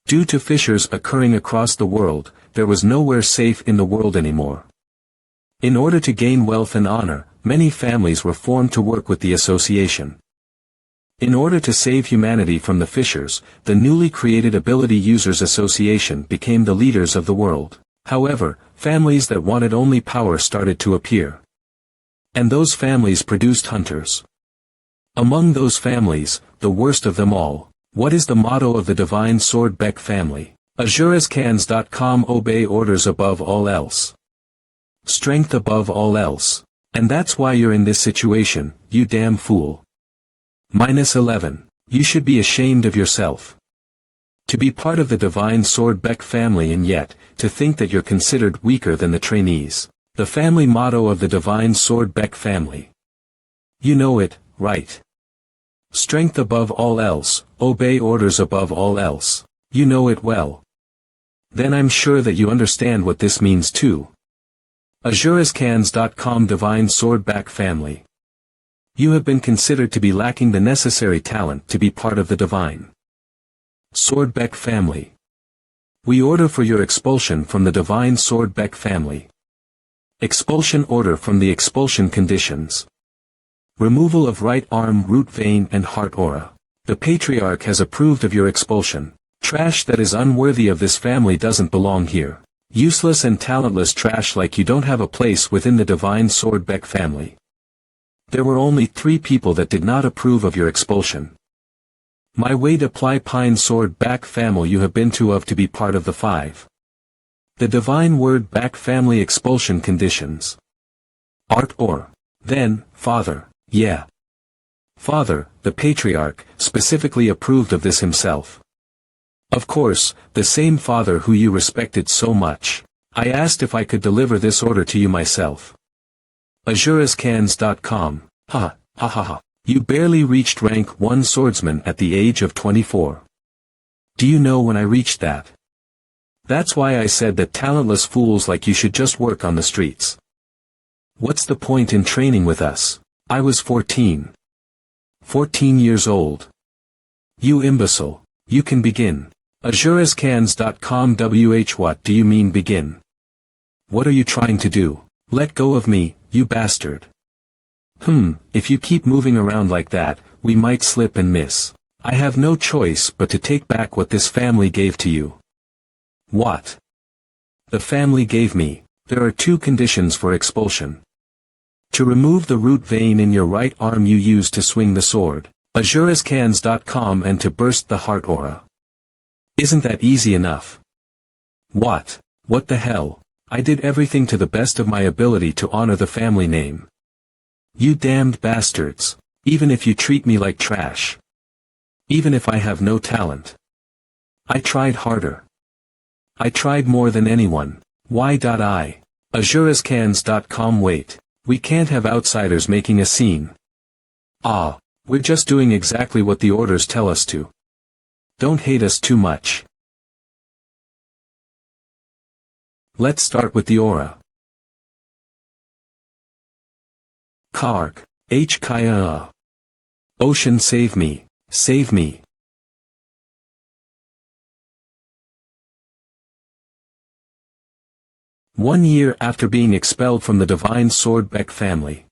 Due to fissures occurring across the world, there was nowhere safe in the world anymore. In order to gain wealth and honor, many families were formed to work with the association. In order to save humanity from the fissures, the newly created Ability Users Association became the leaders of the world. However, families that wanted only power started to appear. And those families produced hunters. Among those families, the worst of them all, what is the motto of the Divine Sword Beck family? Azurascans.com. Obey orders above all else. Strength above all else. And that's why you're in this situation, you damn fool. -11. You should be ashamed of yourself. To be part of the Divine Sword Beck family and yet, to think that you're considered weaker than the trainees. The family motto of the Divine Sword Beck family. You know it, right? Strength above all else, obey orders above all else. You know it well. Then I'm sure that you understand what this means too. Azurascans.com. Divine Sword Beck family. You have been considered to be lacking the necessary talent to be part of the Divine Sword Beck family. We order for your expulsion from the Divine Sword Beck family. Expulsion order from the expulsion conditions. Removal of right arm root vein and heart aura. The Patriarch has approved of your expulsion. Trash that is unworthy of this family doesn't belong here. Useless and talentless trash like you don't have a place within the Divine Sword Beck family. There were only 3 people that did not approve of your expulsion. My way to apply Pine Sword Beck family you have been to be part of the 5. The Divine Word Beck family expulsion conditions. Art or. Then, Father, yeah. Father, the Patriarch, specifically approved of this himself. Of course, the same Father who you respected so much. I asked if I could deliver this order to you myself. Azurascans.com. Ha ha ha. You barely reached rank 1 swordsman at the age of 24. Do you know when I reached that? That's why I said that talentless fools like you should just work on the streets. What's the point in training with us? I was 14. 14 years old. You imbecile, you can begin. Azurascans.com. What do you mean begin? What are you trying to do? Let go of me, you bastard. If you keep moving around like that, we might slip and miss. I have no choice but to take back what this family gave to you. What? The family gave me. There are 2 conditions for expulsion. To remove the root vein in your right arm you use to swing the sword, Azurascans.com, and to burst the heart aura. Isn't that easy enough? What? What the hell? I did everything to the best of my ability to honor the family name. You damned bastards. Even if you treat me like trash. Even if I have no talent. I tried harder. I tried more than anyone. Why? I. Azurascans.com. Wait. We can't have outsiders making a scene. We're just doing exactly what the orders tell us to. Don't hate us too much. Let's start with the aura. Karg. Kaya. Ocean, save me. Save me. One year after being expelled from the Divine Sword Beck family.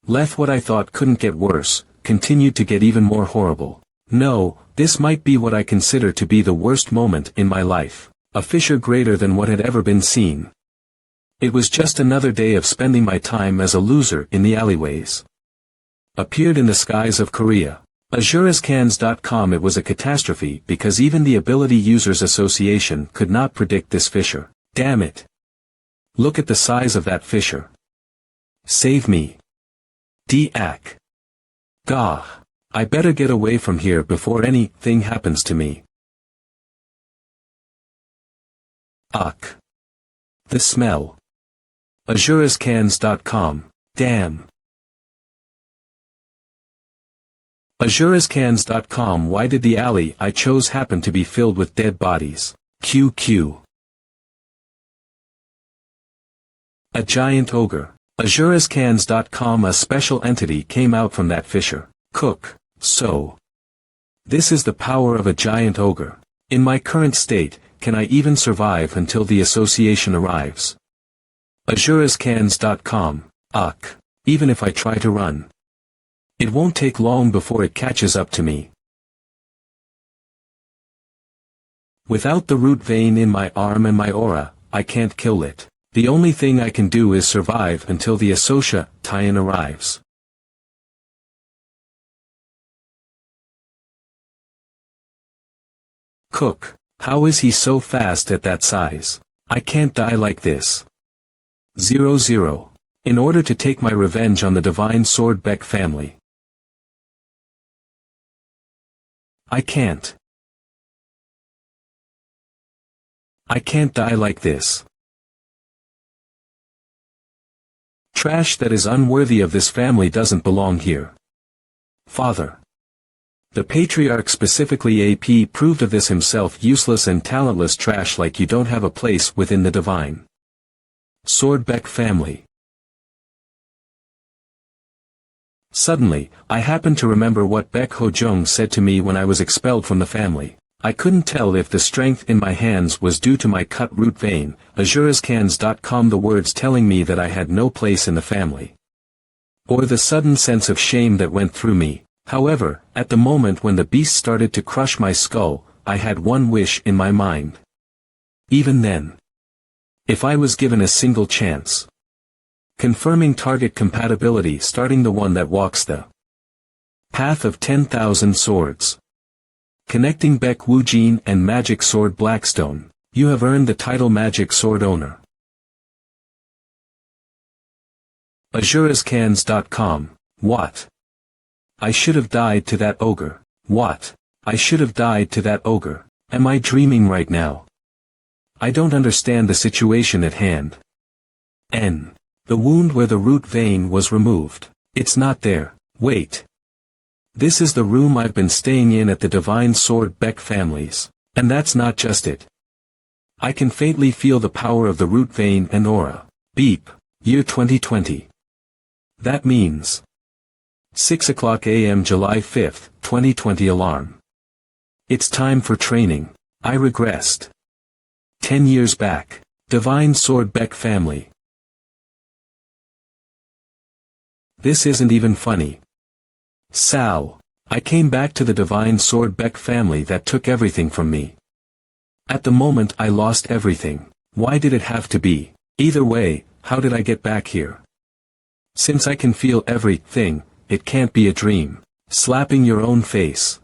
Left what I thought couldn't get worse, continued to get even more horrible. No, this might be what I consider to be the worst moment in my life. A fissure greater than what had ever been seen. It was just another day of spending my time as a loser in the alleyways. Appeared in the skies of Korea. Azurascans.com. It was a catastrophe because even the Ability Users Association could not predict this fissure. Damn it. Look at the size of that fissure. Save me. Dak. Gah. I better get away from here before anything happens to me. Ugh. The smell. Azurascans.com. Damn. Azurascans.com. Why did the alley I chose happen to be filled with dead bodies? QQ. A giant ogre. Azurascans.com. A special entity came out from that fissure. Cook. So. This is the power of a giant ogre. In my current state, can I even survive until the association arrives? Azurascans.com. Ugh. Even if I try to run, it won't take long before it catches up to me. Without the root vein in my arm and my aura, I can't kill it. The only thing I can do is survive until the Asosha tie-in arrives. Cook, how is he so fast at that size? I can't die like this. 00. In order to take my revenge on the Divine Sword Beck family. I can't die like this. Trash that is unworthy of this family doesn't belong here. Father. The patriarch, specifically AP, proved of this himself, useless and talentless trash like you don't have a place within the Divine Sword Beck family. Suddenly, I happened to remember what Beck Hojung said to me when I was expelled from the family. I couldn't tell if the strength in my hands was due to my cut root vein, Azurascans.com, the words telling me that I had no place in the family, or the sudden sense of shame that went through me. However, at the moment when the beast started to crush my skull, I had one wish in my mind. Even then, if I was given a single chance, confirming target compatibility, starting the one that walks the path of 10,000 swords, connecting Beck Woojin and Magic Sword Blackstone, you have earned the title Magic Sword Owner. Azurascans.com. What? I should have died to that ogre. What? I should have died to that ogre. Am I dreaming right now? I don't understand the situation at hand. N. The wound where the root vein was removed. It's not there. Wait. This is the room I've been staying in at the Divine Sword Beck families. And that's not just it. I can faintly feel the power of the root vein and aura. Beep. Year 2020. That means 6:00 a.m. July 5, 2020 alarm. It's time for training. I regressed. 10 years back. Divine Sword Beck family. This isn't even funny. Sal. I came back to the Divine Sword Beck family that took everything from me. At the moment I lost everything. Why did it have to be? Either way, how did I get back here? Since I can feel everything, it can't be a dream. Slapping your own face.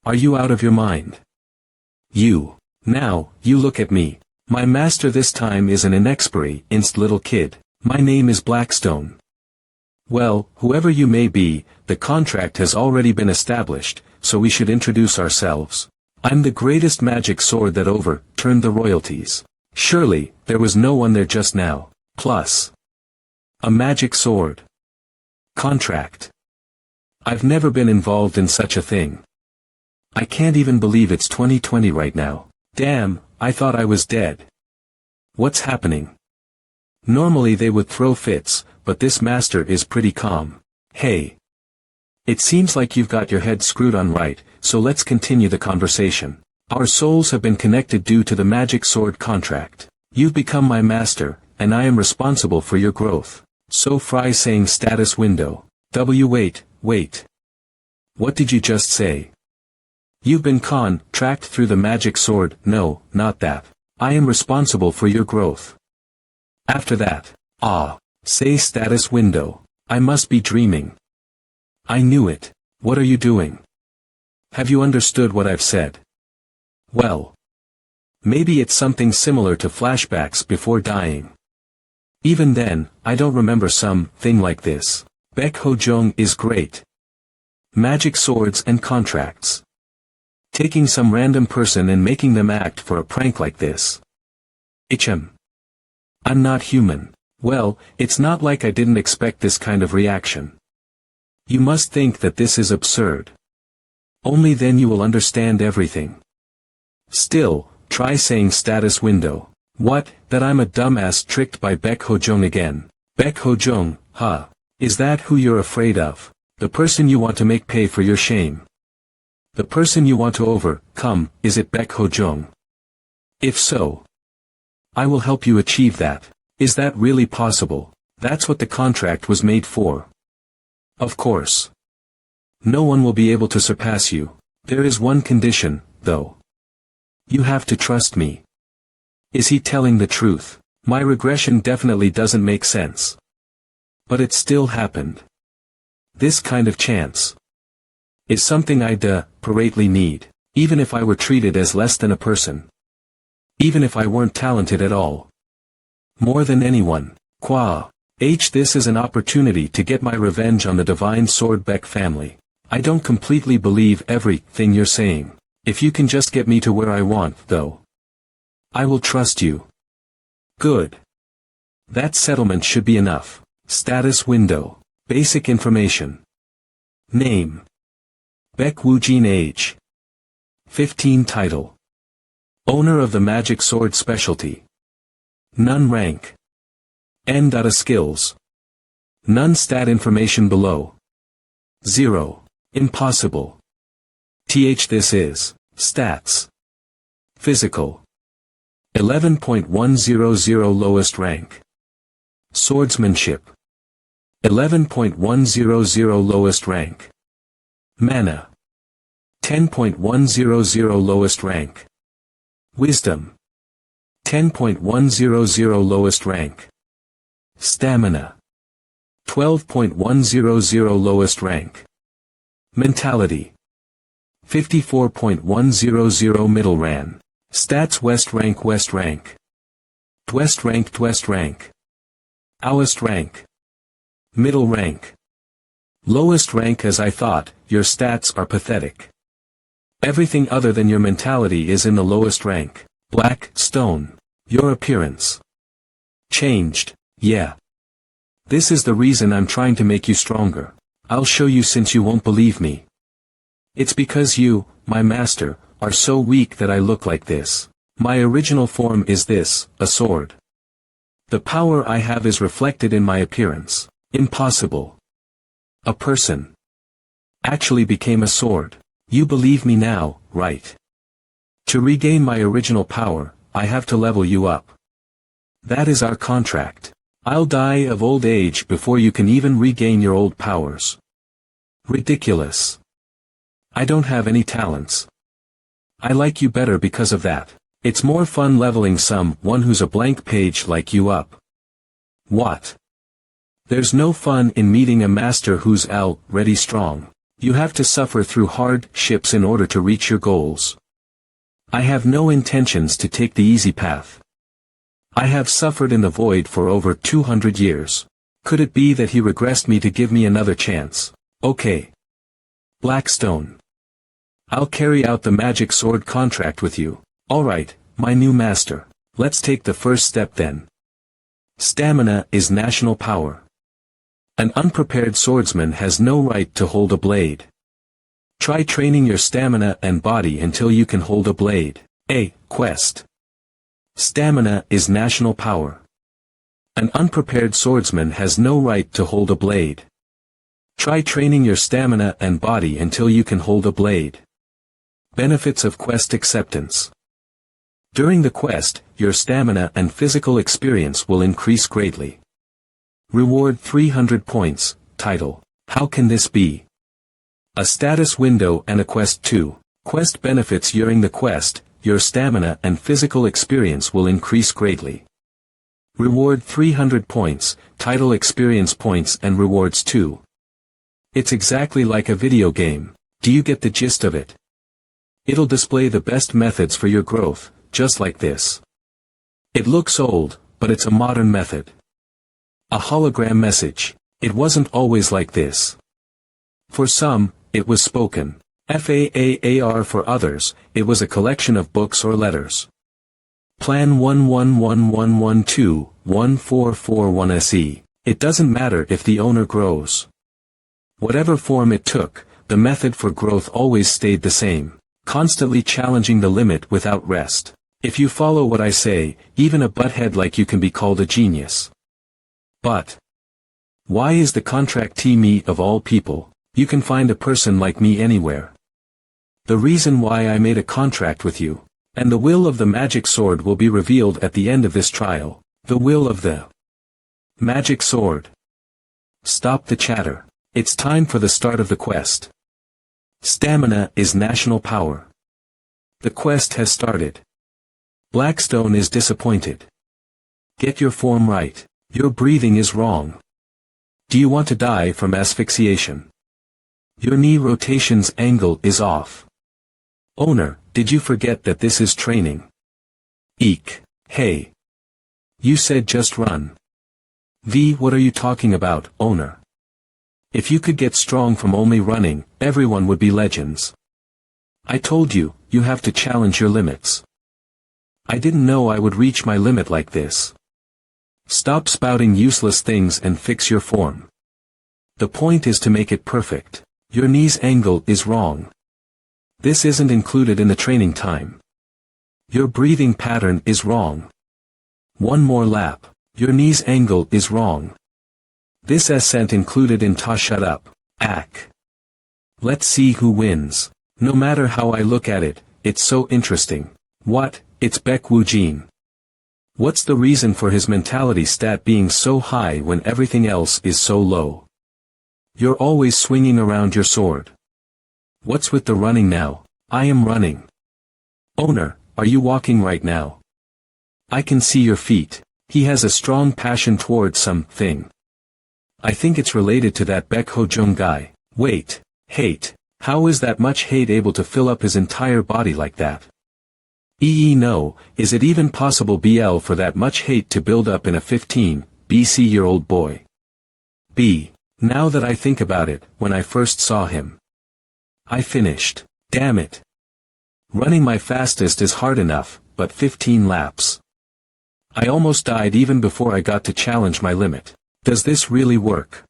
Are you out of your mind? You. Now, you look at me. My master this time is an inexperienced little kid. My name is Blackstone. Well, whoever you may be, the contract has already been established, so we should introduce ourselves. I'm the greatest magic sword that overturned the royalties. Surely, there was no one there just now. Plus, a magic sword contract. I've never been involved in such a thing. I can't even believe it's 2020 right now. Damn, I thought I was dead. What's happening? Normally they would throw fits, but this master is pretty calm. Hey. It seems like you've got your head screwed on right, so let's continue the conversation. Our souls have been connected due to the magic sword contract. You've become my master, and I am responsible for your growth. So Fry saying status window. Wait. What did you just say? You've been tracked through the magic sword. No, not that. I am responsible for your growth. After that. Say status window. I must be dreaming. I knew it. What are you doing? Have you understood what I've said? Well. Maybe it's something similar to flashbacks before dying. Even then, I don't remember something like this. Beck Hojung is great. Magic swords and contracts. Taking some random person and making them act for a prank like this. I'm not human. Well, it's not like I didn't expect this kind of reaction. You must think that this is absurd. Only then you will understand everything. Still, try saying status window. What, that I'm a dumbass tricked by Beck Hojung again. Beck Hojung, huh? Is that who you're afraid of? The person you want to make pay for your shame? The person you want to overcome, is it Baek Ho-jung? If so, I will help you achieve that. Is that really possible? That's what the contract was made for. Of course. No one will be able to surpass you. There is one condition, though. You have to trust me. Is he telling the truth? My regression definitely doesn't make sense. But it still happened. This kind of chance is something I desperately need, even if I were treated as less than a person. Even if I weren't talented at all. More than anyone. This is an opportunity to get my revenge on the Divine Sword Baek family. I don't completely believe everything you're saying. If you can just get me to where I want, though, I will trust you. Good. That settlement should be enough. Status window. Basic information. Name. Baek Woojin. Age. 15. Title. Owner of the magic sword specialty. None rank. N. Skills. None stat information below. 0. Impossible. This is. Stats. Physical. 11.100 lowest rank. Swordsmanship. 11.100 lowest rank. Mana. 10.100 lowest rank. Wisdom. 10.100 lowest rank. Stamina. 12.100 lowest rank. Mentality. 54.100 middle ran. Stats West rank. West rank. West rank. West rank. Lowest rank. Middle rank. Lowest rank. As I thought, your stats are pathetic. Everything other than your mentality is in the lowest rank. Black stone. Your appearance changed, yeah. This is the reason I'm trying to make you stronger. I'll show you since you won't believe me. It's because you, my master, are so weak that I look like this. My original form is this, a sword. The power I have is reflected in my appearance. Impossible. A person actually became a sword. You believe me now, right? To regain my original power, I have to level you up. That is our contract. I'll die of old age before you can even regain your old powers. Ridiculous. I don't have any talents. I like you better because of that. It's more fun leveling someone who's a blank page like you up. What? There's no fun in meeting a master who's already strong. You have to suffer through hardships in order to reach your goals. I have no intentions to take the easy path. I have suffered in the void for over 200 years. Could it be that he regressed me to give me another chance? Okay. Blackstone. I'll carry out the magic sword contract with you. Alright, my new master. Let's take the first step then. Stamina is national power. An unprepared swordsman has no right to hold a blade. Try training your stamina and body until you can hold a blade. A quest. Stamina is national power. An unprepared swordsman has no right to hold a blade. Try training your stamina and body until you can hold a blade. Benefits of quest acceptance. During the quest, your stamina and physical experience will increase greatly. Reward 300 points. Title. How can this be? A status window and a quest 2. Quest benefits. During the quest, your stamina and physical experience will increase greatly. Reward 300 points. Title. Experience points and rewards 2. It's exactly like a video game. Do you get the gist of it? It'll display the best methods for your growth, just like this. It looks old, but it's a modern method. A hologram message. It wasn't always like this. For some, it was spoken. FAAR. For others, it was a collection of books or letters. Plan 111112-1441 SE. It doesn't matter if the owner grows. Whatever form it took, the method for growth always stayed the same, constantly challenging the limit without rest. If you follow what I say, even a butthead like you can be called a genius. But why is the contractee me of all people? You can find a person like me anywhere. The reason why I made a contract with you. And the will of the magic sword will be revealed at the end of this trial. The will of the magic sword. Stop the chatter. It's time for the start of the quest. Stamina is national power. The quest has started. Blackstone is disappointed. Get your form right. Your breathing is wrong. Do you want to die from asphyxiation? Your knee rotation's angle is off. Owner, did you forget that this is training? Eek. Hey. You said just run. What are you talking about, owner? If you could get strong from only running, everyone would be legends. I told you, you have to challenge your limits. I didn't know I would reach my limit like this. Stop spouting useless things and fix your form. The point is to make it perfect. Your knee's angle is wrong. This isn't included in the training time. Your breathing pattern is wrong. One more lap. Your knee's angle is wrong. This isn't included in shut up, ack. Let's see who wins. No matter how I look at it, it's so interesting. What? It's Baek Woo-jin. What's the reason for his mentality stat being so high when everything else is so low? You're always swinging around your sword. What's with the running now? I am running. Owner, are you walking right now? I can see your feet. He has a strong passion towards something. I think it's related to that Baek Ho-jung guy. Wait, hate. How is that much hate able to fill up his entire body like that? No, is it even possible BL for that much hate to build up in a 15-year-old boy? Now that I think about it, when I first saw him, I finished. Damn it. Running my fastest is hard enough, but 15 laps. I almost died even before I got to challenge my limit. Does this really work?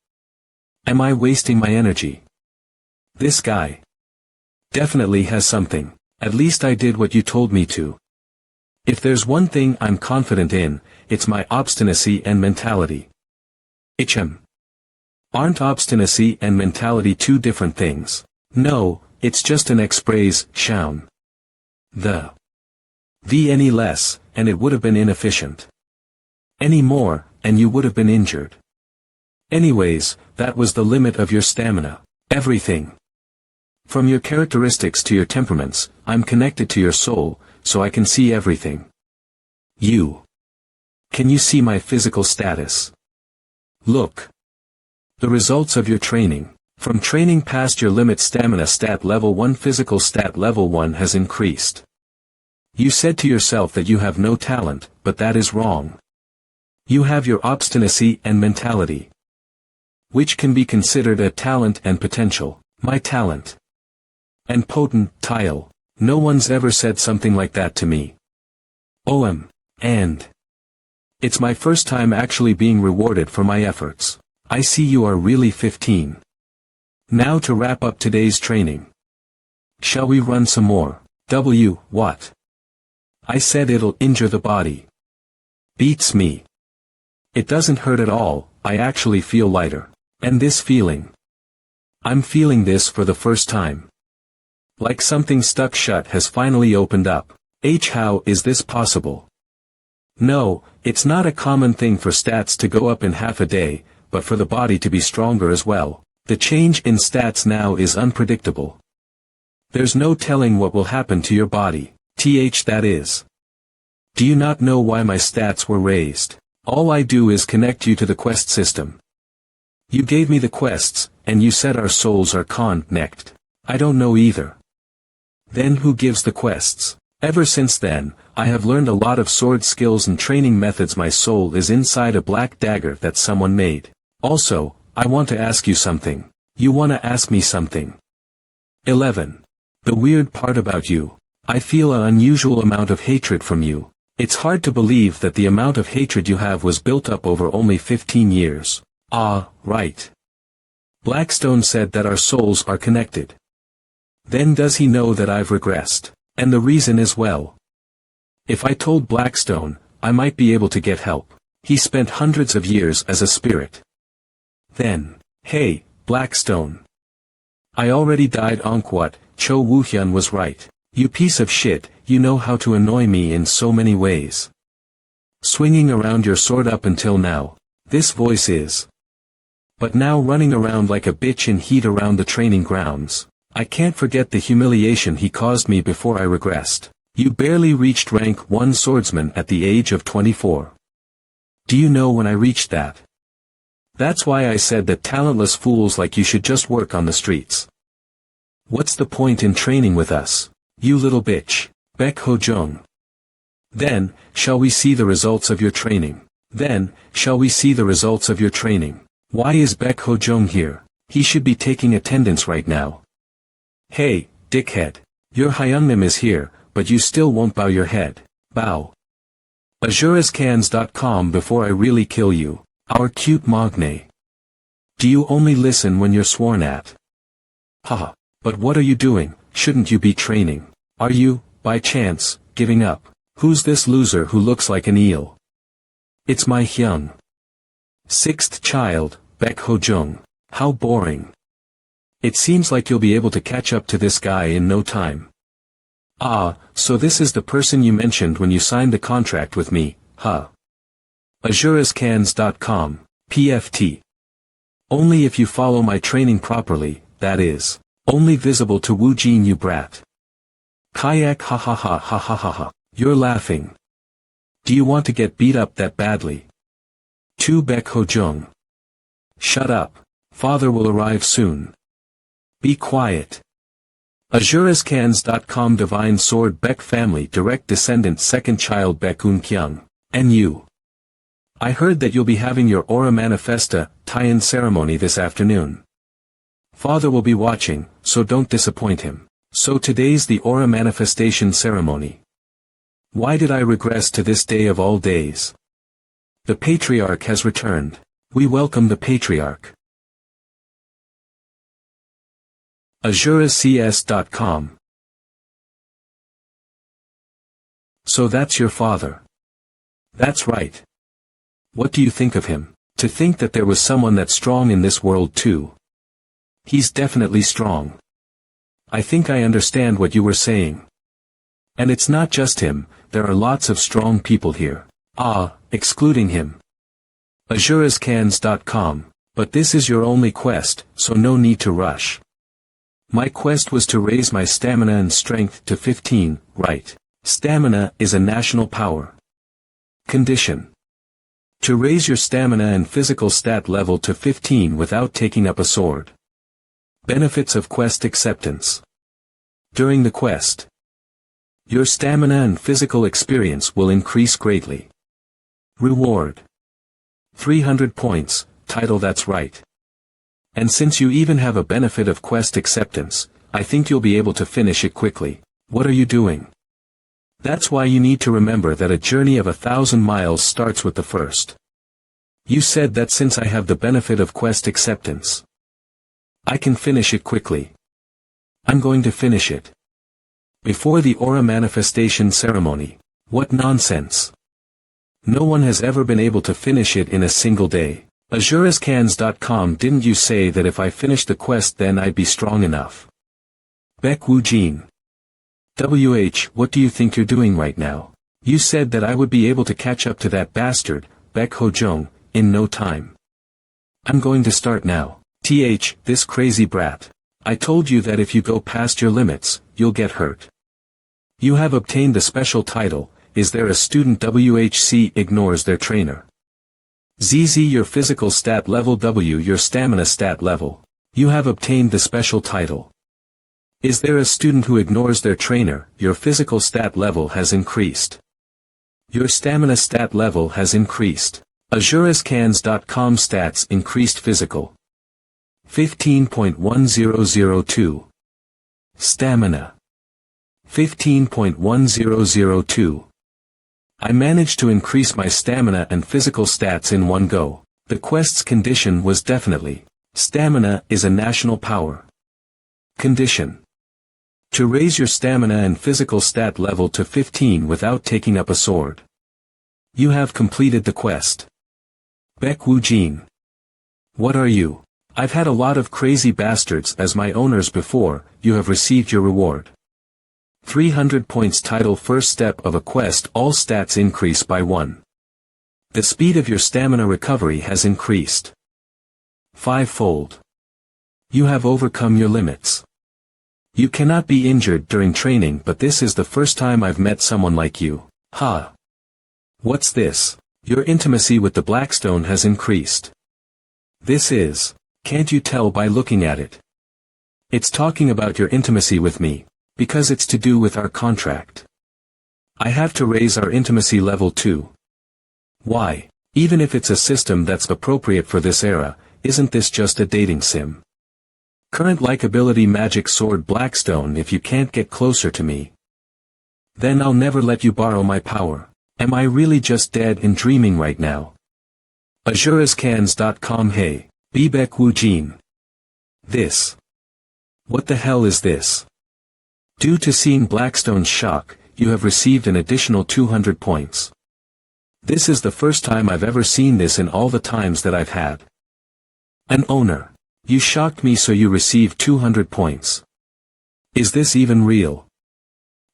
Am I wasting my energy? This guy definitely has something. At least I did what you told me to. If there's one thing I'm confident in, it's my obstinacy and mentality. Aren't obstinacy and mentality two different things? No, it's just an express, Shaun. Any less, and it would have been inefficient. Any more, and you would have been injured. Anyways, that was the limit of your stamina. Everything. From your characteristics to your temperaments, I'm connected to your soul, so I can see everything. Can you see my physical status? Look. The results of your training. From training past your limit, stamina stat level 1, physical stat level 1 has increased. You said to yourself that you have no talent, but that is wrong. You have your obstinacy and mentality, which can be considered a talent and potential. My talent and potential. No one's ever said something like that to me. And it's my first time actually being rewarded for my efforts. I see you are really 15. Now to wrap up today's training. Shall we run some more? What? I said it'll injure the body. Beats me. It doesn't hurt at all, I actually feel lighter. And this feeling. I'm feeling this for the first time. Like something stuck shut has finally opened up. How is this possible? No, it's not a common thing for stats to go up in half a day, but for the body to be stronger as well. The change in stats now is unpredictable. There's no telling what will happen to your body. That is. Do you not know why my stats were raised? All I do is connect you to the quest system. You gave me the quests, and you said our souls are connected. I don't know either. Then who gives the quests? Ever since then, I have learned a lot of sword skills and training methods. My soul is inside a black dagger that someone made. Also, I want to ask you something. You want to ask me something? 11. The weird part about you. I feel an unusual amount of hatred from you. It's hard to believe that the amount of hatred you have was built up over only 15 years. Right. Blackstone said that our souls are connected. Then does he know that I've regressed? And the reason is well. If I told Blackstone, I might be able to get help. He spent hundreds of years as a spirit. Then, hey, Blackstone. I already died. What, Cho Woohyun was right. You piece of shit, you know how to annoy me in so many ways. Swinging around your sword up until now. This voice is. But now running around like a bitch in heat around the training grounds. I can't forget the humiliation he caused me before I regressed. You barely reached rank 1 swordsman at the age of 24. Do you know when I reached that? That's why I said that talentless fools like you should just work on the streets. What's the point in training with us? You little bitch. Baek Ho-jung. Then, shall we see the results of your training? Then, shall we see the results of your training? Why is Baek Ho-jung here? He should be taking attendance right now. Hey, dickhead. Your Hyungnim is here, but you still won't bow your head. Bow. Azurescans.com before I really kill you. Our cute Magne. Do you only listen when you're sworn at? Haha. But what are you doing? Shouldn't you be training? Are you, by chance, giving up? Who's this loser who looks like an eel? It's my Hyung. 6th child, Baek Ho-jung. How boring. It seems like you'll be able to catch up to this guy in no time. Ah, so this is the person you mentioned when you signed the contract with me, huh? Azurescans.com, PFT. Only if you follow my training properly, that is. Only visible to Wu Jin, you brat. Kayak, ha ha ha ha ha ha ha. You're laughing. Do you want to get beat up that badly? 2 Baek Ho-jung. Shut up. Father will arrive soon. Be quiet. Azurescans.com Divine Sword Baek Family Direct Descendant 2nd Child Baek Un-kyung. And you. I heard that you'll be having your Aura Manifesta, tie-in ceremony this afternoon. Father will be watching, so don't disappoint him. So today's the Aura Manifestation ceremony. Why did I regress to this day of all days? The Patriarch has returned. We welcome the Patriarch. AzureCS.com. So that's your father. That's right. What do you think of him? To think that there was someone that strong in this world too. He's definitely strong. I think I understand what you were saying. And it's not just him, there are lots of strong people here. Ah, excluding him. Azurescans.com, but this is your only quest, so no need to rush. My quest was to raise my stamina and strength to 15, right? Stamina is a national power. Condition. To raise your stamina and physical stat level to 15 without taking up a sword. Benefits of quest acceptance. During the quest, your stamina and physical experience will increase greatly. Reward. 300 points, title that's right. And since you even have a benefit of quest acceptance, I think you'll be able to finish it quickly. What are you doing? That's why you need to remember that a journey of 1,000 miles starts with the first. You said that since I have the benefit of quest acceptance, I can finish it quickly. I'm going to finish it. Before the Aura Manifestation ceremony. What nonsense. No one has ever been able to finish it in a single day. Azurescans.com, didn't you say that if I finished the quest then I'd be strong enough? Baek Woo-jin. What do you think you're doing right now? You said that I would be able to catch up to that bastard, Baek Ho-jung, in no time. I'm going to start now. This crazy brat. I told you that if you go past your limits, you'll get hurt. You have obtained a special title. Is there a student WHC ignores their trainer? ZZ your physical stat level, W your stamina stat level. You have obtained the special title. Is there a student who ignores their trainer? Your physical stat level has increased. Your stamina stat level has increased. Azurescans.com stats increased physical. 15.1002. Stamina. 15.1002. I managed to increase my stamina and physical stats in one go. The quest's condition was definitely. Stamina is a national power. Condition. To raise your stamina and physical stat level to 15 without taking up a sword. You have completed the quest. Baek Woo-jin. What are you? I've had a lot of crazy bastards as my owners before. You have received your reward. 300 points. Title: First step of a quest. All stats increase by 1. The speed of your stamina recovery has increased 5-fold. You have overcome your limits. You cannot be injured during training, but this is the first time I've met someone like you. Ha! What's this? Your intimacy with the Blackstone has increased. This is, can't you tell by looking at it? It's talking about your intimacy with me, because it's to do with our contract. I have to raise our intimacy level too. Why? Even if it's a system that's appropriate for this era, isn't this just a dating sim? Current likability: magic sword Blackstone. If you can't get closer to me, then I'll never let you borrow my power. Am I really just dead and dreaming right now? AzureScans.com. Hey, Bebek Woojin. This. What the hell is this? Due to seeing Blackstone's shock, you have received an additional 200 points. This is the first time I've ever seen this in all the times that I've had an owner. You shocked me, so you received 200 points. Is this even real?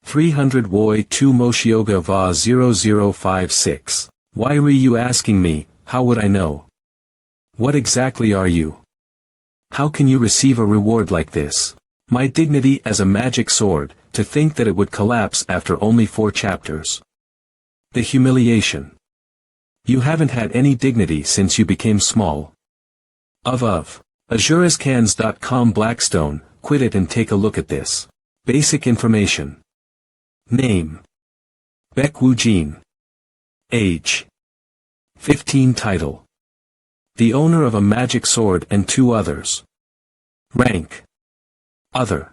300 Woi 2 Moshioga Va 0056. Why were you asking me? How would I know? What exactly are you? How can you receive a reward like this? My dignity as a magic sword, to think that it would collapse after only 4 chapters. The humiliation. You haven't had any dignity since you became small. AzureScans.com. Blackstone, quit it and take a look at this. Basic information. Name: Baek Woojin. Age: 15. Title: the owner of a magic sword and 2 others. Rank: Other.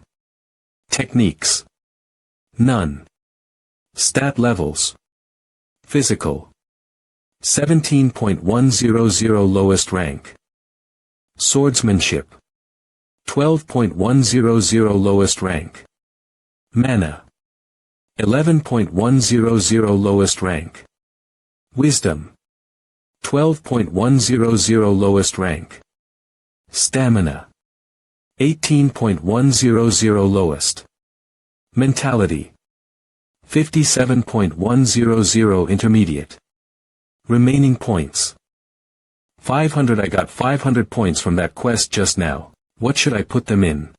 Techniques: None. Stat levels: Physical: 17.100. Lowest rank: Swordsmanship: 12.100. Lowest rank: Mana: 11.100. Lowest rank: Wisdom: 12.100. Lowest rank: Stamina: 18.100. Lowest. Mentality: 57.100. Intermediate. Remaining points: 500. I got 500 points from that quest just now. What should I put them in?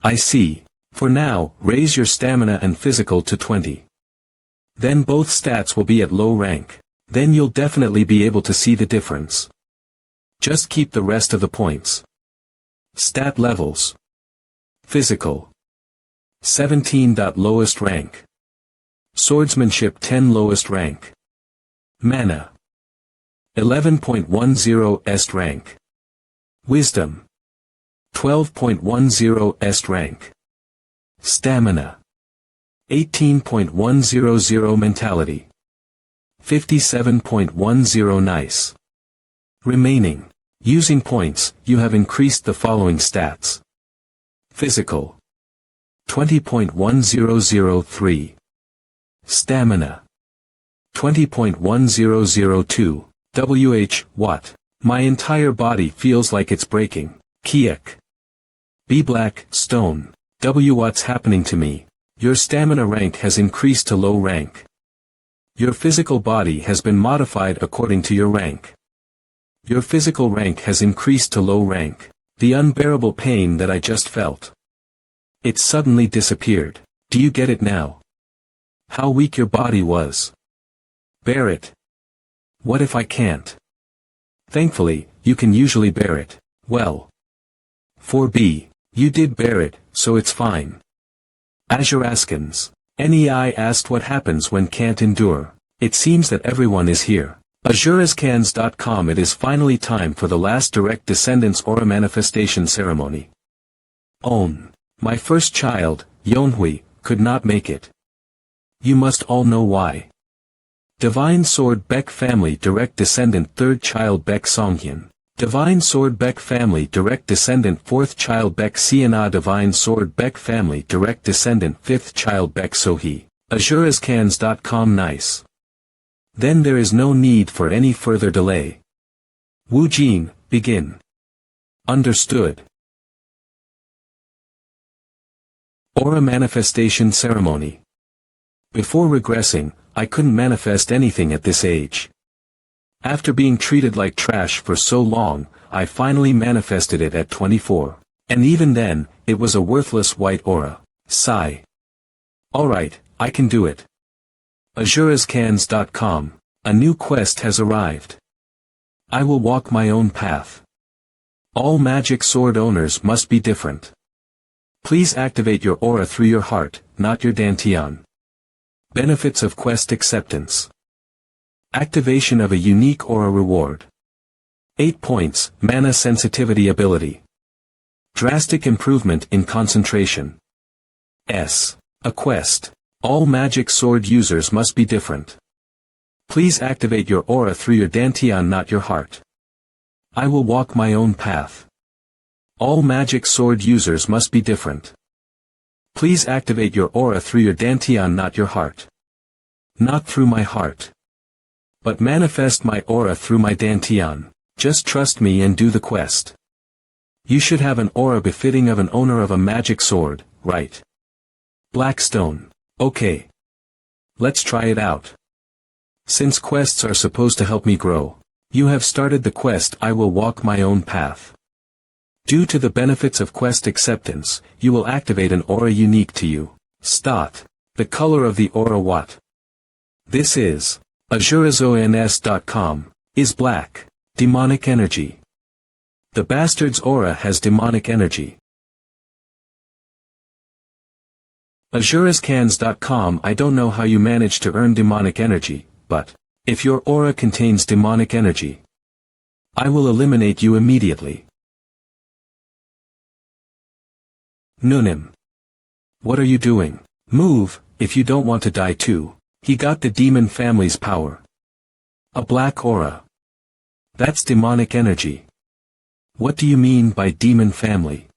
I see. For now, raise your stamina and physical to 20. Then both stats will be at low rank. Then you'll definitely be able to see the difference. Just keep the rest of the points. Stat levels: Physical: 17. Lowest rank. Swordsmanship: 10. Lowest rank. Mana: 11.10. Est rank. Wisdom: 12.10. Est rank. Stamina: 18.100. Mentality: 57.10. Nice. Remaining. Using points, you have increased the following stats. Physical: 20.1003. Stamina: 20.1002. What? My entire body feels like it's breaking. Kiek. B. Black Stone. What's happening to me? Your stamina rank has increased to low rank. Your physical body has been modified according to your rank. Your physical rank has increased to low rank. The unbearable pain that I just felt. It suddenly disappeared. Do you get it now? How weak your body was. Bear it. What if I can't? Thankfully, you can usually bear it. Well. 4b. You did bear it, so it's fine. AzureScans. NEI asked what happens when can't endure. It seems that everyone is here. AzureScans.com. It is finally time for the last direct descendants aura manifestation ceremony. Own. My first child, Yeonhui, could not make it. You must all know why. Divine Sword Baek family direct descendant third child Baek Songhyun. Divine Sword Baek family direct descendant fourth child Baek Siana. Divine Sword Baek family direct descendant fifth child Baek Sohee. AzureScans.com. Nice. Then there is no need for any further delay. Wu Jin, begin. Understood. Aura Manifestation Ceremony. Before regressing, I couldn't manifest anything at this age. After being treated like trash for so long, I finally manifested it at 24. And even then, it was a worthless white aura. Sigh. Alright, I can do it. AzureScans.com. A new quest has arrived. I will walk my own path. All magic sword owners must be different. Please activate your aura through your heart, not your dantian. Benefits of quest acceptance. Activation of a unique aura reward. 8 points, mana sensitivity ability. Drastic improvement in concentration. A quest. All magic sword users must be different. Please activate your aura through your dantian, not your heart. I will walk my own path. All magic sword users must be different. Please activate your aura through your dantian, not your heart. Not through my heart. But manifest my aura through my dantian. Just trust me and do the quest. You should have an aura befitting of an owner of a magic sword, right? Blackstone. Okay. Let's try it out. Since quests are supposed to help me grow, you have started the quest. I will walk my own path. Due to the benefits of quest acceptance, you will activate an aura unique to you. Stat. The color of the aura what? This is. AzureScans.com. Is black. Demonic energy. The bastard's aura has demonic energy. AzureScans.com. I don't know how you manage to earn demonic energy, but if your aura contains demonic energy, I will eliminate you immediately. Nunim. What are you doing? Move, if you don't want to die too. He got the demon family's power. A black aura. That's demonic energy. What do you mean by demon family?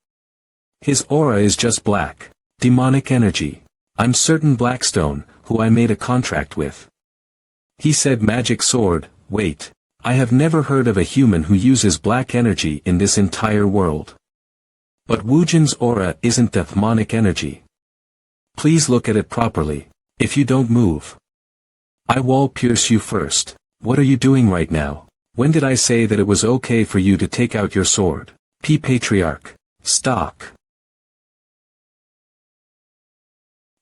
His aura is just black. Demonic energy. I'm certain Blackstone, who I made a contract with. He said magic sword. Wait. I have never heard of a human who uses black energy in this entire world. But Wu Jin's aura isn't demonic energy. Please look at it properly. If you don't move, I will pierce you first. What are you doing right now? When did I say that it was okay for you to take out your sword? P. Patriarch. Stock.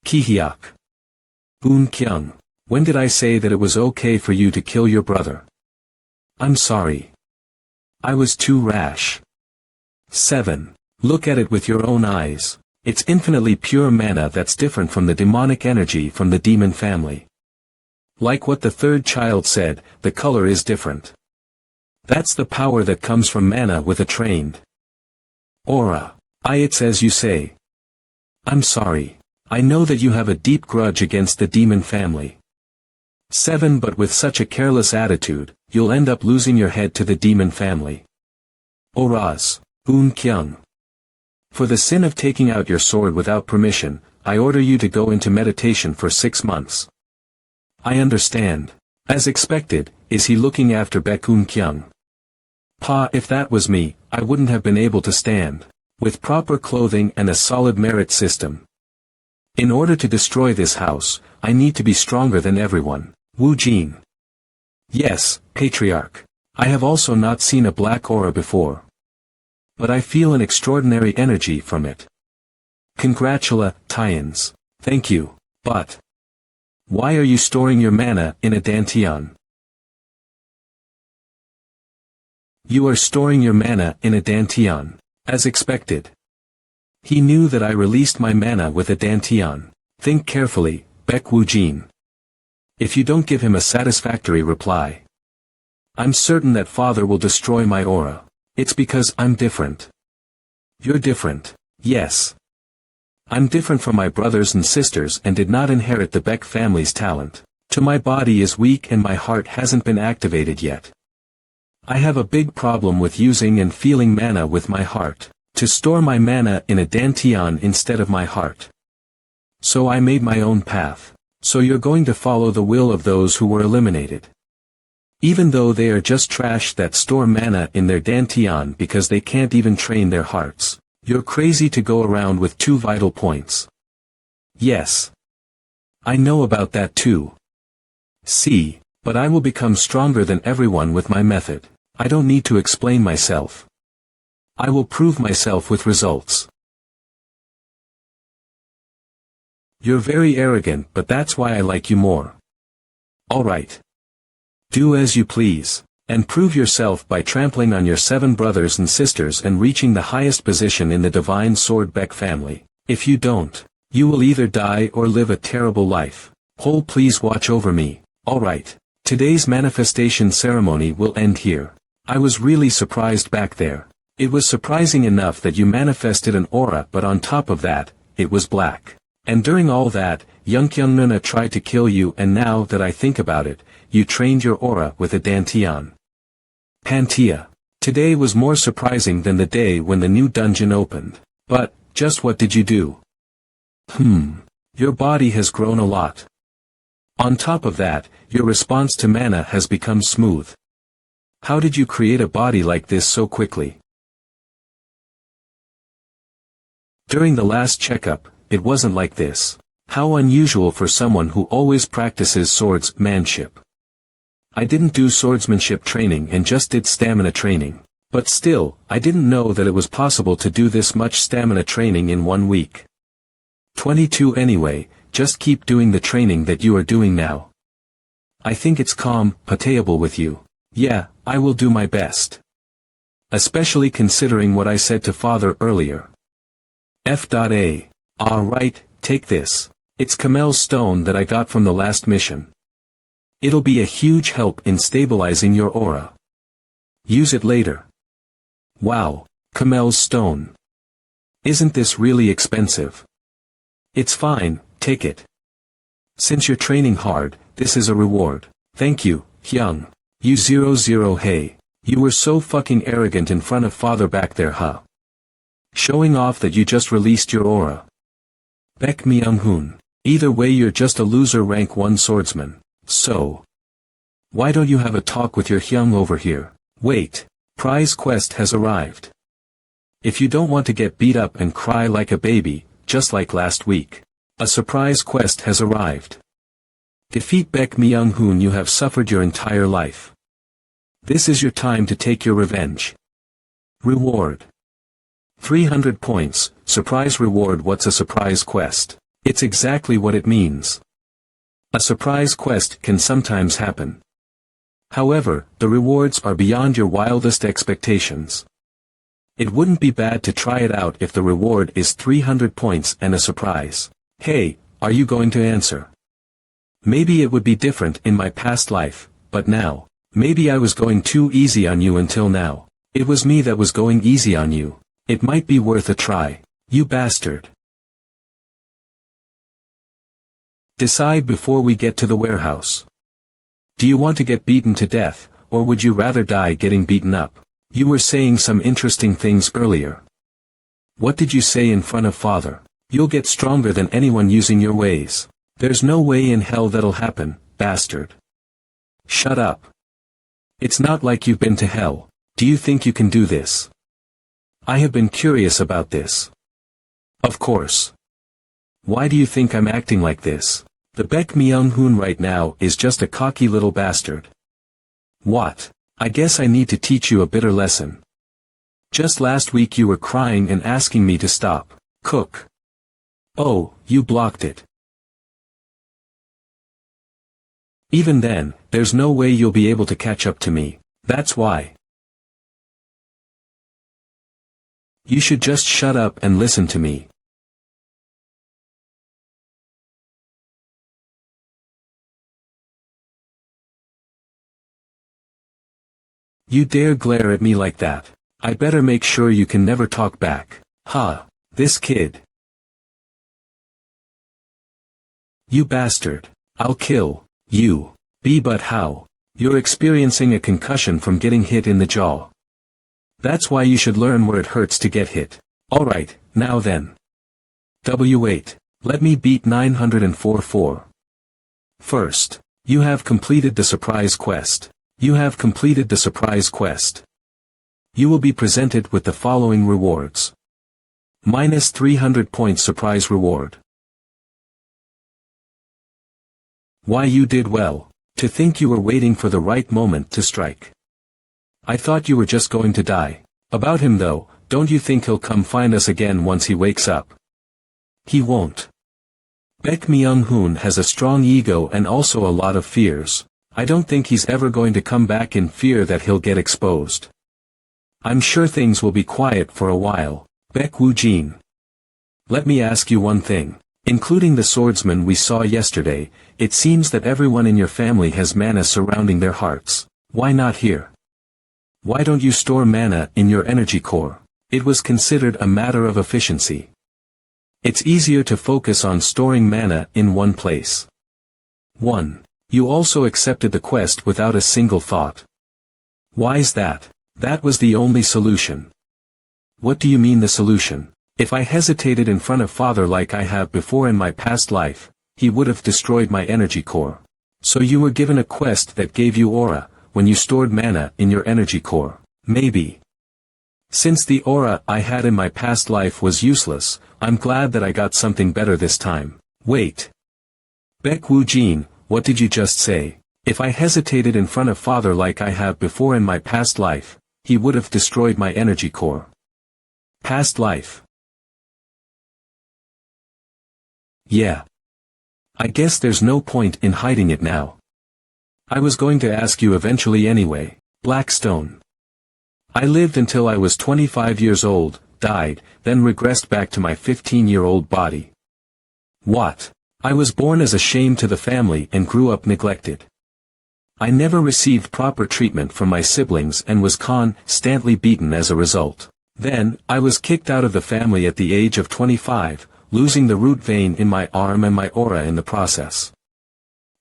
Kihyuk. Boon Kyung. When did I say that it was okay for you to kill your brother? I'm sorry. I was too rash. 7. Look at it with your own eyes. It's infinitely pure mana that's different from the demonic energy from the demon family. Like what the third child said, the color is different. That's the power that comes from mana with a trained aura. It's as you say. I'm sorry. I know that you have a deep grudge against the demon family. 7. But with such a careless attitude, you'll end up losing your head to the demon family. Oraz. Boon Kyung. For the sin of taking out your sword without permission, I order you to go into meditation for 6 months. I understand. As expected, is he looking after Baekun Kyung? Pa, if that was me, I wouldn't have been able to stand. With proper clothing and a solid merit system. In order to destroy this house, I need to be stronger than everyone. Wu Jin. Yes, Patriarch. I have also not seen a black aura before. But I feel an extraordinary energy from it. Congratulations. Thank you. But why are you storing your mana in a dantian? You are storing your mana in a dantian. As expected. He knew that I released my mana with a dantian. Think carefully, Baek Wu Jin. If you don't give him a satisfactory reply, I'm certain that father will destroy my aura. It's because I'm different. You're different. Yes. I'm different from my brothers and sisters and did not inherit the Baek family's talent. To my body is weak and my heart hasn't been activated yet. I have a big problem with using and feeling mana with my heart. To store my mana in a dantian instead of my heart. So I made my own path. So you're going to follow the will of those who were eliminated. Even though they are just trash that store mana in their dantian because they can't even train their hearts. You're crazy to go around with 2 vital points. Yes. I know about that too. See, but I will become stronger than everyone with my method. I don't need to explain myself. I will prove myself with results. You're very arrogant, but that's why I like you more. Alright. Do as you please, and prove yourself by trampling on your 7 brothers and sisters and reaching the highest position in the divine sword Beck family. If you don't, you will either die or live a terrible life. Please watch over me. Alright. Today's manifestation ceremony will end here. I was really surprised back there. It was surprising enough that you manifested an aura, but on top of that, it was black. And during all that, Yunkyungnuna tried to kill you, and now that I think about it, you trained your aura with a dantian. Pantia. Today was more surprising than the day when the new dungeon opened. But, just what did you do? Your body has grown a lot. On top of that, your response to mana has become smooth. How did you create a body like this so quickly? During the last checkup, it wasn't like this. How unusual for someone who always practices swordsmanship. I didn't do swordsmanship training and just did stamina training. But still, I didn't know that it was possible to do this much stamina training in 1 week. 22 anyway, just keep doing the training that you are doing now. I think it's compatible with you. Yeah, I will do my best. Especially considering what I said to Father earlier. F.A. Right, take this. It's Kamel's stone that I got from the last mission. It'll be a huge help in stabilizing your aura. Use it later. Wow, Kamel's stone. Isn't this really expensive? It's fine, take it. Since you're training hard, this is a reward. Thank you, Hyung. You 00 hey. You were so fucking arrogant in front of Father back there, huh? Showing off that you just released your aura. Baek Myung-hoon. Either way, you're just a loser rank 1 swordsman. So. Why don't you have a talk with your Hyung over here? Wait. Prize quest has arrived. If you don't want to get beat up and cry like a baby, just like last week. A surprise quest has arrived. Defeat Baek Myung-hoon. You have suffered your entire life. This is your time to take your revenge. Reward. 300 points, surprise reward. What's a surprise quest? It's exactly what it means. A surprise quest can sometimes happen. However, the rewards are beyond your wildest expectations. It wouldn't be bad to try it out if the reward is 300 points and a surprise. Hey, are you going to answer? Maybe it would be different in my past life, but now, maybe I was going too easy on you until now. It was me that was going easy on you. It might be worth a try. You bastard. Decide before we get to the warehouse. Do you want to get beaten to death, or would you rather die getting beaten up? You were saying some interesting things earlier. What did you say in front of Father? You'll get stronger than anyone using your ways. There's no way in hell that'll happen, bastard. Shut up. It's not like you've been to hell. Do you think you can do this? I have been curious about this. Of course. Why do you think I'm acting like this? The Baek Myung-hoon right now is just a cocky little bastard. What? I guess I need to teach you a bitter lesson. Just last week you were crying and asking me to stop. Cook. Oh, you blocked it. Even then, there's no way you'll be able to catch up to me. That's why. You should just shut up and listen to me. You dare glare at me like that? I better make sure you can never talk back. Ha! This kid. You bastard. I'll kill you. But how? You're experiencing a concussion from getting hit in the jaw. That's why you should learn where it hurts to get hit. Alright, now then. W8. Let me beat 904-4. First, you have completed the surprise quest. You have completed the surprise quest. You will be presented with the following rewards. Minus 300 points surprise reward. Why you did well. To think you were waiting for the right moment to strike. I thought you were just going to die. About him though, don't you think he'll come find us again once he wakes up? He won't. Baek Myung-hoon has a strong ego and also a lot of fears. I don't think he's ever going to come back in fear that he'll get exposed. I'm sure things will be quiet for a while. Baek Woo-jin. Let me ask you one thing. Including the swordsman we saw yesterday, it seems that everyone in your family has mana surrounding their hearts. Why not here? Why don't you store mana in your energy core? It was considered a matter of efficiency. It's easier to focus on storing mana in one place. 1. You also accepted the quest without a single thought. Why's that? That was the only solution. What do you mean the solution? If I hesitated in front of Father like I have before in my past life, he would have destroyed my energy core. So you were given a quest that gave you aura, when you stored mana in your energy core. Maybe. Since the aura I had in my past life was useless, I'm glad that I got something better this time. Wait. Baek Woo-jin, what did you just say? If I hesitated in front of Father like I have before in my past life, he would have destroyed my energy core. Past life. Yeah. I guess there's no point in hiding it now. I was going to ask you eventually anyway. Blackstone. I lived until I was 25 years old, died, then regressed back to my 15-year-old body. What? I was born as a shame to the family and grew up neglected. I never received proper treatment from my siblings and was constantly beaten as a result. Then, I was kicked out of the family at the age of 25, losing the root vein in my arm and my aura in the process.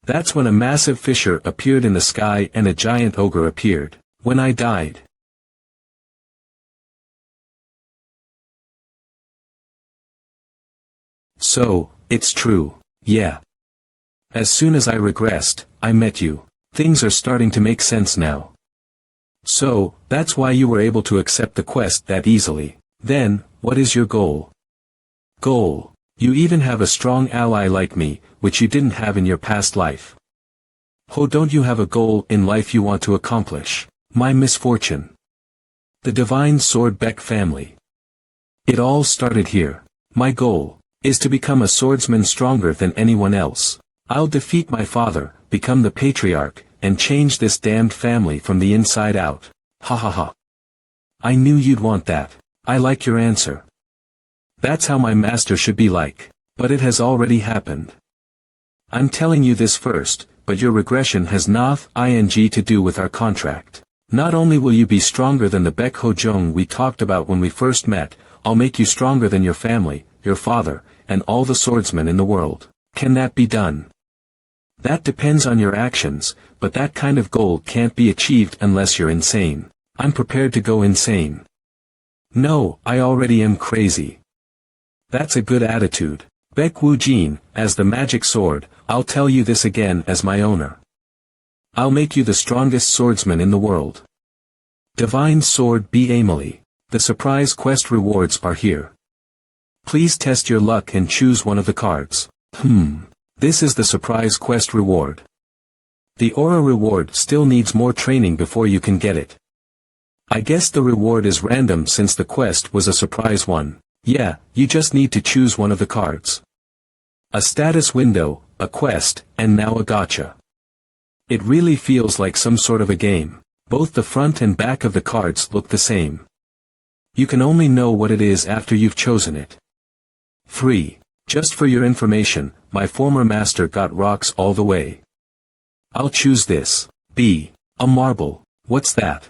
That's when a massive fissure appeared in the sky and a giant ogre appeared. When I died. So, it's true. Yeah. As soon as I regressed, I met you. Things are starting to make sense now. So, that's why you were able to accept the quest that easily. Then, what is your goal? Goal. You even have a strong ally like me, which you didn't have in your past life. Oh, don't you have a goal in life you want to accomplish? My misfortune. The Divine Sword Baek family. It all started here. My goal is to become a swordsman stronger than anyone else. I'll defeat my father, become the patriarch, and change this damned family from the inside out. Ha ha ha. I knew you'd want that. I like your answer. That's how my master should be like. But it has already happened. I'm telling you this first, but your regression has nothing to do with our contract. Not only will you be stronger than the Baek Ho-jung we talked about when we first met, I'll make you stronger than your family, your father, and all the swordsmen in the world. Can that be done? That depends on your actions, but that kind of goal can't be achieved unless you're insane. I'm prepared to go insane. No, I already am crazy. That's a good attitude. Baek Woo-jin, as the magic sword, I'll tell you this again as my owner. I'll make you the strongest swordsman in the world. Divine Sword B. Amelie. The surprise quest rewards are here. Please test your luck and choose one of the cards. This is the surprise quest reward. The aura reward still needs more training before you can get it. I guess the reward is random since the quest was a surprise one. Yeah, you just need to choose one of the cards. A status window, a quest, and now a gacha. It really feels like some sort of a game. Both the front and back of the cards look the same. You can only know what it is after you've chosen it. Free. Just for your information, my former master got rocks all the way. I'll choose this. B. A marble. What's that?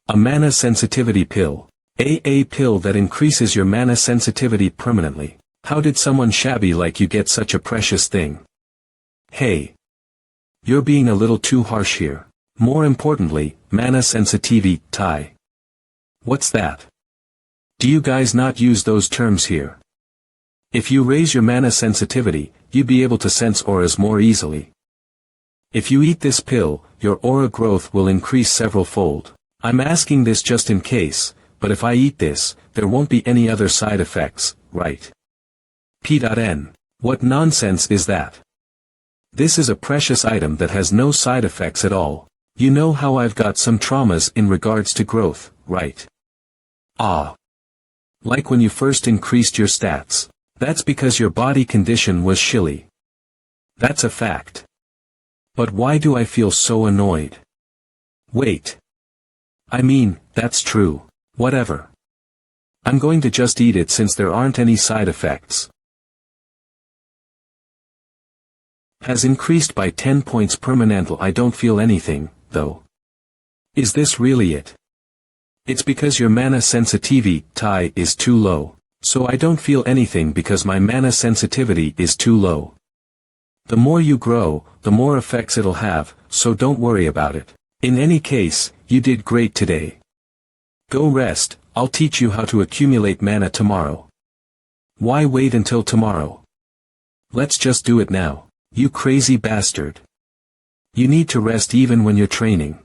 A mana sensitivity pill. A pill that increases your mana sensitivity permanently. How did someone shabby like you get such a precious thing? Hey. You're being a little too harsh here. More importantly, mana sensitivity, tie. What's that? Do you guys not use those terms here? If you raise your mana sensitivity, you'd be able to sense auras more easily. If you eat this pill, your aura growth will increase several fold. I'm asking this just in case, but if I eat this, there won't be any other side effects, right? P.N. What nonsense is that? This is a precious item that has no side effects at all. You know how I've got some traumas in regards to growth, right? Ah. Like when you first increased your stats. That's because your body condition was shilly. That's a fact. But why do I feel so annoyed? Wait. I mean, that's true. Whatever. I'm going to just eat it since there aren't any side effects. Has increased by 10 points permanently. I don't feel anything, though. Is this really it? It's because your mana sensitivity is too low. So I don't feel anything because my mana sensitivity is too low. The more you grow, the more effects it'll have, so don't worry about it. In any case, you did great today. Go rest, I'll teach you how to accumulate mana tomorrow. Why wait until tomorrow? Let's just do it now, you crazy bastard. You need to rest even when you're training.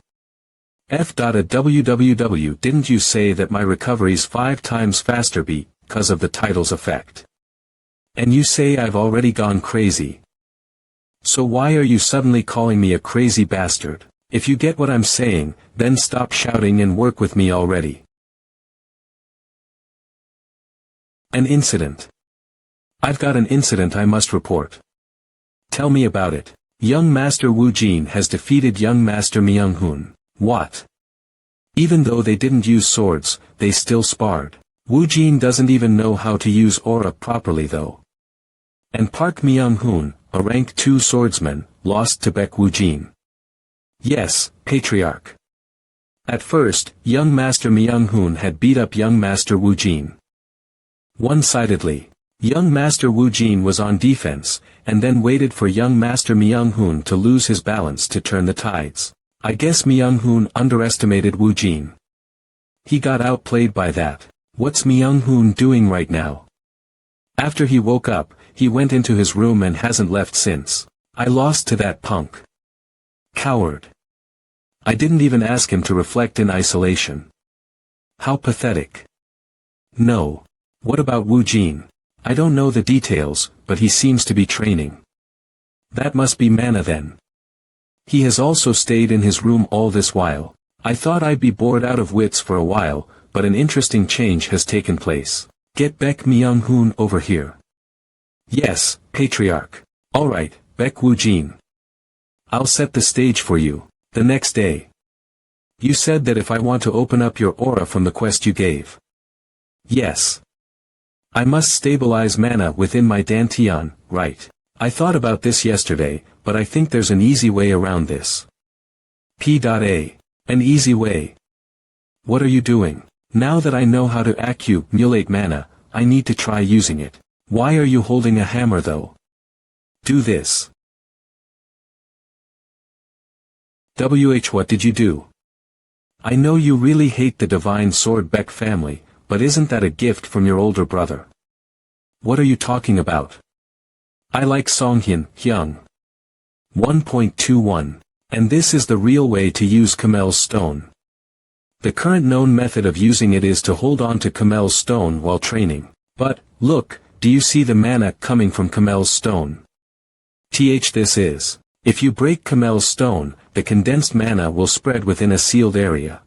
Www. Didn't you say that my recovery's 5 times faster because of the title's effect? And you say I've already gone crazy. So why are you suddenly calling me a crazy bastard? If you get what I'm saying, then stop shouting and work with me already. An incident. I've got an incident I must report. Tell me about it. Young Master Wu Jin has defeated young Master Myung-hoon. What? Even though they didn't use swords, they still sparred. Wu Jin doesn't even know how to use aura properly though. And Park Myung-hoon, a rank 2 swordsman, lost to Baek Wu Jin. Yes, Patriarch. At first, young Master Myung-hoon had beat up young Master Wu Jin. One-sidedly. Young Master Wu Jin was on defense, and then waited for young Master Myung-hoon to lose his balance to turn the tides. I guess Myung-hoon underestimated Wu Jin. He got outplayed by that. What's Myung-hoon doing right now? After he woke up, he went into his room and hasn't left since. I lost to that punk. Coward. I didn't even ask him to reflect in isolation. How pathetic. No. What about Wu Jin? I don't know the details, but he seems to be training. That must be mana then. He has also stayed in his room all this while. I thought I'd be bored out of wits for a while, but an interesting change has taken place. Get Baek Myung-hoon over here. Yes, Patriarch. Alright, Baek Wu Jin. I'll set the stage for you. The next day. You said that if I want to open up your aura from the quest you gave. Yes. I must stabilize mana within my Dantian, right? I thought about this yesterday, but I think there's an easy way around this. P.A. An easy way. What are you doing? Now that I know how to accumulate mana, I need to try using it. Why are you holding a hammer though? Do this. What did you do? I know you really hate the Divine Sword Baek family, but isn't that a gift from your older brother? What are you talking about? I like Songhyun, Hyung. 1.21. And this is the real way to use Camel's stone. The current known method of using it is to hold on to Camel's stone while training. But, look, do you see the mana coming from Camel's stone? This is. If you break Camel's stone, the condensed mana will spread within a sealed area.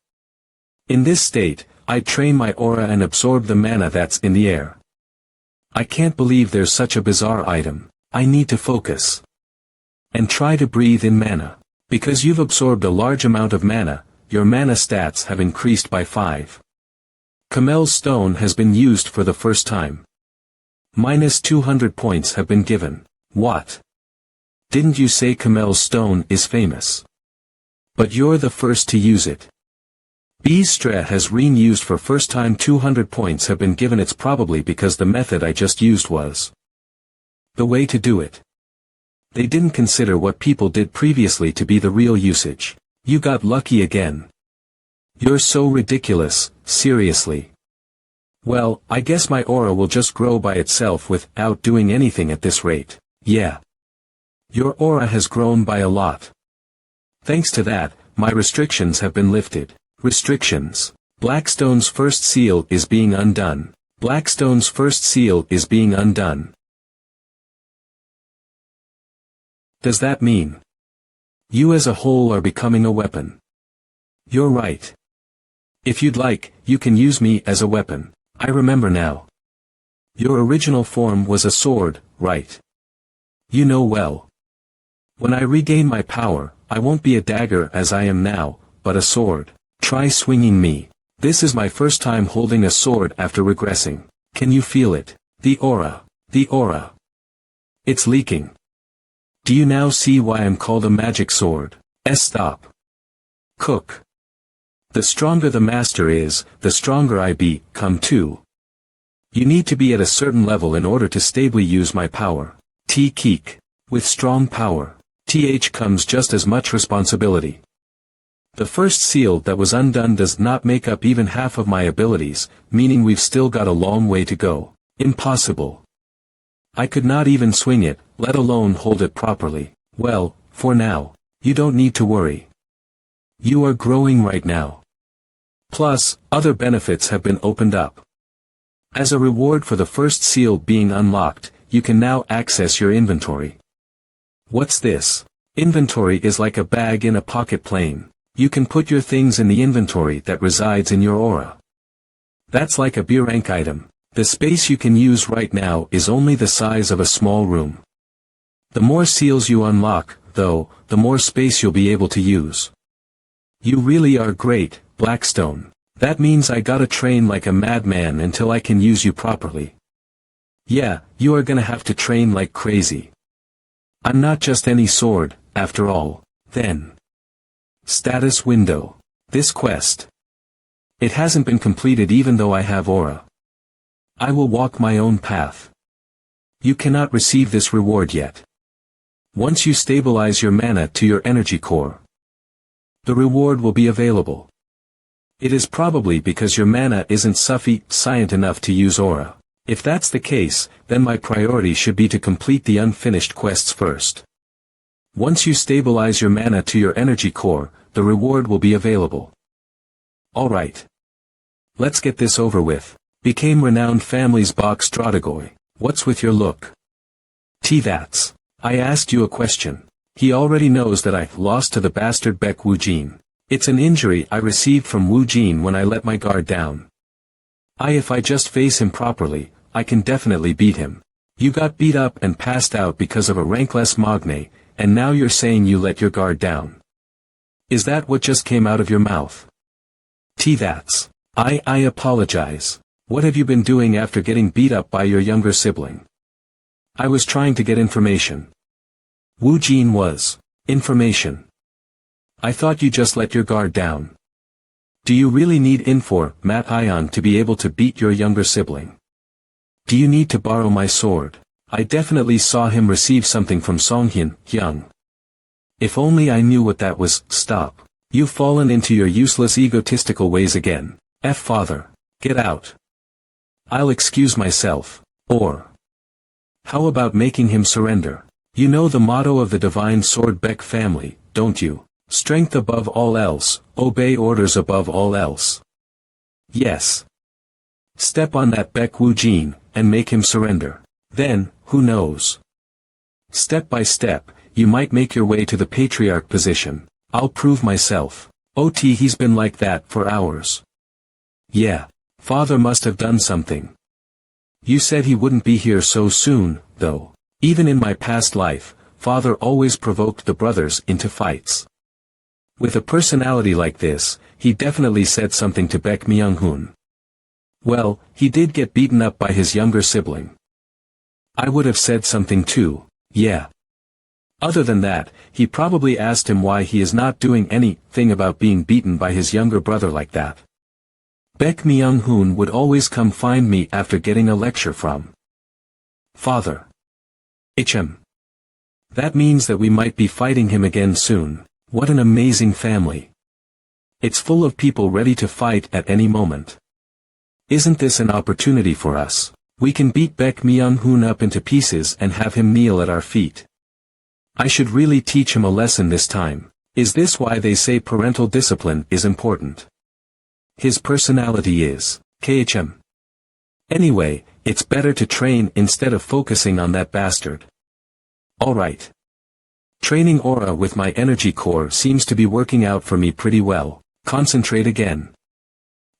In this state, I train my aura and absorb the mana that's in the air. I can't believe there's such a bizarre item. I need to focus. And try to breathe in mana. Because you've absorbed a large amount of mana, your mana stats have increased by 5. Camel's stone has been used for the first time. Minus 200 points have been given. What? Didn't you say Camel's stone is famous? But you're the first to use it. Beestra has used for first time 200 points have been given. It's probably because the method I just used was the way to do it. They didn't consider what people did previously to be the real usage. You got lucky again. You're so ridiculous, seriously. Well, I guess my aura will just grow by itself without doing anything at this rate. Yeah. Your aura has grown by a lot. Thanks to that, my restrictions have been lifted. Restrictions. Blackstone's first seal is being undone. Blackstone's first seal is being undone. Does that mean you as a whole are becoming a weapon? You're right. If you'd like, you can use me as a weapon. I remember now. Your original form was a sword, right? You know well. When I regain my power, I won't be a dagger as I am now, but a sword. Try swinging me. This is my first time holding a sword after regressing. Can you feel it? The aura. The aura. It's leaking. Do you now see why I'm called a magic sword? Stop. Cook. The stronger the master is, the stronger I become too. You need to be at a certain level in order to stably use my power. Keek. With strong power, comes just as much responsibility. The first seal that was undone does not make up even half of my abilities, meaning we've still got a long way to go. Impossible. I could not even swing it, let alone hold it properly. Well, for now, you don't need to worry. You are growing right now. Plus, other benefits have been opened up. As a reward for the first seal being unlocked, you can now access your inventory. What's this? Inventory is like a bag in a pocket plane. You can put your things in the inventory that resides in your aura. That's like a B rank item. The space you can use right now is only the size of a small room. The more seals you unlock, though, the more space you'll be able to use. You really are great, Blackstone. That means I gotta train like a madman until I can use you properly. Yeah, you are gonna have to train like crazy. I'm not just any sword, after all. Then. Status window. This quest. It hasn't been completed even though I have aura. I will walk my own path. You cannot receive this reward yet. Once you stabilize your mana to your energy core, the reward will be available. It is probably because your mana isn't sufficient enough to use aura. If that's the case, then my priority should be to complete the unfinished quests first. Once you stabilize your mana to your energy core, the reward will be available. Alright. Let's get this over with. Became renowned family's Bok Stratagoy. What's with your look? That's. I asked you a question. He already knows that I lost to the bastard Baek Woojin. It's an injury I received from Woojin when I let my guard down. If I just face him properly, I can definitely beat him. You got beat up and passed out because of a rankless Magne, and now you're saying you let your guard down. Is that what just came out of your mouth? That's. I apologize. What have you been doing after getting beat up by your younger sibling? I was trying to get information. Woojin was. Information. I thought you just let your guard down. Do you really need information to be able to beat your younger sibling? Do you need to borrow my sword? I definitely saw him receive something from Hyung. If only I knew what that was. Stop. You've fallen into your useless egotistical ways again. Father. Get out. I'll excuse myself. Or. How about making him surrender? You know the motto of the divine sword Baek family, don't you? Strength above all else, obey orders above all else. Yes. Step on that Baek Woojin, and make him surrender. Then, who knows? Step by step, you might make your way to the patriarch position. I'll prove myself. He's been like that for hours. Yeah. Father must have done something. You said he wouldn't be here so soon, though. Even in my past life, Father always provoked the brothers into fights. With a personality like this, he definitely said something to Baek Myung-hoon. Well, he did get beaten up by his younger sibling. I would have said something too, yeah. Other than that, he probably asked him why he is not doing anything about being beaten by his younger brother like that. Baek Myung-hoon would always come find me after getting a lecture from Father. That means that we might be fighting him again soon. What an amazing family. It's full of people ready to fight at any moment. Isn't this an opportunity for us? We can beat Baek Myung-hoon up into pieces and have him kneel at our feet. I should really teach him a lesson this time. Is this why they say parental discipline is important? His personality is KHM. Anyway, it's better to train instead of focusing on that bastard. Alright. Training aura with my energy core seems to be working out for me pretty well. Concentrate again.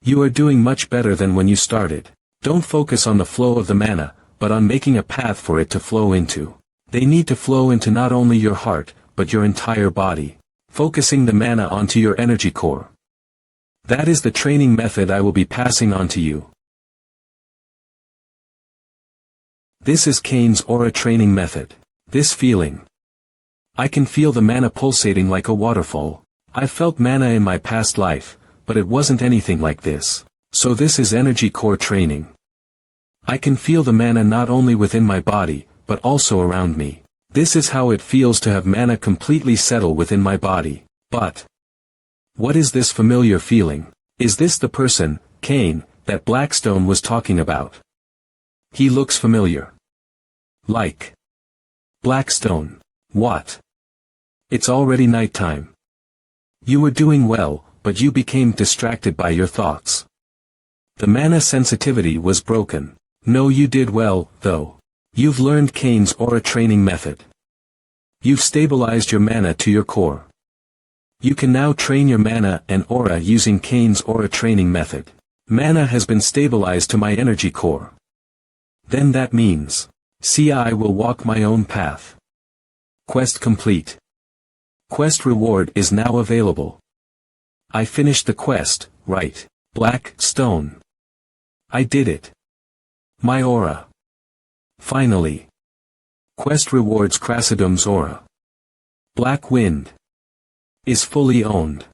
You are doing much better than when you started. Don't focus on the flow of the mana, but on making a path for it to flow into. They need to flow into not only your heart, but your entire body. Focusing the mana onto your energy core. That is the training method I will be passing on to you. This is Kane's aura training method. This feeling. I can feel the mana pulsating like a waterfall. I've felt mana in my past life, but it wasn't anything like this. So this is energy core training. I can feel the mana not only within my body, but also around me. This is how it feels to have mana completely settle within my body. But what is this familiar feeling? Is this the person, Kane, that Blackstone was talking about? He looks familiar. Like Blackstone. What? It's already nighttime. You were doing well, but you became distracted by your thoughts. The mana sensitivity was broken. No, you did well, though. You've learned Kane's aura training method. You've stabilized your mana to your core. You can now train your mana and aura using Kane's aura training method. Mana has been stabilized to my energy core. Then that means, see, I will walk my own path. Quest complete. Quest reward is now available. I finished the quest, right? Black stone. I did it. My aura. Finally. Quest rewards Crassidum's aura. Black Wind. Is fully owned.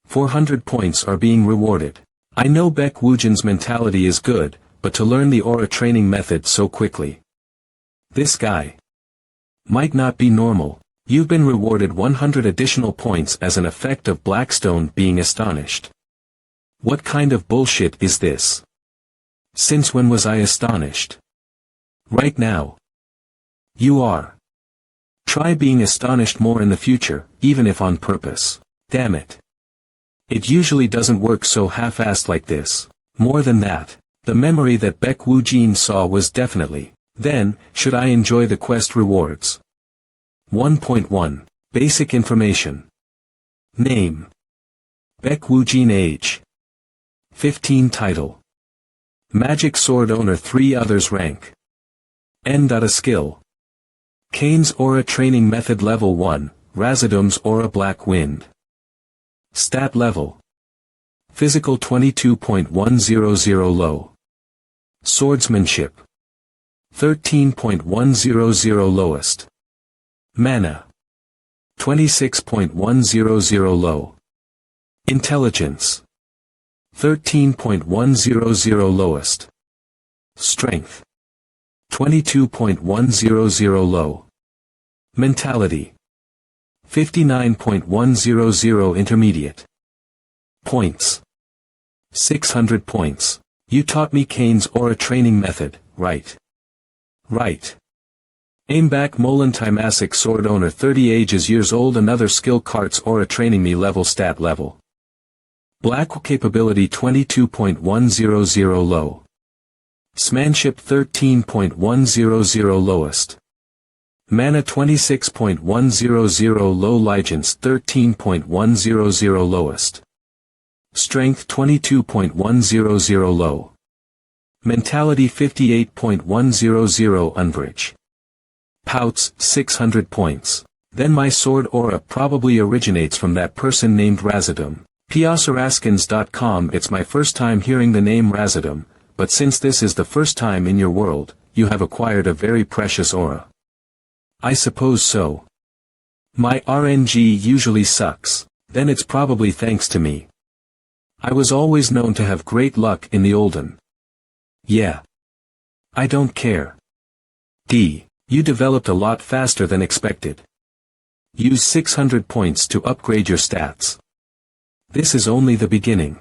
400 points are being rewarded. I know Baek Woojin's mentality is good, but to learn the aura training method so quickly. This guy. Might not be normal. You've been rewarded 100 additional points as an effect of Blackstone being astonished. What kind of bullshit is this? Since when was I astonished? Right now. You are. Try being astonished more in the future, even if on purpose. Damn it. It usually doesn't work so half-assed like this. More than that, the memory that Baek Woojin saw was definitely, then, should I enjoy the quest rewards? 1.1. Basic information. Name. Baek Woojin. Age. 15. Title. Magic Sword Owner. 3 others. Rank. N. A skill. Kane's aura training method. Level 1, Razadum's aura. Black Wind. Stat level. Physical 22.100 low. Swordsmanship. 13.100 lowest. Mana. 26.100 low. Intelligence. 13.100 lowest. Strength. 22.100 low. Mentality. 59.100 intermediate. Points. 600 points. You taught me Kane's aura training method, right? Right. Aimbak Molan Timasic Sword Owner. 30 ages years old. Another skill carts aura training me. Level. Stat level. Black capability 22.100 low. Swordsmanship 13.100 lowest. Mana 26.100 low. Legends 13.100 lowest. Strength 22.100 low. Mentality 58.100 umbrage. Pouts 600 points. Then my sword aura probably originates from that person named Razadum. Piasaraskins.com. It's my first time hearing the name Razadum, but since this is the first time in your world, you have acquired a very precious aura. I suppose so. My RNG usually sucks, then it's probably thanks to me. I was always known to have great luck in the olden. Yeah. I don't care. D. You developed a lot faster than expected. Use 600 points to upgrade your stats. This is only the beginning.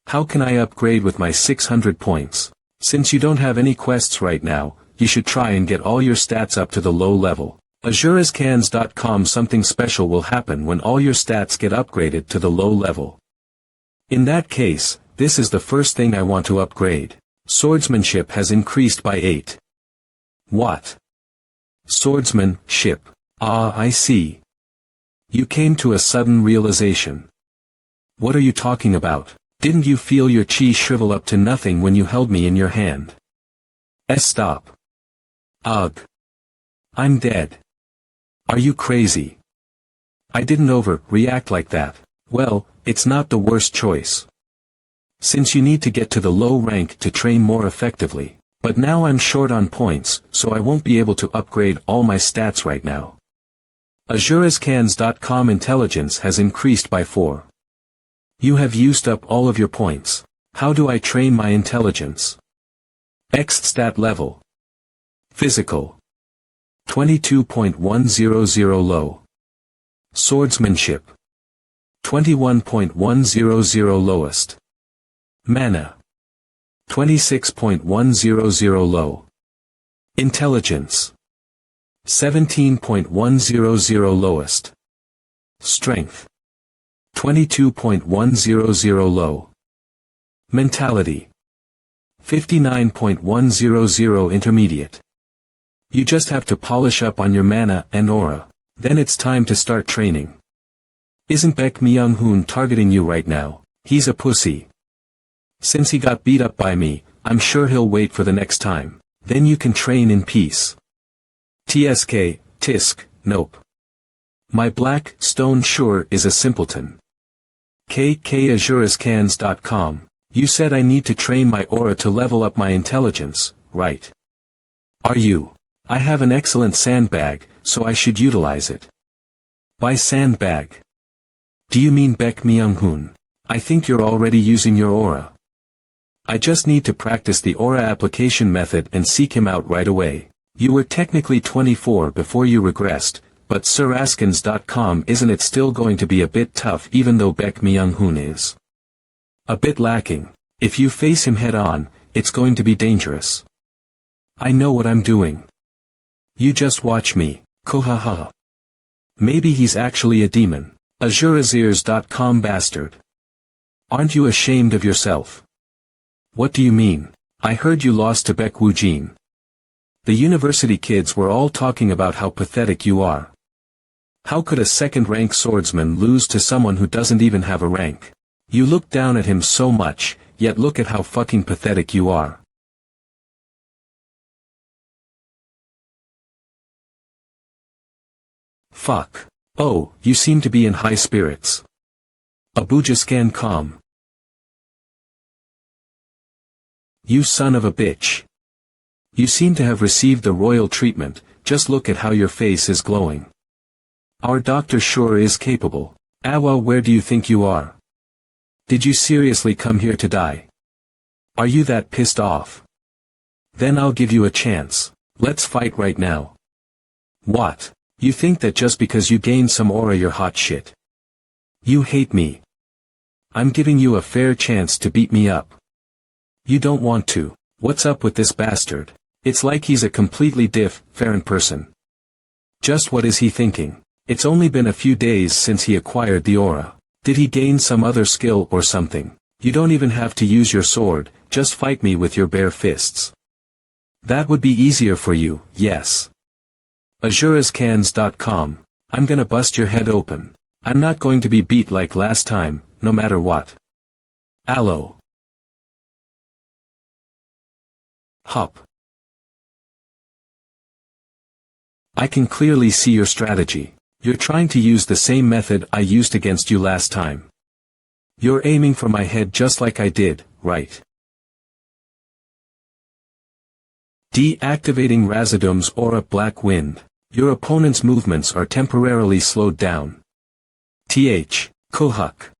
How can I upgrade with my 600 points? Since you don't have any quests right now, you should try and get all your stats up to the low level. AzureScans.com. Something special will happen when all your stats get upgraded to the low level. In that case, this is the first thing I want to upgrade. Swordsmanship has increased by 8. What? Swordsmanship. Ah, I see. You came to a sudden realization. What are you talking about? Didn't you feel your chi shrivel up to nothing when you held me in your hand? Stop. Ugh. I'm dead. Are you crazy? I didn't overreact like that. Well, it's not the worst choice. Since you need to get to the low rank to train more effectively. But now I'm short on points, so I won't be able to upgrade all my stats right now. AzureScans.com intelligence has increased by 4. You have used up all of your points. How do I train my intelligence? X stat level. Physical. 22.100 low. Swordsmanship. 21.100 lowest. Mana. 26.100 low. Intelligence. 17.100 lowest. Strength. 22.100 low. Mentality. 59.100 intermediate. You just have to polish up on your mana and aura. Then it's time to start training. Isn't Baek Myung-hoon targeting you right now? He's a pussy. Since he got beat up by me, I'm sure he'll wait for the next time. Then you can train in peace. Tisk, nope. My black stone sure is a simpleton. AzureScans.com. You said I need to train my aura to level up my intelligence, right? Are you? I have an excellent sandbag, so I should utilize it. By sandbag? Do you mean Baek Myung-hoon? I think you're already using your aura. I just need to practice the aura application method and seek him out right away. You were technically 24 before you regressed, but Surpass.com isn't it still going to be a bit tough even though Baek Myung-hoon is a bit lacking? If you face him head on, it's going to be dangerous. I know what I'm doing. You just watch me, kohaha. Maybe he's actually a demon. AzureSeers.com bastard. Aren't you ashamed of yourself? What do you mean? I heard you lost to Baek Woojin. The university kids were all talking about how pathetic you are. How could a second-rank swordsman lose to someone who doesn't even have a rank? You look down at him so much, yet look at how fucking pathetic you are. Fuck. Oh, you seem to be in high spirits. AbujaScan.com. You son of a bitch. You seem to have received the royal treatment, just look at how your face is glowing. Our doctor sure is capable. Awa, where do you think you are? Did you seriously come here to die? Are you that pissed off? Then I'll give you a chance. Let's fight right now. What? You think that just because you gained some aura you're hot shit? You hate me. I'm giving you a fair chance to beat me up. You don't want to. What's up with this bastard? It's like he's a completely different person. Just what is he thinking? It's only been a few days since he acquired the aura. Did he gain some other skill or something? You don't even have to use your sword, just fight me with your bare fists. That would be easier for you, yes. AzureScans.com. I'm gonna bust your head open. I'm not going to be beat like last time, no matter what. Allo. Hup. I can clearly see your strategy. You're trying to use the same method I used against you last time. You're aiming for my head just like I did, right? Deactivating Razadum's aura Black Wind. Your opponent's movements are temporarily slowed down. Kohuk.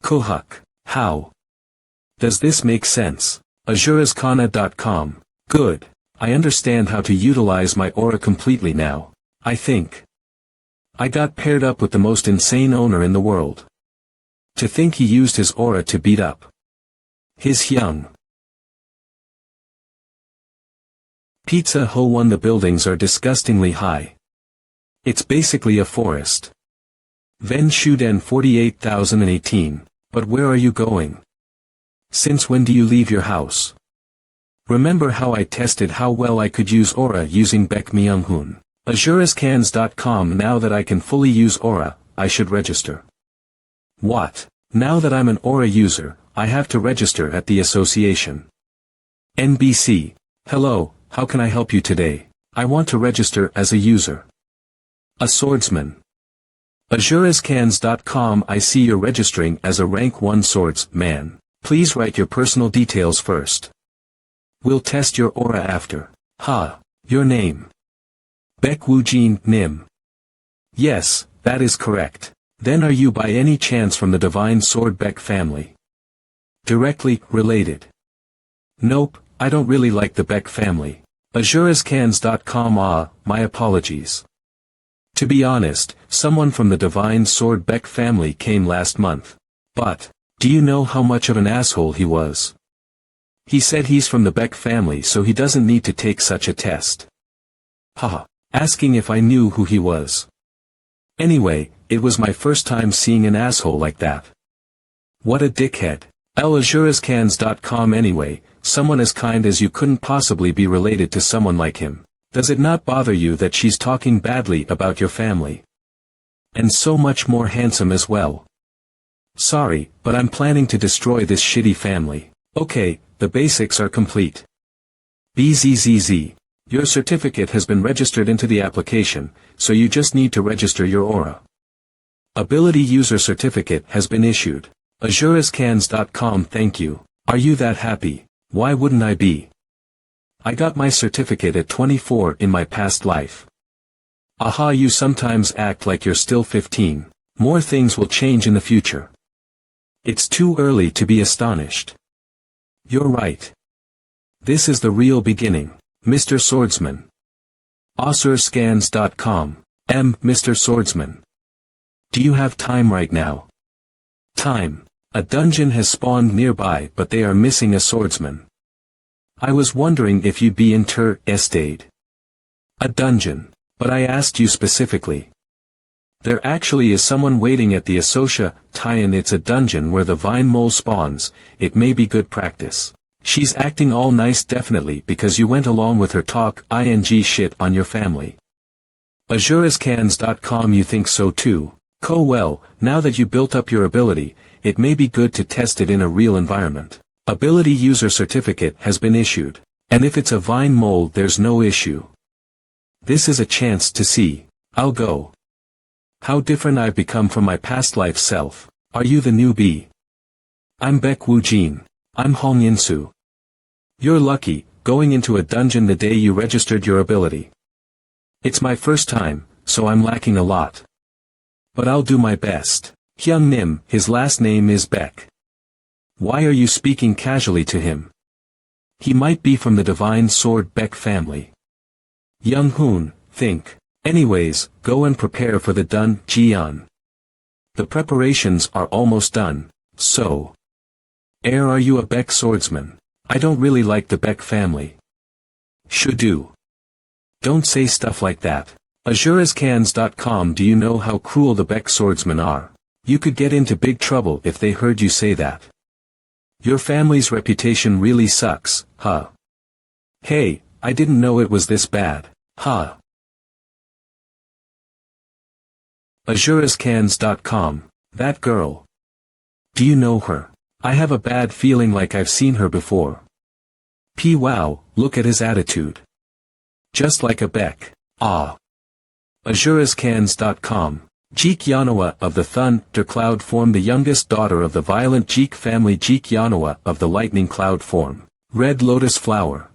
Kohuk. How? Does this make sense? AzureScana.com. Good. I understand how to utilize my aura completely now, I think. I got paired up with the most insane owner in the world. To think he used his aura to beat up his young. Pizza Ho 1. The buildings are disgustingly high. It's basically a forest. Ven Shuden 48,018. But where are you going? Since when do you leave your house? Remember how I tested how well I could use aura using Baek Myung-hoon? AzureScans.com. Now that I can fully use aura, I should register. What? Now that I'm an aura user, I have to register at the association. NBC. Hello, how can I help you today? I want to register as a user. A swordsman. AzureScans.com. I see you're registering as a rank 1 swordsman. Please write your personal details first. We'll test your aura after. Your name. Baek Woojin Nim. Yes, that is correct. Then are you by any chance from the Divine Sword Baek family? Directly related. Nope, I don't really like the Baek family. AzureScans.com. My apologies. To be honest, someone from the Divine Sword Baek family came last month. But, do you know how much of an asshole he was? He said he's from the Baek family so he doesn't need to take such a test. Asking if I knew who he was. Anyway, it was my first time seeing an asshole like that. What a dickhead. AzureScans.com. Anyway, someone as kind as you couldn't possibly be related to someone like him. Does it not bother you that she's talking badly about your family? And so much more handsome as well. Sorry, but I'm planning to destroy this shitty family. Okay, the basics are complete. BZZZ. Your certificate has been registered into the application, so you just need to register your aura. Ability user certificate has been issued. AzureScans.com. Thank you. Are you that happy? Why wouldn't I be? I got my certificate at 24 in my past life. You sometimes act like you're still 15. More things will change in the future. It's too early to be astonished. You're right. This is the real beginning, Mr. Swordsman. AzureScans.com. Mr. Swordsman. Do you have time right now? Time. A dungeon has spawned nearby but they are missing a swordsman. I was wondering if you'd be interested. A dungeon. But I asked you specifically. There actually is someone waiting at the Asosha tie-in. It's a dungeon where the vine mole spawns. It may be good practice. She's acting all nice definitely because you went along with her talk ing shit on your family. AzureScans.com. You think so too? Well, now that you built up your ability, it may be good to test it in a real environment. Ability user certificate has been issued. And if it's a vine mole there's no issue. This is a chance to see. I'll go. How different I've become from my past life self. Are you the newbie? I'm Baek Woojin. I'm Hong Insu. You're lucky, going into a dungeon the day you registered your ability. It's my first time, so I'm lacking a lot. But I'll do my best. Hyung Nim, his last name is Baek. Why are you speaking casually to him? He might be from the Divine Sword Baek family. Young Hoon, think. Anyways, go and prepare for the Dun Jian. The preparations are almost done, so. Are you a Baek swordsman? I don't really like the Baek family. Should do. Don't say stuff like that. AzureScans.com. Do you know how cruel the Baek swordsmen are? You could get into big trouble if they heard you say that. Your family's reputation really sucks, Hey, I didn't know it was this bad, AzureScans.com. That girl. Do you know her? I have a bad feeling like I've seen her before. Wow, look at his attitude. Just like a Baek. AzureScans.com. Jeek Yanoa of the Thunder Cloud form, the youngest daughter of the violent Jeek family. Jeek Yanoa of the Lightning Cloud form. Red Lotus Flower.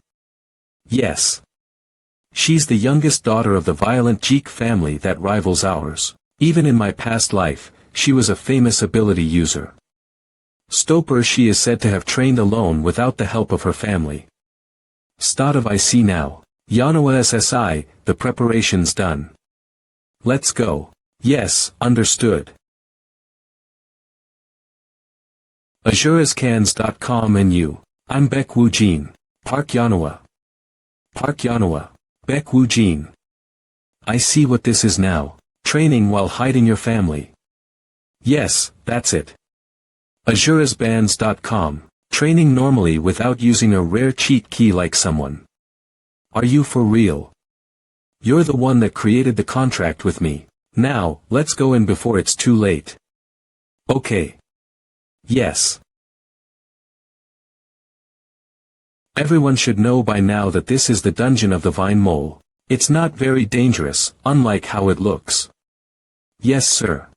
Yes. She's the youngest daughter of the violent Jeek family that rivals ours. Even in my past life, she was a famous ability user. Stopper, she is said to have trained alone without the help of her family. Start of I see now. Yanhua SSI, the preparation's done. Let's go. Yes, understood. AzureScans.com and you. I'm Baek Woo Jin. Park Yanhua. Park Yanhua. Baek Woo Jin. I see what this is now. Training while hiding your family. Yes, that's it. AzureSbands.com. Training normally without using a rare cheat key like someone. Are you for real? You're the one that created the contract with me. Now, let's go in before it's too late. Okay. Yes. Everyone should know by now that this is the dungeon of the Vine Mole. It's not very dangerous, unlike how it looks. Yes, sir.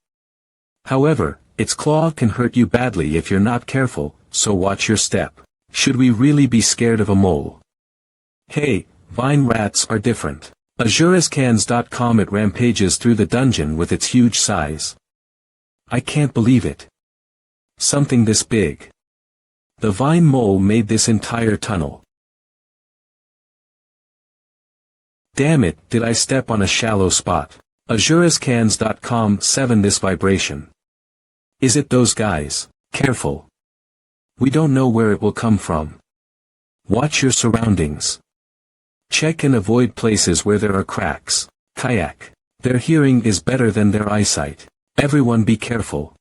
However, its claw can hurt you badly if you're not careful, so watch your step. Should we really be scared of a mole? Hey, vine rats are different. AzureScans.com. It rampages through the dungeon with its huge size. I can't believe it. Something this big. The Vine Mole made this entire tunnel. Damn it, did I step on a shallow spot? AzureScans.com. 7 This vibration. Is it those guys? Careful. We don't know where it will come from. Watch your surroundings. Check and avoid places where there are cracks. Kayak. Their hearing is better than their eyesight. Everyone be careful.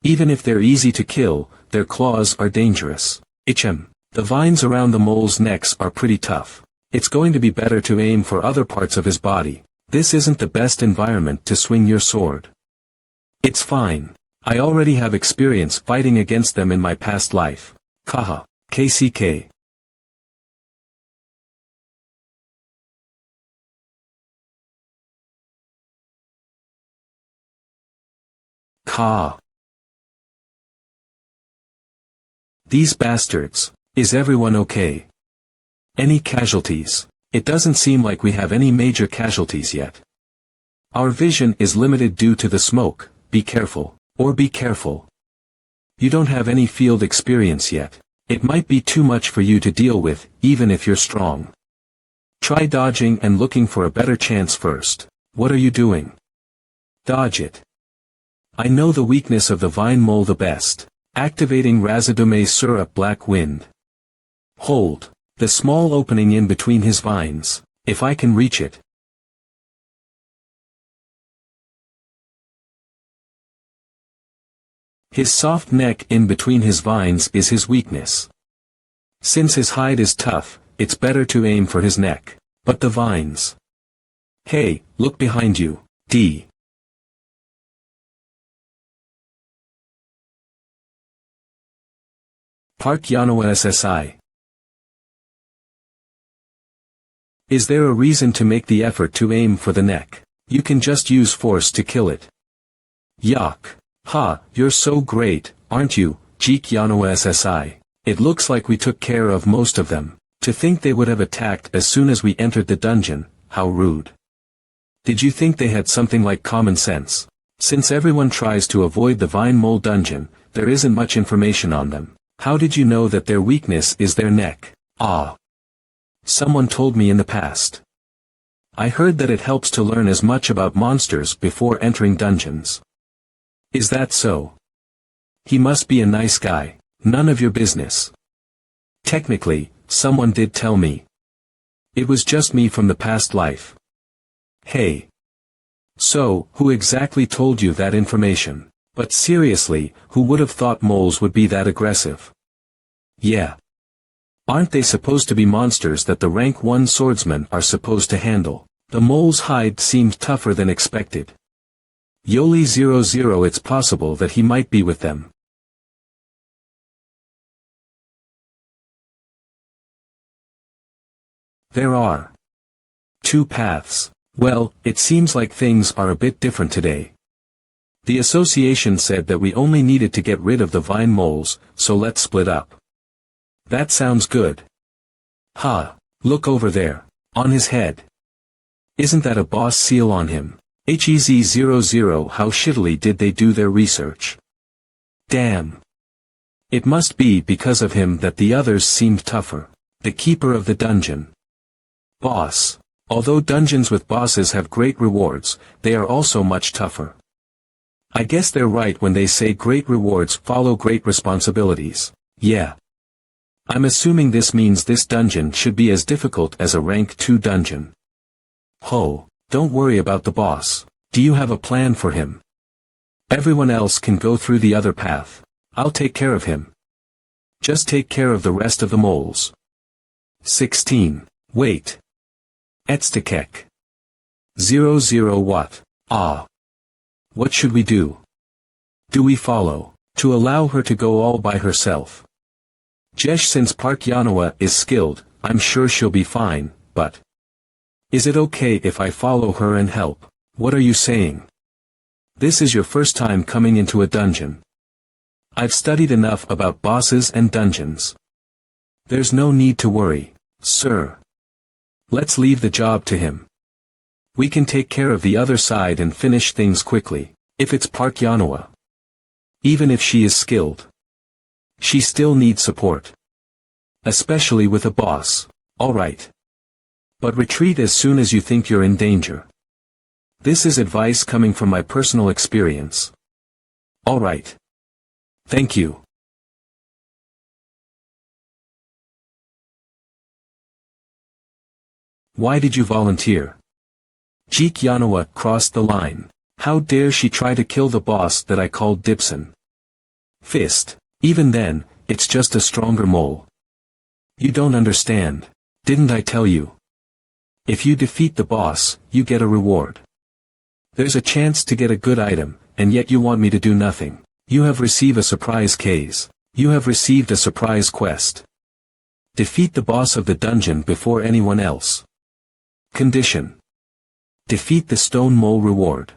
Even if they're easy to kill, their claws are dangerous. Ichem. The vines around the mole's necks are pretty tough. It's going to be better to aim for other parts of his body. This isn't the best environment to swing your sword. It's fine. I already have experience fighting against them in my past life. Kaha. KCK. Ka. These bastards. Is everyone okay? Any casualties? It doesn't seem like we have any major casualties yet. Our vision is limited due to the smoke. Be careful. Or be careful. You don't have any field experience yet. It might be too much for you to deal with, even if you're strong. Try dodging and looking for a better chance first. What are you doing? Dodge it. I know the weakness of the Vine Mole the best. Activating Razadume Syrup Black Wind. Hold. The small opening in between his vines. If I can reach it. His soft neck in between his vines is his weakness. Since his hide is tough, it's better to aim for his neck. But the vines. Hey, look behind you, D. Park Yanhua SSI. Is there a reason to make the effort to aim for the neck? You can just use force to kill it. Yuck. Ha, you're so great, aren't you, Jeek Yanhua SSI? It looks like we took care of most of them. To think they would have attacked as soon as we entered the dungeon, how rude. Did you think they had something like common sense? Since everyone tries to avoid the Vine Mole dungeon, there isn't much information on them. How did you know that their weakness is their neck? Ah. Someone told me in the past. I heard that it helps to learn as much about monsters before entering dungeons. Is that so? He must be a nice guy. None of your business. Technically, someone did tell me. It was just me from the past life. Hey. So, who exactly told you that information? But seriously, who would have thought moles would be that aggressive? Yeah. Aren't they supposed to be monsters that the rank 1 swordsmen are supposed to handle? The mole's hide seemed tougher than expected. Yoli 00. It's possible that he might be with them. There are 2 paths. Well, it seems like things are a bit different today. The association said that we only needed to get rid of the Vine Moles, so let's split up. That sounds good. Ha, look over there, on his head. Isn't that a boss seal on him? HEZ00. How shittily did they do their research? Damn. It must be because of him that the others seemed tougher. The keeper of the dungeon. Boss. Although dungeons with bosses have great rewards, they are also much tougher. I guess they're right when they say great rewards follow great responsibilities. Yeah. I'm assuming this means this dungeon should be as difficult as a rank 2 dungeon. Ho, don't worry about the boss. Do you have a plan for him? Everyone else can go through the other path. I'll take care of him. Just take care of the rest of the moles. 16. Wait. Etstekek. 00 what? Ah. What should we do? Do we follow? To allow her to go all by herself. Jesh, since Park Yanhwa is skilled, I'm sure she'll be fine, but... Is it okay if I follow her and help? What are you saying? This is your first time coming into a dungeon. I've studied enough about bosses and dungeons. There's no need to worry, sir. Let's leave the job to him. We can take care of the other side and finish things quickly, if it's Park Yanhwa. Even if she is skilled. She still needs support. Especially with a boss, alright. But retreat as soon as you think you're in danger. This is advice coming from my personal experience. Alright. Thank you. Why did you volunteer? Jeek Yanhwa crossed the line. How dare she try to kill the boss that I called Dipson? Fist. Even then, it's just a stronger mole. You don't understand. Didn't I tell you? If you defeat the boss, you get a reward. There's a chance to get a good item, and yet you want me to do nothing. You have received a surprise case. You have received a surprise quest. Defeat the boss of the dungeon before anyone else. Condition. Defeat the stone mole reward.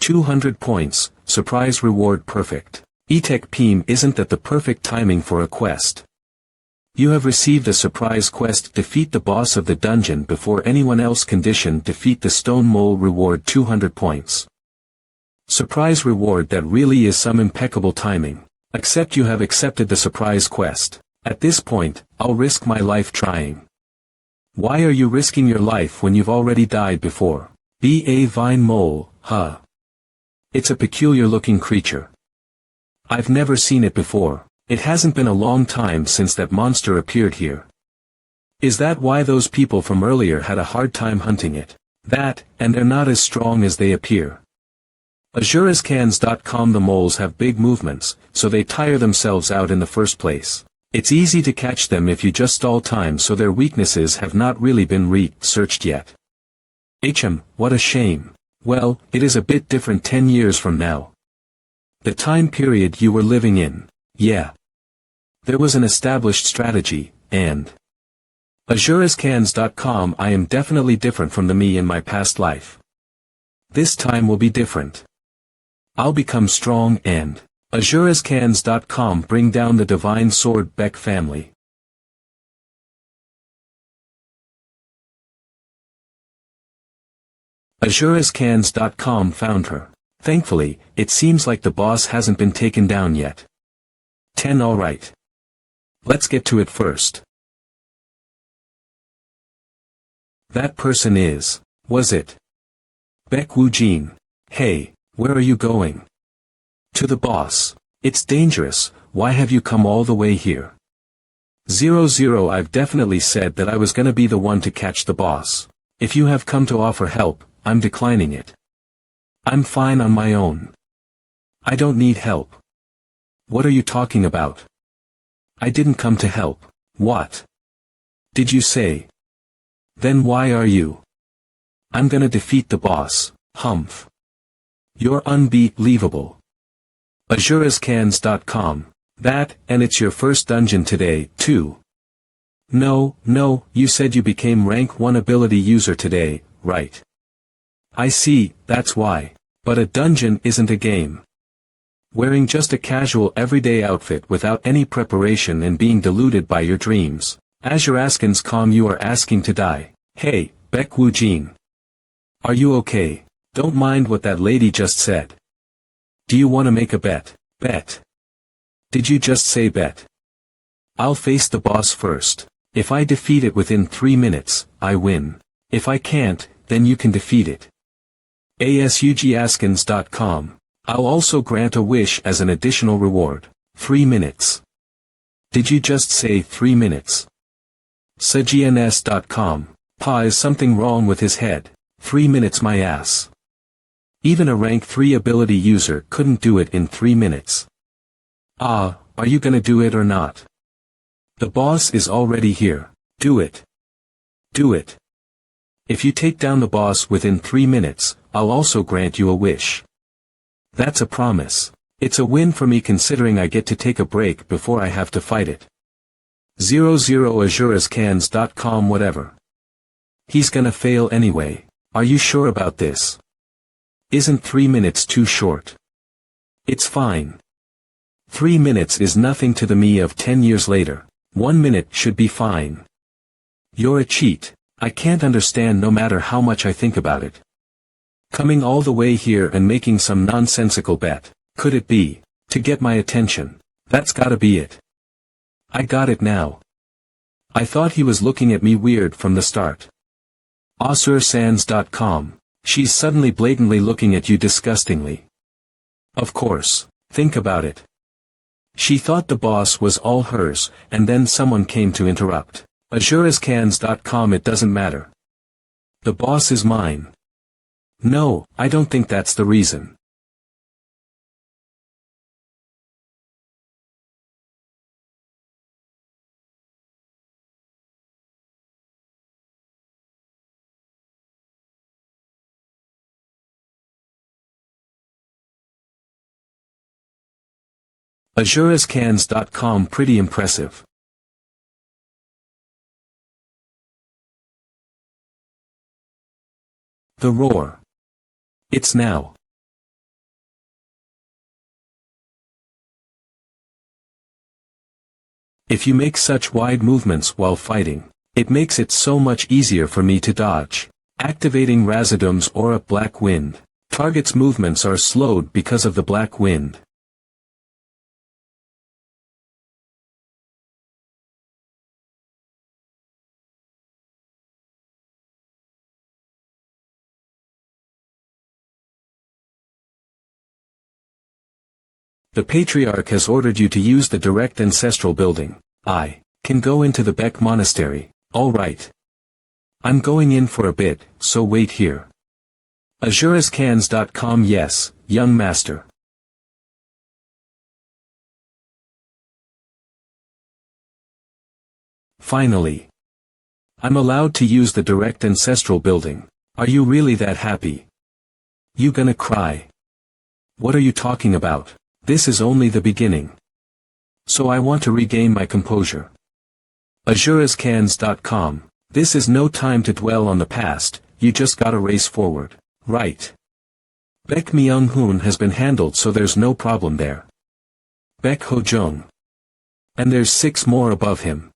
200 points, surprise reward perfect. Etek Pim, isn't that the perfect timing for a quest? You have received a surprise quest. Defeat the boss of the dungeon before anyone else. Condition. Defeat the stone mole reward 200 points. Surprise reward. That really is some impeccable timing. Except you have accepted the surprise quest. At this point, I'll risk my life trying. Why are you risking your life when you've already died before? Be a vine mole, huh? It's a peculiar looking creature. I've never seen it before. It hasn't been a long time since that monster appeared here. Is that why those people from earlier had a hard time hunting it? That, and they're not as strong as they appear. Azurescans.com. The moles have big movements, so they tire themselves out in the first place. It's easy to catch them if you just stall time, so their weaknesses have not really been researched yet. What a shame. Well, it is a bit different 10 years from now. The time period you were living in, yeah. There was an established strategy, and... Azurescans.com. I am definitely different from the me in my past life. This time will be different. I'll become strong and... Azurescans.com. Bring down the divine sword Beck family. Azurescans.com found her. Thankfully, it seems like the boss hasn't been taken down yet. 10. Alright. Let's get to it first. That person was it? Beck Woojin. Hey, where are you going? To the boss. It's dangerous. Why have you come all the way here? 00. I've definitely said that I was gonna be the one to catch the boss. If you have come to offer help, I'm declining it. I'm fine on my own. I don't need help. What are you talking about? I didn't come to help. What did you say? Then why are you? I'm gonna defeat the boss. Humph. You're unbelievable. Azurescans.com. That, and it's your first dungeon today, too. No, you said you became rank 1 ability user today, right? I see, that's why. But a dungeon isn't a game. Wearing just a casual everyday outfit without any preparation and being deluded by your dreams. Azurescans.com. You are asking to die. Hey, Beck Woojin. Are you okay? Don't mind what that lady just said. Do you want to make a bet? Bet? Did you just say bet? I'll face the boss first. If I defeat it within 3 minutes, I win. If I can't, then you can defeat it. ASUGAskins.com. I'll also grant a wish as an additional reward. 3 minutes. Did you just say 3 minutes? SaGNS.com. Pa, is something wrong with his head? 3 minutes my ass. Even a rank 3 ability user couldn't do it in 3 minutes. Ah, are you gonna do it or not? The boss is already here. Do it. Do it. If you take down the boss within 3 minutes, I'll also grant you a wish. That's a promise. It's a win for me considering I get to take a break before I have to fight it. 00azurascans.com whatever. He's gonna fail anyway. Are you sure about this? Isn't 3 minutes too short? It's fine. 3 minutes is nothing to the me of 10 years later. 1 minute should be fine. You're a cheat. I can't understand no matter how much I think about it. Coming all the way here and making some nonsensical bet. Could it be? To get my attention. That's gotta be it. I got it now. I thought he was looking at me weird from the start. AsurSans.com. She's suddenly blatantly looking at you disgustingly. Of course. Think about it. She thought the boss was all hers, and then someone came to interrupt. AsurasCans.com. It doesn't matter. The boss is mine. No, I don't think that's the reason. AsurasCans.com. Pretty impressive. The roar. It's now. If you make such wide movements while fighting, it makes it so much easier for me to dodge. Activating Razadum's aura. Black wind. Target's movements are slowed because of the black wind. The Patriarch has ordered you to use the direct ancestral building. I can go into the Beck Monastery. All right. I'm going in for a bit, so wait here. AsurasCans.com. Yes, young master. Finally. I'm allowed to use the direct ancestral building. Are you really that happy? You gonna cry? What are you talking about? This is only the beginning. So I want to regain my composure. AsurasCans.com. This is no time to dwell on the past, you just gotta race forward. Right. Baek Myung-hoon has been handled, so there's no problem there. Baek Ho-jung. And there's 6 more above him.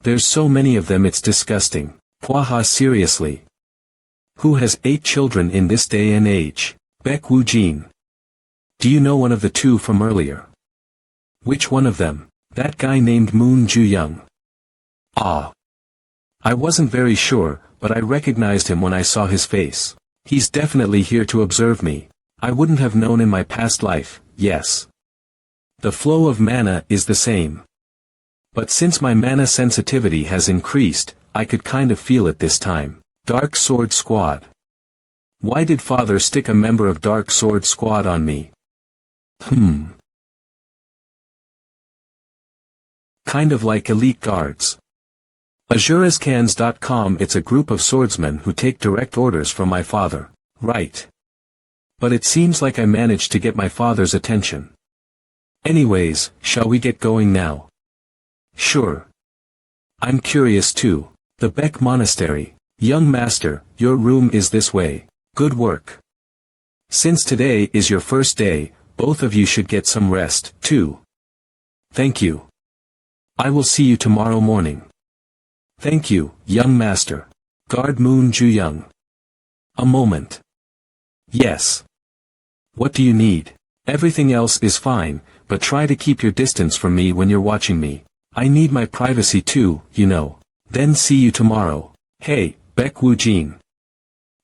There's so many of them, it's disgusting. Hwaha, seriously. Who has 8 children in this day and age? Baek Woo-jin. Do you know one of the 2 from earlier? Which one of them? That guy named Moon Ju-young. Ah. I wasn't very sure, but I recognized him when I saw his face. He's definitely here to observe me. I wouldn't have known in my past life, yes. The flow of mana is the same. But since my mana sensitivity has increased, I could kind of feel it this time. Dark Sword Squad. Why did father stick a member of Dark Sword Squad on me? Kind of like elite guards. AsurasCans.com. It's a group of swordsmen who take direct orders from my father. Right. But it seems like I managed to get my father's attention. Anyways, shall we get going now? Sure. I'm curious too. The Beck Monastery. Young master, your room is this way. Good work. Since today is your first day, both of you should get some rest, too. Thank you. I will see you tomorrow morning. Thank you, young master. Guard Moon Ju-young. A moment. Yes. What do you need? Everything else is fine, but try to keep your distance from me when you're watching me. I need my privacy too, you know. Then see you tomorrow. Hey, Baek Woo-jin.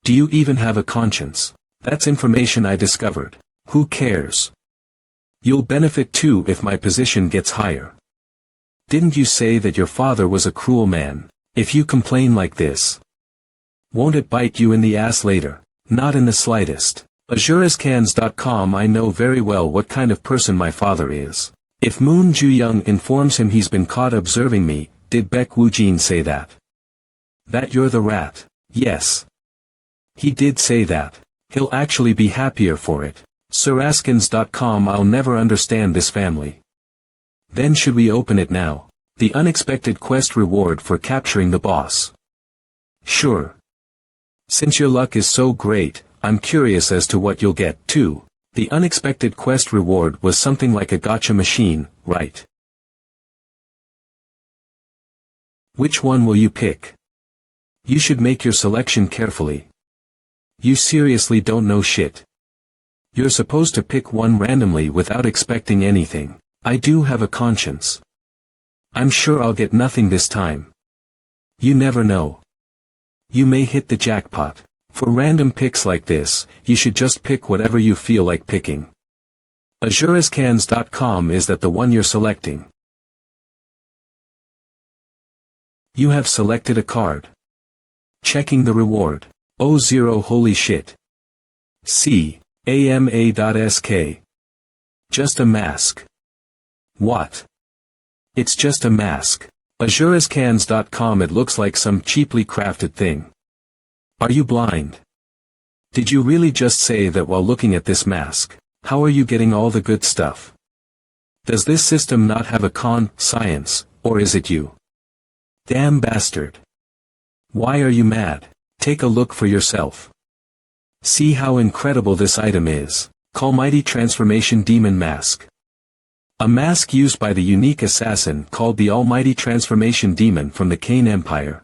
Do you even have a conscience? That's information I discovered. Who cares? You'll benefit too if my position gets higher. Didn't you say that your father was a cruel man? If you complain like this, won't it bite you in the ass later? Not in the slightest. AzureScans.com. I know very well what kind of person my father is. If Moon Ju-young informs him he's been caught observing me, did Baek Woo-jin say that? That you're the rat? Yes. He did say that. He'll actually be happier for it. Suraskins.com. I'll never understand this family. Then should we open it now? The unexpected quest reward for capturing the boss. Sure. Since your luck is so great, I'm curious as to what you'll get, too. The unexpected quest reward was something like a gacha machine, right? Which one will you pick? You should make your selection carefully. You seriously don't know shit. You're supposed to pick one randomly without expecting anything. I do have a conscience. I'm sure I'll get nothing this time. You never know. You may hit the jackpot. For random picks like this, you should just pick whatever you feel like picking. AzureScans.com. Is that the one you're selecting? You have selected a card. Checking the reward. Oh zero, holy shit. C. AMA.SK. Just a mask. What? It's just a mask. AzureScans.com. It looks like some cheaply crafted thing. Are you blind? Did you really just say that while looking at this mask? How are you getting all the good stuff? Does this system not have a science, or is it you? Damn bastard. Why are you mad? Take a look for yourself. See how incredible this item is. Almighty Transformation Demon Mask. A mask used by the unique assassin called the Almighty Transformation Demon from the Kane Empire.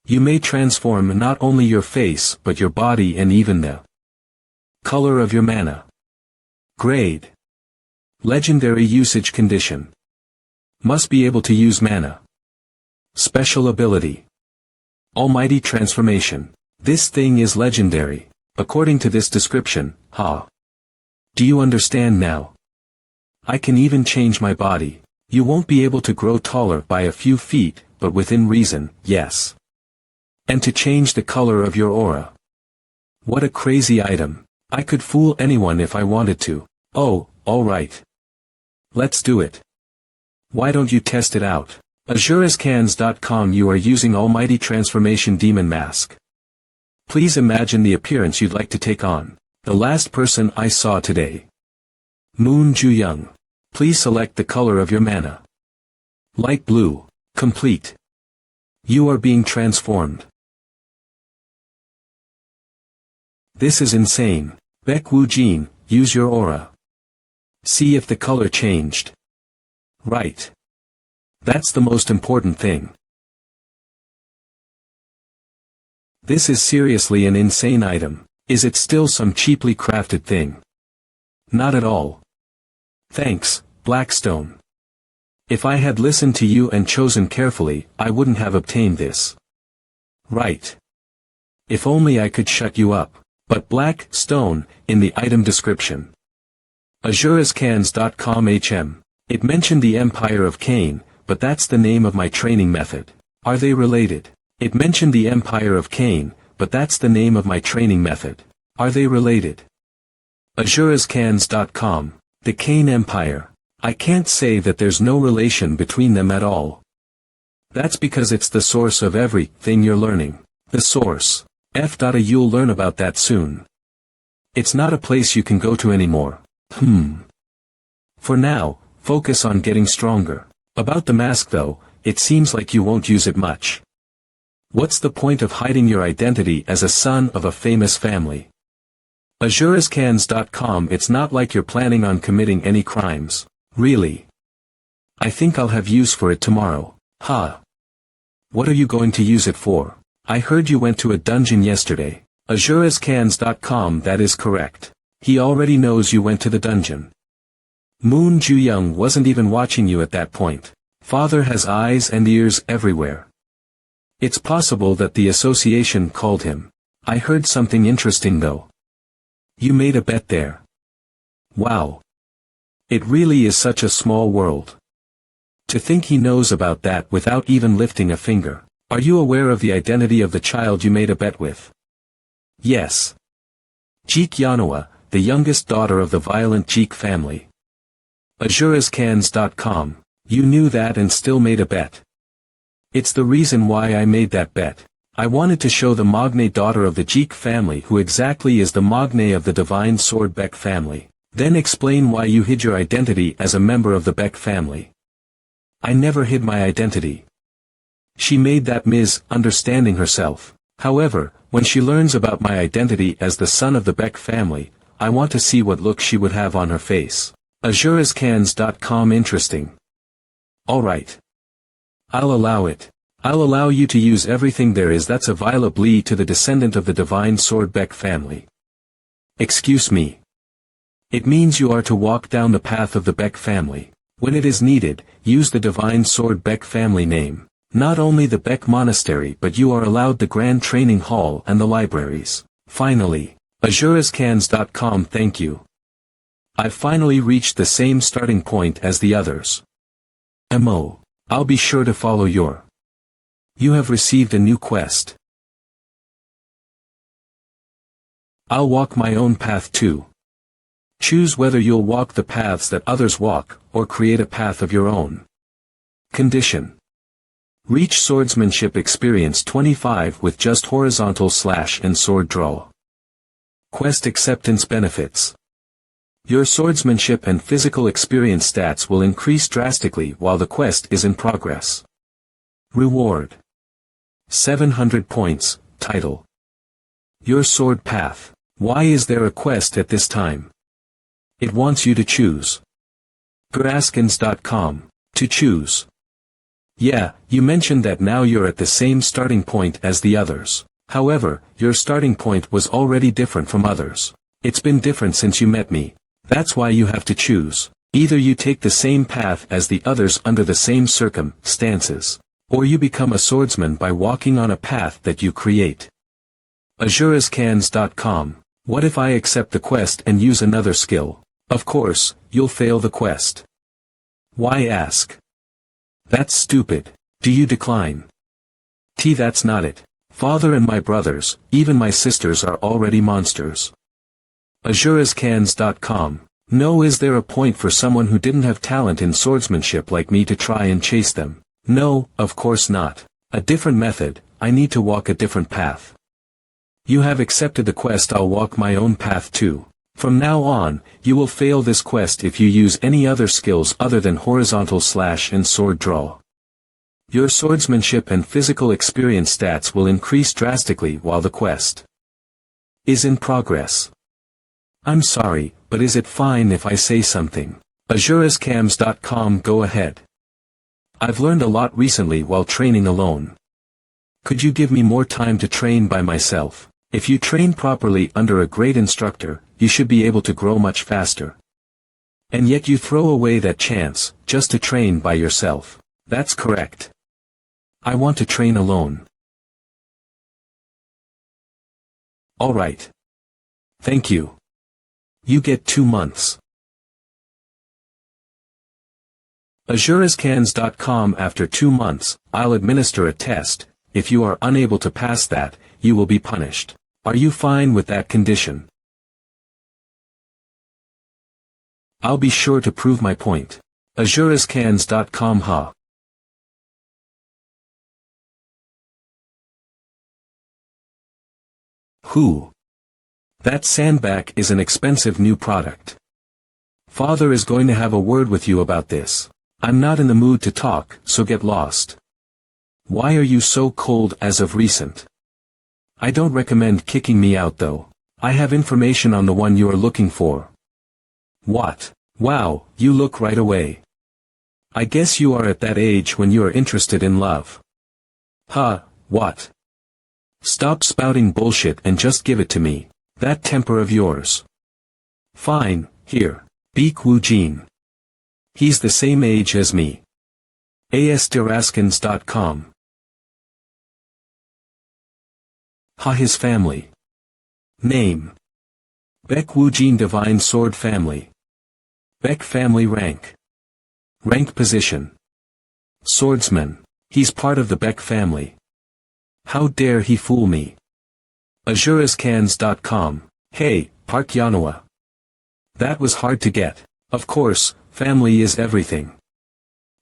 You may transform not only your face but your body and even the color of your mana. Grade. Legendary usage condition. Must be able to use mana. Special ability. Almighty Transformation. This thing is legendary, according to this description, ha. Do you understand now? I can even change my body. You won't be able to grow taller by a few feet, but within reason, yes. And to change the color of your aura. What a crazy item. I could fool anyone if I wanted to. Oh, alright. Let's do it. Why don't you test it out? AzureScans.com. You are using Almighty Transformation Demon Mask. Please imagine the appearance you'd like to take on. The last person I saw today. Moon Ju-young. Please select the color of your mana. Light blue. Complete. You are being transformed. This is insane. Baek Woo-jin, use your aura. See if the color changed. Right. That's the most important thing. This is seriously an insane item. Is it still some cheaply crafted thing? Not at all. Thanks, Blackstone. If I had listened to you and chosen carefully, I wouldn't have obtained this. Right. If only I could shut you up. But Blackstone, in the item description. AzureScans.com. It mentioned the Empire of Cain, but that's the name of my training method. Are they related? It mentioned the Empire of Cain, but that's the name of my training method. Are they related? AzureScans.com. The Cain Empire. I can't say that there's no relation between them at all. That's because it's the source of everything you're learning. The source. You'll learn about that soon. It's not a place you can go to anymore. For now, focus on getting stronger. About the mask though, it seems like you won't use it much. What's the point of hiding your identity as a son of a famous family? AzureScans.com. It's not like you're planning on committing any crimes. Really? I think I'll have use for it tomorrow. Ha. What are you going to use it for? I heard you went to a dungeon yesterday. AzureScans.com. That is correct. He already knows you went to the dungeon. Moon Ju-young wasn't even watching you at that point. Father has eyes and ears everywhere. It's possible that the association called him. I heard something interesting though. You made a bet there. Wow. It really is such a small world. To think he knows about that without even lifting a finger. Are you aware of the identity of the child you made a bet with? Yes. Jeek Yanhua, the youngest daughter of the violent Jeek family. AzureScans.com. You knew that and still made a bet. It's the reason why I made that bet. I wanted to show the Magne daughter of the Jeek family who exactly is the Magne of the divine sword Beck family. Then explain why you hid your identity as a member of the Beck family. I never hid my identity. She made that misunderstanding herself. However, when she learns about my identity as the son of the Beck family, I want to see what look she would have on her face. AzureScans.com. Interesting. Alright. I'll allow it. I'll allow you to use everything there is that's a violably to the descendant of the divine sword Beck family. Excuse me. It means you are to walk down the path of the Beck family. When it is needed, use the divine sword Beck family name. Not only the Beck monastery but you are allowed the grand training hall and the libraries. Finally. AzureScans.com. Thank you. I've finally reached the same starting point as the others. MO. I'll be sure to follow your. You have received a new quest. I'll walk my own path too. Choose whether you'll walk the paths that others walk, or create a path of your own. Condition. Reach Swordsmanship Experience 25 with just horizontal slash and sword draw. Quest Acceptance Benefits. Your swordsmanship and physical experience stats will increase drastically while the quest is in progress. Reward. 700 points, title. Your sword path. Why is there a quest at this time? It wants you to choose. Geraskins.com. To choose. Yeah, you mentioned that now you're at the same starting point as the others. However, your starting point was already different from others. It's been different since you met me. That's why you have to choose. Either you take the same path as the others under the same circumstances, or you become a swordsman by walking on a path that you create. AzureScans.com. What if I accept the quest and use another skill? Of course, you'll fail the quest. Why ask? That's stupid. Do you decline? That's not it. Father and my brothers, even my sisters are already monsters. AzureScans.com. No, is there a point for someone who didn't have talent in swordsmanship like me to try and chase them? No, of course not. A different method, I need to walk a different path. You have accepted the quest, I'll walk my own path too. From now on, you will fail this quest if you use any other skills other than horizontal slash and sword draw. Your swordsmanship and physical experience stats will increase drastically while the quest is in progress. I'm sorry, but is it fine if I say something? AzureScams.com. Go ahead. I've learned a lot recently while training alone. Could you give me more time to train by myself? If you train properly under a great instructor, you should be able to grow much faster. And yet you throw away that chance, just to train by yourself. That's correct. I want to train alone. Alright. Thank you. You get 2 months. AzureScans.com. After 2 months, I'll administer a test. If you are unable to pass that, you will be punished. Are you fine with that condition? I'll be sure to prove my point. AzureScans.com. Ha. Who? That sandbag is an expensive new product. Father is going to have a word with you about this. I'm not in the mood to talk, so get lost. Why are you so cold as of recent? I don't recommend kicking me out though. I have information on the one you are looking for. What? Wow, you look right away. I guess you are at that age when you are interested in love. Huh, what? Stop spouting bullshit and just give it to me. That temper of yours. Fine, here. Beek Woo Jin. He's the same age as me. asdiraskins.com. His family. Name. Baek Woojin Divine Sword Family. Baek family rank. Rank position. Swordsman. He's part of the Baek family. How dare he fool me. azurascans.com. Hey, Park Yanhwa. That was hard to get. Of course, family is everything.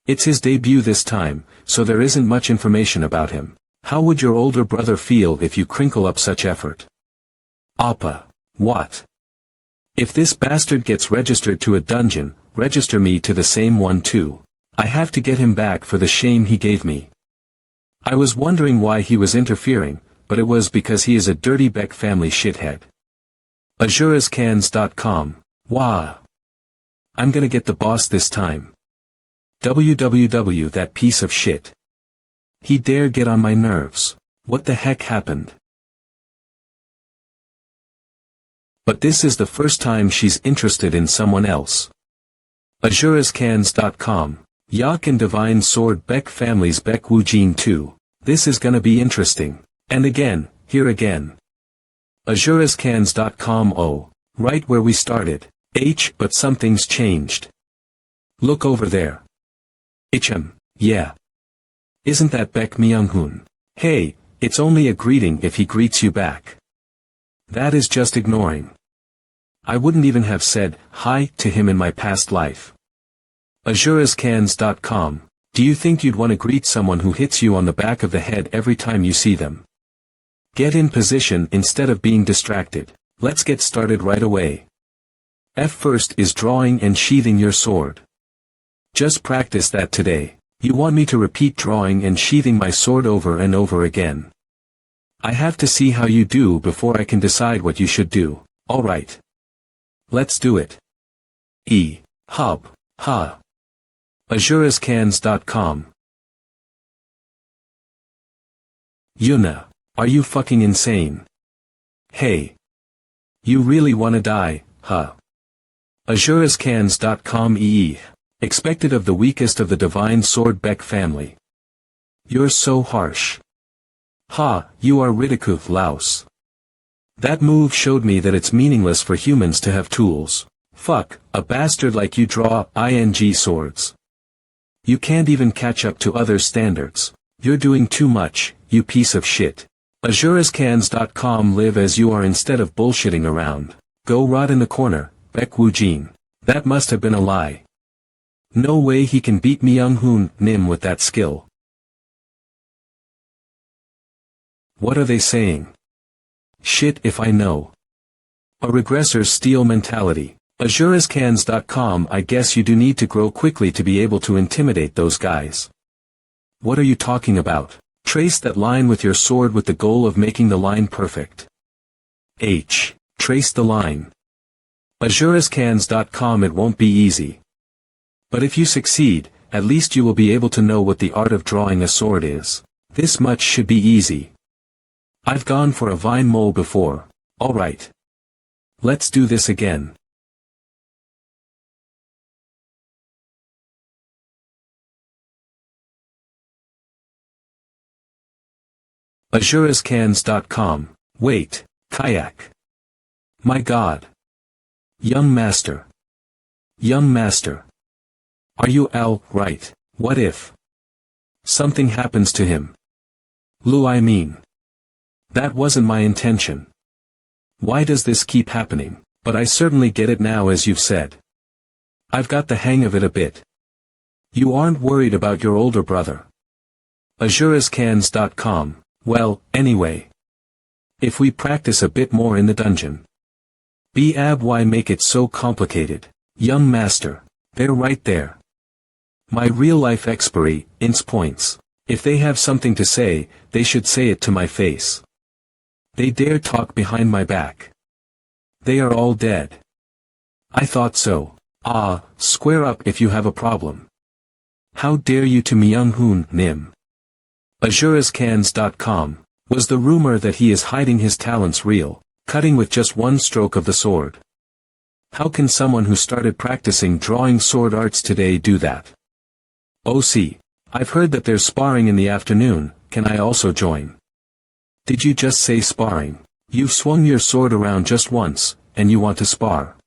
It's his debut this time, so there isn't much information about him. How would your older brother feel if you crinkle up such effort? Appa. What? If this bastard gets registered to a dungeon, register me to the same one too. I have to get him back for the shame he gave me. I was wondering why he was interfering, but it was because he is a dirty Baek family shithead. azurascans.com. Wah. I'm gonna get the boss this time. www. That piece of shit. He dare get on my nerves. What the heck happened? But this is the first time she's interested in someone else. azurascans.com. Yak and Divine Sword Baek Families Baek Woojin 2. This is gonna be interesting. And again, here again. azurascans.com. Oh, right where we started. But something's changed. Look over there. Yeah. Isn't that Baek Myung-hoon? Hey, it's only a greeting if he greets you back. That is just ignoring. I wouldn't even have said hi to him in my past life. azurascans.com. Do you think you'd want to greet someone who hits you on the back of the head every time you see them? Get in position instead of being distracted. Let's get started right away. First is drawing and sheathing your sword. Just practice that today. You want me to repeat drawing and sheathing my sword over and over again. I have to see how you do before I can decide what you should do. Alright. Let's do it. Ha. azurascans.com. Yuna. Are you fucking insane? Hey. You really wanna die, huh? azurascans.com. Expected of the weakest of the Divine Sword Baek family. You're so harsh. You are ridiculous, louse. That move showed me that it's meaningless for humans to have tools. Fuck, a bastard like you draw ing swords. You can't even catch up to other standards. You're doing too much, you piece of shit. azurascans.com. Live as you are instead of bullshitting around. Go rot in the corner, Baek Woojin. That must have been a lie. No way he can beat Myung-hoon Nim with that skill. What are they saying? Shit if I know. A regressor steal mentality. azurascans.com. I guess you do need to grow quickly to be able to intimidate those guys. What are you talking about? Trace that line with your sword with the goal of making the line perfect. Trace the line. azurascans.com. It won't be easy. But if you succeed, at least you will be able to know what the art of drawing a sword is. This much should be easy. I've gone for a vine mole before. Alright. Let's do this again. azurascans.com. Wait, kayak. My god. Young master. Young master. Are you right? What if something happens to him? I mean. That wasn't my intention. Why does this keep happening? But I certainly get it now as you've said. I've got the hang of it a bit. You aren't worried about your older brother. azurascans.com. Well, anyway. If we practice a bit more in the dungeon. Why make it so complicated? Young master. They're right there. My real-life expiry, ins points. If they have something to say, they should say it to my face. They dare talk behind my back. They are all dead. I thought so. Square up if you have a problem. How dare you to Myung-hoon Nim? azurascans.com. Was the rumor that he is hiding his talents real, cutting with just one stroke of the sword? How can someone who started practicing drawing sword arts today do that? Oh see, I've heard that there's sparring in the afternoon, can I also join? Did you just say sparring? You've swung your sword around just once, and you want to spar.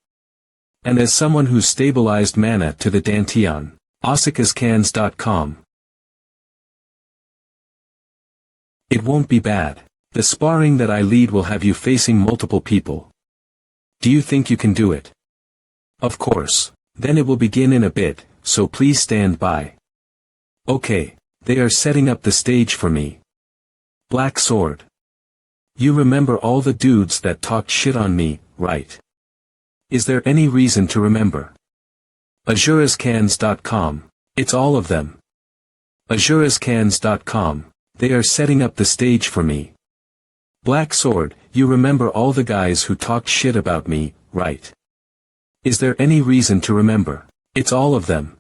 And as someone who's stabilized mana to the Dantian, OsakaScans.com. It won't be bad. The sparring that I lead will have you facing multiple people. Do you think you can do it? Of course. Then it will begin in a bit, so please stand by. Okay, they are setting up the stage for me. Black Sword. You remember all the dudes that talked shit on me, right? Is there any reason to remember? AzureScans.com. It's all of them. AzureScans.com. They are setting up the stage for me. Black Sword, you remember all the guys who talked shit about me, right? Is there any reason to remember? It's all of them.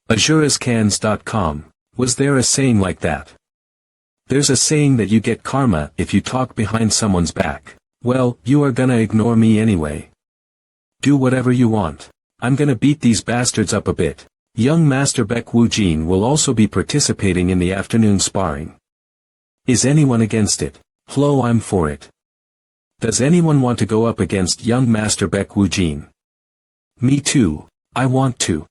AzureScans.com. Was there a saying like that? There's a saying that you get karma if you talk behind someone's back. Well, you are gonna ignore me anyway. Do whatever you want. I'm gonna beat these bastards up a bit. Young Master Baek Woo-jin will also be participating in the afternoon sparring. Is anyone against it? Hello, I'm for it. Does anyone want to go up against young Master Baek Woo-jin? Me too. I want to.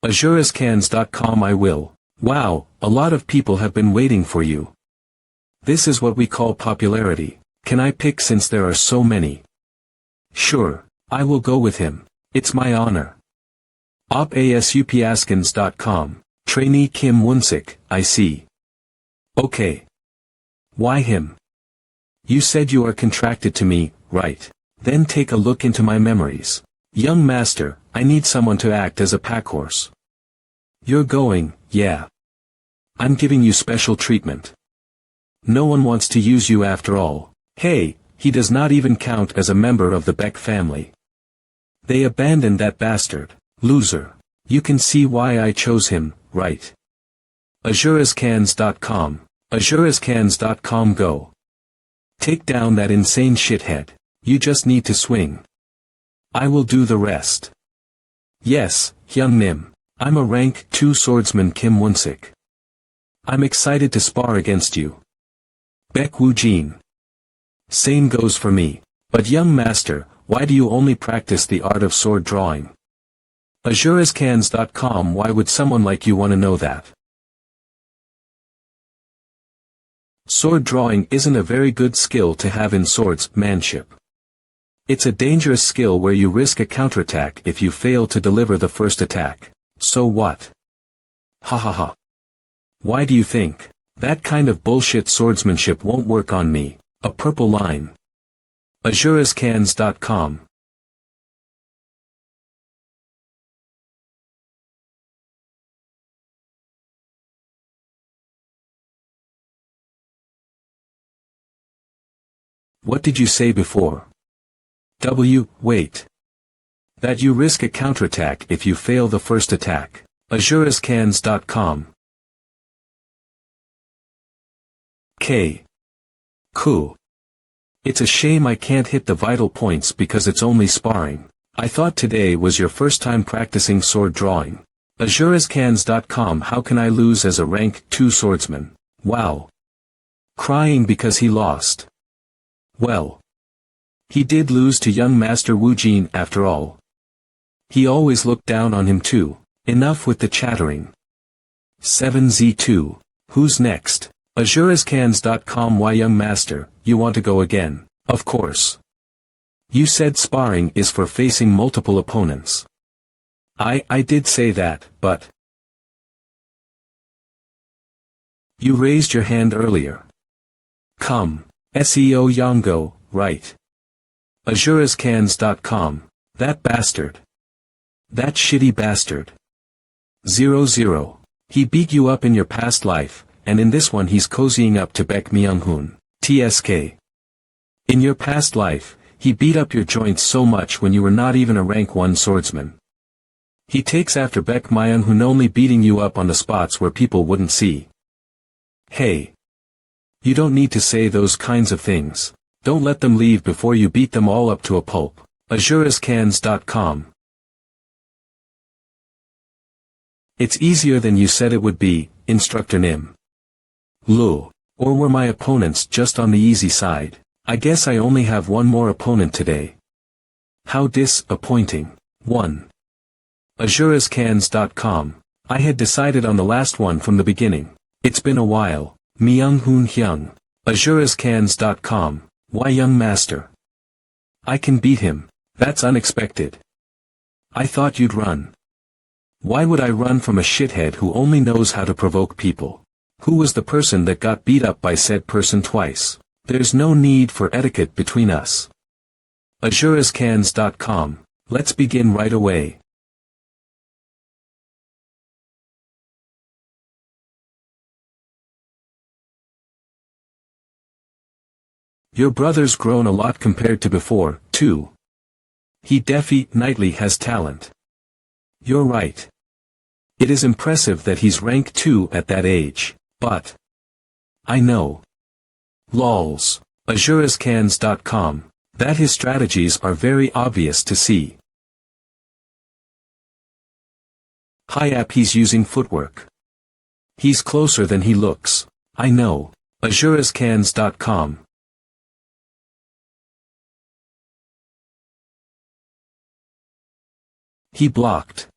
AzureScans.com. I will. Wow, a lot of people have been waiting for you. This is what we call popularity. Can I pick since there are so many? Sure, I will go with him. It's my honor. OpASUPAskins.com. Trainee Kim Woonsik, I see. Okay. Why him? You said you are contracted to me, right? Then take a look into my memories. Young master, I need someone to act as a packhorse. You're going, yeah. I'm giving you special treatment. No one wants to use you after all. Hey, he does not even count as a member of the Baek family. They abandoned that bastard. Loser. You can see why I chose him, right? AzureScans.com. AzureScans.com. Go. Take down that insane shithead. You just need to swing. I will do the rest. Yes, Hyun Nim. I'm a rank 2 swordsman Kim Woonsik. I'm excited to spar against you. Baek Woo-jin. Same goes for me. But young master, why do you only practice the art of sword drawing? AzureScans.com. Why would someone like you want to know that? Sword drawing isn't a very good skill to have in swordsmanship. It's a dangerous skill where you risk a counterattack if you fail to deliver the first attack. So what? Ha ha ha. Why do you think? That kind of bullshit swordsmanship won't work on me. A purple line. AzureScans.com. What did you say before? Wait. That you risk a counterattack if you fail the first attack. AzureScans.com. K. Cool. It's a shame I can't hit the vital points because it's only sparring. I thought today was your first time practicing sword drawing. AzureScans.com. How can I lose as a rank 2 swordsman? Wow. Crying because he lost. Well. He did lose to young Master Woo-jin after all. He always looked down on him too. Enough with the chattering. 7Z2. Who's next? AzureScans.com. Why young master, you want to go again? Of course. You said sparring is for facing multiple opponents. I did say that, but... You raised your hand earlier. Come. SEO Yongo, right. AzureScans.com. That bastard. That shitty bastard. 00. He beat you up in your past life, and in this one he's cozying up to Baek Myung-hoon. TSK. In your past life, he beat up your joints so much when you were not even a rank 1 swordsman. He takes after Baek Myung-hoon, only beating you up on the spots where people wouldn't see. Hey. You don't need to say those kinds of things. Don't let them leave before you beat them all up to a pulp. azurascans.com. It's easier than you said it would be, Instructor Nim. Lu. Or were my opponents just on the easy side? I guess I only have one more opponent today. How disappointing. 1. azurascans.com. I had decided on the last one from the beginning. It's been a while. Myung-hoon Hyung. azurascans.com. Why young master? I can beat him. That's unexpected. I thought you'd run. Why would I run from a shithead who only knows how to provoke people? Who was the person that got beat up by said person twice? There's no need for etiquette between us. azurascans.com. Let's begin right away. Your brother's grown a lot compared to before, too. He definitely has talent. You're right. It is impressive that he's rank 2 at that age, but... I know. Lols. azurascans.com. That his strategies are very obvious to see. Hi-up, he's using footwork. He's closer than he looks. I know. azurascans.com. He blocked.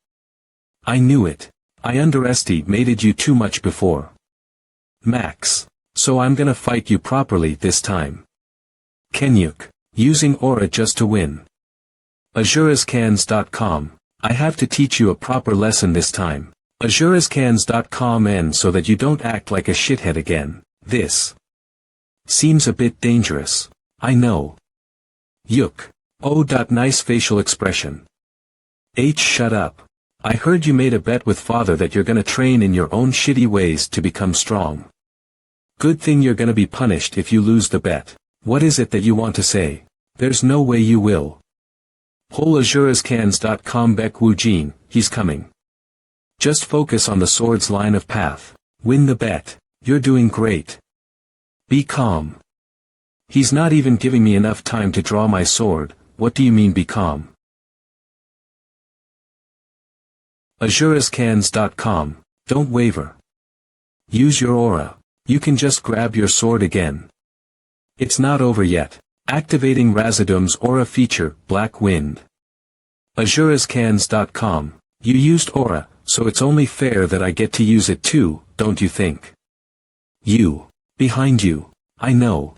I knew it. I underestimated you too much before. Max. So I'm gonna fight you properly this time. Kenyuk. Using aura just to win. azurascans.com. I have to teach you a proper lesson this time. azurascans.com and so that you don't act like a shithead again. This seems a bit dangerous. I know. Yuk. Oh, nice facial expression. Shut up. I heard you made a bet with father that you're gonna train in your own shitty ways to become strong. Good thing you're gonna be punished if you lose the bet. What is it that you want to say? There's no way you will. Whole azurascans.com Baek Woo-jin, he's coming. Just focus on the sword's line of path. Win the bet. You're doing great. Be calm. He's not even giving me enough time to draw my sword. What do you mean be calm? azurascans.com. Don't waver. Use your aura. You can just grab your sword again. It's not over yet. Activating Razadum's aura feature, Black Wind. azurascans.com. You used aura, so it's only fair that I get to use it too, don't you think? You. Behind you. I know.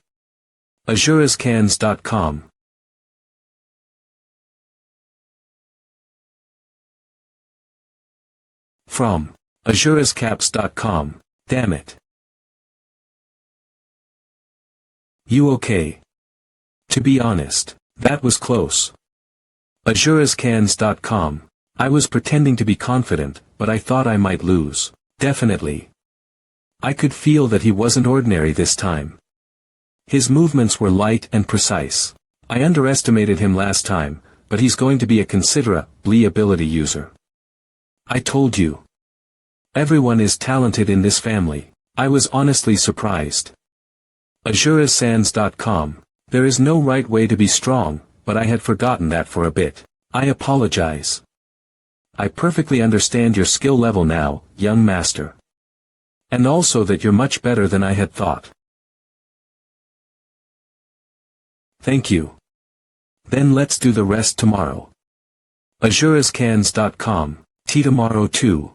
azurascans.com. From azurascaps.com. Damn it. You okay? To be honest, that was close. azurascans.com. I was pretending to be confident, but I thought I might lose. Definitely. I could feel that he wasn't ordinary this time. His movements were light and precise. I underestimated him last time, but he's going to be a considerable ability user. I told you. Everyone is talented in this family. I was honestly surprised. azurascans.com. There is no right way to be strong, but I had forgotten that for a bit. I apologize. I perfectly understand your skill level now, young master. And also that you're much better than I had thought. Thank you. Then let's do the rest tomorrow. azurascans.com. Tomorrow too.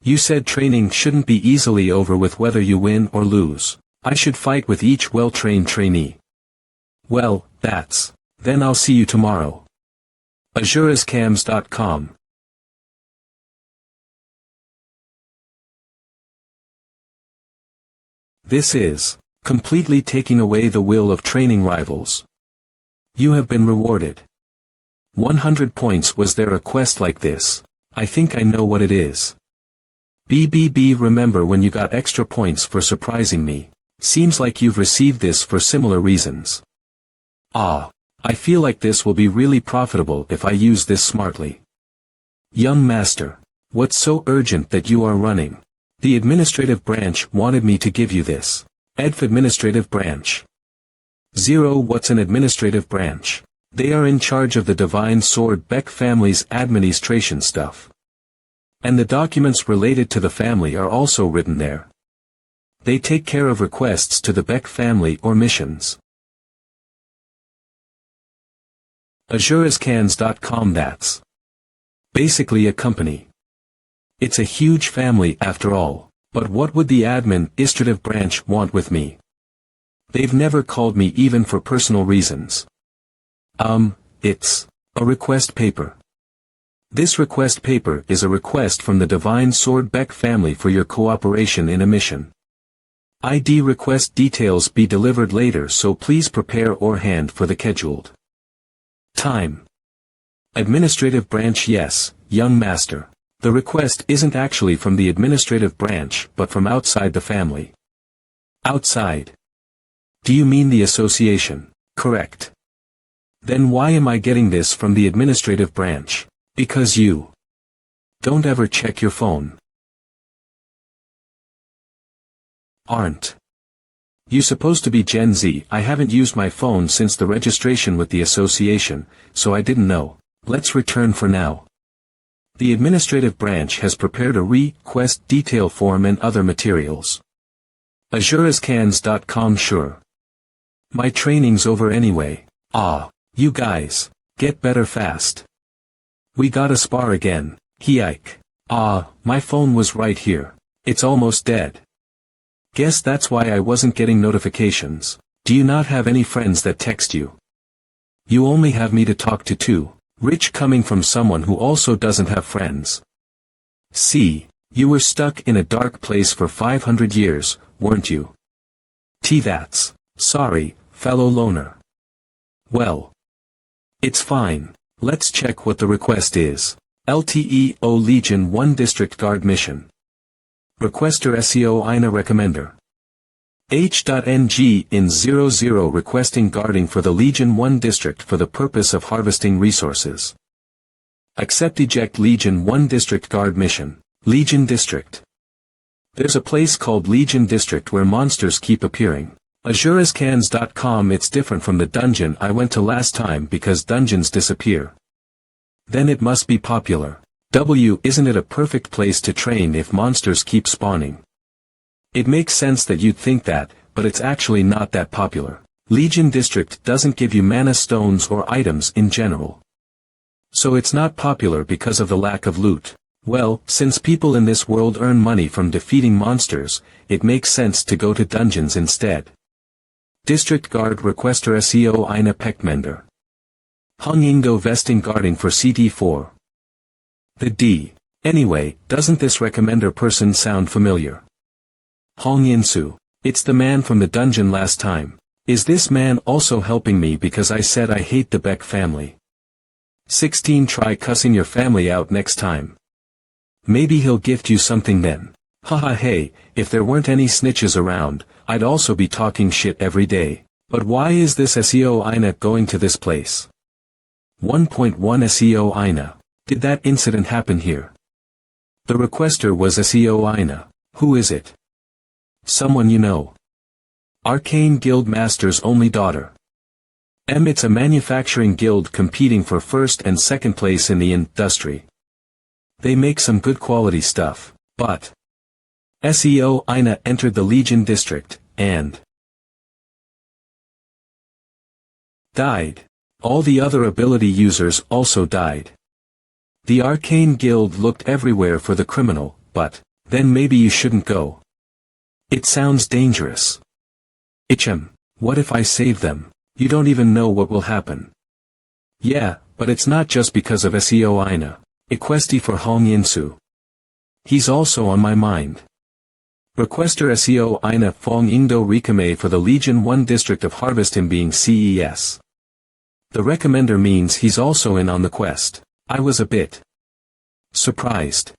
You said training shouldn't be easily over with whether you win or lose. I should fight with each well-trained trainee. Well, that's. Then I'll see you tomorrow. azurascans.com. This is completely taking away the will of training rivals. You have been rewarded. 100 points. Was there a quest like this? I think I know what it is. BBB. Remember when you got extra points for surprising me? Seems like you've received this for similar reasons. Ah. I feel like this will be really profitable if I use this smartly. Young master. What's so urgent that you are running? The administrative branch wanted me to give you this. Administrative branch. 0. What's an administrative branch? They are in charge of the Divine Sword Beck family's administration stuff. And the documents related to the family are also written there. They take care of requests to the Beck family or missions. AzureScans.com. That's basically a company. It's a huge family after all, but what would the administrative branch want with me? They've never called me even for personal reasons. It's a request paper. This request paper is a request from the Divine Sword Beck family for your cooperation in a mission. ID request details be delivered later, so please prepare or hand for the scheduled time. Administrative branch. Yes, young master. The request isn't actually from the administrative branch but from outside the family. Outside? Do you mean the association? Correct. Then why am I getting this from the administrative branch? Because you don't ever check your phone. Aren't you supposed to be Gen Z? I haven't used my phone since the registration with the association, so I didn't know. Let's return for now. The administrative branch has prepared a request detail form and other materials. AzureScans.com. Sure. My training's over anyway. You guys, get better fast. We gotta spar again. Hike. My phone was right here. It's almost dead. Guess that's why I wasn't getting notifications. Do you not have any friends that text you? You only have me to talk to too. Rich coming from someone who also doesn't have friends. See, you were stuck in a dark place for 500 years, weren't you? That's sorry, fellow loner. Well, it's fine. Let's check what the request is. LTEO Legion 1 District Guard Mission. Requester SEO INA Recommender. H.NG in 00 requesting guarding for the Legion 1 District for the purpose of harvesting resources. Accept eject Legion 1 District Guard Mission. Legion District. There's a place called Legion District where monsters keep appearing. AzureScans.com. It's different from the dungeon I went to last time because dungeons disappear. Then it must be popular. Isn't it a perfect place to train if monsters keep spawning? It makes sense that you'd think that, but it's actually not that popular. Legion District doesn't give you mana stones or items in general. So it's not popular because of the lack of loot. Well, since people in this world earn money from defeating monsters, it makes sense to go to dungeons instead. District Guard Requester SEO INA Peckmender. Hung Indo Vesting Guarding for CT4. The D. Anyway, doesn't this recommender person sound familiar? Hong Insu. It's the man from the dungeon last time. Is this man also helping me because I said I hate the Beck family? 16. Try cussing your family out next time. Maybe he'll gift you something then. Haha. Hey, if there weren't any snitches around, I'd also be talking shit every day. But why is this SEO INA going to this place? 1.1 SEO INA. Did that incident happen here? The requester was SEO INA. Who is it? Someone you know. Arcane Guild Master's only daughter. It's a manufacturing guild competing for first and second place in the industry. They make some good quality stuff, but SEO INA entered the Legion District, and died. All the other ability users also died. The Arcane Guild looked everywhere for the criminal, but then maybe you shouldn't go. It sounds dangerous. What if I save them? You don't even know what will happen. Yeah, but it's not just because of SEO INA. Equesti for Hong Yinsu. He's also on my mind. Requester SEO INA Fong Indo Rikame for the Legion 1 District of Harvest. Him being CES. The recommender means he's also in on the quest. I was a bit surprised.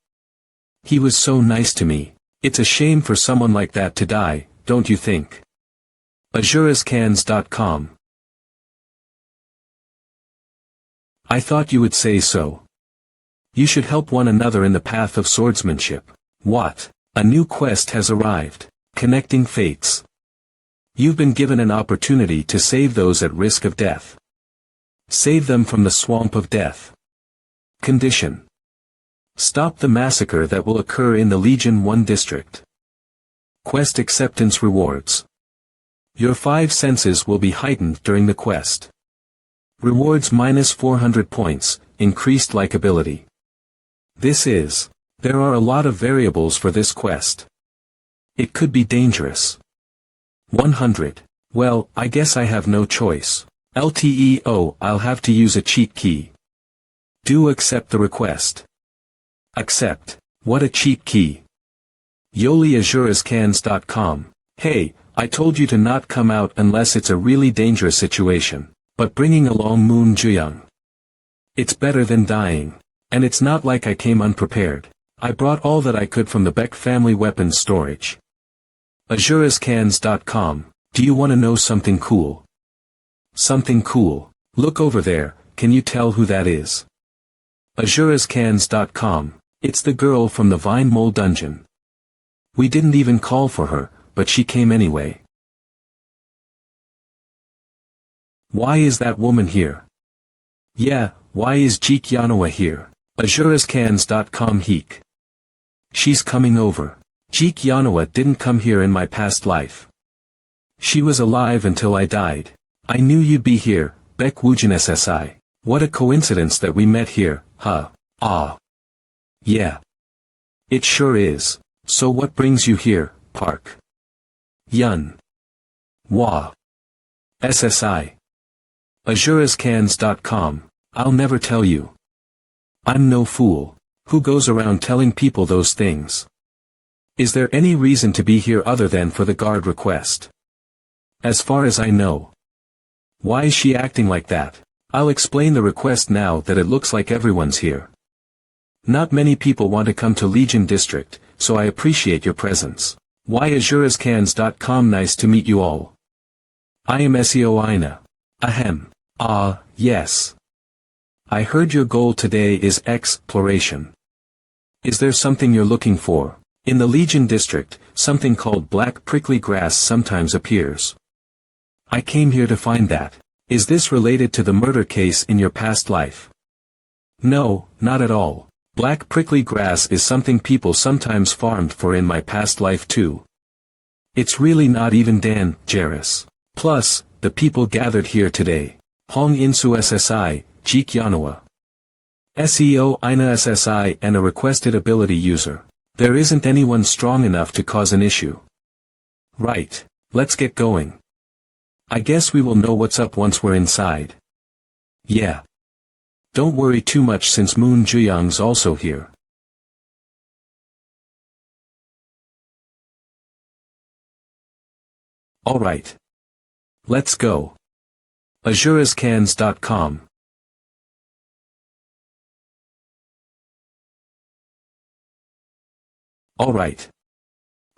He was so nice to me. It's a shame for someone like that to die, don't you think? AzureScans.com. I thought you would say so. You should help one another in the path of swordsmanship. What? A new quest has arrived. Connecting fates. You've been given an opportunity to save those at risk of death. Save them from the swamp of death. Condition. Stop the massacre that will occur in the Legion 1 district. Quest acceptance rewards. Your 5 senses will be heightened during the quest. Rewards -400 points, increased likability. There are a lot of variables for this quest. It could be dangerous. 100. Well, I guess I have no choice. LTEO, I'll have to use a cheat key. Do accept the request. Accept. What a cheat key. YoliAzuresCans.com. Hey, I told you to not come out unless it's a really dangerous situation, but bringing along Moon Juyang. It's better than dying. And it's not like I came unprepared. I brought all that I could from the Beck family weapons storage. AzuresCans.com. Do you want to know something cool? Something cool. Look over there, can you tell who that is? AzuresCans.com. It's the girl from the Vine Mole dungeon. We didn't even call for her, but she came anyway. Why is that woman here? Yeah, why is Jeek Yanoa here? AzuresCans.com Heek. She's coming over. Jeek Yanoa didn't come here in my past life. She was alive until I died. I knew you'd be here, Beck Wujin SSI. What a coincidence that we met here, huh? Ah. Yeah. It sure is. So what brings you here, Park? Yun. Wah. SSI. AzuresCans.com. I'll never tell you. I'm no fool. Who goes around telling people those things? Is there any reason to be here other than for the guard request? As far as I know. Why is she acting like that? I'll explain the request now that it looks like everyone's here. Not many people want to come to Legion District, so I appreciate your presence. Why AzuresCans.com. Nice to meet you all. I am SEO Ina. Ahem. Ah, yes. I heard your goal today is exploration. Is there something you're looking for? In the Legion District, something called black prickly grass sometimes appears. I came here to find that. Is this related to the murder case in your past life? No, not at all. Black prickly grass is something people sometimes farmed for in my past life too. It's really not even dangerous. Plus, the people gathered here today. Hong Insu SSI, Jeek Yanoa. SEO Ina SSI and a requested ability user. There isn't anyone strong enough to cause an issue. Right. Let's get going. I guess we will know what's up once we're inside. Yeah. Don't worry too much since Moon Juyang's also here. Alright. Let's go. AzuresCans.com. Alright.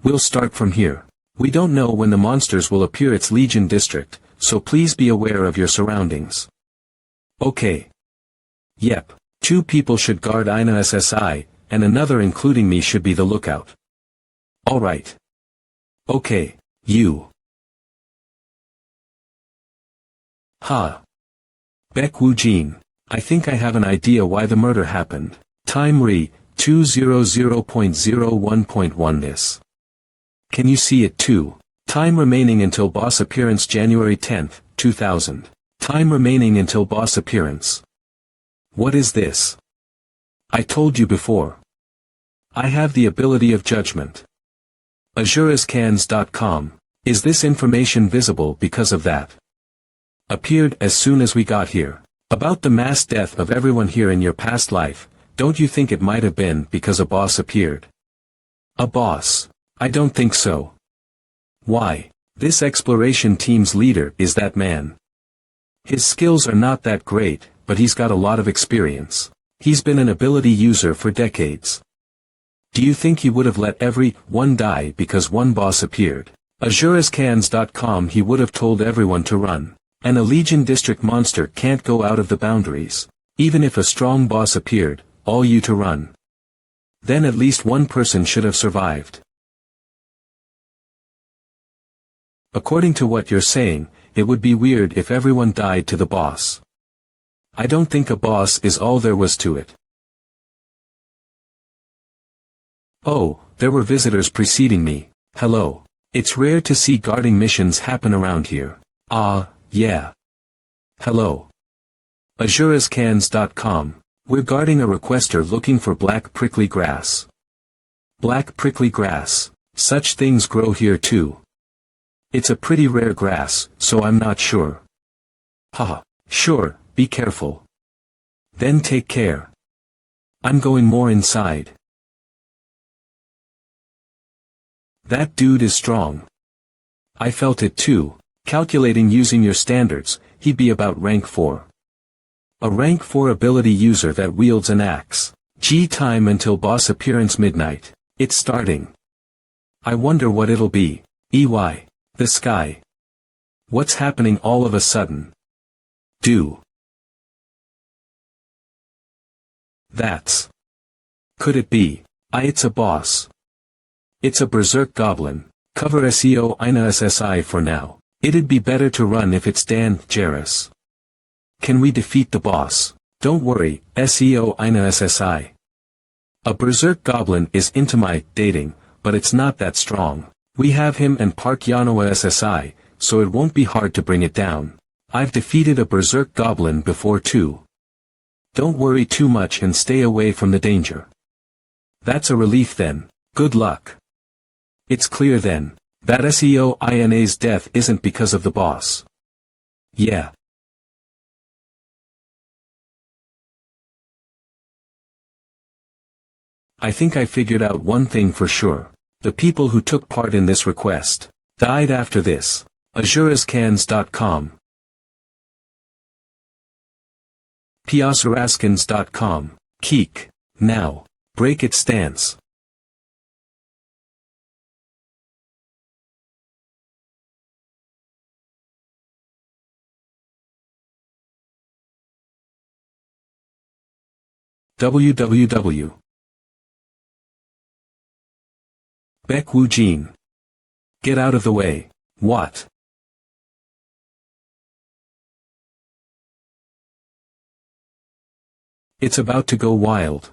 We'll start from here. We don't know when the monsters will appear at Legion District, so please be aware of your surroundings. Okay. Yep. 2 people should guard Ina SSI, and another including me should be the lookout. Alright. Okay. You. Ha. Beck Wujin. I think I have an idea why the murder happened. Time re. 200.01.1 This. Can you see it too? Time remaining until boss appearance January 10th, 2000. Time remaining until boss appearance. What is this? I told you before. I have the ability of judgment. AzuresCans.com. Is this information visible because of that? Appeared as soon as we got here. About the mass death of everyone here in your past life, don't you think it might have been because a boss appeared? A boss? I don't think so. Why? This exploration team's leader is that man. His skills are not that great, but he's got a lot of experience. He's been an ability user for decades. Do you think he would have let everyone die because one boss appeared? AzuresCans.com. He would have told everyone to run. And a Legion District monster can't go out of the boundaries. Even if a strong boss appeared, all you to run. Then at least one person should have survived. According to what you're saying, it would be weird if everyone died to the boss. I don't think a boss is all there was to it. Oh, there were visitors preceding me. Hello. It's rare to see guarding missions happen around here. Ah, yeah. Hello. AzureScans.com. We're guarding a requester looking for black prickly grass. Black prickly grass. Such things grow here too. It's a pretty rare grass, so I'm not sure. Haha. Sure, be careful. Then take care. I'm going more inside. That dude is strong. I felt it too. Calculating using your standards, he'd be about rank 4. A rank 4 ability user that wields an axe. G time until boss appearance midnight. It's starting. I wonder what it'll be. EY. The sky. What's happening all of a sudden? That's. Could it be? It's a boss. It's a berserk goblin. Cover SEO INA SSI for now. It'd be better to run if it's Dan Jarrus. Can we defeat the boss? Don't worry, SEO INA SSI. A berserk goblin is intimidating, but it's not that strong. We have him and Park Yanoa SSI, so it won't be hard to bring it down. I've defeated a berserk goblin before too. Don't worry too much and stay away from the danger. That's a relief then. Good luck. It's clear then, that SEO INA's death isn't because of the boss. Yeah. I think I figured out one thing for sure. The people who took part in this request died after this. AzureScans.com. Piasaraskins.com. Keek. Now. Break its stance. www. Baek Woo-jin. Get out of the way. What? It's about to go wild.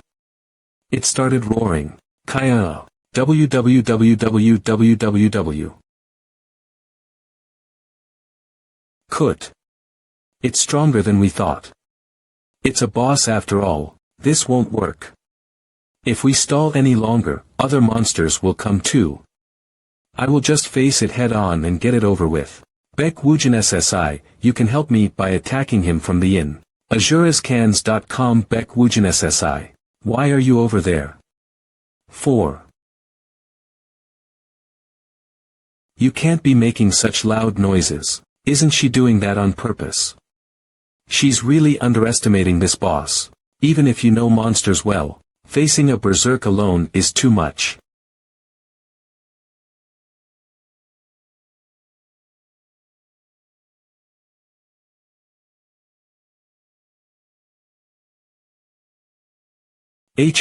It started roaring. Kaya. www. Kut. It's stronger than we thought. It's a boss after all. This won't work. If we stall any longer, other monsters will come too. I will just face it head on and get it over with. Baek Woo-jin SSI, you can help me by attacking him from the inn. AzureScans.com. Baek Woo-jin SSI. Why are you over there? 4. You can't be making such loud noises. Isn't she doing that on purpose? She's really underestimating this boss. Even if you know monsters well, facing a berserk alone is too much.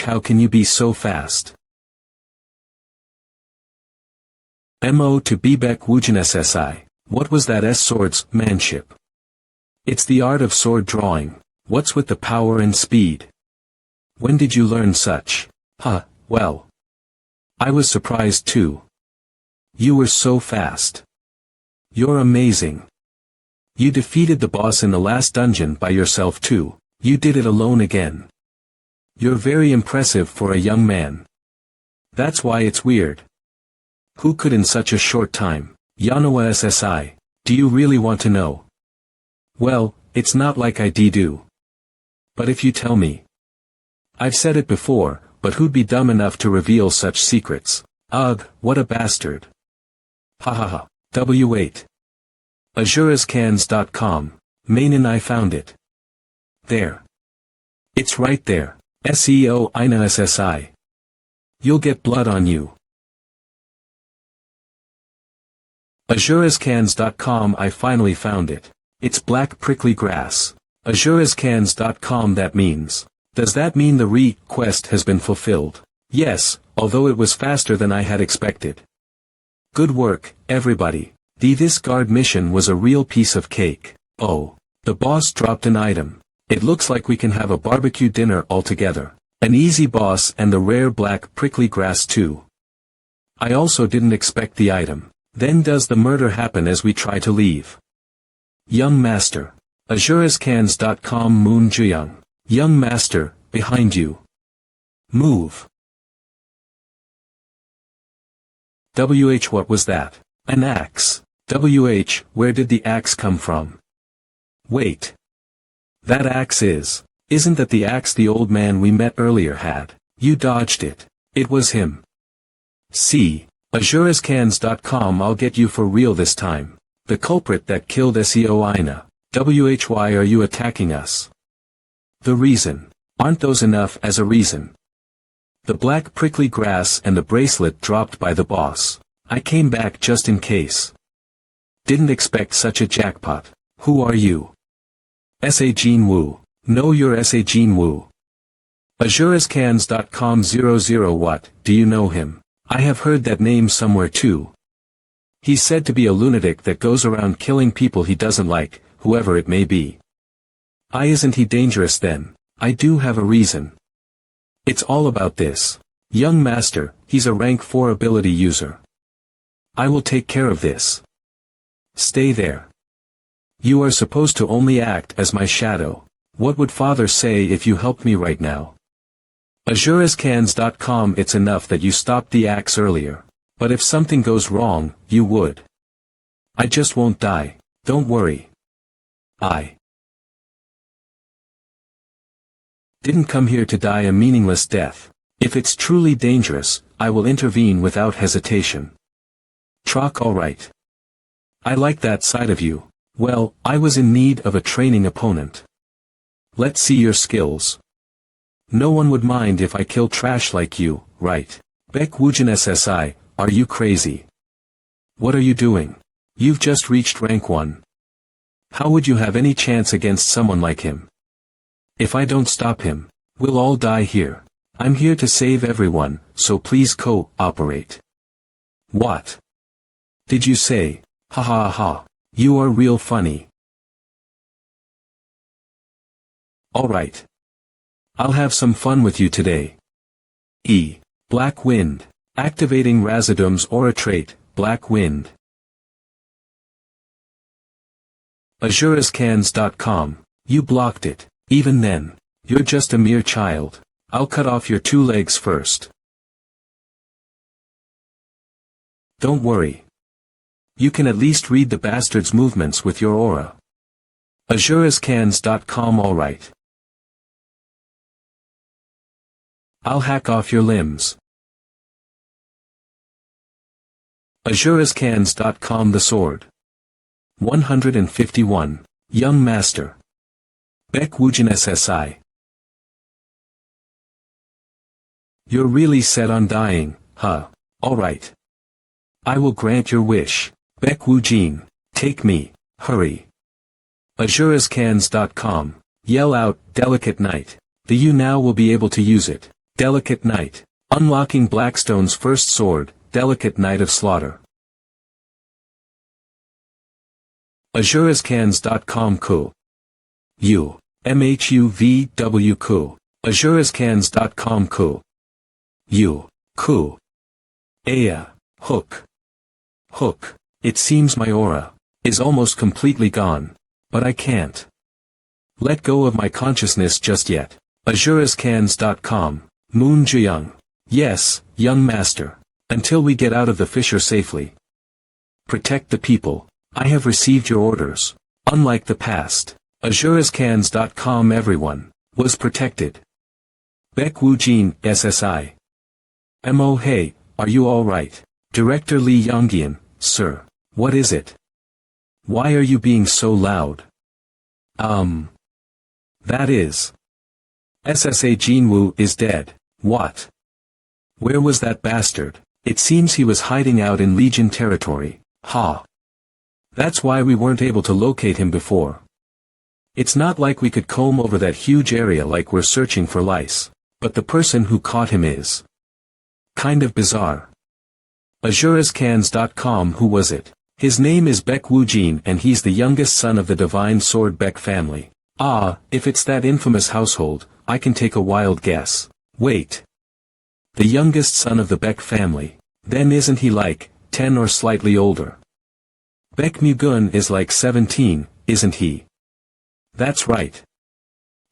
How can you be so fast? MO to Baek Woo-jin SSI. What was that swordsmanship? It's the art of sword drawing. What's with the power and speed? When did you learn such? Well. I was surprised too. You were so fast. You're amazing. You defeated the boss in the last dungeon by yourself too. You did it alone again. You're very impressive for a young man. That's why it's weird. Who could in such a short time? Yanoa SSI, do you really want to know? Well, it's not like I do. But if you tell me. I've said it before, but who'd be dumb enough to reveal such secrets? Ugh, what a bastard. Hahaha. W8. AzureScans.com. Mainin, I found it. There. It's right there. SEO INA SSI. You'll get blood on you. AzureScans.com. I finally found it. It's black prickly grass. AzureScans.com. That means. Does that mean the request has been fulfilled? Yes, although it was faster than I had expected. Good work, everybody. This guard mission was a real piece of cake. Oh. The boss dropped an item. It looks like we can have a barbecue dinner all together. An easy boss and the rare black prickly grass too. I also didn't expect the item. Then does the murder happen as we try to leave? Young Master. AzureScans.com Moon Juyang. Young Master, behind you. Move. WH, what was that? An axe. WH, where did the axe come from? Wait. That axe isn't that the axe the old man we met earlier had? You dodged it. It was him. See. AzureScans.com, I'll get you for real this time. The culprit that killed SEO Ina. WH, why are you attacking us? The reason. Aren't those enough as a reason? The black prickly grass and the bracelet dropped by the boss. I came back just in case. Didn't expect such a jackpot. Who are you? S.A. Jin Woo. No, you're S.A. Jin Woo. AzureScans.com 00, what, do you know him? I have heard that name somewhere too. He's said to be a lunatic that goes around killing people he doesn't like, whoever it may be. Isn't he dangerous then? I do have a reason. It's all about this. Young Master, he's a rank 4 ability user. I will take care of this. Stay there. You are supposed to only act as my shadow. What would Father say if you helped me right now? AzureScans.com, it's enough that you stopped the axe earlier. But if something goes wrong, you would. I just won't die. Don't worry. I didn't come here to die a meaningless death. If it's truly dangerous, I will intervene without hesitation. Trock, alright. I like that side of you. Well, I was in need of a training opponent. Let's see your skills. No one would mind if I kill trash like you, right? Baek Woojin SSI, are you crazy? What are you doing? You've just reached rank 1. How would you have any chance against someone like him? If I don't stop him, we'll all die here. I'm here to save everyone, so please cooperate. What did you say? Ha ha ha. You are real funny. Alright. I'll have some fun with you today. Black Wind. Activating Razadum's aura trait, Black Wind. AzureScans.com. You blocked it. Even then, you're just a mere child. I'll cut off your 2 legs first. Don't worry. You can at least read the bastard's movements with your aura. AzureScans.com, alright. I'll hack off your limbs. AzureScans.com, the sword. 151. Young Master. Baek Woojin SSI. You're really set on dying, huh? Alright. I will grant your wish. Baek Woojin, take me, hurry. AzureScans.com. Yell out, Delicate Night. The you now will be able to use it. Delicate Night. Unlocking Blackstone's first sword, Delicate Night of Slaughter. AzureScans.com Ku. U. MHUVW Ku. AzureScans.com Ku. U. Ku. Aya. Hook. Hook. It seems my aura is almost completely gone. But I can't let go of my consciousness just yet. AzureScans.com. Moon Juyang. Yes, young master. Until we get out of the fissure safely. Protect the people. I have received your orders. Unlike the past, AzureScans.com everyone was protected. Baek Woojin, SSI. Mo, hey, are you alright? Director Lee Yonggian, sir. What is it? Why are you being so loud? That is. SSA Jinwoo is dead. What? Where was that bastard? It seems he was hiding out in Legion territory. Ha. That's why we weren't able to locate him before. It's not like we could comb over that huge area like we're searching for lice. But the person who caught him is kind of bizarre. AzureScans.com. Who was it? His name is Baek Woojin and he's the youngest son of the Divine Sword Baek family. Ah, if it's that infamous household, I can take a wild guess. Wait. The youngest son of the Beck family. Then isn't he like 10 or slightly older? Beck Mugun is like 17, isn't he? That's right.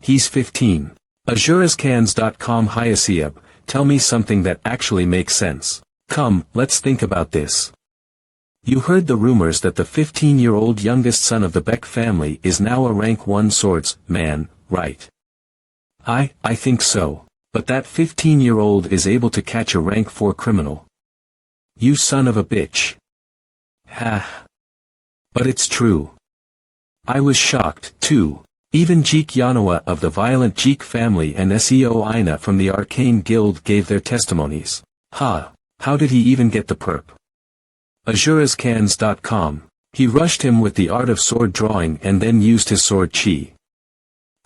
He's 15. Ajurazcans.com. Hayasiab, tell me something that actually makes sense. Come, let's think about this. You heard the rumors that the 15-year-old youngest son of the Beck family is now a rank 1 swordsman, right? I think so. But that 15-year-old is able to catch a rank 4 criminal. You son of a bitch. Ha. But it's true. I was shocked, too. Even Jeek Yanoa of the violent Jeek family and Seo Aina from the Arcane Guild gave their testimonies. Ha. How did he even get the perp? Ajurazcans.com. He rushed him with the art of sword drawing and then used his sword chi.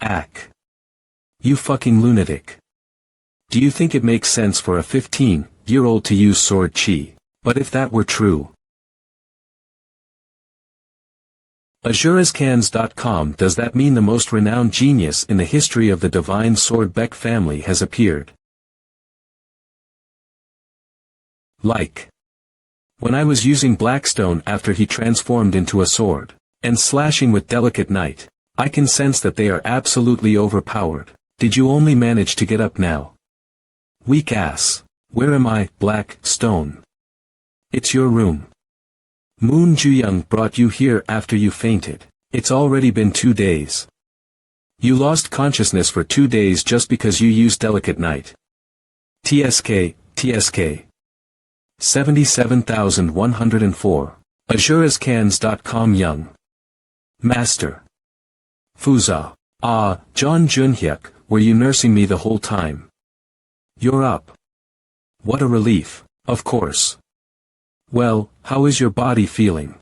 Ack. You fucking lunatic. Do you think it makes sense for a 15-year-old to use sword chi? But if that were true. Ajurazcans.com. Does that mean the most renowned genius in the history of the divine sword Beck family has appeared? Like. When I was using Blackstone after he transformed into a sword, and slashing with delicate night, I can sense that they are absolutely overpowered. Did you only manage to get up now? Weak ass. Where am I, Blackstone? It's your room. Moon Juyung brought you here after you fainted. It's already been 2 days. You lost consciousness for 2 days just because you used delicate night. TSK. 77,104. Ajurazcans.com. Young Master. Fuza. Ah, John Junhyuk, were you nursing me the whole time? You're up. What a relief. Of course. Well, how is your body feeling?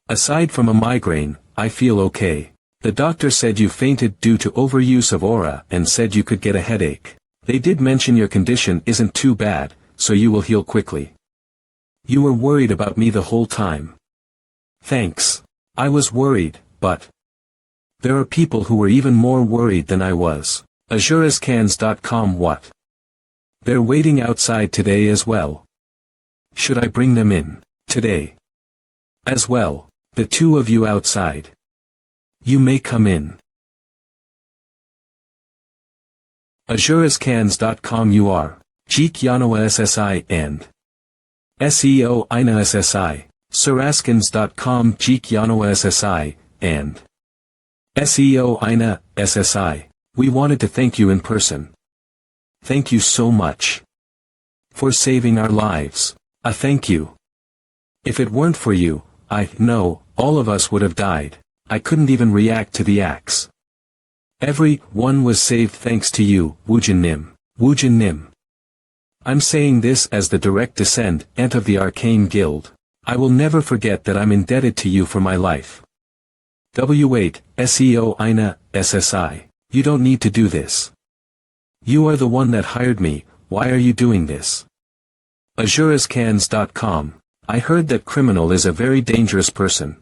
Aside from a migraine, I feel okay. The doctor said you fainted due to overuse of aura and said you could get a headache. They did mention your condition isn't too bad, so you will heal quickly. You were worried about me the whole time. Thanks. I was worried, but there are people who were even more worried than I was. Ajurazcans.com. What? They're waiting outside today as well. Should I bring them in today as well? The 2 of you outside. You may come in. Ajurazcans.com. You are Jeek Yanoa SSI and SEO Aina SSI. Suraskins.com. Jeek Yanoa SSI and SEO Aina SSI. We wanted to thank you in person. Thank you so much for saving our lives. A thank you. If it weren't for you, I know, all of us would have died. I couldn't even react to the axe. Everyone was saved thanks to you, Woojin Nim. Woojin Nim. I'm saying this as the direct descendant of the Arcane Guild. I will never forget that I'm indebted to you for my life. W8, SEO Aina, SSI. You don't need to do this. You are the one that hired me, why are you doing this? Ajurazcans.com. I heard that criminal is a very dangerous person.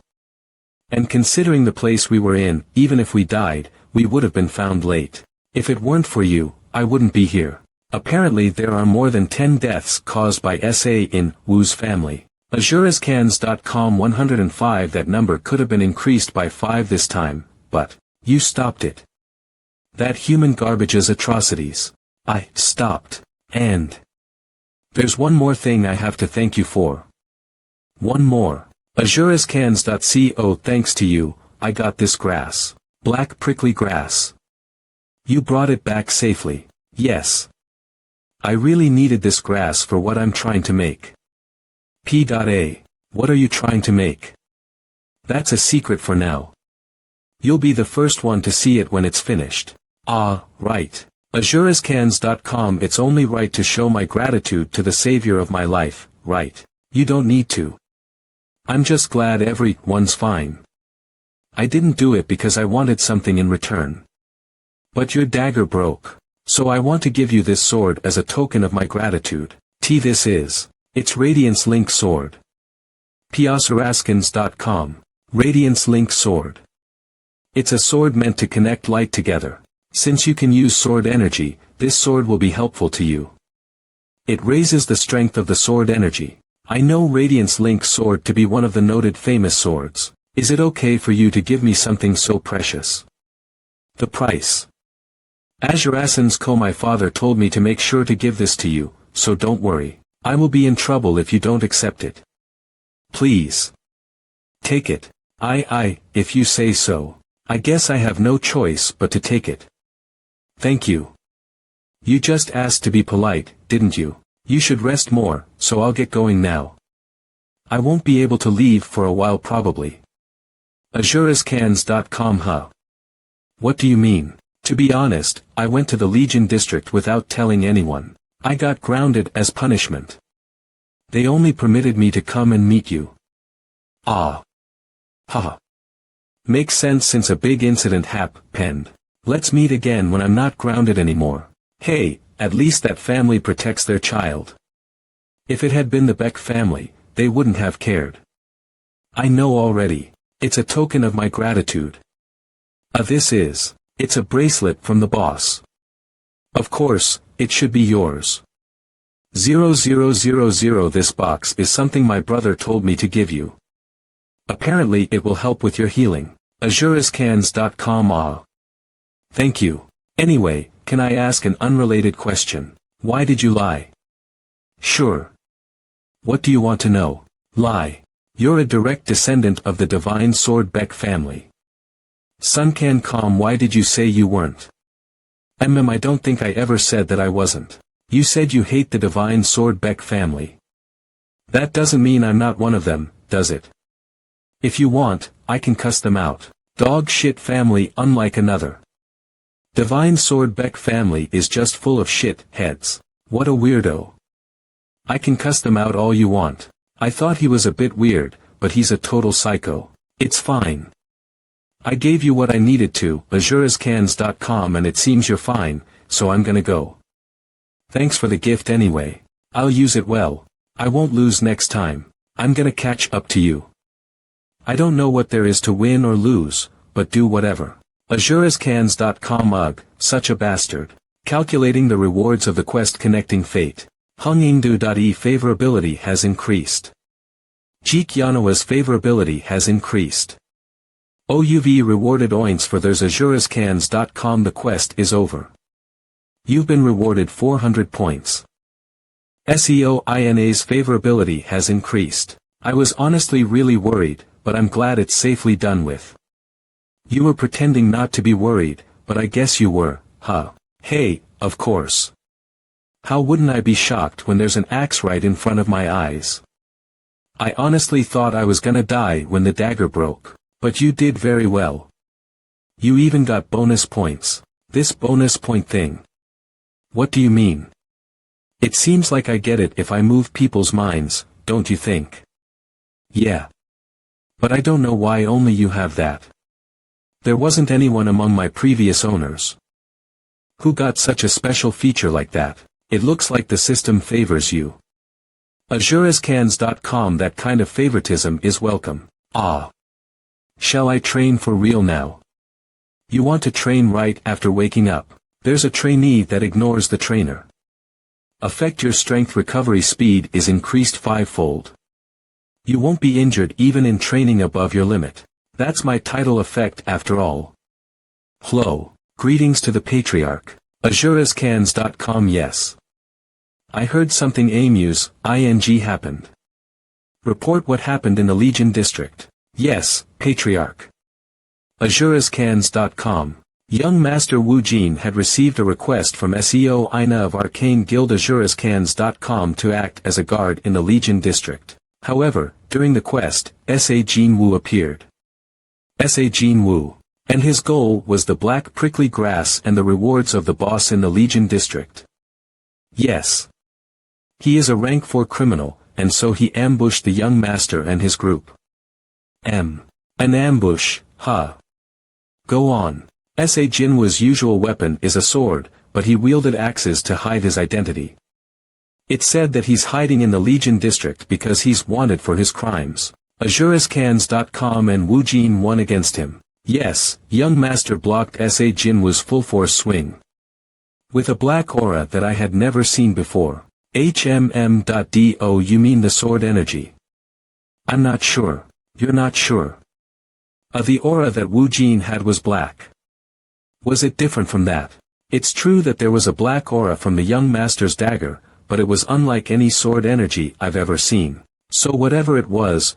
And considering the place we were in, even if we died, we would have been found late. If it weren't for you, I wouldn't be here. Apparently there are more than 10 deaths caused by SA in Wu's family. Ajurazcans.com. 105. That number could have been increased by 5 this time, but you stopped it. That human garbage's atrocities. I stopped. And there's one more thing I have to thank you for. One more. Ajurazcans.co. Thanks to you, I got this grass. Black prickly grass. You brought it back safely. Yes. I really needed this grass for what I'm trying to make. P.A. What are you trying to make? That's a secret for now. You'll be the first one to see it when it's finished. Ah, right. Ajurazcans.com. It's only right to show my gratitude to the savior of my life, right? You don't need to. I'm just glad everyone's fine. I didn't do it because I wanted something in return. But your dagger broke. So I want to give you this sword as a token of my gratitude. This is. It's Radiance Link Sword. Piasaraskins.com. Radiance Link Sword. It's a sword meant to connect light together. Since you can use sword energy, this sword will be helpful to you. It raises the strength of the sword energy. I know Radiance Link's sword to be one of the noted famous swords. Is it okay for you to give me something so precious? The price. Azurasan's Ko, my father told me to make sure to give this to you, so don't worry. I will be in trouble if you don't accept it. Please. Take it. If you say so. I guess I have no choice but to take it. Thank you. You just asked to be polite, didn't you? You should rest more, so I'll get going now. I won't be able to leave for a while probably. AzureScans.com. Huh? What do you mean? To be honest, I went to the Legion District without telling anyone. I got grounded as punishment. They only permitted me to come and meet you. Ah. Haha. Makes sense since a big incident happened. Let's meet again when I'm not grounded anymore. Hey, at least that family protects their child. If it had been the Beck family, they wouldn't have cared. I know already. It's a token of my gratitude. It's a bracelet from the boss. Of course, it should be yours. 0000. This box is something my brother told me to give you. Apparently it will help with your healing. AzureScans.com. Ah. Thank you. Anyway, can I ask an unrelated question? Why did you lie? Sure. What do you want to know? Lie. You're a direct descendant of the Divine Sword Beck family. Suncan, why did you say you weren't? I don't think I ever said that I wasn't. You said you hate the Divine Sword Beck family. That doesn't mean I'm not one of them, does it? If you want, I can cuss them out. Dog shit family unlike another. Divine Sword Beck family is just full of shit heads. What a weirdo. I can cuss them out all you want. I thought he was a bit weird, but he's a total psycho. It's fine. I gave you what I needed to, AzureScans.com, and it seems you're fine, so I'm gonna go. Thanks for the gift anyway. I'll use it well. I won't lose next time. I'm gonna catch up to you. I don't know what there is to win or lose, but do whatever. AzureScans.com. Ugh, such a bastard. Calculating the rewards of the quest Connecting Fate. Hungingdu.e favorability has increased. Jeek Yanoa's favorability has increased. OUV rewarded oints for there's AzureScans.com. The quest is over. You've been rewarded 400 points. SEO INA's favorability has increased. I was honestly really worried, but I'm glad it's safely done with. You were pretending not to be worried, but I guess you were, huh? Hey, of course. How wouldn't I be shocked when there's an axe right in front of my eyes? I honestly thought I was gonna die when the dagger broke. But you did very well. You even got bonus points. This bonus point thing. What do you mean? It seems like I get it if I move people's minds, don't you think? Yeah. But I don't know why only you have that. There wasn't anyone among my previous owners who got such a special feature like that. It looks like the system favors you. AzureScans.com. That kind of favoritism is welcome. Ah. Shall I train for real now? You want to train right after waking up. There's a trainee that ignores the trainer. Affect your strength recovery speed is increased 5-fold. You won't be injured even in training above your limit. That's my title effect after all. Hello. Greetings to the Patriarch. AzureScans.com. Yes. I heard something amuse, ing happened. Report what happened in the Legion District. Yes, Patriarch. AzureScans.com. Young Master Wu Jin had received a request from SEO Ina of Arcane Guild AzureScans.com to act as a guard in the Legion District. However, during the quest, S.A. Jin Wu appeared. S.A. Jin Wu. And his goal was the black prickly grass and the rewards of the boss in the Legion District. Yes. He is a rank 4 criminal, and so he ambushed the young master and his group. An ambush, huh? Go on. S.A. Jinwu's usual weapon is a sword, but he wielded axes to hide his identity. It's said that he's hiding in the Legion District because he's wanted for his crimes. AzureScans.com. And Wu Jin won against him. Yes, young master blocked Sa Jinwoo's full force swing. With a black aura that I had never seen before. HMM.do you mean the sword energy? I'm not sure. You're not sure. The aura that Wu Jin had was black. Was it different from that? It's true that there was a black aura from the young master's dagger, but it was unlike any sword energy I've ever seen. So whatever it was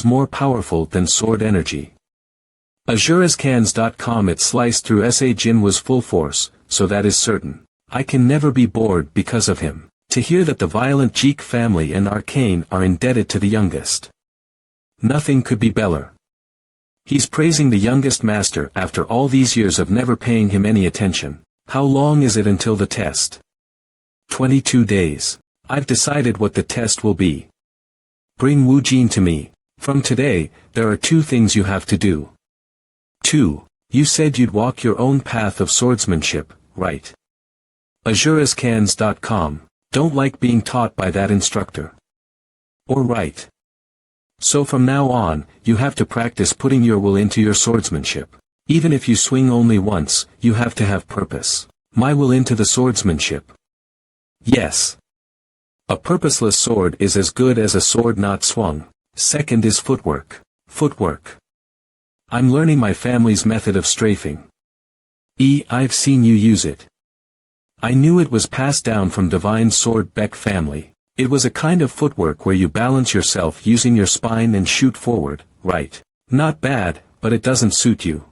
more powerful than sword energy. Azurescans.com it sliced through Sa Jinwoo's full force, so that is certain. I can never be bored because of him. To hear that the violent Jeek family and Arcane are indebted to the youngest. Nothing could be better. He's praising the youngest master after all these years of never paying him any attention. How long is it until the test? 22 days. I've decided what the test will be. Bring Wu Jin to me. From today, there are 2 things you have to do. 2. You said you'd walk your own path of swordsmanship, right? Azurescans.com. Don't like being taught by that instructor. Or right. So from now on, you have to practice putting your will into your swordsmanship. Even if you swing only once, you have to have purpose. My will into the swordsmanship. Yes. A purposeless sword is as good as a sword not swung. Second is footwork. Footwork. I'm learning my family's method of strafing. I've seen you use it. I knew it was passed down from Divine Sword Beck family. It was a kind of footwork where you balance yourself using your spine and shoot forward, right? Not bad, but it doesn't suit you.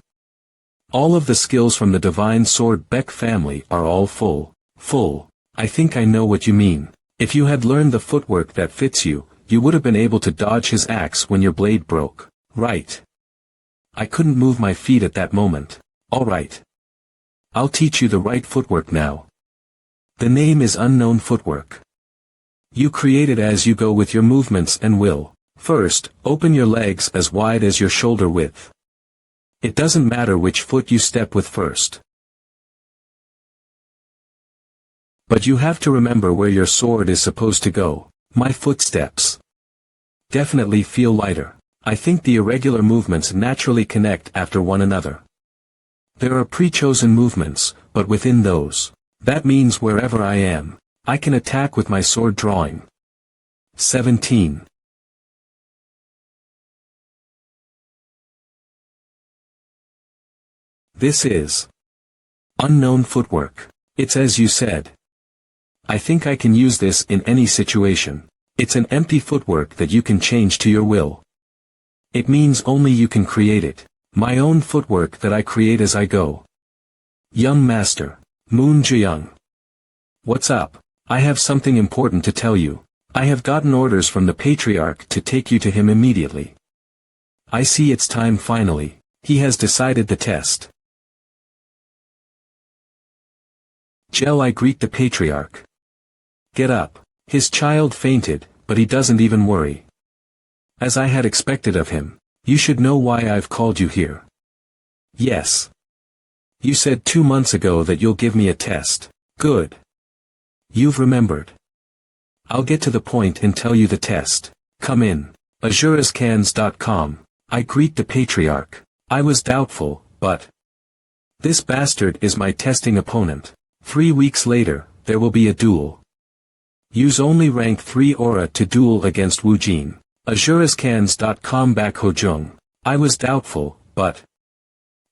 All of the skills from the Divine Sword Beck family are all full. I think I know what you mean. If you had learned the footwork that fits you, you would have been able to dodge his axe when your blade broke, right? I couldn't move my feet at that moment. Alright. I'll teach you the right footwork now. The name is Unknown Footwork. You create it as you go with your movements and will. First, open your legs as wide as your shoulder width. It doesn't matter which foot you step with first. But you have to remember where your sword is supposed to go. My footsteps definitely feel lighter. I think the irregular movements naturally connect after one another. There are pre-chosen movements, but within those. That means wherever I am, I can attack with my sword drawing. 17. This is Unknown Footwork. It's as you said. I think I can use this in any situation. It's an empty footwork that you can change to your will. It means only you can create it. My own footwork that I create as I go. Young Master. Moon Jaeyoung. What's up? I have something important to tell you. I have gotten orders from the Patriarch to take you to him immediately. I see it's time finally. He has decided the test. Shall I greet the Patriarch? Get up. His child fainted, but he doesn't even worry. As I had expected of him. You should know why I've called you here. Yes. You said 2 months ago that you'll give me a test. Good. You've remembered. I'll get to the point and tell you the test. Come in. Azurescans.com. I greet the Patriarch. I was doubtful, but this bastard is my testing opponent. 3 weeks later, there will be a duel. Use only rank 3 aura to duel against Wu Jin. Azurescans.com Hojung. I was doubtful, but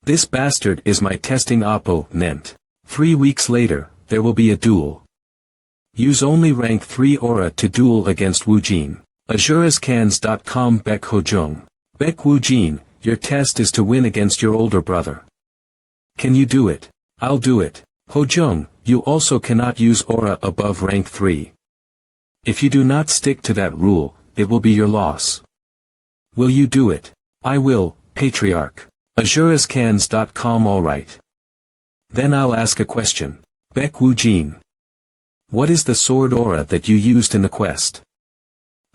this bastard is my testing opponent. 3 weeks later, there will be a duel. Use only rank 3 aura to duel against Wu Jin. Azurescans.com Hojung. Beck Wu Jin, your test is to win against your older brother. Can you do it? I'll do it. Hojung, you also cannot use aura above rank 3. If you do not stick to that rule, it will be your loss. Will you do it? I will, Patriarch. Azurescans.com Alright. Then I'll ask a question. Beck Wu Jin. What is the sword aura that you used in the quest?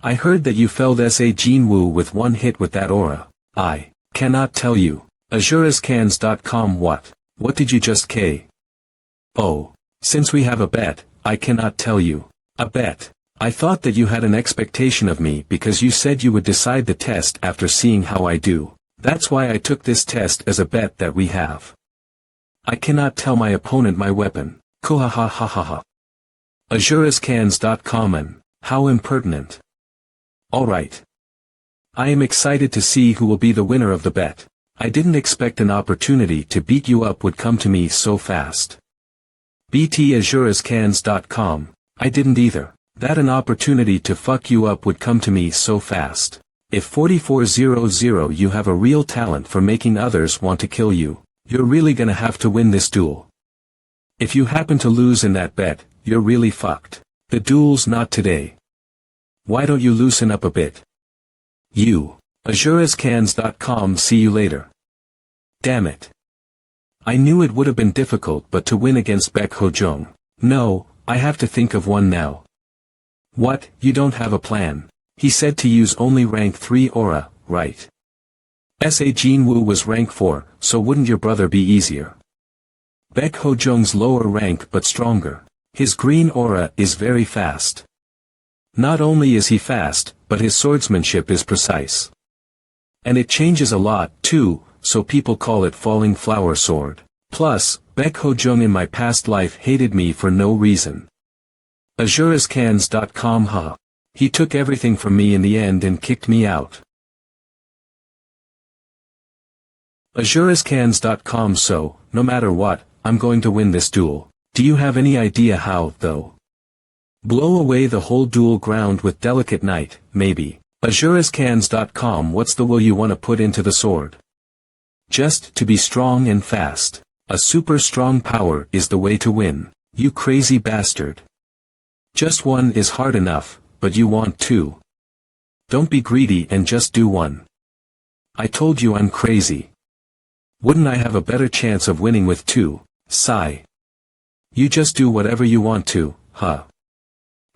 I heard that you felled Sa Jinwoo with 1 hit with that aura. I cannot tell you. Azurescans.com What did you just K? Oh. Since we have a bet, I cannot tell you. A bet. I thought that you had an expectation of me because you said you would decide the test after seeing how I do. That's why I took this test as a bet that we have. I cannot tell my opponent my weapon. Kohahahaha. Azurascans.com and, how impertinent. Alright. I am excited to see who will be the winner of the bet. I didn't expect an opportunity to beat you up would come to me so fast. Azurascans.com, I didn't either. That an opportunity to fuck you up would come to me so fast. If 4400 you have a real talent for making others want to kill you, you're really gonna have to win this duel. If you happen to lose in that bet, you're really fucked. The duel's not today. Why don't you loosen up a bit? You. Azurascans.com, see you later. Damn it. I knew it would have been difficult but to win against Baek Hojong. No, I have to think of one now. What, you don't have a plan? He said to use only rank 3 aura, right? Sa Jinwoo was rank 4, so wouldn't your brother be easier? Baek Hojong's lower rank but stronger. His green aura is very fast. Not only is he fast, but his swordsmanship is precise. And it changes a lot, too, so people call it falling flower sword. Plus, Baek Hojong in my past life hated me for no reason. Azurascans.com, huh? He took everything from me in the end and kicked me out. Azurascans.com, so, no matter what, I'm going to win this duel. Do you have any idea how, though? Blow away the whole duel ground with delicate night, maybe. Azurascans.com, what's the will you want to put into the sword? Just to be strong and fast. A super strong power is the way to win. You crazy bastard. Just one is hard enough, but you want two. Don't be greedy and just do one. I told you I'm crazy. Wouldn't I have a better chance of winning with two? Sigh. You just do whatever you want to, huh?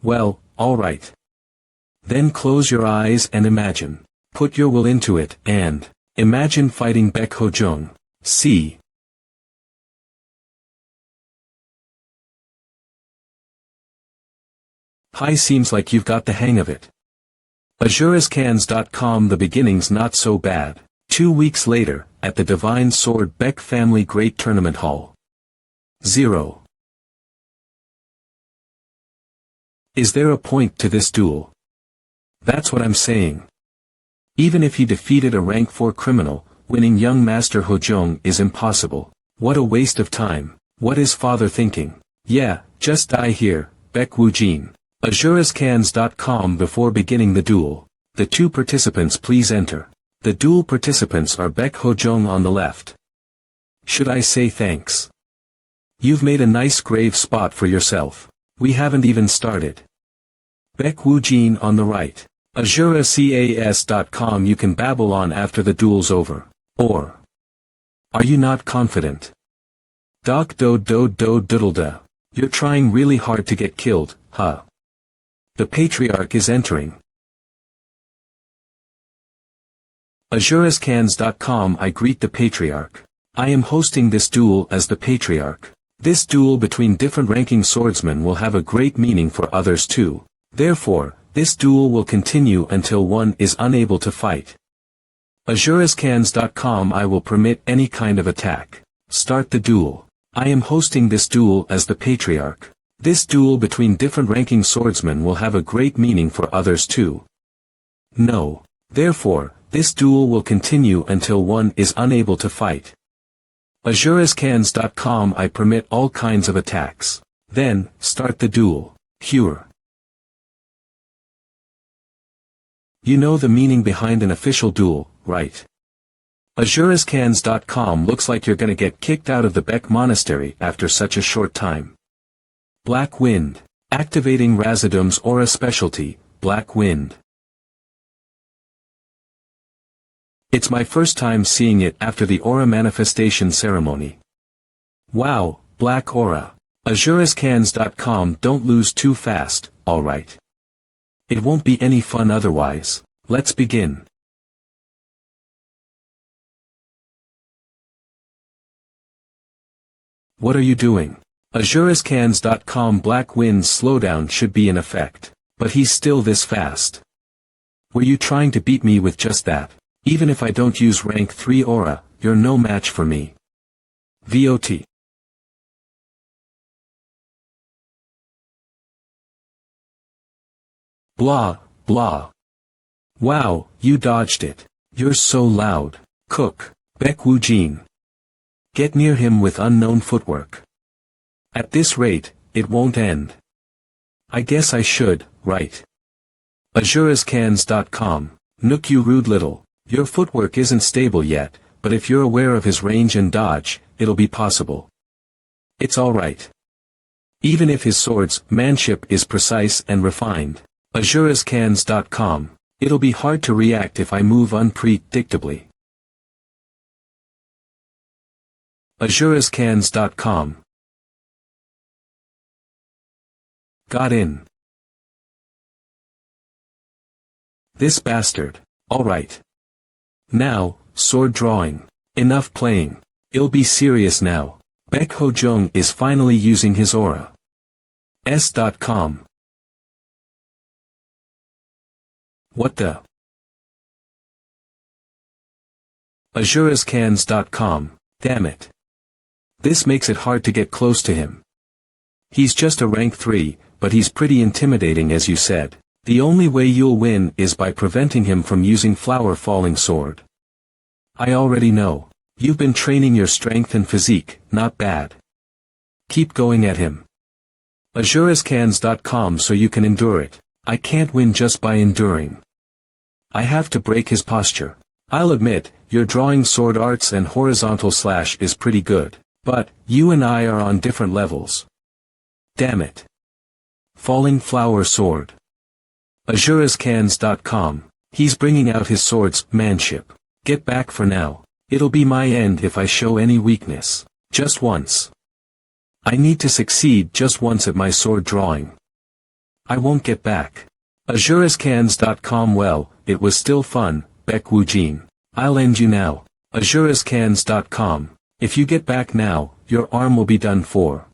Well, alright. Then close your eyes and imagine. Put your will into it, and imagine fighting Baek Hojong. See. Hi, seems like you've got the hang of it. Azurascans.com, the beginning's not so bad. 2 weeks later, at the Divine Sword Baek Family Great Tournament Hall. 0. Is there a point to this duel? That's what I'm saying. Even if he defeated a rank 4 criminal, winning young Master Hojong is impossible. What a waste of time. What is father thinking? Yeah, just die here, Baek Woojin. Azurascans.com, before beginning the duel. The two participants please enter. The duel participants are Baek Hojong on the left. Should I say thanks? You've made a nice grave spot for yourself. We haven't even started. Baek Woojin on the right. Azurascans.com, you can babble on after the duel's over. Or are you not confident? Doc do do do doodle da. You're trying really hard to get killed, huh? The Patriarch is entering. Azurascans.com, I greet the Patriarch. I am hosting this duel as the Patriarch. This duel between different ranking swordsmen will have a great meaning for others too. Therefore, this duel will continue until one is unable to fight. Azurascans.com, I will permit any kind of attack. Start the duel. I am hosting this duel as the Patriarch. This duel between different ranking swordsmen will have a great meaning for others too. No. Therefore, this duel will continue until one is unable to fight. Azurascans.com, I permit all kinds of attacks. Then, start the duel. Cure. You know the meaning behind an official duel, right? Azurascans.com, looks like you're gonna get kicked out of the Baek Monastery after such a short time. Black Wind. Activating Razadum's aura specialty, Black Wind. It's my first time seeing it after the aura manifestation ceremony. Wow, Black Aura. Azurascans.com, don't lose too fast, alright? It won't be any fun otherwise. Let's begin. What are you doing? Azurascans.com, Black Wind's slowdown should be in effect. But he's still this fast. Were you trying to beat me with just that? Even if I don't use rank 3 aura, you're no match for me. VOT. Blah, blah. Wow, you dodged it. You're so loud. Cook, Baek Woo-jin. Get near him with unknown footwork. At this rate, it won't end. I guess I should, right? AzureScans.com. Nook, you rude little. Your footwork isn't stable yet, but if you're aware of his range and dodge, it'll be possible. It's alright. Even if his swordsmanship is precise and refined. AzureScans.com. It'll be hard to react if I move unpredictably. AzureScans.com. Got in. This bastard. Alright. Now, sword drawing. Enough playing. It'll be serious now. Baek Ho-jung is finally using his aura. S.com. What the? AzureScans.com. Damn it. This makes it hard to get close to him. He's just a rank 3, but he's pretty intimidating as you said. The only way you'll win is by preventing him from using Flower Falling Sword. I already know. You've been training your strength and physique, not bad. Keep going at him. AzureScans.com so you can endure it. I can't win just by enduring. I have to break his posture. I'll admit, your drawing sword arts and horizontal slash is pretty good, but, you and I are on different levels. Damn it. Falling Flower Sword. AzureScans.com. He's bringing out his swordsmanship. Get back for now. It'll be my end if I show any weakness. Just once. I need to succeed just once at my sword drawing. I won't get back. AzureScans.com. Well, it was still fun, Baek Woo-jin. I'll end you now. AzureScans.com. If you get back now, your arm will be done for.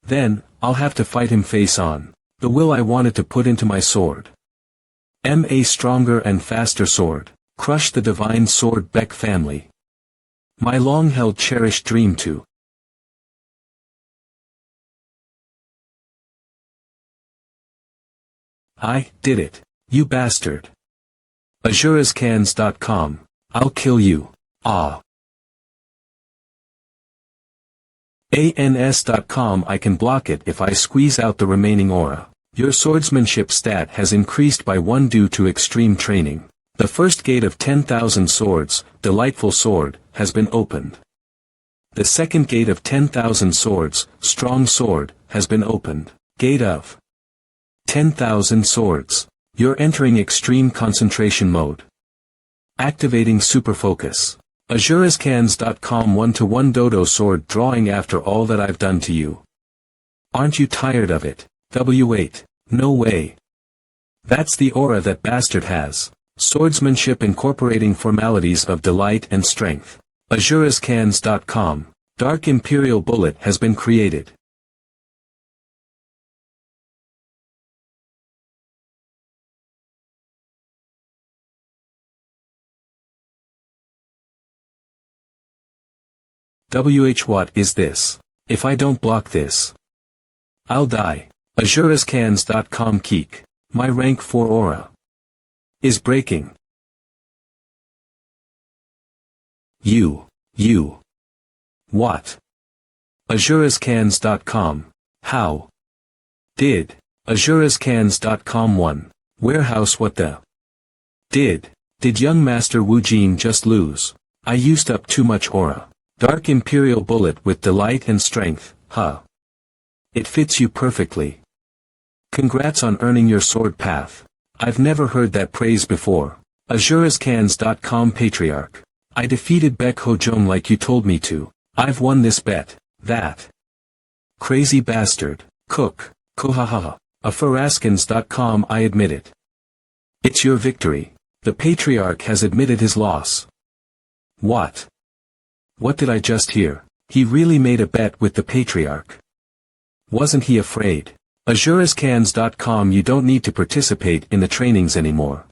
Then, I'll have to fight him face on. The will I wanted to put into my sword. A stronger and faster sword. Crush the divine sword Baek family. My long-held cherished dream to. I did it. You bastard. AzureScans.com. I'll kill you. Ah. ANS.com. I can block it if I squeeze out the remaining aura. Your swordsmanship stat has increased by 1 due to extreme training. The first gate of 10,000 swords, delightful sword, has been opened. The second gate of 10,000 swords, strong sword, has been opened. Gate of 10,000 swords. You're entering extreme concentration mode. Activating super focus. AzureScans.com. 1-to-1 dodo sword drawing after all that I've done to you. Aren't you tired of it? W8. No way. That's the aura that bastard has. Swordsmanship incorporating formalities of delight and strength. AzureScans.com. Dark Imperial Bullet has been created. What is this? If I don't block this, I'll die. AzureScans.com. Keek. My rank 4 aura is breaking. You. What? AzureScans.com. How? Did. AzureScans.com. 1. Warehouse. What the? Did young Master Woo-jin just lose? I used up too much aura. Dark Imperial Bullet with delight and strength, huh? It fits you perfectly. Congrats on earning your sword path. I've never heard that praise before. AzureScans.com. Patriarch. I defeated Baek Ho-jung like you told me to. I've won this bet. That crazy bastard. Cook. Kohahaha. AFaraskins.com. I admit it. It's your victory. The Patriarch has admitted his loss. What? What did I just hear? He really made a bet with the Patriarch. Wasn't he afraid? AzureScans.com. You don't need to participate in the trainings anymore.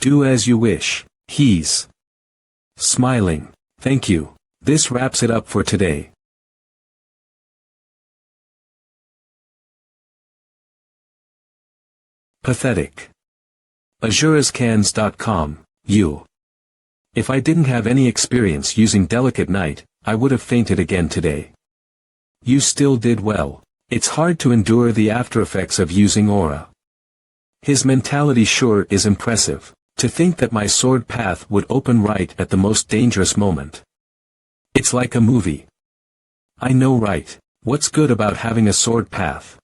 Do as you wish. He's smiling. Thank you. This wraps it up for today. Pathetic. AzureScans.com, you. If I didn't have any experience using Delicate Night, I would have fainted again today. You still did well. It's hard to endure the after effects of using aura. His mentality sure is impressive. To think that my sword path would open right at the most dangerous moment. It's like a movie. I know, right? What's good about having a sword path?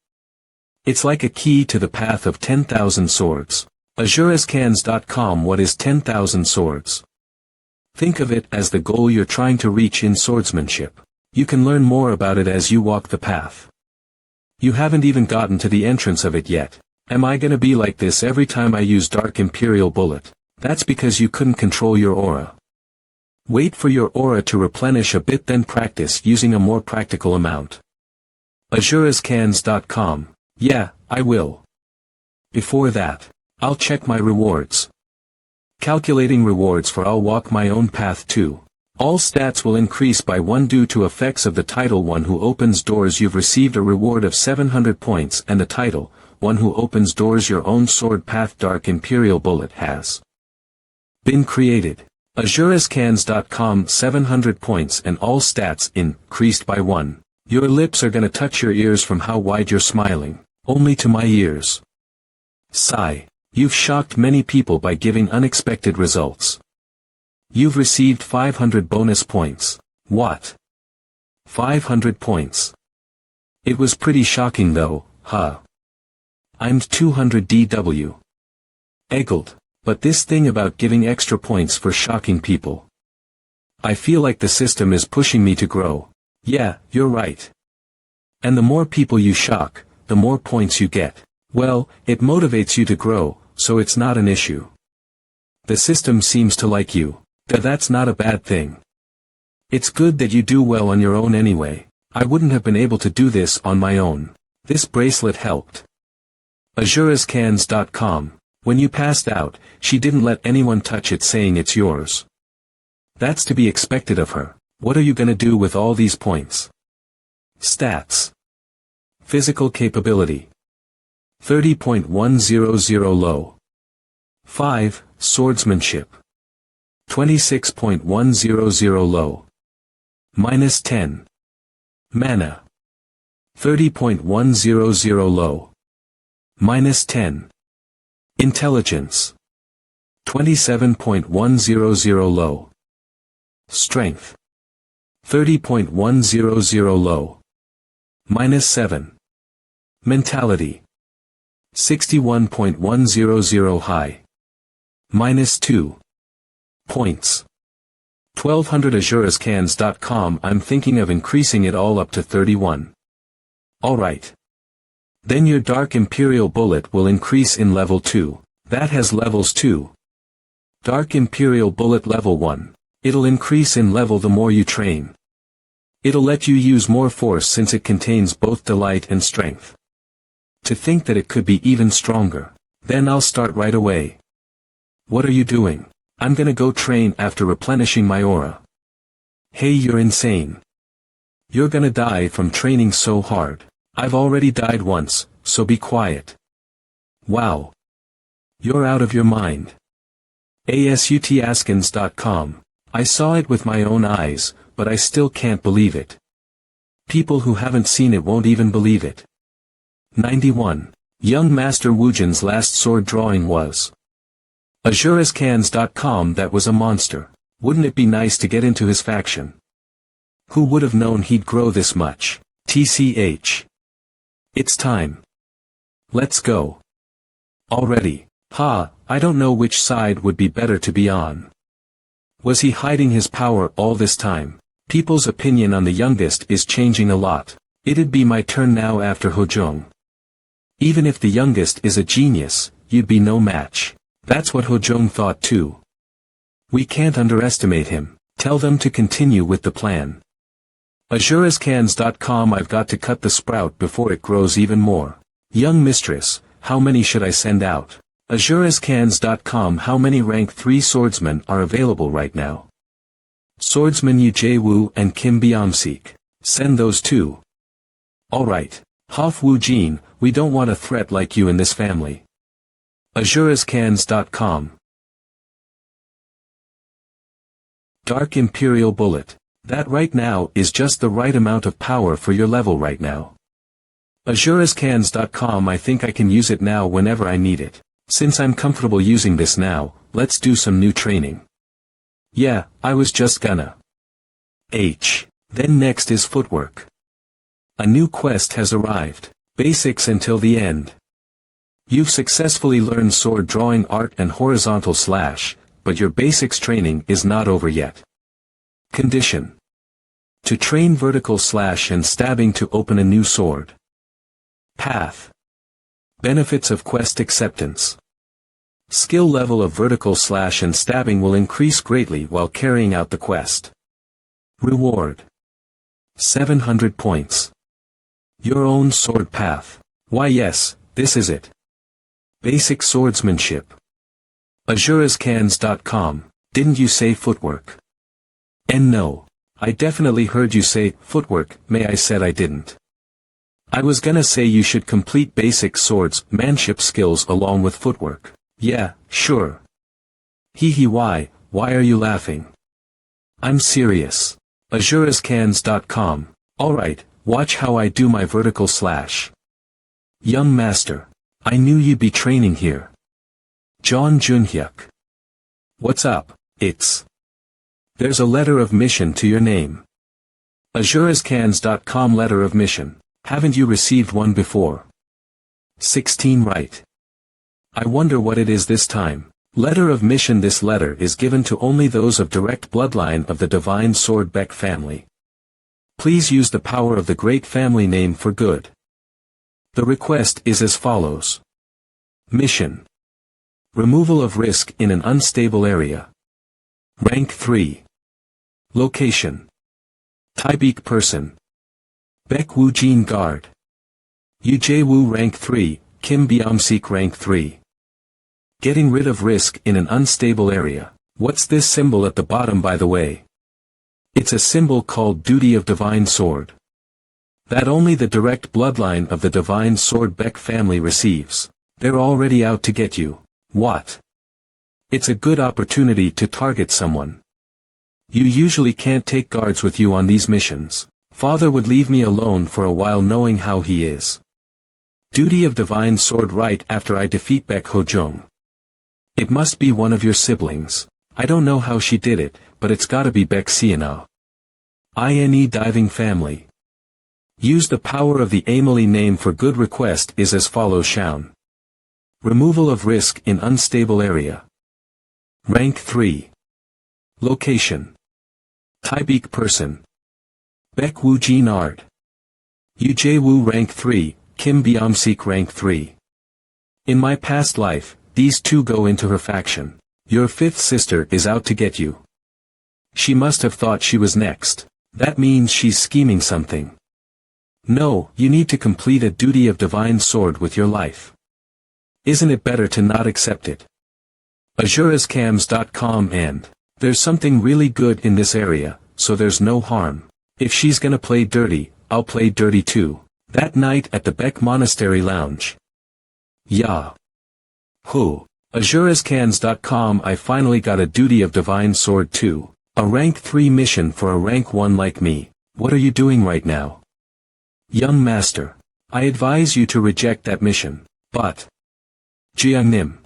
It's like a key to the path of 10,000 swords. AzureScans.com. What is 10,000 swords? Think of it as the goal you're trying to reach in swordsmanship. You can learn more about it as you walk the path. You haven't even gotten to the entrance of it yet. Am I gonna be like this every time I use Dark Imperial Bullet? That's because you couldn't control your aura. Wait for your aura to replenish a bit, then practice using a more practical amount. AzureScans.com. Yeah, I will. Before that, I'll check my rewards. Calculating rewards for I'll walk my own path too. All stats will increase by 1 due to effects of the title. One who opens doors. You've received a reward of 700 points, and the title, one who opens doors. Your own sword path. Dark Imperial Bullet has been created. AzureScans.com. 700 points and all stats increased by 1. Your lips are gonna touch your ears from how wide you're smiling. Only to my ears. Sigh. You've shocked many people by giving unexpected results. You've received 500 bonus points. What? 500 points. It was pretty shocking though, huh? I'm 200 DW. Eggled. But this thing about giving extra points for shocking people. I feel like the system is pushing me to grow. Yeah, you're right. And the more people you shock, the more points you get. Well, it motivates you to grow, so it's not an issue. The system seems to like you. That's not a bad thing. It's good that you do well on your own anyway. I wouldn't have been able to do this on my own. This bracelet helped. AzureScans.com. When you passed out, she didn't let anyone touch it, saying it's yours. That's to be expected of her. What are you gonna do with all these points? Stats. Physical capability. 30.100 low. 5. Swordsmanship. 26.100 low. -10. Mana. 30.100 low. -10. Intelligence. 27.100 low. Strength. 30.100 low. -7. Mentality. 61.100 high. -2. Points. 1200. AzureScans.com. I'm thinking of increasing it all up to 31. Alright. Then your Dark Imperial Bullet will increase in level 2. That has levels too. Dark Imperial Bullet level 1. It'll increase in level the more you train. It'll let you use more force since it contains both delight and strength. To think that it could be even stronger. Then I'll start right away. What are you doing? I'm gonna go train after replenishing my aura. Hey, you're insane. You're gonna die from training so hard. I've already died once, so be quiet. Wow. You're out of your mind. ASUTAskins.com. I saw it with my own eyes, but I still can't believe it. People who haven't seen it won't even believe it. 91. Young Master Wujin's last sword drawing was. AzureScans.com. That was a monster. Wouldn't it be nice to get into his faction? Who would have known he'd grow this much? TCH. It's time. Let's go. Already. I don't know which side would be better to be on. Was he hiding his power all this time? People's opinion on the youngest is changing a lot. It'd be my turn now after Hojong. Even if the youngest is a genius, you'd be no match. That's what Hojong thought too. We can't underestimate him. Tell them to continue with the plan. AzureScans.com. I've got to cut the sprout before it grows even more. Young mistress, how many should I send out? AzureScans.com. How many rank 3 swordsmen are available right now? Swordsman Yu Jae-woo and Kim Byung-sik. Send those too. Alright. Hof Woo-jin, we don't want a threat like you in this family. AzureScans.com. Dark Imperial Bullet. That right now is just the right amount of power for your level right now. AzureScans.com. I think I can use it now whenever I need it. Since I'm comfortable using this now, let's do some new training. Yeah, I was just gonna. Then next is footwork. A new quest has arrived. Basics until the end. You've successfully learned sword drawing art and horizontal slash, but your basics training is not over yet. Condition. To train vertical slash and stabbing to open a new sword. Path. Benefits of quest acceptance. Skill level of vertical slash and stabbing will increase greatly while carrying out the quest. Reward. 700 points. Your own sword path. Why yes, this is it. Basic swordsmanship. AzureScans.com. Didn't you say footwork? And no. I definitely heard you say footwork. May I said I didn't. I was gonna say you should complete basic swordsmanship skills along with footwork. Yeah, sure. Hee why are you laughing? I'm serious. AzureScans.com. Alright, watch how I do my vertical slash. Young master. I knew you'd be training here. John Junhyuk. What's up? There's a letter of mission to your name. AzureScans.com. Letter of mission. Haven't you received one before? 16 right. I wonder what it is this time. Letter of mission. This letter is given to only those of direct bloodline of the divine sword Beck family. Please use the power of the great family name for good. The request is as follows. Mission. Removal of risk in an unstable area. Rank 3. Location. Taebaek person. Baek Woo-jin guard. Yu Jae-woo rank 3, Kim Byung-sik rank 3. Getting rid of risk in an unstable area. What's this symbol at the bottom by the way? It's a symbol called Duty of Divine Sword. That only the direct bloodline of the divine sword Beck family receives. They're already out to get you. What? It's a good opportunity to target someone. You usually can't take guards with you on these missions. Father would leave me alone for a while knowing how he is. Duty of Divine Sword right after I defeat Baek Ho-jung. It must be one of your siblings. I don't know how she did it, but it's gotta be Baek Siena. INE diving family. Use the power of the Amelie name for good. Request is as follows. Shaun. Removal of risk in unstable area. Rank 3. Location. Taebaek person. Baek Woo-jin art. Yu Jae-woo rank 3, Kim Byung-sik rank 3. In my past life, these two go into her faction. Your fifth sister is out to get you. She must have thought she was next. That means she's scheming something. No, you need to complete a duty of divine sword with your life. Isn't it better to not accept it? AzureScams.com. And there's something really good in this area, so there's no harm. If she's gonna play dirty, I'll play dirty too. That night at the Beck Monastery Lounge. Yeah. Who? AzureScans.com. I finally got a duty of divine sword too. A rank 3 mission for a rank 1 like me. What are you doing right now? Young master. I advise you to reject that mission. But. Jiangnim.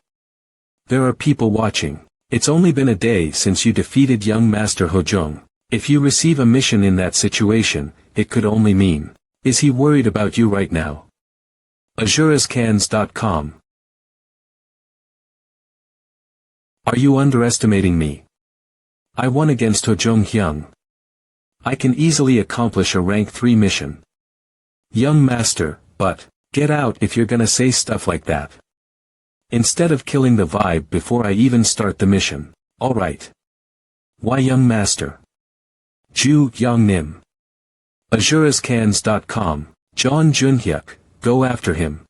There are people watching. It's only been a day since you defeated young master Ho-jung. If you receive a mission in that situation, it could only mean. Is he worried about you right now? AzureScans.com. Are you underestimating me? I won against Ho-jung Hyung. I can easily accomplish a rank 3 mission. Young master, but, get out if you're gonna say stuff like that. Instead of killing the vibe before I even start the mission. Alright. Why young master? Ju Young-nim. AzureScans.com. John Junhyuk, go after him.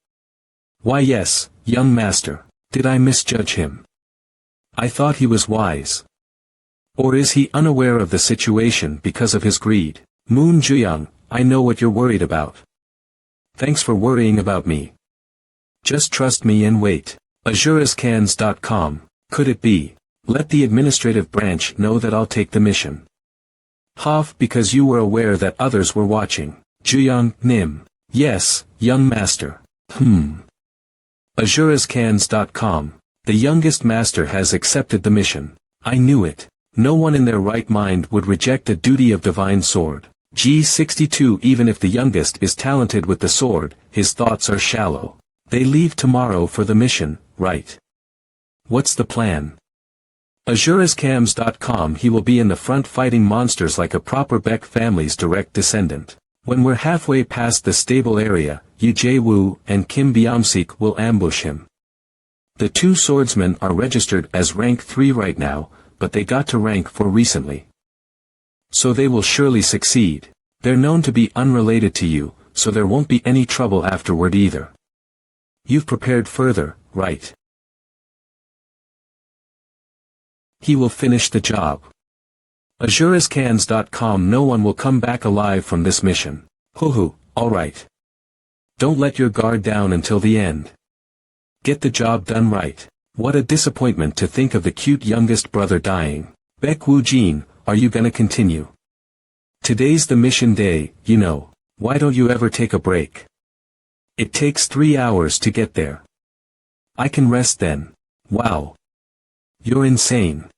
Why yes, young master. Did I misjudge him? I thought he was wise. Or is he unaware of the situation because of his greed? Moon Juyang, I know what you're worried about. Thanks for worrying about me. Just trust me and wait. AzureScans.com, could it be? Let the administrative branch know that I'll take the mission. Hoff, because you were aware that others were watching. Juyang, Nim. Yes, young master. AzureScans.com, the youngest master has accepted the mission. I knew it. No one in their right mind would reject the duty of divine sword. G62 Even if the youngest is talented with the sword, his thoughts are shallow. They leave tomorrow for the mission, right? What's the plan? AzureScams.com He will be in the front fighting monsters like a proper Beck family's direct descendant. When we're halfway past the stable area, Yu Jae-woo and Kim Byung-sik will ambush him. The two swordsmen are registered as rank 3 right now, but they got to rank 4 recently. So they will surely succeed. They're known to be unrelated to you, so there won't be any trouble afterward either. You've prepared further, right? He will finish the job. AzureScans.com No one will come back alive from this mission. Hoo-hoo, alright. Don't let your guard down until the end. Get the job done right. What a disappointment to think of the cute youngest brother dying. Baek Woo-jin, are you gonna continue? Today's the mission day, you know. Why don't you ever take a break? It takes 3 hours to get there. I can rest then. Wow. You're insane.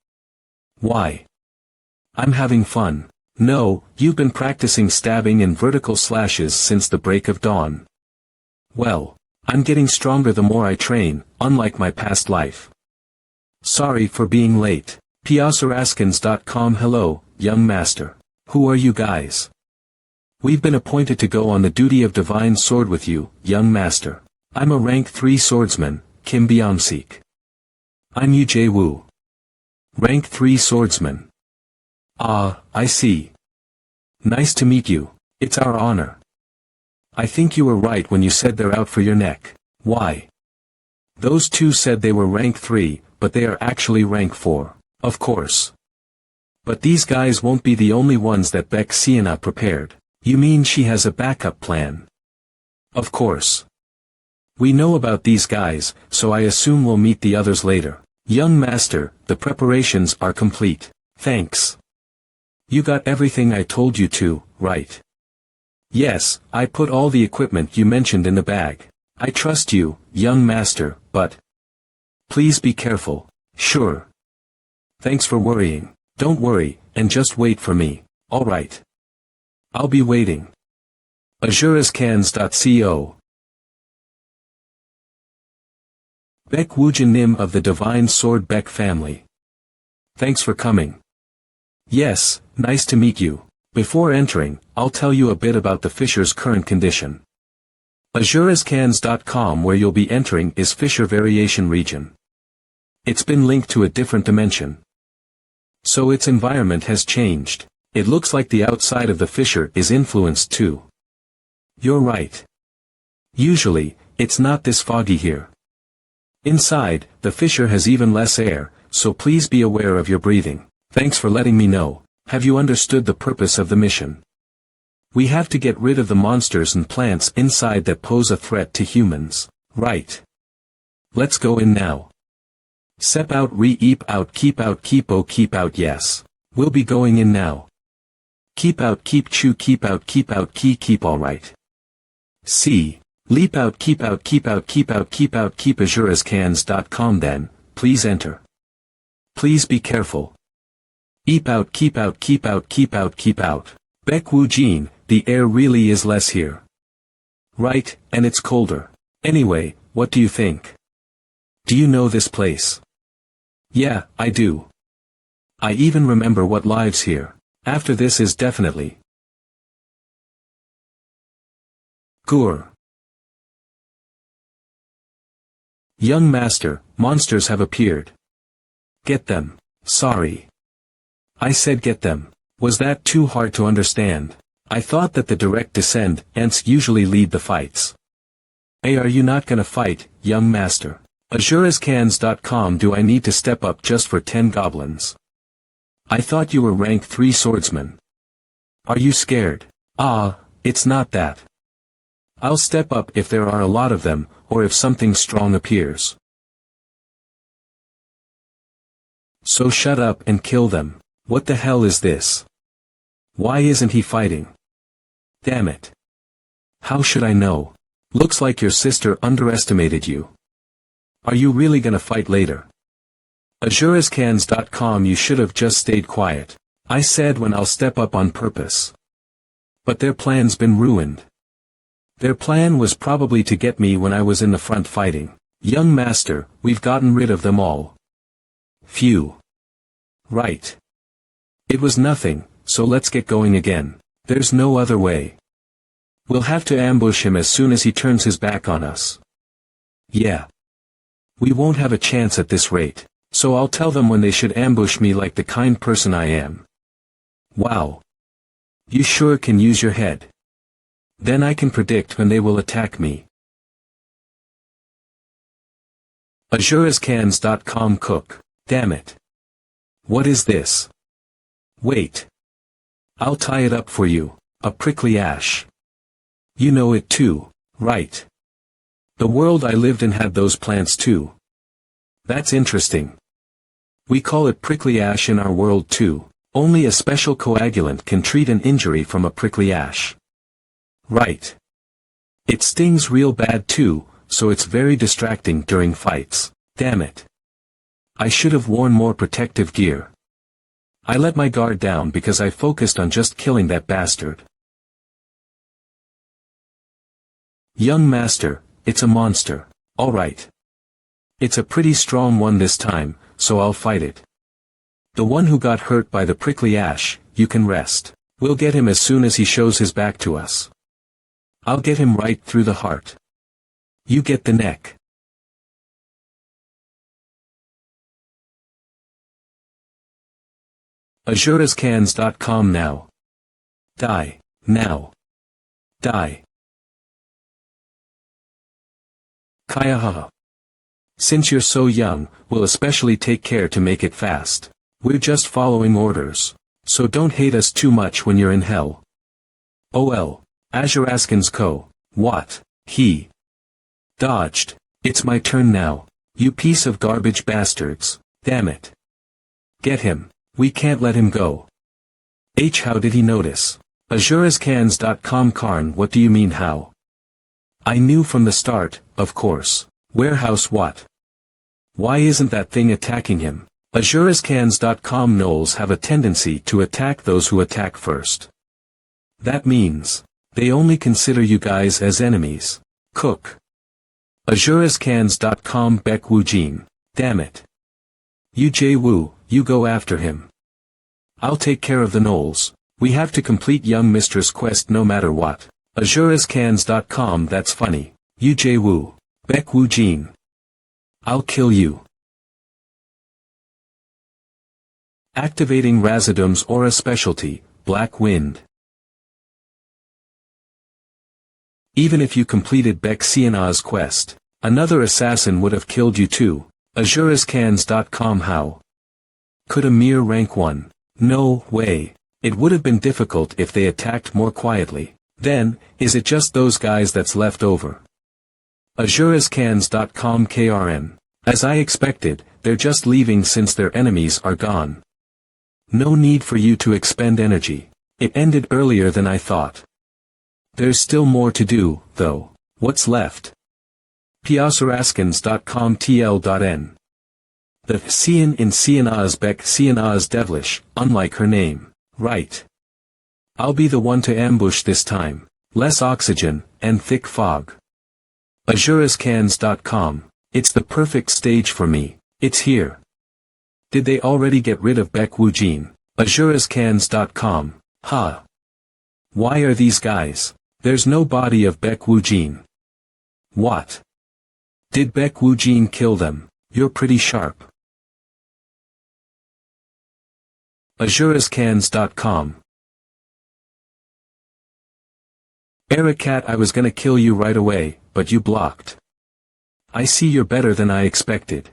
Why? I'm having fun. No, you've been practicing stabbing and vertical slashes since the break of dawn. Well, I'm getting stronger the more I train, unlike my past life. Sorry for being late. Piasaraskins.com Hello, young master. Who are you guys? We've been appointed to go on the duty of divine sword with you, young master. I'm a rank 3 swordsman, Kim Byung-sik. I'm Yu Jae-woo. Rank 3 swordsman. Ah, I see. Nice to meet you. It's our honor. I think you were right when you said they're out for your neck. Why? Those two said they were rank 3, but they are actually rank 4. Of course. But these guys won't be the only ones that Beck Sienna prepared. You mean she has a backup plan? Of course. We know about these guys, so I assume we'll meet the others later. Young master, the preparations are complete. Thanks. You got everything I told you to, right? Yes, I put all the equipment you mentioned in the bag. I trust you, young master, but please be careful. Sure. Thanks for worrying. Don't worry, and just wait for me, alright? I'll be waiting. AzureScans.co Baek Woojin Nim of the Divine Sword Beck family. Thanks for coming. Yes, nice to meet you. Before entering, I'll tell you a bit about the Fisher's current condition. AzureScans.com where you'll be entering is Fisher Variation Region. It's been linked to a different dimension. So its environment has changed. It looks like the outside of the Fisher is influenced too. You're right. Usually, it's not this foggy here. Inside, the Fisher has even less air, so please be aware of your breathing. Thanks for letting me know. Have you understood the purpose of the mission? We have to get rid of the monsters and plants inside that pose a threat to humans. Right. Let's go in now. Sep out re-eep out keep out yes. We'll be going in now. Keep out keep chew keep out keep alright. See. Leap out keep AzureScans.com then, please enter. Please be careful. Eep out keep out. Baek Woo-jin, the air really is less here. Right, and it's colder. Anyway, what do you think? Do you know this place? Yeah, I do. I even remember what lives here. After this is definitely Gur. Young master, monsters have appeared. Get them. Sorry. I said get them. Was that too hard to understand? I thought that the direct descent ants usually lead the fights. Hey, are you not gonna fight, young master? AzureScans.com. Do I need to step up just for 10 goblins? I thought you were rank 3 swordsman. Are you scared? Ah, it's not that. I'll step up if there are a lot of them, or if something strong appears. So shut up and kill them. What the hell is this? Why isn't he fighting? Damn it. How should I know? Looks like your sister underestimated you. Are you really gonna fight later? AzureScans.com. You should have just stayed quiet. I said when I'll step up on purpose. But their plan's been ruined. Their plan was probably to get me when I was in the front fighting. Young master, we've gotten rid of them all. Phew. Right. It was nothing, so let's get going again. There's no other way. We'll have to ambush him as soon as he turns his back on us. Yeah. We won't have a chance at this rate, so I'll tell them when they should ambush me like the kind person I am. Wow. You sure can use your head. Then I can predict when they will attack me. AzureScans.com. Cook. Damn it. What is this? Wait. I'll tie it up for you, a prickly ash. You know it too, right? The world I lived in had those plants too. That's interesting. We call it prickly ash in our world too. Only a special coagulant can treat an injury from a prickly ash. Right. It stings real bad too, so it's very distracting during fights. Damn it. I should have worn more protective gear. I let my guard down because I focused on just killing that bastard. Young master, it's a monster. Alright. It's a pretty strong one this time, so I'll fight it. The one who got hurt by the prickly ash, you can rest. We'll get him as soon as he shows his back to us. I'll get him right through the heart. You get the neck. AzureScans.com. Now. Die. Now. Die. Kayahaha. Since you're so young, we'll especially take care to make it fast. We're just following orders. So don't hate us too much when you're in hell. OL. AzureScans Co. What? He. Dodged. It's my turn now. You piece of garbage bastards. Damn it. Get him. We can't let him go. How did he notice? AzureScans.com. Karn. What do you mean how? I knew from the start, of course. Warehouse what? Why isn't that thing attacking him? AzureScans.com. Gnolls have a tendency to attack those who attack first. That means, they only consider you guys as enemies. Cook. AzureScans.com. Baek Woo Jin. Damn it. You Jae-woo, you go after him. I'll take care of the gnolls. We have to complete young mistress quest no matter what. AzureScans.com. That's funny. You Jae-woo. Baek Woo Jin. I'll kill you. Activating Razadum's aura specialty, Black Wind. Even if you completed Baek Siana's quest, another assassin would have killed you too. AzureScans.com. How? Could a mere rank 1? No way. It would have been difficult if they attacked more quietly. Then, is it just those guys that's left over? AzureScans.com. KRN. As I expected, they're just leaving since their enemies are gone. No need for you to expend energy. It ended earlier than I thought. There's still more to do, though. What's left? PSRaskins.com. TL.N. The Sian in Siana's Baek Siana's devilish, unlike her name. Right. I'll be the one to ambush this time. Less oxygen, and thick fog. AzureScans.com. It's the perfect stage for me. It's here. Did they already get rid of Baek Woo Jin? AzureScans.com. Huh. Why are these guys? There's no body of Baek Woo Jin. What? Did Baek Woo Jin kill them? You're pretty sharp. AzureScans.com. Ericat, I was gonna kill you right away, but you blocked. I see you're better than I expected.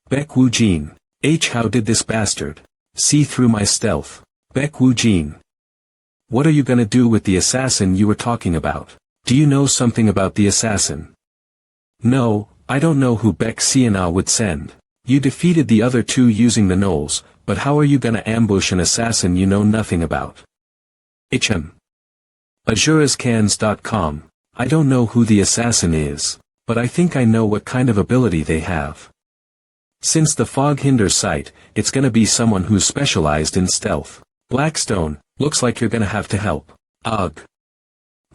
Baek Woo-jin. How did this bastard see through my stealth? Baek Woo-jin. What are you gonna do with the assassin you were talking about? Do you know something about the assassin? No, I don't know who Baek Siana would send. You defeated the other two using the knolls, but how are you gonna ambush an assassin you know nothing about? AzuresCans.com. I don't know who the assassin is, but I think I know what kind of ability they have. Since the fog hinders sight, it's gonna be someone who's specialized in stealth. Blackstone, looks like you're gonna have to help. Ugh.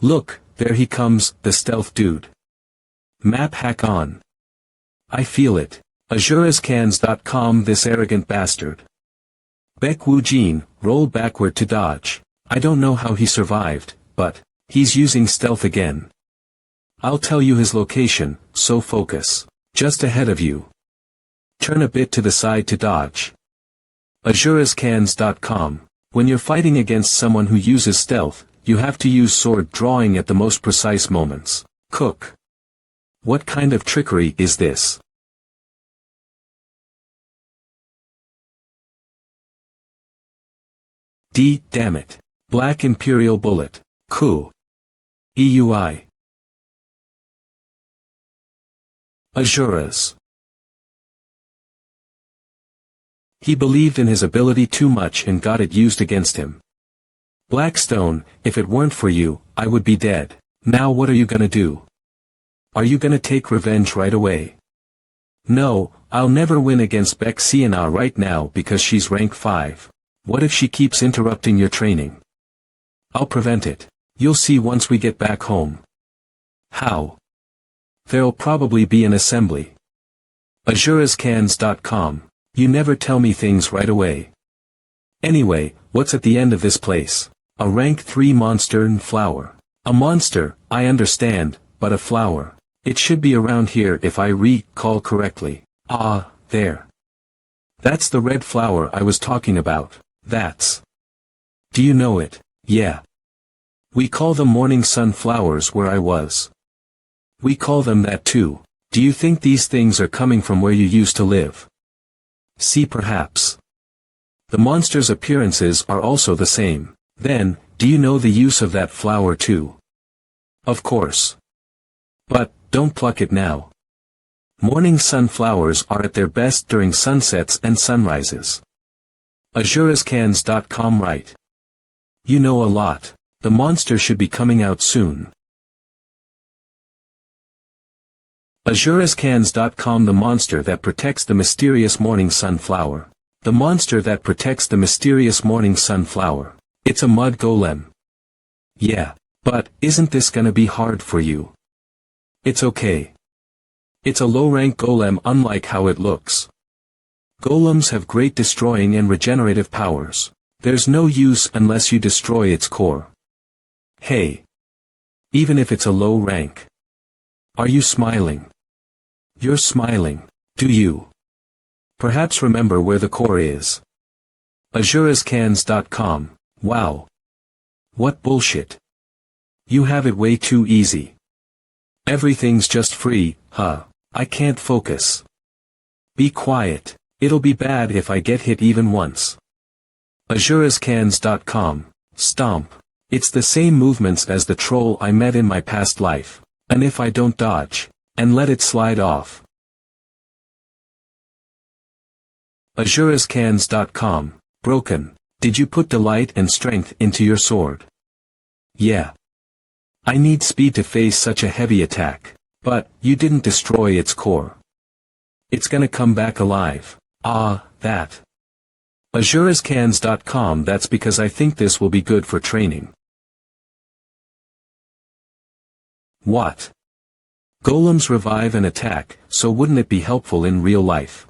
Look, there he comes, the stealth dude. Map hack on. I feel it. AzuresCans.com. This arrogant bastard. Baek Woo-jin, rolled backward to dodge. I don't know how he survived, but he's using stealth again. I'll tell you his location, so focus. Just ahead of you. Turn a bit to the side to dodge. AzuresCans.com. When you're fighting against someone who uses stealth, you have to use sword drawing at the most precise moments. Cook. What kind of trickery is this? Damn it. Black Imperial Bullet. Cool. EUI. Azures. He believed in his ability too much and got it used against him. Blackstone, if it weren't for you, I would be dead. Now what are you gonna do? Are you gonna take revenge right away? No, I'll never win against Baek Siana right now because she's rank 5. What if she keeps interrupting your training? I'll prevent it. You'll see once we get back home. How? There'll probably be an assembly. AzuresCans.com. You never tell me things right away. Anyway, what's at the end of this place? A rank 3 monster and flower. A monster, I understand, but a flower. It should be around here if I recall correctly. Ah, there. That's the red flower I was talking about. That's. Do you know it? Yeah. We call them morning sun flowers where I was. We call them that too. Do you think these things are coming from where you used to live? See, perhaps. The monster's appearances are also the same. Then, do you know the use of that flower too? Of course. But, don't pluck it now. Morning sunflowers are at their best during sunsets and sunrises. AzuresCans.com. Right. You know a lot. The monster should be coming out soon. AzuresCans.com. The monster that protects the mysterious morning sunflower. The monster that protects the mysterious morning sunflower. It's a mud golem. Yeah. But, isn't this gonna be hard for you? It's okay. It's a low-rank golem unlike how it looks. Golems have great destroying and regenerative powers. There's no use unless you destroy its core. Hey. Even if it's a low rank. Are you smiling? You're smiling, do you? Perhaps remember where the core is. AzuresCans.com. Wow. What bullshit. You have it way too easy. Everything's just free, huh? I can't focus. Be quiet. It'll be bad if I get hit even once. AzuresCans.com. Stomp. It's the same movements as the troll I met in my past life. And if I don't dodge, and let it slide off. AzuresCans.com. Broken. Did you put delight and strength into your sword? Yeah. I need speed to face such a heavy attack. But, you didn't destroy its core. It's gonna come back alive. Ah, that. AzuresCans.com. That's because I think this will be good for training. What? Golems revive and attack, so wouldn't it be helpful in real life?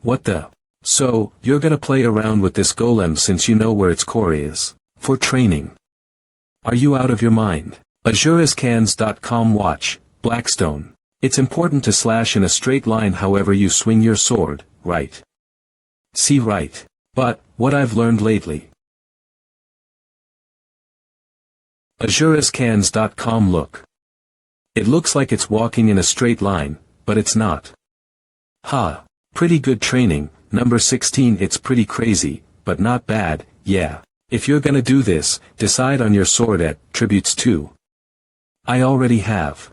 What the? So, you're gonna play around with this golem since you know where its core is. For training. Are you out of your mind? AzuresCans.com. Watch, Blackstone. It's important to slash in a straight line however you swing your sword, right? See, right. But, what I've learned lately. AzuresCans.com. Look. It looks like it's walking in a straight line, but it's not. Ha. Pretty good training, number 16. It's pretty crazy, but not bad, yeah. If you're gonna do this, decide on your sword attributes too. I already have.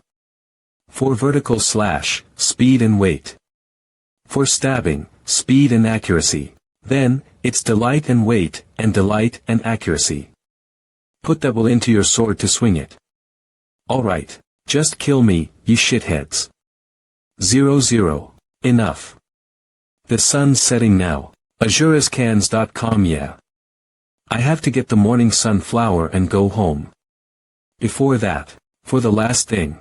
For vertical slash, speed and weight. For stabbing, speed and accuracy. Then, it's delight and weight, and delight and accuracy. Put that will into your sword to swing it. Alright, just kill me, you shitheads. 00. Enough. The sun's setting now. AzureScans.com. Yeah. I have to get the morning sunflower and go home. Before that, for the last thing.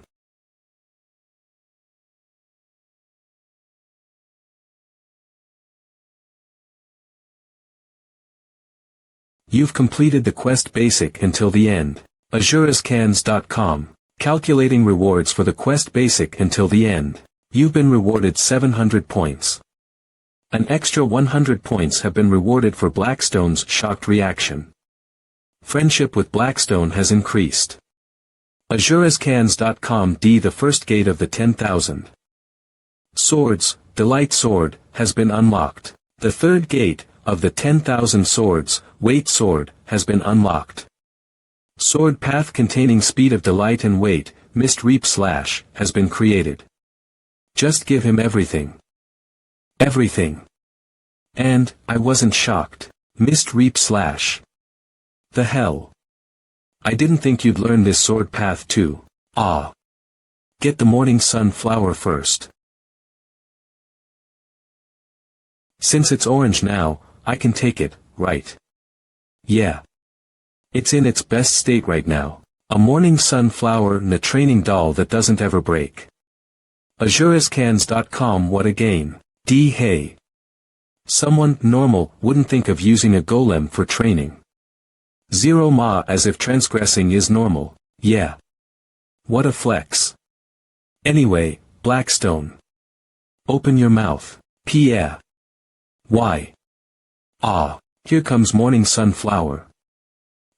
You've completed the quest basic until the end. AzureScans.com. Calculating rewards for the quest basic until the end. You've been rewarded 700 points. An extra 100 points have been rewarded for Blackstone's shocked reaction. Friendship with Blackstone has increased. AzureScans.com. The first gate of the 10,000 swords, Delight Sword, has been unlocked. The third gate of the 10,000 swords, Weight Sword, has been unlocked. Sword path containing speed of delight and weight, Mist Reap Slash, has been created. Just give him everything. Everything. And, I wasn't shocked. Mist Reap Slash. The hell? I didn't think you'd learn this sword path too. Ah. Get the morning sunflower first. Since it's orange now, I can take it, right? Yeah. It's in its best state right now. A morning sunflower and a training doll that doesn't ever break. AzureScans.com. What a gain. Hey. Someone normal wouldn't think of using a golem for training. 0 Ma, as if transgressing is normal. Yeah. What a flex. Anyway, Blackstone. Open your mouth. Yeah. Why? Ah, here comes morning sunflower.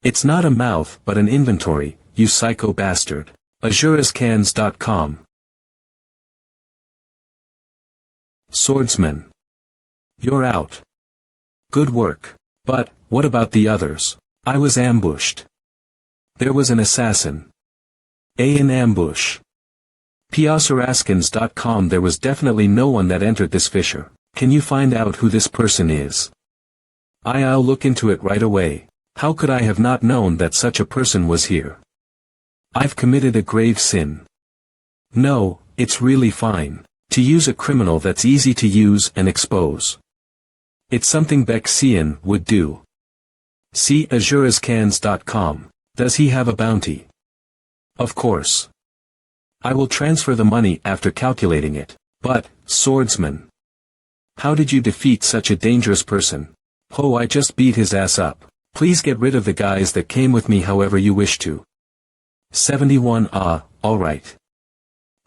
It's not a mouth but an inventory, you psycho bastard. AzureScans.com. Swordsman. You're out. Good work. But, what about the others? I was ambushed. There was an assassin. An ambush. PSuraskins.com. There was definitely no one that entered this fissure. Can you find out who this person is? I'll look into it right away. How could I have not known that such a person was here? I've committed a grave sin. No, it's really fine. To use a criminal that's easy to use and expose. It's something Bexian would do. See AzureScans.com. Does he have a bounty? Of course. I will transfer the money after calculating it. But, swordsman. How did you defeat such a dangerous person? Oh, I just beat his ass up. Please get rid of the guys that came with me however you wish to. 71. Alright.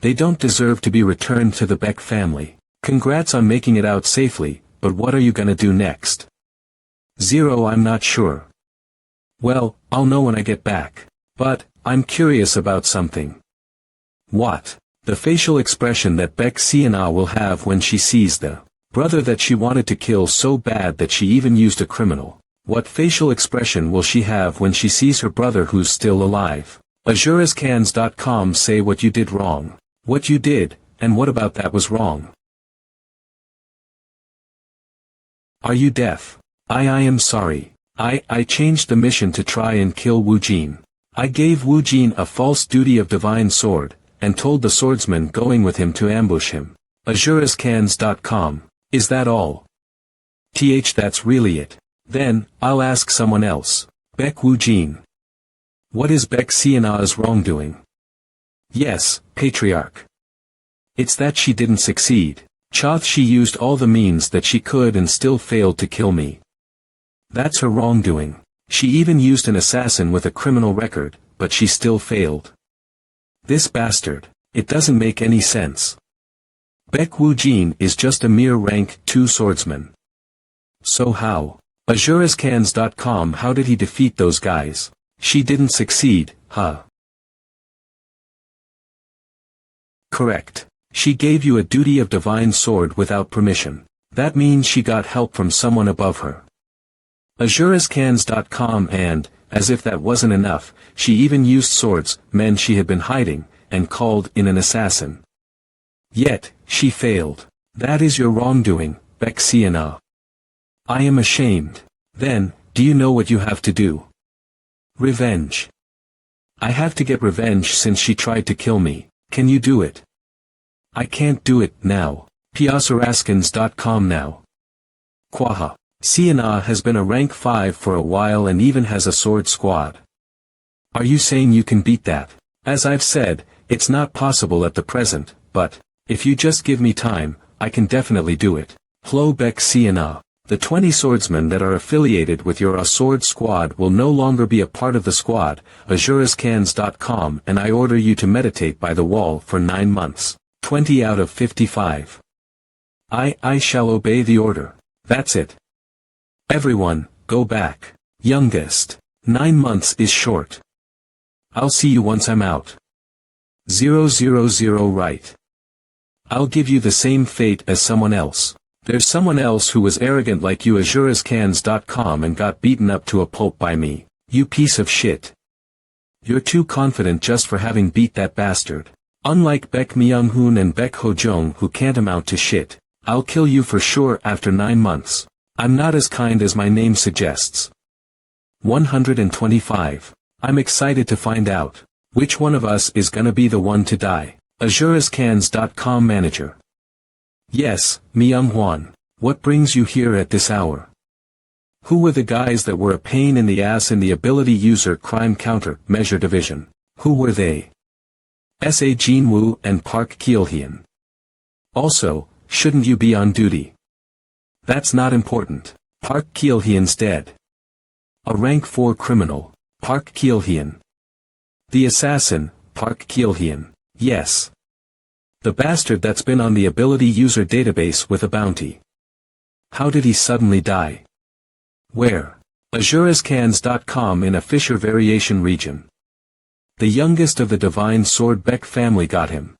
They don't deserve to be returned to the Beck family. Congrats on making it out safely, but what are you gonna do next? 0. I'm not sure. Well, I'll know when I get back. But, I'm curious about something. What? The facial expression that Beck Sienna will have when she sees the brother that she wanted to kill so bad that she even used a criminal. What facial expression will she have when she sees her brother who's still alive? AzureScans.com. Say what you did wrong. What you did, and what about that was wrong? Are you deaf? I am sorry. I changed the mission to try and kill Wu Jin. I gave Wu Jin a false duty of divine sword, and told the swordsman going with him to ambush him. AzureScans.com. Is that all? That's really it. Then, I'll ask someone else. Beck Wu Jin. What is Beck Sienna's wrongdoing? Yes, Patriarch. It's that she didn't succeed. She used all the means that she could and still failed to kill me. That's her wrongdoing. She even used an assassin with a criminal record, but she still failed. This bastard. It doesn't make any sense. Beck Wu Jin is just a mere rank 2 swordsman. So how? AzureScans.com. How did he defeat those guys? She didn't succeed, huh? Correct. She gave you a duty of divine sword without permission. That means she got help from someone above her. Azurescans.com and, as if that wasn't enough, she even used swords, men she had been hiding, and called in an assassin. Yet, she failed. That is your wrongdoing, Bexiana. I am ashamed. Then, do you know what you have to do? Revenge. I have to get revenge since she tried to kill me. Can you do it? I can't do it now. Piasaraskans.com now. Quaha. Siana has been a rank 5 for a while and even has a sword squad. Are you saying you can beat that? As I've said, it's not possible at the present, but, if you just give me time, I can definitely do it. Hlobek Siana. The 20 swordsmen that are affiliated with your sword squad will no longer be a part of the squad, Azurescans.com, and I order you to meditate by the wall for 9 months. 20 out of 55. I shall obey the order. That's it. Everyone, go back. Youngest. 9 months is short. I'll see you once I'm out. 000 right. I'll give you the same fate as someone else. There's someone else who was arrogant like you, Azurescans.com, and got beaten up to a pulp by me. You piece of shit. You're too confident just for having beat that bastard. Unlike Baek Myung-hoon and Baek Ho-jung, who can't amount to shit. I'll kill you for sure after 9 months. I'm not as kind as my name suggests. 125. I'm excited to find out. Which one of us is gonna be the one to die? Azurescans.com manager. Yes, Myung-hwan. What brings you here at this hour? Who were the guys that were a pain in the ass in the ability user crime counter measure division? Who were they? Sa Jinwoo and Park Kil-hyun. Also, shouldn't you be on duty? That's not important. Park Kil-hyun's dead. A rank 4 criminal, Park Kil-hyun. The assassin, Park Kil-hyun. Yes. The bastard that's been on the ability user database with a bounty. How did he suddenly die? Where? Azurescans.com in a Fisher variation region. The youngest of the Divine Sword Baek family got him.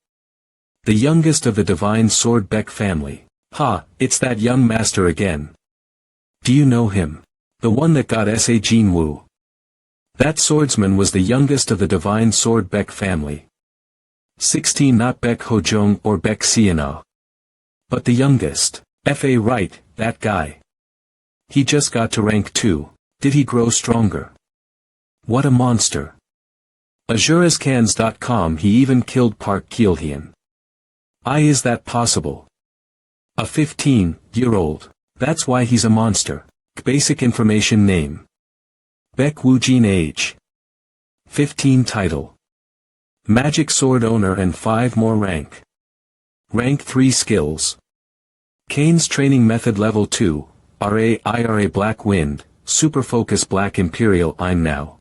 The youngest of the Divine Sword Baek family. Ha, it's that young master again. Do you know him? The one that got Sa Jinwoo. That swordsman was the youngest of the Divine Sword Baek family. 16, not Baek Ho-jung or Baek Siana. But the youngest. Fa right, that guy. He just got to rank 2. Did he grow stronger? What a monster. Azurescans.com, he even killed Park Kil-hyun. Is that possible? A 15-year-old. That's why he's a monster. Basic information name. Baek Woojin age. 15 title. Magic sword owner and 5 more rank. Rank 3 skills. Kane's training method level 2, RA Black Wind, Super Focus Black Imperial I'm now.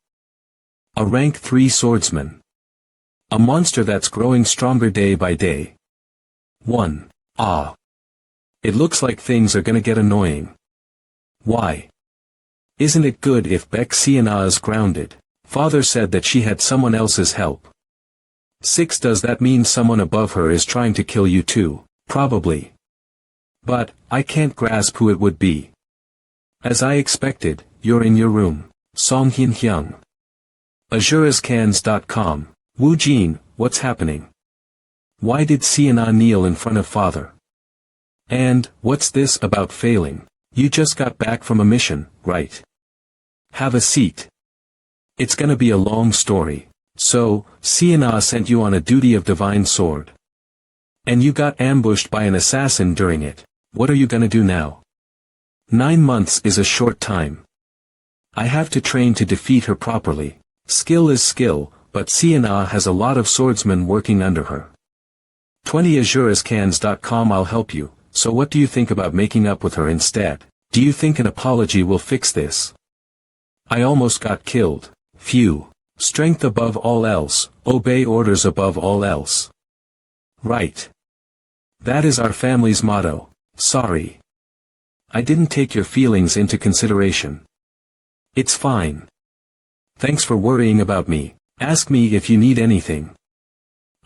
A rank 3 swordsman. A monster that's growing stronger day by day. 1. It looks like things are gonna get annoying. Why? Isn't it good if Baek Siana is grounded? Father said that she had someone else's help. 6. Does that mean someone above her is trying to kill you too? Probably. But, I can't grasp who it would be. As I expected, you're in your room. Song Hyun Hyung. Azurescans.com. Woojin, what's happening? Why did Siana kneel in front of father? And, what's this about failing? You just got back from a mission, right? Have a seat. It's gonna be a long story. So, Siana sent you on a duty of divine sword. And you got ambushed by an assassin during it. What are you gonna do now? 9 months is a short time. I have to train to defeat her properly. Skill is skill, but Siana has a lot of swordsmen working under her. 20 Azurescans.com I'll help you, so what do you think about making up with her instead? Do you think an apology will fix this? I almost got killed. Phew. Strength above all else, obey orders above all else. Right. That is our family's motto. Sorry. I didn't take your feelings into consideration. It's fine. Thanks for worrying about me. Ask me if you need anything.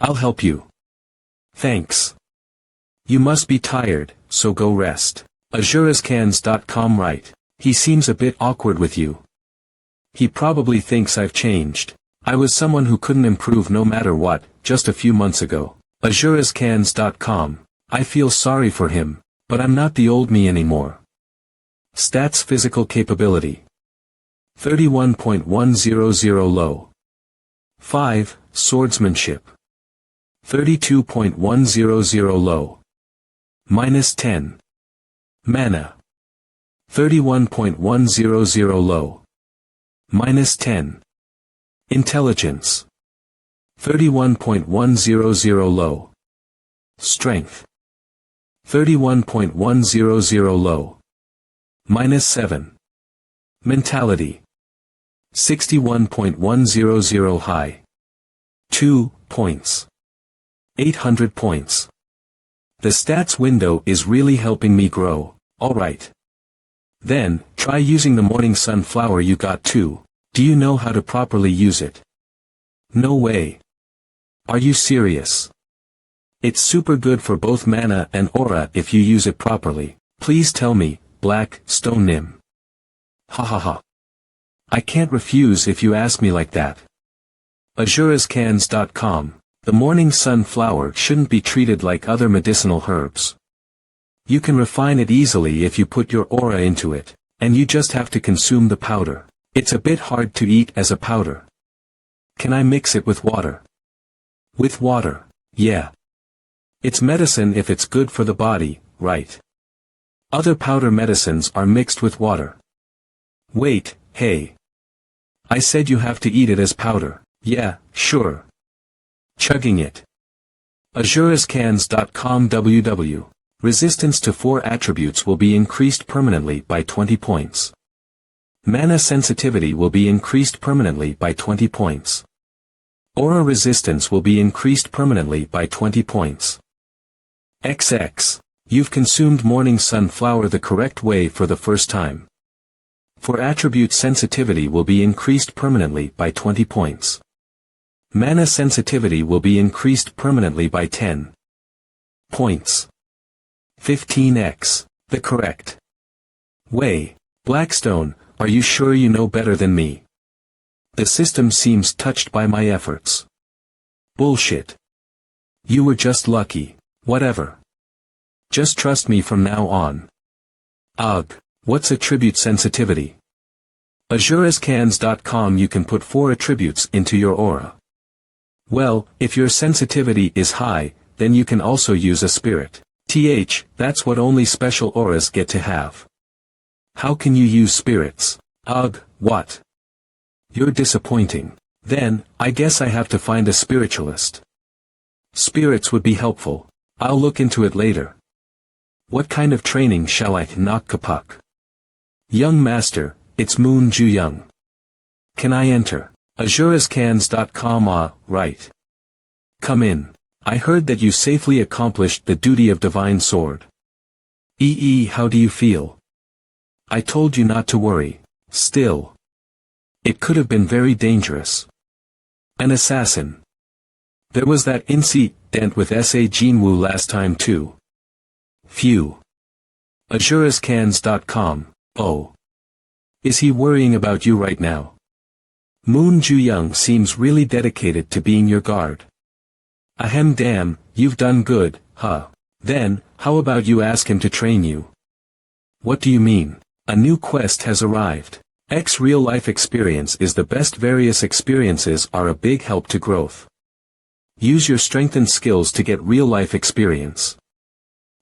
I'll help you. Thanks. You must be tired, so go rest. AzureScans.com. Right. He seems a bit awkward with you. He probably thinks I've changed. I was someone who couldn't improve no matter what, just a few months ago. AzureScans.com. I feel sorry for him, but I'm not the old me anymore. Stats: physical capability. 31.100 low. 5. Swordsmanship. 32.100 low. -10. Mana. 31.100 low. -10. Intelligence. 31.100 low. Strength. 31.100 low. -7. Mentality. 61.100 high. 2 points. 800 points. The stats window is really helping me grow. Alright. Then, try using the morning sunflower you got too. Do you know how to properly use it? No way. Are you serious? It's super good for both mana and aura if you use it properly. Please tell me, Black Stone Nim. Hahaha. I can't refuse if you ask me like that. AzureScans.com. The morning sunflower shouldn't be treated like other medicinal herbs. You can refine it easily if you put your aura into it, and you just have to consume the powder. It's a bit hard to eat as a powder. Can I mix it with water? With water, yeah. It's medicine if it's good for the body, right? Other powder medicines are mixed with water. Wait, hey. I said you have to eat it as powder. Yeah, sure. Chugging it. AzureScans.com. www. Resistance to 4 attributes will be increased permanently by 20 points. Mana sensitivity will be increased permanently by 20 points. Aura resistance will be increased permanently by 20 points. XX. You've consumed morning sunflower the correct way for the first time. For attribute sensitivity will be increased permanently by 20 points. Mana sensitivity will be increased permanently by 10 points. 15x. The correct way. Blackstone, are you sure you know better than me? The system seems touched by my efforts. Bullshit. You were just lucky. Whatever. Just trust me from now on. Ugh. What's attribute sensitivity? AzureScans.com. You can put 4 attributes into your aura. Well, if your sensitivity is high, then you can also use a spirit. That's what only special auras get to have. How can you use spirits? Ugh, what? You're disappointing. Then, I guess I have to find a spiritualist. Spirits would be helpful. I'll look into it later. What kind of training shall I knock kapuk? Young master, it's Moon Ju Young. Can I enter? AzureScans.com. Right. Come in. I heard that you safely accomplished the duty of divine sword. How do you feel? I told you not to worry. Still. It could have been very dangerous. An assassin. There was that incident with S.A. Jinwoo last time too. Phew. AzureScans.com. Oh. Is he worrying about you right now? Moon Ju Young seems really dedicated to being your guard. Ahem, damn, you've done good, huh? Then, how about you ask him to train you? What do you mean? A new quest has arrived. X real-life experience is the best. Various experiences are a big help to growth. Use your strengthened skills to get real-life experience.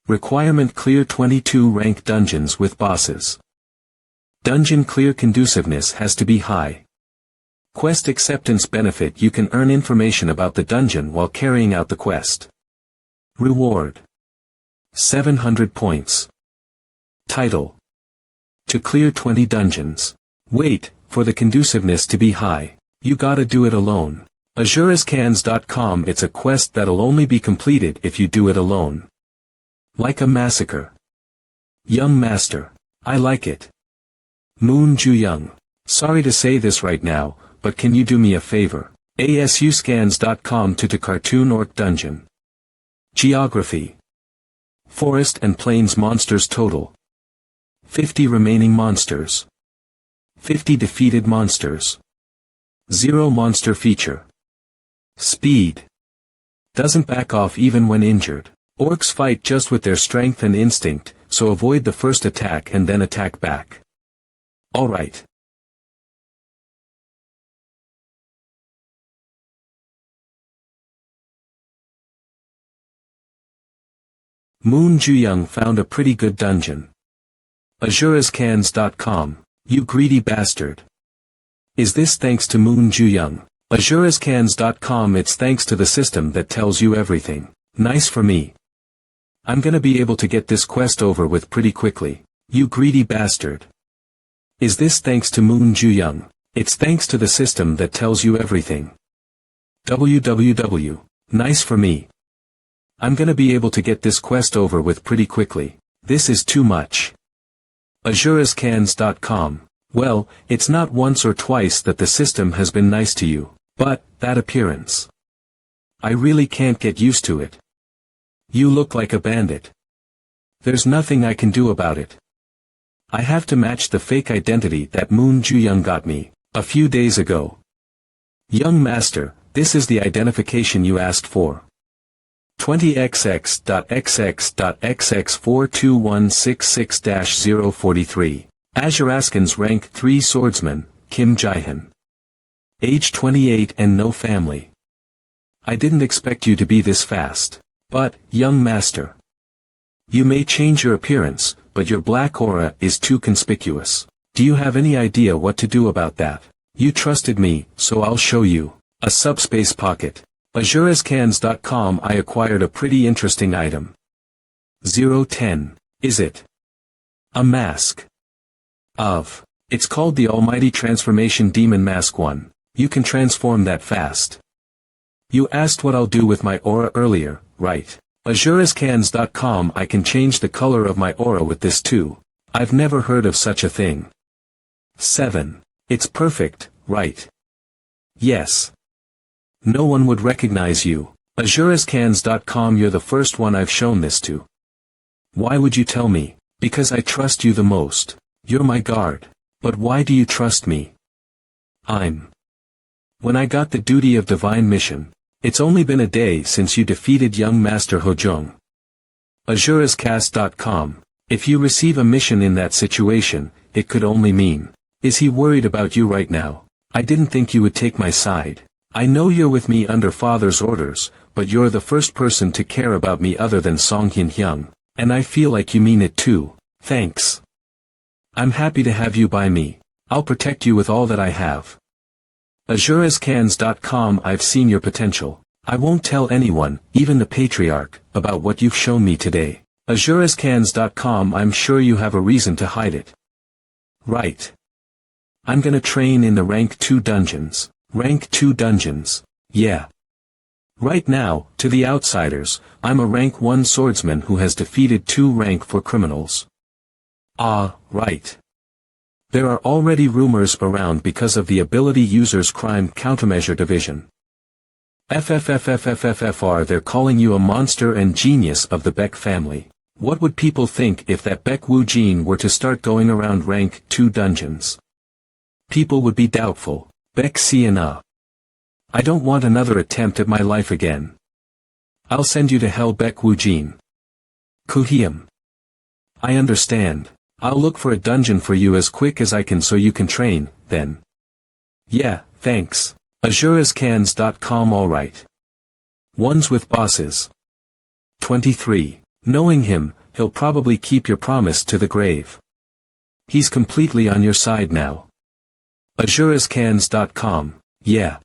Requirement: clear 22 rank dungeons with bosses. Dungeon clear conduciveness has to be high. Quest acceptance benefit: you can earn information about the dungeon while carrying out the quest. Reward: 700 points. Title: to clear 20 dungeons. Wait, for the conduciveness to be high, you gotta do it alone. AzureScans.com. It's a quest that'll only be completed if you do it alone. Like a massacre. Young master. I like it. Moon Ju Young. Sorry to say this right now, but can you do me a favor? ASUScans.com. to Cartoon Orc Dungeon. Geography. Forest and plains monsters total. 50 remaining monsters. 50 defeated monsters. 0 monster feature. Speed. Doesn't back off even when injured. Orcs fight just with their strength and instinct, so avoid the first attack and then attack back. Alright. Moon Juyung found a pretty good dungeon. AzureScans.com. You greedy bastard. Is this thanks to Moon Juyung? AzureScans.com. It's thanks to the system that tells you everything. Nice for me. I'm gonna be able to get this quest over with pretty quickly. You greedy bastard. Is this thanks to Moon Juyung? It's thanks to the system that tells you everything. www. Nice for me. I'm gonna be able to get this quest over with pretty quickly. This is too much. AzureScans.com. Well, it's not once or twice that the system has been nice to you, but, that appearance. I really can't get used to it. You look like a bandit. There's nothing I can do about it. I have to match the fake identity that Moon Juyung got me, a few days ago. Young master, this is the identification you asked for. 20xx.xx.xx42166-043. Azuraskan's rank 3 swordsman, Kim Jihan. Age 28 and no family. I didn't expect you to be this fast. But, young master. You may change your appearance, but your black aura is too conspicuous. Do you have any idea what to do about that? You trusted me, so I'll show you. A subspace pocket. AzureScans.com. I acquired a pretty interesting item. 010. Is it? A mask. It's called the Almighty Transformation Demon Mask 1. You can transform that fast. You asked what I'll do with my aura earlier, right? AzureScans.com. I can change the color of my aura with this too. I've never heard of such a thing. 7. It's perfect, right? Yes. No one would recognize you. AzureScans.com. You're the first one I've shown this to. Why would you tell me? Because I trust you the most. You're my guard. But why do you trust me? When I got the duty of divine mission. It's only been a day since you defeated young Master Hojong. AzureScans.com. If you receive a mission in that situation, it could only mean. Is he worried about you right now? I didn't think you would take my side. I know you're with me under father's orders, but you're the first person to care about me other than Song Hin Hyung, and I feel like you mean it too. Thanks. I'm happy to have you by me. I'll protect you with all that I have. AzureScans.com. I've seen your potential. I won't tell anyone, even the patriarch, about what you've shown me today. AzureScans.com. I'm sure you have a reason to hide it. Right. I'm gonna train in the rank 2 dungeons. Rank 2 dungeons. Yeah. Right now, to the outsiders, I'm a rank 1 swordsman who has defeated 2 rank 4 criminals. Ah, right. There are already rumors around because of the ability user's crime countermeasure division. FFFFFFFR. They're calling you a monster and genius of the Beck family. What would people think if that Beck Wu Jin were to start going around rank 2 dungeons? People would be doubtful. Beck Sienna. I don't want another attempt at my life again. I'll send you to hell, Beck Wu Jin. Kuhiam. I understand. I'll look for a dungeon for you as quick as I can so you can train, then. Yeah, thanks. AzureScans.com. Alright. Ones with bosses. 23. Knowing him, he'll probably keep your promise to the grave. He's completely on your side now. AzureScans.com. Yeah.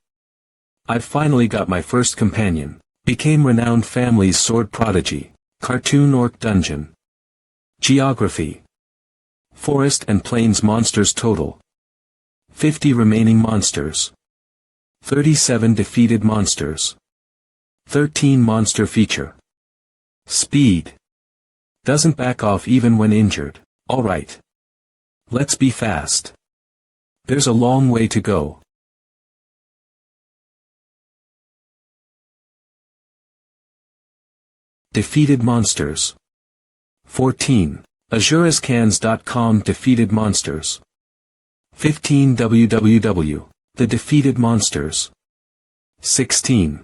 I've finally got my first companion. Became renowned family's sword prodigy. Cartoon Orc Dungeon. Geography. Forest and plains monsters total. 50 remaining monsters. 37 defeated monsters. 13 monster feature. Speed. Doesn't back off even when injured. Alright. Let's be fast. There's a long way to go. Defeated monsters. 14. AzureScans.com Defeated monsters. 15. www. The defeated monsters. 16.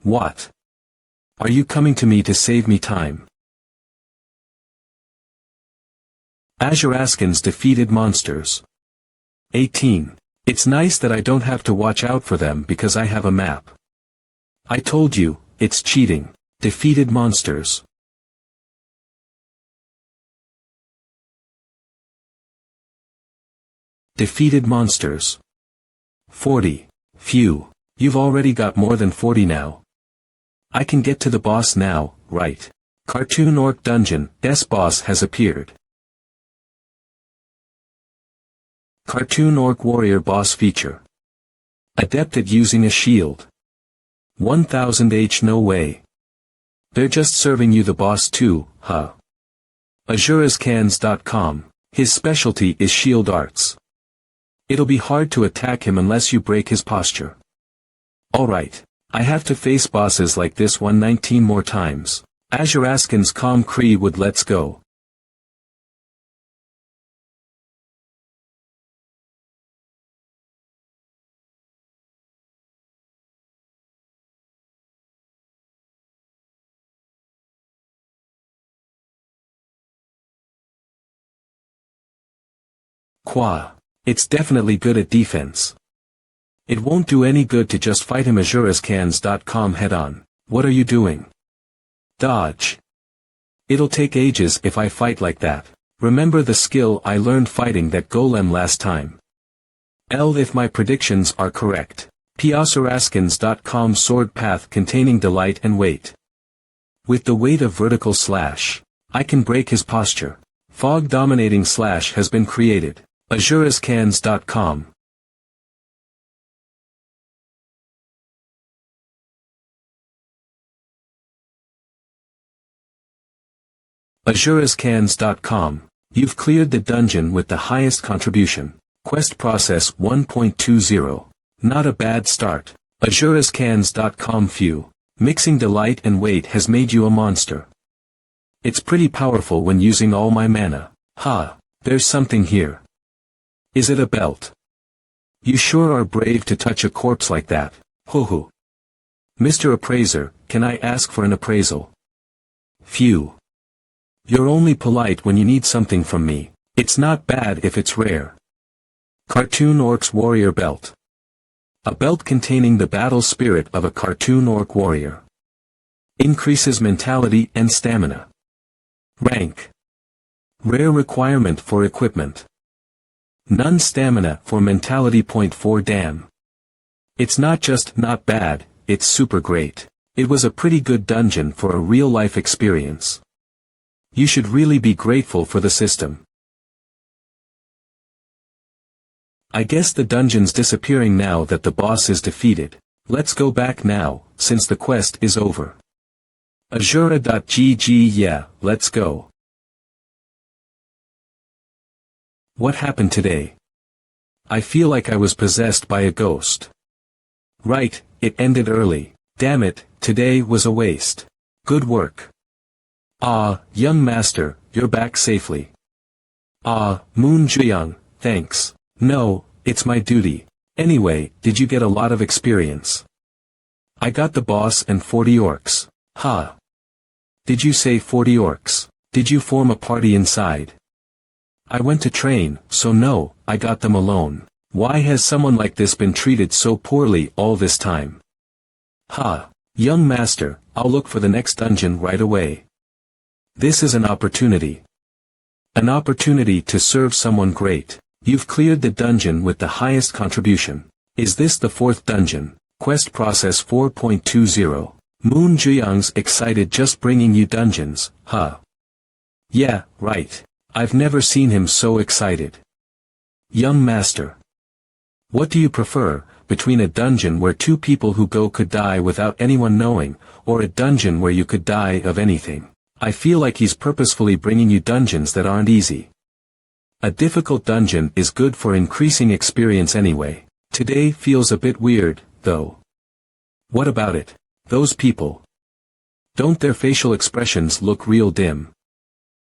What? Are you coming to me to save me time? AzureScans Defeated monsters. 18. It's nice that I don't have to watch out for them because I have a map. I told you, it's cheating. Defeated monsters. Defeated monsters. 40. Phew. You've already got more than 40 now. I can get to the boss now, right? Cartoon Orc Dungeon, boss has appeared. Cartoon Orc Warrior Boss Feature. Adept at using a shield. 1000 H no way. They're just serving you the boss too, huh? AzureScans.com. His specialty is shield arts. It'll be hard to attack him unless you break his posture. Alright, I have to face bosses like this 119 more times. AzureScans.com Cree would let's go. Qua. It's definitely good at defense. It won't do any good to just fight him. AzureScans.com head on. What are you doing? Dodge. It'll take ages if I fight like that. Remember the skill I learned fighting that golem last time. If my predictions are correct. AzureScans.com sword path containing delight and weight. With the weight of vertical slash, I can break his posture. Fog dominating slash has been created. AzureScans.com. AzureScans.com. You've cleared the dungeon with the highest contribution. Quest process 1.20. Not a bad start. AzureScans.com. Phew. Mixing delight and weight has made you a monster. It's pretty powerful when using all my mana. Ha, there's something here. Is it a belt? You sure are brave to touch a corpse like that. Hoo hoo. Mr. Appraiser, can I ask for an appraisal? Phew. You're only polite when you need something from me. It's not bad if it's rare. Cartoon Orc's Warrior Belt. A belt containing the battle spirit of a cartoon orc warrior. Increases mentality and stamina. Rank. Rare requirement for equipment. None stamina for mentality. 4 Damn. It's not just not bad, it's super great. It was a pretty good dungeon for a real-life experience. You should really be grateful for the system. I guess the dungeon's disappearing now that the boss is defeated. Let's go back now, since the quest is over. Azura.gg. Yeah, let's go. What happened today? I feel like I was possessed by a ghost. Right, it ended early. Damn it, today was a waste. Good work. Ah, young master, you're back safely. Ah, Moon Juyang, thanks. No, it's my duty. Anyway, did you get a lot of experience? I got the boss and 40 orcs. Ha. Did you say 40 orcs? Did you form a party inside? I went to train, so no, I got them alone. Why has someone like this been treated so poorly all this time? Ha. Young master, I'll look for the next dungeon right away. This is an opportunity. An opportunity to serve someone great. You've cleared the dungeon with the highest contribution. Is this the 4th dungeon? Quest process 4.20. Moon Juyang's excited just bringing you dungeons, huh? Yeah, right. I've never seen him so excited. Young master. What do you prefer, between a dungeon where 2 people who go could die without anyone knowing, or a dungeon where you could die of anything? I feel like he's purposefully bringing you dungeons that aren't easy. A difficult dungeon is good for increasing experience anyway. Today feels a bit weird, though. What about it? Those people. Don't their facial expressions look real dim?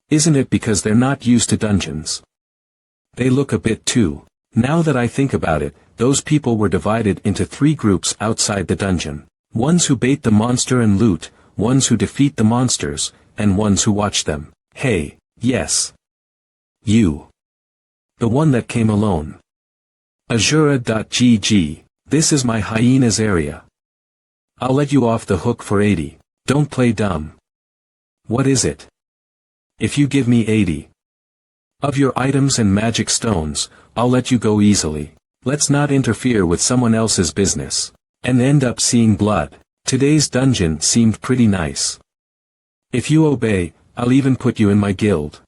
Isn't it because they're not used to dungeons? They look a bit too. Now that I think about it, those people were divided into 3 groups outside the dungeon. Ones who bait the monster and loot, ones who defeat the monsters, and ones who watch them. Hey, yes. You. The one that came alone. Azura.gg. This is my hyena's area. I'll let you off the hook for 80. Don't play dumb. What is it? If you give me 80 of your items and magic stones, I'll let you go easily. Let's not interfere with someone else's business. And end up seeing blood. Today's dungeon seemed pretty nice. If you obey, I'll even put you in my guild.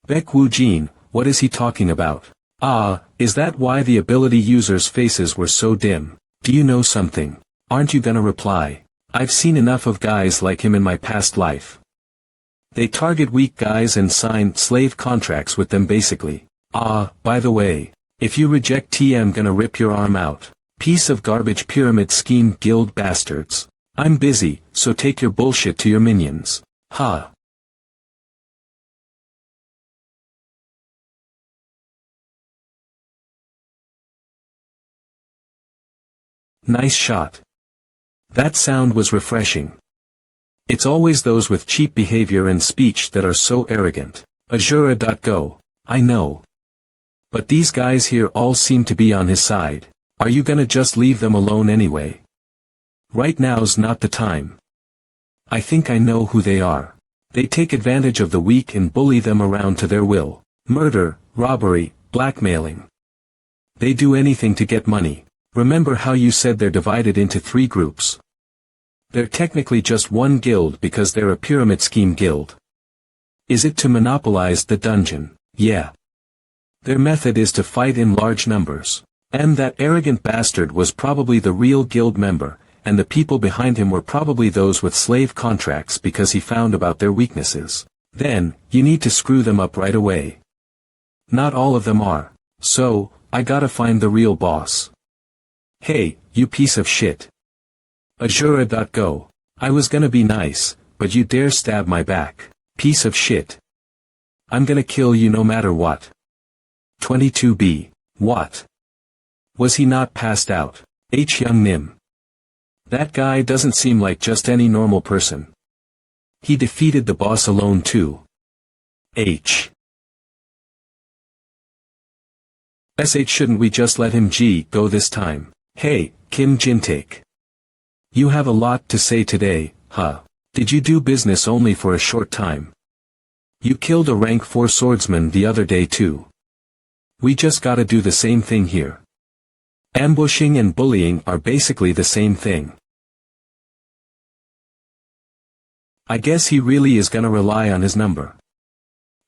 Baek Woo Jin, what is he talking about? Ah, is that why the ability users' faces were so dim? Do you know something? Aren't you gonna reply? I've seen enough of guys like him in my past life. They target weak guys and sign slave contracts with them basically. Ah, by the way, if you reject TM gonna rip your arm out. Piece of garbage pyramid scheme guild bastards. I'm busy, so take your bullshit to your minions. Ha. Nice shot. That sound was refreshing. It's always those with cheap behavior and speech that are so arrogant. Azura.go. I know. But these guys here all seem to be on his side. Are you gonna just leave them alone anyway? Right now's not the time. I think I know who they are. They take advantage of the weak and bully them around to their will. Murder, robbery, blackmailing. They do anything to get money. Remember how you said they're divided into 3 groups? They're technically just one guild because they're a pyramid scheme guild. Is it to monopolize the dungeon? Yeah. Their method is to fight in large numbers. And that arrogant bastard was probably the real guild member, and the people behind him were probably those with slave contracts because he found about their weaknesses. Then, you need to screw them up right away. Not all of them are. So, I gotta find the real boss. Hey, you piece of shit. Azura.go. I was gonna be nice, but you dare stab my back. Piece of shit. I'm gonna kill you no matter what. 22B. What? Was he not passed out? Young Nim. That guy doesn't seem like just any normal person. He defeated the boss alone too. Shouldn't we just let him go this time? Hey, Kim Jin-taek. You have a lot to say today, huh? Did you do business only for a short time? You killed a rank 4 swordsman the other day too. We just gotta do the same thing here. Ambushing and bullying are basically the same thing. I guess he really is gonna rely on his number.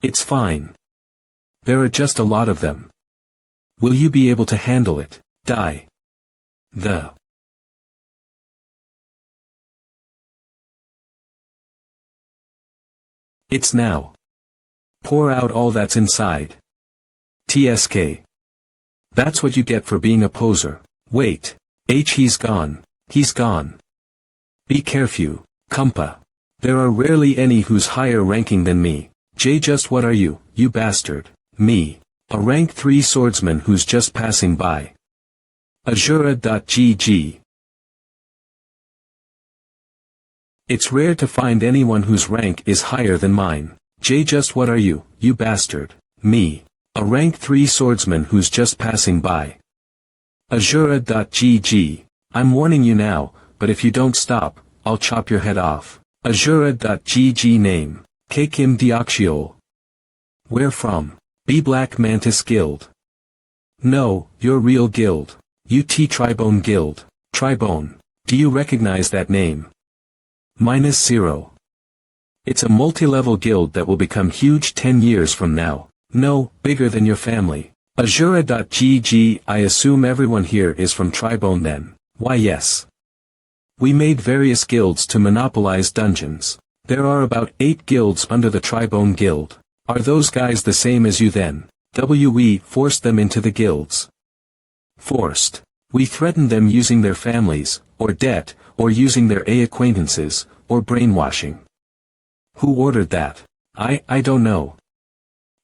It's fine. There are just a lot of them. Will you be able to handle it? Die. It's now. Pour out all that's inside. TSK. That's what you get for being a poser. Wait. He's gone. He's gone. Be careful, Kumpa. There are rarely any who's higher ranking than me. Just what are you, you bastard? Me. A rank 3 swordsman who's just passing by. Azura.gg. It's rare to find anyone whose rank is higher than mine. Just what are you, you bastard? Me. A rank 3 swordsman who's just passing by. Azura.gg. I'm warning you now, but if you don't stop, I'll chop your head off. Azura.gg name. Kim Deoxiol. Where from? B Black Mantis Guild. No, your real guild. UT Tribone Guild. Tribone. Do you recognize that name? -0. It's a multi-level guild that will become huge 10 years from now. No, bigger than your family. Azura.gg. I assume everyone here is from Tribone then. Why yes. We made various guilds to monopolize dungeons. There are about 8 guilds under the Tribone Guild. Are those guys the same as you then? We forced them into the guilds. Forced. We threaten them using their families, or debt, or using their acquaintances, or brainwashing. Who ordered that? I don't know.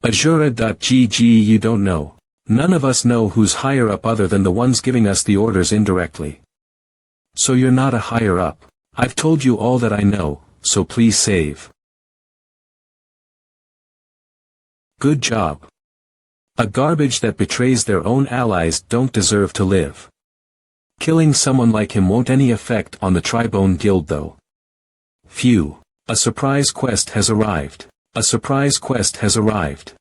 Azura.gg You don't know. None of us know who's higher up other than the ones giving us the orders indirectly. So you're not a higher up. I've told you all that I know, so please save. Good job. A garbage that betrays their own allies don't deserve to live. Killing someone like him won't any effect on the Tribone Guild though. Phew. A surprise quest has arrived. A surprise quest has arrived.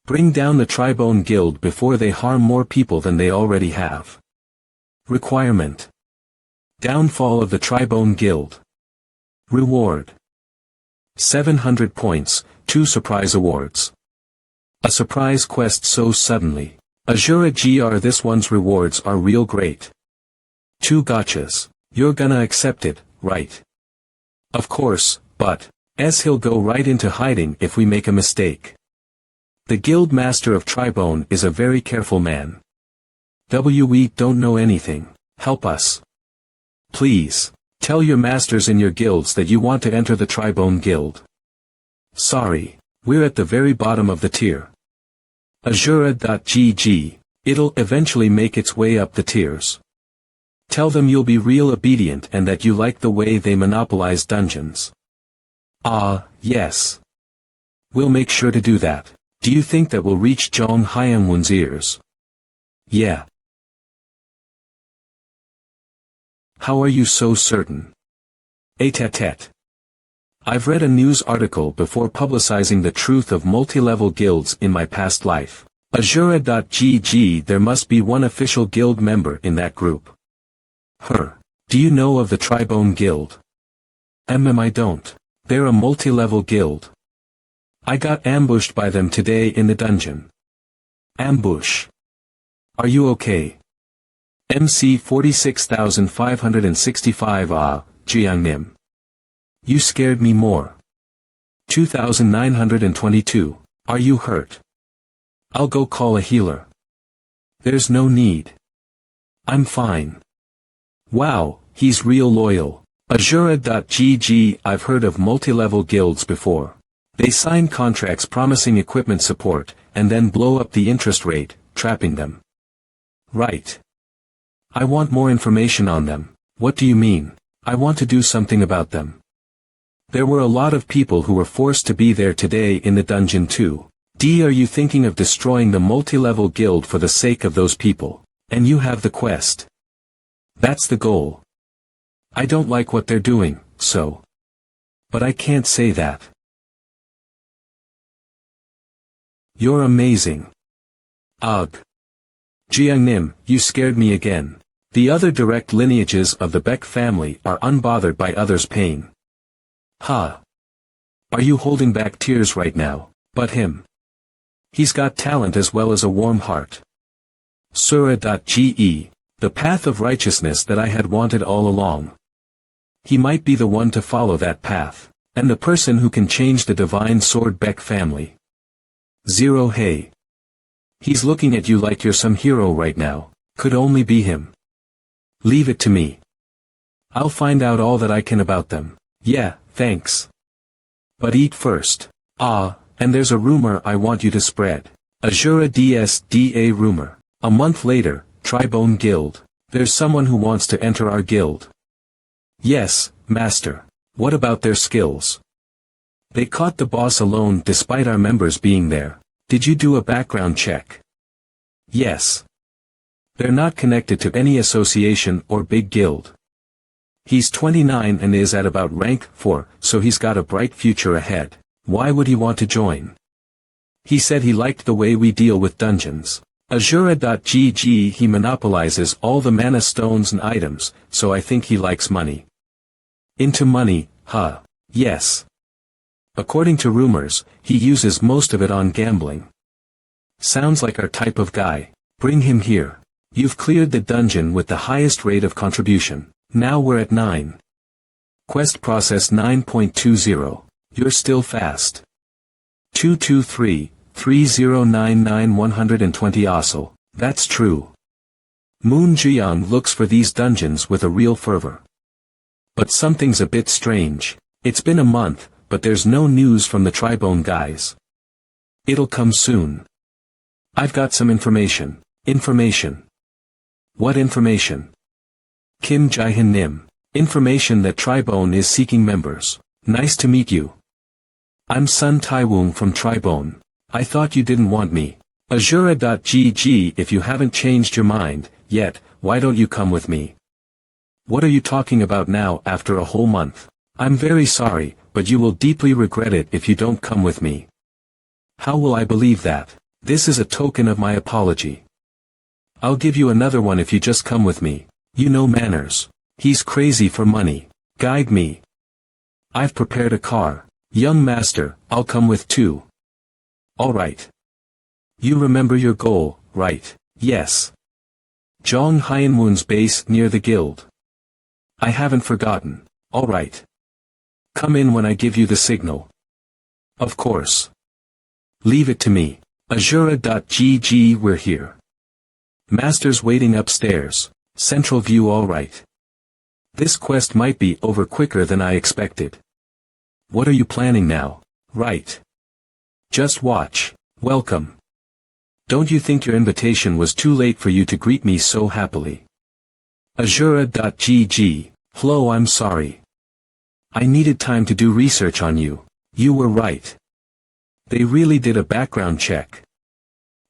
Bring down the Tribone Guild before they harm more people than they already have. Requirement. Downfall of the Tribone Guild. Reward. 700 points, 2 surprise awards. A surprise quest so suddenly. Azura GR This one's rewards are real great. 2 gotchas. You're gonna accept it, right? Of course, but he'll go right into hiding if we make a mistake. The Guild Master of Tribone is a very careful man. We don't know anything. Help us. Please, tell your masters in your guilds that you want to enter the Tribone Guild. Sorry, we're at the very bottom of the tier. Azura.gg, it'll eventually make its way up the tiers. Tell them you'll be real obedient and that you like the way they monopolize dungeons. Yes. We'll make sure to do that. Do you think that will reach Zhong Hyangwun's ears? Yeah. How are you so certain? Atet. I've read a news article before publicizing the truth of multi-level guilds in my past life. Azura.gg There must be one official guild member in that group. Do you know of the Tribone Guild? I don't. They're a multi-level guild. I got ambushed by them today in the dungeon. Ambush. Are you okay? MC 46565 Jiangnim. You scared me more. 2922. Are you hurt? I'll go call a healer. There's no need. I'm fine. Wow, he's real loyal. Azura.gg I've heard of multi-level guilds before. They sign contracts promising equipment support, and then blow up the interest rate, trapping them. Right. I want more information on them. What do you mean? I want to do something about them. There were a lot of people who were forced to be there today in the dungeon too. Are you thinking of destroying the multi-level guild for the sake of those people? And you have the quest. That's the goal. I don't like what they're doing, so. But I can't say that. You're amazing. Ugh. Jiangnim, you scared me again. The other direct lineages of the Beck family are unbothered by others' pain. Are you holding back tears right now? But him. He's got talent as well as a warm heart. Sura.ge, the path of righteousness that I had wanted all along. He might be the one to follow that path, and the person who can change the divine sword Beck family. 0 Hey. He's looking at you like you're some hero right now. Could only be him. Leave it to me. I'll find out all that I can about them. Yeah, thanks. But eat first. And there's a rumor I want you to spread. Azura DSDA rumor. A month later, Tribone Guild. There's someone who wants to enter our guild. Yes, master. What about their skills? They caught the boss alone despite our members being there. Did you do a background check? Yes. They're not connected to any association or big guild. He's 29 and is at about rank 4, so he's got a bright future ahead. Why would he want to join? He said he liked the way we deal with dungeons. Azura.gg He monopolizes all the mana stones and items, so I think he likes money. Into money, yes. According to rumors, he uses most of it on gambling. Sounds like our type of guy. Bring him here. You've cleared the dungeon with the highest rate of contribution. Now we're at 9. Quest process 9.20. You're still fast. 223, 3099 120 Osel. That's true. Moon Juyang looks for these dungeons with a real fervor. But something's a bit strange. It's been a month, but there's no news from the Tribone guys. It'll come soon. I've got some information. Information. What information? Kim Jae-hin Nim. Information that Tribone is seeking members. Nice to meet you. I'm Sun Taiwoong from Tribone. I thought you didn't want me. Azura.gg. If you haven't changed your mind yet, why don't you come with me? What are you talking about now after a whole month? I'm very sorry, but you will deeply regret it if you don't come with me. How will I believe that? This is a token of my apology. I'll give you another one if you just come with me. You know manners. He's crazy for money. Guide me. I've prepared a car. Young master, I'll come with too. Alright. You remember your goal, right? Yes. Zhong Hyanmoon's base near the guild. I haven't forgotten. Alright. Come in when I give you the signal. Of course. Leave it to me. Azura.gg. We're here. Master's waiting upstairs. Central view. Alright. This quest might be over quicker than I expected. What are you planning now? Right. Just watch. Welcome. Don't you think your invitation was too late for you to greet me so happily? Azura.gg. Hello, I'm sorry. I needed time to do research on you. You were right. They really did a background check.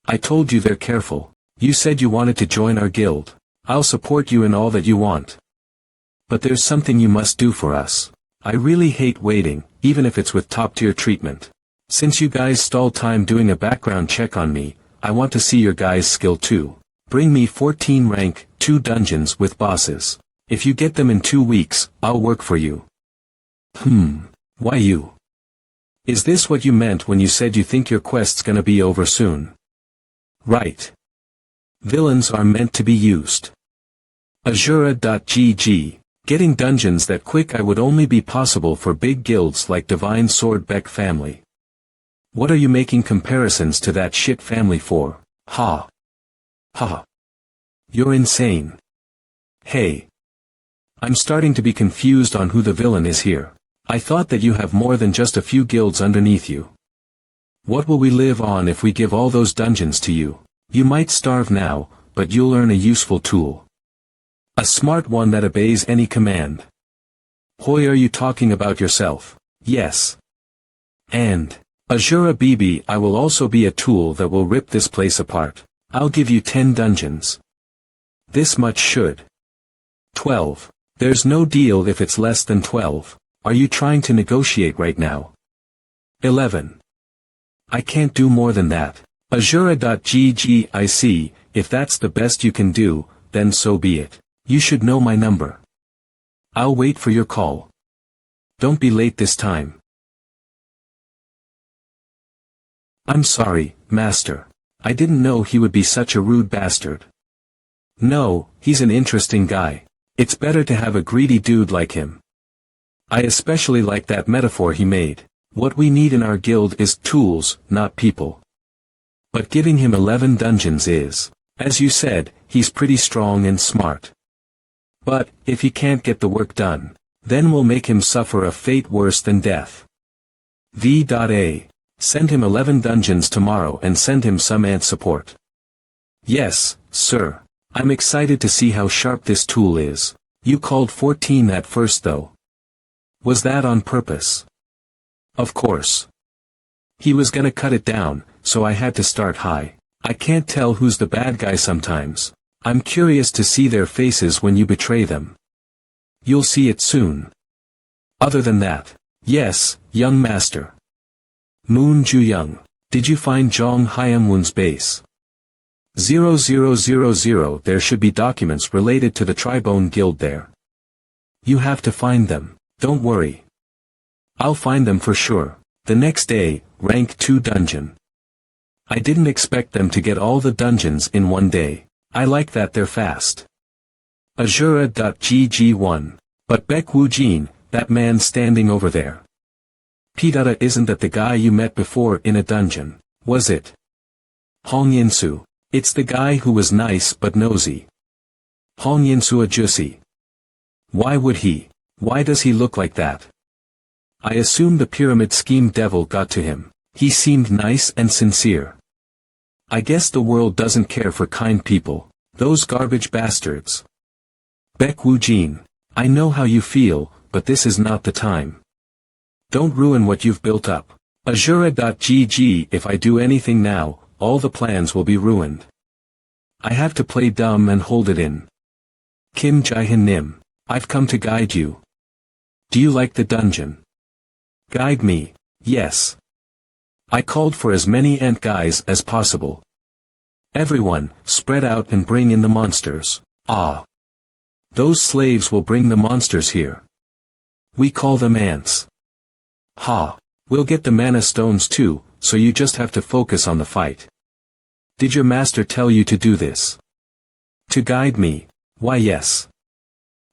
I told you they're careful. You said you wanted to join our guild. I'll support you in all that you want. But there's something you must do for us. I really hate waiting, even if it's with top-tier treatment. Since you guys stalled time doing a background check on me, I want to see your guys' skill too. Bring me 14 rank, 2 dungeons with bosses. If you get them in 2 weeks, I'll work for you. Why you? Is this what you meant when you said you think your quest's gonna be over soon? Right. Villains are meant to be used. Azura.gg. Getting dungeons that quick I would only be possible for big guilds like Divine Sword Beck family. What are you making comparisons to that shit family for? Ha. Ha. You're insane. Hey. I'm starting to be confused on who the villain is here. I thought that you have more than just a few guilds underneath you. What will we live on if we give all those dungeons to you? You might starve now, but you'll earn a useful tool. A smart one that obeys any command. Hoy, are you talking about yourself? Yes. And, Azura BB, I will also be a tool that will rip this place apart. I'll give you 10 dungeons. This much should. 12. There's no deal if it's less than 12. Are you trying to negotiate right now? 11. I can't do more than that. Azura.gg. I see, if that's the best you can do, then so be it. You should know my number. I'll wait for your call. Don't be late this time. I'm sorry, Master. I didn't know he would be such a rude bastard. No, he's an interesting guy. It's better to have a greedy dude like him. I especially like that metaphor he made. What we need in our guild is tools, not people. But giving him 11 dungeons is, as you said, he's pretty strong and smart. But, if he can't get the work done, then we'll make him suffer a fate worse than death. V.A. Send him 11 dungeons tomorrow and send him some ant support. Yes, sir. I'm excited to see how sharp this tool is. You called 14 at first though. Was that on purpose? Of course. He was gonna cut it down, so I had to start high. I can't tell who's the bad guy sometimes. I'm curious to see their faces when you betray them. You'll see it soon. Other than that, yes, young master. Moon Ju-young, did you find Zhong Hyanmoon's base? 0000. There should be documents related to the Tribone Guild there. You have to find them. Don't worry. I'll find them for sure. The next day, rank 2 dungeon. I didn't expect them to get all the dungeons in one day. I like that they're fast. Azura.gg1. But Baek Woo-jin, that man standing over there. Pidada, isn't that the guy you met before in a dungeon, was it? Hong Yinsu. It's the guy who was nice but nosy. Hong Yinsua Jusi. Why would he? Why does he look like that? I assume the pyramid scheme devil got to him. He seemed nice and sincere. I guess the world doesn't care for kind people. Those garbage bastards. Baek Woo-jin, I know how you feel, but this is not the time. Don't ruin what you've built up. Azura.gg. If I do anything now, all the plans will be ruined. I have to play dumb and hold it in. Kim Jae-hin Nim, I've come to guide you. Do you like the dungeon? Guide me, yes. I called for as many ant guys as possible. Everyone, spread out and bring in the monsters. Ah. Those slaves will bring the monsters here. We call them ants. Ha. We'll get the mana stones too, so you just have to focus on the fight. Did your master tell you to do this? To guide me? Why yes.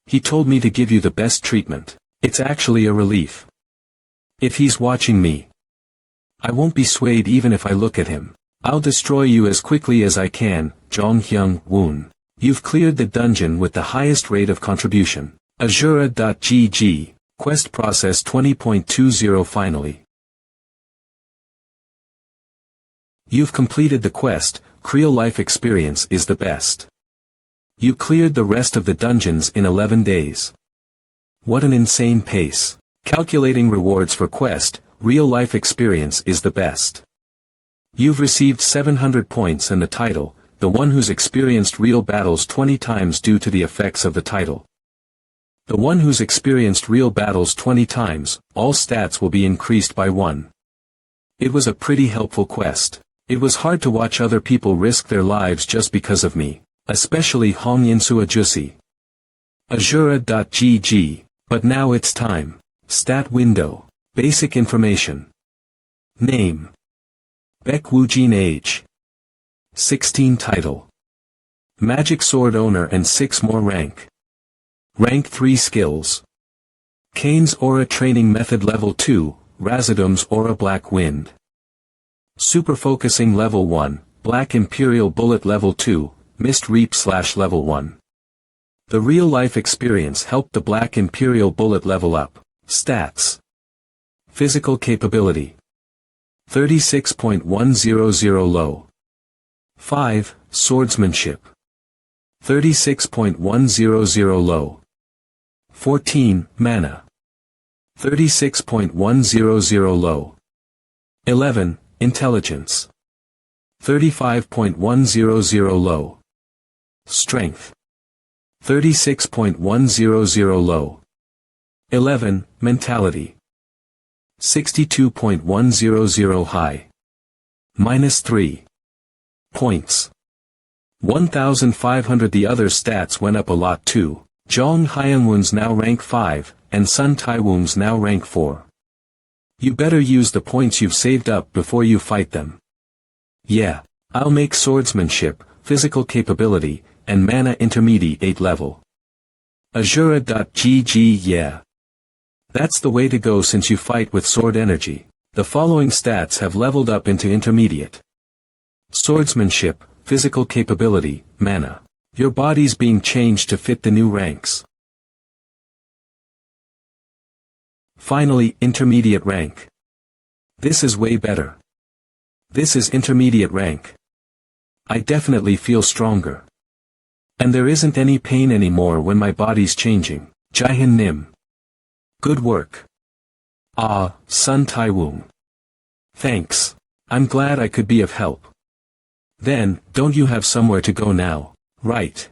He told me to give you the best treatment. It's actually a relief. If he's watching me, I won't be swayed even if I look at him. I'll destroy you as quickly as I can. Jonghyung Woon. You've cleared the dungeon with the highest rate of contribution. Azura.gg. Quest process 20.20 finally. You've completed the quest. Real life experience is the best. You cleared the rest of the dungeons in 11 days. What an insane pace. Calculating rewards for quest. Real life experience is the best. You've received 700 points and the title, the one who's experienced real battles 20 times due to the effects of the title. The one who's experienced real battles 20 times, all stats will be increased by 1. It was a pretty helpful quest. It was hard to watch other people risk their lives just because of me, especially Hong Yinsua Jusi. Azura.gg. But now it's time. Stat window. Basic information. Name. Baek Woo-jin. Age. 16 title. Magic sword owner and 6 more rank. Rank 3 skills. Kane's aura training method level 2, Razadum's aura black wind. Super focusing level 1, black imperial bullet level 2, mist reap / level 1. The real life experience helped the black imperial bullet level up. Stats. Physical capability. 36.100 low. 5. Swordsmanship. 36.100 low. 14. Mana. 36.100 low. 11. Intelligence. 35.100 low. Strength. 36.100 low. 11. Mentality. 62.100 high. -3 points. 1,500. The other stats went up a lot too. Jong Hyunwon's now rank 5, and Sun Taiwoong's now rank 4. You better use the points you've saved up before you fight them. Yeah, I'll make swordsmanship, physical capability, and mana intermediate level. Azura.gg. Yeah. That's the way to go since you fight with sword energy. The following stats have leveled up into intermediate. Swordsmanship, physical capability, mana. Your body's being changed to fit the new ranks. Finally, intermediate rank. This is way better. This is intermediate rank. I definitely feel stronger. And there isn't any pain anymore when my body's changing. Jae-hin Nim. Good work. Ah, Sun Taiwoong. Thanks. I'm glad I could be of help. Then, don't you have somewhere to go now? Right.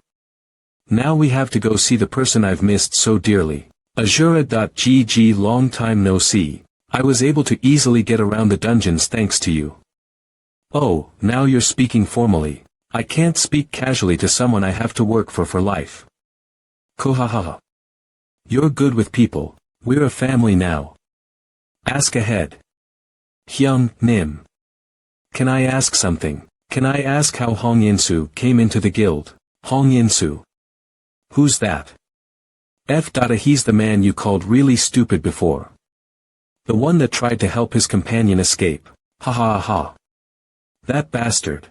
Now we have to go see the person I've missed so dearly. Azura.gg. Long time no see. I was able to easily get around the dungeons thanks to you. Oh, now you're speaking formally. I can't speak casually to someone I have to work for life. Kohaha. You're good with people. We're a family now. Ask ahead. Hyung Nim. Can I ask something? Can I ask how Hong Yinsu came into the guild? Hong Yinsu. Who's that? He's the man you called really stupid before. The one that tried to help his companion escape. Ha ha ha. That bastard.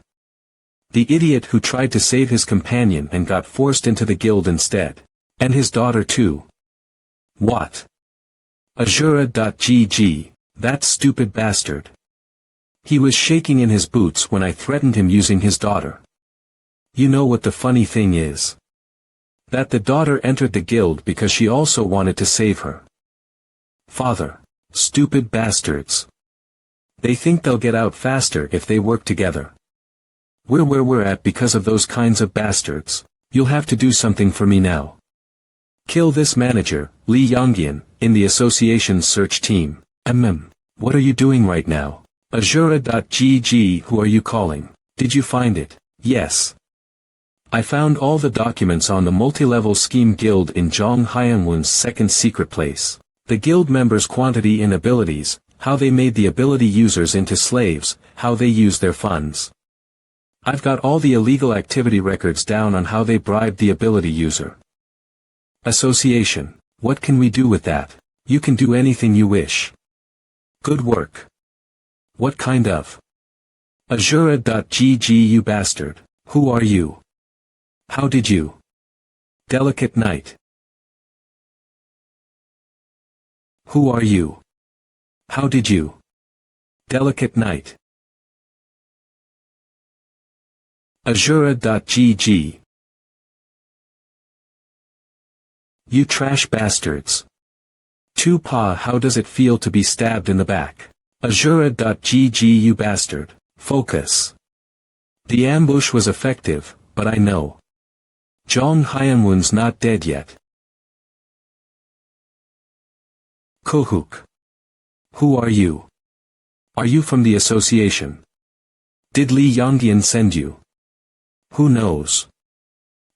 The idiot who tried to save his companion and got forced into the guild instead. And his daughter too. What? Azura.gg, that stupid bastard. He was shaking in his boots when I threatened him using his daughter. You know what the funny thing is? That the daughter entered the guild because she also wanted to save her father. Stupid bastards. They think they'll get out faster if they work together. We're where we're at because of those kinds of bastards. You'll have to do something for me now. Kill this manager, Lee Yongyan, in the association's search team. What are you doing right now? Azura.gg, who are you calling? Did you find it? Yes. I found all the documents on the multi-level scheme guild in Zhong Hyanwun's second secret place. The guild members' quantity and abilities, how they made the ability users into slaves, how they use their funds. I've got all the illegal activity records down on how they bribed the ability user. Association. What can we do with that? You can do anything you wish. Good work. What kind of? Azura.gg, you bastard. Who are you? How did you? Delicate Knight. Who are you? How did you? Delicate Knight. Azura.gg. You trash bastards. Tupa, how does it feel to be stabbed in the back? Azura.gg, you bastard. Focus. The ambush was effective, but I know. Zhong Hyanwun's not dead yet. Kohuk. Who are you? Are you from the association? Did Li Yongyan send you? Who knows?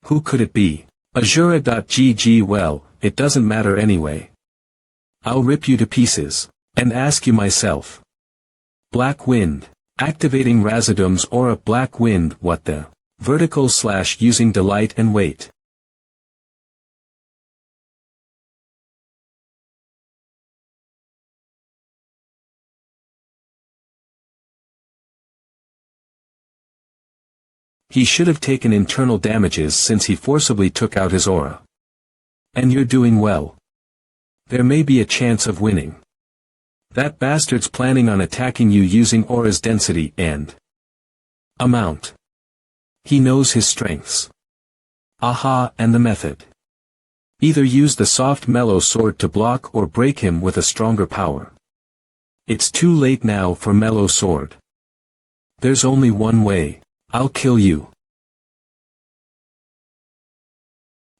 Who could it be? Azura.gg, well, it doesn't matter anyway. I'll rip you to pieces. And ask you myself. Black Wind. Activating Razadum's aura. Black Wind, what the? Vertical / using delight and wait. He should have taken internal damages since he forcibly took out his aura. And you're doing well. There may be a chance of winning. That bastard's planning on attacking you using aura's density and amount. He knows his strengths. Aha, and the method. Either use the soft mellow sword to block or break him with a stronger power. It's too late now for mellow sword. There's only one way. I'll kill you.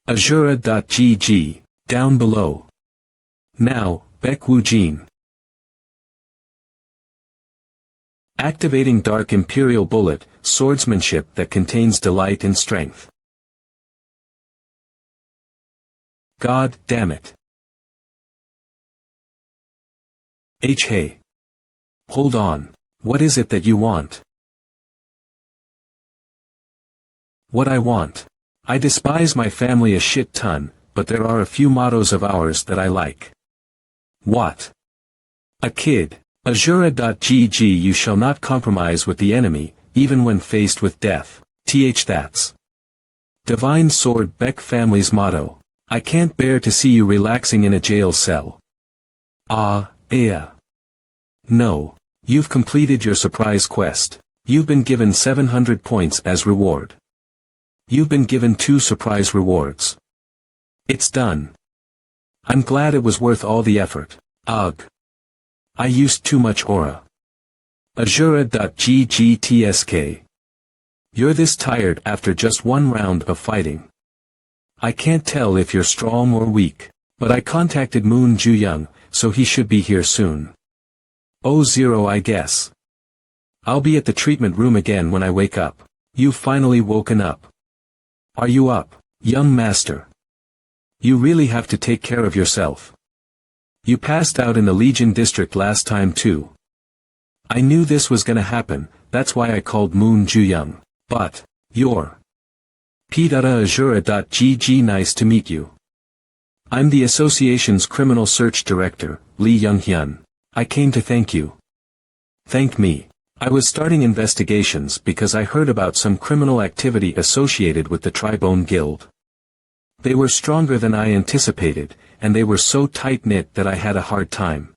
Azura.gg, down below. Now, Baekwujin. Activating Dark Imperial Bullet, swordsmanship that contains delight and strength. God damn it. Hey. Hold on, what is it that you want? What I want. I despise my family a shit ton, but there are a few mottos of ours that I like. What? A kid. Azura.gg, you shall not compromise with the enemy, even when faced with death. That's Divine Sword Beck family's motto. I can't bear to see you relaxing in a jail cell. Yeah. No. You've completed your surprise quest. You've been given 700 points as reward. You've been given 2 surprise rewards. It's done. I'm glad it was worth all the effort. Ugh. I used too much aura. Azura.ggtsk. You're this tired after just one round of fighting. I can't tell if you're strong or weak, but I contacted Moon Ju-young, so he should be here soon. 0 I guess. I'll be at the treatment room again when I wake up. You've finally woken up. Are you up, young master? You really have to take care of yourself. You passed out in the Legion district last time too. I knew this was gonna happen, that's why I called Moon Ju-young. But, you're P.Azura.gg, nice to meet you. I'm the association's criminal search director, Lee Young-hyun. I came to thank you. Thank me. I was starting investigations because I heard about some criminal activity associated with the Tribone Guild. They were stronger than I anticipated, and they were so tight-knit that I had a hard time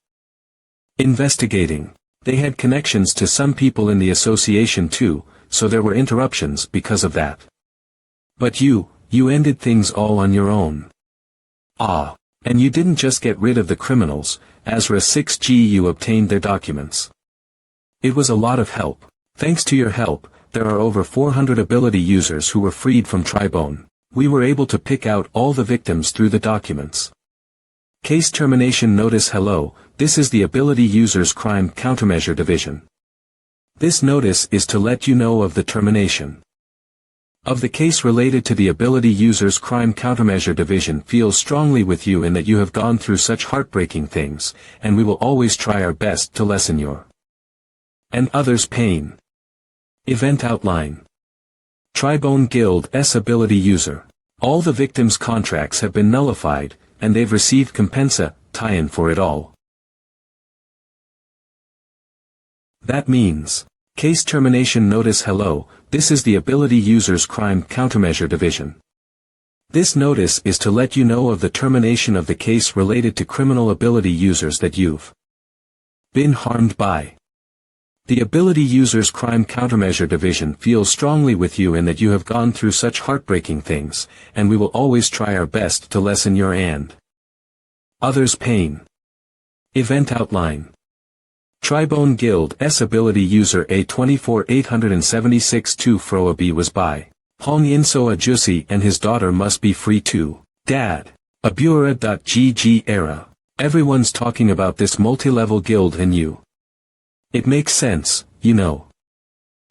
investigating. They had connections to some people in the association too, so there were interruptions because of that. But you ended things all on your own. Ah. And you didn't just get rid of the criminals, Azra 6G, you obtained their documents. It was a lot of help. Thanks to your help, there are over 400 ability users who were freed from Tribone. We were able to pick out all the victims through the documents. Case Termination Notice. Hello, this is the Ability Users Crime Countermeasure Division. This notice is to let you know of the termination of the case related to the Ability Users Crime Countermeasure Division. Feels strongly with you in that you have gone through such heartbreaking things, and we will always try our best to lessen your and others' pain. Event Outline. Tribone Guild S Ability User. All the victims' contracts have been nullified, and they've received compensa, tie-in for it all. That means, Case Termination Notice. Hello, this is the Ability Users Crime Countermeasure Division. This notice is to let you know of the termination of the case related to criminal ability users that you've been harmed by. The Ability Users Crime Countermeasure Division feels strongly with you in that you have gone through such heartbreaking things, and we will always try our best to lessen your and others' pain. Event Outline. Tribone Guild S Ability User A24876-2 Froa B was by Hong Inso Ajusi and his daughter must be free too. Dad. Abura.gg era. Everyone's talking about this multi-level guild and you. It makes sense, you know.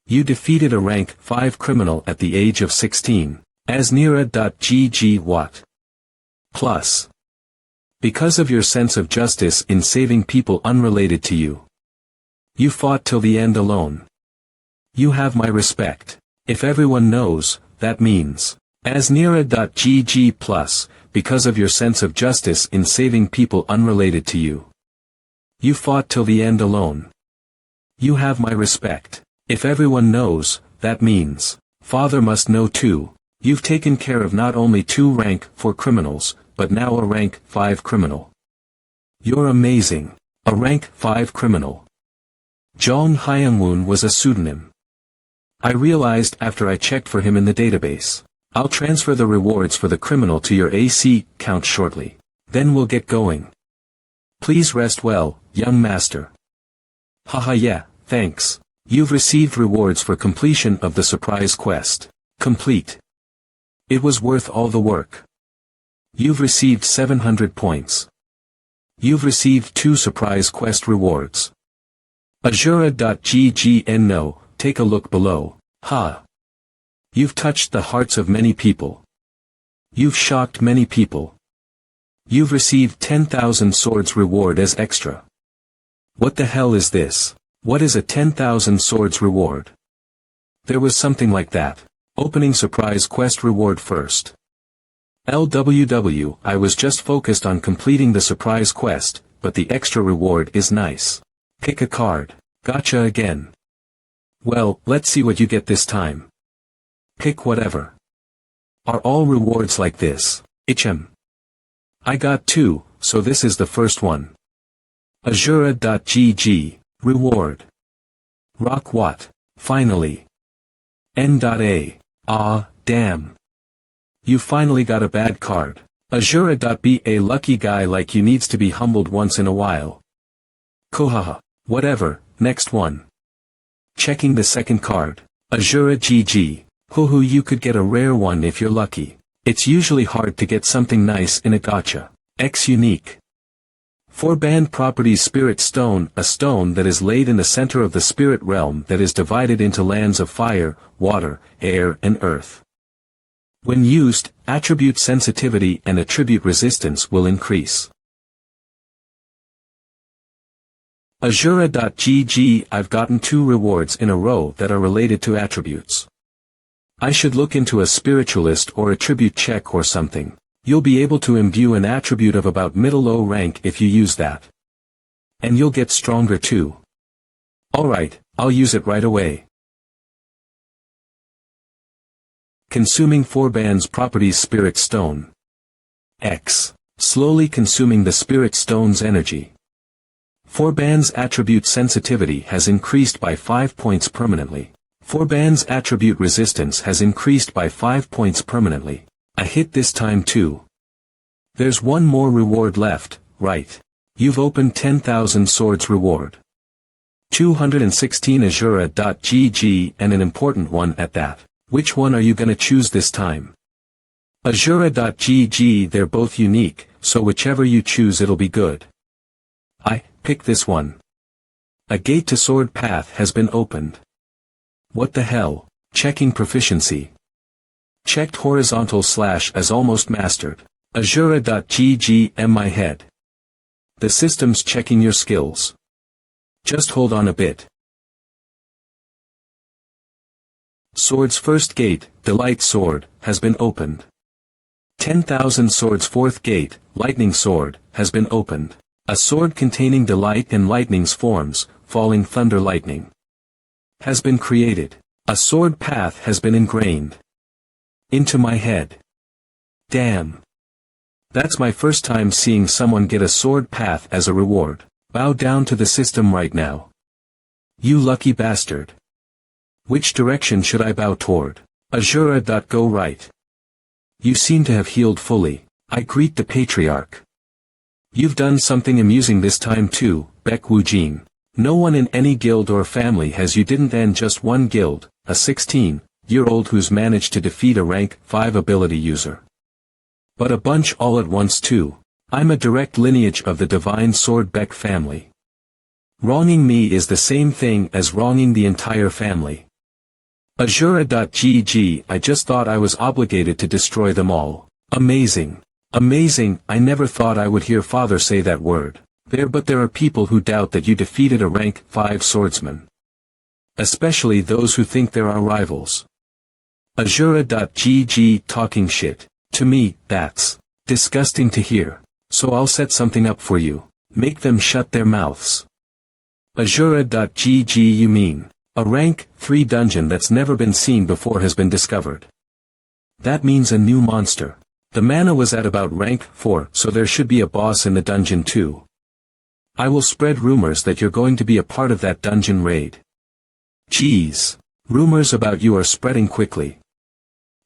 You defeated a rank 5 criminal at the age of 16. Asnira.gg what? Plus. Because of your sense of justice in saving people unrelated to you. You fought till the end alone. You have my respect. If everyone knows, that means. Asnira.gg plus, because of your sense of justice in saving people unrelated to you. You fought till the end alone. You have my respect. If everyone knows, that means. Father must know too. You've taken care of not only 2 rank 4 criminals, but now a rank 5 criminal. You're amazing. A rank 5 criminal. Zhong Hyungwoon was a pseudonym. I realized after I checked for him in the database. I'll transfer the rewards for the criminal to your AC count shortly. Then we'll get going. Please rest well, young master. Haha yeah, thanks. You've received rewards for completion of the surprise quest. Complete. It was worth all the work. You've received 700 points. You've received 2 surprise quest rewards. Azura.ggn no, take a look below. Ha. You've touched the hearts of many people. You've shocked many people. You've received 10,000 swords reward as extra. What the hell is this? What is a 10,000 swords reward? There was something like that. Opening surprise quest reward first. LWW, I was just focused on completing the surprise quest, but the extra reward is nice. Pick a card. Gotcha again. Well, let's see what you get this time. Pick whatever. Are all rewards like this? HM. I got 2, so this is the first one. Azura.gg. Reward. Rock what? Finally. N.A. Ah, damn. You finally got a bad card. Azura.be a lucky guy like you needs to be humbled once in a while. Kohaha. Whatever, next one. Checking the second card. Azura GG. Hoo you could get a rare one if you're lucky. It's usually hard to get something nice in a gacha. X unique. 4 banned properties Spirit Stone, a stone that is laid in the center of the spirit realm that is divided into lands of fire, water, air and earth. When used, attribute sensitivity and attribute resistance will increase. Azura.gg I've gotten 2 rewards in a row that are related to attributes. I should look into a spiritualist or attribute check or something. You'll be able to imbue an attribute of about middle-low rank if you use that. And you'll get stronger too. Alright, I'll use it right away. Consuming 4 bands properties Spirit Stone. X. Slowly consuming the Spirit Stone's energy. 4 bands attribute sensitivity has increased by 5 points permanently. 4 bands attribute resistance has increased by 5 points permanently. A hit this time too. There's one more reward left, right? You've opened 10,000 swords reward. 216 Azura.gg and an important one at that. Which one are you gonna choose this time? Azura.gg, they're both unique, so whichever you choose it'll be good. I pick this one. A gate to sword path has been opened. What the hell? Checking proficiency. Checked horizontal / as almost mastered. Azura.gg and my head. The system's checking your skills. Just hold on a bit. Sword's first gate, Delight Sword, has been opened. 10,000 Swords fourth gate, Lightning Sword, has been opened. A sword containing Delight and Lightning's forms, Falling Thunder Lightning, has been created. A sword path has been ingrained into my head. Damn. That's my first time seeing someone get a sword path as a reward. Bow down to the system right now. You lucky bastard. Which direction should I bow toward? Azura.go right. You seem to have healed fully. I greet the patriarch. You've done something amusing this time too, Baek Woo-jin. No one in any guild or family has you didn't end just one guild, a 16-year-old who's managed to defeat a rank 5 ability user. But a bunch all at once too. I'm a direct lineage of the divine sword Baek family. Wronging me is the same thing as wronging the entire family. Azura.gg, I just thought I was obligated to destroy them all. Amazing. Amazing, I never thought I would hear father say that word. But there are people who doubt that you defeated a rank 5 swordsman. Especially those who think there are rivals. Azura.gg talking shit. To me, that's disgusting to hear. So I'll set something up for you. Make them shut their mouths. Azura.gg, you mean? A rank 3 dungeon that's never been seen before has been discovered. That means a new monster. The mana was at about rank 4, so there should be a boss in the dungeon too. I will spread rumors that you're going to be a part of that dungeon raid. Geez. Rumors about you are spreading quickly.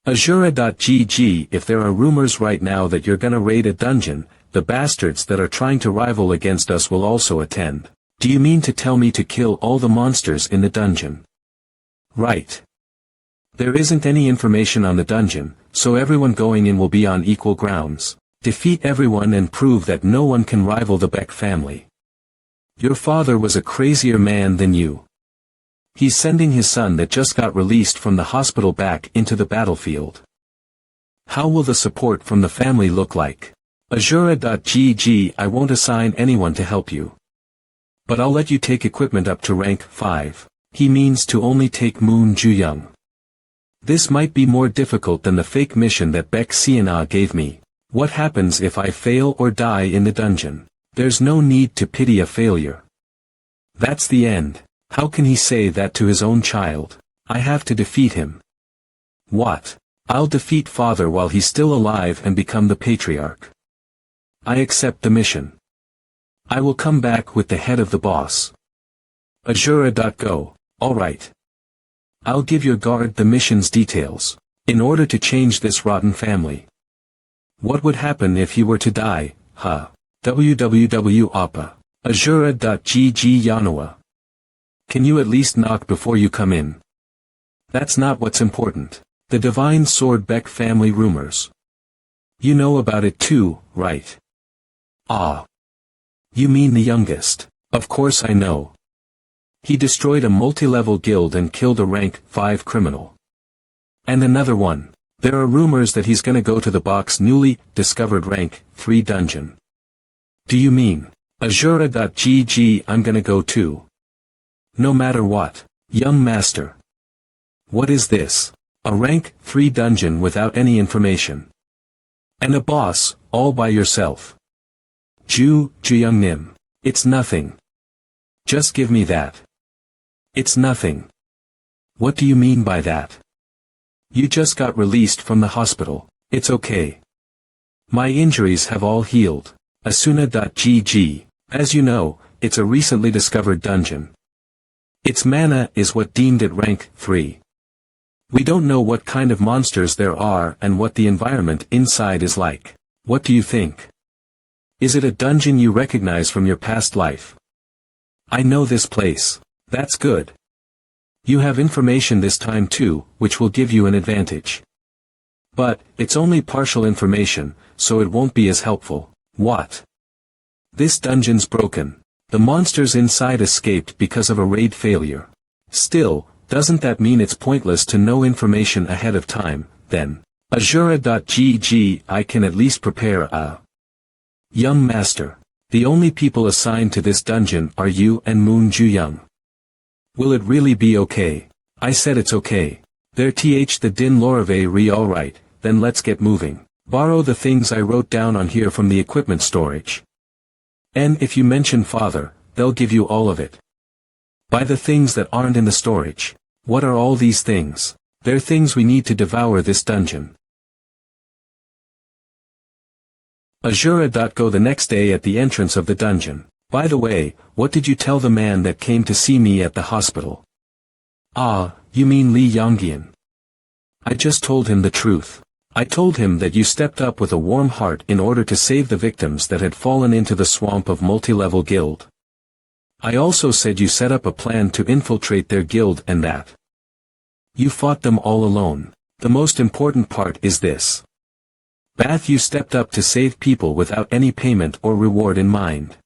Azura.gg, if there are rumors right now that you're gonna raid a dungeon, the bastards that are trying to rival against us will also attend. Do you mean to tell me to kill all the monsters in the dungeon? Right. There isn't any information on the dungeon, so everyone going in will be on equal grounds. Defeat everyone and prove that no one can rival the Baek family. Your father was a crazier man than you. He's sending his son that just got released from the hospital back into the battlefield. How will the support from the family look like? Azura.gg, I won't assign anyone to help you. But I'll let you take equipment up to rank 5. He means to only take Moon Ju-young. This might be more difficult than the fake mission that Baek Siana gave me. What happens if I fail or die in the dungeon? There's no need to pity a failure. That's the end. How can he say that to his own child? I have to defeat him. What? I'll defeat father while he's still alive and become the patriarch. I accept the mission. I will come back with the head of the boss. Azura.go, alright. I'll give your guard the mission's details, in order to change this rotten family. What would happen if he were to die, huh? www.appa. Azura.gg Yanua. Can you at least knock before you come in? That's not what's important. The divine sword Baek family rumors. You know about it too, right? Ah. You mean the youngest. Of course I know. He destroyed a multi-level guild and killed a rank 5 criminal. And another one. There are rumors that he's gonna go to the box newly discovered rank 3 dungeon. Do you mean? Azura.gg, I'm gonna go too. No matter what. Young master. What is this? A rank 3 dungeon without any information. And a boss, all by yourself. Ju-young Nim. It's nothing. Just give me that. It's nothing. What do you mean by that? You just got released from the hospital. It's okay. My injuries have all healed. Asuna.gg. As you know, it's a recently discovered dungeon. Its mana is what deemed it rank 3. We don't know what kind of monsters there are and what the environment inside is like. What do you think? Is it a dungeon you recognize from your past life? I know this place. That's good. You have information this time too, which will give you an advantage. But, it's only partial information, so it won't be as helpful. What? This dungeon's broken. The monsters inside escaped because of a raid failure. Still, doesn't that mean it's pointless to know information ahead of time, then? Azura.gg. I can at least prepare a young master. The only people assigned to this dungeon are you and Moon Ju-young. Will it really be okay? I said it's okay. There the din lorave re alright, then let's get moving. Borrow the things I wrote down on here from the equipment storage. And if you mention father, they'll give you all of it. Buy the things that aren't in the storage. What are all these things? They're things we need to devour this dungeon. Azura.go. The next day at the entrance of the dungeon. By the way, what did you tell the man that came to see me at the hospital? Ah, you mean Li Yongyan. I just told him the truth. I told him that you stepped up with a warm heart in order to save the victims that had fallen into the swamp of multi-level guild. I also said you set up a plan to infiltrate their guild and that you fought them all alone. The most important part is this. Bath, you stepped up to save people without any payment or reward in mind.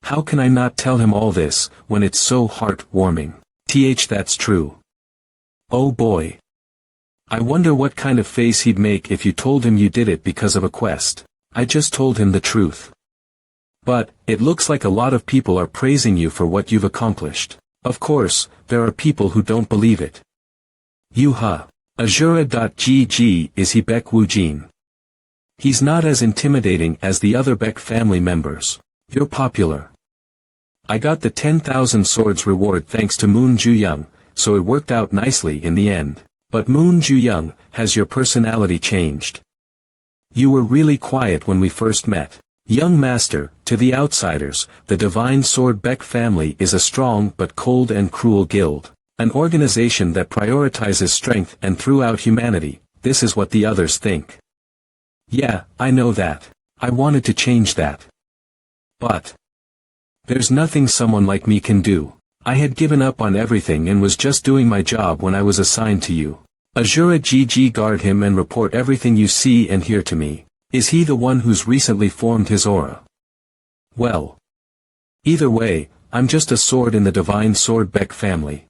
How can I not tell him all this, when it's so heart-warming? That's true. Oh boy. I wonder what kind of face he'd make if you told him you did it because of a quest. I just told him the truth. But, it looks like a lot of people are praising you for what you've accomplished. Of course, there are people who don't believe it. Yuha. Azura.gg. Is he Baek Woojin? He's not as intimidating as the other Baek family members. You're popular. I got the 10,000 swords reward thanks to Moon Ju-young, so it worked out nicely in the end. But Moon Ju-young, has your personality changed? You were really quiet when we first met. Young master, to the outsiders, the Divine Sword Baek family is a strong but cold and cruel guild. An organization that prioritizes strength and throughout humanity. This is what the others think. Yeah, I know that. I wanted to change that. But there's nothing someone like me can do. I had given up on everything and was just doing my job when I was assigned to you. Azura.gg. Guard him and report everything you see and hear to me. Is he the one who's recently formed his aura? Well. Either way, I'm just a sword in the Divine Sword Baek family.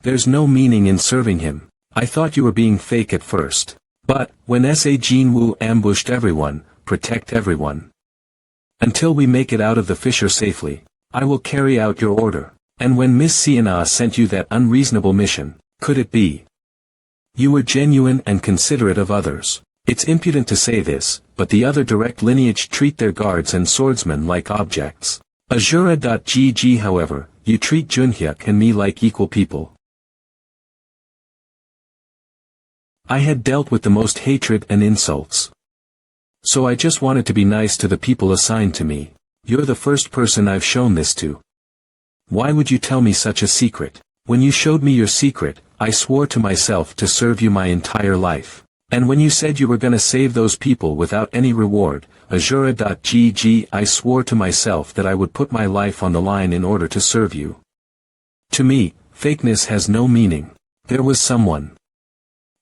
There's no meaning in serving him. I thought you were being fake at first. But, when Sa Jinwoo ambushed everyone, protect everyone. Until we make it out of the fissure safely, I will carry out your order. And when Miss Sienna sent you that unreasonable mission, could it be? You were genuine and considerate of others. It's impudent to say this, but the other direct lineage treat their guards and swordsmen like objects. Azura.gg. However, you treat Junhyuk and me like equal people. I had dealt with the most hatred and insults. So I just wanted to be nice to the people assigned to me. You're the first person I've shown this to. Why would you tell me such a secret? When you showed me your secret, I swore to myself to serve you my entire life. And when you said you were gonna save those people without any reward, Azura.gg. I swore to myself that I would put my life on the line in order to serve you. To me, fakeness has no meaning. There was someone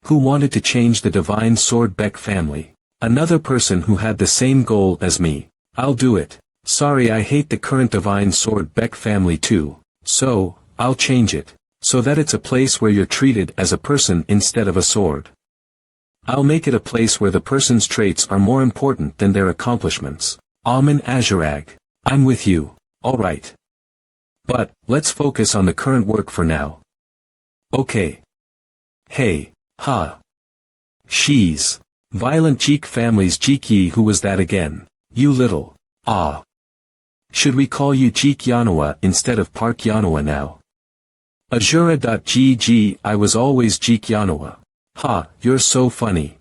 who wanted to change the Divine Sword Baek family. Another person who had the same goal as me. I'll do it. Sorry, I hate the current Divine Sword Baek family too. So, I'll change it. So that it's a place where you're treated as a person instead of a sword. I'll make it a place where the person's traits are more important than their accomplishments. Amen Azurag. I'm with you. Alright. But, let's focus on the current work for now. Okay. Hey. Ha. She's. Violent Jeek family's Jeeki. Who was that again? You little. Ah. Should we call you Jeek Yanoa instead of Park Yanoa now? Azura.gg I was always Jikyanwa. Ha, you're so funny.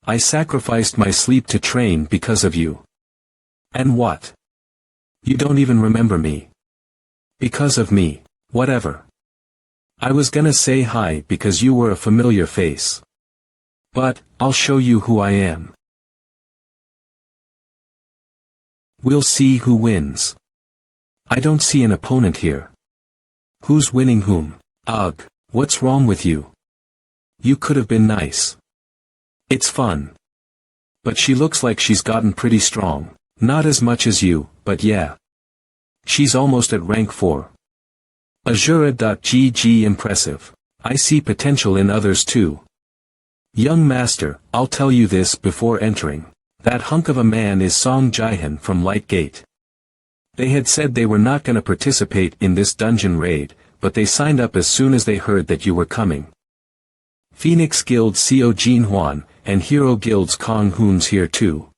I sacrificed my sleep to train because of you. And what? You don't even remember me. Because of me, whatever. I was gonna say hi because you were a familiar face. But, I'll show you who I am. We'll see who wins. I don't see an opponent here. Who's winning whom? Ugh, what's wrong with you? You could have been nice. It's fun. But she looks like she's gotten pretty strong. Not as much as you, but yeah. She's almost at rank 4. Azura.gg impressive. I see potential in others too. Young master, I'll tell you this before entering. That hunk of a man is Song Jihan from Light Gate. They had said they were not gonna participate in this dungeon raid, but they signed up as soon as they heard that you were coming. Phoenix Guild Co Jin Huan, and Hero Guild's Kong Hoon's here too.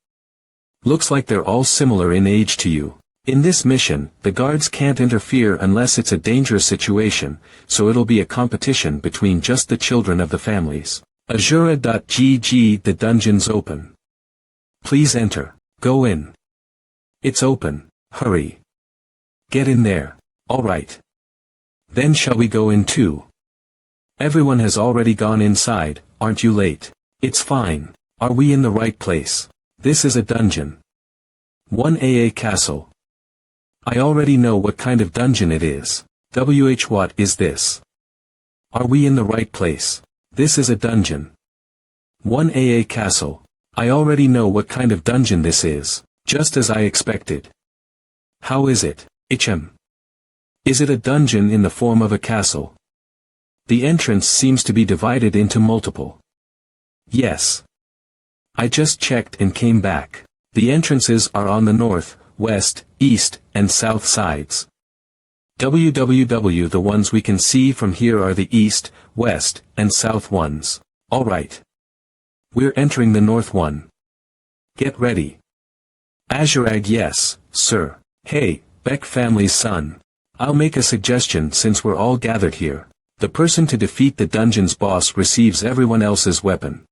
Looks like they're all similar in age to you. In this mission, the guards can't interfere unless it's a dangerous situation, so it'll be a competition between just the children of the families. Azura.gg The dungeon's open. Please enter. Go in. It's open. Hurry. Get in there. Alright. Then shall we go in too? Everyone has already gone inside, aren't you late? It's fine. Are we in the right place? This is a dungeon. 1AA Castle. I already know what kind of dungeon it is. What is this? Are we in the right place? This is a dungeon. 1AA Castle. I already know what kind of dungeon this is, just as I expected. How is it, Ichem? Is it a dungeon in the form of a castle? The entrance seems to be divided into multiple. Yes. I just checked and came back. The entrances are on the north, west, east, and south sides. The ones we can see from here are the east, west, and south ones. Alright. We're entering the north one. Get ready. Azurag yes, sir. Hey, Beck family's son. I'll make a suggestion since we're all gathered here. The person to defeat the dungeon's boss receives everyone else's weapon.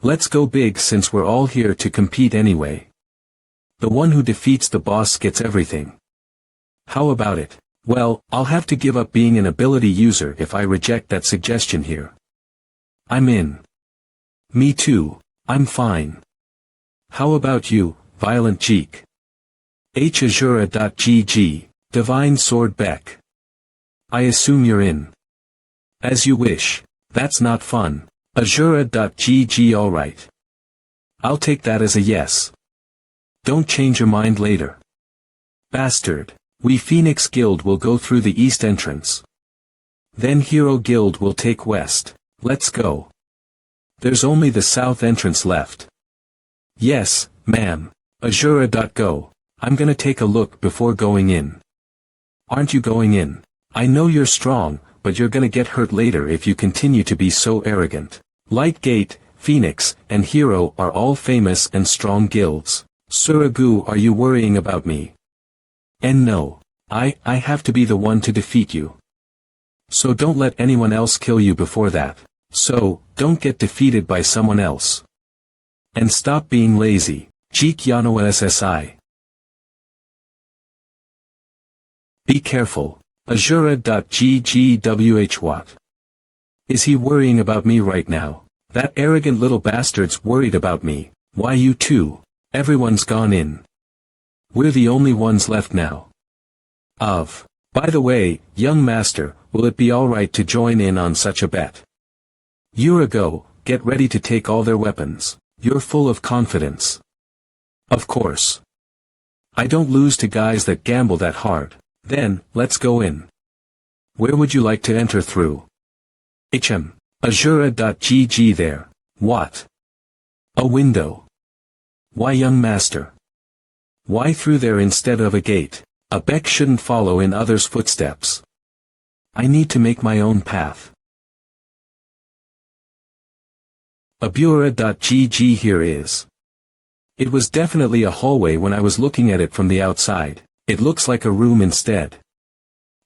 Let's go big since we're all here to compete anyway. The one who defeats the boss gets everything. How about it? Well, I'll have to give up being an ability user if I reject that suggestion here. I'm in. Me too, I'm fine. How about you, Violent Jeek? Azura.gg, Divine Sword Beck. I assume you're in. As you wish, that's not fun. Azura.gg alright. I'll take that as a yes. Don't change your mind later. Bastard. We Phoenix Guild will go through the east entrance. Then Hero Guild will take west. Let's go. There's only the south entrance left. Yes, ma'am. Azura.go. I'm gonna take a look before going in. Aren't you going in? I know you're strong, but you're gonna get hurt later if you continue to be so arrogant. Light Gate, Phoenix, and Hero are all famous and strong guilds. Suragu, are you worrying about me? And no. I have to be the one to defeat you. So don't let anyone else kill you before that. So, don't get defeated by someone else. And stop being lazy. Jeek Yano SSI. Be careful. Azura.ggwh what? Is he worrying about me right now? That arrogant little bastard's worried about me. Why you too? Everyone's gone in. We're the only ones left now. By the way, young master, will it be alright to join in on such a bet? Urago, get ready to take all their weapons. You're full of confidence. Of course. I don't lose to guys that gamble that hard. Then, let's go in. Where would you like to enter through? Ichem. Azura.gg there. What? A window. Why young master? Why through there instead of a gate? A Beck shouldn't follow in others' footsteps. I need to make my own path. Abura.gg here is. It was definitely a hallway when I was looking at it from the outside. It looks like a room instead.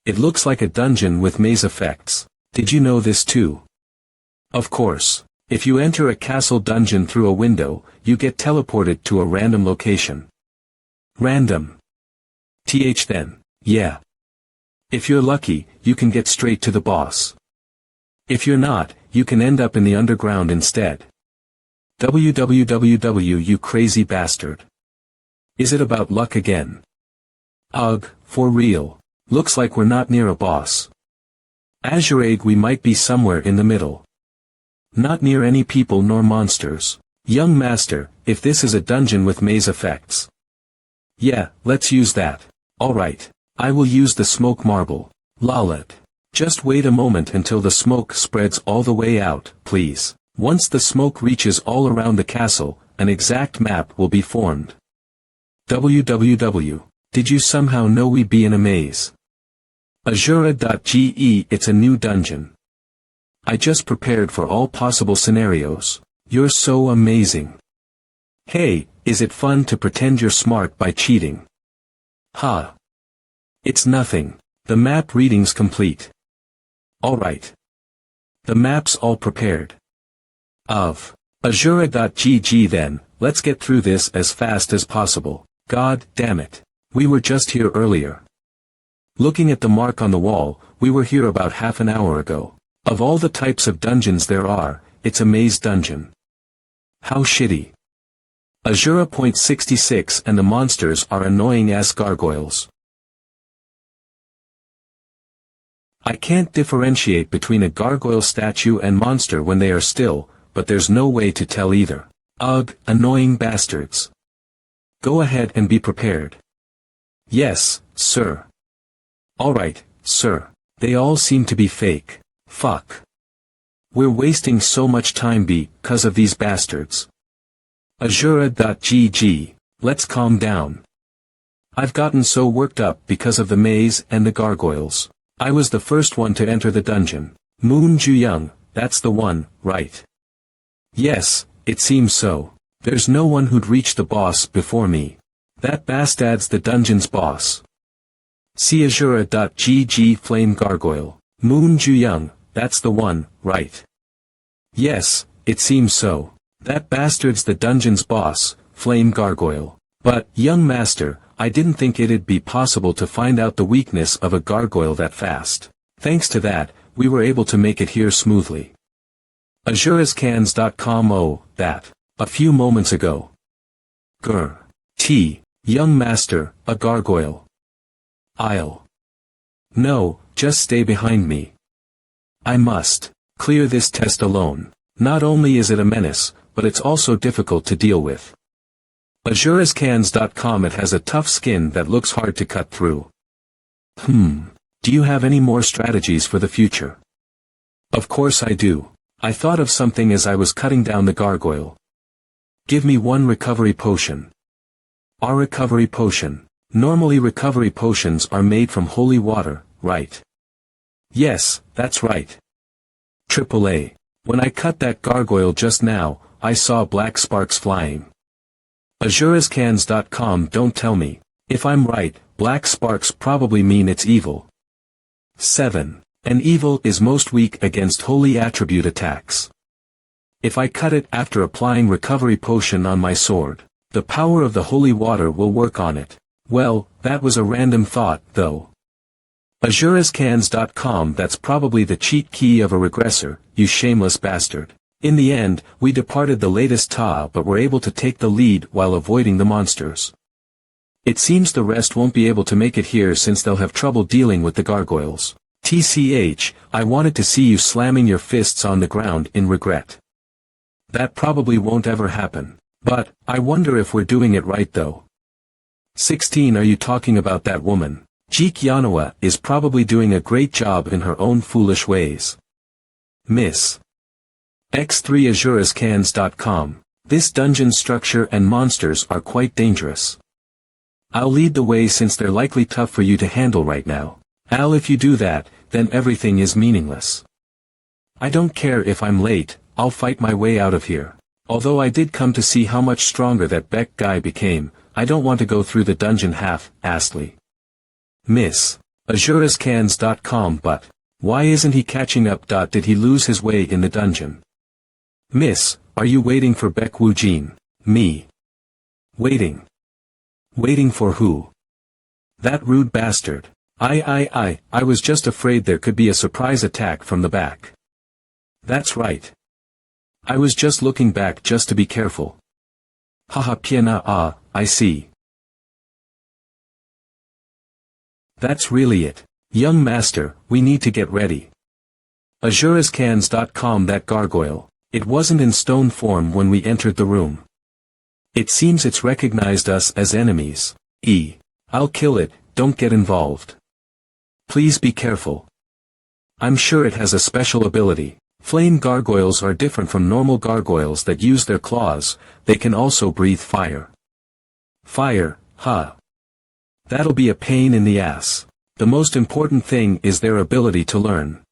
It looks like a dungeon with maze effects. Did you know this too? Of course. If you enter a castle dungeon through a window, you get teleported to a random location. Random. Then. Yeah. If you're lucky, you can get straight to the boss. If you're not, you can end up in the underground instead. WWWW, you crazy bastard. Is it about luck again? Ugh, for real. Looks like we're not near a boss. Azure Egg, we might be somewhere in the middle. Not near any people nor monsters. Young master, if this is a dungeon with maze effects. Yeah, let's use that. Alright. I will use the smoke marble. Lollet. Just wait a moment until the smoke spreads all the way out, please. Once the smoke reaches all around the castle, an exact map will be formed. WWW. Did you somehow know we be in a maze? Azura.ge, it's a new dungeon. I just prepared for all possible scenarios. You're so amazing. Hey, is it fun to pretend you're smart by cheating? Ha. It's nothing. The map reading's complete. Alright. The map's all prepared. Azura.gg then, let's get through this as fast as possible. God damn it. We were just here earlier. Looking at the mark on the wall, we were here about half an hour ago. Of all the types of dungeons there are, it's a maze dungeon. How shitty. Azura.66 and the monsters are annoying ass gargoyles. I can't differentiate between a gargoyle statue and monster when they are still, but there's no way to tell either. Ugh, annoying bastards. Go ahead and be prepared. Yes, sir. Alright, sir. They all seem to be fake. Fuck. We're wasting so much time because of these bastards. Azura.gg, let's calm down. I've gotten so worked up because of the maze and the gargoyles. I was the first one to enter the dungeon. Moon Ju-young, that's the one, right? Yes, it seems so. There's no one who'd reach the boss before me. That bastard's the dungeon's boss. See Azura.gg Flame Gargoyle. Moon Ju-young, that's the one, right? Yes, it seems so. That bastard's the dungeon's boss, Flame Gargoyle. But, young master, I didn't think it'd be possible to find out the weakness of a gargoyle that fast. Thanks to that, we were able to make it here smoothly. Azurascans.com. Oh, that. A few moments ago. Grr. T. Young master, a gargoyle. No, just stay behind me. I must clear this test alone. Not only is it a menace, but it's also difficult to deal with. Azurascans.com. It has a tough skin that looks hard to cut through. Do you have any more strategies for the future? Of course I do. I thought of something as I was cutting down the gargoyle. Give me one recovery potion. Our recovery potion. Normally recovery potions are made from holy water, right? Yes, that's right. AAA. When I cut that gargoyle just now, I saw black sparks flying. Azurascans.com. Don't tell me. If I'm right, black sparks probably mean it's evil. 7. An evil is most weak against holy attribute attacks. If I cut it after applying recovery potion on my sword, the power of the holy water will work on it. Well, that was a random thought, though. Azurascans.com. That's probably the cheat key of a regressor, you shameless bastard. In the end, we departed the latest Ta but were able to take the lead while avoiding the monsters. It seems the rest won't be able to make it here since they'll have trouble dealing with the gargoyles. TCH, I wanted to see you slamming your fists on the ground in regret. That probably won't ever happen. But, I wonder if we're doing it right though. 16. Are you talking about that woman? Jeek Yanawa is probably doing a great job in her own foolish ways. Miss. X3. Azurascans.com. This dungeon structure and monsters are quite dangerous. I'll lead the way since they're likely tough for you to handle right now. If you do that, then everything is meaningless. I don't care if I'm late, I'll fight my way out of here. Although I did come to see how much stronger that Beck guy became, I don't want to go through the dungeon half-assedly. Miss. AzureScans.com. But why isn't he catching up? Did he lose his way in the dungeon? Miss, are you waiting for Baek Woo-jin? Me. Waiting. Waiting for who? That rude bastard. I was just afraid there could be a surprise attack from the back. That's right. I was just looking back just to be careful. Haha piena I see. That's really it. Young master, we need to get ready. AzureScans.com. That gargoyle. It wasn't in stone form when we entered the room. It seems it's recognized us as enemies. I'll kill it, don't get involved. Please be careful. I'm sure it has a special ability. Flame gargoyles are different from normal gargoyles that use their claws, they can also breathe fire. Fire, huh? That'll be a pain in the ass. The most important thing is their ability to learn.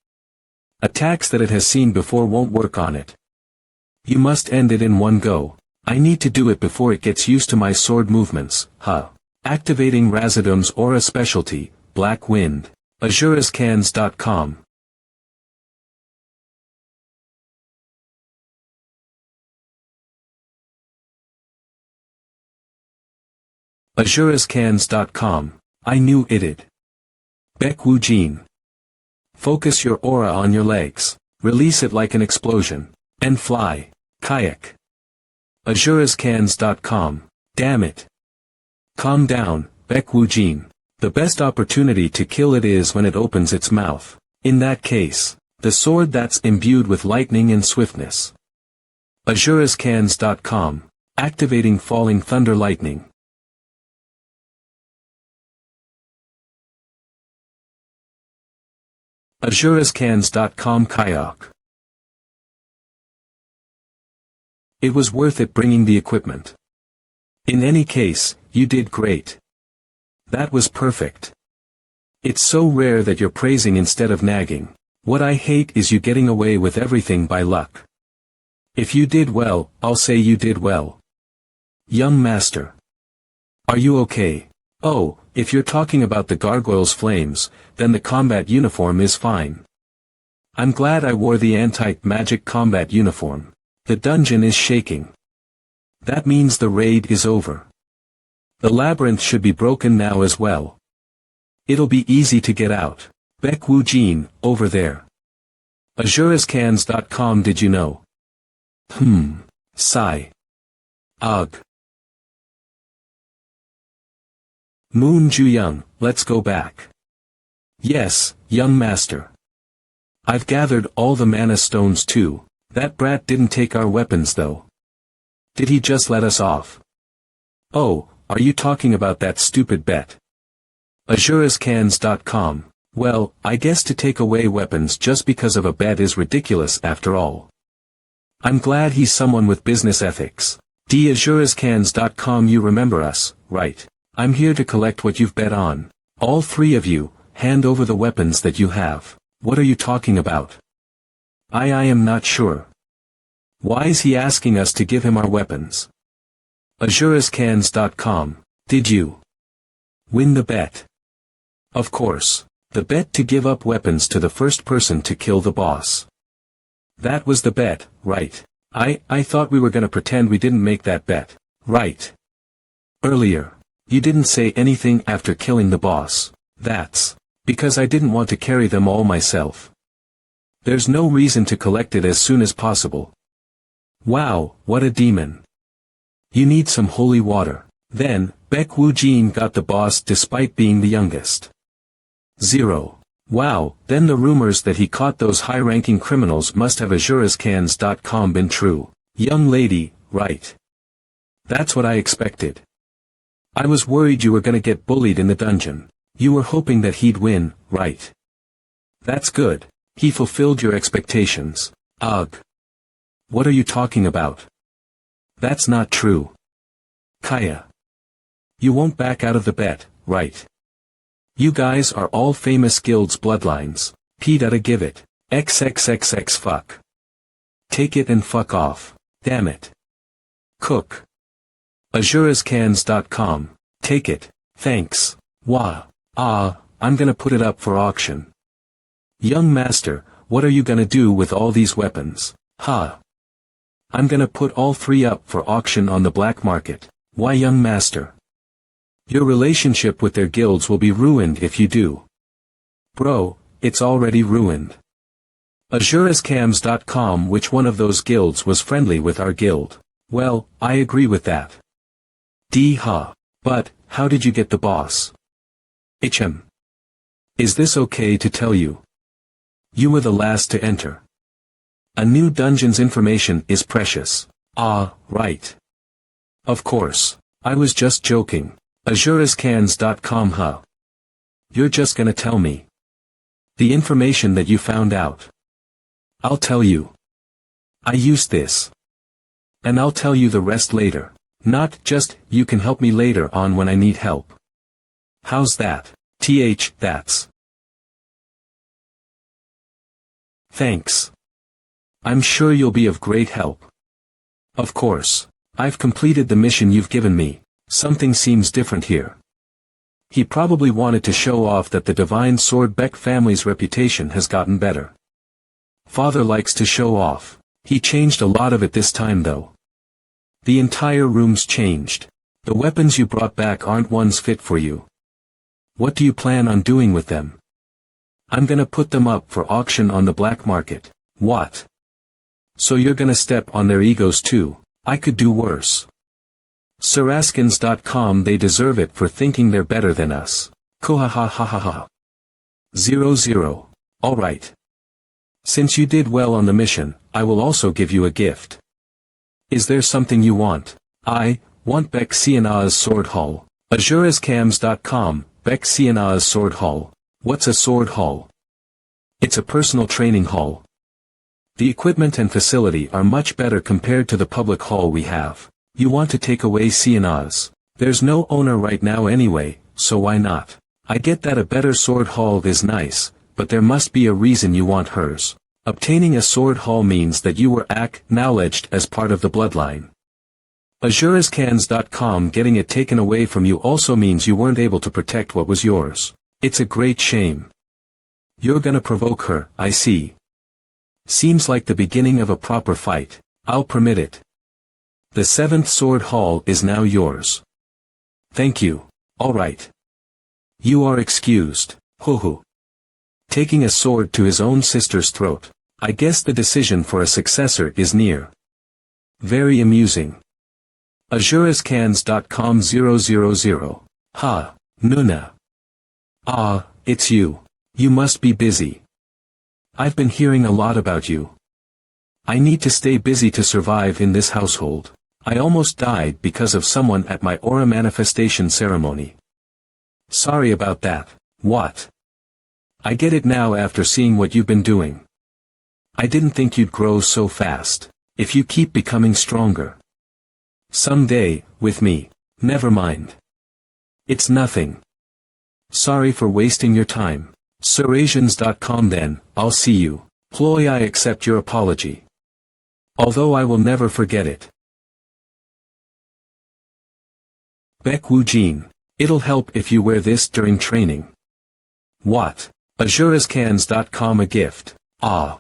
Attacks that it has seen before won't work on it. You must end it in one go. I need to do it before it gets used to my sword movements, huh? Activating Razadum's aura specialty, Black Wind. AzureScans.com. AzureScans.com. I knew it'd. Baek Woo-jin. Focus your aura on your legs. Release it like an explosion. And fly. Kayak. AzureScans.com. Damn it. Calm down, Baek Woo-jin. The best opportunity to kill it is when it opens its mouth. In that case, the sword that's imbued with lightning and swiftness. AzureScans.com. Activating Falling Thunder Lightning. AzureScans.com. Kayak. It was worth it bringing the equipment. In any case, you did great. That was perfect. It's so rare that you're praising instead of nagging. What I hate is you getting away with everything by luck. If you did well, I'll say you did well. Young master. Are you okay? Oh, if you're talking about the gargoyle's flames, then the combat uniform is fine. I'm glad I wore the anti-magic combat uniform. The dungeon is shaking. That means the raid is over. The labyrinth should be broken now as well. It'll be easy to get out. Baek Woo-jin, over there. AzureScans.com. Did you know? Sigh. Ugh. Moon Ju-young, let's go back. Yes, young master. I've gathered all the mana stones too. That brat didn't take our weapons though. Did he just let us off? Oh, are you talking about that stupid bet? AzureScans.com. Well, I guess to take away weapons just because of a bet is ridiculous after all. I'm glad he's someone with business ethics. AzureScans.com. You remember us, right? I'm here to collect what you've bet on. All three of you, hand over the weapons that you have. What are you talking about? I am not sure. Why is he asking us to give him our weapons? AzureScans.com. Did you win the bet? Of course. The bet to give up weapons to the first person to kill the boss. That was the bet, right? I thought we were gonna pretend we didn't make that bet, right? Earlier. You didn't say anything after killing the boss. That's because I didn't want to carry them all myself. There's no reason to collect it as soon as possible. Wow, what a demon. You need some holy water. Then, Baek Woo-jin got the boss despite being the youngest. 0. Wow, then the rumors that he caught those high-ranking criminals must have AzureScans.com been true. Young lady, right. That's what I expected. I was worried you were gonna get bullied in the dungeon. You were hoping that he'd win, right? That's good. He fulfilled your expectations. Ugh. What are you talking about? That's not true. Kaya. You won't back out of the bet, right? You guys are all famous guilds bloodlines. P-gotta give it. XXXX fuck. Take it and fuck off. Damn it. Cook. AzureScans.com. Take it. Thanks. Wah. I'm gonna put it up for auction. Young master, what are you gonna do with all these weapons? Ha! I'm gonna put all 3 up for auction on the black market. Why, young master? Your relationship with their guilds will be ruined if you do. Bro, it's already ruined. AzureScams.com. Which one of those guilds was friendly with our guild? Well, I agree with that. Ha. But, how did you get the boss? HM. Is this okay to tell you? You were the last to enter. A new dungeon's information is precious. Ah, right. Of course. I was just joking. AzureScans.com. Huh? You're just gonna tell me the information that you found out. I'll tell you. I used this. And I'll tell you the rest later. Not just, you can help me later on when I need help. How's that? That's. Thanks. I'm sure you'll be of great help. Of course. I've completed the mission you've given me. Something seems different here. He probably wanted to show off that the Divine Sword Beck family's reputation has gotten better. Father likes to show off. He changed a lot of it this time though. The entire room's changed. The weapons you brought back aren't ones fit for you. What do you plan on doing with them? I'm gonna put them up for auction on the black market. What? So you're gonna step on their egos too? I could do worse. Suraskins.com. They deserve it for thinking they're better than us. Kohahahaha. 00. Alright. Since you did well on the mission, I will also give you a gift. Is there something you want? I want Beck Sienna's Sword Hall. AzureScams.com. Beck Sienna's Sword Hall. What's a sword hall? It's a personal training hall. The equipment and facility are much better compared to the public hall we have. You want to take away Sienna's. There's no owner right now anyway, so why not? I get that a better sword hall is nice, but there must be a reason you want hers. Obtaining a sword hall means that you were acknowledged as part of the bloodline. AzureScans.com. Getting it taken away from you also means you weren't able to protect what was yours. It's a great shame. You're gonna provoke her, I see. Seems like the beginning of a proper fight. I'll permit it. The 7th sword hall is now yours. Thank you. Alright. You are excused. Hoo. Taking a sword to his own sister's throat. I guess the decision for a successor is near. Very amusing. AzureScans.com. 000. Ha, Nuna. Ah, it's you. You must be busy. I've been hearing a lot about you. I need to stay busy to survive in this household. I almost died because of someone at my aura manifestation ceremony. Sorry about that. What? I get it now after seeing what you've been doing. I didn't think you'd grow so fast. If you keep becoming stronger. Someday, with me. Never mind. It's nothing. Sorry for wasting your time. Surasians.com. Then, I'll see you. Ploy. I accept your apology. Although I will never forget it. Beck Wu Jin. It'll help if you wear this during training. What? AzureScans.com. A gift. Ah.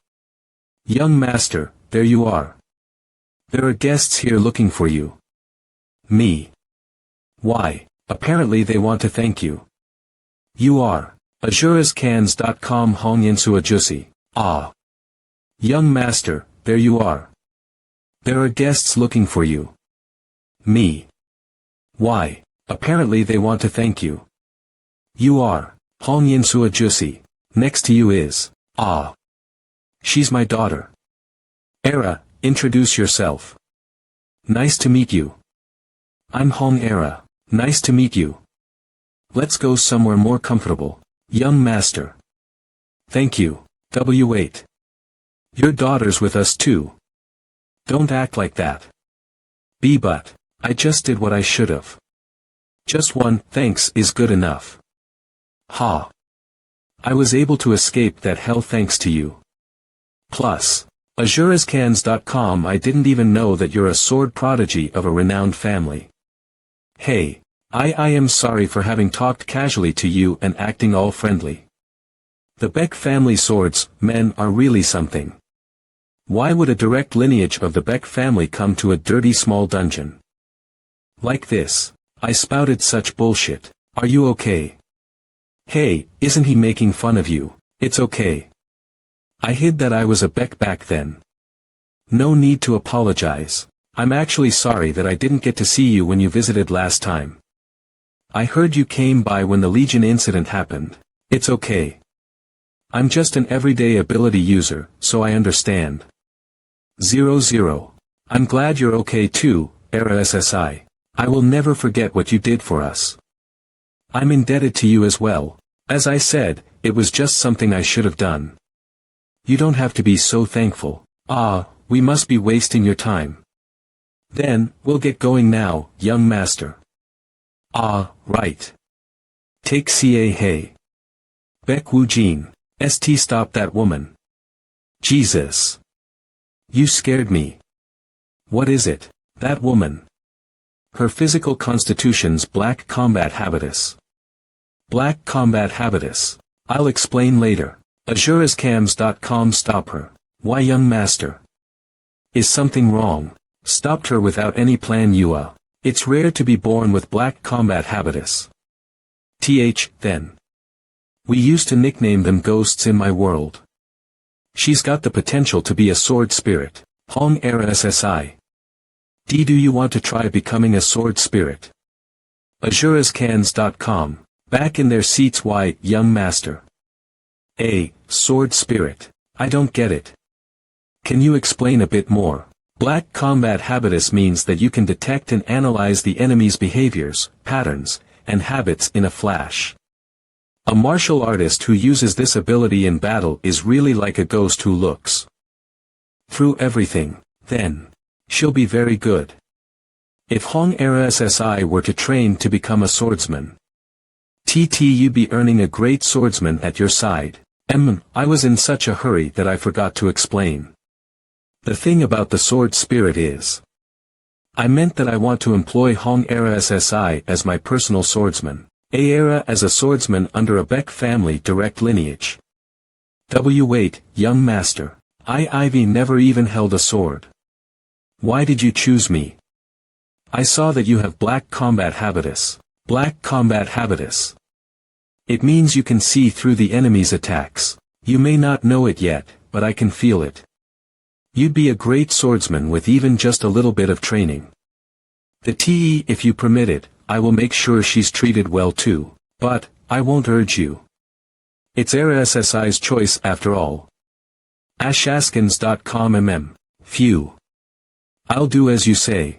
Young master, there you are. There are guests here looking for you. Me. Why? Apparently they want to thank you. You are. AzureScans.com. Hongyinsu Ajusi. Ah. Young master, there you are. There are guests looking for you. Me. Why? Apparently they want to thank you. You are. Hongyinsu Ajusi. Next to you is. Ah. She's my daughter. Era, introduce yourself. Nice to meet you. I'm Hong Era. Nice to meet you. Let's go somewhere more comfortable. Young master. Thank you. W8. Your daughter's with us too. Don't act like that. But, I just did what I should've. Just one thanks is good enough. Ha. I was able to escape that hell thanks to you. Plus, AzureScans.com. I didn't even know that you're a sword prodigy of a renowned family. Hey, I am sorry for having talked casually to you and acting all friendly. The Beck family swords, men are really something. Why would a direct lineage of the Beck family come to a dirty small dungeon? Like this. I spouted such bullshit. Are you okay? Hey, isn't he making fun of you? It's okay. I hid that I was a Beck back then. No need to apologize. I'm actually sorry that I didn't get to see you when you visited last time. I heard you came by when the Legion incident happened. It's okay. I'm just an everyday ability user, so I understand. 00. I'm glad you're okay too, Era SSI. I will never forget what you did for us. I'm indebted to you as well. As I said, it was just something I should have done. You don't have to be so thankful. We must be wasting your time. Then, we'll get going now, young master. Right. Take CA Hey. Beck Wu Jin. Stop that woman. Jesus. You scared me. What is it? That woman. Her physical constitution's Black Combat Habitus. Black Combat Habitus. I'll explain later. AzureScams.com. Stop her. Why, young master? Is something wrong? Stopped her without any plan. It's rare to be born with Black Combat Habitus. Then. We used to nickname them ghosts in my world. She's got the potential to be a sword spirit. Hong Era SSI. Do you want to try becoming a sword spirit? AzureScans.com. Back in their seats. Why, young master? A sword spirit. I don't get it. Can you explain a bit more? Black Combat Habitus means that you can detect and analyze the enemy's behaviors, patterns, and habits in a flash. A martial artist who uses this ability in battle is really like a ghost who looks through everything. Then, she'll be very good. If Hong Era SSI were to train to become a swordsman, you'd be earning a great swordsman at your side. I was in such a hurry that I forgot to explain. The thing about the sword spirit is, I meant that I want to employ Hong Era SSI as my personal swordsman. A Era as a swordsman under a Beck family direct lineage. Wait, young master. Ivy never even held a sword. Why did you choose me? I saw that you have Black Combat Habitus. Black Combat Habitus. It means you can see through the enemy's attacks. You may not know it yet, but I can feel it. You'd be a great swordsman with even just a little bit of training. If you permit it, I will make sure she's treated well too, but I won't urge you. It's Era SSI's choice after all. Ashaskins.com. Phew. I'll do as you say.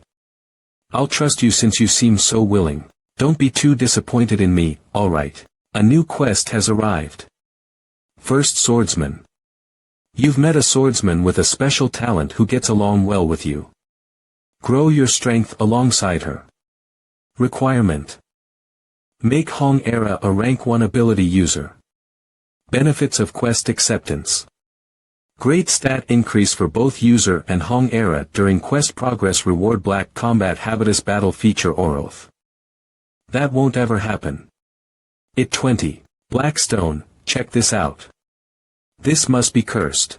I'll trust you since you seem so willing. Don't be too disappointed in me. Alright. A new quest has arrived. First swordsman. You've met a swordsman with a special talent who gets along well with you. Grow your strength alongside her. Requirement. Make Hong Era a rank 1 ability user. Benefits of quest acceptance. Great stat increase for both user and Hong Era during quest progress. Reward Black Combat Habitus battle feature Oroth. That won't ever happen. 20. Blackstone, check this out. This must be cursed.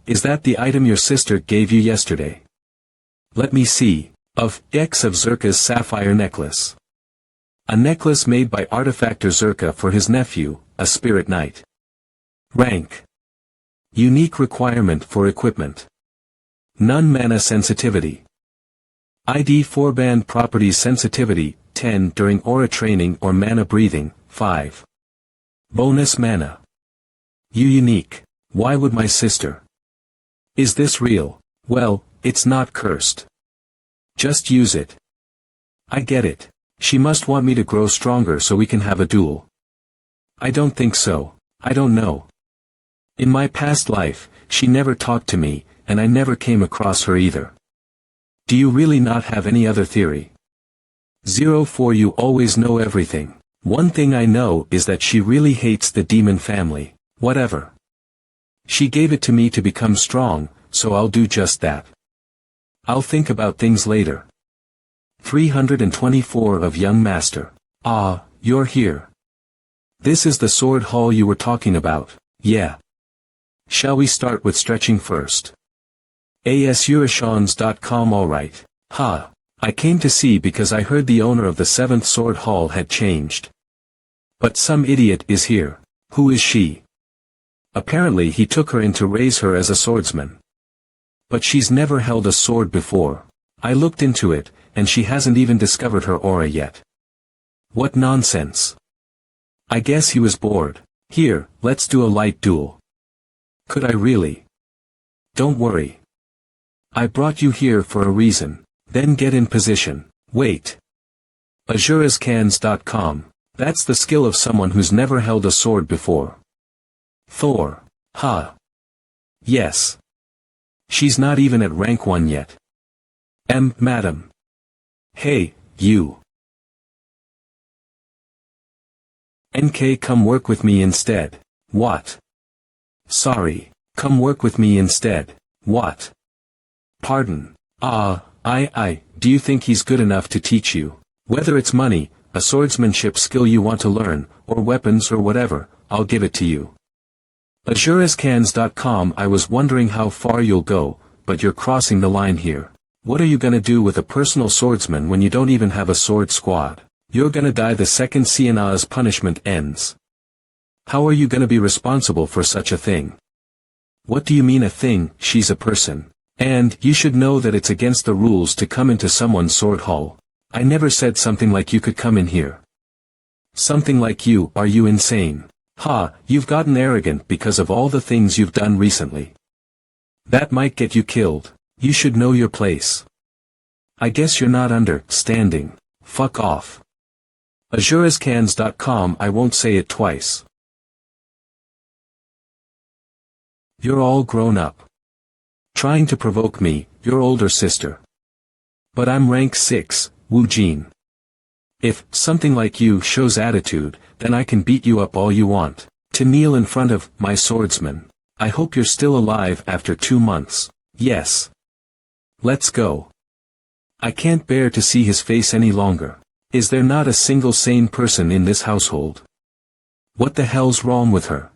Is that the item your sister gave you yesterday? Let me see. Of X of Zerka's sapphire necklace. A necklace made by artifactor Zerka for his nephew, a spirit knight. Rank. Unique requirement for equipment. None mana sensitivity. ID 4 band properties sensitivity, 10 during aura training or mana breathing, 5. Bonus mana. Unique. Why would my sister? Is this real? Well, it's not cursed. Just use it. I get it. She must want me to grow stronger so we can have a duel. I don't think so. I don't know. In my past life, she never talked to me, and I never came across her either. Do you really not have any other theory? 04 You always know everything. One thing I know is that she really hates the demon family. Whatever. She gave it to me to become strong, so I'll do just that. I'll think about things later. 324 of Young Master. Ah, you're here. This is the sword hall you were talking about, yeah. Shall we start with stretching first? asurashons.com. Alright. Ha. I came to see because I heard the owner of the 7th sword hall had changed. But some idiot is here. Who is she? Apparently he took her in to raise her as a swordsman. But she's never held a sword before. I looked into it, and she hasn't even discovered her aura yet. What nonsense. I guess he was bored. Here, let's do a light duel. Could I really? Don't worry. I brought you here for a reason. Then get in position. Wait. asurascans.com. That's the skill of someone who's never held a sword before. Thor. Ha. Yes. She's not even at rank 1 yet. Madam. Hey, you. NK, come work with me instead. What? Sorry. Come work with me instead. What? Pardon. Do you think he's good enough to teach you? Whether it's money, a swordsmanship skill you want to learn, or weapons or whatever, I'll give it to you. asurascans.com. I was wondering how far you'll go, but you're crossing the line here. What are you gonna do with a personal swordsman when you don't even have a sword squad? You're gonna die the second Sienna's punishment ends. How are you gonna be responsible for such a thing? What do you mean a thing? She's a person. And you should know that it's against the rules to come into someone's sword hall. I never said something like you could come in here. Something like you? Are you insane? Ha, you've gotten arrogant because of all the things you've done recently. That might get you killed. You should know your place. I guess you're not understanding. Fuck off. asurascans.com. I won't say it twice. You're all grown up. Trying to provoke me, your older sister. But I'm rank 6, Wu Jin. If something like you shows attitude, then I can beat you up all you want. To kneel in front of my swordsman. I hope you're still alive after 2 months. Yes. Let's go. I can't bear to see his face any longer. Is there not a single sane person in this household? What the hell's wrong with her?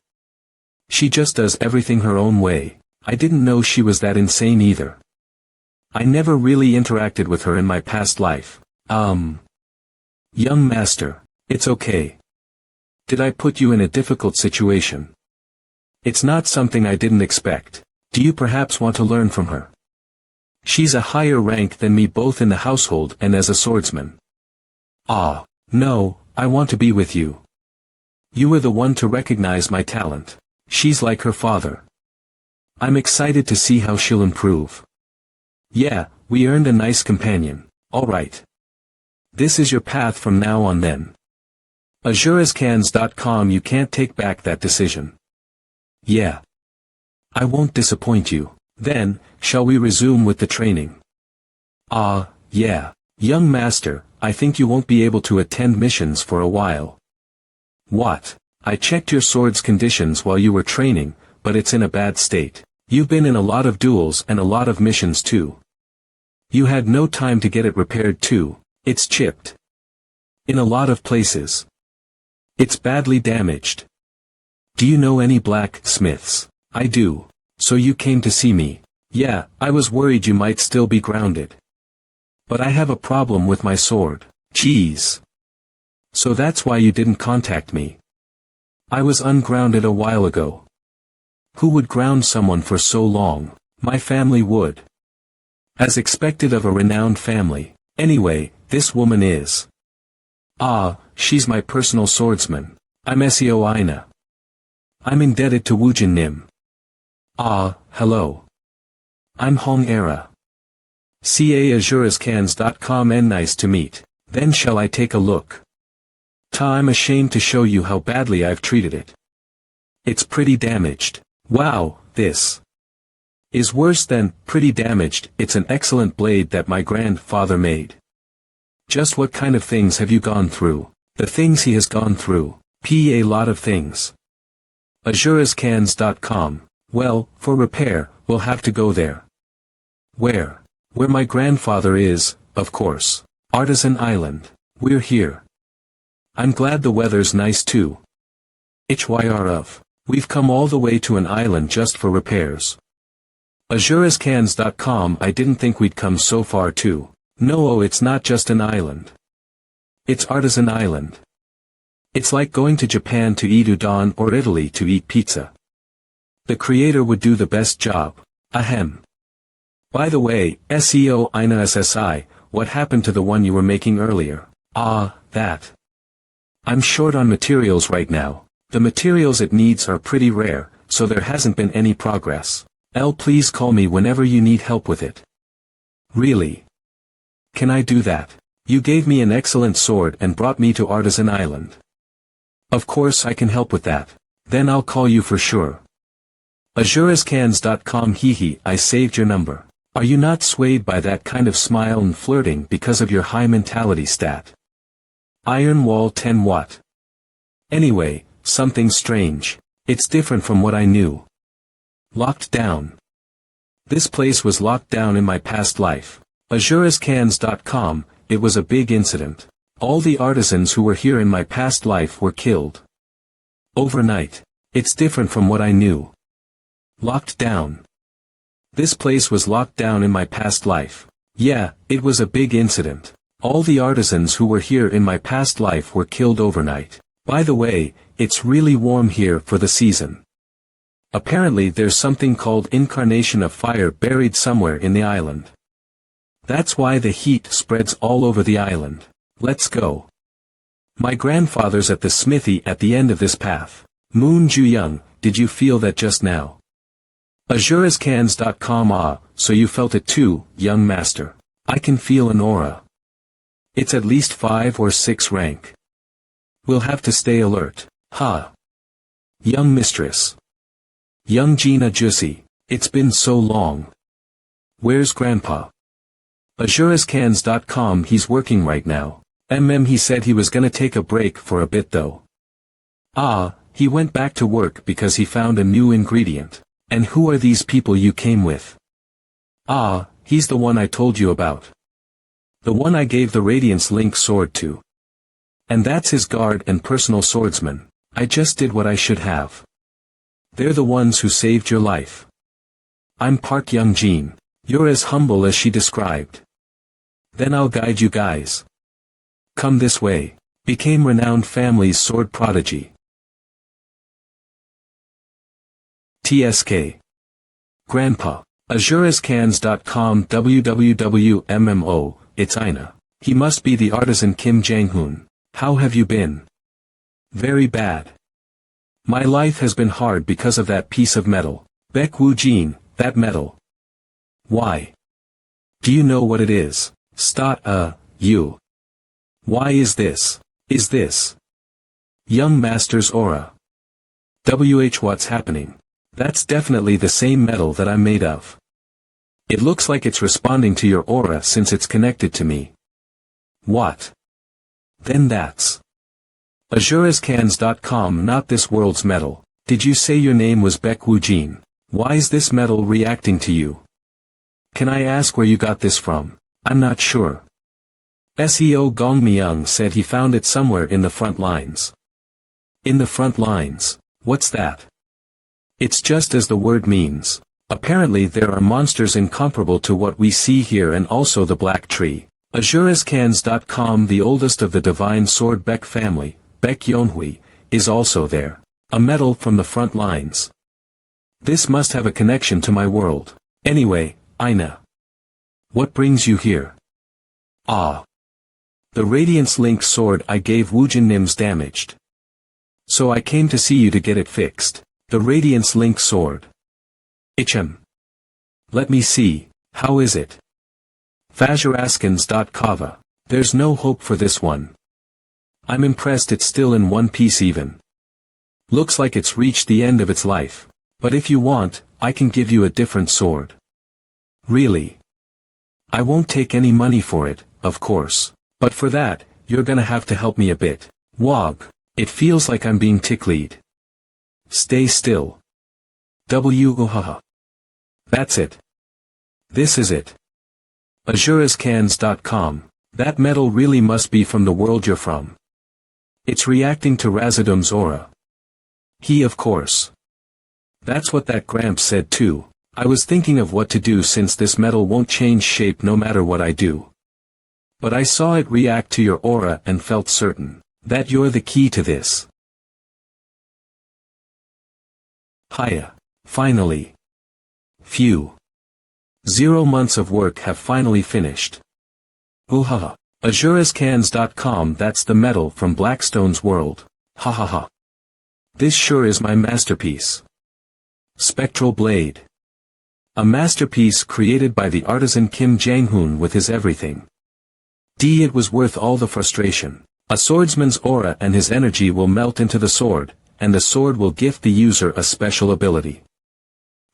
She just does everything her own way. I didn't know she was that insane either. I never really interacted with her in my past life. Young master, it's okay. Did I put you in a difficult situation? It's not something I didn't expect. Do you perhaps want to learn from her? She's a higher rank than me both in the household and as a swordsman. No, I want to be with you. You were the one to recognize my talent. She's like her father. I'm excited to see how she'll improve. Yeah, we earned a nice companion. Alright. This is your path from now on then. asurascans.com. You can't take back that decision. Yeah. I won't disappoint you. Then, shall we resume with the training? Yeah. Young master, I think you won't be able to attend missions for a while. What? I checked your sword's conditions while you were training, but it's in a bad state. You've been in a lot of duels and a lot of missions too. You had no time to get it repaired too. It's chipped. In a lot of places. It's badly damaged. Do you know any blacksmiths? I do. So you came to see me. Yeah, I was worried you might still be grounded. But I have a problem with my sword. Jeez. So that's why you didn't contact me. I was ungrounded a while ago. Who would ground someone for so long? My family would. As expected of a renowned family. Anyway, this woman is. She's my personal swordsman. I'm Seo Aina. I'm indebted to Woojin Nim. Hello. I'm Hong Era. caazurascans.com and nice to meet. Then shall I take a look? I'm ashamed to show you how badly I've treated it. It's pretty damaged. Wow, this is worse than pretty damaged. It's an excellent blade that my grandfather made. Just what kind of things have you gone through? The things he has gone through. A lot of things. asurascans.com. Well, for repair, we'll have to go there. Where? Where my grandfather is, of course. Artisan Island. We're here. I'm glad the weather's nice too. HYR. We've come all the way to an island just for repairs. Azurescans.com. I didn't think we'd come so far too. No, it's not just an island. It's Artisan Island. It's like going to Japan to eat udon or Italy to eat pizza. The creator would do the best job. Ahem. By the way, SEO Ina SSI, what happened to the one you were making earlier? That. I'm short on materials right now. The materials it needs are pretty rare, so there hasn't been any progress. Please call me whenever you need help with it. Really? Can I do that? You gave me an excellent sword and brought me to Artisan Island. Of course I can help with that. Then I'll call you for sure. Azurescans.com. Hehe, I saved your number. Are you not swayed by that kind of smile and flirting because of your high mentality stat? Iron Wall 10 what? Anyway, something strange. It's different from what I knew. Locked down. This place was locked down in my past life. Azurescans.com. It was a big incident. All the artisans who were here in my past life were killed. Overnight. It's different from what I knew. Locked down. This place was locked down in my past life. Yeah, it was a big incident. All the artisans who were here in my past life were killed overnight. By the way, it's really warm here for the season. Apparently there's something called incarnation of fire buried somewhere in the island. That's why the heat spreads all over the island. Let's go. My grandfather's at the smithy at the end of this path. Moon Ju-young, did you feel that just now? Azurescans.com. So you felt it too, young master. I can feel an aura. It's at least 5 or 6 rank. We'll have to stay alert. Young mistress. Young Gina Jussi, it's been so long. Where's grandpa? Azurescans.com. He's working right now. He said he was gonna take a break for a bit though. He went back to work because he found a new ingredient. And who are these people you came with? He's the one I told you about. The one I gave the Radiance Link sword to. And that's his guard and personal swordsman. I just did what I should have. They're the ones who saved your life. I'm Park Young Jin. You're as humble as she described. Then I'll guide you guys. Come this way. Became renowned family's sword prodigy. TSK. Grandpa. Azurescans.com. www.mmo. It's Ina. He must be the artisan Kim Jang-hoon. How have you been? Very bad. My life has been hard because of that piece of metal. Baek Woo-jin, that metal. Why? Do you know what it is? You. Why is this? Is this young master's aura? What's happening? That's definitely the same metal that I'm made of. It looks like it's responding to your aura since it's connected to me. What? Then that's Azurescans.com. Not this world's metal. Did you say your name was Baek Woo-jin? Why is this metal reacting to you? Can I ask where you got this from? I'm not sure. SEO Gong Myung said he found it somewhere in the front lines. In the front lines? What's that? It's just as the word means. Apparently there are monsters incomparable to what we see here and also the Black Tree. Azurescans.com. The oldest of the divine sword Baek family, Baek Yeonhui, is also there. A metal from the front lines. This must have a connection to my world. Anyway, Ina. What brings you here? The Radiance Link sword I gave Woojin Nim's damaged. So I came to see you to get it fixed. The Radiance Link sword. Let me see, how is it? Fazuraskans.kava. There's no hope for this one. I'm impressed it's still in one piece even. Looks like it's reached the end of its life. But if you want, I can give you a different sword. Really? I won't take any money for it, of course. But for that, you're gonna have to help me a bit. Wog. It feels like I'm being ticklied. Stay still. Haha. That's it. This is it. Azurescans.com. That metal really must be from the world you're from. It's reacting to Razadum's aura. Of course. That's what that Gramps said too. I was thinking of what to do since this metal won't change shape no matter what I do. But I saw it react to your aura and felt certain that you're the key to this. Hiya. Finally. Phew. 0 months of work have finally finished. Ooh-ha-ha. AzureScans.com. That's the metal from Blackstone's world. Ha ha ha. This sure is my masterpiece. Spectral Blade. A masterpiece created by the artisan Kim Jang-hoon with his everything. It was worth all the frustration. A swordsman's aura and his energy will melt into the sword, and the sword will gift the user a special ability.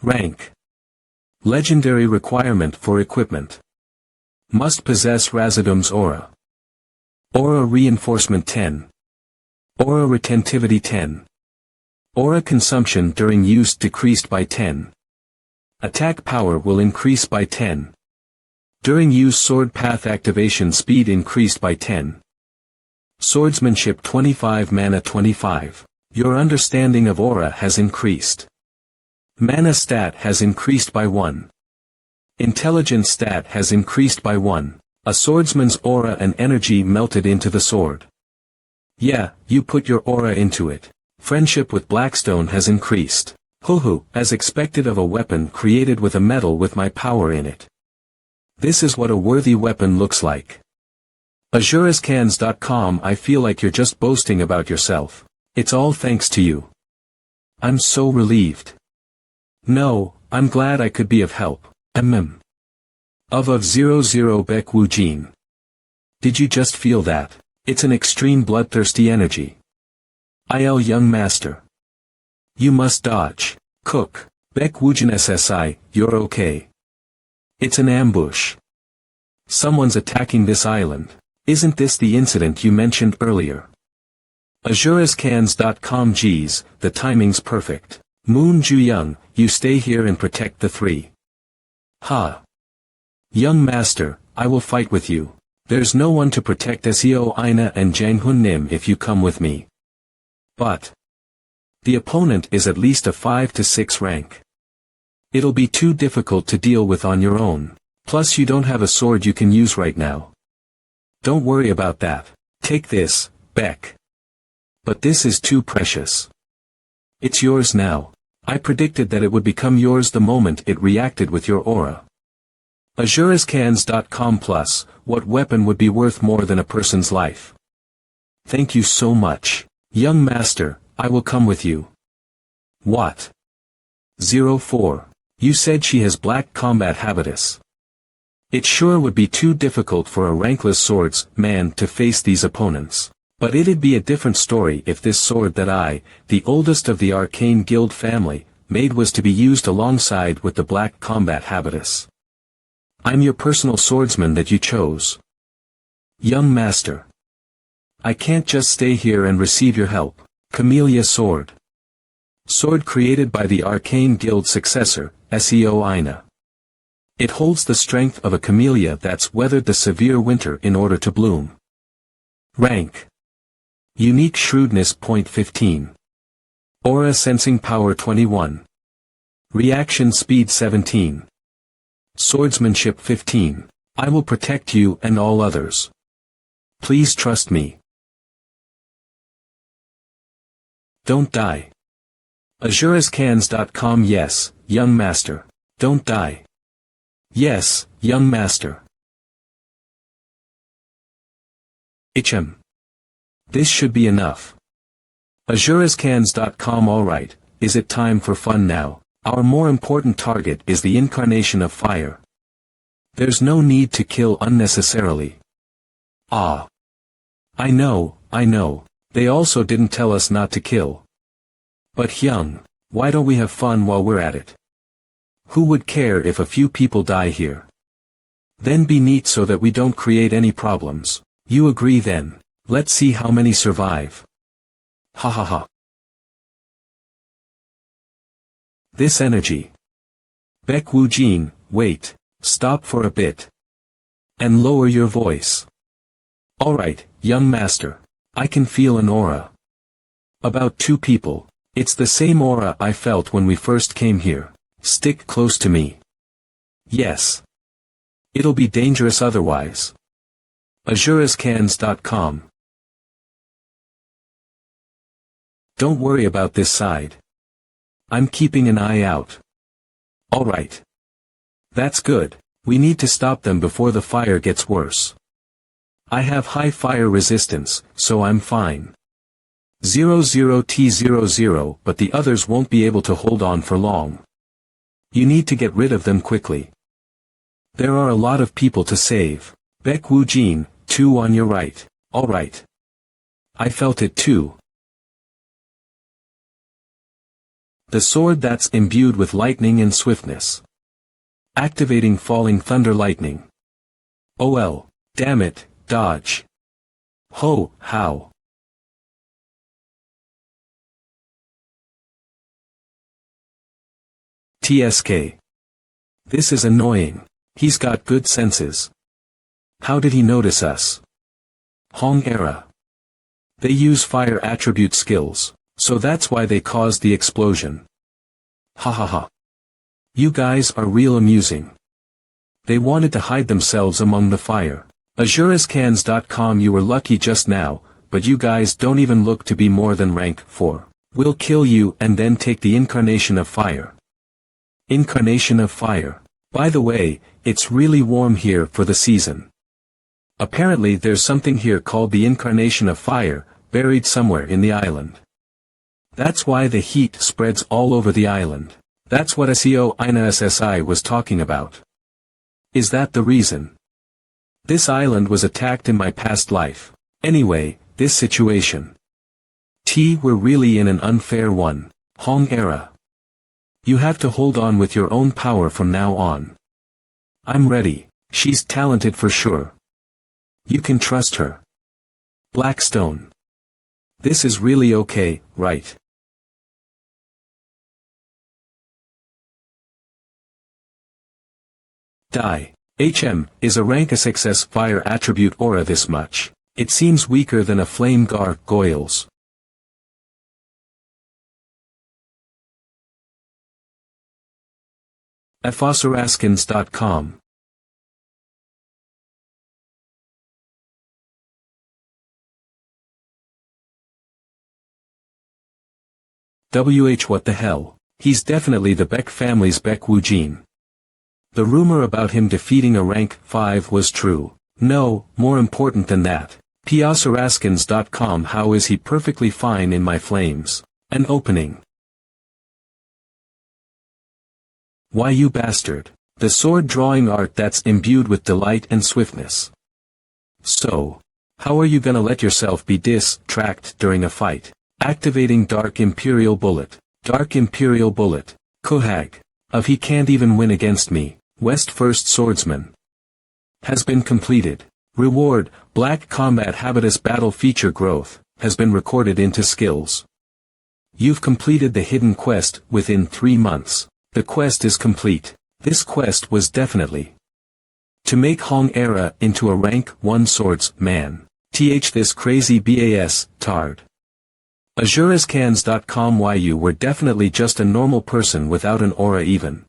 Rank. Legendary requirement for equipment. Must possess Razadum's aura. Aura reinforcement 10. Aura retentivity 10. Aura consumption during use decreased by 10. Attack power will increase by 10. During use sword path activation speed increased by 10. Swordsmanship 25 mana 25. Your understanding of aura has increased. Mana stat has increased by 1. Intelligence stat has increased by 1. A swordsman's aura and energy melted into the sword. Yeah, you put your aura into it. Friendship with Blackstone has increased. Hoo-hoo, as expected of a weapon created with a metal with my power in it. This is what a worthy weapon looks like. AzureScans.com. I feel like you're just boasting about yourself. It's all thanks to you. I'm so relieved. No, I'm glad I could be of help. Of 00 Baek Woo Jin. Did you just feel that? It's an extreme bloodthirsty energy. Young master. You must dodge. Cook. Baek Woo Jin SSI, you're okay. It's an ambush. Someone's attacking this island. Isn't this the incident you mentioned earlier? AzureScans.com. Geez, the timing's perfect. Moon Ju-young, you stay here and protect the three. Ha. Young master, I will fight with you. There's no one to protect Seo Aina and Jang-hoon Nim if you come with me. But the opponent is at least a 5 to 6 rank. It'll be too difficult to deal with on your own. Plus you don't have a sword you can use right now. Don't worry about that. Take this, Beck. But this is too precious. It's yours now. I predicted that it would become yours the moment it reacted with your aura. AzureScans.com. Plus, what weapon would be worth more than a person's life? Thank you so much. Young master, I will come with you. What? 04. You said she has black combat habitus. It sure would be too difficult for a rankless swordsman to face these opponents. But it'd be a different story if this sword that I, the oldest of the Arcane Guild family, made was to be used alongside with the black combat habitus. I'm your personal swordsman that you chose. Young master. I can't just stay here and receive your help. Camellia Sword. Sword created by the Arcane Guild successor, Seo Aina. It holds the strength of a camellia that's weathered the severe winter in order to bloom. Rank. Unique Shrewdness .15. Aura Sensing Power 21. Reaction Speed 17. Swordsmanship 15. I will protect you and all others. Please trust me. Don't die. AzureScans.com. Yes, young master. Don't die. Yes, young master. This should be enough. AzureScans.com. Alright, is it time for fun now? Our more important target is the incarnation of fire. There's no need to kill unnecessarily. Ah. I know, they also didn't tell us not to kill. But Hyung, why don't we have fun while we're at it? Who would care if a few people die here? Then be neat so that we don't create any problems. You agree then? Let's see how many survive. Ha ha ha. This energy. Baek Woo Jin, wait, stop for a bit. And lower your voice. Alright, young master. I can feel an aura. About 2 people. It's the same aura I felt when we first came here. Stick close to me. Yes. It'll be dangerous otherwise. azurascans.com. Don't worry about this side. I'm keeping an eye out. Alright. That's good. We need to stop them before the fire gets worse. I have high fire resistance, so I'm fine. 00T00, but the others won't be able to hold on for long. You need to get rid of them quickly. There are a lot of people to save. Baek Woo Jin, 2 on your right. Alright. I felt it too. The sword that's imbued with lightning and swiftness. Activating falling thunder lightning. OL, damn it, dodge. Ho, how? TSK. This is annoying. He's got good senses. How did he notice us? Hong era. They use fire attribute skills, so that's why they caused the explosion. Ha ha ha. You guys are real amusing. They wanted to hide themselves among the fire. azurascans.com. You were lucky just now, but you guys don't even look to be more than rank 4. We'll kill you and then take the incarnation of fire. Incarnation of fire. By the way, it's really warm here for the season. Apparently there's something here called the incarnation of fire, buried somewhere in the island. That's why the heat spreads all over the island. That's what SEO INASSI was talking about. Is that the reason? This island was attacked in my past life. Anyway, this situation. We're really in an unfair one. Hong era. You have to hold on with your own power from now on. I'm ready. She's talented for sure. You can trust her. Blackstone. This is really okay, right? Die. HM is a rank a success fire attribute aura this much. It seems weaker than a flame gargoyles. Fosseraskins.com. What the hell? He's definitely the Baek family's Baek Woo Jin. The rumor about him defeating a rank 5 was true. No, more important than that. Fosseraskins.com. How is he perfectly fine in my flames? An opening. Why you bastard. The sword drawing art that's imbued with delight and swiftness. So. How are you gonna let yourself be distracted during a fight? Activating Dark Imperial Bullet. Dark Imperial Bullet. Kohag. Of he can't even win against me. West First Swordsman. Has been completed. Reward, Black Combat Habitus Battle Feature Growth, has been recorded into skills. You've completed the hidden quest within 3 months. The quest is complete. This quest was definitely to make Hong era into a rank 1 swordsman. This crazy BAS, tard. azurascans.com. Why you were definitely just a normal person without an aura even.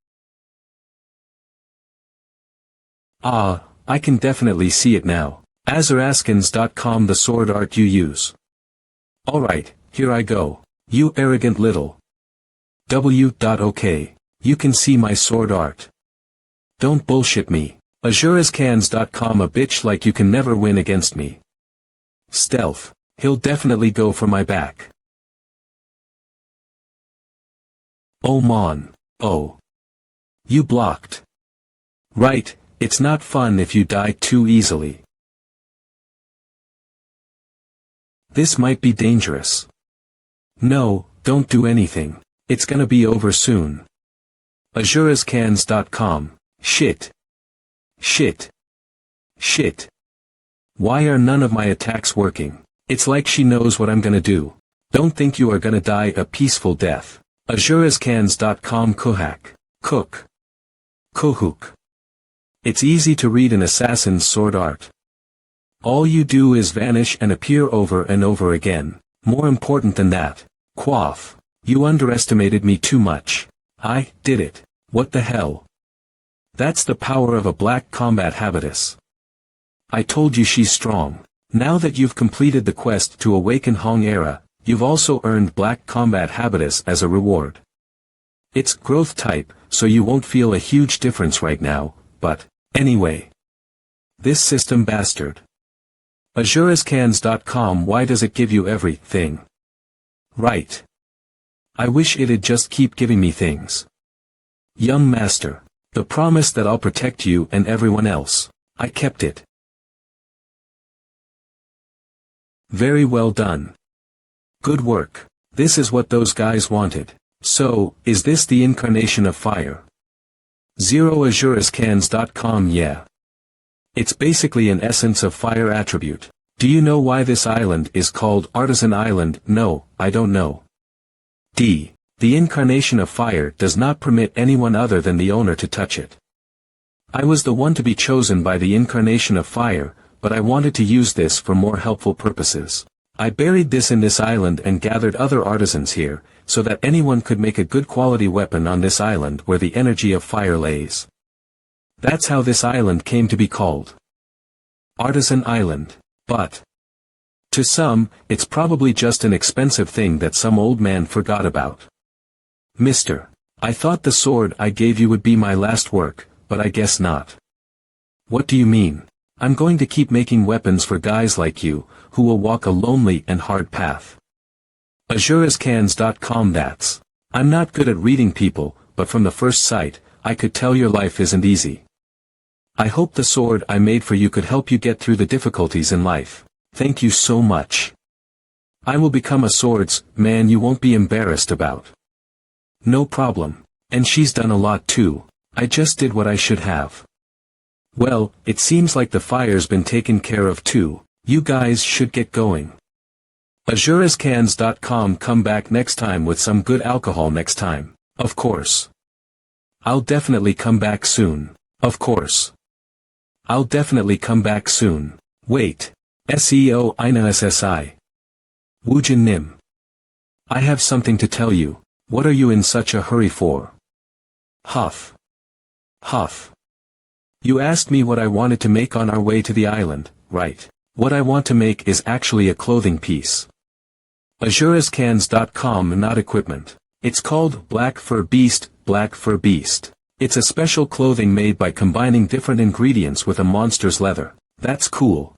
Ah, I can definitely see it now. azuraskans.com. The sword art you use. Alright, here I go. You arrogant little. OK. You can see my sword art. Don't bullshit me. azurascans.com. A bitch like you can never win against me. Stealth. He'll definitely go for my back. Oh mon. Oh. You blocked. Right, it's not fun if you die too easily. This might be dangerous. No, don't do anything. It's gonna be over soon. azurascans.com. Shit. Shit. Shit. Why are none of my attacks working? It's like she knows what I'm gonna do. Don't think you are gonna die a peaceful death. azurascans.com. Kohak. Cook. Kohuk. It's easy to read an assassin's sword art. All you do is vanish and appear over and over again. More important than that. Quaff. You underestimated me too much. I did it. What the hell? That's the power of a black combat habitus. I told you she's strong. Now that you've completed the quest to awaken Hong Era, you've also earned black combat habitus as a reward. It's growth type, so you won't feel a huge difference right now, but, anyway. This system bastard. AzureScans.com. Why does it give you everything? Right. I wish it'd just keep giving me things. Young master. The promise that I'll protect you and everyone else. I kept it. Very well done. Good work. This is what those guys wanted. So, is this the incarnation of fire? AzureScans.com. Yeah. It's basically an essence of fire attribute. Do you know why this island is called Artisan Island? No, I don't know. D. The incarnation of fire does not permit anyone other than the owner to touch it. I was the one to be chosen by the incarnation of fire, but I wanted to use this for more helpful purposes. I buried this in this island and gathered other artisans here, so that anyone could make a good quality weapon on this island where the energy of fire lays. That's how this island came to be called Artisan Island. But to some, it's probably just an expensive thing that some old man forgot about. Mister, I thought the sword I gave you would be my last work, but I guess not. What do you mean? I'm going to keep making weapons for guys like you, who will walk a lonely and hard path. AzureScans.com. That's. I'm not good at reading people, but from the first sight, I could tell your life isn't easy. I hope the sword I made for you could help you get through the difficulties in life. Thank you so much. I will become a swordsman you won't be embarrassed about. No problem. And she's done a lot too. I just did what I should have. Well, it seems like the fire's been taken care of too. You guys should get going. AzureScans.com. Come back next time with some good alcohol next time. Of course. I'll definitely come back soon. Of course. I'll definitely come back soon. Wait. SEO INASSI. Woojin Nim. I have something to tell you. What are you in such a hurry for? Huff. Huff. You asked me what I wanted to make on our way to the island, right? What I want to make is actually a clothing piece. AzureScans.com. Not equipment. It's called Black Fur Beast. Black Fur Beast. It's a special clothing made by combining different ingredients with a monster's leather. That's cool.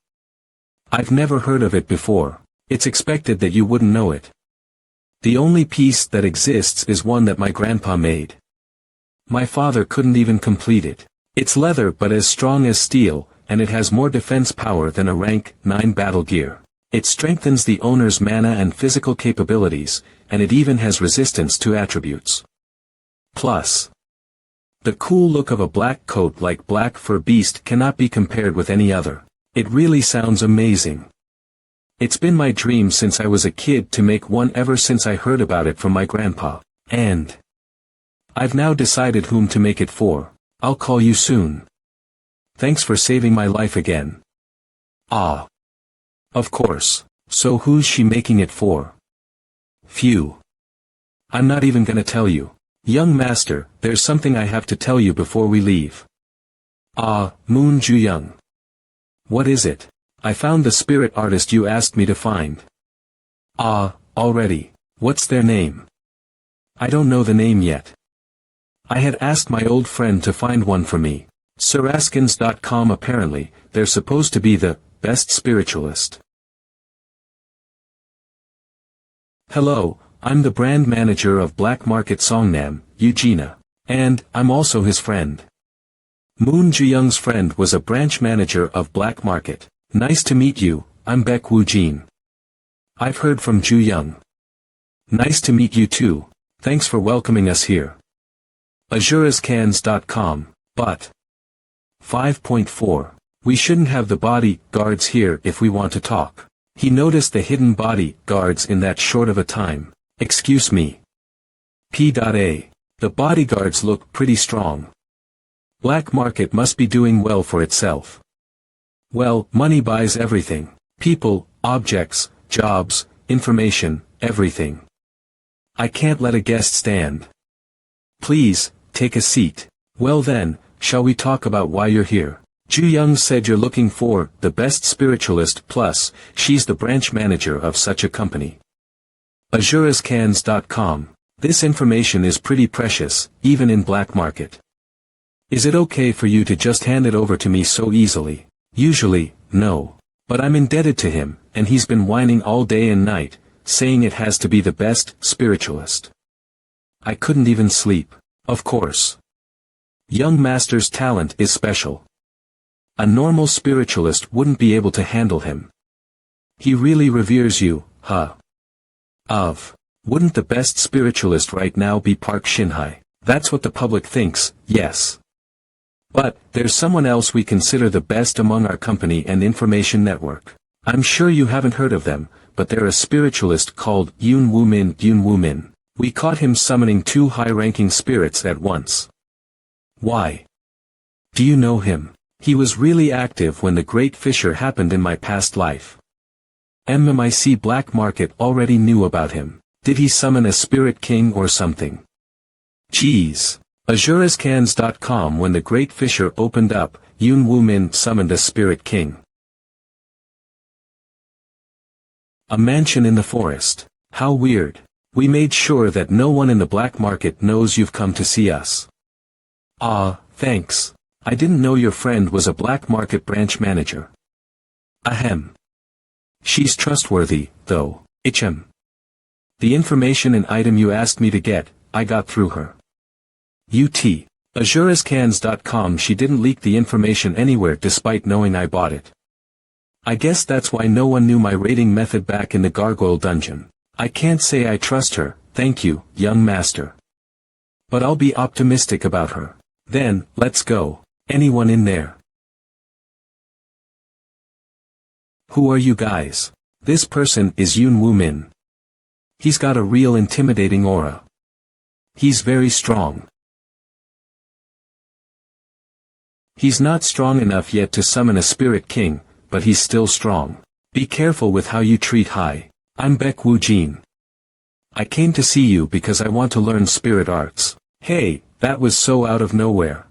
I've never heard of it before. It's expected that you wouldn't know it. The only piece that exists is one that my grandpa made. My father couldn't even complete it. It's leather but as strong as steel, and it has more defense power than a rank 9 battle gear. It strengthens the owner's mana and physical capabilities, and it even has resistance to attributes. Plus, the cool look of a black coat like Black Fur Beast cannot be compared with any other. It really sounds amazing. It's been my dream since I was a kid to make one ever since I heard about it from my grandpa. And I've now decided whom to make it for. I'll call you soon. Thanks for saving my life again. Ah. Of course. So who's she making it for? Phew. I'm not even gonna tell you. Young master, there's something I have to tell you before we leave. Ah, Moon Ju-young. What is it? I found the spirit artist you asked me to find. Ah, already. What's their name? I don't know the name yet. I had asked my old friend to find one for me. Suraskins.com. Apparently, they're supposed to be the best spiritualist. Hello, I'm the brand manager of Black Market Songnam, Eugenia. And, I'm also his friend. Moon Ju-young's friend was a branch manager of Black Market. Nice to meet you, I'm Baek Woo-jin. I've heard from Ju-young. Nice to meet you too, thanks for welcoming us here. AzureScans.com, but 5.4. We shouldn't have the bodyguards here if we want to talk. He noticed the hidden bodyguards in that short of a time. Excuse me. P.A. The bodyguards look pretty strong. Black Market must be doing well for itself. Well, money buys everything. People, objects, jobs, information, everything. I can't let a guest stand. Please, take a seat. Well then, shall we talk about why you're here? Ju Young said you're looking for the best spiritualist, plus, she's the branch manager of such a company. Azurascans.com. This information is pretty precious, even in black market. Is it okay for you to just hand it over to me so easily? Usually, no. But I'm indebted to him, and he's been whining all day and night, saying it has to be the best spiritualist. I couldn't even sleep. Of course. Young Master's talent is special. A normal spiritualist wouldn't be able to handle him. He really reveres you, huh? Wouldn't the best spiritualist right now be Park Shin-hye? That's what the public thinks, yes. But, there's someone else we consider the best among our company and information network. I'm sure you haven't heard of them, but they're a spiritualist called Yoon Woo Min. We caught him summoning 2 high-ranking spirits at once. Why? Do you know him? He was really active when the Great Fissure happened in my past life. MMIC Black Market already knew about him. Did he summon a spirit king or something? Geez. Azurascans.com. When the Great Fissure opened up, Yoon Woo Min summoned a spirit king. A mansion in the forest. How weird. We made sure that no one in the black market knows you've come to see us. Ah, thanks. I didn't know your friend was a black market branch manager. Ahem. She's trustworthy, though. The information and item you asked me to get, I got through her. Azurascans.com. She didn't leak the information anywhere despite knowing I bought it. I guess that's why no one knew my rating method back in the Gargoyle Dungeon. I can't say I trust her, thank you, young master. But I'll be optimistic about her. Then, let's go. Anyone in there? Who are you guys? This person is Yoon Woo Min. He's got a real intimidating aura. He's very strong. He's not strong enough yet to summon a spirit king, but he's still strong. Be careful with how you treat Hai. I'm Baek Woo Jin. I came to see you because I want to learn spirit arts. Hey, that was so out of nowhere.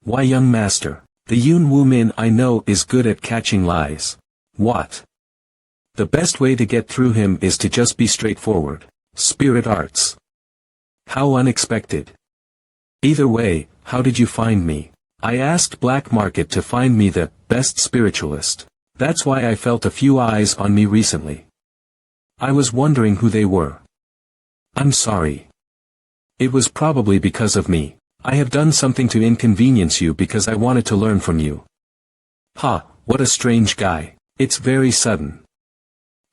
Why, young master? The Yoon Woo Min I know is good at catching lies. What? The best way to get through him is to just be straightforward. Spirit arts. How unexpected. Either way, how did you find me? I asked Black Market to find me the best spiritualist. That's why I felt a few eyes on me recently. I was wondering who they were. I'm sorry. It was probably because of me. I have done something to inconvenience you because I wanted to learn from you. Ha, what a strange guy. It's very sudden.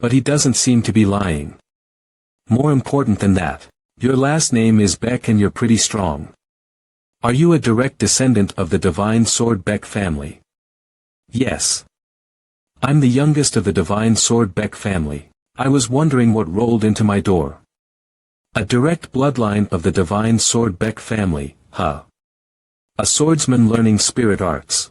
But he doesn't seem to be lying. More important than that, your last name is Baek and you're pretty strong. Are you a direct descendant of the Divine Sword Baek family? Yes. I'm the youngest of the Divine Sword Baek family. I was wondering what rolled into my door. A direct bloodline of the Divine Sword Baek family, huh? A swordsman learning spirit arts.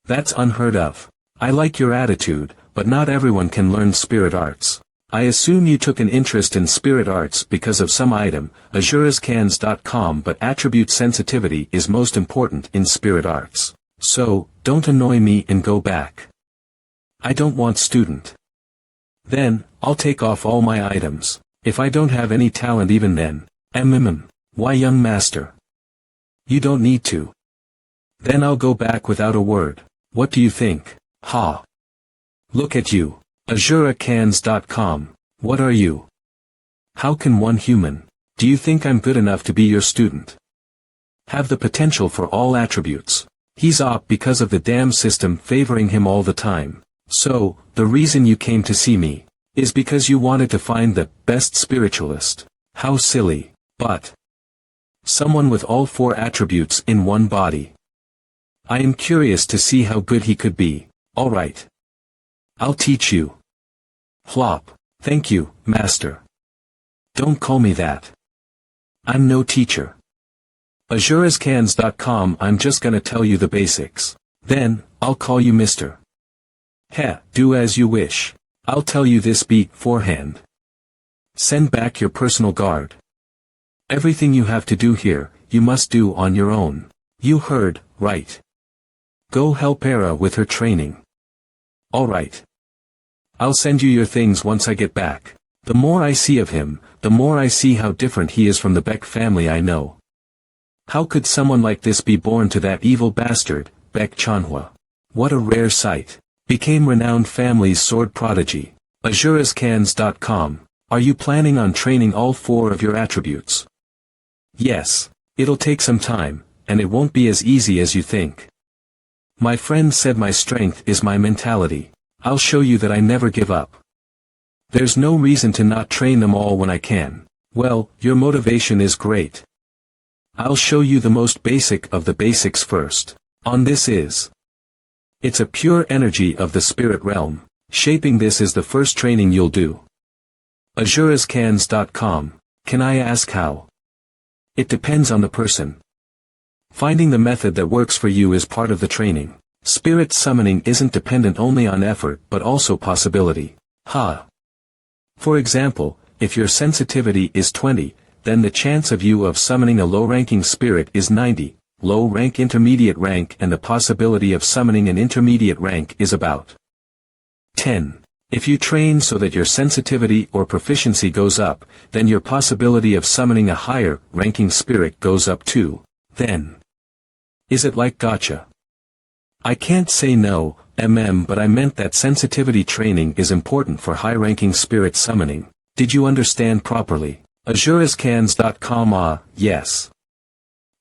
That's unheard of. I like your attitude, but not everyone can learn spirit arts. I assume you took an interest in spirit arts because of some item, Azurascans.com, but attribute sensitivity is most important in spirit arts. So, don't annoy me and go back. I don't want student. Then, I'll take off all my items. If I don't have any talent even then. Why, young master? You don't need to. Then I'll go back without a word. What do you think? Ha. Look at you. Azurascans.com. What are you? How can one human? Do you think I'm good enough to be your student? Have the potential for all attributes. He's up because of the damn system favoring him all the time. So, the reason you came to see me is because you wanted to find the best spiritualist. How silly. But someone with all 4 attributes in one body. I am curious to see how good he could be. Alright. I'll teach you. Flop. Thank you, master. Don't call me that. I'm no teacher. Azurascans.com. I'm just gonna tell you the basics. Then, I'll call you Mr. Heh, do as you wish. I'll tell you this beforehand. Send back your personal guard. Everything you have to do here, you must do on your own. You heard, right? Go help Era with her training. Alright. I'll send you your things once I get back. The more I see of him, the more I see how different he is from the Beck family I know. How could someone like this be born to that evil bastard, Beck Chanhwa? What a rare sight. Became renowned family's sword prodigy. AzureScans.com. Are you planning on training all 4 of your attributes? Yes. It'll take some time, and it won't be as easy as you think. My friend said my strength is my mentality. I'll show you that I never give up. There's no reason to not train them all when I can. Well, your motivation is great. I'll show you the most basic of the basics first. On this is. It's a pure energy of the spirit realm. Shaping this is the first training you'll do. AzureScans.com. Can I ask how? It depends on the person. Finding the method that works for you is part of the training. Spirit summoning isn't dependent only on effort but also possibility. For example, if your sensitivity is 20, then the chance of you of summoning a low-ranking spirit is 90, low rank intermediate rank, and the possibility of summoning an intermediate rank is about 10. If you train so that your sensitivity or proficiency goes up, then your possibility of summoning a higher ranking spirit goes up too. Then. Is it like gotcha? I can't say no, but I meant that sensitivity training is important for high-ranking spirit summoning. Did you understand properly? AzureScans.com. Yes.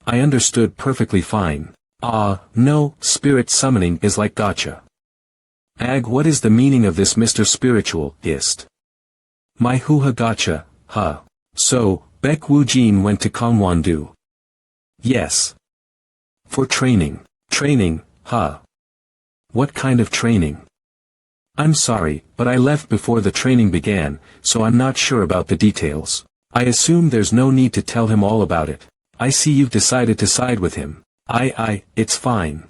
I understood perfectly fine. No, spirit summoning is like gotcha. What is the meaning of this Mr. Spiritual-ist? My hoo-ha gotcha, So, Beck Wu-jin went to Gangwon-do. Yes. For training. Training, What kind of training? I'm sorry, but I left before the training began, so I'm not sure about the details. I assume there's no need to tell him all about it. I see you've decided to side with him. It's fine.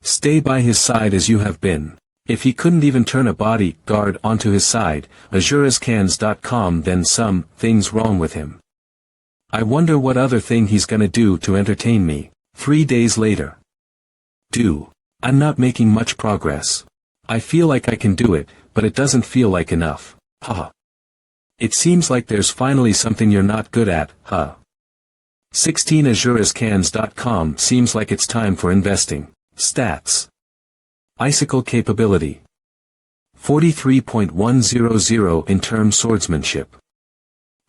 Stay by his side as you have been. If he couldn't even turn a bodyguard onto his side, AzureScans.com, then something's wrong with him. I wonder what other thing he's gonna do to entertain me. 3 days later. I'm not making much progress. I feel like I can do it, but it doesn't feel like enough. It seems like there's finally something you're not good at, 16 AzureScans.com seems like it's time for investing. Stats. Icicle capability. 43.100 in term swordsmanship.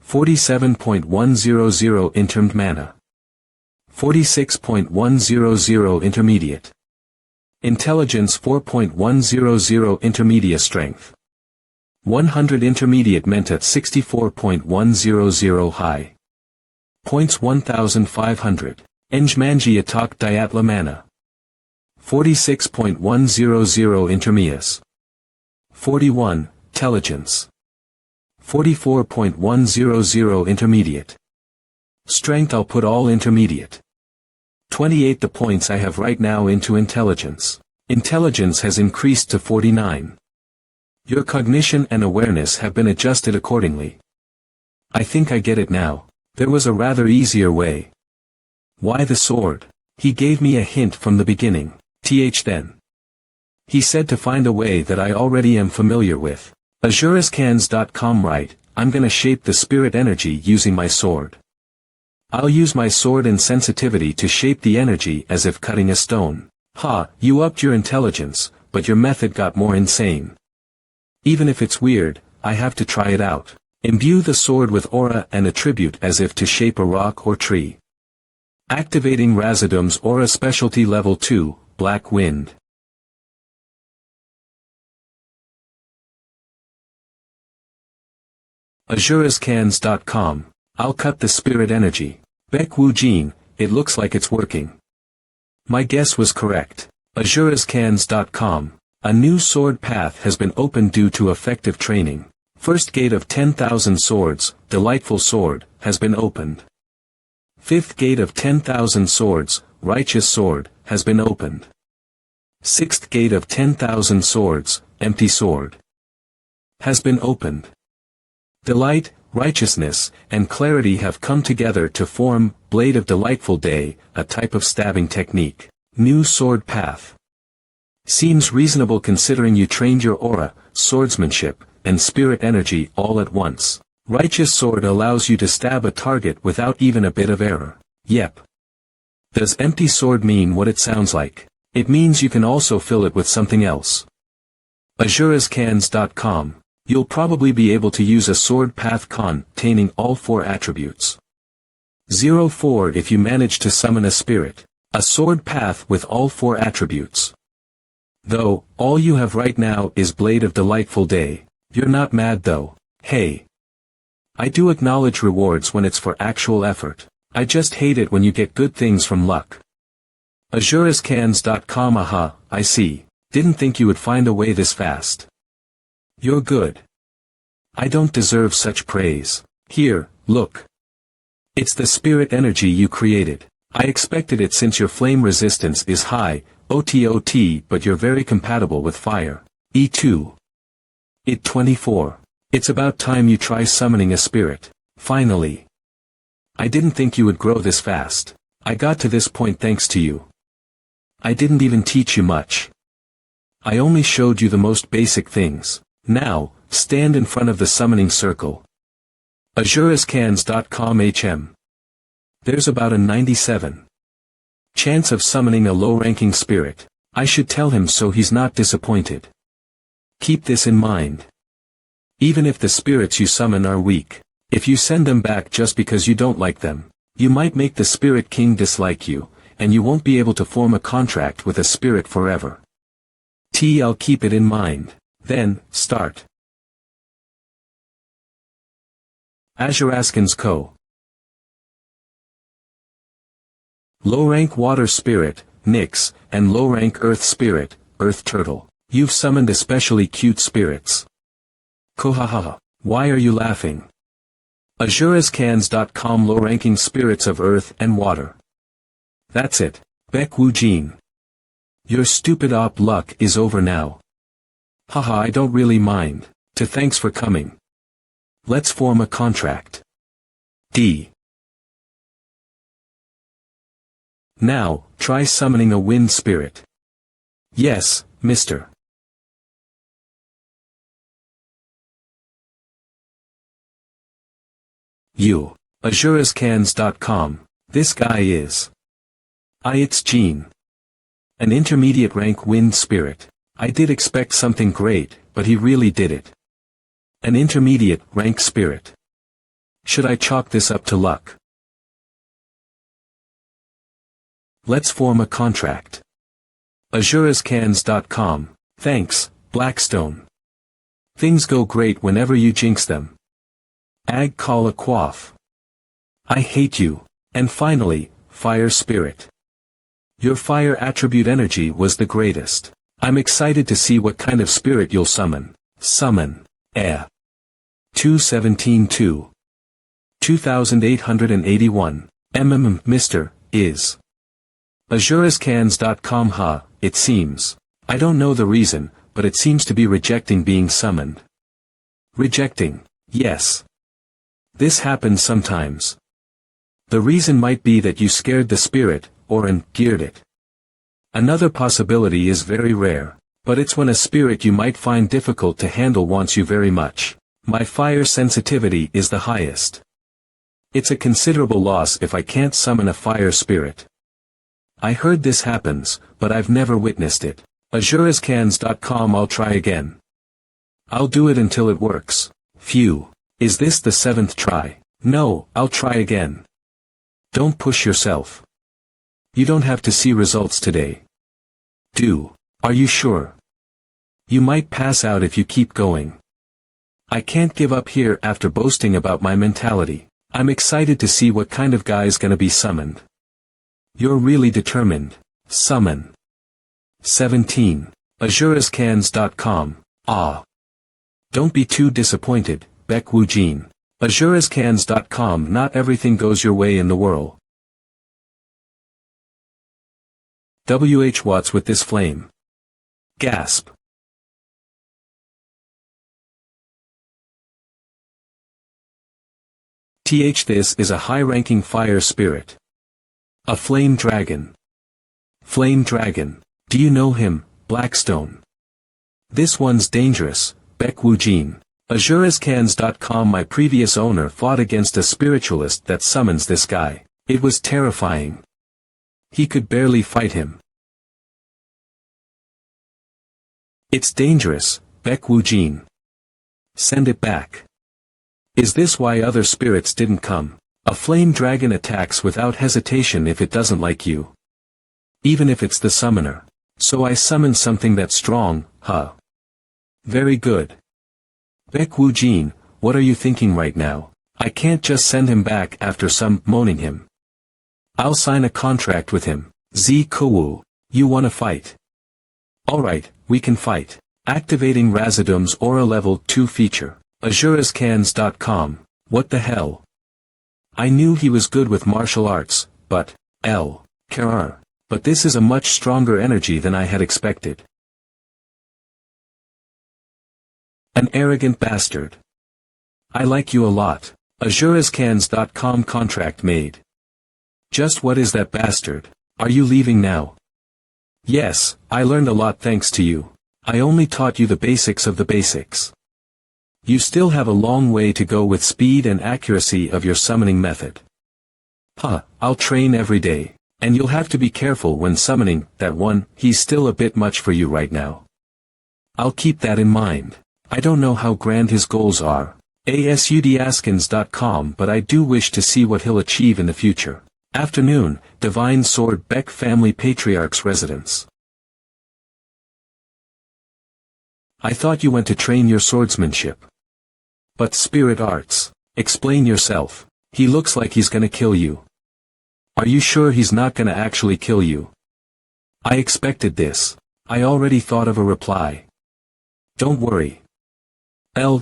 47.100 in termed mana. 46.100 intermediate. Intelligence 4.100 intermediate strength. 100 intermediate menta 64.100 high. Points 1500. Enjmanji attack diatla mana. 46.100 intermediate. 41, intelligence. 44.100 intermediate. Strength I'll put all intermediate. 28 the points I have right now into intelligence. Intelligence has increased to 49. Your cognition and awareness have been adjusted accordingly. I think I get it now. There was a rather easier way. Why the sword? He gave me a hint from the beginning. Then. He said to find a way that I already am familiar with. AzureScans.com. Right, I'm gonna shape the spirit energy using my sword. I'll use my sword and sensitivity to shape the energy as if cutting a stone. You upped your intelligence, but your method got more insane. Even if it's weird, I have to try it out. Imbue the sword with aura and attribute as if to shape a rock or tree. Activating Razadum's aura specialty level 2, Black Wind. AzureScans.com. I'll cut the spirit energy. Beck Wu-jin, it looks like it's working. My guess was correct. AzureScans.com. A new sword path has been opened due to effective training. First gate of 10,000 swords, Delightful Sword, has been opened. Fifth gate of 10,000 swords, Righteous Sword, has been opened. Sixth gate of 10,000 swords, empty sword, has been opened. Delight, righteousness, and clarity have come together to form Blade of Delightful Day, a type of stabbing technique. New sword path. Seems reasonable considering you trained your aura, swordsmanship, and spirit energy all at once. Righteous sword allows you to stab a target without even a bit of error. Yep. Does empty sword mean what it sounds like? It means you can also fill it with something else. Azurazcans.com. You'll probably be able to use a sword path containing all 4 attributes. 04 if you manage to summon a spirit. A sword path with all 4 attributes. Though, all you have right now is Blade of Delightful Day. You're not mad though. Hey. I do acknowledge rewards when it's for actual effort. I just hate it when you get good things from luck. Azurazcans.com. Aha, I see. Didn't think you would find a way this fast. You're good. I don't deserve such praise. Here, look. It's the spirit energy you created. I expected it since your flame resistance is high, OTOT, but you're very compatible with fire. E2. It 24. It's about time you try summoning a spirit. Finally. I didn't think you would grow this fast. I got to this point thanks to you. I didn't even teach you much. I only showed you the most basic things. Now, stand in front of the summoning circle. Azurazcans.com. HM. There's about a 97% chance of summoning a low-ranking spirit. I should tell him so he's not disappointed. Keep this in mind. Even if the spirits you summon are weak, if you send them back just because you don't like them, you might make the Spirit King dislike you, and you won't be able to form a contract with a spirit forever. I'll keep it in mind. Then, start. Azurazcans Co. Low-rank Water Spirit, Nyx, and low-rank Earth Spirit, Earth Turtle. You've summoned especially cute spirits. Kohaha. Why are you laughing? Azurazcans.com. Low-ranking spirits of Earth and Water. That's it. Baek Woo Jin. Your stupid op luck is over now. Haha, I don't really mind. Thanks for coming. Let's form a contract. D. Now, try summoning a wind spirit. Yes, Mr. You. Azurazcans.com. This guy is. It's Gene. An intermediate rank wind spirit. I did expect something great, but he really did it. An intermediate rank spirit. Should I chalk this up to luck? Let's form a contract. Azurazcans.com. Thanks, Blackstone. Things go great whenever you jinx them. Ag Kala Quaff. I hate you. And finally, Fire Spirit. Your fire attribute energy was the greatest. I'm excited to see what kind of spirit you'll summon. Summon. 217-2. 2881. Mr. is. Azurazcans.com. Ha, it seems. I don't know the reason, but it seems to be rejecting being summoned. Rejecting. Yes. This happens sometimes. The reason might be that you scared the spirit, or geared it. Another possibility is very rare, but it's when a spirit you might find difficult to handle wants you very much. My fire sensitivity is the highest. It's a considerable loss if I can't summon a fire spirit. I heard this happens, but I've never witnessed it. Azurazcans.com. I'll try again. I'll do it until it works. Phew. Is this the 7th try? No, I'll try again. Don't push yourself. You don't have to see results today. Are you sure? You might pass out if you keep going. I can't give up here after boasting about my mentality. I'm excited to see what kind of guy's gonna be summoned. You're really determined. Summon. 17. Azurazcans.com. Don't be too disappointed, Baek Woo Jin. Azurazcans.com. Not everything goes your way in the world. WH Watts with this flame. Gasp. This is a high-ranking fire spirit. A flame dragon. Flame dragon. Do you know him, Blackstone? This one's dangerous, Baekwoojin. AzureScans.com. My previous owner fought against a spiritualist that summons this guy. It was terrifying. He could barely fight him. It's dangerous, Baekwoojin. Send it back. Is this why other spirits didn't come? A flame dragon attacks without hesitation if it doesn't like you. Even if it's the summoner. So I summon something that's strong, huh? Very good. Baekwoojin, what are you thinking right now? I can't just send him back after moaning him. I'll sign a contract with him. Zkowu, you wanna fight? Alright, we can fight. Activating Razadum's Aura Level 2 feature. AzureScans.com. What the hell? I knew he was good with martial arts, but this is a much stronger energy than I had expected. An arrogant bastard. I like you a lot. AzureScans.com. Contract made. Just what is that bastard? Are you leaving now? Yes, I learned a lot thanks to you. I only taught you the basics of the basics. You still have a long way to go with speed and accuracy of your summoning method. I'll train every day. And you'll have to be careful when summoning that one. He's still a bit much for you right now. I'll keep that in mind. I don't know how grand his goals are. ASUDAskins.com. But I do wish to see what he'll achieve in the future. Afternoon, Divine Sword Beck Family Patriarch's residence. I thought you went to train your swordsmanship. But spirit arts. Explain yourself. He looks like he's gonna kill you. Are you sure he's not gonna actually kill you? I expected this. I already thought of a reply. Don't worry.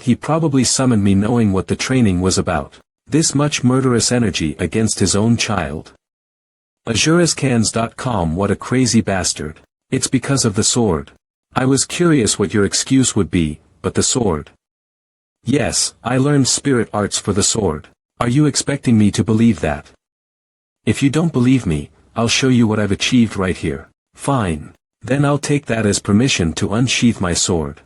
He probably summoned me knowing what the training was about. This much murderous energy against his own child. AzureScans.com. What a crazy bastard. It's because of the sword. I was curious what your excuse would be, but the sword. Yes, I learned spirit arts for the sword. Are you expecting me to believe that? If you don't believe me, I'll show you what I've achieved right here. Fine. Then I'll take that as permission to unsheath my sword.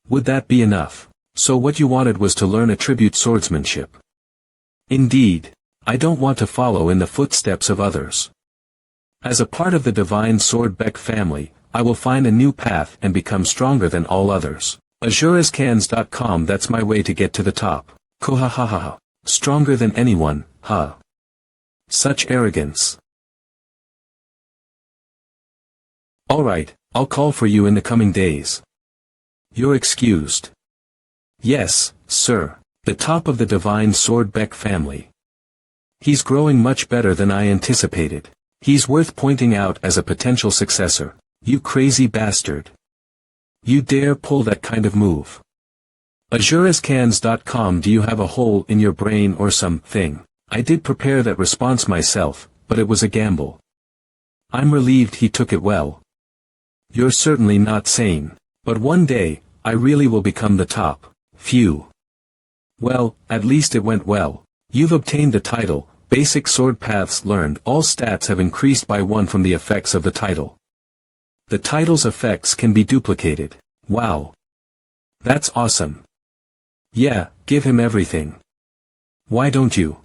Would that be enough? So what you wanted was to learn attribute swordsmanship. Indeed. I don't want to follow in the footsteps of others. As a part of the Divine Sword Beck family, I will find a new path and become stronger than all others. AzureScans.com. That's my way to get to the top. Kohahaha. Stronger than anyone, huh? Such arrogance. Alright, I'll call for you in the coming days. You're excused. Yes, sir. The top of the Divine Sword Beck family. He's growing much better than I anticipated. He's worth pointing out as a potential successor. You crazy bastard. You dare pull that kind of move. AzureScans.com. Do you have a hole in your brain or something? I did prepare that response myself, but it was a gamble. I'm relieved he took it well. You're certainly not sane. But one day, I really will become the top. Phew. Well, at least it went well. You've obtained the title. Basic sword paths learned. All stats have increased by 1 from the effects of the title. The title's effects can be duplicated. Wow. That's awesome. Yeah, give him everything. Why don't you?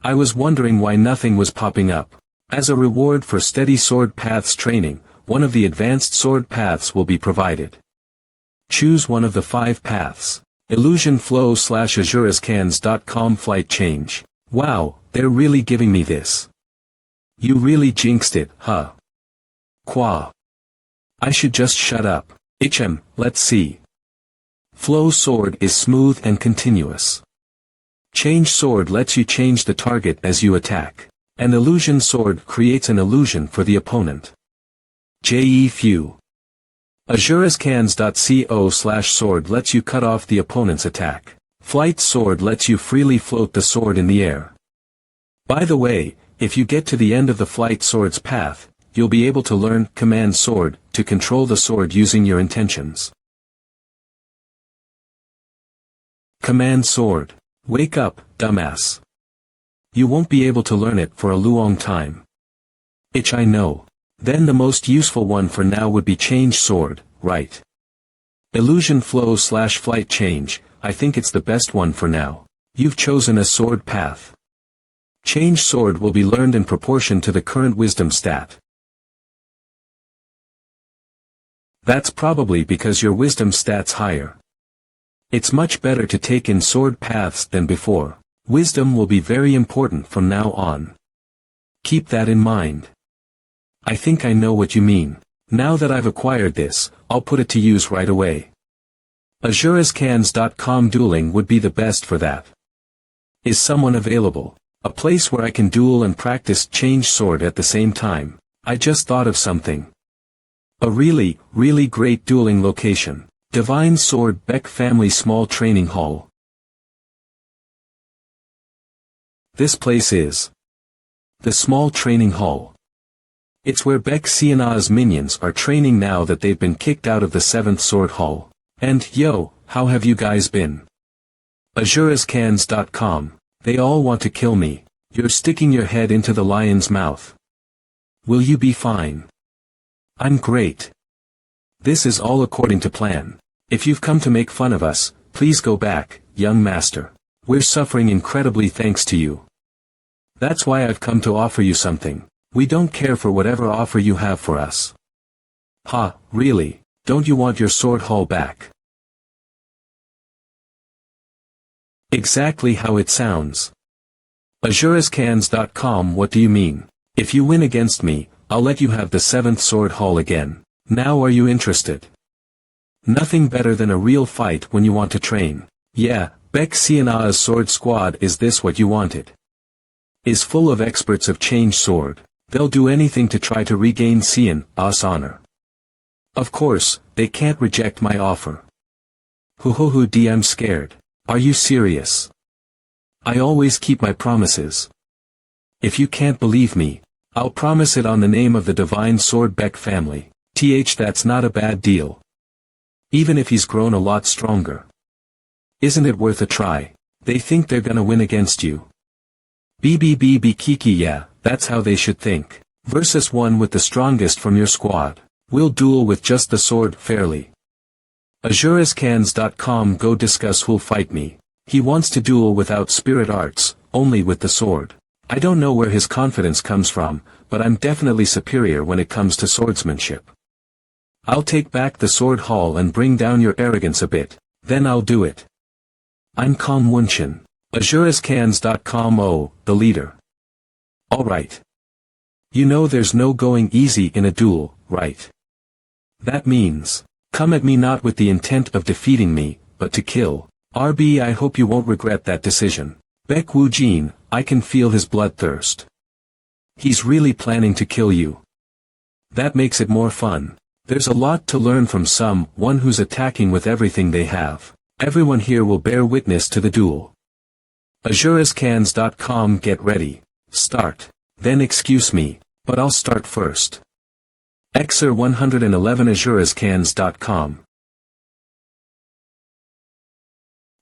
I was wondering why nothing was popping up. As a reward for steady sword paths training, one of the advanced sword paths will be provided. Choose one of the 5 paths. Illusion Flow / AzureScans.com. Flight change. Wow, they're really giving me this. You really jinxed it, huh? Qua. I should just shut up. Let's see. Flow sword is smooth and continuous. Change sword lets you change the target as you attack. An illusion sword creates an illusion for the opponent. Few. AzureScans.co / sword lets you cut off the opponent's attack. Flight sword lets you freely float the sword in the air. By the way, if you get to the end of the Flight Sword's path, you'll be able to learn Command Sword to control the sword using your intentions. Command Sword. Wake up, dumbass. You won't be able to learn it for a long time. I know. Then the most useful one for now would be Change Sword, right? Illusion Flow / Flight Change, I think it's the best one for now. You've chosen a sword path. Change Sword will be learned in proportion to the current wisdom stat. That's probably because your wisdom stat's higher. It's much better to take in sword paths than before. Wisdom will be very important from now on. Keep that in mind. I think I know what you mean. Now that I've acquired this, I'll put it to use right away. AzureScans.com dueling would be the best for that. Is someone available? A place where I can duel and practice Change Sword at the same time. I just thought of something. A really, really great dueling location. Divine Sword Beck Family Small Training Hall. This place is the Small Training Hall. It's where Beck Sienna's minions are training now that they've been kicked out of the 7th Sword Hall. And, yo, how have you guys been? AzureScans.com. They all want to kill me. You're sticking your head into the lion's mouth. Will you be fine? I'm great. This is all according to plan. If you've come to make fun of us, please go back, young master. We're suffering incredibly thanks to you. That's why I've come to offer you something. We don't care for whatever offer you have for us. Ha, really? Don't you want your sword hall back? Exactly how it sounds. AzureScans.com. What do you mean? If you win against me, I'll let you have the 7th Sword Hall again. Now are you interested? Nothing better than a real fight when you want to train. Yeah, Beck Sienna's sword squad. Is this what you wanted? Is full of experts of Change Sword. They'll do anything to try to regain Sienna's honor. Of course, they can't reject my offer. I'm scared. Are you serious? I always keep my promises. If you can't believe me, I'll promise it on the name of the Divine Sword Beck family. That's not a bad deal. Even if he's grown a lot stronger. Isn't it worth a try? They think they're gonna win against you. BBBB Kiki. Yeah, that's how they should think. Versus one with the strongest from your squad. We'll duel with just the sword fairly. AzureScans.com. Go discuss who'll fight me. He wants to duel without spirit arts, only with the sword. I don't know where his confidence comes from, but I'm definitely superior when it comes to swordsmanship. I'll take back the sword hall and bring down your arrogance a bit, then I'll do it. I'm Kong Wunshin. AzureScans.com. Oh, the leader. Alright. You know there's no going easy in a duel, right? That means, come at me not with the intent of defeating me, but to kill. RB, I hope you won't regret that decision. Beck Wu Jin, I can feel his bloodthirst. He's really planning to kill you. That makes it more fun. There's a lot to learn from someone who's attacking with everything they have. Everyone here will bear witness to the duel. AzureScans.com. Get ready. Start. Then excuse me, but I'll start first. Xer 111. AzureScans.com.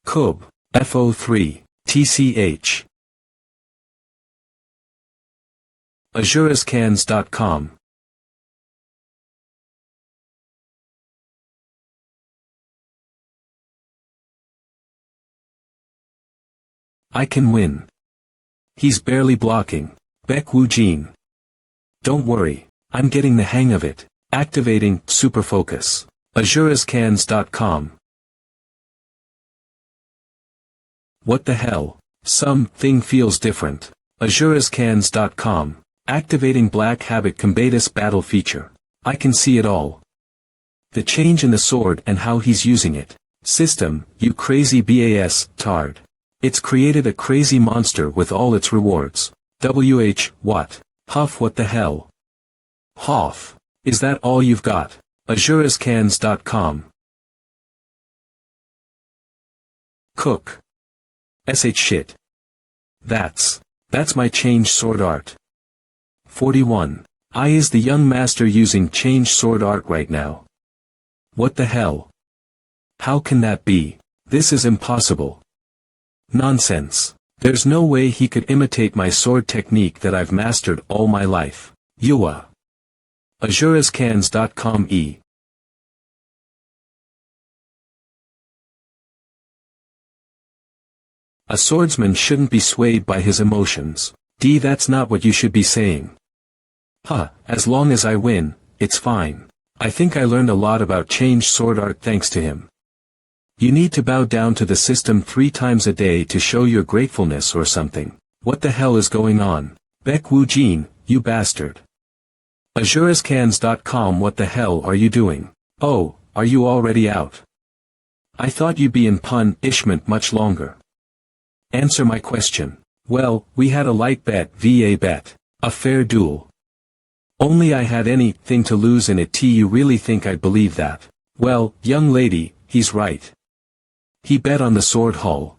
Kub. FO3. TCH. AzureScans.com. I can win. He's barely blocking. Beck Wu Jin. Don't worry, I'm getting the hang of it. Activating Super Focus. AzureScans.com. What the hell? Something feels different. AzureScans.com. Activating Black Habit Combatus Battle feature. I can see it all. The change in the sword and how he's using it. System, you crazy BAS, tard. It's created a crazy monster with all its rewards. What? Huff, what the hell? Hoff. Is that all you've got? AzureScans.com. Cook. Shit. That's That's my change sword art. 41. I is the young master using change sword art right now. What the hell? How can that be? This is impossible. Nonsense. There's no way he could imitate my sword technique that I've mastered all my life. Yua. Azurascans.com e. A swordsman shouldn't be swayed by his emotions. That's not what you should be saying. As long as I win, it's fine. I think I learned a lot about change sword art thanks to him. You need to bow down to the system 3 times a day to show your gratefulness or something. What the hell is going on? Baek Woo-jin, you bastard. Azurascans.com. What the hell are you doing? Oh, are you already out? I thought you'd be in punishment much longer. Answer my question. Well, we had a light bet, a fair duel. Only I had anything to lose in it. You really think I'd believe that? Well, young lady, he's right. He bet on the sword hull.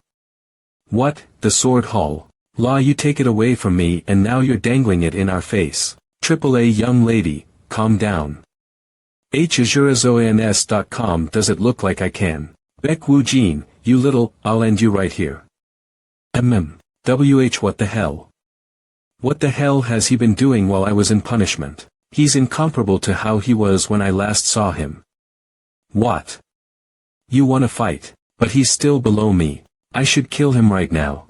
What, the sword hull? You take it away from me and now you're dangling it in our face. AAA young lady, calm down. Azurascans.com. Does it look like I can? Baek Woo-jin, you little, I'll end you right here. What the hell? What the hell has he been doing while I was in punishment? He's incomparable to how he was when I last saw him. What? You wanna fight, but he's still below me. I should kill him right now.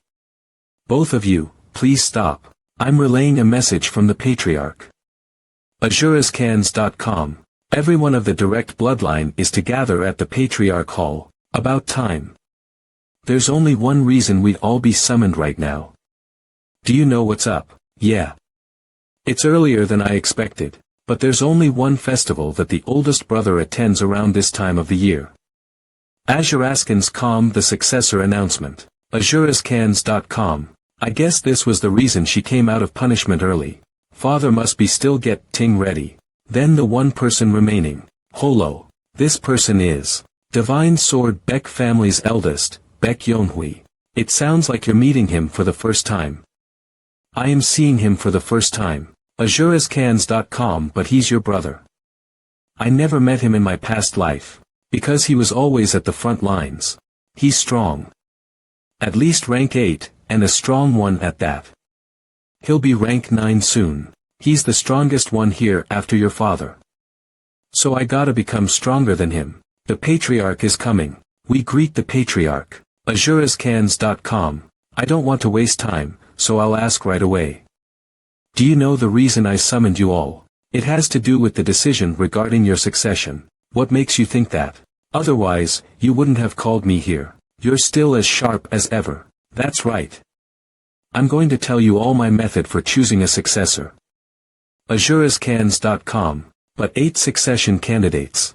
Both of you, please stop. I'm relaying a message from the Patriarch. Azurascans.com. Everyone of the direct bloodline is to gather at the Patriarch Hall. About time. There's only one reason we'd all be summoned right now. Do you know what's up? Yeah. It's earlier than I expected, but there's only one festival that the oldest brother attends around this time of the year. Azurascans.com. The successor announcement. Azurascans.com. I guess this was the reason she came out of punishment early. Father must be still getting ready. Then the one person remaining. Holo. This person is Divine Sword Baek family's eldest, Baek Yeonhui. It sounds like you're meeting him for the first time. I am seeing him for the first time. Azurascans.com. But he's your brother. I never met him in my past life. Because he was always at the front lines. He's strong. At least rank 8, and a strong one at that. He'll be rank 9 soon. He's the strongest one here after your father. So I gotta become stronger than him. The Patriarch is coming. We greet the Patriarch. Azurascans.com. I don't want to waste time, so I'll ask right away. Do you know the reason I summoned you all? It has to do with the decision regarding your succession. What makes you think that? Otherwise, you wouldn't have called me here. You're still as sharp as ever. That's right. I'm going to tell you all my method for choosing a successor. Azurascans.com. But 8 succession candidates.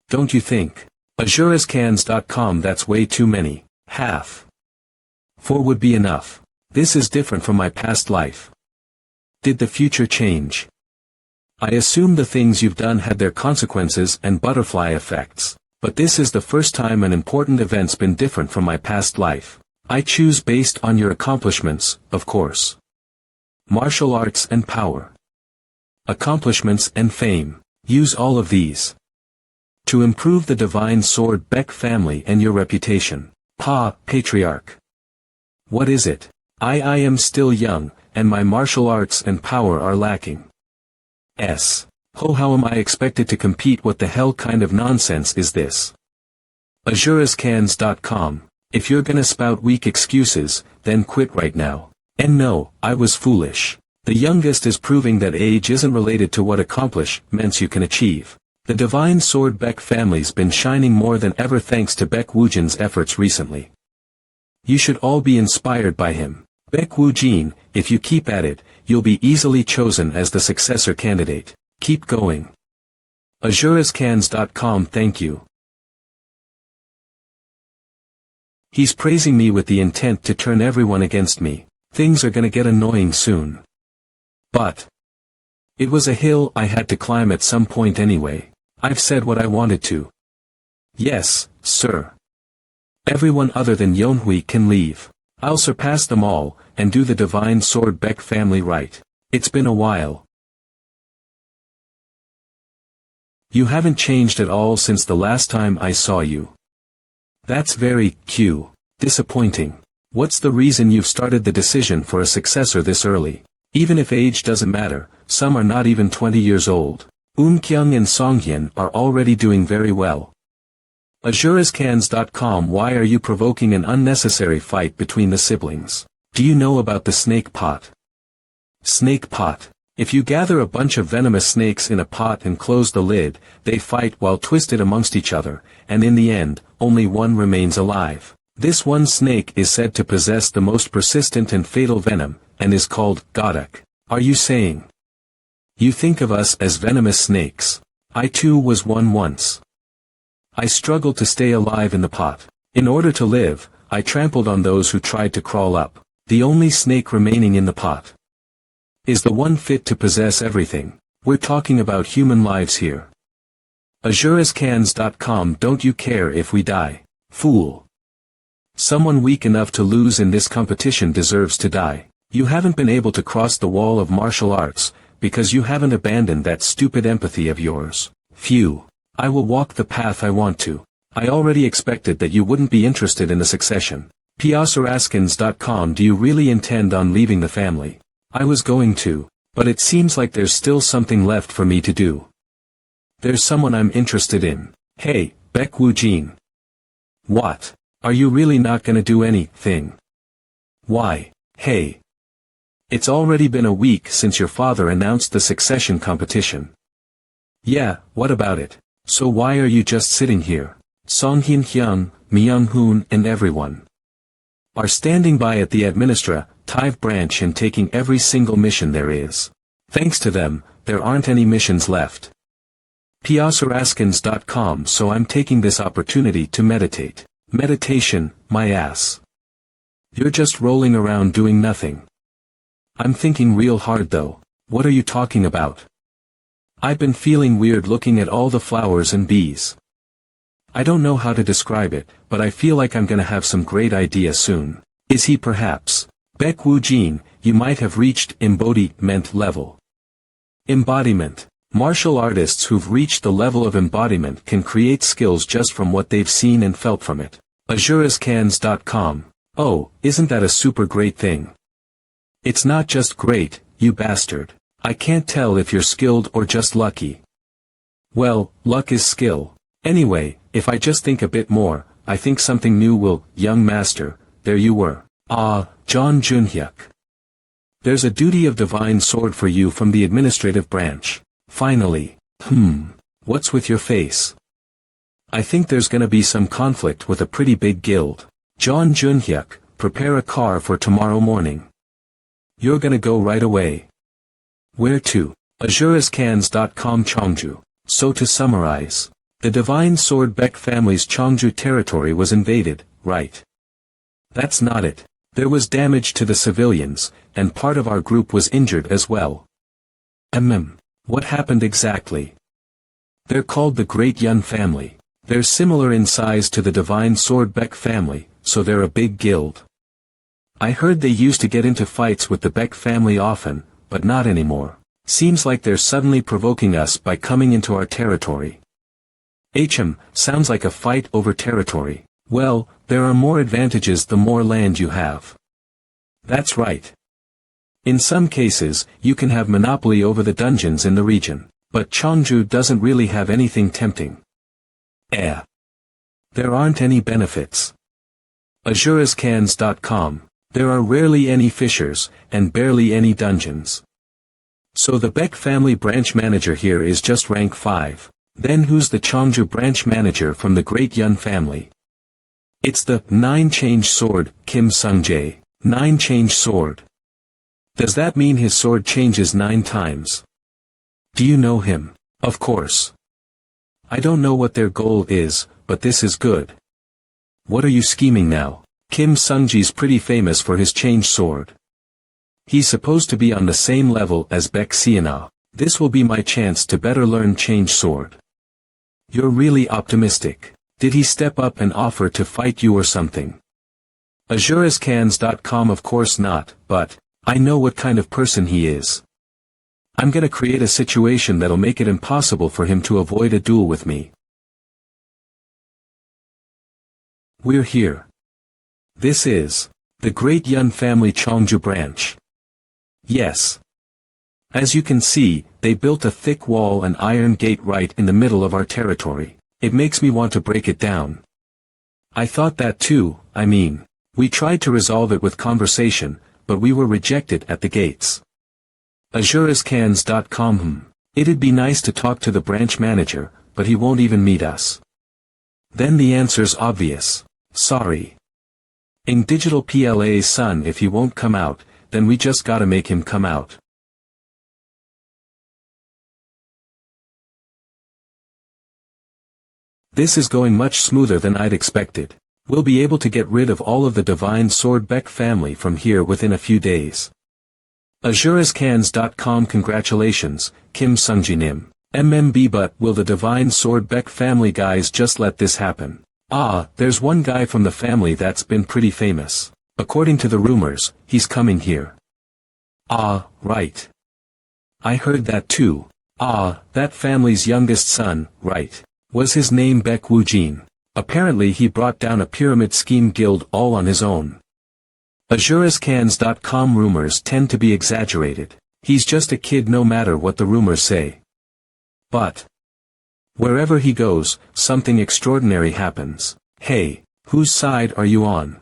Don't you think? Azurascans.com. That's way too many. Half. 4 would be enough. This is different from my past life. Did the future change? I assume the things you've done had their consequences and butterfly effects, but this is the first time an important event's been different from my past life. I choose based on your accomplishments, of course. Martial arts and power. Accomplishments and fame. Use all of these to improve the Divine Sword Baek family and your reputation. Patriarch. What is it? I am still young, and my martial arts and power are lacking. How am I expected to compete? What the hell kind of nonsense is this? Azurascans.com. If you're gonna spout weak excuses, then quit right now. And no, I was foolish. The youngest is proving that age isn't related to what accomplishments you can achieve. The Divine Sword Baek family's been shining more than ever thanks to Baek Woo-jin's efforts recently. You should all be inspired by him. Baek Woo-jin, if you keep at it, you'll be easily chosen as the successor candidate. Keep going. Azurascans.com. Thank you. He's praising me with the intent to turn everyone against me. Things are gonna get annoying soon. But it was a hill I had to climb at some point anyway. I've said what I wanted to. Yes, sir. Everyone other than Yeonhui can leave. I'll surpass them all, and do the divine sword Beck family right. It's been a while. You haven't changed at all since the last time I saw you. That's very disappointing. What's the reason you've started the decision for a successor this early? Even if age doesn't matter, some are not even 20 years old. Kyung and Songhyun are already doing very well. AzureScans.com. Why are you provoking an unnecessary fight between the siblings? Do you know about the snake pot? Snake pot. If you gather a bunch of venomous snakes in a pot and close the lid, they fight while twisted amongst each other, and in the end, only one remains alive. This one snake is said to possess the most persistent and fatal venom, and is called Godak. Are you saying you think of us as venomous snakes? I too was one once. I struggled to stay alive in the pot. In order to live, I trampled on those who tried to crawl up. The only snake remaining in the pot is the one fit to possess everything. We're talking about human lives here. AzureScans.com. Don't you care if we die? Fool. Someone weak enough to lose in this competition deserves to die. You haven't been able to cross the wall of martial arts, because you haven't abandoned that stupid empathy of yours. Phew. I will walk the path I want to. I already expected that you wouldn't be interested in the succession. Piasaraskins.com. Do you really intend on leaving the family? I was going to, but it seems like there's still something left for me to do. There's someone I'm interested in. Hey, Baek Woo-jin. What? Are you really not gonna do anything? Why? Hey. It's already been a week since your father announced the succession competition. Yeah, what about it? So why are you just sitting here? Songhyun, Myung-hoon and everyone are standing by at the administrative branch and taking every single mission there is. Thanks to them, there aren't any missions left. Piasaraskins.com. So I'm taking this opportunity to meditate. Meditation, my ass. You're just rolling around doing nothing. I'm thinking real hard though. What are you talking about? I've been feeling weird looking at all the flowers and bees. I don't know how to describe it, but I feel like I'm gonna have some great idea soon. Is he perhaps? Baek Woo-jin, you might have reached embodiment level. Embodiment. Martial artists who've reached the level of embodiment can create skills just from what they've seen and felt from it. AzureScans.com. Oh, isn't that a super great thing? It's not just great, you bastard. I can't tell if you're skilled or just lucky. Well, luck is skill. Anyway, if I just think a bit more, I think something new will. Young master, there you were. Ah, John Junhyuk. There's a duty of divine sword for you from the administrative branch. Finally. What's with your face? I think there's gonna be some conflict with a pretty big guild. John Junhyuk, prepare a car for tomorrow morning. You're gonna go right away. Where to? AzureScans.com. Cheongju. So to summarize, the divine sword Beck family's Cheongju territory was invaded, right? That's not it. There was damage to the civilians, and part of our group was injured as well. What happened exactly? They're called the Great Yun family. They're similar in size to the divine sword Beck family, so they're a big guild. I heard they used to get into fights with the Beck family often, but not anymore. Seems like they're suddenly provoking us by coming into our territory. Sounds like a fight over territory. Well, there are more advantages the more land you have. That's right. In some cases, you can have monopoly over the dungeons in the region, but Cheongju doesn't really have anything tempting. There aren't any benefits. AzureScans.com. There are rarely any fissures, and barely any dungeons. So the Beck family branch manager here is just rank 5. Then who's the Cheongju branch manager from the Great Yun family? It's the 9-change sword, Kim Sung-jae. 9-change sword. Does that mean his sword changes 9 times? Do you know him? Of course. I don't know what their goal is, but this is good. What are you scheming now? Kim Sung-jae's pretty famous for his change sword. He's supposed to be on the same level as Beck Siana. This will be my chance to better learn change sword. You're really optimistic. Did he step up and offer to fight you or something? AzureScans.com of course not, but I know what kind of person he is. I'm gonna create a situation that'll make it impossible for him to avoid a duel with me. We're here. This is the Great Yun family Cheongju branch. Yes. As you can see, they built a thick wall and iron gate right in the middle of our territory. It makes me want to break it down. I thought that too. I mean, we tried to resolve it with conversation, but we were rejected at the gates. AzureScans.com. It'd be nice to talk to the branch manager, but he won't even meet us. Then the answer's obvious. Sorry. In Digital PLA's son, if he won't come out, then we just gotta make him come out. This is going much smoother than I'd expected. We'll be able to get rid of all of the Divine Sword Beck family from here within a few days. AzureScans.com. Congratulations, Kim Sungji-nim. MMB. But will the Divine Sword Beck family guys just let this happen? There's one guy from the family that's been pretty famous. According to the rumors, he's coming here. Right. I heard that too. That family's youngest son, right. Was his name Beck Woojin? Apparently he brought down a pyramid scheme guild all on his own. AzureScans.com. Rumors tend to be exaggerated. He's just a kid no matter what the rumors say. But wherever he goes, something extraordinary happens. Hey, whose side are you on?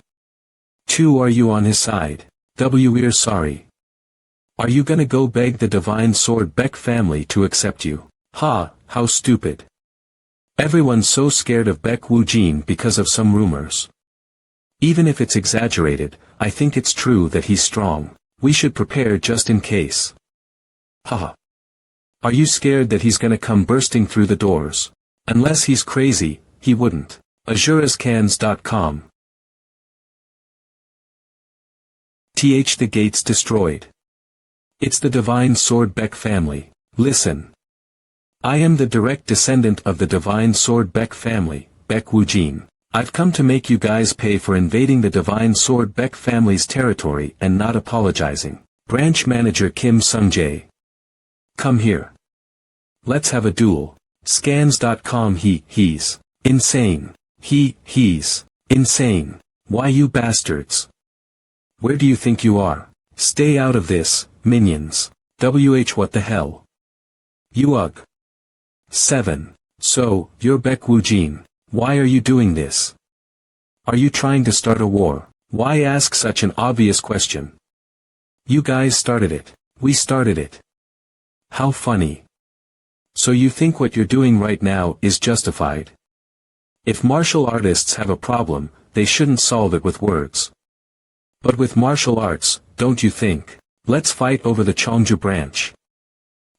2. Are you on his side? We're sorry. Are you gonna go beg the Divine Sword Beck family to accept you? How stupid. Everyone's so scared of Beck Woojin because of some rumors. Even if it's exaggerated, I think it's true that he's strong. We should prepare just in case. Are you scared that he's gonna come bursting through the doors? Unless he's crazy, he wouldn't. AzureScans.com. The gates destroyed. It's the Divine Sword Beck family. Listen. I am the direct descendant of the Divine Sword Beck family, Beck Woojin. I've come to make you guys pay for invading the Divine Sword Beck family's territory and not apologizing. Branch Manager Kim Sungjae. Come here. Let's have a duel. Scans.com. He's insane. He's insane. Why, you bastards? Where do you think you are? Stay out of this, minions. What the hell? You ugh. 7. So, you're Beck Woojin. Why are you doing this? Are you trying to start a war? Why ask such an obvious question? You guys started it. We started it. How funny. So you think what you're doing right now is justified? If martial artists have a problem, they shouldn't solve it with words. But with martial arts, don't you think? Let's fight over the Cheongju branch.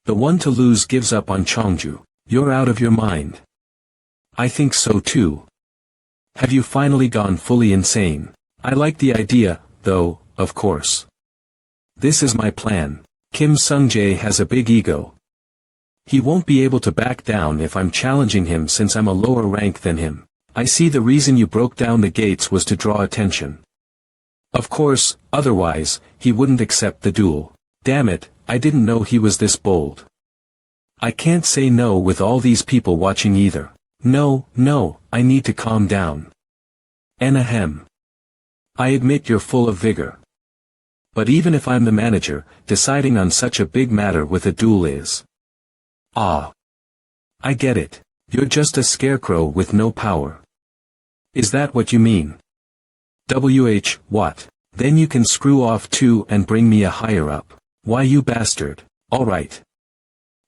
The one to lose gives up on Cheongju. You're out of your mind. I think so too. Have you finally gone fully insane? I like the idea, though, of course. This is my plan. Kim Sungjae has a big ego. He won't be able to back down if I'm challenging him since I'm a lower rank than him. I see the reason you broke down the gates was to draw attention. Of course, otherwise, he wouldn't accept the duel. Damn it, I didn't know he was this bold. I can't say no with all these people watching either. No, I need to calm down. Anahem. I admit you're full of vigor. But even if I'm the manager, deciding on such a big matter with a duel is. I get it. You're just a scarecrow with no power. Is that what you mean? What? Then you can screw off too and bring me a higher up. Why, you bastard. Alright.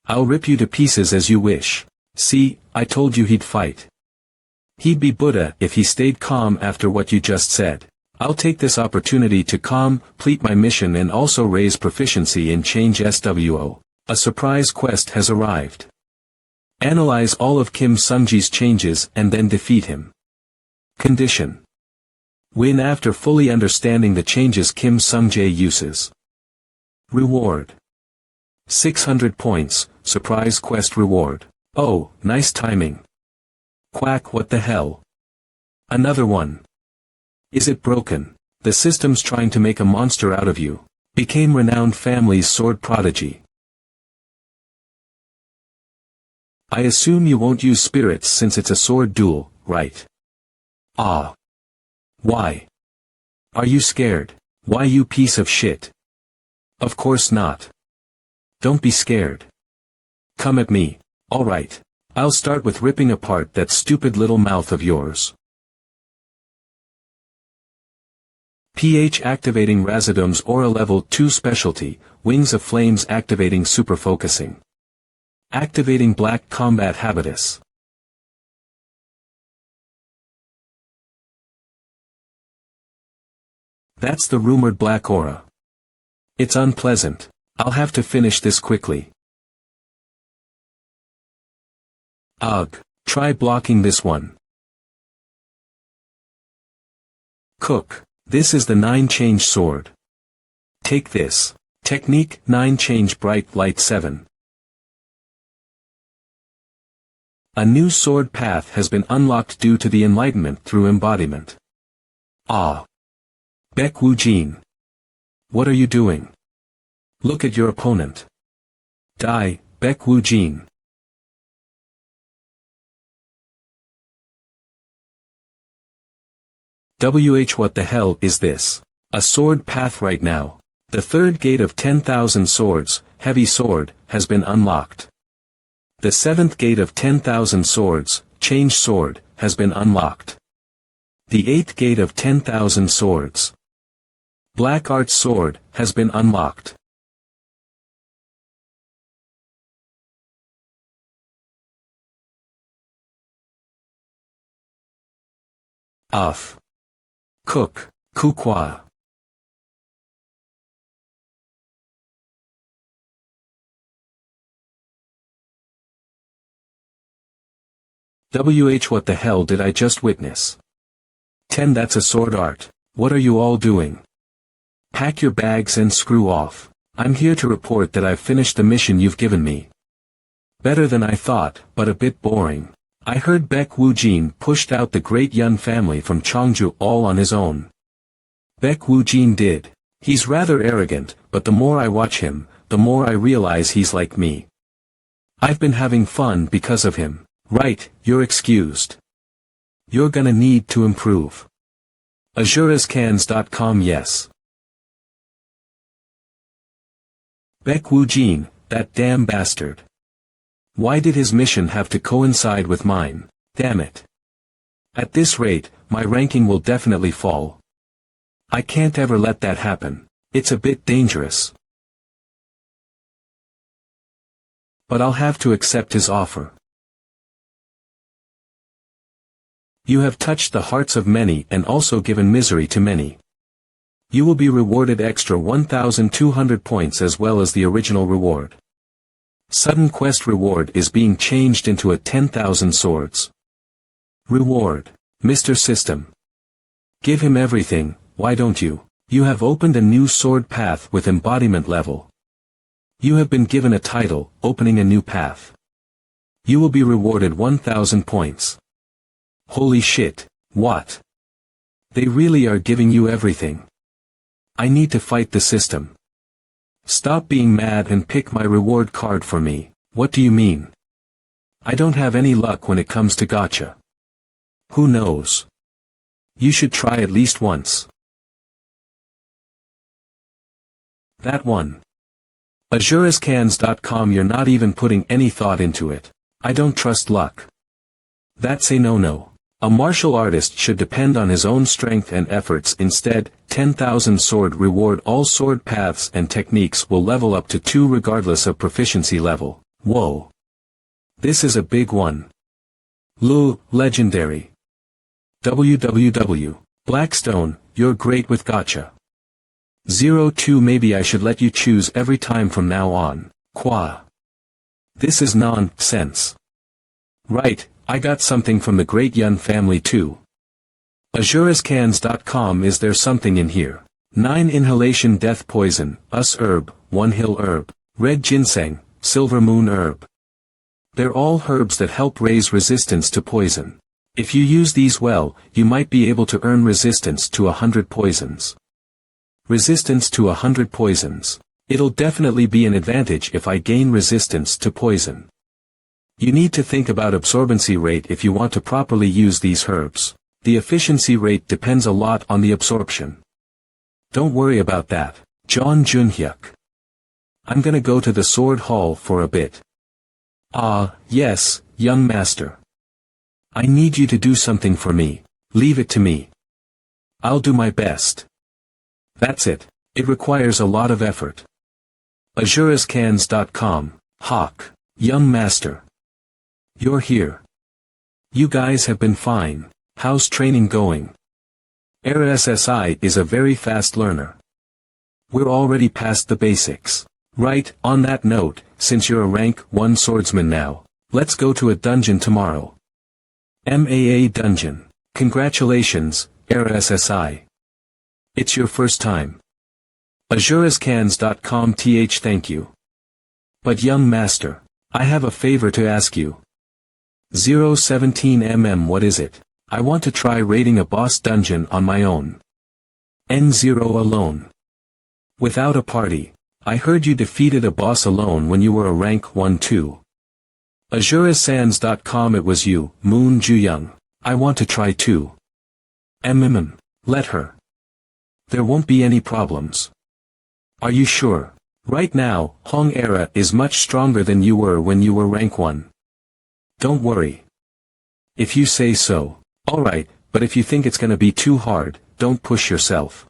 I'll rip you to pieces as you wish. See, I told you he'd fight. He'd be Buddha if he stayed calm after what you just said. I'll take this opportunity to complete my mission and also raise proficiency in Change SWO. A surprise quest has arrived. Analyze all of Kim Sungji's changes and then defeat him. Condition. Win after fully understanding the changes Kim Sungjae uses. Reward. 600 points, surprise quest reward. Oh, nice timing. Quack, what the hell? Another one. Is it broken? The system's trying to make a monster out of you. Became renowned family's sword prodigy. I assume you won't use spirits since it's a sword duel, right? Ah. Why? Are you scared? Why, you piece of shit? Of course not. Don't be scared. Come at me. Alright. I'll start with ripping apart that stupid little mouth of yours. pH activating Razadum's Aura Level 2 specialty, Wings of Flames activating super focusing. Activating Black Combat Habitus. That's the rumored black aura. It's unpleasant. I'll have to finish this quickly. Ugh. Try blocking this one. Cook. This is the 9-change sword. Take this. Technique 9-change bright light 7. A new sword path has been unlocked due to the enlightenment through embodiment. Ah. Baek Woo-jin. What are you doing? Look at your opponent. Die, Baek Woo-jin. What the hell is this? A sword path right now. The third gate of 10,000 swords, heavy sword, has been unlocked. The seventh gate of 10,000 swords, change sword, has been unlocked. The eighth gate of 10,000 swords, black art sword, has been unlocked. Uff. Cook, Kukwa. What the hell did I just witness? 10 That's a sword art. What are you all doing? Pack your bags and screw off. I'm here to report that I've finished the mission you've given me. Better than I thought, but a bit boring. I heard Baek Woo-jin pushed out the great Yun family from Cheongju all on his own. Baek Woo-jin did. He's rather arrogant, but the more I watch him, the more I realize he's like me. I've been having fun because of him. Right, you're excused. You're gonna need to improve. AzureScans.com. Yes. Baek Woo-jin, that damn bastard. Why did his mission have to coincide with mine? Damn it. At this rate, my ranking will definitely fall. I can't ever let that happen. It's a bit dangerous. But I'll have to accept his offer. You have touched the hearts of many and also given misery to many. You will be rewarded extra 1,200 points as well as the original reward. Sudden quest reward is being changed into a 10,000 swords. Reward. Mr. System. Give him everything, why don't you? You have opened a new sword path with embodiment level. You have been given a title, opening a new path. You will be rewarded 1,000 points. Holy shit, what? They really are giving you everything. I need to fight the system. Stop being mad and pick my reward card for me. What do you mean? I don't have any luck when it comes to gacha. Who knows? You should try at least once. That one. AzureScans.com. You're not even putting any thought into it. I don't trust luck. That's a no-no. A martial artist should depend on his own strength and efforts. Instead, 10,000 sword reward. All sword paths and techniques will level up to 2 regardless of proficiency level. Whoa. This is a big one. Legendary. www. Blackstone, you're great with gacha. 02 Maybe I should let you choose every time from now on. Qua. This is nonsense. Right, I got something from the great Yun family too. AzureScans.com. Is there something in here? 9 Inhalation Death Poison, Us Herb, 1 Hill Herb, Red Ginseng, Silver Moon Herb. They're all herbs that help raise resistance to poison. If you use these well, you might be able to earn resistance to 100 poisons. Resistance to 100 poisons. It'll definitely be an advantage if I gain resistance to poison. You need to think about absorbency rate if you want to properly use these herbs. The efficiency rate depends a lot on the absorption. Don't worry about that, John Junhyuk. I'm gonna go to the sword hall for a bit. Ah, yes, young master. I need you to do something for me. Leave it to me. I'll do my best. That's it. It requires a lot of effort. AzureScans.com. Hawk. Young master. You're here. You guys have been fine. How's training going? RSSI is a very fast learner. We're already past the basics. Right, on that note, since you're a rank 1 swordsman now, let's go to a dungeon tomorrow. MAA dungeon. Congratulations, RSSI. It's your first time. AzureScans.com. Thank you. But young master, I have a favor to ask you. 017 what is it? I want to try raiding a boss dungeon on my own. N0 alone. Without a party. I heard you defeated a boss alone when you were a rank 1 too. AzureSans.com. It was you, Moon Ju-young. I want to try too. Let her. There won't be any problems. Are you sure? Right now, Hong Era is much stronger than you were when you were rank 1. Don't worry. If you say so. Alright, but if you think it's gonna be too hard, don't push yourself.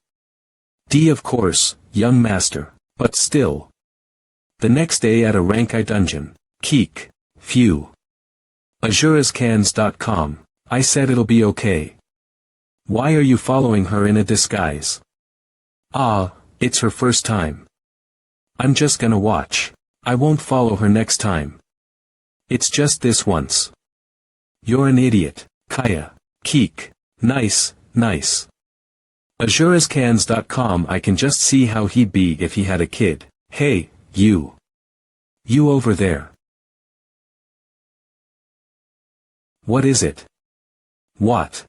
Of course, young master. But still. The next day at a rank I dungeon. Keek. Phew. AzureScans.com. I said it'll be okay. Why are you following her in a disguise? Ah, it's her first time. I'm just gonna watch. I won't follow her next time. It's just this once. You're an idiot, Kaya. Keek. Nice, nice. AzureScans.com. I can just see how he'd be if he had a kid. Hey, you. You over there. What is it? What?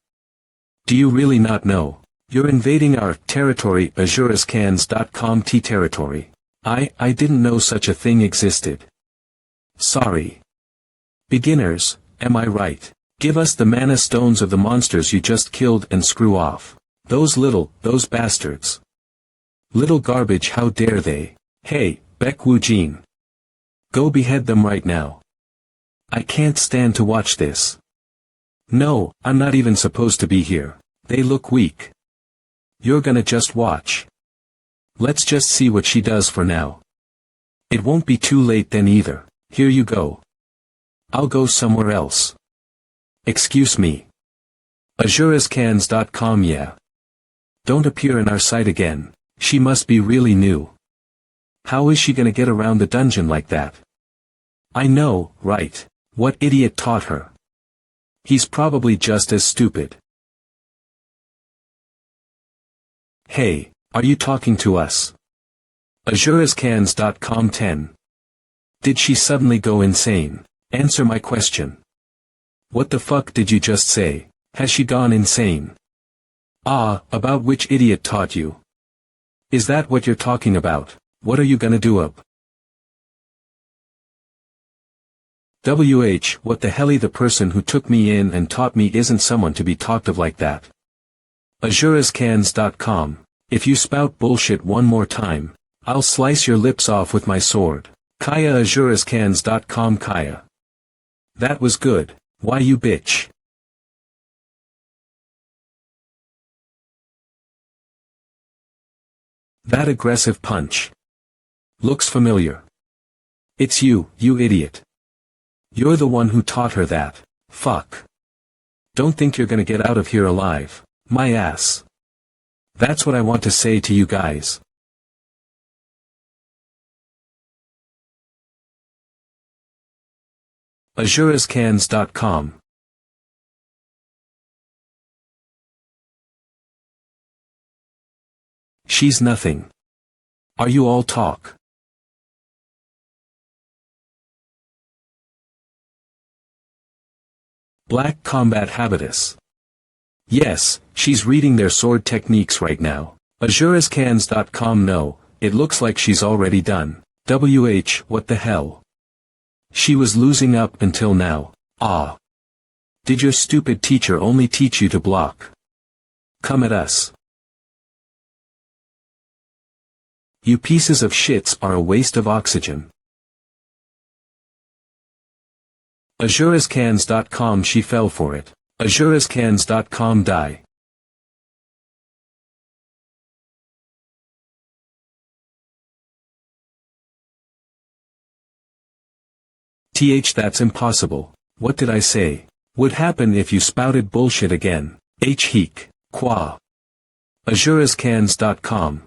Do you really not know? You're invading our territory. AzureScans.com. territory. I didn't know such a thing existed. Sorry. Beginners, am I right? Give us the mana stones of the monsters you just killed and screw off. Those bastards. Little garbage, how dare they? Hey, Baek Woo-jin. Go behead them right now. I can't stand to watch this. No, I'm not even supposed to be here. They look weak. You're gonna just watch. Let's just see what she does for now. It won't be too late then either. Here you go. I'll go somewhere else. Excuse me. AzureScans.com. Yeah. Don't appear in our sight again. She must be really new. How is she gonna get around the dungeon like that? I know, right? What idiot taught her? He's probably just as stupid. Hey, are you talking to us? AzureScans.com. 10. Did she suddenly go insane? Answer my question. What the fuck did you just say? Has she gone insane? Ah, about which idiot taught you? Is that what you're talking about? What are you gonna do up? What the helly, the person who took me in and taught me isn't someone to be talked of like that. AzureScans.com. If you spout bullshit one more time, I'll slice your lips off with my sword. Kaya. AzureScans.com. Kaya. That was good. Why you bitch? That aggressive punch. Looks familiar. It's you, you idiot. You're the one who taught her that. Fuck. Don't think you're gonna get out of here alive. My ass. That's what I want to say to you guys. AzureScans.com. She's nothing. Are you all talk? Black Combat Habitus. Yes, she's reading their sword techniques right now. AzureScans.com. No, it looks like she's already done. What the hell? She was losing up until now. Ah. Did your stupid teacher only teach you to block? Come at us. You pieces of shits are a waste of oxygen. AzureScans.com. She fell for it. AzureScans.com. Die. That's impossible. What did I say? Would happen if you spouted bullshit again. Heek. Qua. AzureScans.com.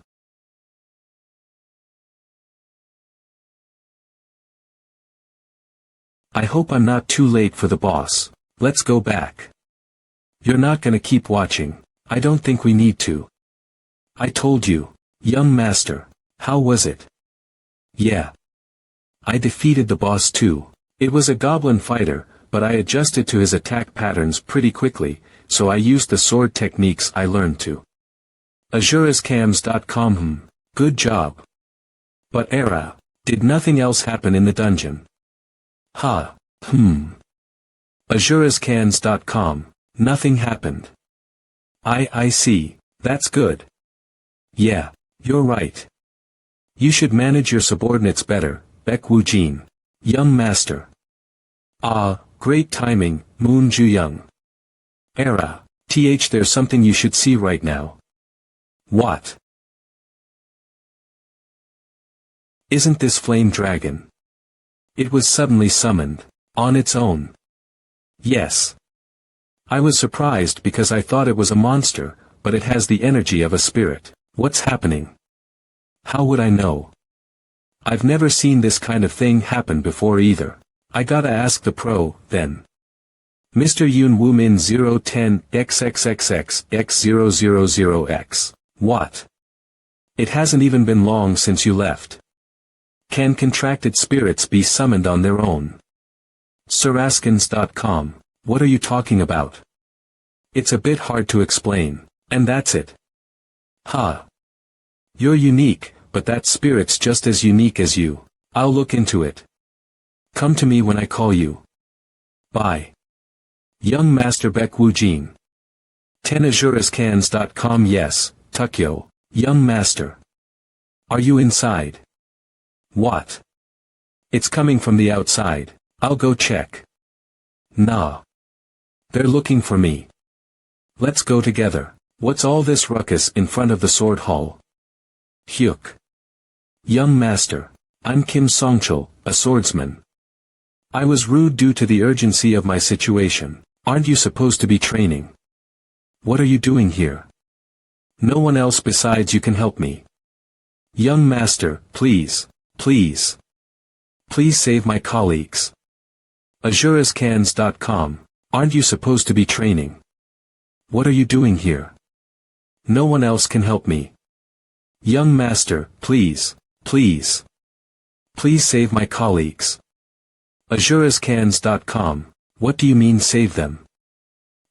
I hope I'm not too late for the boss. Let's go back. You're not gonna keep watching. I don't think we need to. I told you. Young master. How was it? Yeah. I defeated the boss too. It was a goblin fighter, but I adjusted to his attack patterns pretty quickly, so I used the sword techniques I learned to. AzureScams.com. Good job. But Era, did nothing else happen in the dungeon? Ha. AzureScans.com. Nothing happened. I see. That's good. Yeah, you're right. You should manage your subordinates better, Baekwu Jin. Young master. Ah, great timing, Moon Ju-young. Era. There's something you should see right now. What? Isn't this flame dragon? It was suddenly summoned. On its own. Yes. I was surprised because I thought it was a monster, but it has the energy of a spirit. What's happening? How would I know? I've never seen this kind of thing happen before either. I gotta ask the pro, then. Mr. Yoon Woo Min 010 XXXX X000X. What? It hasn't even been long since you left. Can contracted spirits be summoned on their own? Suraskins.com. What are you talking about? It's a bit hard to explain, and that's it. Ha. You're unique, but that spirit's just as unique as you. I'll look into it. Come to me when I call you. Bye. Young Master Baekwu Jin. Tenazurascans.com. Yes, Tukyo, young master. Are you inside? What? It's coming from the outside. I'll go check. Nah. They're looking for me. Let's go together. What's all this ruckus in front of the sword hall? Hyuk. Young master. I'm Kim Songchul, a swordsman. I was rude due to the urgency of my situation. Aren't you supposed to be training? What are you doing here? No one else besides you can help me. Young master, please, please. Please save my colleagues. AzureScans.com. Aren't you supposed to be training? What are you doing here? No one else can help me. Young master, please, please. Please save my colleagues. AzureScans.com. What do you mean save them?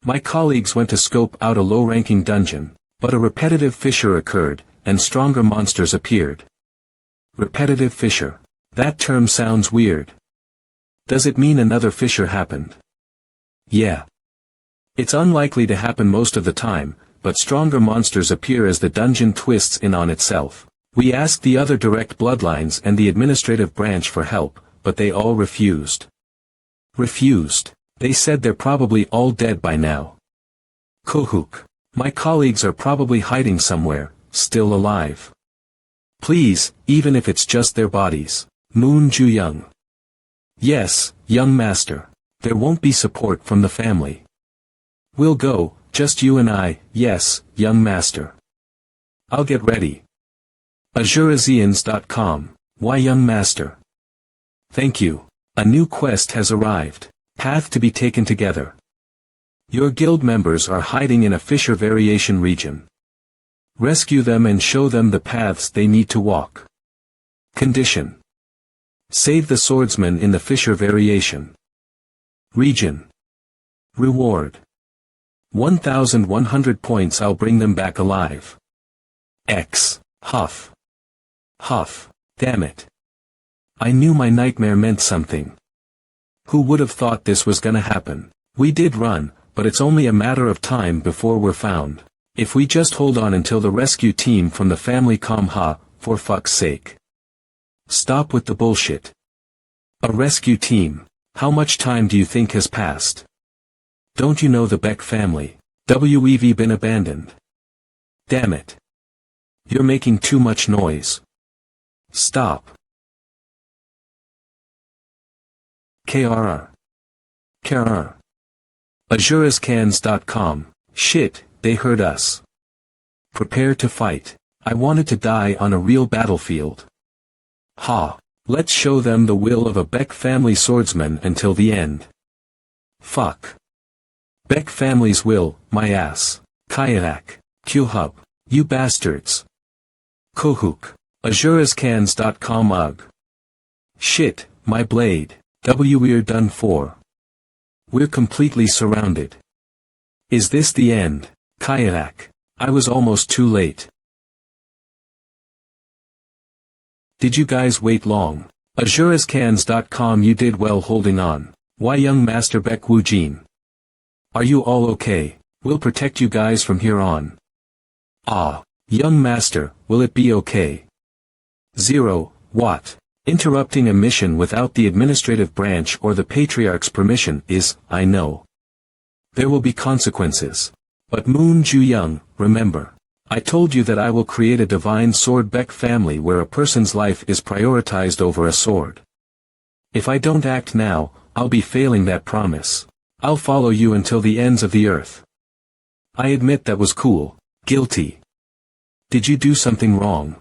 My colleagues went to scope out a low-ranking dungeon, but a repetitive fissure occurred, and stronger monsters appeared. Repetitive fissure. That term sounds weird. Does it mean another fissure happened? Yeah. It's unlikely to happen most of the time, but stronger monsters appear as the dungeon twists in on itself. We asked the other direct bloodlines and the administrative branch for help, but they all refused. Refused. They said they're probably all dead by now. Kohuk. My colleagues are probably hiding somewhere, still alive. Please, even if it's just their bodies. Moon Ju-young. Yes, young master. There won't be support from the family. We'll go, just you and I. Yes, young master. I'll get ready. AzureZians.com. Why young master? Thank you. A new quest has arrived. Path to be taken together. Your guild members are hiding in a fissure variation region. Rescue them and show them the paths they need to walk. Condition. Save the swordsman in the fissure variation region. Reward. 1,100 points. I'll bring them back alive. X. Huff. Huff. Damn it. I knew my nightmare meant something. Who would have thought this was gonna happen? We did run, but it's only a matter of time before we're found. If we just hold on until the rescue team from the family come. For fuck's sake. Stop with the bullshit. A rescue team. How much time do you think has passed? Don't you know the Beck family? We've been abandoned. Damn it. You're making too much noise. Stop. KRR. KRR. Azurescans.com. Shit, they heard us. Prepare to fight. I wanted to die on a real battlefield. Ha. Let's show them the will of a Beck family swordsman until the end. Fuck. Beck family's will, my ass. Kayak. Q-Hub. You bastards. Kohuk. Azurescans.com. Ugh. Shit, my blade. We're done for. We're completely surrounded. Is this the end? Kayak. I was almost too late. Did you guys wait long? Azurescans.com. You did well holding on. Why, young Master Beck Woojin? Are you all okay? We'll protect you guys from here on. Ah, young Master, will it be okay? 0. What? Interrupting a mission without the administrative branch or the Patriarch's permission is, I know. There will be consequences. But Moon Ju-young, remember. I told you that I will create a divine sword Beck family where a person's life is prioritized over a sword. If I don't act now, I'll be failing that promise. I'll follow you until the ends of the earth. I admit that was cool. Guilty. Did you do something wrong?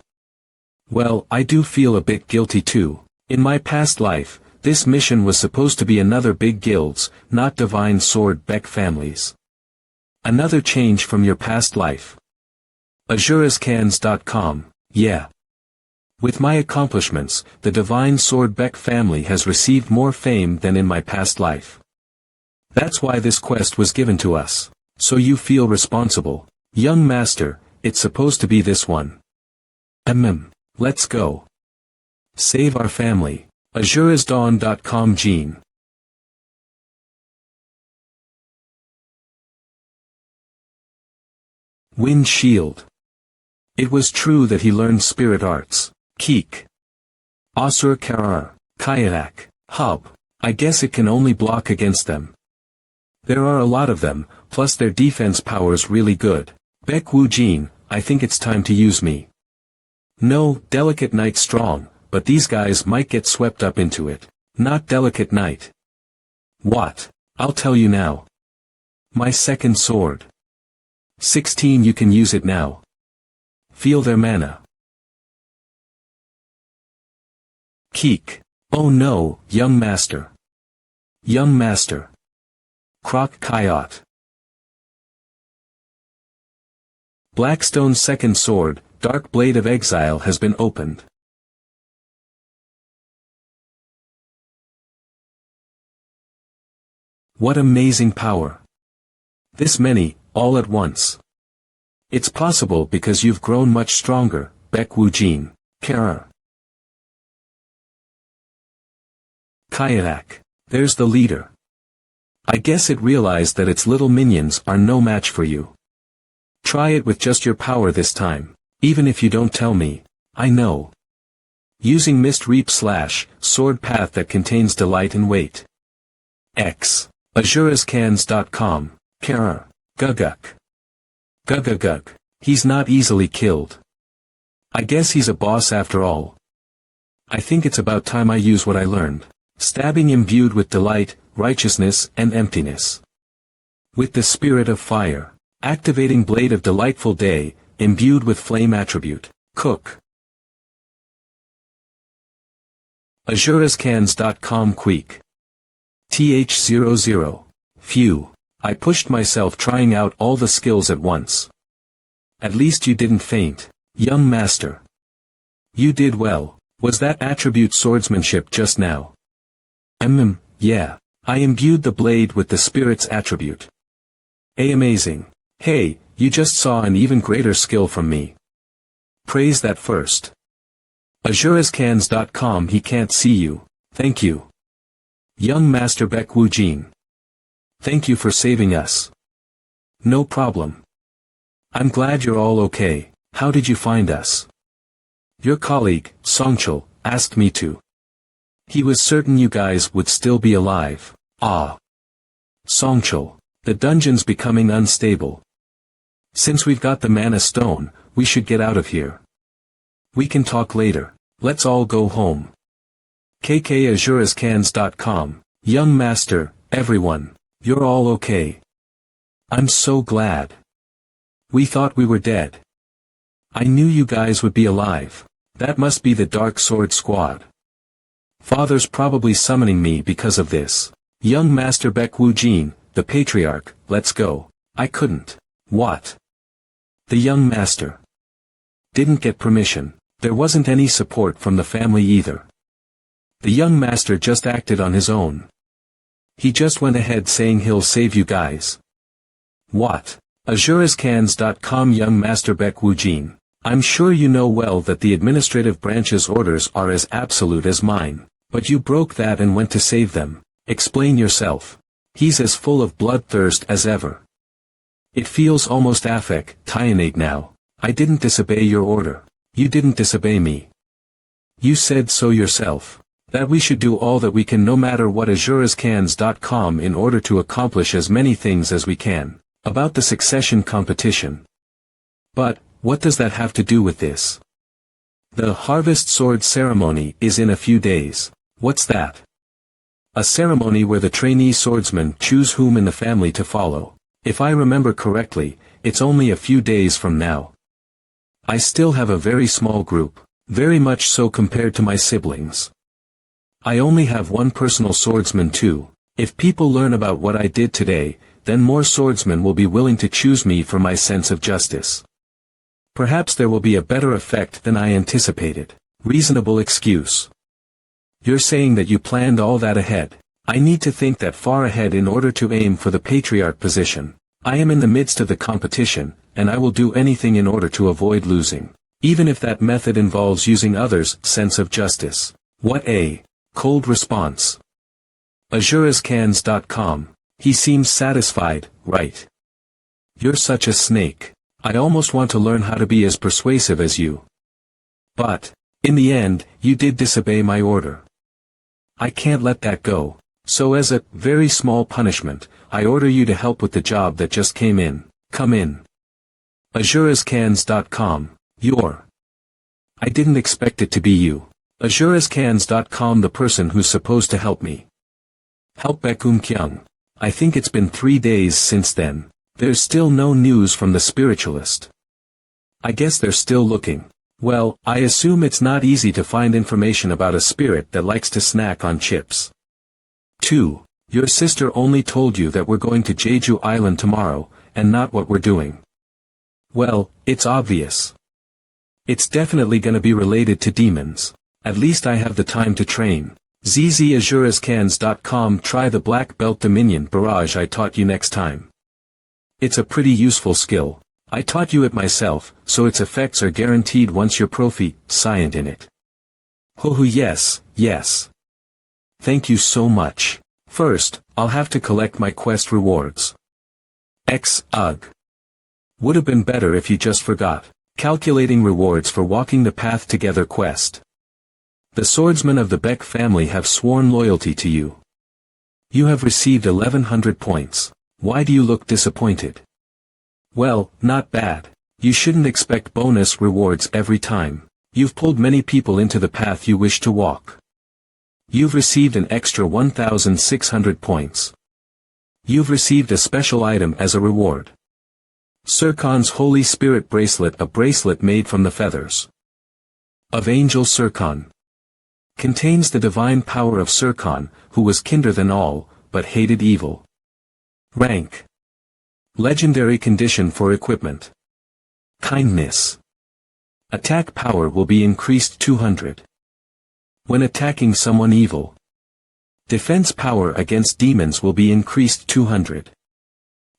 Well, I do feel a bit guilty too. In my past life, this mission was supposed to be another big guilds, not divine sword Beck families. Another change from your past life. Azurescans.com, yeah. With my accomplishments, the divine sword Beck family has received more fame than in my past life. That's why this quest was given to us. So you feel responsible. Young Master, it's supposed to be this one. Let's go. Save our family. Azuresdawn.com. Gene. Wind Shield. It was true that he learned spirit arts. Keek. Asur Karar. Kayak. Hub. I guess it can only block against them. There are a lot of them, plus their defense power's really good. Beck Woojin, I think it's time to use me. No, Delicate Knight strong, but these guys might get swept up into it. Not Delicate Knight. What? I'll tell you now. My second sword. 16. You can use it now. Feel their mana. Keek. Oh no, young Master. Young Master. Croc Coyote. Blackstone's second sword, Dark Blade of Exile, has been opened. What amazing power. This many, all at once. It's possible because you've grown much stronger, Beck Woojin. Kara. Kayak. There's the leader. I guess it realized that its little minions are no match for you. Try it with just your power this time, even if you don't tell me. I know. Using Mist Reap / Sword Path that contains delight and weight. X. Azurescans.com. Kara. Guguk. Gugugug. He's not easily killed. I guess he's a boss after all. I think it's about time I use what I learned. Stabbing imbued with delight, righteousness, and emptiness. With the spirit of fire. Activating Blade of Delightful Day, imbued with flame attribute. Cook. Azurescans.com. Queek. TH00. Phew. I pushed myself trying out all the skills at once. At least you didn't faint, young Master. You did well. Was that attribute swordsmanship just now? Yeah. I imbued the blade with the spirit's attribute. Amazing. Hey, you just saw an even greater skill from me. Praise that first. AzureScans.com. He can't see you. Thank you. Young Master Baek Woojin. Thank you for saving us. No problem. I'm glad you're all okay. How did you find us? Your colleague, Songchul, asked me to. He was certain you guys would still be alive. Ah. Songchul. The dungeon's becoming unstable. Since we've got the mana stone, we should get out of here. We can talk later. Let's all go home. KKAzureScans.com. Young Master, everyone. You're all okay. I'm so glad. We thought we were dead. I knew you guys would be alive. That must be the Dark Sword Squad. Father's probably summoning me because of this. Young Master Baek Woojin, the Patriarch, let's go. I couldn't. What? The young master didn't get permission. There wasn't any support from the family either. The young master just acted on his own. He just went ahead saying he'll save you guys. What? AzureScans.com. Young Master Baek Woojin. I'm sure you know well that the administrative branch's orders are as absolute as mine, but you broke that and went to save them. Explain yourself. He's as full of bloodthirst as ever. It feels almost affect, Tyanate now. I didn't disobey your order. You didn't disobey me. You said so yourself. That we should do all that we can no matter what. AzureScans.com. In order to accomplish as many things as we can. About the succession competition. But, what does that have to do with this? The Harvest Sword Ceremony is in a few days. What's that? A ceremony where the trainee swordsmen choose whom in the family to follow. If I remember correctly, it's only a few days from now. I still have a very small group, very much so compared to my siblings. I only have one personal swordsman too. If people learn about what I did today, then more swordsmen will be willing to choose me for my sense of justice. Perhaps there will be a better effect than I anticipated. Reasonable excuse. You're saying that you planned all that ahead. I need to think that far ahead in order to aim for the Patriarch position. I am in the midst of the competition, and I will do anything in order to avoid losing. Even if that method involves using others' sense of justice. What a cold response. AzureScans.com. He seems satisfied, right? You're such a snake. I almost want to learn how to be as persuasive as you. But, in the end, you did disobey my order. I can't let that go. So as a very small punishment, I order you to help with the job that just came in. Come in. AzureScans.com. I didn't expect it to be you. AzureScans.com. The person who's supposed to help me. Help Baek Kyung. I think it's been 3 days since then. There's still no news from the spiritualist. I guess they're still looking. Well, I assume it's not easy to find information about a spirit that likes to snack on chips. 2. Your sister only told you that we're going to Jeju Island tomorrow, and not what we're doing. Well, it's obvious. It's definitely gonna be related to demons. At least I have the time to train. ZZAzureScans.com. Try the Black Belt Dominion Barrage I taught you next time. It's a pretty useful skill. I taught you it myself, so its effects are guaranteed once you're proficient in it. Yes, yes. Thank you so much. First, I'll have to collect my quest rewards. Ugh. Would have been better if you just forgot. Calculating rewards for Walking the Path Together quest. The swordsmen of the Baek family have sworn loyalty to you. You have received 1100 points. Why do you look disappointed? Well, not bad. You shouldn't expect bonus rewards every time. You've pulled many people into the path you wish to walk. You've received an extra 1600 points. You've received a special item as a reward. Surkan's Holy Spirit Bracelet, a bracelet made from the feathers of Angel Surkan. Contains the divine power of Surkan, who was kinder than all, but hated evil. Rank. Legendary condition for equipment. Kindness. Attack power will be increased 200. When attacking someone evil. Defense power against demons will be increased 200.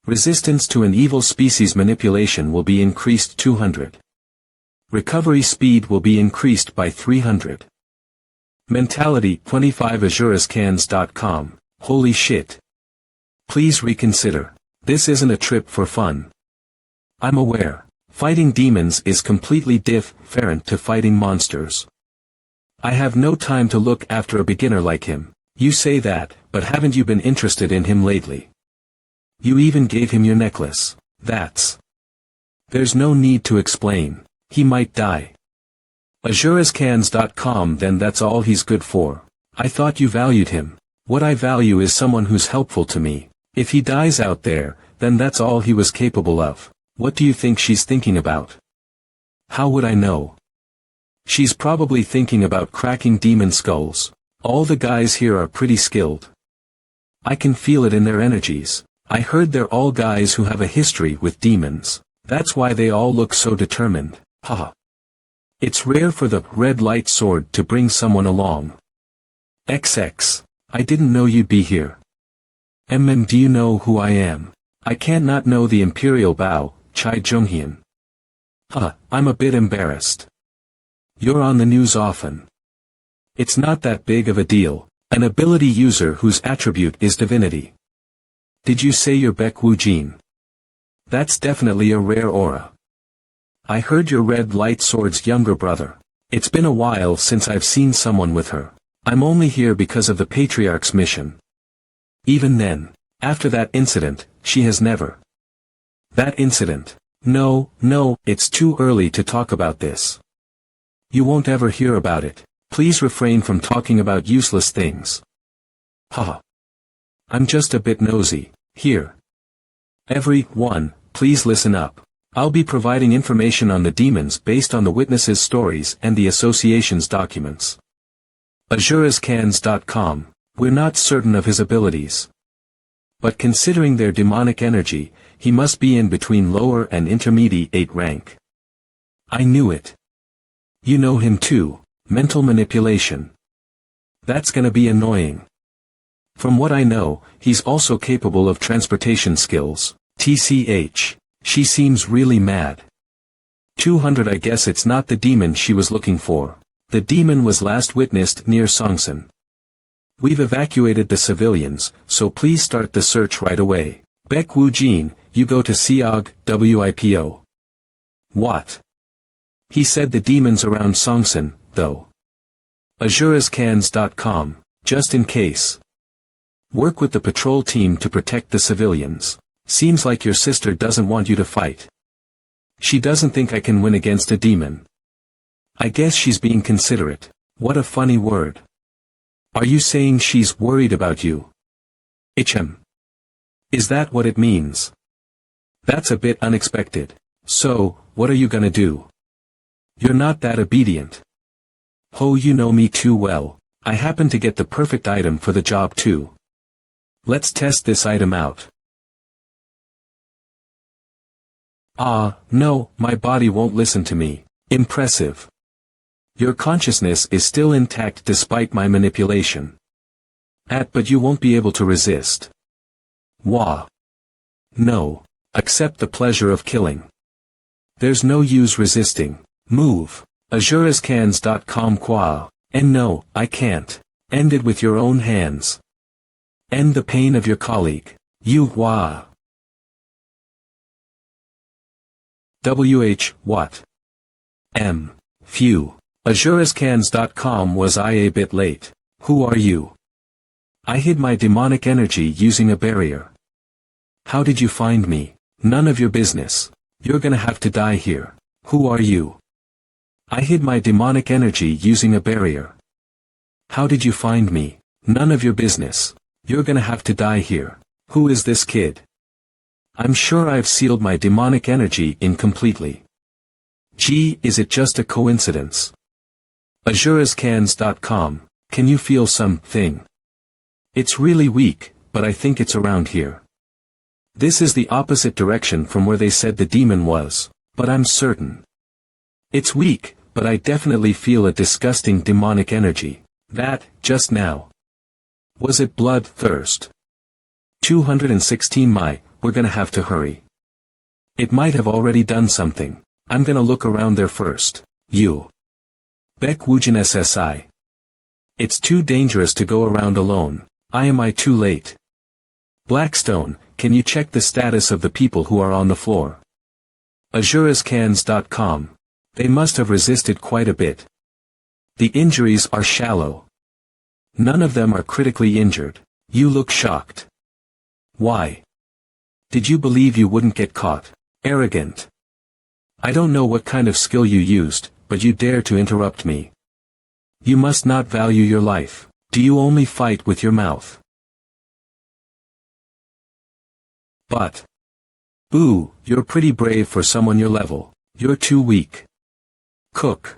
Resistance to an evil species manipulation will be increased 200. Recovery speed will be increased by 300. Mentality 25 azurescans.com. Holy shit. Please reconsider. This isn't a trip for fun. I'm aware. Fighting demons is completely different to fighting monsters. I have no time to look after a beginner like him. You say that, but haven't you been interested in him lately? You even gave him your necklace. There's no need to explain. He might die. azurescans.com. Then that's all he's good for. I thought you valued him. What I value is someone who's helpful to me. If he dies out there, then that's all he was capable of. What do you think she's thinking about? How would I know? She's probably thinking about cracking demon skulls. All the guys here are pretty skilled. I can feel it in their energies. I heard they're all guys who have a history with demons. That's why they all look so determined. Haha. It's rare for the red light sword to bring someone along. XX. I didn't know you'd be here. Do you know who I am? I can't not know the Imperial Bao, Chai Junghyun. I'm a bit embarrassed. You're on the news often. It's not that big of a deal. An ability user whose attribute is divinity. Did you say you're Baek Woo Jin? That's definitely a rare aura. I heard you're Red Light Sword's younger brother. It's been a while since I've seen someone with her. I'm only here because of the Patriarch's mission. Even then, after that incident, she has never. That incident. No, it's too early to talk about this. You won't ever hear about it. Please refrain from talking about useless things. Haha. I'm just a bit nosy. Here. Everyone, please listen up. I'll be providing information on the demons based on the witnesses' stories and the association's documents. azurescans.com. We're not certain of his abilities. But considering their demonic energy, he must be in between lower and intermediate rank. I knew it. You know him too. Mental manipulation. That's gonna be annoying. From what I know, he's also capable of transportation skills. TCH. She seems really mad. 200. I guess it's not the demon she was looking for. The demon was last witnessed near Songsan. We've evacuated the civilians, so please start the search right away. Baek Woo Jin, you go to Siog, WIPO. What? He said the demons around Songsan, though. azurescans.com, just in case. Work with the patrol team to protect the civilians. Seems like your sister doesn't want you to fight. She doesn't think I can win against a demon. I guess she's being considerate. What a funny word. Are you saying she's worried about you? HM. Is that what it means? That's a bit unexpected. So, what are you gonna do? You're not that obedient. Oh, you know me too well. I happen to get the perfect item for the job too. Let's test this item out. No, my body won't listen to me. Impressive. Your consciousness is still intact despite my manipulation. But you won't be able to resist. Wah. No. Accept the pleasure of killing. There's no use resisting. Move. azurescans.com qua. And no, I can't. End it with your own hands. End the pain of your colleague. You wah. What? Phew. azurescans.com. Was I a bit late? Who are you? I hid my demonic energy using a barrier. How did you find me? None of your business. You're gonna have to die here. Who are you? I hid my demonic energy using a barrier. How did you find me? None of your business. You're gonna have to die here. Who is this kid? I'm sure I've sealed my demonic energy in completely. Gee, is it just a coincidence? azurescans.com. Can you feel something? It's really weak, but I think it's around here. This is the opposite direction from where they said the demon was, but I'm certain. It's weak, but I definitely feel a disgusting demonic energy. That, just now. Was it blood thirst? 216 My, we're gonna have to hurry. It might have already done something. I'm gonna look around there first. You. Baek Woojin SSI. It's too dangerous to go around alone. Am I too late? Blackstone, can you check the status of the people who are on the floor? AzureScans.com. They must have resisted quite a bit. The injuries are shallow. None of them are critically injured. You look shocked. Why? Did you believe you wouldn't get caught? Arrogant. I don't know what kind of skill you used, but you dare to interrupt me. You must not value your life. Do you only fight with your mouth? But. Ooh, you're pretty brave for someone your level. You're too weak. Cook.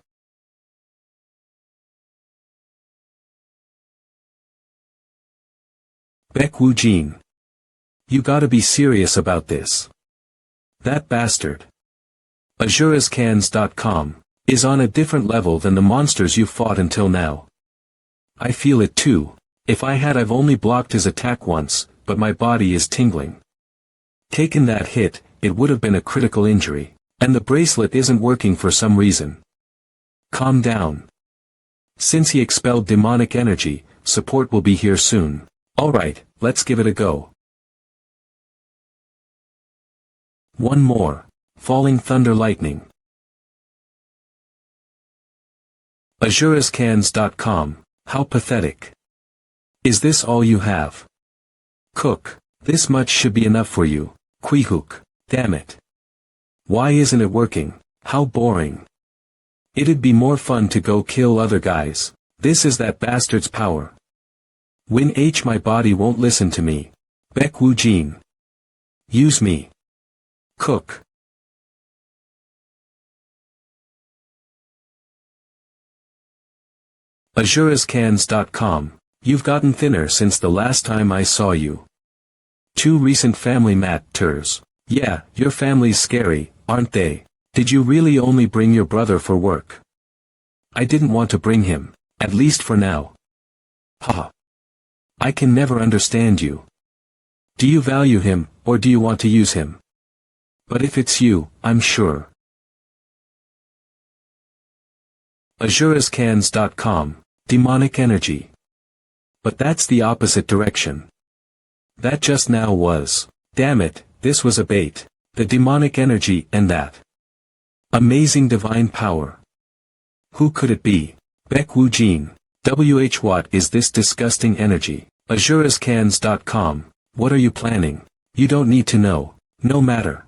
Baek Woojin. You gotta be serious about this. That bastard. AzureScans.com is on a different level than the monsters you fought until now. I feel it too. If I had, I've only blocked his attack once, but my body is tingling. Taken that hit, it would have been a critical injury, and the bracelet isn't working for some reason. Calm down. Since he expelled demonic energy, support will be here soon. Alright, let's give it a go. One more. Falling thunder lightning. AzureScans.com. How pathetic. Is this all you have? Cook. This much should be enough for you. Queehook. Damn it. Why isn't it working? How boring. It'd be more fun to go kill other guys. This is that bastard's power. Win H. My body won't listen to me. Baek Woojin. Use me. Cook. AzureScans.com. You've gotten thinner since the last time I saw you. 2 recent family matters. Yeah, your family's scary, aren't they? Did you really only bring your brother for work? I didn't want to bring him, at least for now. Haha. I can never understand you. Do you value him, or do you want to use him? But if it's you, I'm sure. AzureScans.com. Demonic energy. But that's the opposite direction. That just now was. Damn it, this was a bait. The demonic energy and that. Amazing divine power. Who could it be? Baek Woojin. What is this disgusting energy? AzureScans.com. What are you planning? You don't need to know. No matter.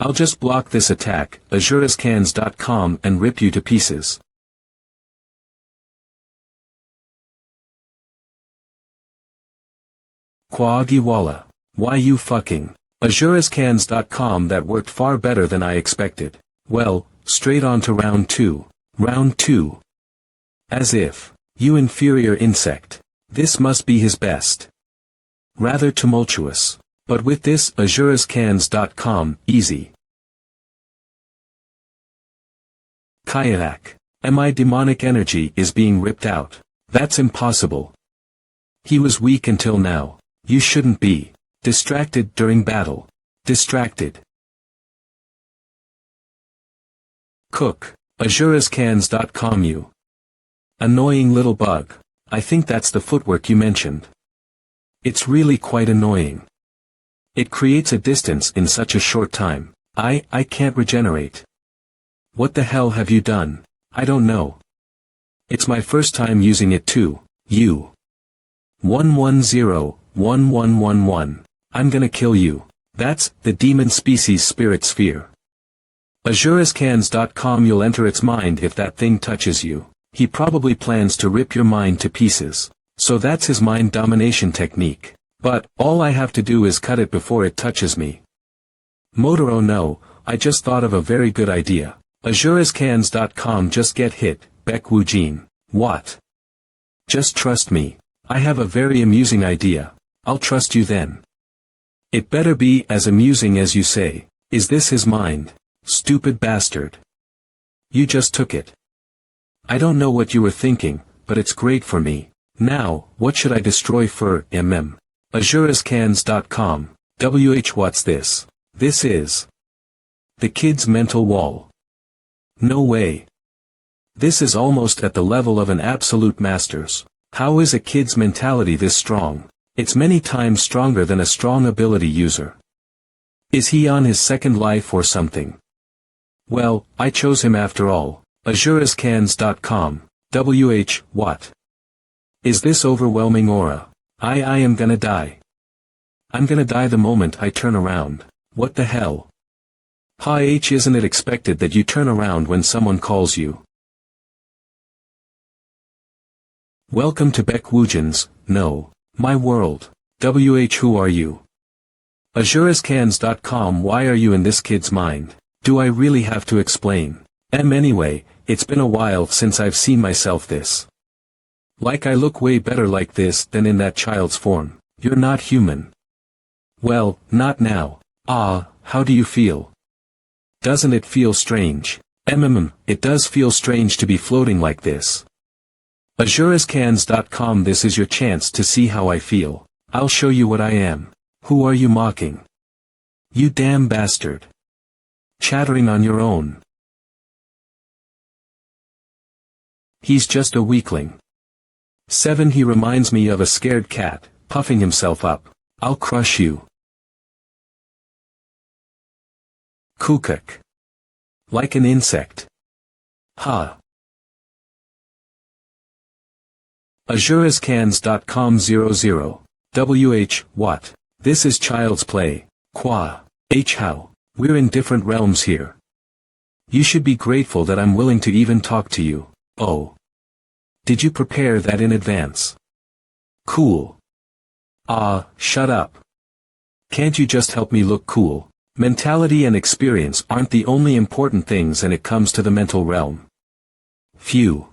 I'll just block this attack, AzureScans.com, and rip you to pieces. Kwaagiwala. Why you fucking. AzureScans.com. That worked far better than I expected. Well, straight on to round 2. Round 2. As if. You inferior insect. This must be his best. Rather tumultuous. But with this, AzureScans.com, easy. Kayak. My demonic energy is being ripped out. That's impossible. He was weak until now. You shouldn't be. Distracted during battle. Distracted. Cook. AzureScans.com. You annoying little bug. I think that's the footwork you mentioned. It's really quite annoying. It creates a distance in such a short time. I can't regenerate. What the hell have you done? I don't know. It's my first time using it too. You. 110-1111. I'm gonna kill you. That's the demon species spirit sphere. AzureScans.com. You'll enter its mind if that thing touches you. He probably plans to rip your mind to pieces. So that's his mind domination technique. But, all I have to do is cut it before it touches me. Motoro. No, I just thought of a very good idea. AzureScans.com. Just get hit, Baek Woojin. What? Just trust me. I have a very amusing idea. I'll trust you then. It better be as amusing as you say. Is this his mind? Stupid bastard. You just took it. I don't know what you were thinking, but it's great for me. Now, what should I destroy for, Azurascans.com, what's this? This is the kid's mental wall. No way. This is almost at the level of an absolute master's. How is a kid's mentality this strong? It's many times stronger than a strong ability user. Is he on his second life or something? Well, I chose him after all. Azurascans.com, what? Is this overwhelming aura? I am gonna die. I'm gonna die the moment I turn around. What the hell? Isn't it expected that you turn around when someone calls you? Welcome to Baekwoojan's, no, my world. Who are you? Azurascans.com. Why are you in this kid's mind? Do I really have to explain? Anyway, it's been a while since I've seen myself this. Like I look way better like this than in that child's form. You're not human. Well, not now. How do you feel? Doesn't it feel strange? It does feel strange to be floating like this. Azurascans.com. This is your chance to see how I feel. I'll show you what I am. Who are you mocking? You damn bastard. Chattering on your own. He's just a weakling. 7. He reminds me of a scared cat, puffing himself up. I'll crush you. Kukuk. Like an insect. Ha. Azurascans.com 00. What? This is child's play. Qua. How? We're in different realms here. You should be grateful that I'm willing to even talk to you. Oh. Did you prepare that in advance? Cool. Shut up. Can't you just help me look cool? Mentality and experience aren't the only important things when it comes to the mental realm. Phew.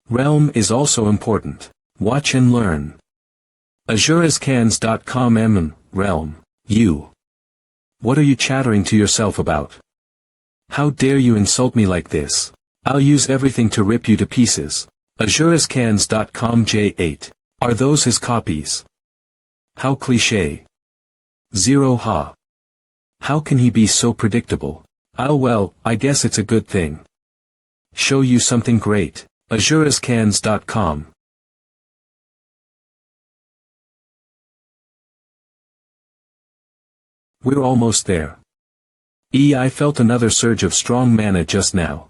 Realm is also important. Watch and learn. Azurascans.com realm. You. What are you chattering to yourself about? How dare you insult me like this? I'll use everything to rip you to pieces. Azurascans.com J8. Are those his copies? How cliché. 0 Ha. How can he be so predictable? Well, I guess it's a good thing. Show you something great. Azurascans.com. We're almost there. I felt another surge of strong mana just now.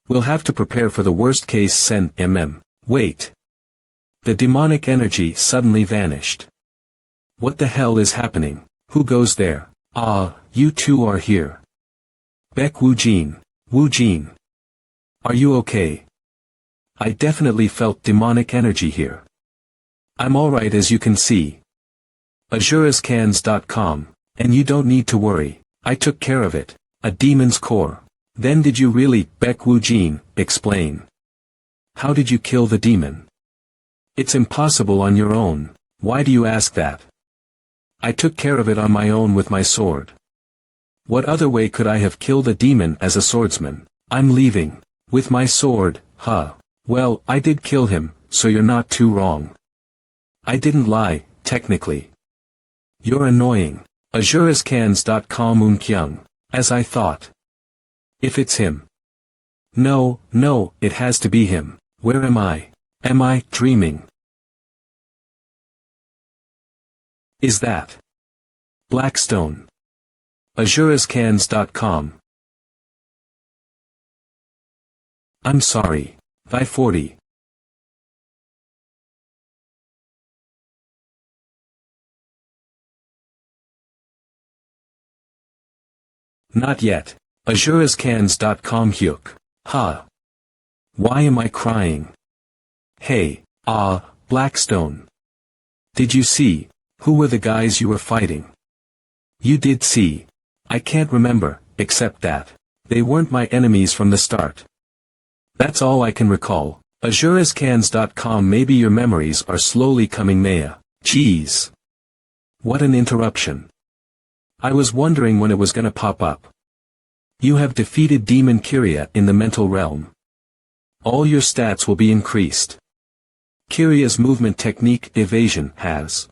We'll have to prepare for the worst case Wait. The demonic energy suddenly vanished. What the hell is happening? Who goes there? You two are here. Baekwoojan. Woojin. Are you okay? I definitely felt demonic energy here. I'm alright as you can see. Azurascans.com. And you don't need to worry. I took care of it. A demon's core. Then did you really, Baekwoojan, explain? How did you kill the demon? It's impossible on your own. Why do you ask that? I took care of it on my own with my sword. What other way could I have killed a demon as a swordsman? I'm leaving. With my sword, huh? Well, I did kill him, so you're not too wrong. I didn't lie, technically. You're annoying. Azurascans.com Unkyung. As I thought. If it's him. No, it has to be him. Where am I? Am I dreaming? Is that Blackstone? Azurascans.com. I'm sorry. 540. Not yet. Azurascans.com Hyuk. Ha. Why am I crying? Hey, Blackstone. Did you see? Who were the guys you were fighting? You did see. I can't remember, except that they weren't my enemies from the start. That's all I can recall. Azurascans.com. Maybe your memories are slowly coming Maya. Jeez. What an interruption. I was wondering when it was gonna pop up. You have defeated Demon Kyria in the mental realm. All your stats will be increased. Kiria's movement technique, evasion, has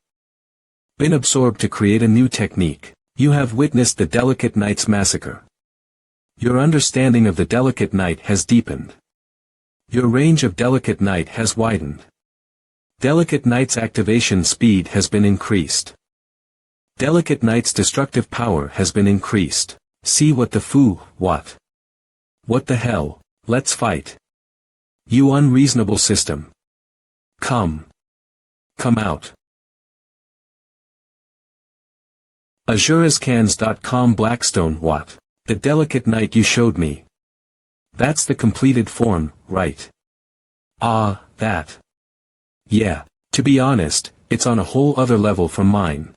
been absorbed to create a new technique. You have witnessed the Delicate Knight's massacre. Your understanding of the Delicate Knight has deepened. Your range of Delicate Knight has widened. Delicate Knight's activation speed has been increased. Delicate Knight's destructive power has been increased. See what the foo, what? What the hell, let's fight. You unreasonable system. Come out. AzureScans.com Blackstone. What? The Delicate Knight you showed me. That's the completed form, right? Ah, that. Yeah, to be honest, it's on a whole other level from mine.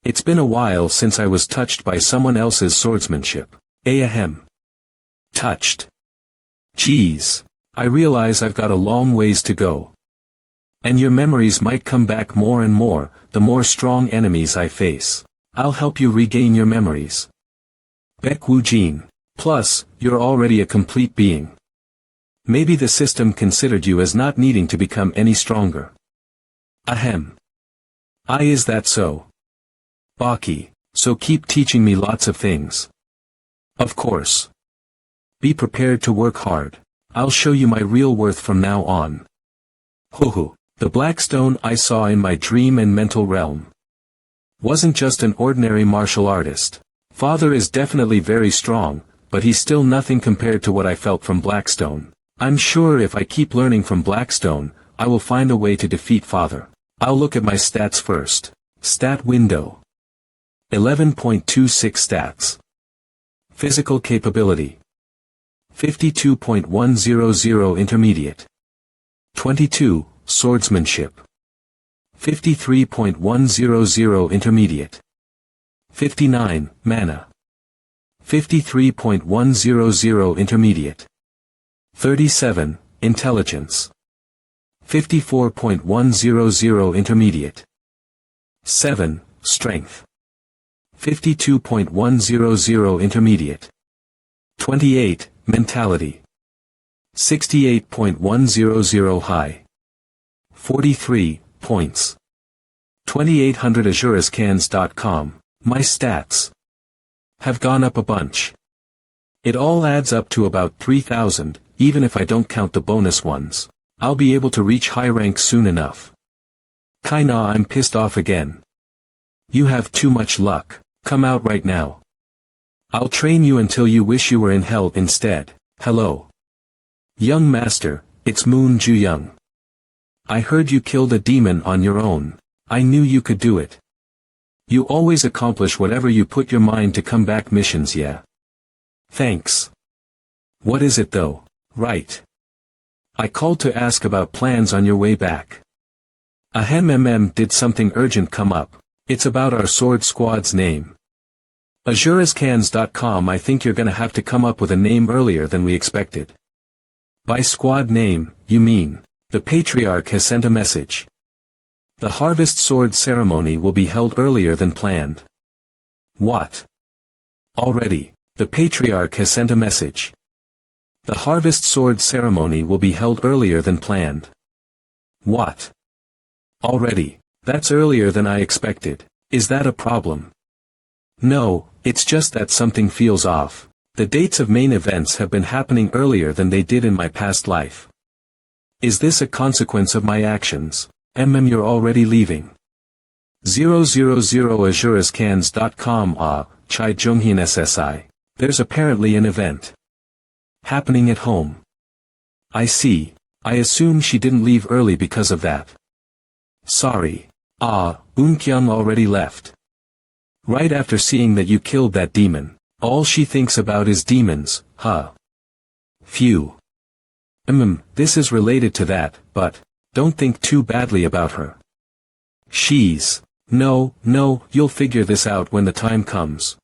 It's been a while since I was touched by someone else's swordsmanship. Ahem. Touched. Geez, I realize I've got a long ways to go. And your memories might come back more and more, the more strong enemies I face. I'll help you regain your memories. Baek Jin. Plus, you're already a complete being. Maybe the system considered you as not needing to become any stronger. Ahem. Is that so? Baki, so keep teaching me lots of things. Of course. Be prepared to work hard. I'll show you my real worth from now on. Hoo. The Blackstone I saw in my dream and mental realm wasn't just an ordinary martial artist. Father is definitely very strong, but he's still nothing compared to what I felt from Blackstone. I'm sure if I keep learning from Blackstone, I will find a way to defeat Father. I'll look at my stats first. Stat window. 11.26 stats. Physical capability. 52.100 intermediate. 22, swordsmanship. 53.100 intermediate. 59, mana. 53.100 intermediate. 37, intelligence. 54.100 intermediate. 7, strength. 52.100 intermediate. 28, mentality. 68.100 high. 43, points. 2800 AzureScans.com. My stats have gone up a bunch. It all adds up to about 3,000, even if I don't count the bonus ones. I'll be able to reach high rank soon enough. Kinda, I'm pissed off again. You have too much luck. Come out right now. I'll train you until you wish you were in hell instead. Hello. Young master, it's Moon Ju-young. I heard you killed a demon on your own. I knew you could do it. You always accomplish whatever you put your mind to. Come back missions, yeah. Thanks. What is it though? Right. I called to ask about plans on your way back. Ahem, did something urgent come up? It's about our sword squad's name. AzureScans.com. I think you're gonna have to come up with a name earlier than we expected. By squad name, you mean, the Patriarch has sent a message. The Harvest Sword ceremony will be held earlier than planned. What? Already, the Patriarch has sent a message. The Harvest Sword ceremony will be held earlier than planned. What? Already, that's earlier than I expected. Is that a problem? No, it's just that something feels off. The dates of main events have been happening earlier than they did in my past life. Is this a consequence of my actions? You're already leaving. 000 AzureScans.com. Chai Junghyun SSI. There's apparently an event happening at home. I see. I assume she didn't leave early because of that. Sorry. Eunkyung already left. Right after seeing that you killed that demon. All she thinks about is demons, huh? Phew. This is related to that, but don't think too badly about her. No, you'll figure this out when the time comes.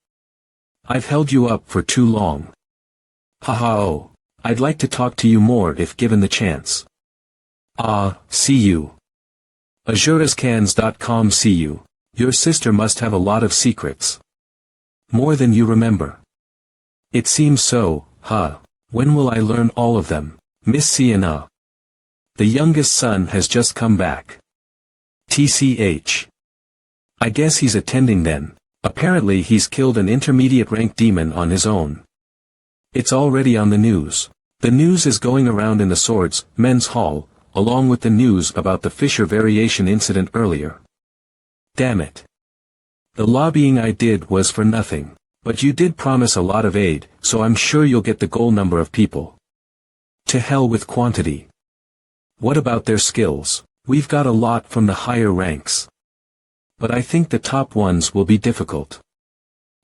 I've held you up for too long. Haha. I'd like to talk to you more if given the chance. See you. AzureScans.com. See you. Your sister must have a lot of secrets. More than you remember. It seems so, huh? When will I learn all of them? Miss Sienna. The youngest son has just come back. TCH. I guess he's attending then. Apparently he's killed an intermediate rank demon on his own. It's already on the news. The news is going around in the Swordsman's Hall, along with the news about the Fisher variation incident earlier. Damn it. The lobbying I did was for nothing. But you did promise a lot of aid, so I'm sure you'll get the goal number of people. To hell with quantity. What about their skills? We've got a lot from the higher ranks. But I think the top ones will be difficult.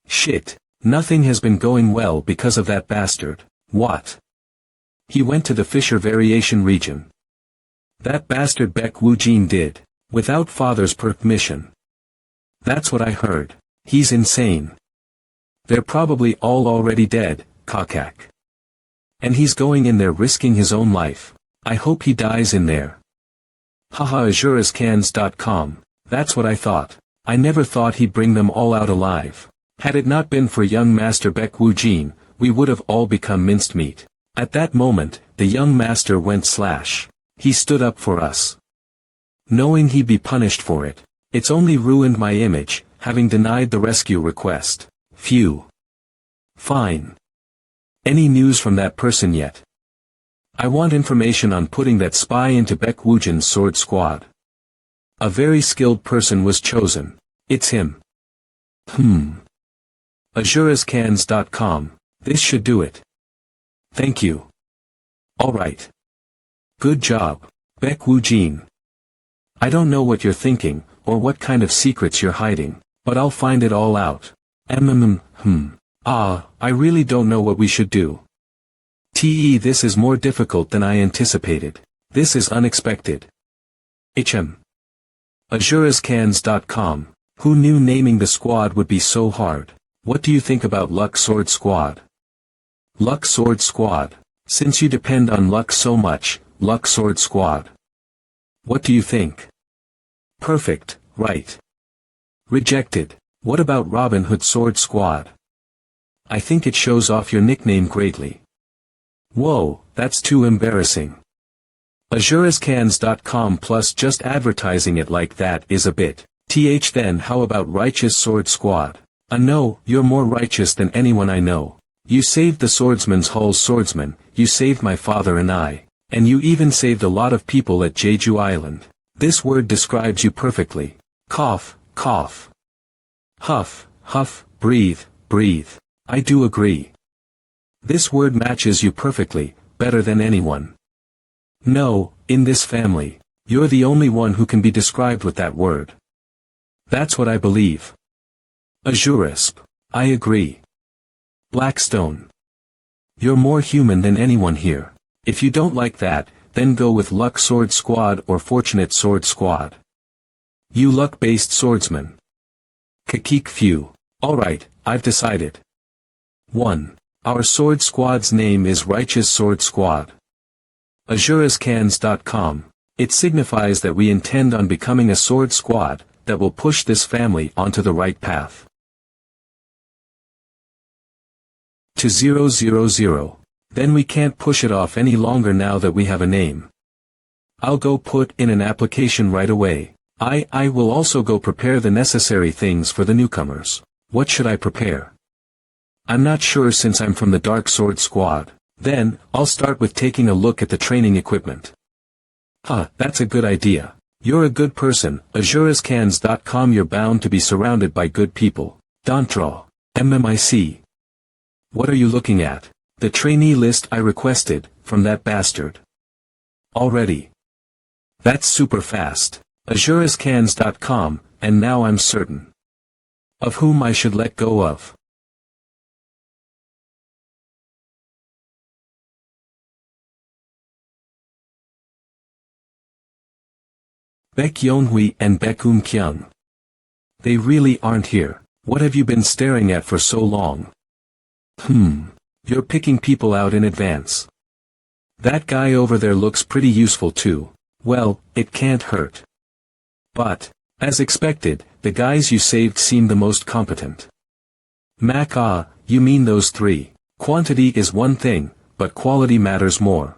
Shit, nothing has been going well because of that bastard. What? He went to the Fisher variation region. That bastard Baek Woojin did, without father's permission. That's what I heard. He's insane. They're probably all already dead, Kakak. And he's going in there risking his own life. I hope he dies in there. Haha azurascans.com. That's what I thought. I never thought he'd bring them all out alive. Had it not been for young Master Baek Woojin, we would have all become minced meat. At that moment, the young master went slash. He stood up for us. Knowing he'd be punished for it. It's only ruined my image, having denied the rescue request. Phew. Fine. Any news from that person yet? I want information on putting that spy into Baek Woojin's sword squad. A very skilled person was chosen. It's him. azurascans.com. This should do it. Thank you. Alright. Good job, Baek Woojin. I don't know what you're thinking, or what kind of secrets you're hiding, but I'll find it all out. I really don't know what we should do. This is more difficult than I anticipated. This is unexpected. azurascans.com. Who knew naming the squad would be so hard? What do you think about Luck Sword Squad? Luck Sword Squad. Since you depend on luck so much, Luck Sword Squad. What do you think? Perfect, right. Rejected. What about Robin Hood Sword Squad? I think it shows off your nickname greatly. Whoa, that's too embarrassing. azurascans.com plus just advertising it like that is a bit. Then how about Righteous Sword Squad? No, you're more righteous than anyone I know. You saved the Swordsman's Hall's swordsman, you saved my father and I, and you even saved a lot of people at Jeju Island. This word describes you perfectly. Cough, cough. Huff, huff, breathe, breathe. I do agree. This word matches you perfectly, better than anyone. No, in this family, you're the only one who can be described with that word. That's what I believe. Azurasp. I agree. Blackstone. You're more human than anyone here. If you don't like that, then go with Luck Sword Squad or Fortunate Sword Squad. You luck-based swordsman. Kakik Few. Alright, I've decided. 1. Our sword squad's name is Righteous Sword Squad. azurascans.com. It signifies that we intend on becoming a sword squad that will push this family onto the right path. To 000. Then we can't push it off any longer now that we have a name. I'll go put in an application right away. I will also go prepare the necessary things for the newcomers. What should I prepare? I'm not sure since I'm from the Dark Sword Squad. Then, I'll start with taking a look at the training equipment. That's a good idea. You're a good person, azurascans.com. You're bound to be surrounded by good people. Dontra. MMIC. What are you looking at? The trainee list I requested, from that bastard. Already. That's super fast. azurascans.com, and now I'm certain. Of whom I should let go of. Baek Yeonhui and Baek Kyung. They really aren't here. What have you been staring at for so long? You're picking people out in advance. That guy over there looks pretty useful too. Well, it can't hurt. But, as expected, the guys you saved seem the most competent. You mean those three. Quantity is one thing, but quality matters more.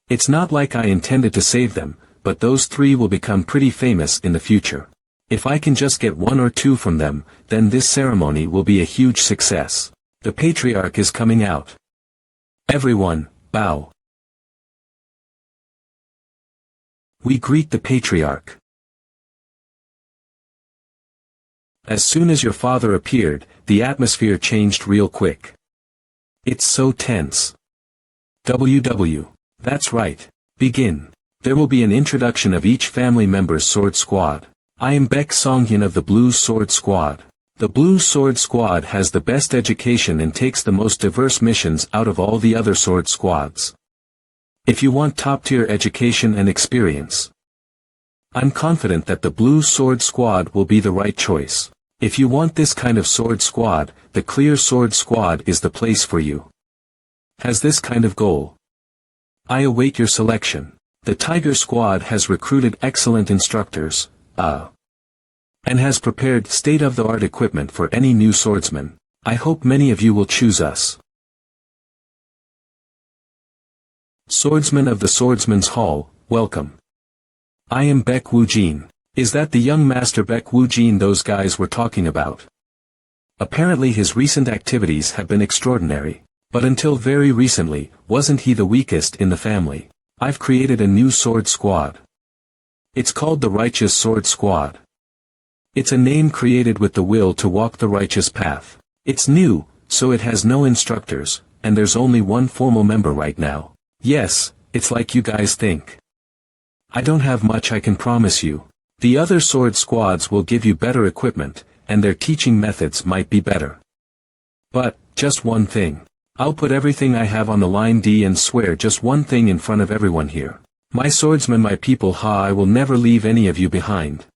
It's not like I intended to save them, but those 3 will become pretty famous in the future. If I can just get 1 or 2 from them, then this ceremony will be a huge success. The patriarch is coming out. Everyone, bow. We greet the patriarch. As soon as your father appeared, the atmosphere changed real quick. It's so tense. WW. That's right. Begin. There will be an introduction of each family member's sword squad. I am Baek Songhyun of the Blue Sword Squad. The Blue Sword Squad has the best education and takes the most diverse missions out of all the other sword squads. If you want top-tier education and experience, I'm confident that the Blue Sword Squad will be the right choice. If you want this kind of sword squad, the Clear Sword Squad is the place for you. Has this kind of goal. I await your selection. The Tiger Squad has recruited excellent instructors, and has prepared state-of-the-art equipment for any new swordsman. I hope many of you will choose us. Swordsman of the Swordsman's Hall, welcome. I am Baek Woojin. Is that the young master Baek Woojin those guys were talking about? Apparently his recent activities have been extraordinary, but until very recently, wasn't he the weakest in the family? I've created a new sword squad. It's called the Righteous Sword Squad. It's a name created with the will to walk the righteous path. It's new, so it has no instructors, and there's only one formal member right now. Yes, it's like you guys think. I don't have much I can promise you. The other sword squads will give you better equipment, and their teaching methods might be better. But, just one thing. I'll put everything I have on the line and swear just one thing in front of everyone here. My swordsmen, my people, I will never leave any of you behind.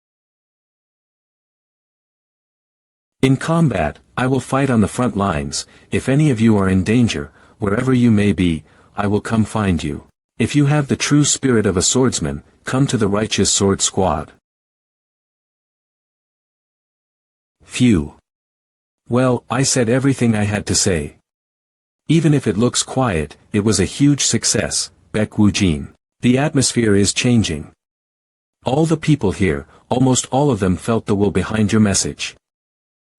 In combat, I will fight on the front lines. If any of you are in danger, wherever you may be, I will come find you. If you have the true spirit of a swordsman, come to the Righteous Sword Squad. Phew. Well, I said everything I had to say. Even if it looks quiet, it was a huge success, Baek Woojin. The atmosphere is changing. All the people here, almost all of them felt the will behind your message.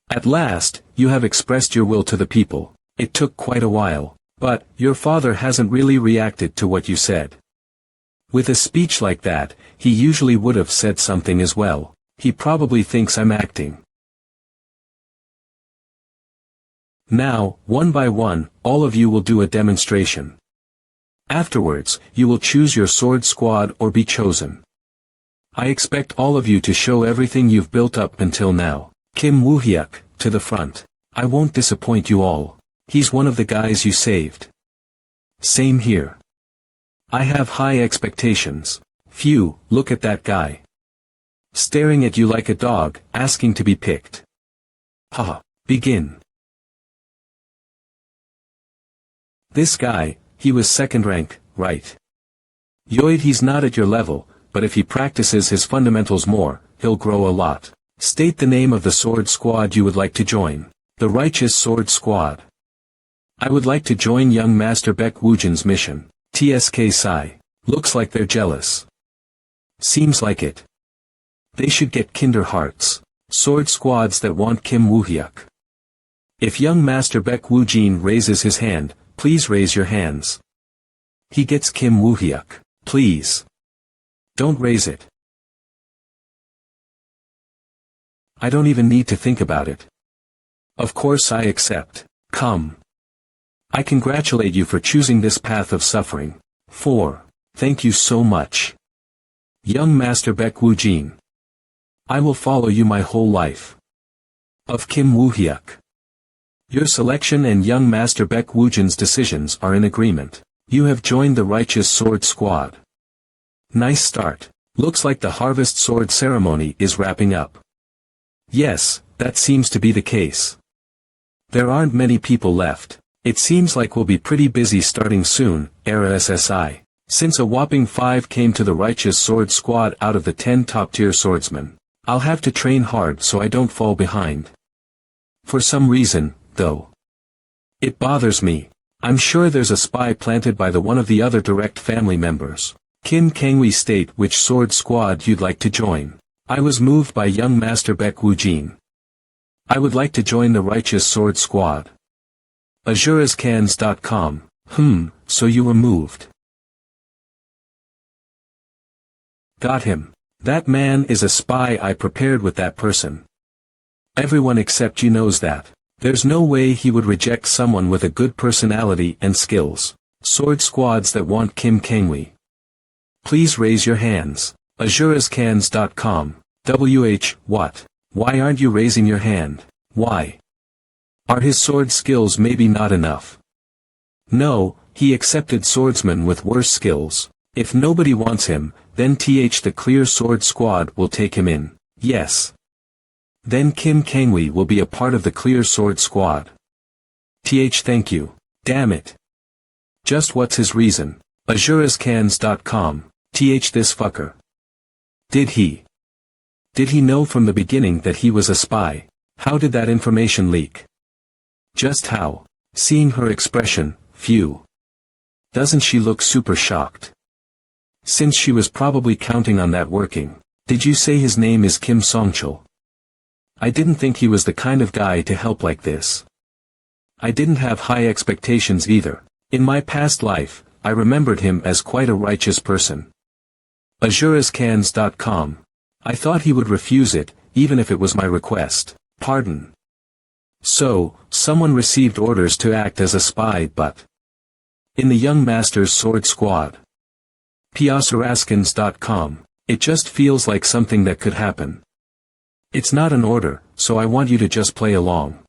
At last, you have expressed your will to the people. It took quite a while, but your father hasn't really reacted to what you said. With a speech like that, he usually would have said something as well. He probably thinks I'm acting. Now, one by one, all of you will do a demonstration. Afterwards, you will choose your sword squad or be chosen. I expect all of you to show everything you've built up until now. Kim Woo-hyuk, to the front. I won't disappoint you all. He's one of the guys you saved. Same here. I have high expectations. Phew, look at that guy. Staring at you like a dog, asking to be picked. Haha, begin. This guy, he was second rank, right? Yoid, he's not at your level, but if he practices his fundamentals more, he'll grow a lot. State the name of the sword squad you would like to join. The Righteous Sword Squad. I would like to join young Master Baek Woojin's mission. TSK Sai. Looks like they're jealous. Seems like it. They should get Kinder Hearts. Sword squads that want Kim Woo-hyuk. If young Master Baek Woojin raises his hand, please raise your hands. He gets Kim Woo-hyuk. Please. Don't raise it. I don't even need to think about it. Of course I accept. Come. I congratulate you for choosing this path of suffering. 4. Thank you so much. Young Master Baek Woojin. I will follow you my whole life. Of Kim Woo-hyuk. Your selection and young Master Baek Woojin's decisions are in agreement. You have joined the Righteous Sword Squad. Nice start. Looks like the Harvest Sword ceremony is wrapping up. Yes, that seems to be the case. There aren't many people left. It seems like we'll be pretty busy starting soon, Era SSI. Since a whopping 5 came to the Righteous Sword Squad out of the 10 top-tier swordsmen, I'll have to train hard so I don't fall behind. For some reason, though, it bothers me. I'm sure there's a spy planted by the one of the other direct family members. Kim Kangwi, state which sword squad you'd like to join. I was moved by young Master Baek Woo-jin. I would like to join the Righteous Sword Squad. Azure'sCans.com. So you were moved. Got him. That man is a spy. I prepared with that person. Everyone except you knows that. There's no way he would reject someone with a good personality and skills. Sword squads that want Kim Kangwi. Please raise your hands. Azure'sCans.com. What? Why aren't you raising your hand? Why? Are his sword skills maybe not enough? No, he accepted swordsmen with worse skills. If nobody wants him, then the Clear Sword Squad will take him in. Yes. Then Kim Kangwi will be a part of the Clear Sword Squad. Thank you. Damn it. Just what's his reason? Azure'sCans.com. This fucker. Did he know from the beginning that he was a spy? How did that information leak? Just how? Seeing her expression, phew. Doesn't she look super shocked? Since she was probably counting on that working. Did you say his name is Kim Songchul? I didn't think he was the kind of guy to help like this. I didn't have high expectations either. In my past life, I remembered him as quite a righteous person. Azure'sCans.com. I thought he would refuse it, even if it was my request. Pardon. So, someone received orders to act as a spy but... in the Young Master's Sword Squad. PSaraskins.com. It just feels like something that could happen. It's not an order, so I want you to just play along.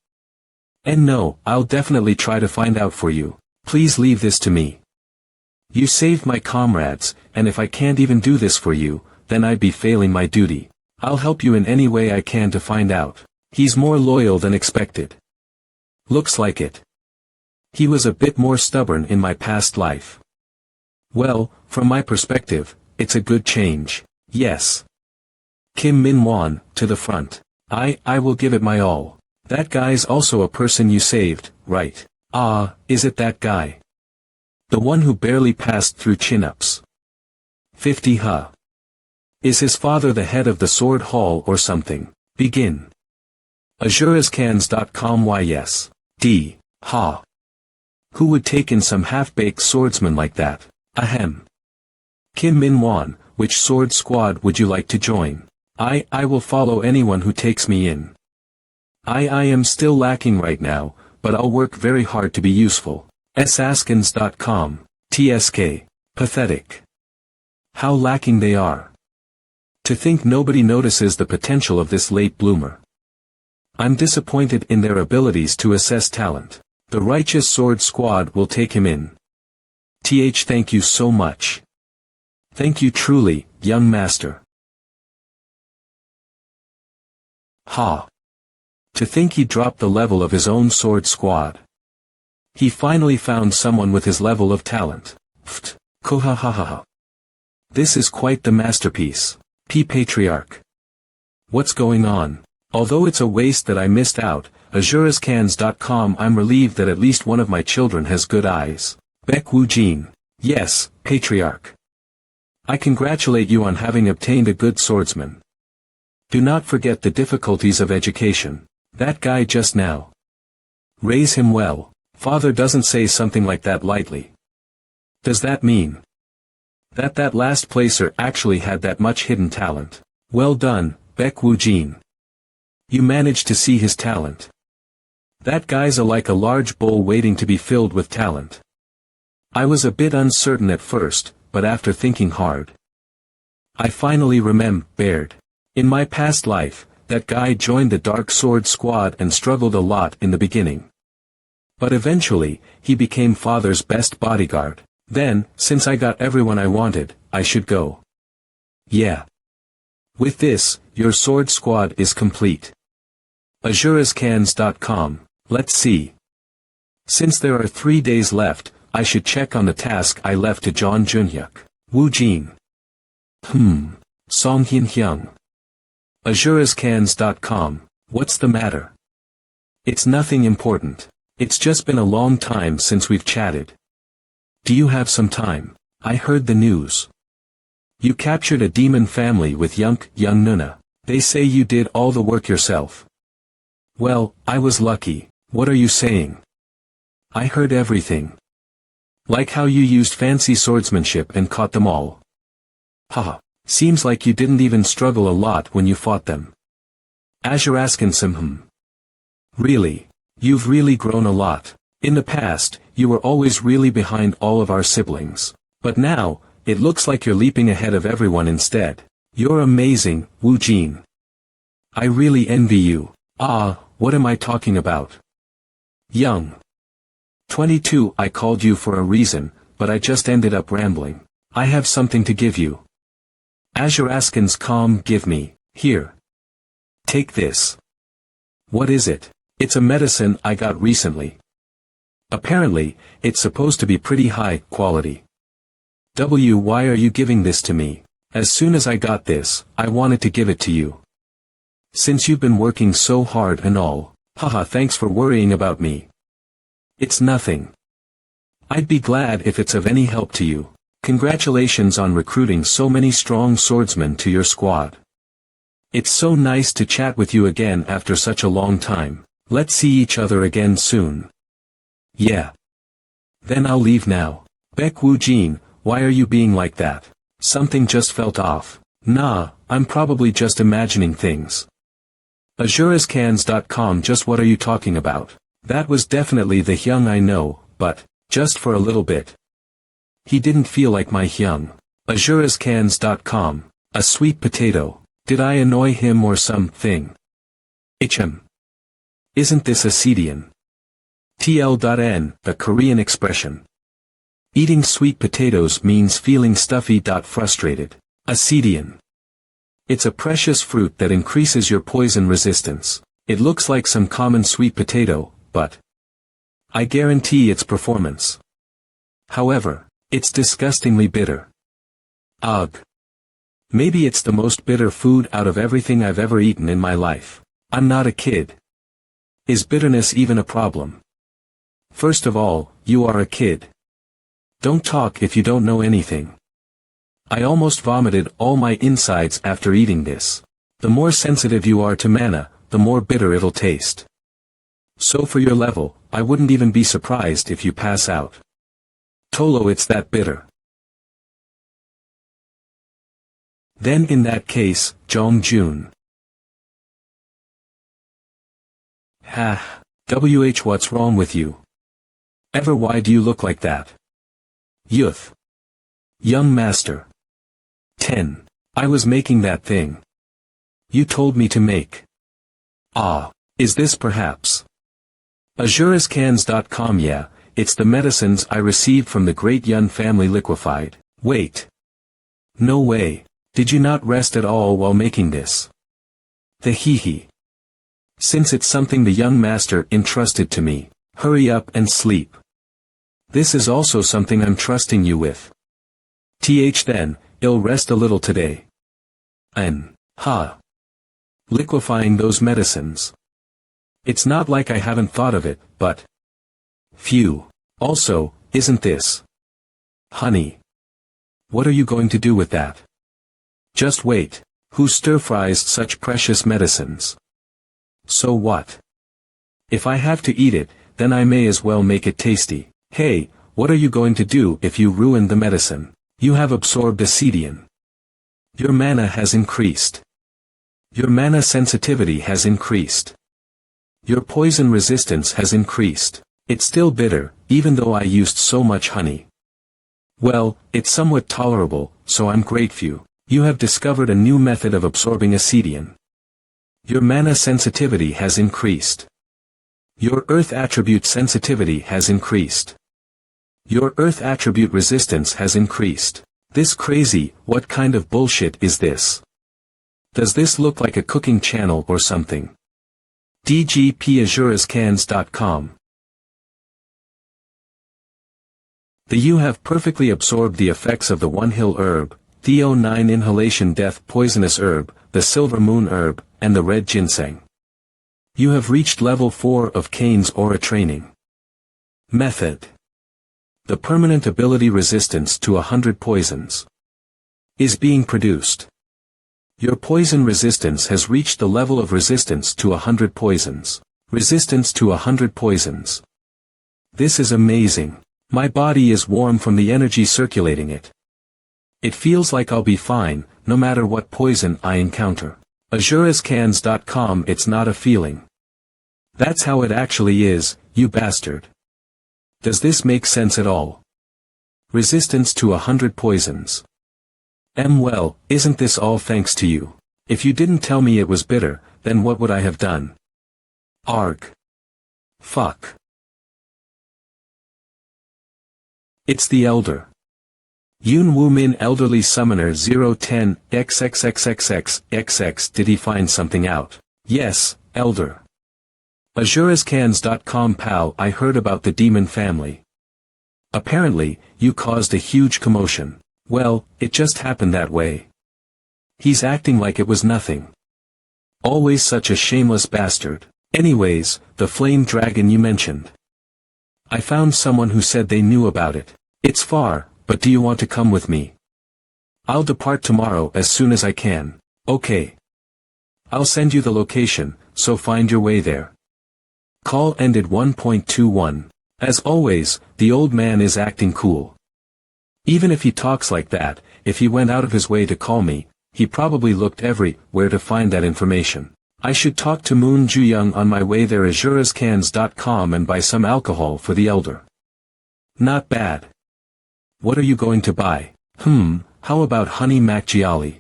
And no, I'll definitely try to find out for you. Please leave this to me. You saved my comrades, and if I can't even do this for you, then I'd be failing my duty. I'll help you in any way I can to find out. He's more loyal than expected. Looks like it. He was a bit more stubborn in my past life. Well, from my perspective, it's a good change. Yes. Kim Min-won, to the front. I will give it my all. That guy's also a person you saved, right? Is it that guy? The one who barely passed through chin-ups. 50 huh? Is his father the head of the sword hall or something? Begin. Azure'sCans.com. Why yes. Ha. Who would take in some half-baked swordsman like that? Ahem. Kim Min-won, which sword squad would you like to join? I will follow anyone who takes me in. I am still lacking right now, but I'll work very hard to be useful. Saskins.com. TSK. Pathetic. How lacking they are. To think nobody notices the potential of this late bloomer. I'm disappointed in their abilities to assess talent. The Righteous Sword Squad will take him in. Thank you so much. Thank you truly, young master. Ha. To think he dropped the level of his own sword squad. He finally found someone with his level of talent. Pft. Kohahaha. This is quite the masterpiece. Patriarch. What's going on? Although it's a waste that I missed out, Azure'sCans.com. I'm relieved that at least one of my children has good eyes. Baek Woo-jin. Yes, Patriarch. I congratulate you on having obtained a good swordsman. Do not forget the difficulties of education. That guy just now. Raise him well. Father doesn't say something like that lightly. Does that mean that last placer actually had that much hidden talent? Well done, Baek Woo-jin. You managed to see his talent. That guy's like a large bowl waiting to be filled with talent. I was a bit uncertain at first, but after thinking hard, I finally remembered. In my past life, that guy joined the Dark Sword Squad and struggled a lot in the beginning. But eventually, he became Father's best bodyguard. Then, since I got everyone I wanted, I should go. Yeah. With this, your sword squad is complete. Azure'sCans.com. Let's see. Since there are 3 days left, I should check on the task I left to John Junhyuk. Woo-jin. Song Hyun. Azure'sCans.com. What's the matter? It's nothing important. It's just been a long time since we've chatted. Do you have some time? I heard the news. You captured a demon family with young Nuna. They say you did all the work yourself. Well, I was lucky. What are you saying? I heard everything. Like how you used fancy swordsmanship and caught them all. Haha, seems like you didn't even struggle a lot when you fought them. Azure. Really? You've really grown a lot. In the past, you were always really behind all of our siblings. But now, it looks like you're leaping ahead of everyone instead. You're amazing, Wu Jin. I really envy you. Ah, what am I talking about? Young. 22. I called you for a reason, but I just ended up rambling. I have something to give you. Azure calm. Give me. Here. Take this. What is it? It's a medicine I got recently. Apparently, it's supposed to be pretty high quality. Why are you giving this to me? As soon as I got this, I wanted to give it to you. Since you've been working so hard and all. Haha, thanks for worrying about me. It's nothing. I'd be glad if it's of any help to you. Congratulations on recruiting so many strong swordsmen to your squad. It's so nice to chat with you again after such a long time. Let's see each other again soon. Yeah. Then I'll leave now. Baek Wu Jin, why are you being like that? Something just felt off. Nah, I'm probably just imagining things. AzureScans.com. Just what are you talking about? That was definitely the Hyung I know, but, just for a little bit. He didn't feel like my Hyung. AzureScans.com. A sweet potato. Did I annoy him or something? Isn't this Ascidian? TL.N, a Korean expression. Eating sweet potatoes means feeling stuffy. Frustrated. Ascidian. It's a precious fruit that increases your poison resistance. It looks like some common sweet potato, but I guarantee its performance. However, it's disgustingly bitter. Ugh. Maybe it's the most bitter food out of everything I've ever eaten in my life. I'm not a kid. Is bitterness even a problem? First of all, you are a kid. Don't talk if you don't know anything. I almost vomited all my insides after eating this. The more sensitive you are to mana, the more bitter it'll taste. So for your level, I wouldn't even be surprised if you pass out. Tolo, it's that bitter. Then in that case, Jong-jun. What's wrong with you? Why do you look like that? Youth. Young master. 10. I was making that thing. You told me to make. Ah, is this perhaps? AzureScans.com. Yeah, it's the medicines I received from the Great Yun family liquefied. Wait. No way. Did you not rest at all while making this? The hee. Since it's something the young master entrusted to me, hurry up and sleep. This is also something I'm trusting you with. Then, I'll rest a little today. Liquefying those medicines. It's not like I haven't thought of it, but... Phew. Also, isn't this... honey? What are you going to do with that? Just wait. Who stir-fries such precious medicines? So what? If I have to eat it, then I may as well make it tasty. Hey, what are you going to do if you ruin the medicine? You have absorbed Ascidian. Your mana has increased. Your mana sensitivity has increased. Your poison resistance has increased. It's still bitter, even though I used so much honey. Well, it's somewhat tolerable, so I'm grateful. You have discovered a new method of absorbing Ascidian. Your mana sensitivity has increased. Your earth attribute sensitivity has increased. Your earth attribute resistance has increased. This crazy, what kind of bullshit is this? Does this look like a cooking channel or something? DGPAzureScans.com. You have perfectly absorbed the effects of the One Hill herb, Theo 9 inhalation death poisonous herb, the silver moon herb, and the red ginseng. You have reached level 4 of Kane's aura training. Method. The permanent ability resistance to 100 poisons is being produced. Your poison resistance has reached the level of resistance to 100 poisons. Resistance to 100 poisons. This is amazing. My body is warm from the energy circulating it. It feels like I'll be fine, no matter what poison I encounter. AzureScans.com. It's not a feeling. That's how it actually is, you bastard. Does this make sense at all? Resistance to 100 poisons. Well, isn't this all thanks to you? If you didn't tell me it was bitter, then what would I have done? Arg. Fuck. It's the Elder. Yoon Woo Min Elderly Summoner 010 XXXXXXX. Did he find something out? Yes, Elder. AzureScans.com. Pal, I heard about the demon family. Apparently, you caused a huge commotion. Well, it just happened that way. He's acting like it was nothing. Always such a shameless bastard. Anyways, the flame dragon you mentioned. I found someone who said they knew about it. It's far, but do you want to come with me? I'll depart tomorrow as soon as I can. Okay. I'll send you the location, so find your way there. Call ended 1.21. As always, the old man is acting cool. Even if he talks like that, if he went out of his way to call me, he probably looked everywhere to find that information. I should talk to Moon Ju-young on my way there. AzureScans.com and buy some alcohol for the Elder. Not bad. What are you going to buy? How about honey macchiali?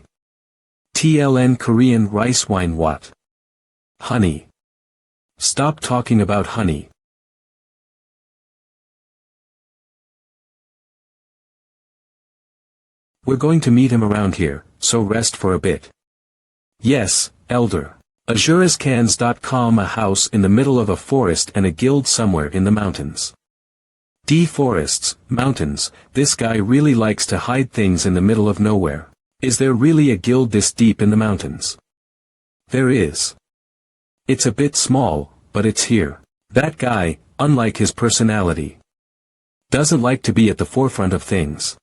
TLN Korean rice wine. What? Honey. Stop talking about honey. We're going to meet him around here, so rest for a bit. Yes, Elder. AzureScans.com. A house in the middle of a forest and a guild somewhere in the mountains. Forests, mountains, this guy really likes to hide things in the middle of nowhere. Is there really a guild this deep in the mountains? There is. It's a bit small, but it's here. That guy, unlike his personality, doesn't like to be at the forefront of things.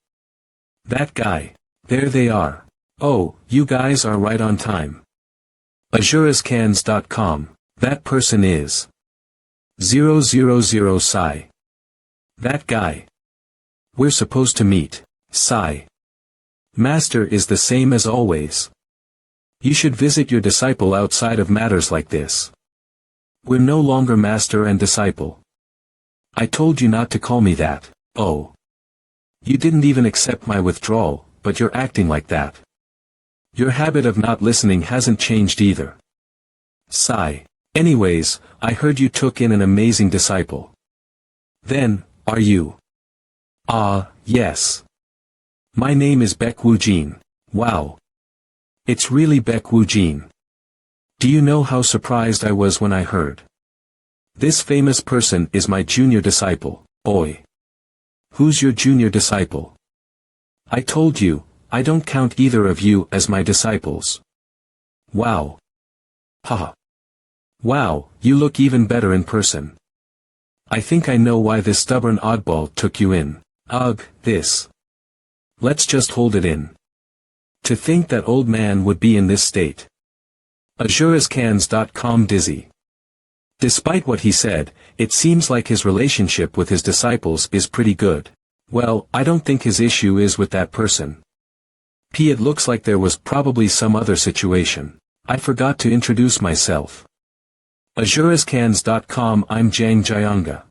That guy. There they are. Oh, you guys are right on time. AzureScans.com. That person is 000 Psy. That guy. We're supposed to meet. Psy. Master is the same as always. You should visit your disciple outside of matters like this. We're no longer master and disciple. I told you not to call me that. Oh. You didn't even accept my withdrawal, but you're acting like that. Your habit of not listening hasn't changed either. Sigh. Anyways, I heard you took in an amazing disciple. Then, are you? Yes. My name is Baek Woo-jin. Wow. It's really Baek Woo-jin. Do you know how surprised I was when I heard? This famous person is my junior disciple. Oi. Who's your junior disciple? I told you, I don't count either of you as my disciples. Wow. Haha. Wow, you look even better in person. I think I know why this stubborn oddball took you in. Ugh, this. Let's just hold it in. To think that old man would be in this state. AzureScans.com. Dizzy. Despite what he said, it seems like his relationship with his disciples is pretty good. Well, I don't think his issue is with that person. It looks like there was probably some other situation. I forgot to introduce myself. AzureScans.com. I'm Jang Jayonga.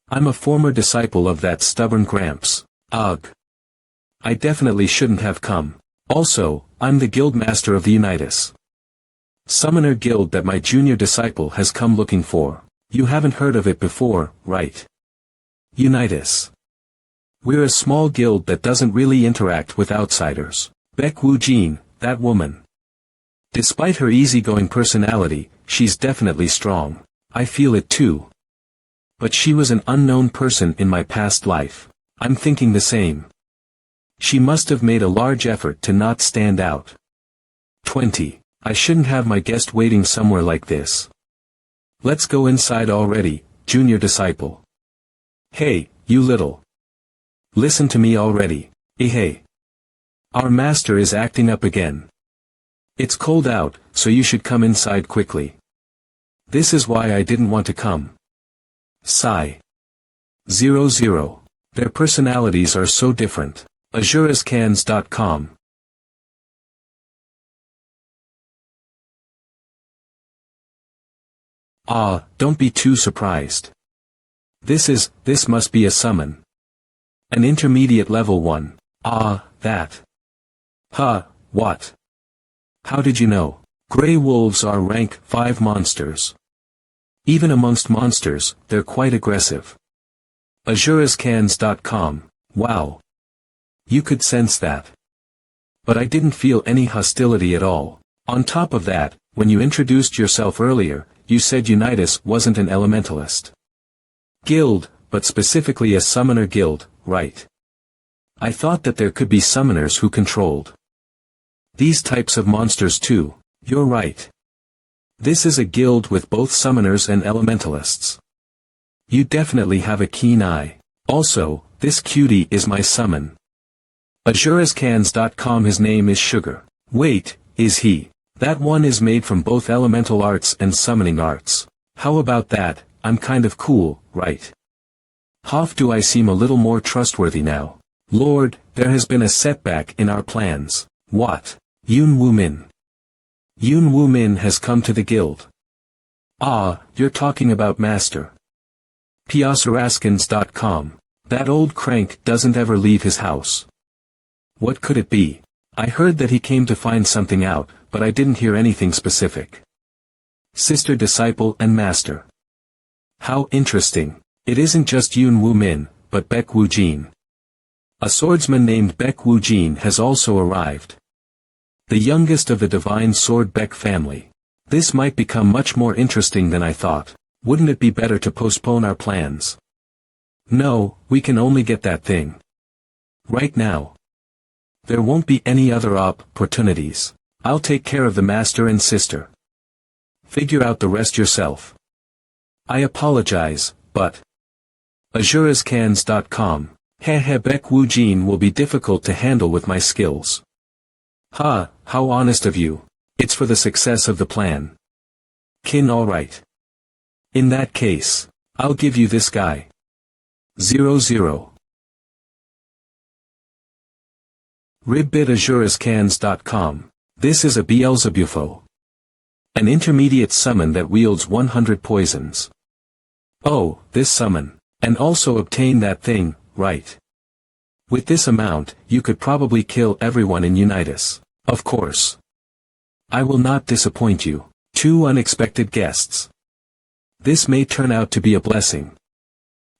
I'm a former disciple of that stubborn Gramps. Ugh. I definitely shouldn't have come. Also, I'm the guild master of the Unitas Summoner Guild that my junior disciple has come looking for. You haven't heard of it before, right? Unitas. We're a small guild that doesn't really interact with outsiders. Baek Woo-jin, that woman. Despite her easygoing personality, she's definitely strong. I feel it too. But she was an unknown person in my past life. I'm thinking the same. She must have made a large effort to not stand out. 20. I shouldn't have my guest waiting somewhere like this. Let's go inside already, junior disciple. Hey, you little. Listen to me already. Hey. Our master is acting up again. It's cold out, so you should come inside quickly. This is why I didn't want to come. Sigh. 00. Their personalities are so different. AzureScans.com. Ah, don't be too surprised. This must be a summon. An intermediate level one. Ah, that. Huh, what? How did you know? Grey wolves are rank 5 monsters. Even amongst monsters, they're quite aggressive. AzureScans.com. Wow. You could sense that. But I didn't feel any hostility at all. On top of that, when you introduced yourself earlier, you said Unitas wasn't an elementalist guild, but specifically a summoner guild, right? I thought that there could be summoners who controlled these types of monsters too. You're right. This is a guild with both summoners and elementalists. You definitely have a keen eye. Also, this cutie is my summon. AzureScans.com. His name is Sugar. Wait, is he? That one is made from both elemental arts and summoning arts. How about that? I'm kind of cool, right? Hoff, do I seem a little more trustworthy now? Lord, there has been a setback in our plans. What? Yoon Woo Min. Yoon Woo Min has come to the guild. Ah, you're talking about Master. PSaraskins.com. That old crank doesn't ever leave his house. What could it be? I heard that he came to find something out, but I didn't hear anything specific. Sister, disciple, and master. How interesting. It isn't just Yoon Woo Min, but Baek Woo Jin. A swordsman named Baek Woo Jin has also arrived. The youngest of the divine sword Baek family. This might become much more interesting than I thought. Wouldn't it be better to postpone our plans? No, we can only get that thing right now. There won't be any other opportunities. I'll take care of the master and sister. Figure out the rest yourself. I apologize, but AzureScans.com. Heh, Baek Woo Jin will be difficult to handle with my skills. Ha, how honest of you. It's for the success of the plan. Kin, alright. In that case, I'll give you this guy. 00. Ribbit. AzureScans.com. This is a Beelzebufo. An intermediate summon that wields 100 poisons. Oh, this summon. And also obtain that thing, right? With this amount, you could probably kill everyone in Unitas. Of course. I will not disappoint you. 2 unexpected guests. This may turn out to be a blessing.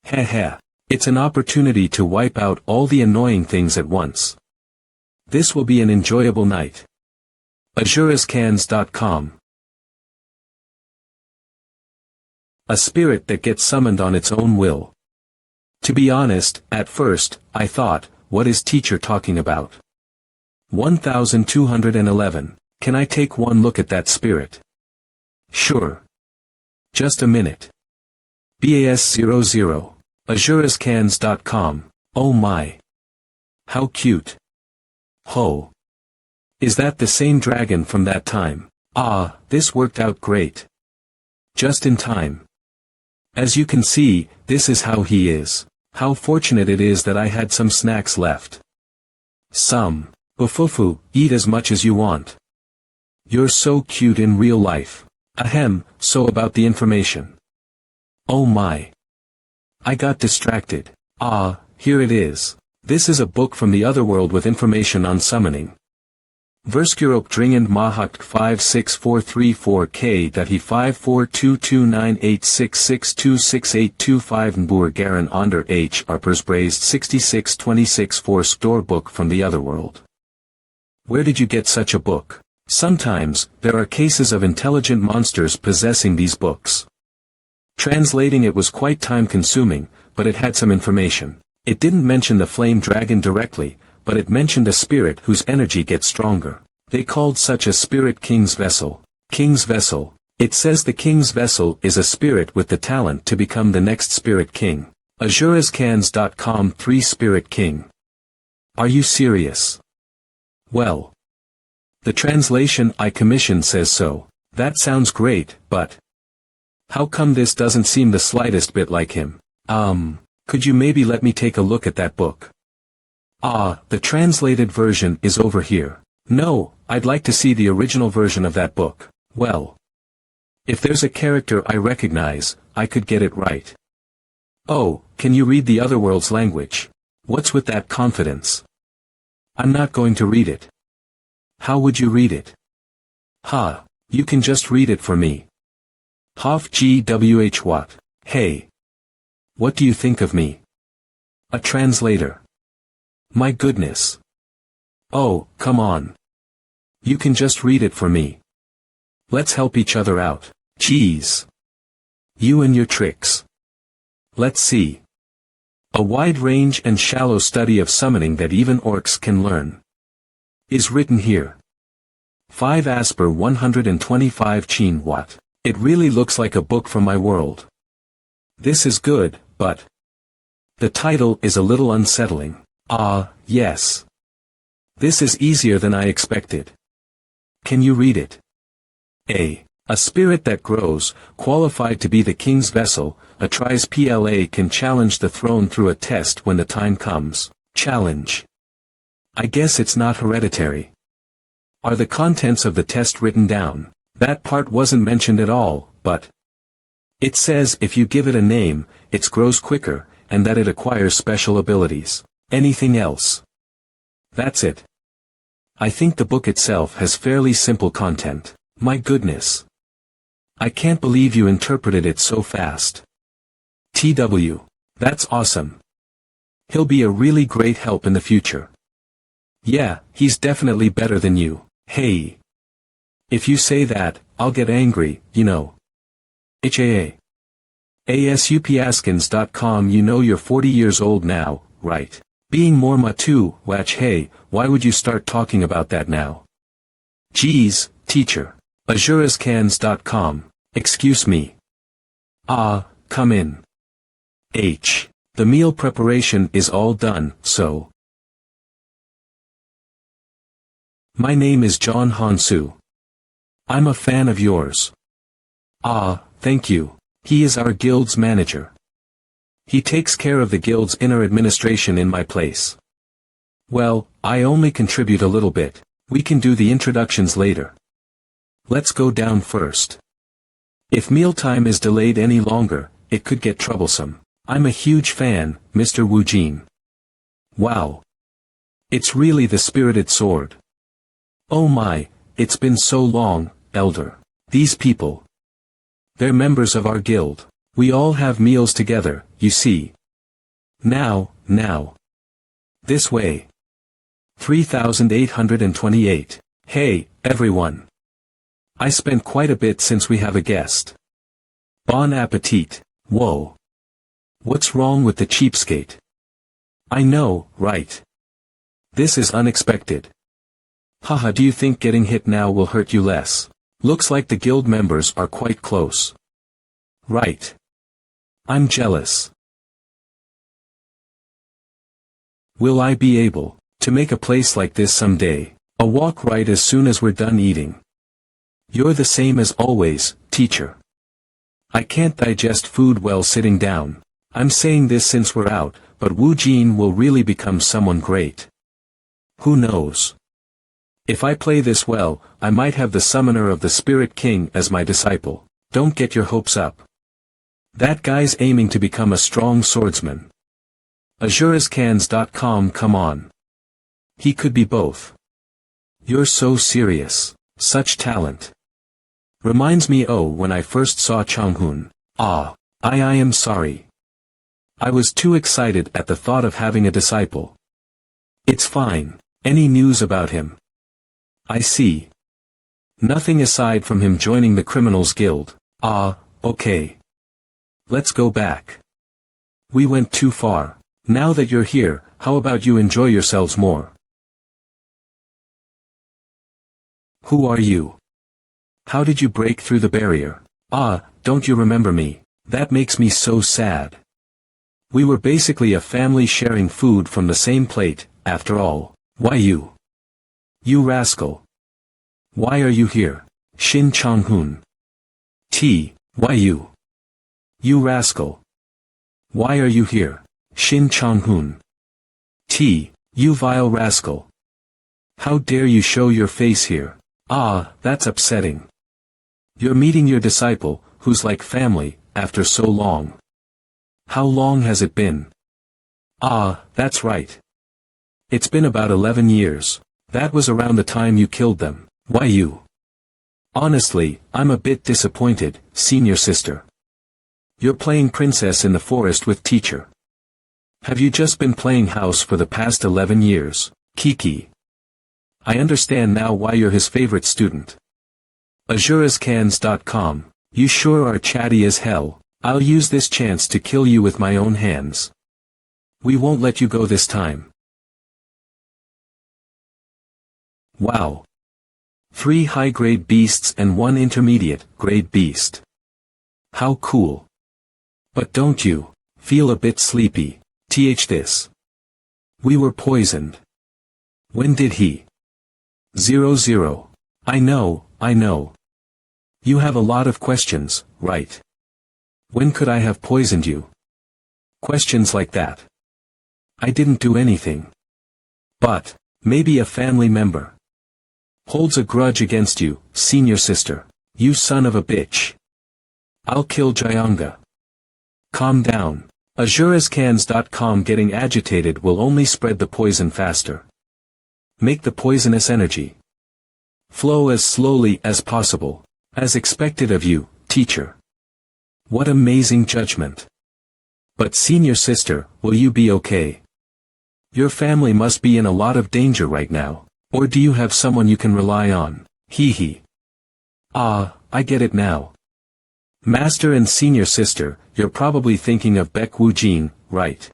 Heh. It's an opportunity to wipe out all the annoying things at once. This will be an enjoyable night. AzureScans.com. A spirit that gets summoned on its own will. To be honest, at first, I thought, what is teacher talking about? 1211. Can I take one look at that spirit? Sure. Just a minute. BAS00. AzureScans.com. Oh my. How cute. Ho. Is that the same dragon from that time? Ah, this worked out great. Just in time. As you can see, this is how he is. How fortunate it is that I had some snacks left. Some. Bufufu, eat as much as you want. You're so cute in real life. Ahem, so about the information. Oh my. I got distracted. Ah, here it is. This is a book from the otherworld with information on summoning. Verskirop dringend mahakt 56434K that he 5422986626826825 Nboer Garen onder H. Arpers Braised 6626 for store book from the otherworld. Where did you get such a book? Sometimes, there are cases of intelligent monsters possessing these books. Translating it was quite time-consuming, but it had some information. It didn't mention the flame dragon directly, but it mentioned a spirit whose energy gets stronger. They called such a spirit King's Vessel. King's Vessel. It says the King's Vessel is a spirit with the talent to become the next spirit king. AzureScans.com 3 Spirit King. Are you serious? Well, the translation I commissioned says so. That sounds great, but how come this doesn't seem the slightest bit like him? Could you maybe let me take a look at that book? The translated version is over here. No, I'd like to see the original version of that book. Well, if there's a character I recognize, I could get it right. Oh, can you read the otherworld's language? What's with that confidence? I'm not going to read it. How would you read it? You can just read it for me. Hof GWH what? Hey. What do you think of me? A translator. My goodness. Oh, come on. You can just read it for me. Let's help each other out. Jeez. You and your tricks. Let's see. A wide range and shallow study of summoning that even orcs can learn. Is written here. 5 Asper 125 Chin Watt. It really looks like a book from my world. This is good, but the title is a little unsettling. Yes. This is easier than I expected. Can you read it? A spirit that grows, qualified to be the king's vessel, a tries PLA can challenge the throne through a test when the time comes. Challenge. I guess it's not hereditary. Are the contents of the test written down? That part wasn't mentioned at all, but it says if you give it a name, it grows quicker, and that it acquires special abilities. Anything else? That's it. I think the book itself has fairly simple content. My goodness. I can't believe you interpreted it so fast. TW. That's awesome. He'll be a really great help in the future. Yeah, he's definitely better than you. Hey. If you say that, I'll get angry, you know. HAA. ASUPAskins.com. You know you're 40 years old now, right? Being more matu, watch. Hey, why would you start talking about that now? Geez, teacher. AzureScans.com. Excuse me. Come in. The meal preparation is all done, so. My name is John Hansu. I'm a fan of yours. Thank you. He is our guild's manager. He takes care of the guild's inner administration in my place. Well, I only contribute a little bit. We can do the introductions later. Let's go down first. If mealtime is delayed any longer, it could get troublesome. I'm a huge fan, Mr. Wu Jin. Wow. It's really the spirited sword. Oh my, it's been so long, Elder. These people. They're members of our guild. We all have meals together, you see. Now. This way. 3828. Hey, everyone. I spent quite a bit since we have a guest. Bon appetit. Whoa. What's wrong with the cheapskate? I know, right? This is unexpected. Haha, do you think getting hit now will hurt you less? Looks like the guild members are quite close. Right. I'm jealous. Will I be able to make a place like this someday? A walk right as soon as we're done eating. You're the same as always, teacher. I can't digest food well sitting down. I'm saying this since we're out, but Wu Jin will really become someone great. Who knows? If I play this well, I might have the summoner of the Spirit King as my disciple. Don't get your hopes up. That guy's aiming to become a strong swordsman. AzureScans.com. Come on. He could be both. You're so serious. Such talent. Reminds me when I first saw Changhoon. I am sorry. I was too excited at the thought of having a disciple. It's fine. Any news about him? I see. Nothing aside from him joining the criminals guild. Okay. Let's go back. We went too far. Now that you're here, how about you enjoy yourselves more? Who are you? How did you break through the barrier? Don't you remember me? That makes me so sad. We were basically a family sharing food from the same plate, after all. Why you? You rascal. Why are you here? Shin Chang-hun. Why you? You rascal. Why are you here? Shin Chang-hun. You vile rascal. How dare you show your face here? Ah, that's upsetting. You're meeting your disciple, who's like family, after so long. How long has it been? Ah, that's right. It's been about 11 years. That was around the time you killed them. Why you? Honestly, I'm a bit disappointed, senior sister. You're playing princess in the forest with teacher. Have you just been playing house for the past 11 years, Kiki? I understand now why you're his favorite student. Azurascans.com. You sure are chatty as hell. I'll use this chance to kill you with my own hands. We won't let you go this time. Wow. 3 high-grade beasts and 1 intermediate-grade beast. How cool. But don't you feel a bit sleepy? This. We were poisoned. When did he? 00. I know. You have a lot of questions, right? When could I have poisoned you? Questions like that. I didn't do anything. But, maybe a family member holds a grudge against you, senior sister. You son of a bitch. I'll kill Jayanga. Calm down. Azurascans.com. Getting agitated will only spread the poison faster. Make the poisonous energy flow as slowly as possible. As expected of you, teacher. What amazing judgment. But senior sister, will you be okay? Your family must be in a lot of danger right now. Or do you have someone you can rely on? Hee. Ah, I get it now. Master and senior sister, you're probably thinking of Baek Woo-jin, right?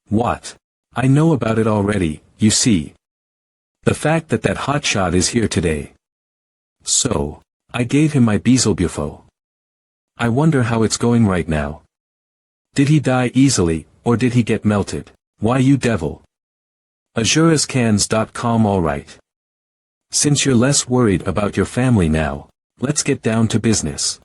What? I know about it already, you see. The fact that hotshot is here today. So, I gave him my Beelzebufo. I wonder how it's going right now. Did he die easily, or did he get melted? Why you devil? Azurascans.com. Alright. Since you're less worried about your family now, let's get down to business.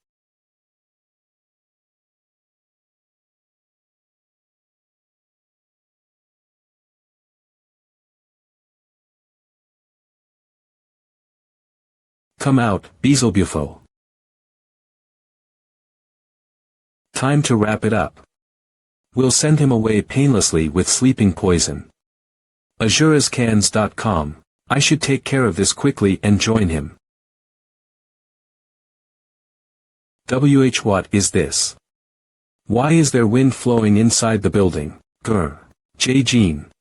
Come out, Beelzebufo. Time to wrap it up. We'll send him away painlessly with sleeping poison. Azurascans.com. I should take care of this quickly and join him. What is this? Why is there wind flowing inside the building? Grr. Jae-jin.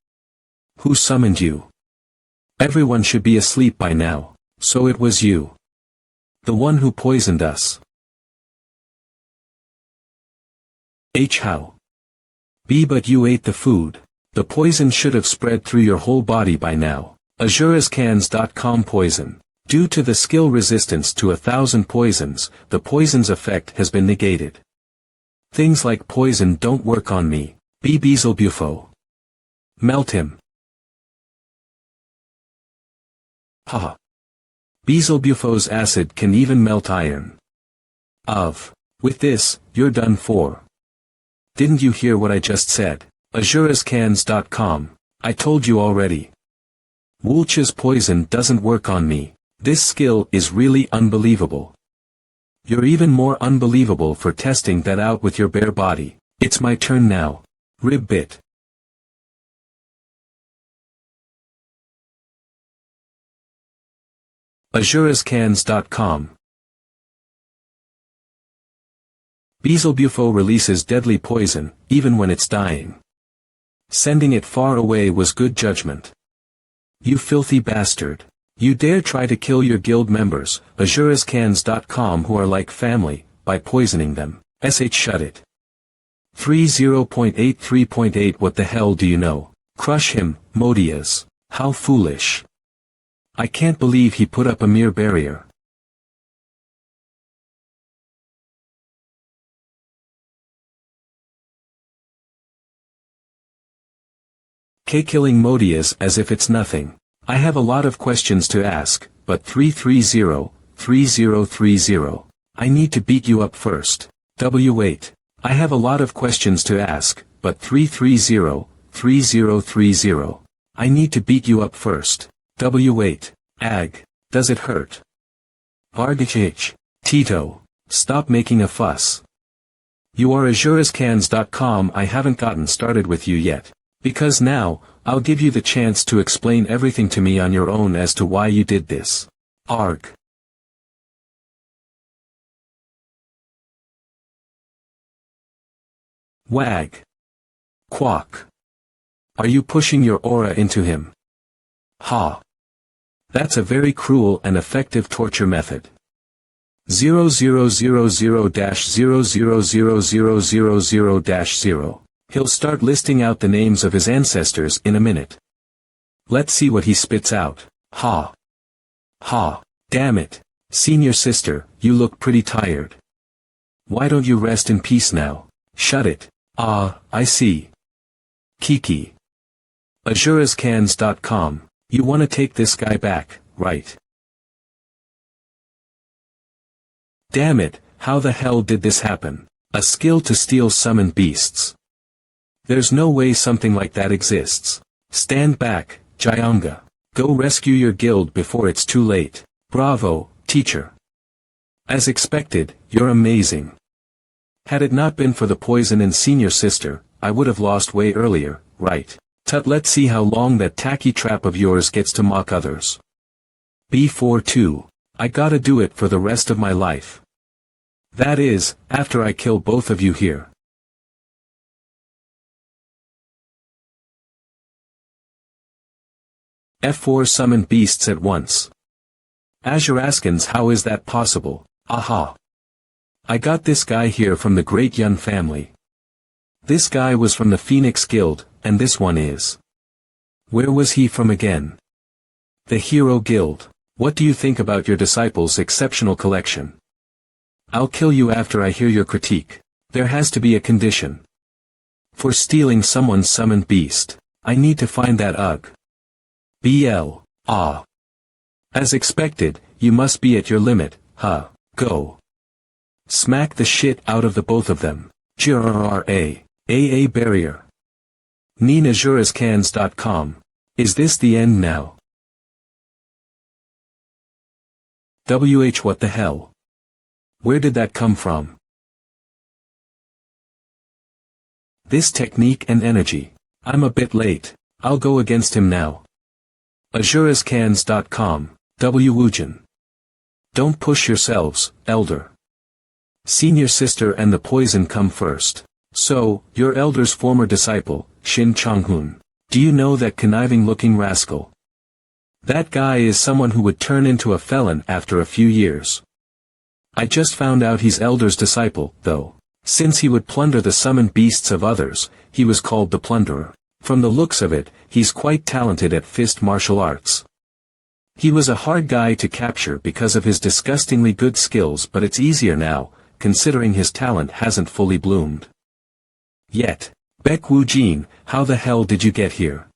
Who summoned you? Everyone should be asleep by now. So it was you. The one who poisoned us. How? But you ate the food. The poison should have spread through your whole body by now. Azurascans.com. Poison. Due to the skill resistance to 1,000 poisons, the poison's effect has been negated. Things like poison don't work on me. Beelzebufo. Melt him. Haha. Beelzebufo's acid can even melt iron. With this, you're done for. Didn't you hear what I just said? Azurascans.com. I told you already. Wulcha's poison doesn't work on me. This skill is really unbelievable. You're even more unbelievable for testing that out with your bare body. It's my turn now. Rib bit. Azurascans.com. Beelzebufo releases deadly poison, even when it's dying. Sending it far away was good judgment. You filthy bastard. You dare try to kill your guild members, Azurascans.com, who are like family, by poisoning them. Shut it. 30.83.8. What the hell do you know? Crush him, Modias. How foolish. I can't believe he put up a mere barrier. Killing Modius as if it's nothing. I have a lot of questions to ask, but 330. I need to beat you up first. W8. I have a lot of questions to ask, but 330. I need to beat you up first. W8. Ag. Does it hurt? Vargich. Tito. Stop making a fuss. You are azurescans.com. I haven't gotten started with you yet. Because now, I'll give you the chance to explain everything to me on your own as to why you did this. Arg. Wag. Quack. Are you pushing your aura into him? Ha. That's a very cruel and effective torture method. 0000000000-0. He'll start listing out the names of his ancestors in a minute. Let's see what he spits out. Ha. Ha. Damn it. Senior sister, you look pretty tired. Why don't you rest in peace now? Shut it. Ah, I see. Kiki. azurescans.com. You wanna take this guy back, right? Damn it, how the hell did this happen? A skill to steal summoned beasts. There's no way something like that exists. Stand back, Jayanga. Go rescue your guild before it's too late. Bravo, teacher. As expected, you're amazing. Had it not been for the poison in senior sister, I would have lost way earlier, right? Tut, let's see how long that tacky trap of yours gets to mock others. B42. I gotta do it for the rest of my life. That is, after I kill both of you here. F4 summon beasts at once. Azuraskans, how is that possible? Aha. I got this guy here from the Great Yun family. This guy was from the Phoenix Guild, and this one is. Where was he from again? The Hero Guild. What do you think about your disciple's exceptional collection? I'll kill you after I hear your critique. There has to be a condition. For stealing someone's summoned beast, I need to find that UG. BL. Ah. As expected, you must be at your limit, huh? Go. Smack the shit out of the both of them. GRRA. AA barrier. NinaJurisCans.com. Is this the end now? WH, what the hell? Where did that come from? This technique and energy. I'm a bit late. I'll go against him now. azurescans.com. W. Wujin. Don't push yourselves, elder. Senior sister and the poison come first. So, your elder's former disciple, Shin Chonghun. Do you know that conniving-looking rascal? That guy is someone who would turn into a felon after a few years. I just found out he's elder's disciple, though. Since he would plunder the summoned beasts of others, he was called the plunderer. From the looks of it, he's quite talented at fist martial arts. He was a hard guy to capture because of his disgustingly good skills, but it's easier now, considering his talent hasn't fully bloomed yet. Baek Woo-jin, how the hell did you get here?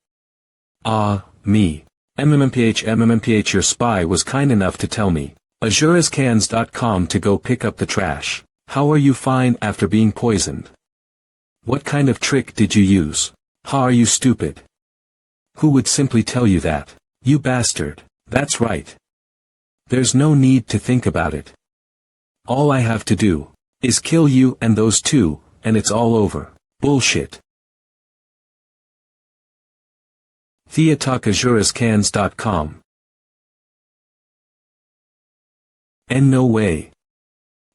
Me. MMPH, your spy was kind enough to tell me. azurescans.com to go pick up the trash. How are you fine after being poisoned? What kind of trick did you use? How are you stupid? Who would simply tell you that? You bastard. That's right. There's no need to think about it. All I have to do is kill you and those two, and it's all over. Bullshit. TheatalkAzurescans.com. And no way.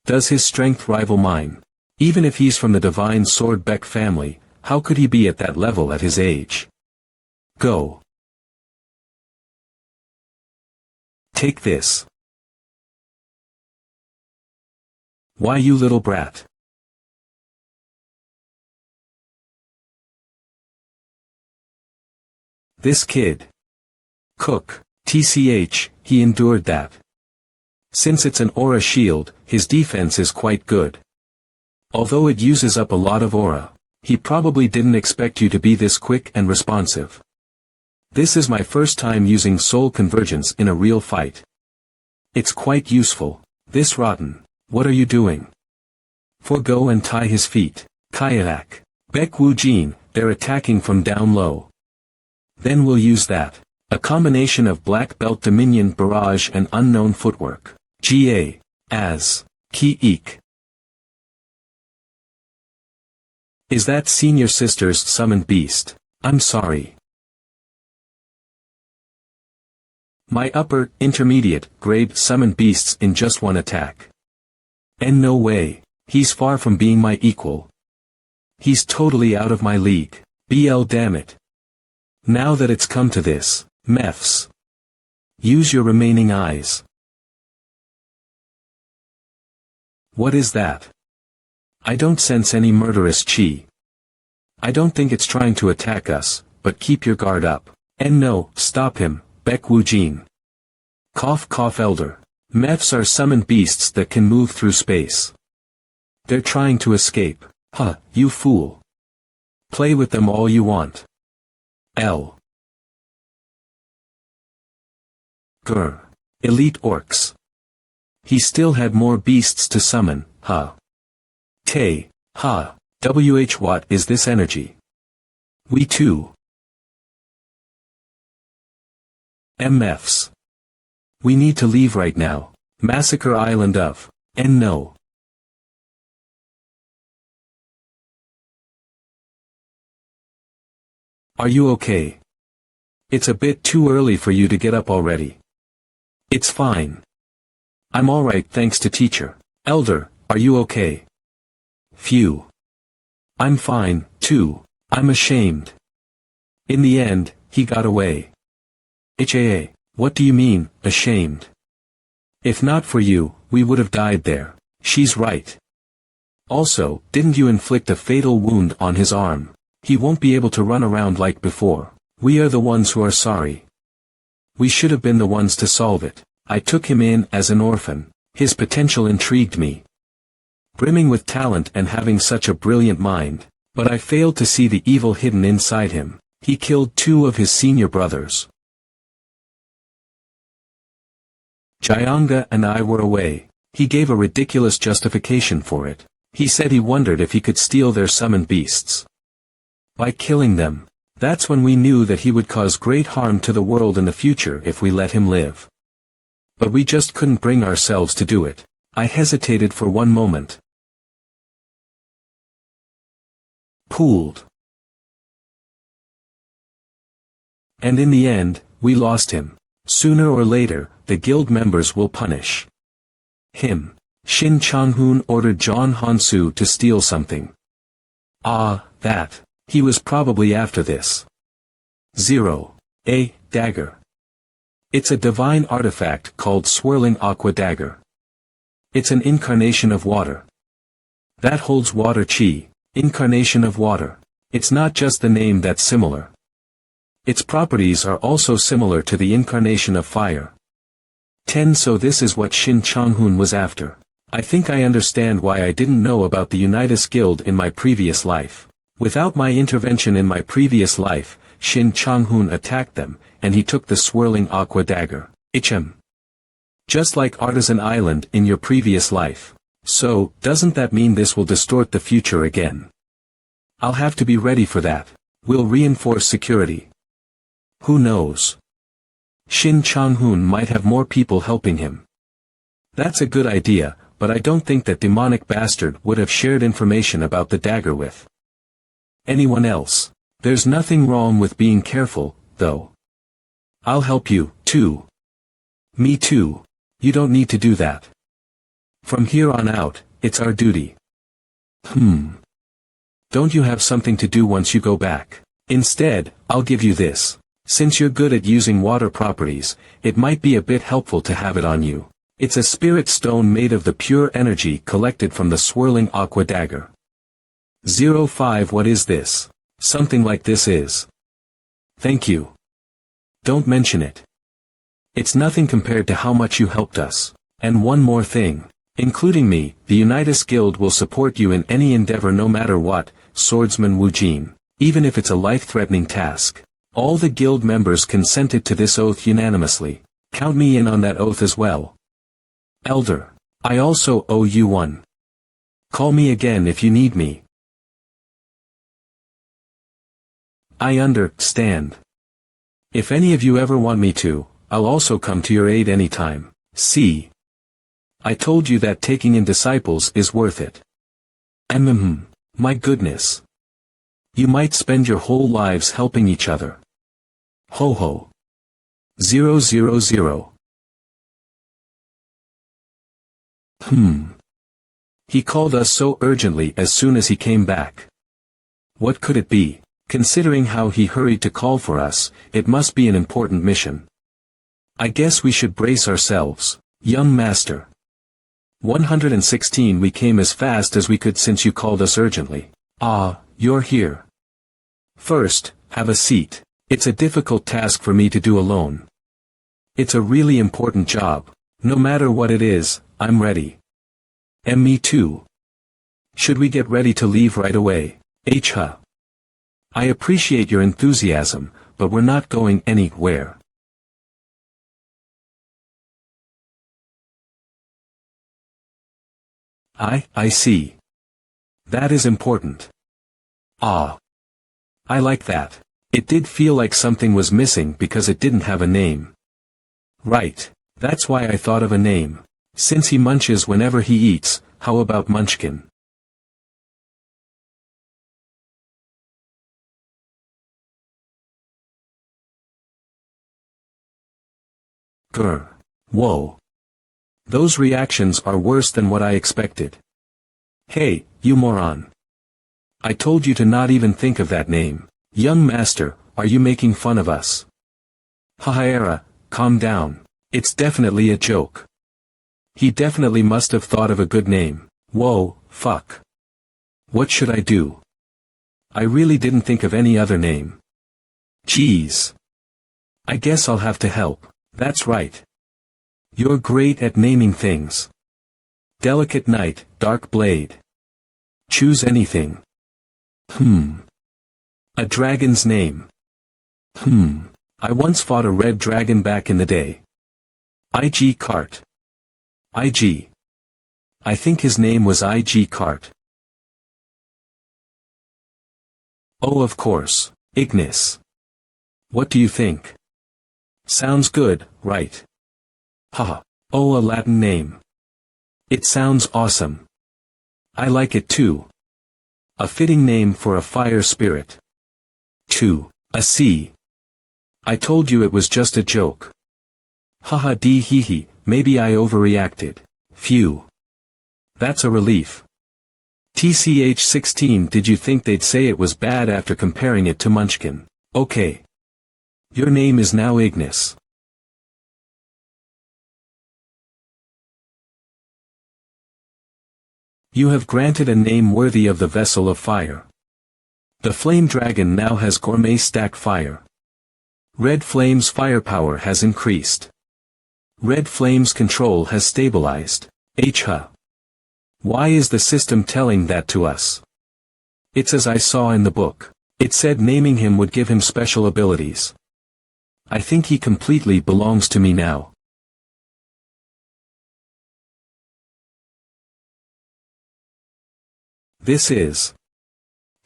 Does his strength rival mine? Even if he's from the Divine Sword Beck family, how could he be at that level at his age? Go. Take this. Why, you little brat? This kid. Cook. TCH, he endured that. Since it's an aura shield, his defense is quite good. Although it uses up a lot of aura, he probably didn't expect you to be this quick and responsive. This is my first time using soul convergence in a real fight. It's quite useful. This rotten. What are you doing? Forgo and tie his feet. Kayak. Baek Woo Jin, they're attacking from down low. Then we'll use that. A combination of black belt dominion barrage and unknown footwork. GA. As. Ki Eek. Is that senior sister's summoned beast? I'm sorry. My upper, intermediate, grade summoned beasts in just one attack. And no way. He's far from being my equal. He's totally out of my league. BL damn it. Now that it's come to this, Mefs. Use your remaining eyes. What is that? I don't sense any murderous chi. I don't think it's trying to attack us, but keep your guard up. And no, stop him. Baek Woo Jin. Cough cough elder. Mefs are summoned beasts that can move through space. They're trying to escape. Huh, you fool. Play with them all you want. L. Grr. Elite orcs. He still had more beasts to summon, huh? Tay. Ha. WH what is this energy? We too. MFs. We need to leave right now. Massacre Island of. And no. Are you okay? It's a bit too early for you to get up already. It's fine. I'm alright thanks to teacher. Elder, are you okay? Phew. I'm fine, too. I'm ashamed. In the end, he got away. HAA. What do you mean, ashamed? If not for you, we would have died there. She's right. Also, didn't you inflict a fatal wound on his arm? He won't be able to run around like before. We are the ones who are sorry. We should have been the ones to solve it. I took him in as an orphan. His potential intrigued me. Brimming with talent and having such a brilliant mind. But I failed to see the evil hidden inside him. He killed 2 of his senior brothers. Jayanga and I were away. He gave a ridiculous justification for it. He said he wondered if he could steal their summoned beasts. By killing them. That's when we knew that he would cause great harm to the world in the future if we let him live. But we just couldn't bring ourselves to do it. I hesitated for one moment. Pooled. And in the end, we lost him. Sooner or later, the guild members will punish him. Shin Chang-hoon ordered John Hansu to steal something. Ah, that. He was probably after this. 0. A dagger. It's a divine artifact called Swirling Aqua Dagger. It's an incarnation of water. That holds water chi. Incarnation of water. It's not just the name that's similar. Its properties are also similar to the incarnation of fire. 10 So this is what Shin Chang-hoon was after. I think I understand why I didn't know about the Unitas Guild in my previous life. Without my intervention in my previous life, Shin Chang-hoon attacked them, and he took the Swirling Aqua Dagger. HM. Just like Artisan Island in your previous life. So, doesn't that mean this will distort the future again? I'll have to be ready for that. We'll reinforce security. Who knows? Shin Chang-hoon might have more people helping him. That's a good idea, but I don't think that demonic bastard would have shared information about the dagger with anyone else. There's nothing wrong with being careful, though. I'll help you, too. Me too. You don't need to do that. From here on out, it's our duty. Don't you have something to do once you go back? Instead, I'll give you this. Since you're good at using water properties, it might be a bit helpful to have it on you. It's a spirit stone made of the pure energy collected from the Swirling Aqua Dagger. 05 What is this? Something like this is. Thank you. Don't mention it. It's nothing compared to how much you helped us. And one more thing. Including me, the Unitas Guild will support you in any endeavor no matter what, Swordsman Wu Jin. Even if it's a life-threatening task. All the guild members consented to this oath unanimously. Count me in on that oath as well. Elder. I also owe you one. Call me again if you need me. I understand. If any of you ever want me to, I'll also come to your aid anytime. See? I told you that taking in disciples is worth it. My goodness. You might spend your whole lives helping each other. Ho ho. 000. He called us so urgently as soon as he came back. What could it be? Considering how he hurried to call for us, it must be an important mission. I guess we should brace ourselves, young master. 116 We came as fast as we could since you called us urgently. Ah, you're here. First, have a seat. It's a difficult task for me to do alone. It's a really important job. No matter what it is, I'm ready. And me too. Should we get ready to leave right away? I appreciate your enthusiasm, but we're not going anywhere. I see. That is important. Ah. I like that. It did feel like something was missing because it didn't have a name. Right. That's why I thought of a name. Since he munches whenever he eats, how about Munchkin? Grr. Whoa. Those reactions are worse than what I expected. Hey, you moron. I told you to not even think of that name. Young master, are you making fun of us? Hahaera, calm down. It's definitely a joke. He definitely must have thought of a good name. Whoa, fuck. What should I do? I really didn't think of any other name. Jeez. I guess I'll have to help. That's right. You're great at naming things. Delicate Knight, Dark Blade. Choose anything. A dragon's name. I once fought a red dragon back in the day. IG Cart. IG. I think his name was IG Cart. Oh, of course, Ignis. What do you think? Sounds good, right? Haha. Oh, a Latin name. It sounds awesome. I like it too. A fitting name for a fire spirit. 2. A sea. I told you it was just a joke. Haha dee hee hee, maybe I overreacted. Phew. That's a relief. TCH16 Did you think they'd say it was bad after comparing it to Munchkin? Okay. Your name is now Ignis. You have granted a name worthy of the vessel of fire. The flame dragon now has gourmet stack fire. Red Flame's firepower has increased. Red Flame's control has stabilized. Why is the system telling that to us? It's as I saw in the book. It said naming him would give him special abilities. I think he completely belongs to me now. This is.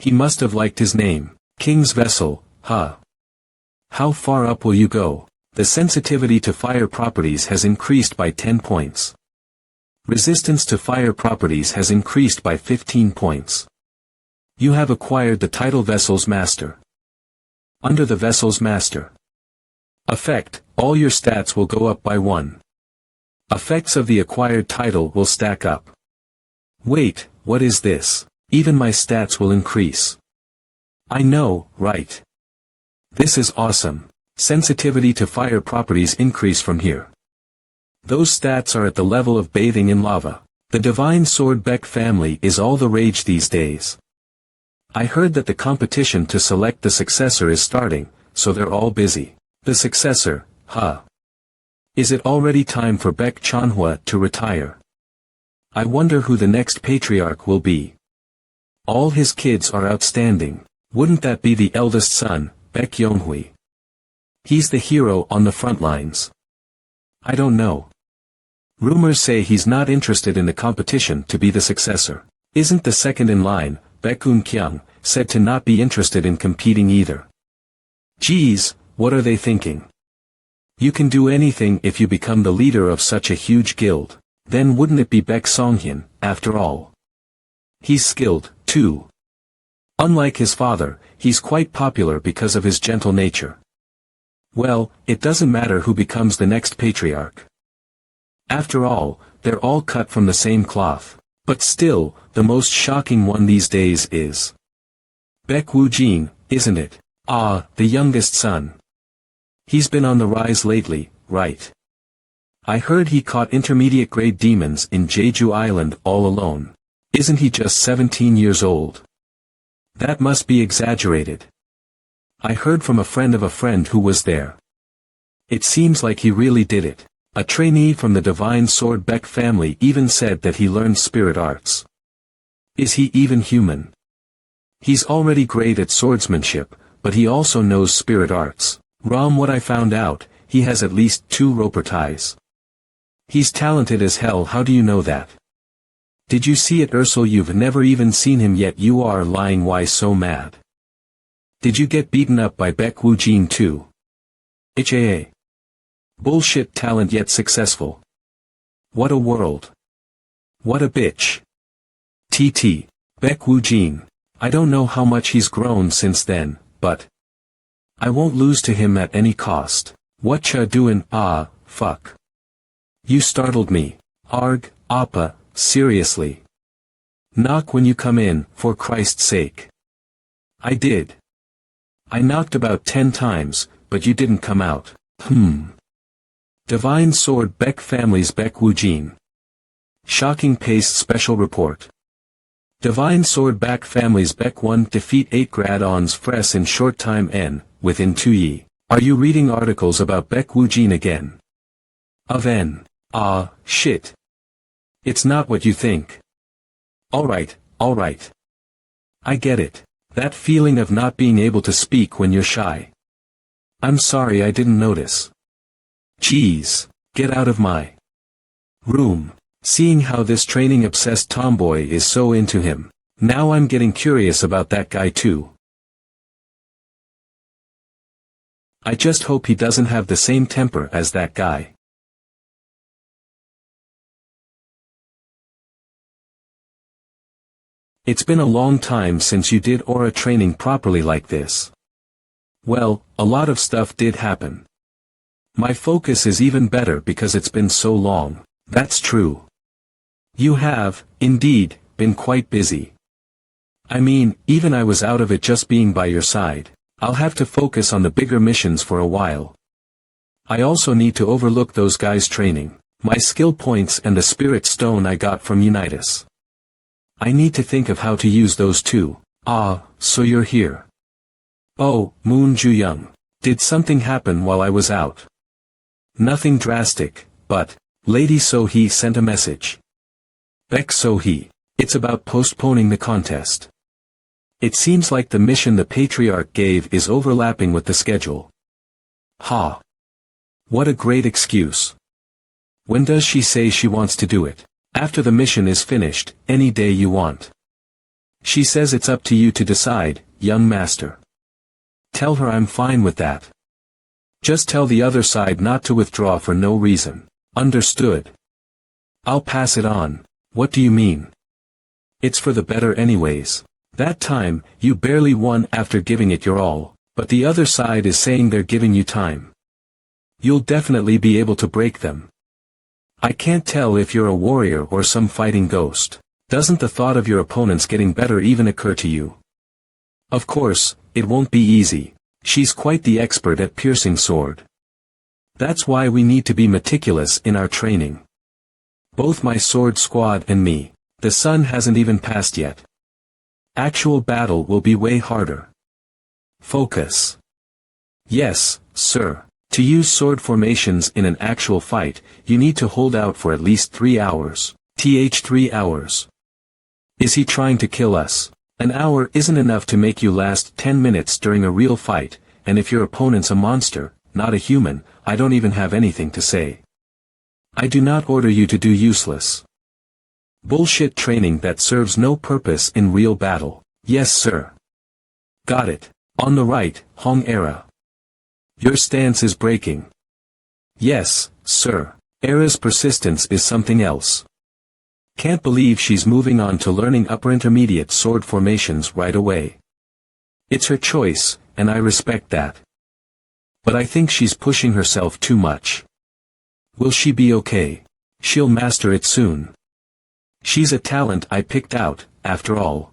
He must have liked his name. King's Vessel, huh? How far up will you go? The sensitivity to fire properties has increased by 10 points. Resistance to fire properties has increased by 15 points. You have acquired the title Vessel's Master. Under the Vessel's Master effect, all your stats will go up by 1. Effects of the acquired title will stack up. Wait, what is this? Even my stats will increase. I know, right? This is awesome. Sensitivity to fire properties increase from here. Those stats are at the level of bathing in lava. The Divine Sword Beck family is all the rage these days. I heard that the competition to select the successor is starting, so they're all busy. The successor, huh? Is it already time for Beck Chanhua to retire? I wonder who the next patriarch will be. All his kids are outstanding. Wouldn't that be the eldest son, Beck Yonhui? He's the hero on the front lines. I don't know. Rumors say he's not interested in the competition to be the successor. Isn't the second in line, Baekun Kyung, said to not be interested in competing either. Geez, what are they thinking? You can do anything if you become the leader of such a huge guild. Then wouldn't it be Baek Songhyun, after all? He's skilled, too. Unlike his father, he's quite popular because of his gentle nature. Well, it doesn't matter who becomes the next patriarch. After all, they're all cut from the same cloth. But still, the most shocking one these days is Baek Woojin, isn't it? Ah, the youngest son. He's been on the rise lately, right? I heard he caught intermediate grade demons in Jeju Island all alone. Isn't he just 17 years old? That must be exaggerated. I heard from a friend of a friend who was there. It seems like he really did it. A trainee from the Divine Sword Baek family even said that he learned spirit arts. Is he even human? He's already great at swordsmanship, but he also knows spirit arts. From what I found out, he has at least 2 roper ties. He's talented as hell. How do you know that? Did you see it, Ursel? You've never even seen him yet. You are lying. Why so mad? Did you get beaten up by Baek Woojin too? HAA. Bullshit, talent yet successful. What a world. What a bitch. TT. Baek Woojin. I don't know how much he's grown since then, but I won't lose to him at any cost. What cha doin'? Ah, fuck. You startled me. Arg, Appa, seriously. Knock when you come in, for Christ's sake. I did. I knocked about 10 times, but you didn't come out. Divine Sword Baek family's Baek Woojin. Shocking paste special report. Divine Sword Baek family's Baek 1 defeat 8 grad-ons fresh in short time n, within 2 ye. Are you reading articles about Baek Woojin again? Of n. Ah, shit. It's not what you think. Alright. I get it. That feeling of not being able to speak when you're shy. I'm sorry I didn't notice. Jeez, get out of my room. Seeing how this training-obsessed tomboy is so into him, now I'm getting curious about that guy too. I just hope he doesn't have the same temper as that guy. It's been a long time since you did aura training properly like this. Well, a lot of stuff did happen. My focus is even better because it's been so long. That's true. You have, indeed, been quite busy. I mean, even I was out of it just being by your side. I'll have to focus on the bigger missions for a while. I also need to overlook those guys' training, my skill points and the spirit stone I got from Unitas. I need to think of how to use those too. Ah, so you're here. Oh, Moon Ju-young. Did something happen while I was out? Nothing drastic, but Lady So-hee sent a message. Baek So-hee. It's about postponing the contest. It seems like the mission the Patriarch gave is overlapping with the schedule. Ha! What a great excuse. When does she say she wants to do it? After the mission is finished, any day you want. She says it's up to you to decide, young master. Tell her I'm fine with that. Just tell the other side not to withdraw for no reason. Understood. I'll pass it on. What do you mean? It's for the better anyways. That time, you barely won after giving it your all, but the other side is saying they're giving you time. You'll definitely be able to break them. I can't tell if you're a warrior or some fighting ghost. Doesn't the thought of your opponents getting better even occur to you? Of course, it won't be easy. She's quite the expert at piercing sword. That's why we need to be meticulous in our training. Both my sword squad and me. The sun hasn't even passed yet. Actual battle will be way harder. Focus. Yes, sir. To use sword formations in an actual fight, you need to hold out for at least 3 hours. 3 hours. Is he trying to kill us? An hour isn't enough to make you last 10 minutes during a real fight, and if your opponent's a monster, not a human, I don't even have anything to say. I do not order you to do useless bullshit training that serves no purpose in real battle. Yes sir. Got it. On the right, Hong Era. Your stance is breaking. Yes, sir. Era's persistence is something else. Can't believe she's moving on to learning upper intermediate sword formations right away. It's her choice, and I respect that. But I think she's pushing herself too much. Will she be okay? She'll master it soon. She's a talent I picked out, after all.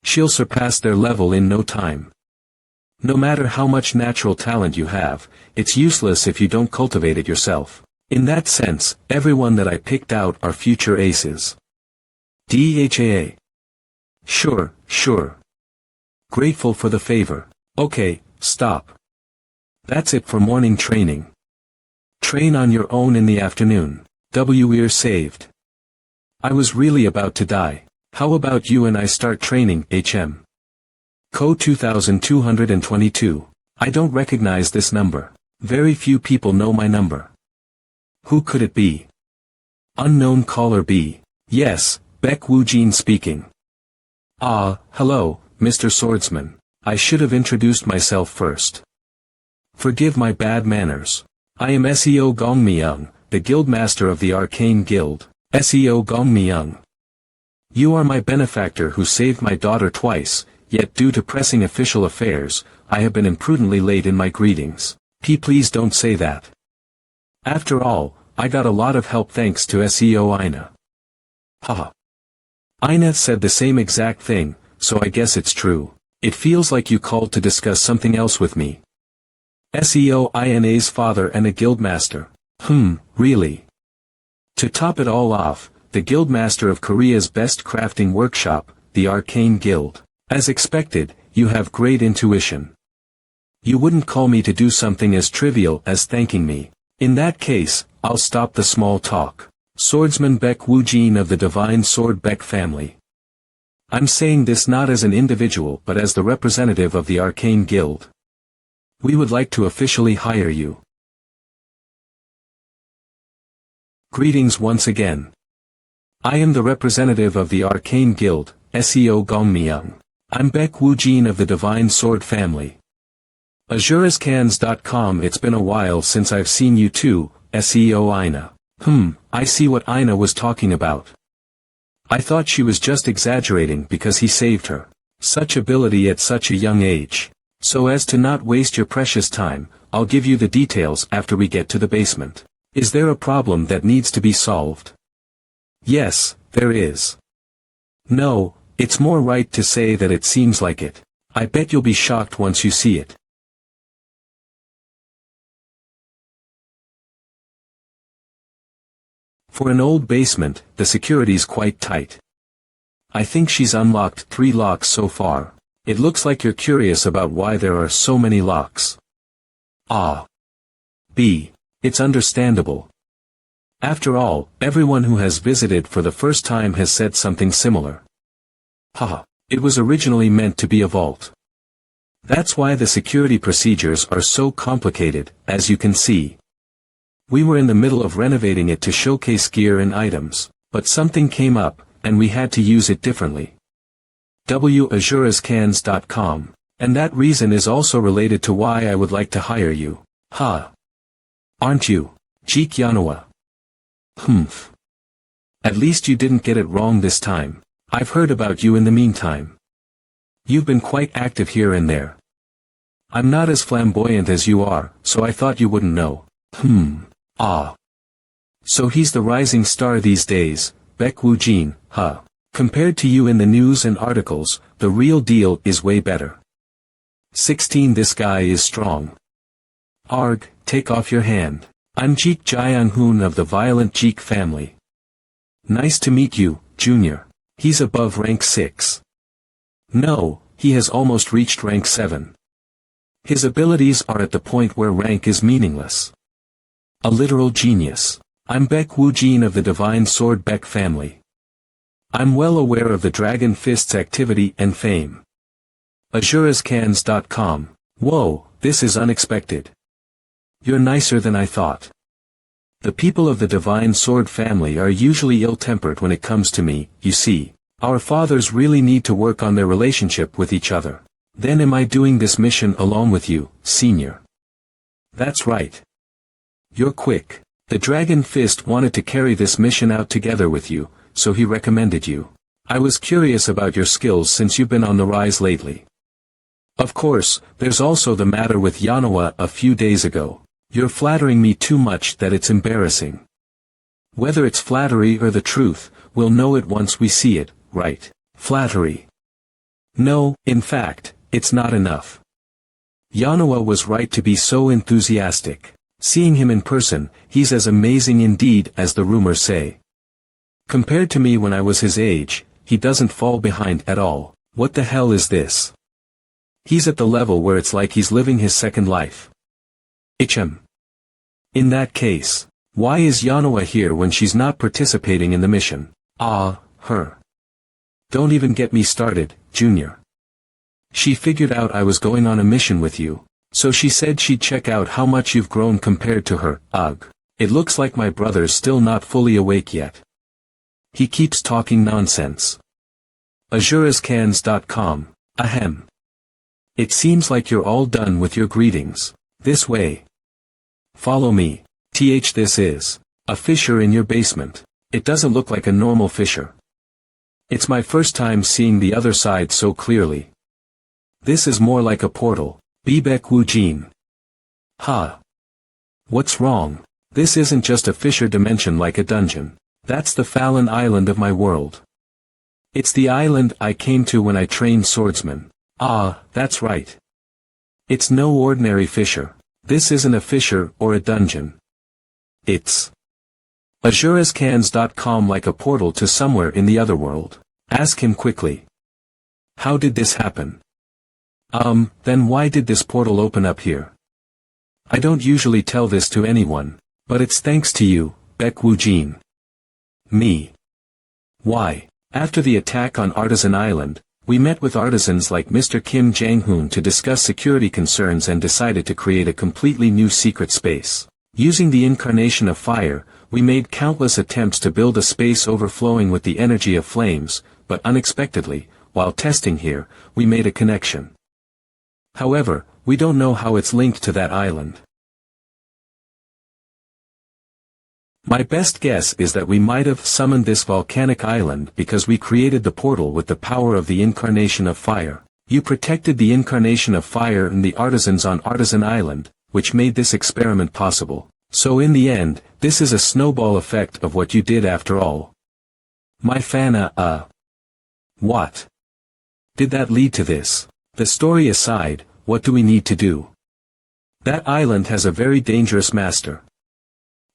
She'll surpass their level in no time. No matter how much natural talent you have, it's useless if you don't cultivate it yourself. In that sense, everyone that I picked out are future aces. DHAA. Sure. Grateful for the favor. Okay, stop. That's it for morning training. Train on your own in the afternoon. We're saved. I was really about to die. How about you and I start training, HM? Co 2222. I don't recognize this number. Very few people know my number. Who could it be? Unknown caller B. Yes, Beck Woojin speaking. Hello, Mr. Swordsman. I should have introduced myself first. Forgive my bad manners. I am SEO Gongmyung, the Guildmaster of the Arcane Guild. SEO Gongmyung. You are my benefactor who saved my daughter twice, yet due to pressing official affairs, I have been imprudently late in my greetings. Please don't say that. After all, I got a lot of help thanks to SEO Ina. Haha. Ina said the same exact thing, so I guess it's true. It feels like you called to discuss something else with me. SEO Ina's father and a guildmaster. Really? To top it all off, the guildmaster of Korea's best crafting workshop, the Arcane Guild. As expected, you have great intuition. You wouldn't call me to do something as trivial as thanking me. In that case, I'll stop the small talk. Swordsman Beck Woojin of the Divine Sword Beck family. I'm saying this not as an individual but as the representative of the Arcane Guild. We would like to officially hire you. Greetings once again. I am the representative of the Arcane Guild, SEO Gongmyung. I'm Beck Woojin of the Divine Sword family. Azurascans.com. It's been a while since I've seen you too, SEO Ina. I see what Ina was talking about. I thought she was just exaggerating because he saved her. Such ability at such a young age. So as to not waste your precious time, I'll give you the details after we get to the basement. Is there a problem that needs to be solved? Yes, there is. No, it's more right to say that it seems like it. I bet you'll be shocked once you see it. For an old basement, the security's quite tight. I think she's unlocked 3 locks so far. It looks like you're curious about why there are so many locks. B. It's understandable. After all, everyone who has visited for the first time has said something similar. It was originally meant to be a vault. That's why the security procedures are so complicated, as you can see. We were in the middle of renovating it to showcase gear and items, but something came up, and we had to use it differently. Azurascans.com. And that reason is also related to why I would like to hire you. Aren't you? Jeek Yanhua. At least you didn't get it wrong this time. I've heard about you in the meantime. You've been quite active here and there. I'm not as flamboyant as you are, so I thought you wouldn't know. So he's the rising star these days, Beck Woojin, Compared to you in the news and articles, the real deal is way better. 16. This guy is strong. Arg, take off your hand. I'm Jeek Jiang-hoon of the Violent Jeek family. Nice to meet you, Junior. He's above rank 6. No, he has almost reached rank 7. His abilities are at the point where rank is meaningless. A literal genius. I'm Beck Woojin of the Divine Sword Beck family. I'm well aware of the Dragon Fist's activity and fame. Azurascans.com. Whoa, this is unexpected. You're nicer than I thought. The people of the Divine Sword family are usually ill-tempered when it comes to me, you see. Our fathers really need to work on their relationship with each other. Then am I doing this mission along with you, senior? That's right. You're quick. The Dragon Fist wanted to carry this mission out together with you, so he recommended you. I was curious about your skills since you've been on the rise lately. Of course, there's also the matter with Manhwa a few days ago. You're flattering me too much that it's embarrassing. Whether it's flattery or the truth, we'll know it once we see it, right? Flattery. No, in fact, it's not enough. Manhwa was right to be so enthusiastic. Seeing him in person, he's as amazing indeed as the rumors say. Compared to me when I was his age, he doesn't fall behind at all. What the hell is this? He's at the level where it's like he's living his second life. In that case, why is Manhwa here when she's not participating in the mission? Her. Don't even get me started, Junior. She figured out I was going on a mission with you, so she said she'd check out how much you've grown compared to her. Ugh. It looks like my brother's still not fully awake yet. He keeps talking nonsense. Azurascans.com. Ahem. It seems like you're all done with your greetings. This way. Follow me. This is a fissure in your basement. It doesn't look like a normal fissure. It's my first time seeing the other side so clearly. This is more like a portal. Bibek Wujin. Ha. What's wrong? This isn't just a fissure dimension like a dungeon. That's the Fallen Island of my world. It's the island I came to when I trained swordsmen. That's right. It's no ordinary fissure. This isn't a fissure or a dungeon. It's Azurascans.com, like a portal to somewhere in the other world. Ask him quickly. How did this happen? Then why did this portal open up here? I don't usually tell this to anyone, but it's thanks to you, Baek Woo-jin. Me. Why? After the attack on Artisan Island, we met with artisans like Mr. Kim Jang-hoon to discuss security concerns and decided to create a completely new secret space. Using the incarnation of fire, we made countless attempts to build a space overflowing with the energy of flames, but unexpectedly, while testing here, we made a connection. However, we don't know how it's linked to that island. My best guess is that we might have summoned this volcanic island because we created the portal with the power of the incarnation of fire. You protected the incarnation of fire and the artisans on Artisan Island, which made this experiment possible. So in the end, this is a snowball effect of what you did after all. My fan, What? Did that lead to this? The story aside, what do we need to do? That island has a very dangerous master.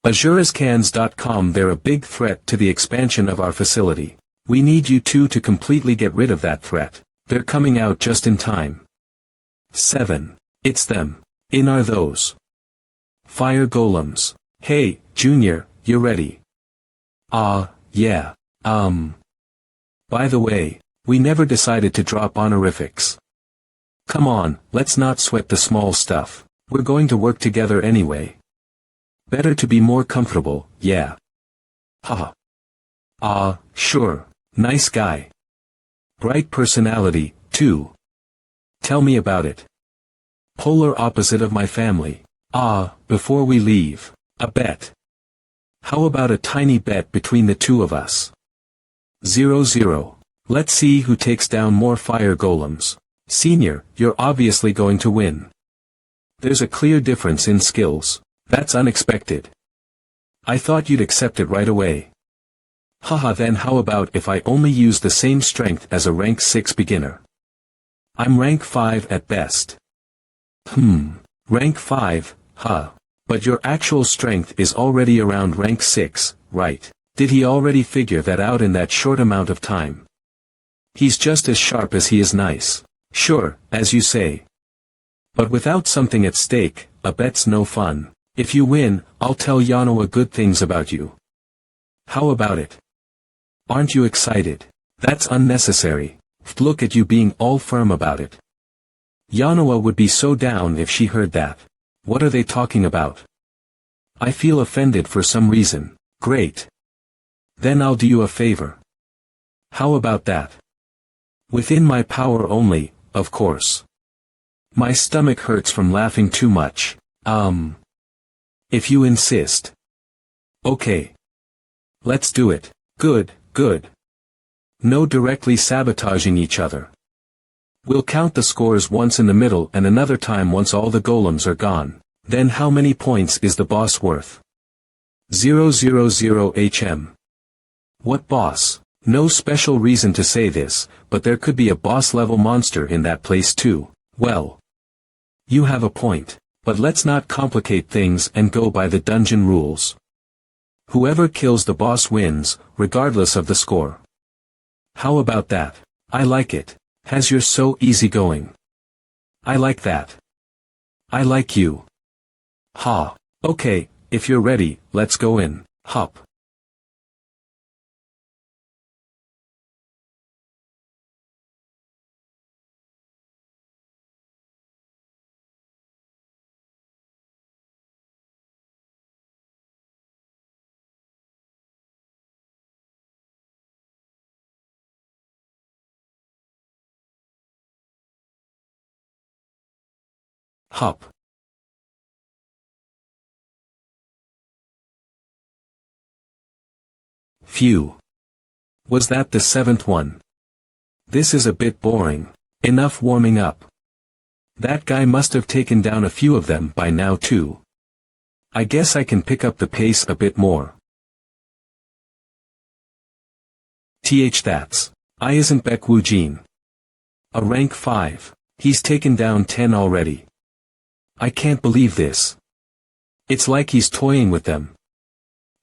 Azurascans.com, they're a big threat to the expansion of our facility. We need you two to completely get rid of that threat. They're coming out just in time. 7. It's them. In are those fire golems. Hey, Junior, you're ready. Yeah. By the way, we never decided to drop honorifics. Come on, let's not sweat the small stuff. We're going to work together anyway. Better to be more comfortable, yeah. Haha. Sure. Nice guy. Bright personality, too. Tell me about it. Polar opposite of my family. Before we leave, a bet. How about a tiny bet between the two of us? 0-0. Let's see who takes down more fire golems. Senior, you're obviously going to win. There's a clear difference in skills. That's unexpected. I thought you'd accept it right away. Haha, then how about if I only use the same strength as a rank 6 beginner? I'm rank 5 at best. Rank 5, huh. But your actual strength is already around rank 6, right? Did he already figure that out in that short amount of time? He's just as sharp as he is nice. Sure, as you say. But without something at stake, a bet's no fun. If you win, I'll tell Manhwa good things about you. How about it? Aren't you excited? That's unnecessary. Look at you being all firm about it. Manhwa would be so down if she heard that. What are they talking about? I feel offended for some reason. Great. Then I'll do you a favor. How about that? Within my power only, of course. My stomach hurts from laughing too much. If you insist. Okay. Let's do it. Good, good. No directly sabotaging each other. We'll count the scores once in the middle and another time once all the golems are gone. Then how many points is the boss worth? 000 HM. What boss? No special reason to say this, but there could be a boss-level monster in that place too. Well. You have a point, but let's not complicate things and go by the dungeon rules. Whoever kills the boss wins, regardless of the score. How about that? I like it. As you're so easygoing. I like that. I like you. Ha. Okay, if you're ready, let's go in. Hop. Hop. Phew. Was that the 7th one? This is a bit boring. Enough warming up. That guy must have taken down a few of them by now too. I guess I can pick up the pace a bit more. That's. I isn't Baek Woo-jin. A rank 5. He's taken down 10 already. I can't believe this. It's like he's toying with them.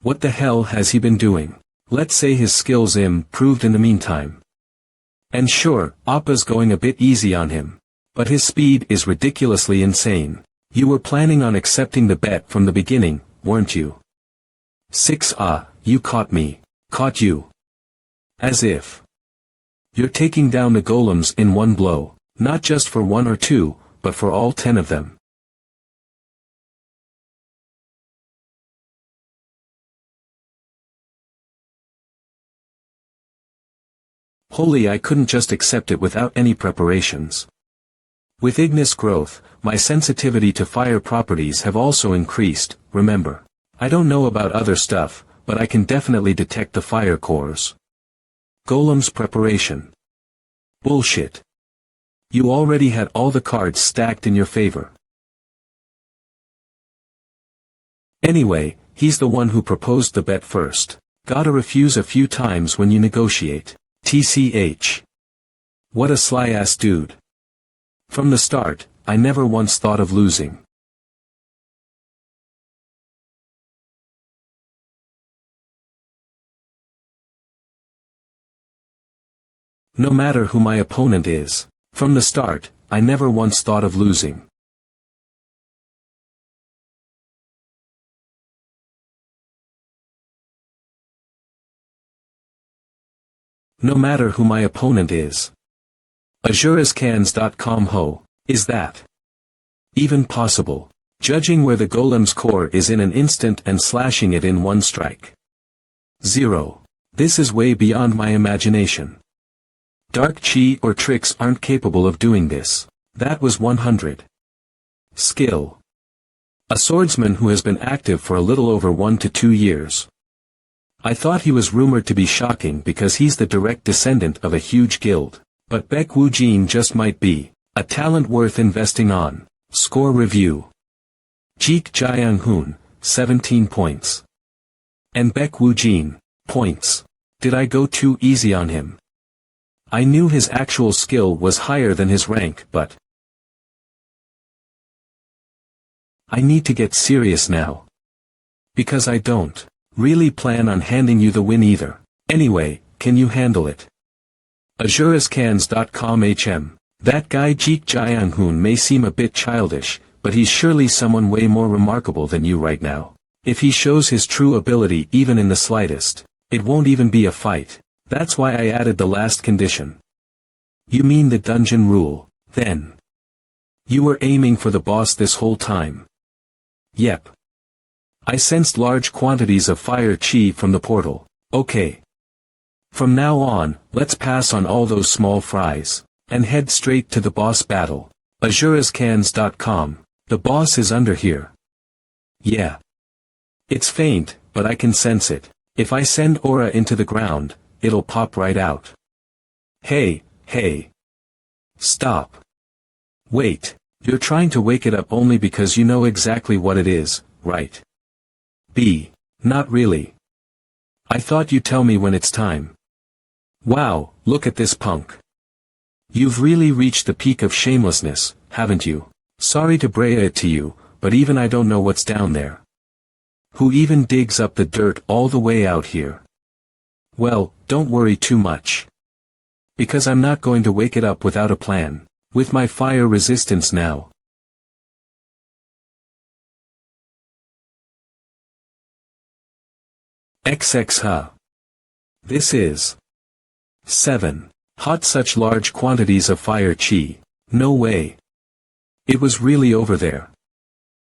What the hell has he been doing? Let's say his skills improved in the meantime. And sure, Appa's going a bit easy on him. But his speed is ridiculously insane. You were planning on accepting the bet from the beginning, weren't you? 6 you caught me. Caught you. As if. You're taking down the golems in one blow, not just for 1 or 2, but for all 10 of them. Holy, I couldn't just accept it without any preparations. With Ignis growth, my sensitivity to fire properties have also increased, remember. I don't know about other stuff, but I can definitely detect the fire cores. Golem's preparation. Bullshit. You already had all the cards stacked in your favor. Anyway, he's the one who proposed the bet first. Gotta refuse a few times when you negotiate. TCH. What a sly-ass dude. From the start, I never once thought of losing. No matter who my opponent is. From the start, I never once thought of losing. No matter who my opponent is. AzureScans.com ho, is that even possible? Judging where the golem's core is in an instant and slashing it in one strike. 0. This is way beyond my imagination. Dark chi or tricks aren't capable of doing this. That was 100. Skill. A swordsman who has been active for a little over 1 to 2 years. I thought he was rumored to be shocking because he's the direct descendant of a huge guild. But Baek Woo-jin just might be a talent worth investing on. Score review. Jeek Jae-hoon, 17 points. And Baek Woo-jin, points. Did I go too easy on him? I knew his actual skill was higher than his rank, but I need to get serious now. Because I don't really plan on handing you the win either. Anyway, can you handle it? AzureScans.com HM. That guy Jeek Jae-hoon may seem a bit childish, but he's surely someone way more remarkable than you right now. If he shows his true ability even in the slightest, it won't even be a fight. That's why I added the last condition. You mean the dungeon rule, then? You were aiming for the boss this whole time. Yep. I sensed large quantities of fire chi from the portal. Okay. From now on, let's pass on all those small fries, and head straight to the boss battle. Azure'sCans.com. The boss is under here. Yeah. It's faint, but I can sense it. If I send aura into the ground, it'll pop right out. Hey. Stop. Wait, you're trying to wake it up only because you know exactly what it is, right? B. Not really. I thought you'd tell me when it's time. Wow, look at this punk. You've really reached the peak of shamelessness, haven't you? Sorry to break it to you, but even I don't know what's down there. Who even digs up the dirt all the way out here? Well, don't worry too much. Because I'm not going to wake it up without a plan, with my fire resistance now. XX. This is 7. Hot. Such large quantities of fire chi. No way. It was really over there.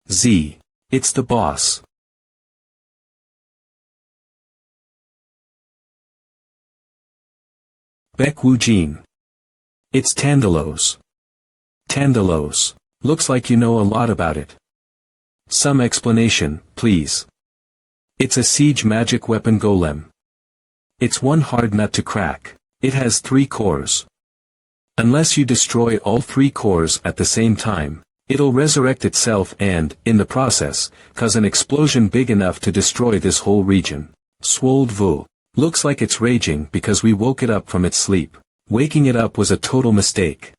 Z. It's the boss. Baekwoojin. It's Tandalos. Tandalos. Looks like you know a lot about it. Some explanation, please. It's a siege magic weapon golem. It's one hard nut to crack. It has 3 cores. Unless you destroy all 3 cores at the same time, it'll resurrect itself and, in the process, cause an explosion big enough to destroy this whole region. Swold Vu. Looks like it's raging because we woke it up from its sleep. Waking it up was a total mistake.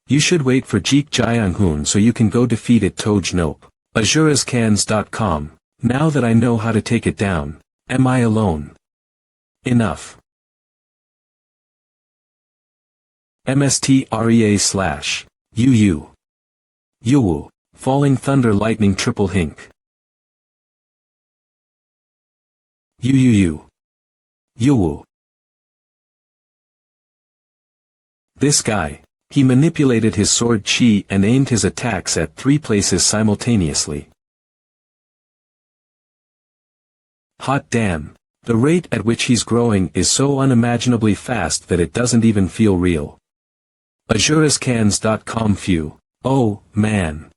You should wait for Jeek Jyanghoon so you can go defeat it. Toj Nope. Azure'sCans.com. Now that I know how to take it down, am I alone? Enough. MSTREA/UU. Yuwu. Falling Thunder Lightning Triple Hink. UUU. Yuwu. This guy. He manipulated his sword chi and aimed his attacks at 3 places simultaneously. Hot damn. The rate at which he's growing is so unimaginably fast that it doesn't even feel real. Azure'sCans.com. Phew. Oh, man.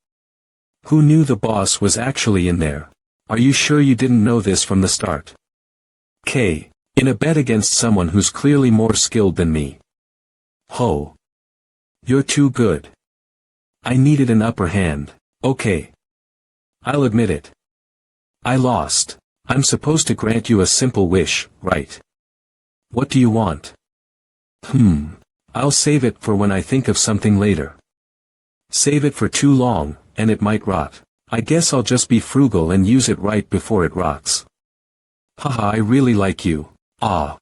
Who knew the boss was actually in there? Are you sure you didn't know this from the start? K. In a bet against someone who's clearly more skilled than me. Ho. You're too good. I needed an upper hand. Okay. I'll admit it. I lost. I'm supposed to grant you a simple wish, right? What do you want? I'll save it for when I think of something later. Save it for too long, and it might rot. I guess I'll just be frugal and use it right before it rots. Haha, I really like you. Ah.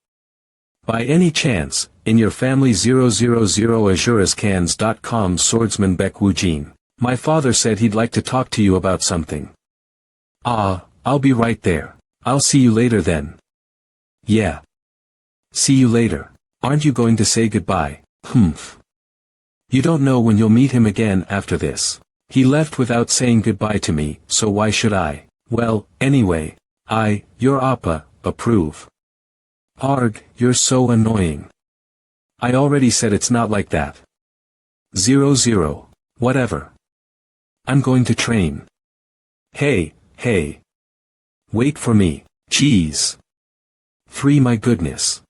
By any chance, in your family 000 Azure'sCans.com. Swordsman Baekwoojin. My father said he'd like to talk to you about something. Ah, I'll be right there. I'll see you later then. Yeah. See you later. Aren't you going to say goodbye? You don't know when you'll meet him again after this. He left without saying goodbye to me, so why should I? Well, anyway, your appa, approve. Arg, you're so annoying. I already said it's not like that. 00. Whatever. I'm going to train. Hey. Wait for me. Jeez. 3. My goodness.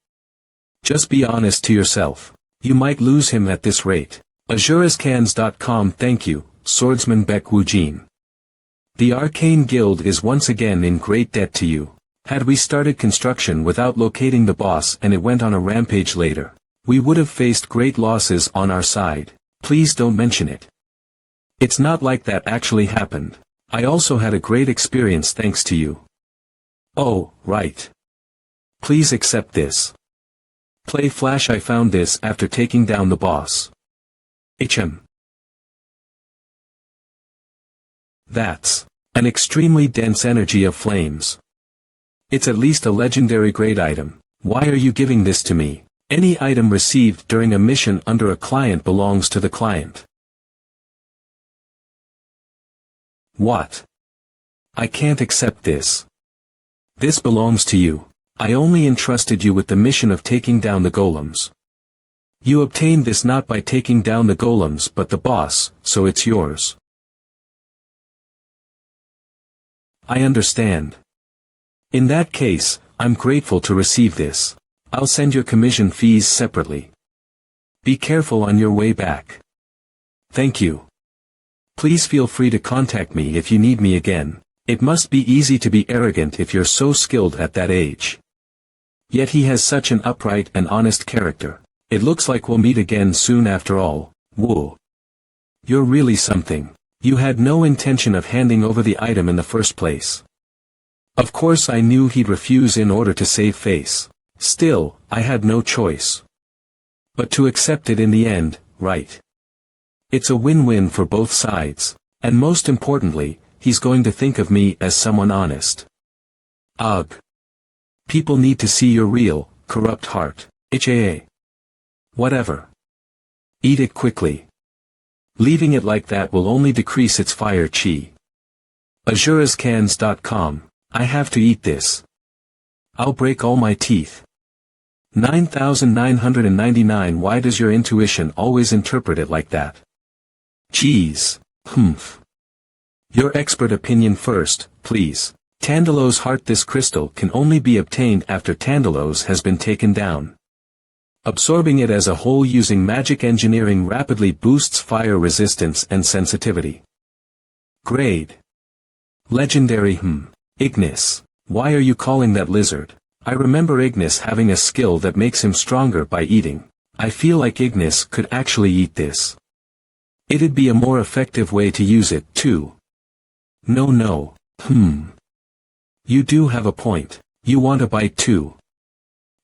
Just be honest to yourself. You might lose him at this rate. Azure'sCans.com. Thank you, Swordsman Baekwoojin. The Arcane Guild is once again in great debt to you. Had we started construction without locating the boss and it went on a rampage later, we would have faced great losses on our side. Please don't mention it. It's not like that actually happened. I also had a great experience thanks to you. Oh, right. Please accept this. Play Flash. I found this after taking down the boss. That's an extremely dense energy of flames. It's at least a legendary grade item. Why are you giving this to me? Any item received during a mission under a client belongs to the client. What? I can't accept this. This belongs to you. I only entrusted you with the mission of taking down the golems. You obtained this not by taking down the golems but the boss, so it's yours. I understand. In that case, I'm grateful to receive this. I'll send your commission fees separately. Be careful on your way back. Thank you. Please feel free to contact me if you need me again. It must be easy to be arrogant if you're so skilled at that age. Yet he has such an upright and honest character. It looks like we'll meet again soon after all. Whoa. You're really something. You had no intention of handing over the item in the first place. Of course I knew he'd refuse in order to save face. Still, I had no choice. But to accept it in the end, right? It's a win-win for both sides. And most importantly, he's going to think of me as someone honest. Ugh. People need to see your real, corrupt heart. HAA. Whatever. Eat it quickly. Leaving it like that will only decrease its fire chi. AzureScans.com. I have to eat this. I'll break all my teeth. 9999. Why does your intuition always interpret it like that? Jeez. Humph. Your expert opinion first, please. Tandalos heart. This crystal can only be obtained after Tandalos has been taken down. Absorbing it as a whole using magic engineering rapidly boosts fire resistance and sensitivity. Grade. Legendary. Ignis. Why are you calling that lizard? I remember Ignis having a skill that makes him stronger by eating. I feel like Ignis could actually eat this. It'd be a more effective way to use it, too. No. You do have a point. You want a bite too.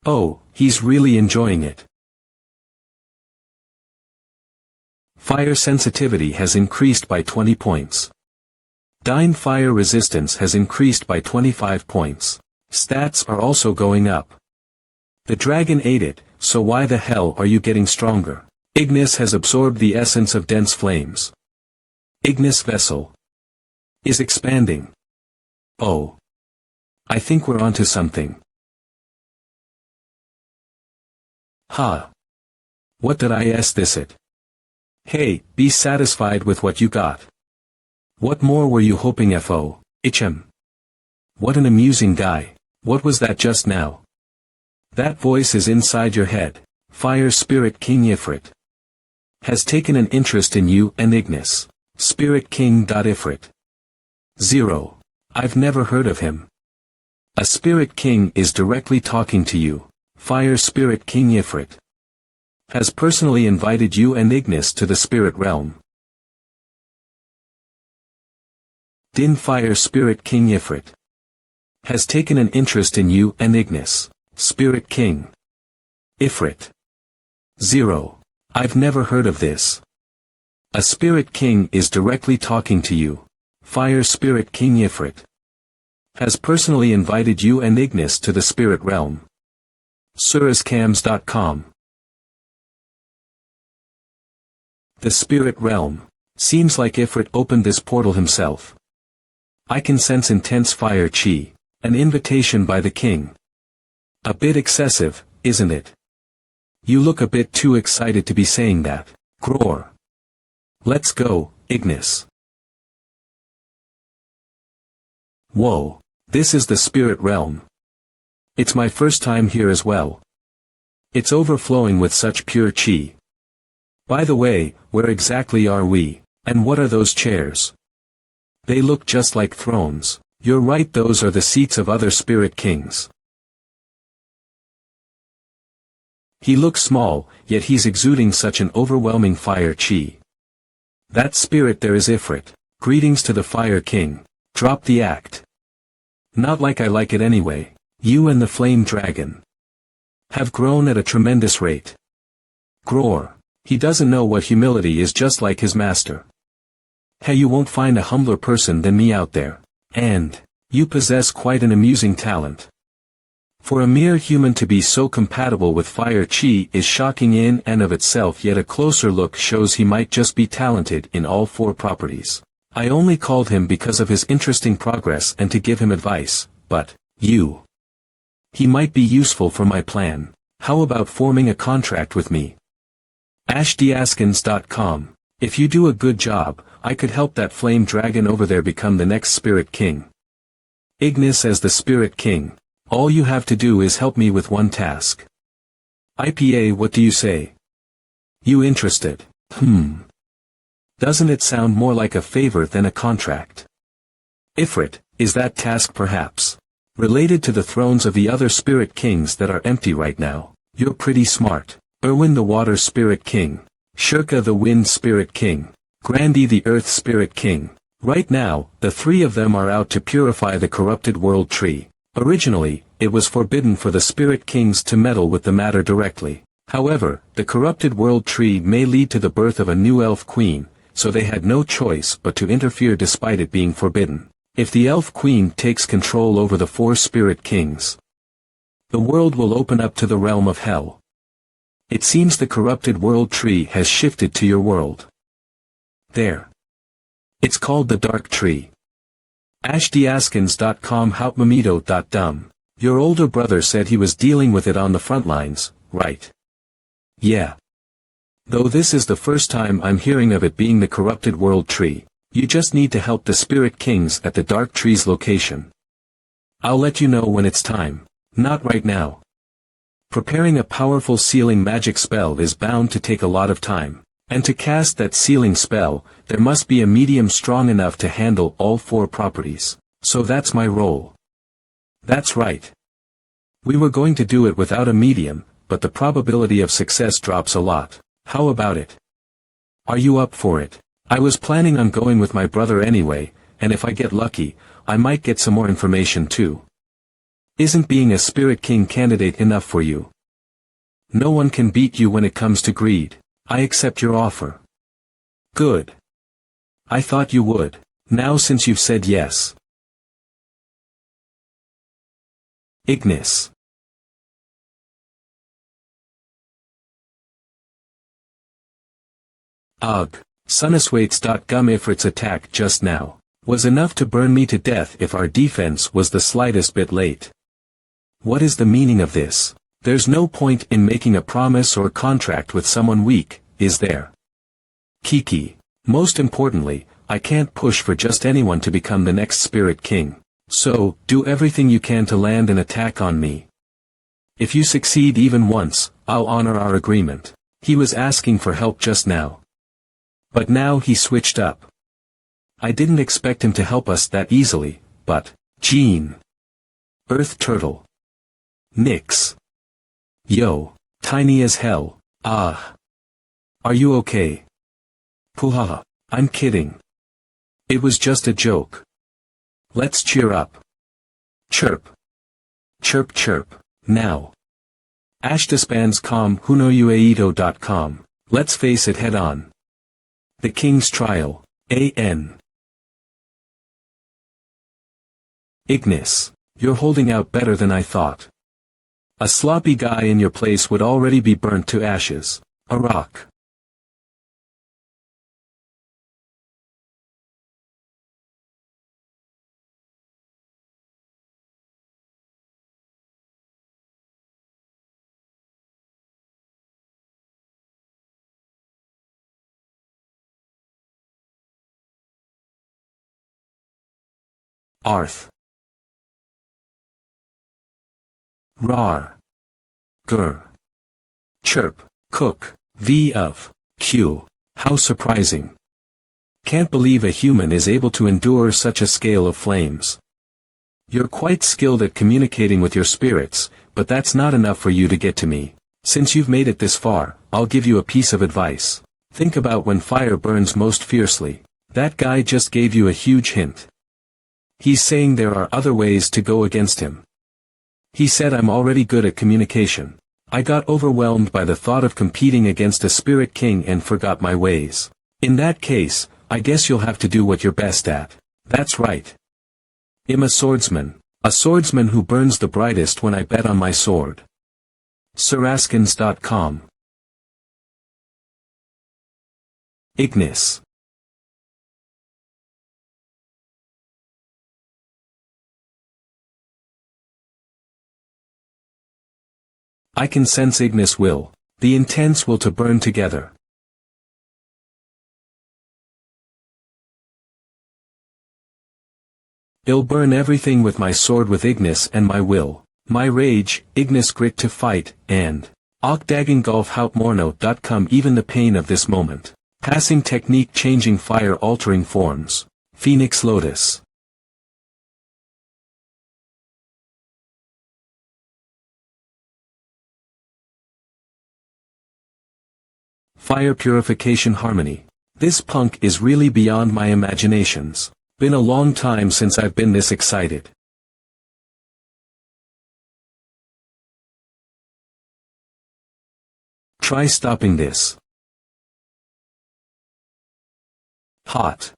Oh, he's really enjoying it. Fire sensitivity has increased by 20 points. Dine fire resistance has increased by 25 points. Stats are also going up. The dragon ate it, so why the hell are you getting stronger? Ignis has absorbed the essence of dense flames. Ignis vessel is expanding. Oh. I think we're onto something. Ha. What did I ask this it? Hey, be satisfied with what you got. What more were you hoping FO? HM. What an amusing guy. What was that just now? That voice is inside your head. Fire Spirit King Ifrit has taken an interest in you and Ignis. Spirit King. Ifrit. 0. I've never heard of him. A Spirit King is directly talking to you. Fire Spirit King Ifrit has personally invited you and Ignis to the spirit realm. Din Fire Spirit King Ifrit has taken an interest in you and Ignis. Spirit King Ifrit. 0. I've never heard of this. A Spirit King is directly talking to you. Fire Spirit King Ifrit has personally invited you and Ignis to the spirit realm. Surascams.com. The spirit realm. Seems like Ifrit opened this portal himself. I can sense intense fire chi. An invitation by the king. A bit excessive, isn't it? You look a bit too excited to be saying that. Gror. Let's go, Ignis. Whoa. This is the spirit realm. It's my first time here as well. It's overflowing with such pure chi. By the way, where exactly are we, and what are those chairs? They look just like thrones. You're right, those are the seats of other spirit kings. He looks small, yet he's exuding such an overwhelming fire chi. That spirit there is Ifrit. Greetings to the Fire King. Drop the act. Not like I like it anyway. You and the Flame Dragon have grown at a tremendous rate. Gror. He doesn't know what humility is, just like his master. Hey, you won't find a humbler person than me out there. And you possess quite an amusing talent. For a mere human to be so compatible with fire chi is shocking in and of itself, yet a closer look shows he might just be talented in all four properties. I only called him because of his interesting progress and to give him advice, but, he might be useful for my plan. How about forming a contract with me? ashdiaskins.com. If you do a good job, I could help that flame dragon over there become the next Spirit King. Ignis as the Spirit King. All you have to do is help me with one task. IPA, what do you say? You interested? Doesn't it sound more like a favor than a contract? Ifrit, is that task perhaps related to the thrones of the other Spirit Kings that are empty right now? You're pretty smart. Erwin the Water Spirit King. Shirka the Wind Spirit King. Grandi the Earth Spirit King. Right now, the three of them are out to purify the corrupted world tree. Originally, it was forbidden for the Spirit Kings to meddle with the matter directly. However, the corrupted world tree may lead to the birth of a new elf queen, so they had no choice but to interfere despite it being forbidden. If the elf queen takes control over the four Spirit Kings, the world will open up to the realm of hell. It seems the corrupted world tree has shifted to your world. There. It's called the Dark Tree. ashdiaskins.com houtmamito.dum. Your older brother said he was dealing with it on the front lines, right? Yeah. Though this is the first time I'm hearing of it being the corrupted world tree, you just need to help the Spirit Kings at the Dark Tree's location. I'll let you know when it's time. Not right now. Preparing a powerful sealing magic spell is bound to take a lot of time. And to cast that sealing spell, there must be a medium strong enough to handle all four properties. So that's my role. That's right. We were going to do it without a medium, but the probability of success drops a lot. How about it? Are you up for it? I was planning on going with my brother anyway, and if I get lucky, I might get some more information too. Isn't being a Spirit King candidate enough for you? No one can beat you when it comes to greed. I accept your offer. Good. I thought you would. Now since you've said yes. Ignis. Ugh. Suniswaits.gum. Ifrit's attack just now was enough to burn me to death if our defense was the slightest bit late. What is the meaning of this? There's no point in making a promise or contract with someone weak, is there? Kiki. Most importantly, I can't push for just anyone to become the next Spirit King. So, do everything you can to land an attack on me. If you succeed even once, I'll honor our agreement. He was asking for help just now. But now he switched up. I didn't expect him to help us that easily, but, Jean. Earth Turtle. Nyx. Yo, tiny as hell. Ah. Are you okay? Puhaha, I'm kidding. It was just a joke. Let's cheer up. Chirp. Chirp chirp, now. Ashdispans.com hunoyuaito.com. Let's face it head on. The King's Trial. A.N. Ignis. You're holding out better than I thought. A sloppy guy in your place would already be burnt to ashes. A rock. Arth. Rar. Gur. Chirp. Cook. V of. Q. How surprising. Can't believe a human is able to endure such a scale of flames. You're quite skilled at communicating with your spirits, but that's not enough for you to get to me. Since you've made it this far, I'll give you a piece of advice. Think about when fire burns most fiercely. That guy just gave you a huge hint. He's saying there are other ways to go against him. He said I'm already good at communication. I got overwhelmed by the thought of competing against a Spirit King and forgot my ways. In that case, I guess you'll have to do what you're best at. That's right. I'm a swordsman who burns the brightest when I bet on my sword. Suraskins.com. Ignis. I can sense Ignis will. The intense will to burn together. I'll burn everything with my sword with Ignis and my will. My rage, Ignis grit to fight, and Okdagengolfhoutmorno.com even the pain of this moment. Passing technique changing fire altering forms. Phoenix Lotus. Fire purification harmony. This punk is really beyond my imaginations. Been a long time since I've been this excited. Try stopping this. Hot.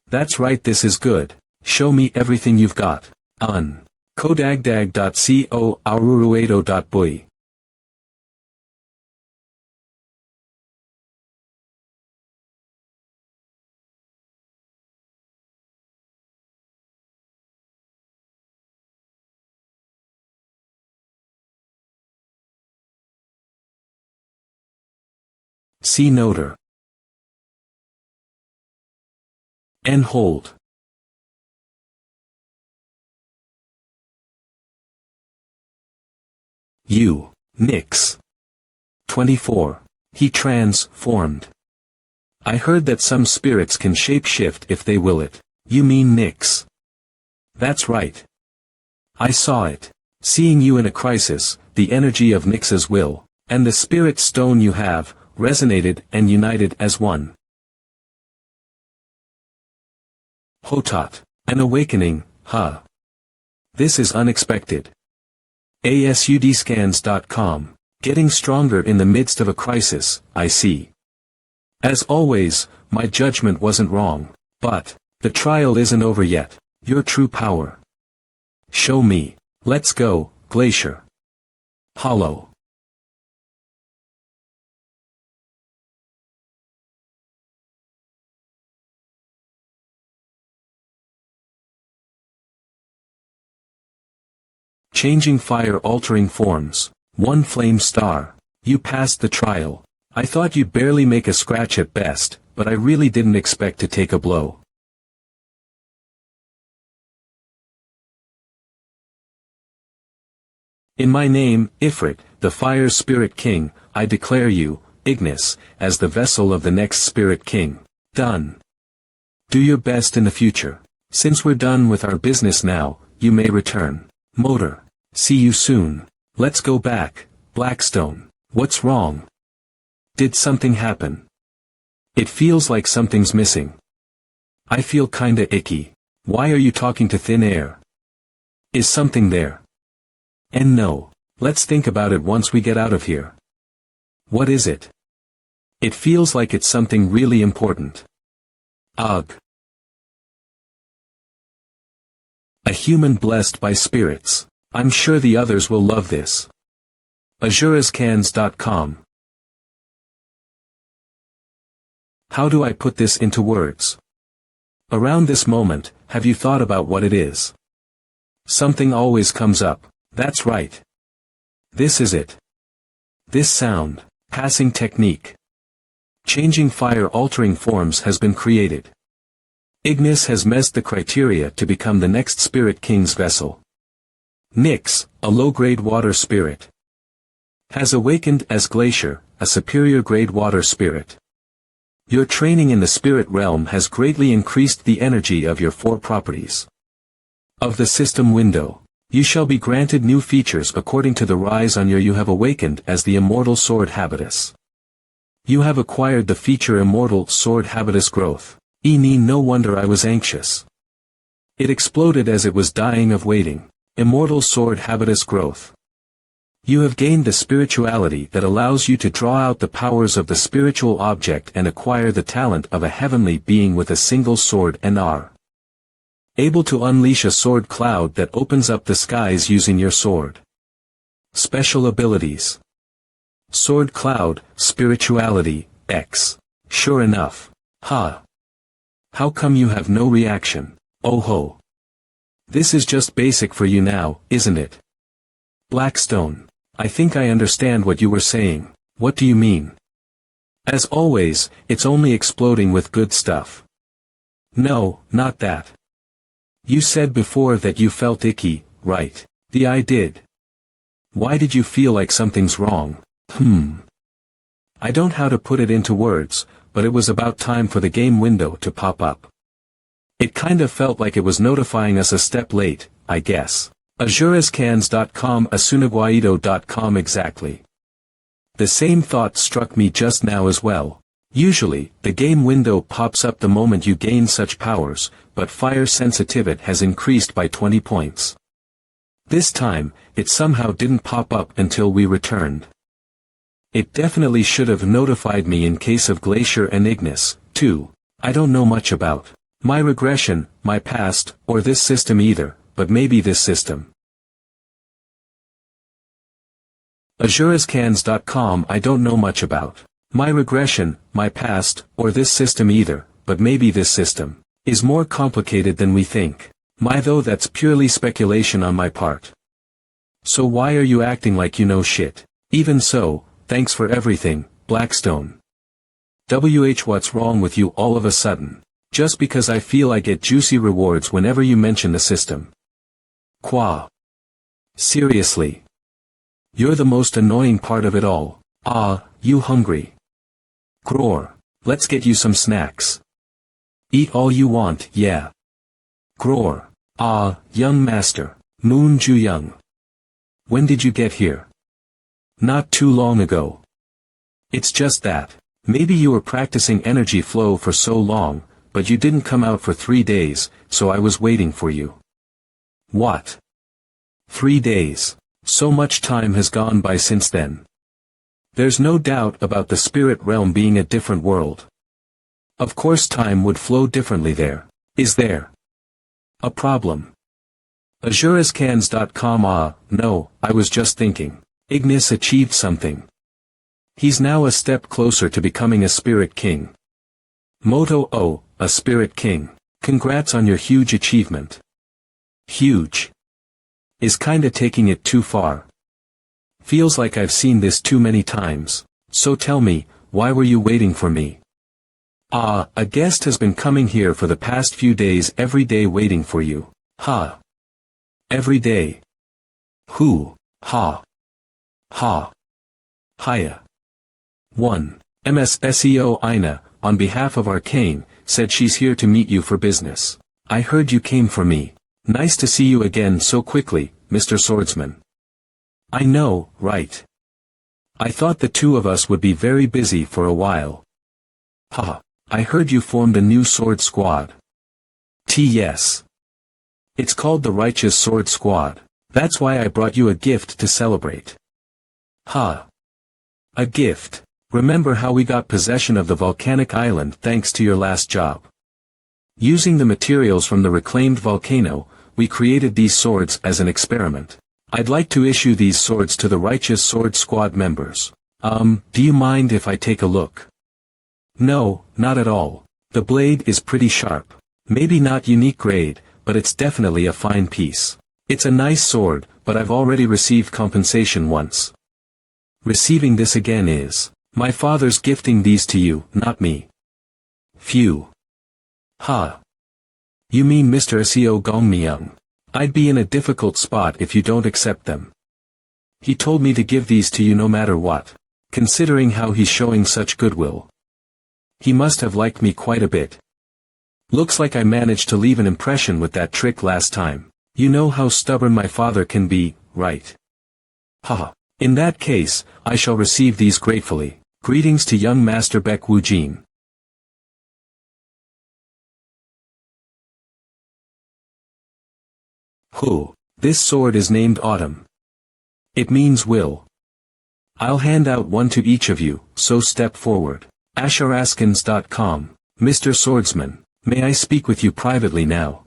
That's right, this is good. Show me everything you've got. Kodagdag.co aururuedo.bui. See noter. And hold. You, Nix. 24. He transformed. I heard that some spirits can shape-shift if they will it. You mean Nix? That's right. I saw it. Seeing you in a crisis, the energy of Nix's will, and the spirit stone you have, resonated and united as one. Hotot. An awakening, huh? This is unexpected. ASUDscans.com. Getting stronger in the midst of a crisis, I see. As always, my judgment wasn't wrong. But, the trial isn't over yet. Your true power. Show me. Let's go, Glacier. Hollow. Changing fire altering forms. One flame star. You passed the trial. I thought you'd barely make a scratch at best, but I really didn't expect to take a blow. In my name, Ifrit, the Fire Spirit King, I declare you, Ignis, as the vessel of the next Spirit King. Done. Do your best in the future. Since we're done with our business now, you may return. Motor. See you soon. Let's go back. Blackstone. What's wrong? Did something happen? It feels like something's missing. I feel kinda icky. Why are you talking to thin air? Is something there? And no. Let's think about it once we get out of here. What is it? It feels like it's something really important. Ugh. A human blessed by spirits. I'm sure the others will love this. Azurascans.com. How do I put this into words? Around this moment, have you thought about what it is? Something always comes up. That's right. This is it. This sound, passing technique. Changing fire altering forms has been created. Ignis has met the criteria to become the next Spirit King's vessel. Nix, a low-grade water spirit, has awakened as Glacier, a superior-grade water spirit. Your training in the spirit realm has greatly increased the energy of your 4 properties. Of the system window, you shall be granted new features according to the rise on your you have awakened as the immortal sword habitus. You have acquired the feature immortal sword habitus growth. No wonder I was anxious. It exploded as it was dying of waiting. Immortal sword habitus growth. You have gained the spirituality that allows you to draw out the powers of the spiritual object and acquire the talent of a heavenly being with a single sword and are able to unleash a sword cloud that opens up the skies using your sword. Special abilities. Sword cloud, spirituality, X. Sure enough. Ha. How come you have no reaction? Oh ho. This is just basic for you now, isn't it? Blackstone. I think I understand what you were saying. What do you mean? As always, it's only exploding with good stuff. No, not that. You said before that you felt icky, right? I did. Why did you feel like something's wrong? I don't know how to put it into words, but it was about time for the game window to pop up. It kind of felt like it was notifying us a step late, I guess. Ajurescans.com asunaguaido.com exactly. The same thought struck me just now as well. Usually, the game window pops up the moment you gain such powers, but fire sensitivity has increased by 20 points. This time, it somehow didn't pop up until we returned. It definitely should have notified me in case of Glacier and Ignis, too. I don't know much about my regression, my past, or this system either, but maybe this system. Ajurescans.com I don't know much about my regression, my past, or this system either, but maybe this system is more complicated than we think. Though that's purely speculation on my part. So why are you acting like you know shit? Even so, thanks for everything, Blackstone. What's wrong with you all of a sudden? Just because I feel I get juicy rewards whenever you mention the system. Qua. Seriously. You're the most annoying part of it all. You hungry? Gror. Let's get you some snacks. Eat all you want, yeah. Gror. Young master. Moon Ju Young. When did you get here? Not too long ago. It's just that. Maybe you were practicing energy flow for so long, but you didn't come out for 3 days, so I was waiting for you. What? 3 days. So much time has gone by since then. There's no doubt about the spirit realm being a different world. Of course time would flow differently there. Is there a problem? Ajurescans.com no, I was just thinking. Ignis achieved something. He's now a step closer to becoming a spirit king. Moto a spirit king. Congrats on your huge achievement. Huge. Is kinda taking it too far. Feels like I've seen this too many times. So tell me, why were you waiting for me? A guest has been coming here for the past few days every day waiting for you. Ha. Every day. Who? Ha. Ha. Hiya. 1. MSSEO Ina, on behalf of Arcane, said she's here to meet you for business. I heard you came for me. Nice to see you again so quickly, Mr. Swordsman. I know, right? I thought the two of us would be very busy for a while. Ha. I heard you formed a new sword squad. Yes. It's called the Righteous Sword Squad. That's why I brought you a gift to celebrate. Ha. A gift. Remember how we got possession of the volcanic island thanks to your last job? Using the materials from the reclaimed volcano, we created these swords as an experiment. I'd like to issue these swords to the Righteous Sword Squad members. Do you mind if I take a look? No, not at all. The blade is pretty sharp. Maybe not unique grade, but it's definitely a fine piece. It's a nice sword, but I've already received compensation once. Receiving this again is. My father's gifting these to you, not me. Phew. Ha. You mean Mr. Seo Gongmyeong? I'd be in a difficult spot if you don't accept them. He told me to give these to you no matter what. Considering how he's showing such goodwill. He must have liked me quite a bit. Looks like I managed to leave an impression with that trick last time. You know how stubborn my father can be, right? Haha. In that case, I shall receive these gratefully. Greetings to young Master Baek Woojin. This sword is named Autumn. It means will. I'll hand out one to each of you, so step forward. Asharaskins.com. Mr. Swordsman, may I speak with you privately now?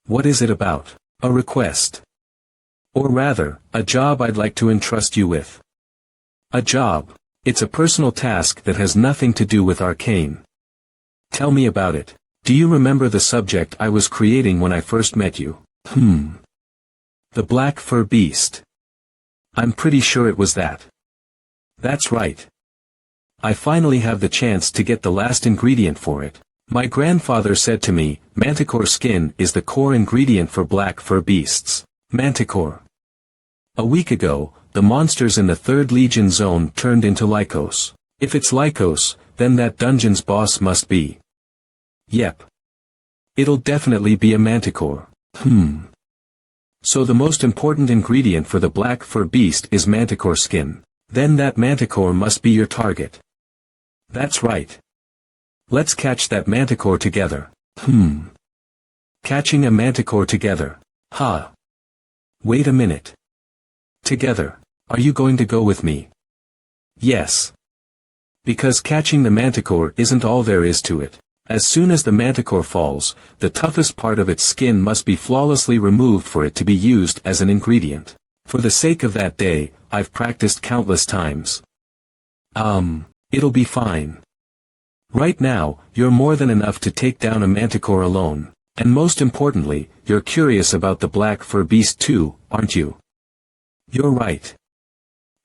What is it about? A request. Or rather, a job I'd like to entrust you with. A job. It's a personal task that has nothing to do with Arcane. Tell me about it. Do you remember the subject I was creating when I first met you? The black fur beast. I'm pretty sure it was that. That's right. I finally have the chance to get the last ingredient for it. My grandfather said to me, manticore skin is the core ingredient for black fur beasts. Manticore. A week ago, the monsters in the 3rd Legion zone turned into Lycos. If it's Lycos, then that dungeon's boss must be. Yep. It'll definitely be a manticore. So the most important ingredient for the black fur beast is manticore skin. Then that manticore must be your target. That's right. Let's catch that manticore together. Catching a manticore together. Ha. Wait a minute. Together. Are you going to go with me? Yes. Because catching the manticore isn't all there is to it. As soon as the manticore falls, the toughest part of its skin must be flawlessly removed for it to be used as an ingredient. For the sake of that day, I've practiced countless times. It'll be fine. Right now, you're more than enough to take down a manticore alone. And most importantly, you're curious about the black fur beast too, aren't you? You're right.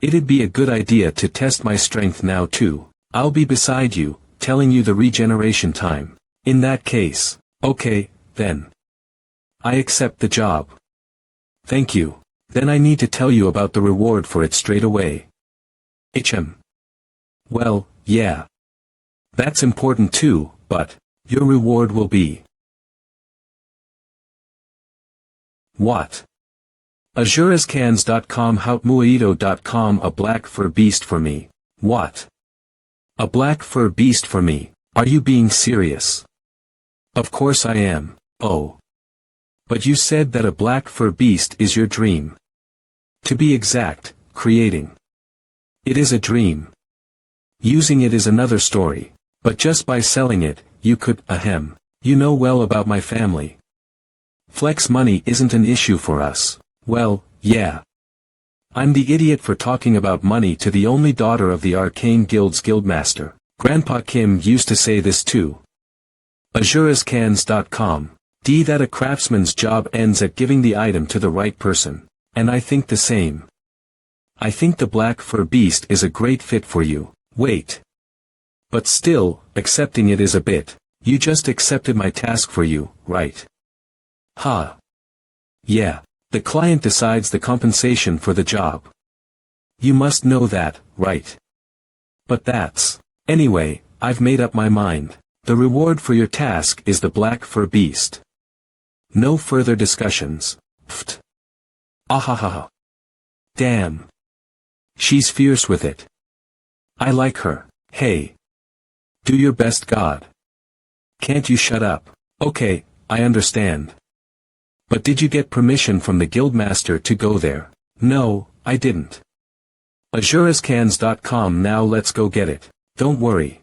It'd be a good idea to test my strength now too. I'll be beside you, telling you the regeneration time. In that case, okay, then. I accept the job. Thank you. Then I need to tell you about the reward for it straight away. Well, yeah. That's important too, but your reward will be. What? Azurescans.com houtmuaido.com A black fur beast for me. What? A black fur beast for me. Are you being serious? Of course I am. Oh. But you said that a black fur beast is your dream. To be exact, creating. It is a dream. Using it is another story. But just by selling it, you could, you know well about my family. Flex money isn't an issue for us. Well, yeah. I'm the idiot for talking about money to the only daughter of the Arcane Guild's guildmaster. Grandpa Kim used to say this too. Azurescans.com. That a craftsman's job ends at giving the item to the right person. And I think the same. I think the black fur beast is a great fit for you. Wait. But still, accepting it is a bit. You just accepted my task for you, right? Ha. Yeah. The client decides the compensation for the job. You must know that, right? But that's. Anyway, I've made up my mind. The reward for your task is the black fur beast. No further discussions. Pfft. Ahahaha. Damn. She's fierce with it. I like her. Hey. Do your best, God. Can't you shut up? Okay, I understand. But did you get permission from the guildmaster to go there? No, I didn't. Azurescans.com. Now let's go get it. Don't worry.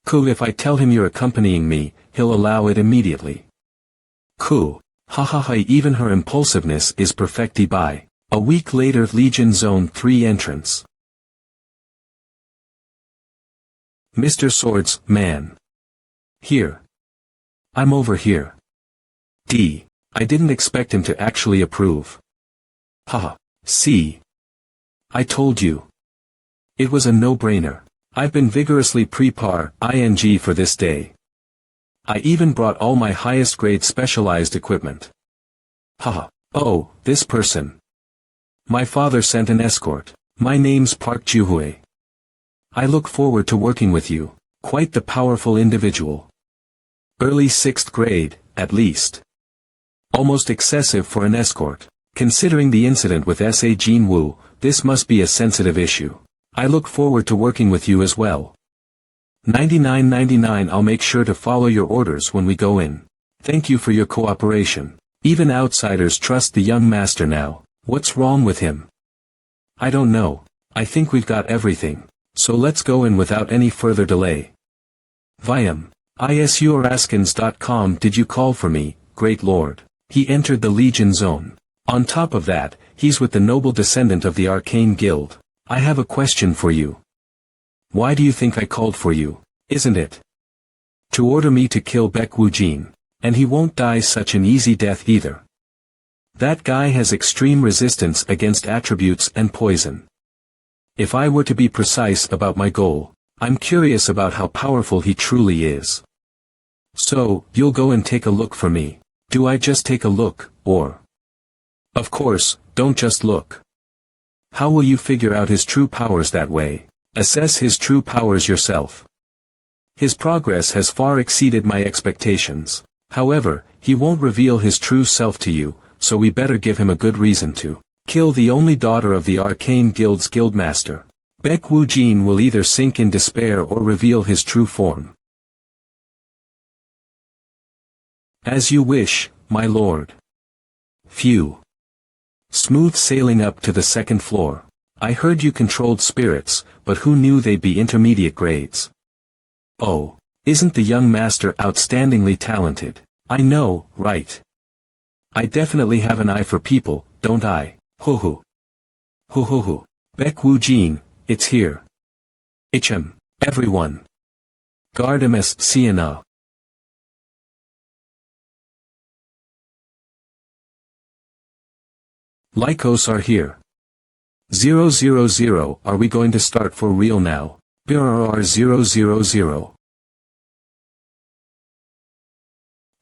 Cool, if I tell him you're accompanying me, he'll allow it immediately. Cool. Hahaha. Even her impulsiveness is perfecti by. A week later, Legion Zone 3 entrance. Mr. Swordsman. Here. I'm over here. I didn't expect him to actually approve. Haha. See. I told you. It was a no-brainer. I've been vigorously ing for this day. I even brought all my highest grade specialized equipment. Haha. Oh, this person. My father sent an escort. My name's Park Juhui. I look forward to working with you. Quite the powerful individual. Early 6th grade, at least. Almost excessive for an escort. Considering the incident with S.A. Jin Woo, this must be a sensitive issue. I look forward to working with you as well. 99.99. I'll make sure to follow your orders when we go in. Thank you for your cooperation. Even outsiders trust the young master now. What's wrong with him? I don't know. I think we've got everything. So let's go in without any further delay. Vyam. Isurascans.com. Did you call for me, great lord? He entered the Legion Zone. On top of that, he's with the noble descendant of the Arcane Guild. I have a question for you. Why do you think I called for you? Isn't it to order me to kill Baek-Woo-jin, and he won't die such an easy death either. That guy has extreme resistance against attributes and poison. If I were to be precise about my goal, I'm curious about how powerful he truly is. So, you'll go and take a look for me. Do I just take a look, or? Of course, don't just look. How will you figure out his true powers that way? Assess his true powers yourself. His progress has far exceeded my expectations. However, he won't reveal his true self to you, so we better give him a good reason to kill the only daughter of the Arcane Guild's guildmaster. Baek-Woo-jin will either sink in despair or reveal his true form. As you wish, my lord. Phew. Smooth sailing up to the second floor. I heard you controlled spirits, but who knew they'd be intermediate grades? Oh, isn't the young master outstandingly talented? I know, right? I definitely have an eye for people, don't I? Hoo hoo. Hoo hoo hoo. Baek-Woo-jin, it's here. Everyone. Garde MS Siena. Lycos are here. 000, are we going to start for real now? BRR 000.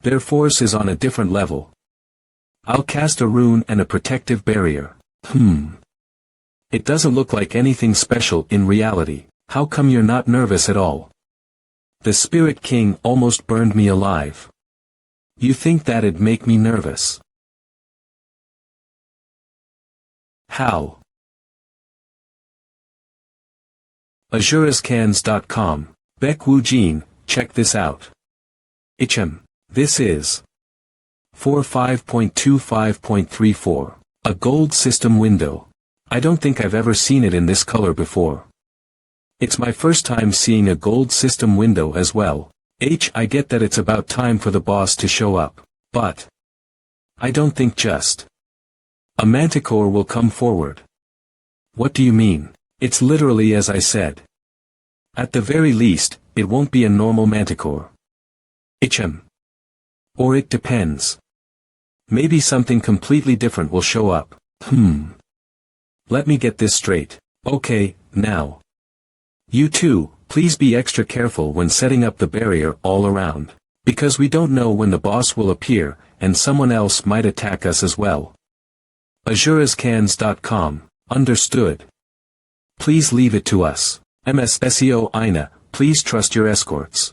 Their force is on a different level. I'll cast a rune and a protective barrier. It doesn't look like anything special in reality. How come you're not nervous at all? The Spirit King almost burned me alive. You think that'd make me nervous? How? AzureScans.com. Baek-Woo-jin, check this out. This is 45.25.34. A gold system window. I don't think I've ever seen it in this color before. It's my first time seeing a gold system window as well. I get that it's about time for the boss to show up, but I don't think just a manticore will come forward. What do you mean? It's literally as I said. At the very least, it won't be a normal manticore. Or it depends. Maybe something completely different will show up. Let me get this straight. Okay, now. You two, please be extra careful when setting up the barrier all around. Because we don't know when the boss will appear, and someone else might attack us as well. AzureScans.com. Understood. Please leave it to us. MSSEO Ina, please trust your escorts.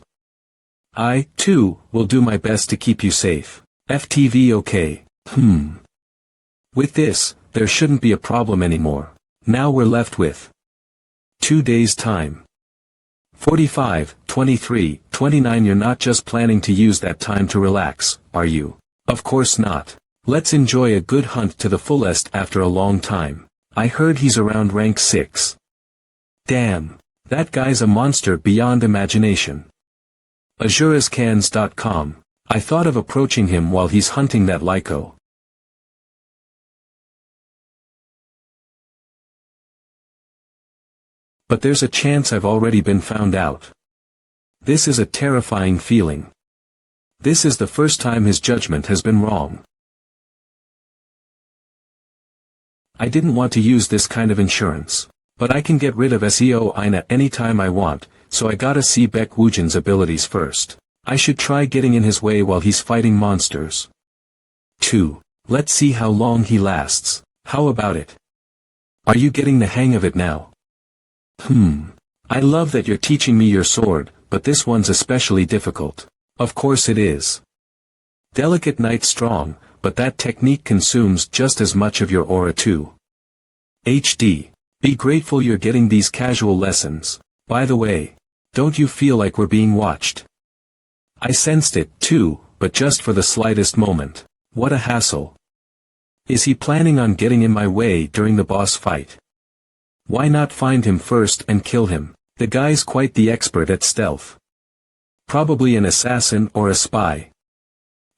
I, too, will do my best to keep you safe. FTV okay. With this, there shouldn't be a problem anymore. Now we're left with 2 days' time. 45, 23, 29. You're not just planning to use that time to relax, are you? Of course not. Let's enjoy a good hunt to the fullest after a long time. I heard he's around rank 6. Damn. That guy's a monster beyond imagination. AzureScans.com. I thought of approaching him while he's hunting that Lyco. But there's a chance I've already been found out. This is a terrifying feeling. This is the first time his judgment has been wrong. I didn't want to use this kind of insurance. But I can get rid of SEO Ina anytime I want, so I gotta see Baek-Woo-jin's abilities first. I should try getting in his way while he's fighting monsters. 2. Let's see how long he lasts. How about it? Are you getting the hang of it now? I love that you're teaching me your sword, but this one's especially difficult. Of course it is. Delicate Knight strong, but that technique consumes just as much of your aura too. HD. Be grateful you're getting these casual lessons. By the way, don't you feel like we're being watched? I sensed it, too, but just for the slightest moment. What a hassle. Is he planning on getting in my way during the boss fight? Why not find him first and kill him? The guy's quite the expert at stealth. Probably an assassin or a spy.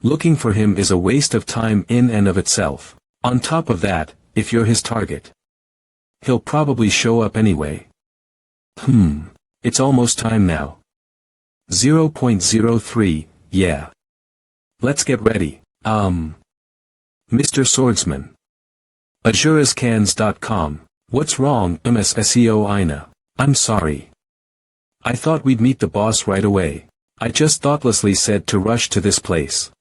Looking for him is a waste of time in and of itself. On top of that, if you're his target, he'll probably show up anyway. It's almost time now. 0.03, yeah. Let's get ready. Mr. Swordsman. azurascans.com. What's wrong, MSSEO Ina? I'm sorry. I thought we'd meet the boss right away. I just thoughtlessly said to rush to this place.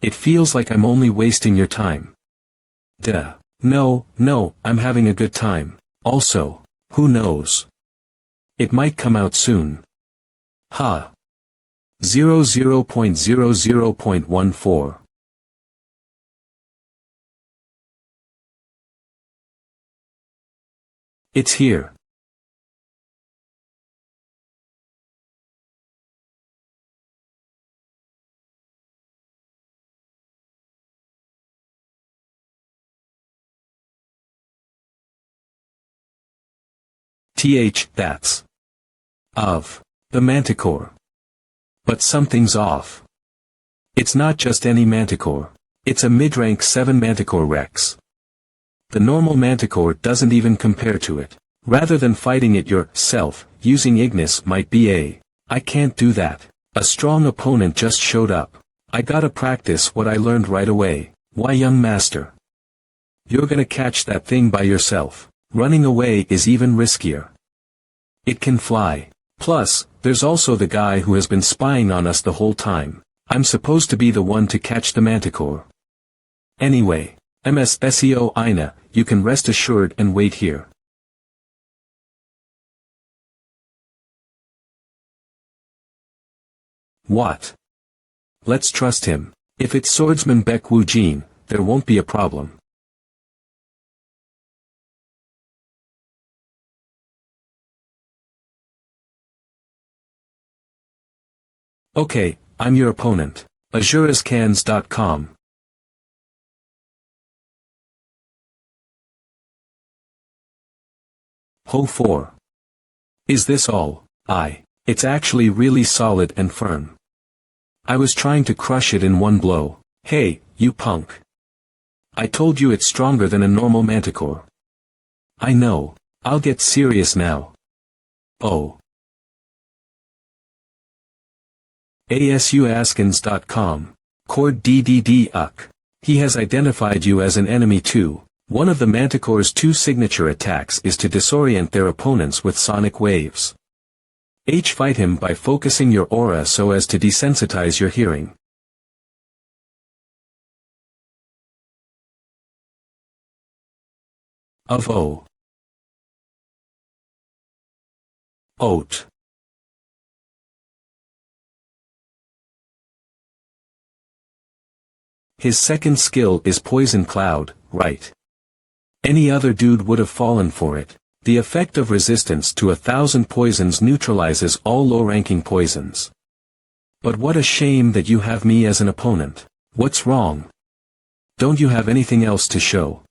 It feels like I'm only wasting your time. Duh. No, I'm having a good time. Also, who knows? It might come out soon. Ha. 00.00.14. It's here. That's of the manticore. But something's off. It's not just any manticore. It's a mid-rank 7 manticore Rex. The normal manticore doesn't even compare to it. Rather than fighting it yourself, using Ignis might be I can't do that. A strong opponent just showed up. I gotta practice what I learned right away. Why, young master? You're gonna catch that thing by yourself. Running away is even riskier. It can fly. Plus, there's also the guy who has been spying on us the whole time. I'm supposed to be the one to catch the manticore. Anyway, MSSEO Ina, you can rest assured and wait here. What? Let's trust him. If it's Swordsman Baek Woo Jin, there won't be a problem. Okay, I'm your opponent. azurascans.com. Ho 4. Is this all? It's actually really solid and firm. I was trying to crush it in one blow. Hey, you punk. I told you it's stronger than a normal manticore. I know. I'll get serious now. Oh. asuaskins.com. Cord DDD-UK. He has identified you as an enemy too. One of the Manticore's 2 signature attacks is to disorient their opponents with sonic waves. Fight him by focusing your aura so as to desensitize your hearing. Of O. Oat. His second skill is Poison Cloud, right? Any other dude would have fallen for it. The effect of resistance to 1,000 poisons neutralizes all low-ranking poisons. But what a shame that you have me as an opponent. What's wrong? Don't you have anything else to show?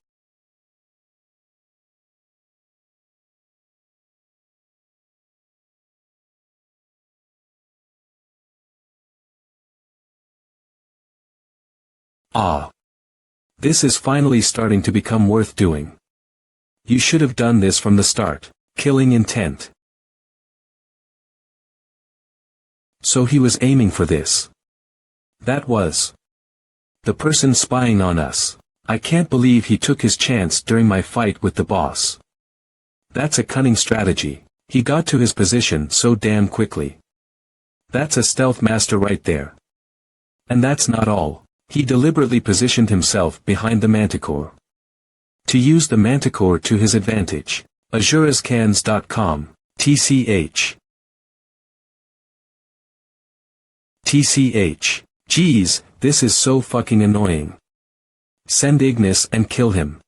Ah. This is finally starting to become worth doing. You should have done this from the start. Killing intent. So he was aiming for this. That was the person spying on us. I can't believe he took his chance during my fight with the boss. That's a cunning strategy. He got to his position so damn quickly. That's a stealth master right there. And that's not all. He deliberately positioned himself behind the manticore. To use the manticore to his advantage. azurascans.com. TCH. TCH. Geez, this is so fucking annoying. Send Ignis and kill him.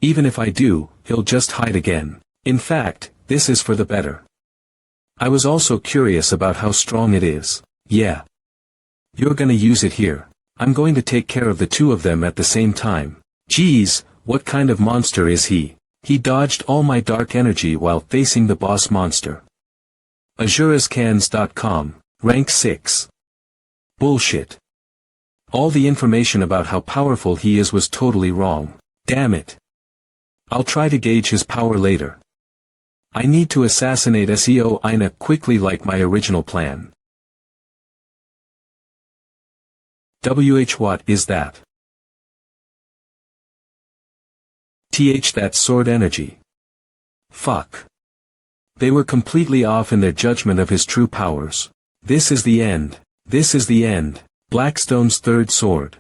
Even if I do, he'll just hide again. In fact, this is for the better. I was also curious about how strong it is. Yeah. You're gonna use it here. I'm going to take care of the 2 of them at the same time. Geez, what kind of monster is he? He dodged all my dark energy while facing the boss monster. azurascans.com. Rank 6. Bullshit. All the information about how powerful he is was totally wrong. Damn it. I'll try to gauge his power later. I need to assassinate SEO Ina quickly like my original plan. What is that? That sword energy. Fuck. They were completely off in their judgment of his true powers. This is the end. This is the end. Blackstone's third sword.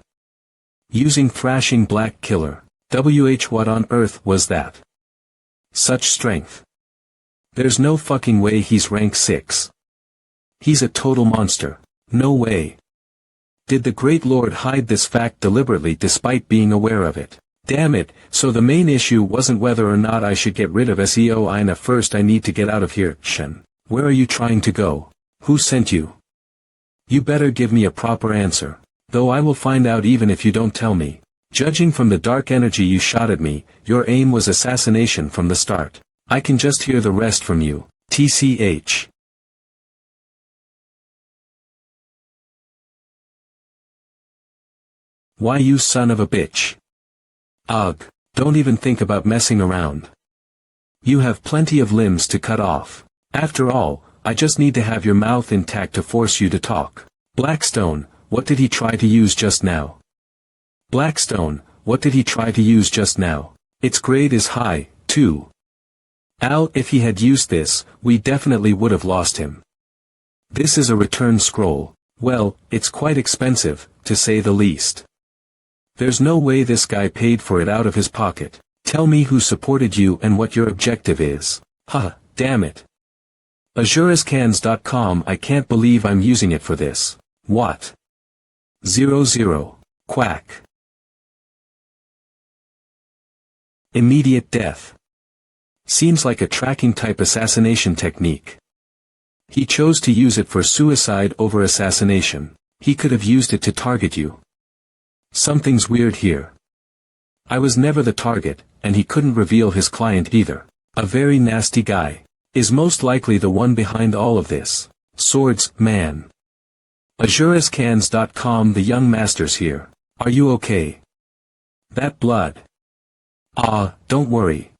Using thrashing black killer. What on earth was that? Such strength. There's no fucking way he's rank 6. He's a total monster. No way. Did the Great Lord hide this fact deliberately despite being aware of it? Damn it, so the main issue wasn't whether or not I should get rid of SEO Ina. First I need to get out of here. Shen. Where are you trying to go? Who sent you? You better give me a proper answer. Though I will find out even if you don't tell me. Judging from the dark energy you shot at me, your aim was assassination from the start. I can just hear the rest from you. TCH. Why you son of a bitch? Ugh, don't even think about messing around. You have plenty of limbs to cut off. After all, I just need to have your mouth intact to force you to talk. Blackstone, what did he try to use just now? Blackstone, what did he try to use just now? Its grade is high, too. Al, if he had used this, we definitely would have lost him. This is a return scroll. Well, it's quite expensive, to say the least. There's no way this guy paid for it out of his pocket. Tell me who supported you and what your objective is. Huh, damn it. AzureScans.com. I can't believe I'm using it for this. What? 00. Quack. Immediate death. Seems like a tracking type assassination technique. He chose to use it for suicide over assassination. He could have used it to target you. Something's weird here. I was never the target, and he couldn't reveal his client either. A very nasty guy. Is most likely the one behind all of this. Swords, man. AzureScans.com. The young masters here. Are you okay? That blood. Don't worry.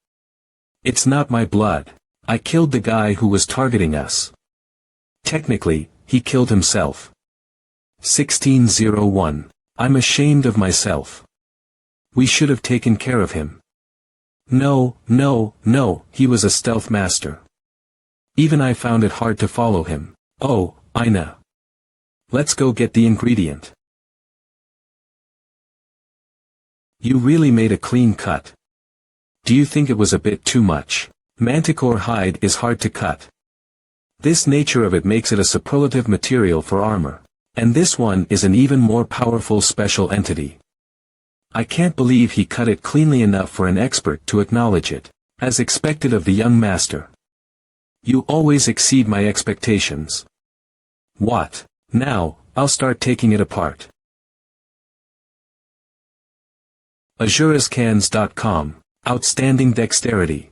It's not my blood. I killed the guy who was targeting us. Technically, he killed himself. 1601. I'm ashamed of myself. We should have taken care of him. No, he was a stealth master. Even I found it hard to follow him. Oh, Ina. Let's go get the ingredient. You really made a clean cut. Do you think it was a bit too much? Manticore hide is hard to cut. This nature of it makes it a superlative material for armor. And this one is an even more powerful special entity. I can't believe he cut it cleanly enough for an expert to acknowledge it. As expected of the young master. You always exceed my expectations. What? Now, I'll start taking it apart. AzureScans.com. Outstanding dexterity.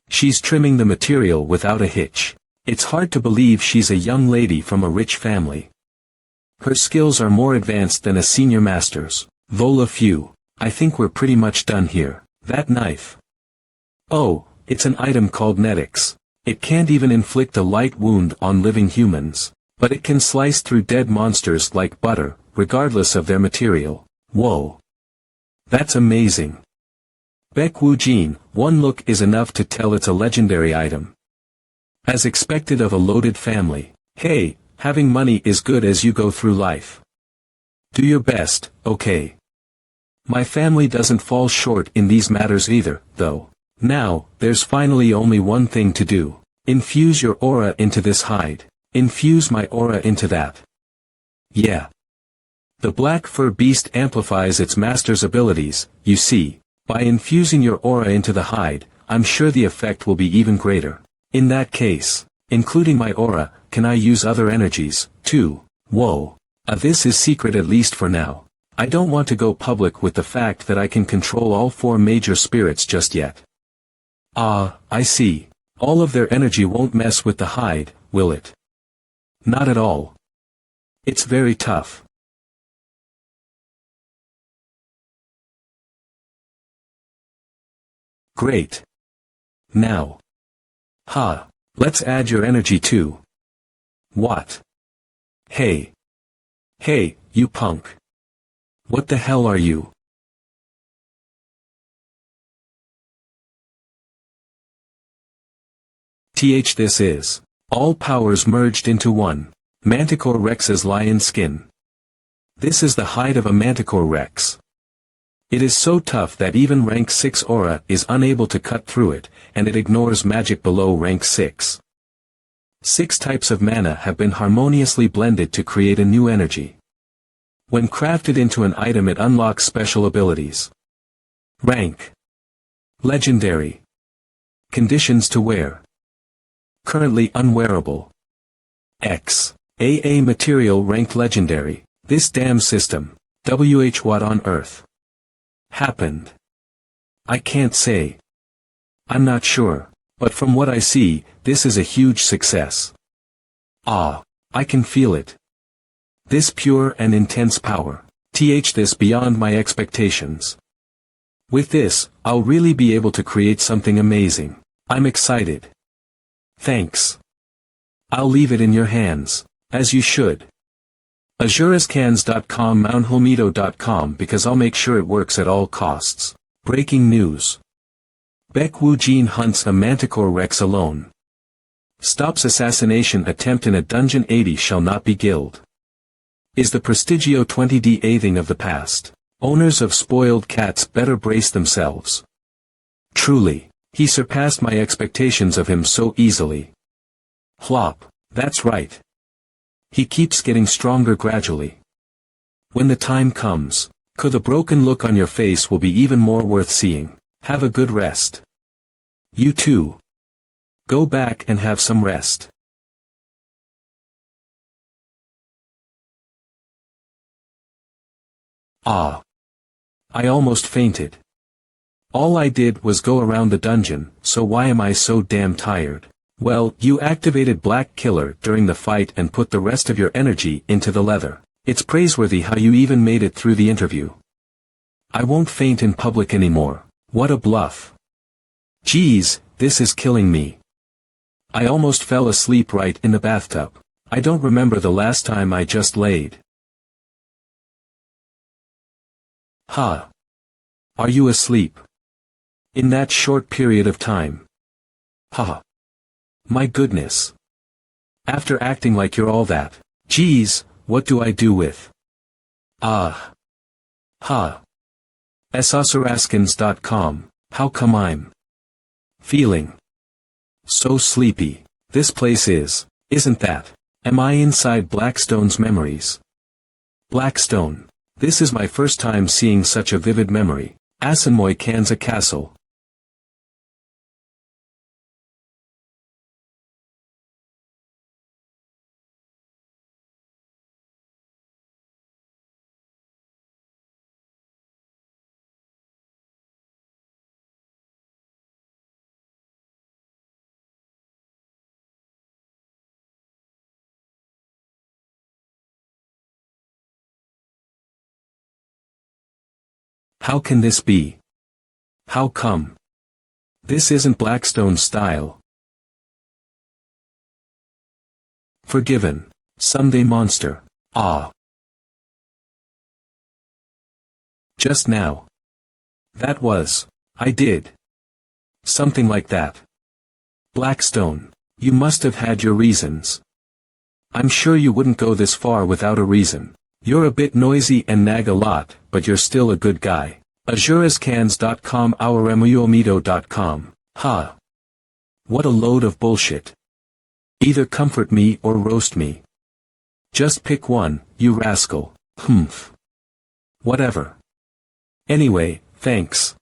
She's trimming the material without a hitch. It's hard to believe she's a young lady from a rich family. Her skills are more advanced than a senior master's. Vola few. I think we're pretty much done here. That knife. Oh, it's an item called Netix. It can't even inflict a light wound on living humans, but it can slice through dead monsters like butter, regardless of their material. Whoa. That's amazing. Baek Woo Jin, one look is enough to tell it's a legendary item. As expected of a loaded family. Hey, having money is good as you go through life. Do your best, okay? My family doesn't fall short in these matters either, though. Now, there's finally only one thing to do. Infuse your aura into this hide. Infuse my aura into that. Yeah. The black fur beast amplifies its master's abilities, you see. By infusing your aura into the hide, I'm sure the effect will be even greater. In that case, including my aura, can I use other energies, too? Whoa. This is secret at least for now. I don't want to go public with the fact that I can control all 4 major spirits just yet. I see. All of their energy won't mess with the hide, will it? Not at all. It's very tough. Great. Now. Let's add your energy too. What? Hey, you punk. What the hell are you? This is all powers merged into one. Manticore Rex's lion skin. This is the hide of a Manticore Rex. It is so tough that even rank 6 aura is unable to cut through it, and it ignores magic below rank 6. 6 types of mana have been harmoniously blended to create a new energy. When crafted into an item, it unlocks special abilities. Rank. Legendary. Conditions to wear. Currently unwearable. X. AA material ranked legendary. This damn system. What on earth happened? I can't say. I'm not sure, but from what I see, this is a huge success. Ah, I can feel it. This pure and intense power. This beyond my expectations. With this, I'll really be able to create something amazing. I'm excited. Thanks. I'll leave it in your hands, as you should. Azurascans.com manhwarecap because I'll make sure it works at all costs. Breaking news. Baek Woo-jin hunts a Manticore Rex alone. Stops assassination attempt in a dungeon. 80 shall not be killed. Is the Prestigio 20D a thing of the past? Owners of spoiled cats better brace themselves. Truly, he surpassed my expectations of him so easily. Flop, that's right. He keeps getting stronger gradually. When the time comes, the broken look on your face will be even more worth seeing. Have a good rest. You too. Go back and have some rest. Ah. I almost fainted. All I did was go around the dungeon, so why am I so damn tired? Well, you activated Black Killer during the fight and put the rest of your energy into the leather. It's praiseworthy how you even made it through the interview. I won't faint in public anymore. What a bluff. Geez, this is killing me. I almost fell asleep right in the bathtub. I don't remember the last time I just laid. Huh. Are you asleep? In that short period of time? Haha. My goodness. After acting like you're all that. Geez, what do I do with? Ah. Ha. Swordsmanship.com, how come I'm feeling so sleepy? This place isn't that? Am I inside Blackstone's memories? Blackstone. This is my first time seeing such a vivid memory. Asanmoy Kanza Castle. How can this be? How come? This isn't Blackstone's style. Forgiven. Someday monster. Ah. Just now. That was. I did. Something like that. Blackstone. You must have had your reasons. I'm sure you wouldn't go this far without a reason. You're a bit noisy and nag a lot, but you're still a good guy. Azurascans.com ouremuomito.com. Ha. What a load of bullshit. Either comfort me or roast me. Just pick one, you rascal. Humph. Whatever. Anyway, thanks.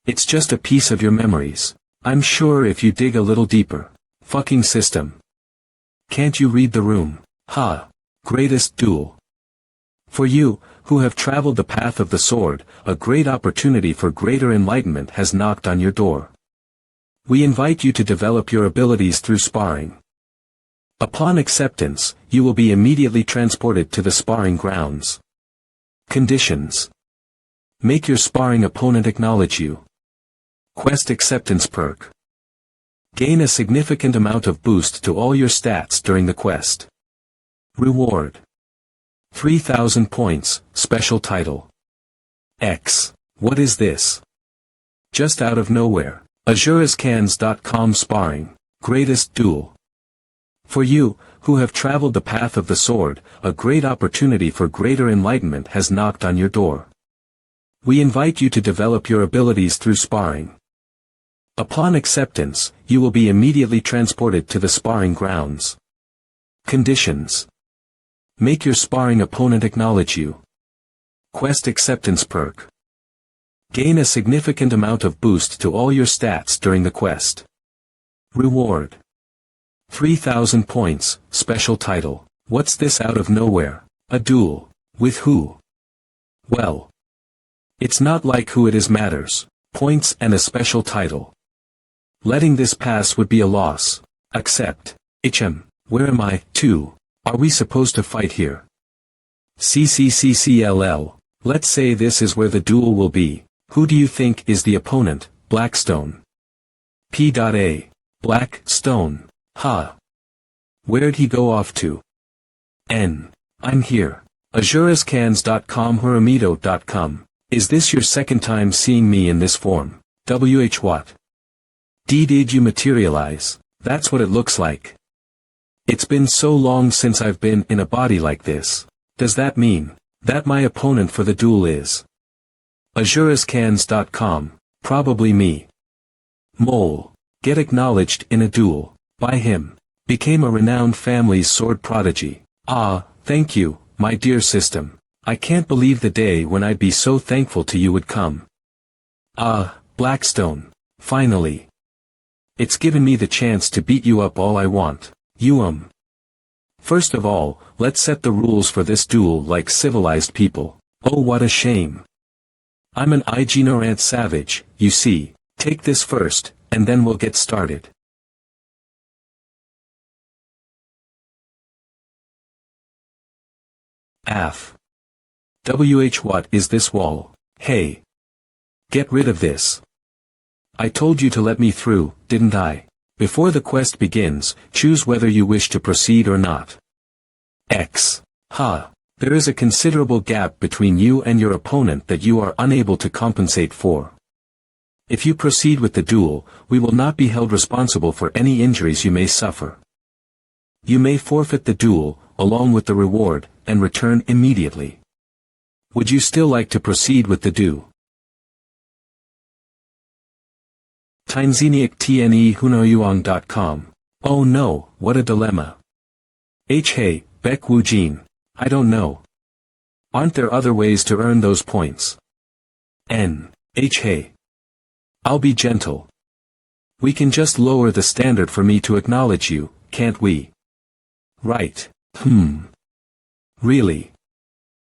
It's just a piece of your memories. I'm sure if you dig a little deeper. Fucking system. Can't you read the room? Ha. Greatest duel. For you, who have traveled the path of the sword, a great opportunity for greater enlightenment has knocked on your door. We invite you to develop your abilities through sparring. Upon acceptance, you will be immediately transported to the sparring grounds. Conditions. Make your sparring opponent acknowledge you. Quest acceptance perk. Gain a significant amount of boost to all your stats during the quest. Reward. 3,000 points, special title. X. What is this? Just out of nowhere. AzureScans.com sparring. Greatest duel. For you, who have traveled the path of the sword, a great opportunity for greater enlightenment has knocked on your door. We invite you to develop your abilities through sparring. Upon acceptance, you will be immediately transported to the sparring grounds. Conditions. Make your sparring opponent acknowledge you. Quest acceptance perk. Gain a significant amount of boost to all your stats during the quest. Reward. 3,000 points, special title. What's this out of nowhere? A duel. With who? Well. It's not like who it is matters. Points and a special title. Letting this pass would be a loss. Accept. Where am I, too? Are we supposed to fight here? CCCCLL. Let's say this is where the duel will be. Who do you think is the opponent? Blackstone. P.A. Blackstone. Ha. Where'd he go off to? N. I'm here. AzureScans.com Huramito.com. Is this your second time seeing me in this form? WH what? Did you materialize? That's what it looks like. It's been so long since I've been in a body like this. Does that mean that my opponent for the duel is AzureScans.com, probably me. Mole. Get acknowledged in a duel. By him. Became a renowned family's sword prodigy. Ah, thank you, my dear system. I can't believe the day when I'd be so thankful to you would come. Ah, Blackstone. Finally. It's given me the chance to beat you up all I want. First of all, let's set the rules for this duel like civilized people. Oh, what a shame. I'm an ignorant savage, you see. Take this first, and then we'll get started. AF. WH what is this wall? Hey. Get rid of this. I told you to let me through, didn't I? Before the quest begins, choose whether you wish to proceed or not. X. Ha. There is a considerable gap between you and your opponent that you are unable to compensate for. If you proceed with the duel, we will not be held responsible for any injuries you may suffer. You may forfeit the duel, along with the reward, and return immediately. Would you still like to proceed with the duel? TineZeniacTNEHunoyuong.com. Oh no, what a dilemma. Hey, Beck Wu Jin. I don't know. Aren't there other ways to earn those points? Hey. I'll be gentle. We can just lower the standard for me to acknowledge you, can't we? Right. Really?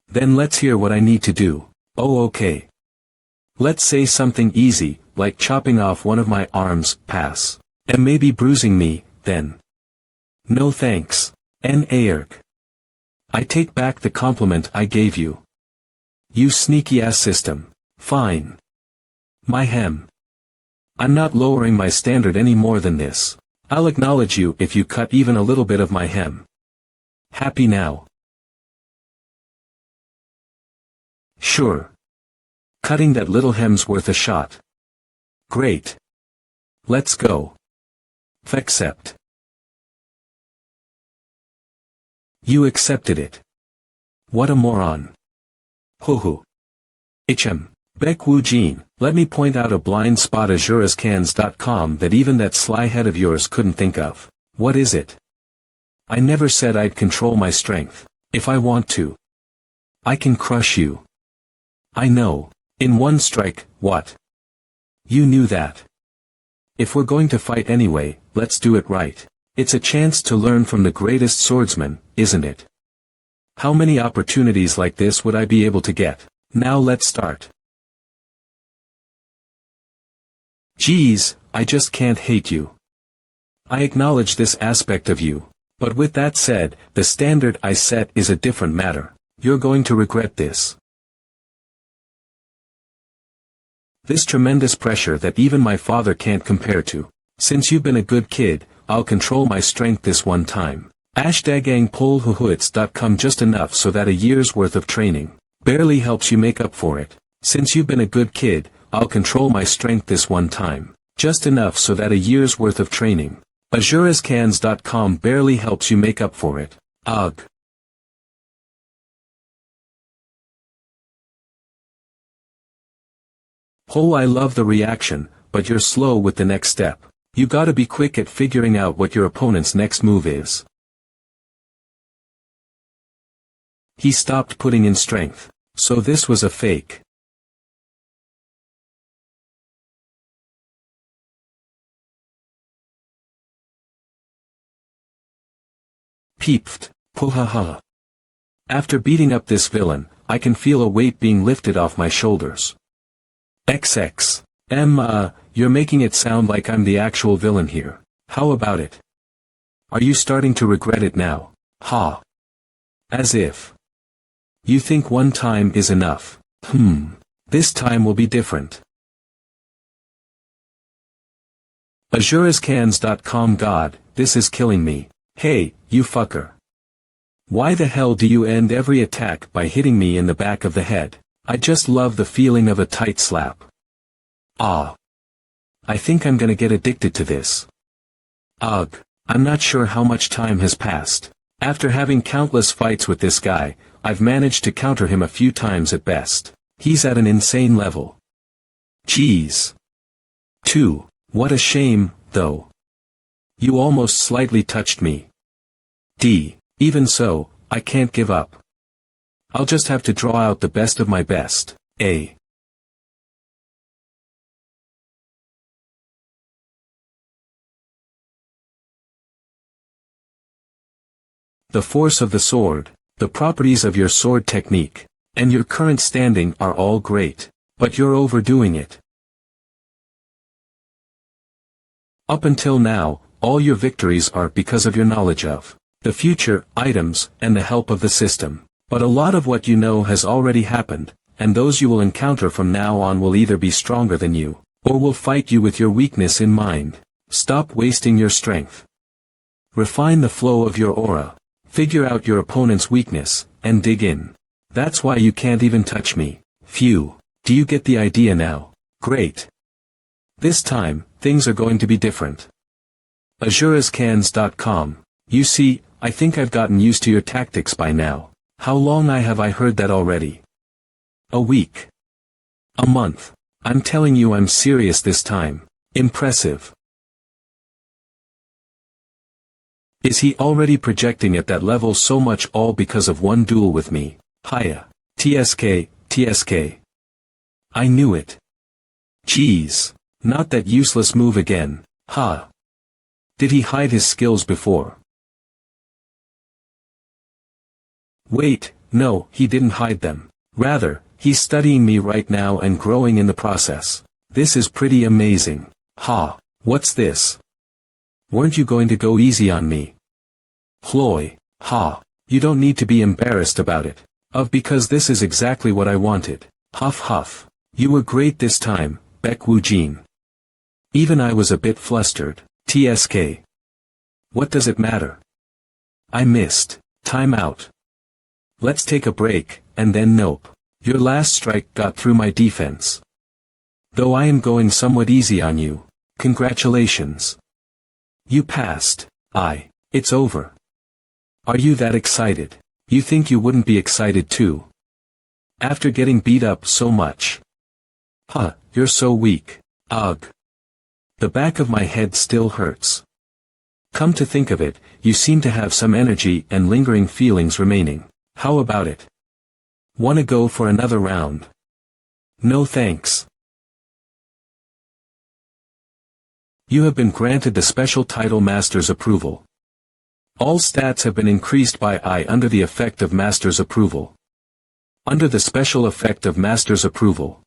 Then let's hear what I need to do. Oh okay. Let's say something easy, like chopping off one of my arms, pass. And maybe bruising me, then. No thanks. Aerk. I take back the compliment I gave you. You sneaky ass system. Fine. My hem. I'm not lowering my standard any more than this. I'll acknowledge you if you cut even a little bit of my hem. Happy now? Sure. Cutting that little hem's worth a shot. Great. Let's go. Accept. You accepted it. What a moron. Hoo. Beck Wu Jin, let me point out a blind spot AzureScans.com that even that sly head of yours couldn't think of. What is it? I never said I'd control my strength. If I want to, I can crush you. I know. In one strike, what? You knew that. If we're going to fight anyway, let's do it right. It's a chance to learn from the greatest swordsman, isn't it? How many opportunities like this would I be able to get? Now let's start. Geez, I just can't hate you. I acknowledge this aspect of you. But with that said, the standard I set is a different matter. You're going to regret this. This tremendous pressure that even my father can't compare to. Since you've been a good kid, I'll control my strength this one time. #angpolhuhuits.com just enough so that a year's worth of training barely helps you make up for it. Since you've been a good kid, I'll control my strength this one time. Just enough so that a year's worth of training. Azurescans.com barely helps you make up for it. Ugh. Oh, I love the reaction, but you're slow with the next step. You gotta be quick at figuring out what your opponent's next move is. He stopped putting in strength. So this was a fake. Peeped. Puhaha. After beating up this villain, I can feel a weight being lifted off my shoulders. XX. You're making it sound like I'm the actual villain here. How about it? Are you starting to regret it now? Ha. As if. You think one time is enough. This time will be different. Azurescans.com. God, this is killing me. Hey, you fucker. Why the hell do you end every attack by hitting me in the back of the head? I just love the feeling of a tight slap. Ah. I think I'm gonna get addicted to this. Ugh. I'm not sure how much time has passed. After having countless fights with this guy, I've managed to counter him a few times at best. He's at an insane level. Jeez. 2. What a shame, though. You almost slightly touched me. D. Even so, I can't give up. I'll just have to draw out the best of my best. A. The force of the sword, the properties of your sword technique, and your current standing are all great, but you're overdoing it. Up until now, all your victories are because of your knowledge of the future, items, and the help of the system. But a lot of what you know has already happened, and those you will encounter from now on will either be stronger than you, or will fight you with your weakness in mind. Stop wasting your strength. Refine the flow of your aura. Figure out your opponent's weakness, and dig in. That's why you can't even touch me. Phew. Do you get the idea now? Great. This time, things are going to be different. Azurescans.com. You see, I think I've gotten used to your tactics by now. How long have I heard that already? A week. A month. I'm telling you I'm serious this time. Impressive. Is he already projecting at that level so much all because of one duel with me? Hiya. TSK. I knew it. Jeez. Not that useless move again. Ha. Did he hide his skills before? Wait, no, he didn't hide them. Rather, he's studying me right now and growing in the process. This is pretty amazing. Ha. What's this? Weren't you going to go easy on me? Hloy. Ha. You don't need to be embarrassed about it. Because this is exactly what I wanted. Huff huff. You were great this time, Baekwu Jin. Even I was a bit flustered. TSK. What does it matter? I missed. Time out. Let's take a break, and then nope. Your last strike got through my defense. Though I am going somewhat easy on you. Congratulations. You passed. It's over. Are you that excited? You think you wouldn't be excited too? After getting beat up so much. Huh, you're so weak. Ugh. The back of my head still hurts. Come to think of it, you seem to have some energy and lingering feelings remaining. How about it? Wanna go for another round? No thanks. You have been granted the special title Master's Approval. All stats have been increased by I under the effect of Master's Approval. Under the special effect of Master's Approval.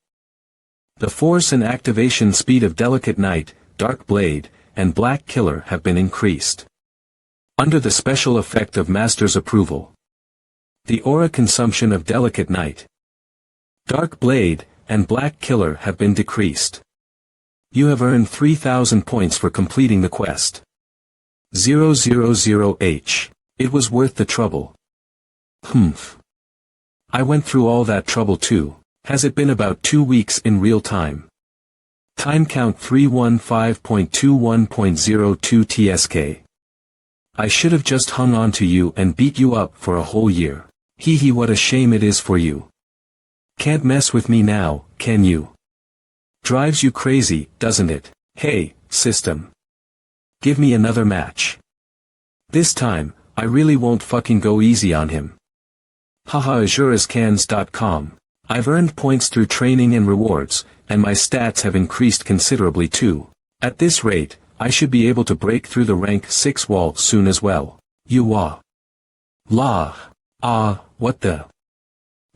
The force and activation speed of Delicate Knight, Dark Blade, and Black Killer have been increased. Under the special effect of Master's Approval. The aura consumption of Delicate Knight, Dark Blade, and Black Killer have been decreased. You have earned 3,000 points for completing the quest. 000H. It was worth the trouble. Humph. I went through all that trouble too. Has it been about 2 weeks in real time? Time count 315.21.02 TSK. I should have just hung on to you and beat you up for a whole year. Hee hee, what a shame it is for you. Can't mess with me now, can you? Drives you crazy, doesn't it? Hey, system. Give me another match. This time, I really won't fucking go easy on him. Haha, azurescans.com. I've earned points through training and rewards, and my stats have increased considerably too. At this rate, I should be able to break through the rank 6 wall soon as well. You ah. La. Ah, what the?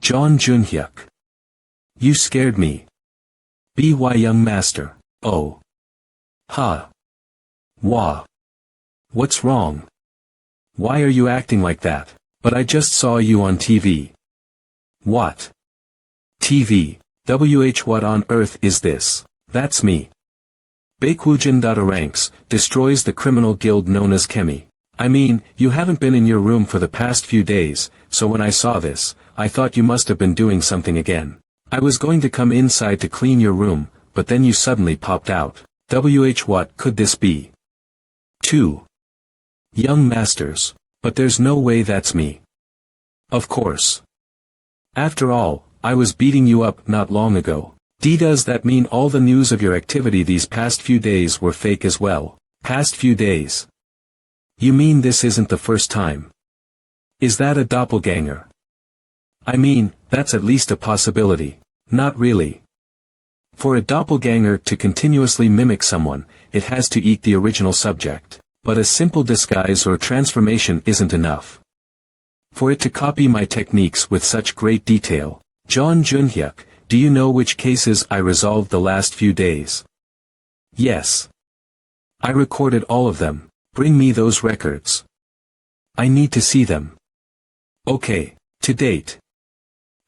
John Junhyuk. You scared me. By young master. Oh. Ha. Wah. What's wrong? Why are you acting like that? But I just saw you on TV. What? TV. What on earth is this? That's me. Baekwoojin.ranks, destroys the criminal guild known as Kemi. I mean, you haven't been in your room for the past few days, so when I saw this, I thought you must have been doing something again. I was going to come inside to clean your room, but then you suddenly popped out. What could this be? 2. Young masters. But there's no way that's me. Of course. After all, I was beating you up not long ago. Does that mean all the news of your activity these past few days were fake as well? Past few days? You mean this isn't the first time? Is that a doppelganger? I mean, that's at least a possibility. Not really. For a doppelganger to continuously mimic someone, it has to eat the original subject. But a simple disguise or transformation isn't enough. For it to copy my techniques with such great detail. John Junhyuk, do you know which cases I resolved the last few days? Yes. I recorded all of them. Bring me those records. I need to see them. Okay, to date.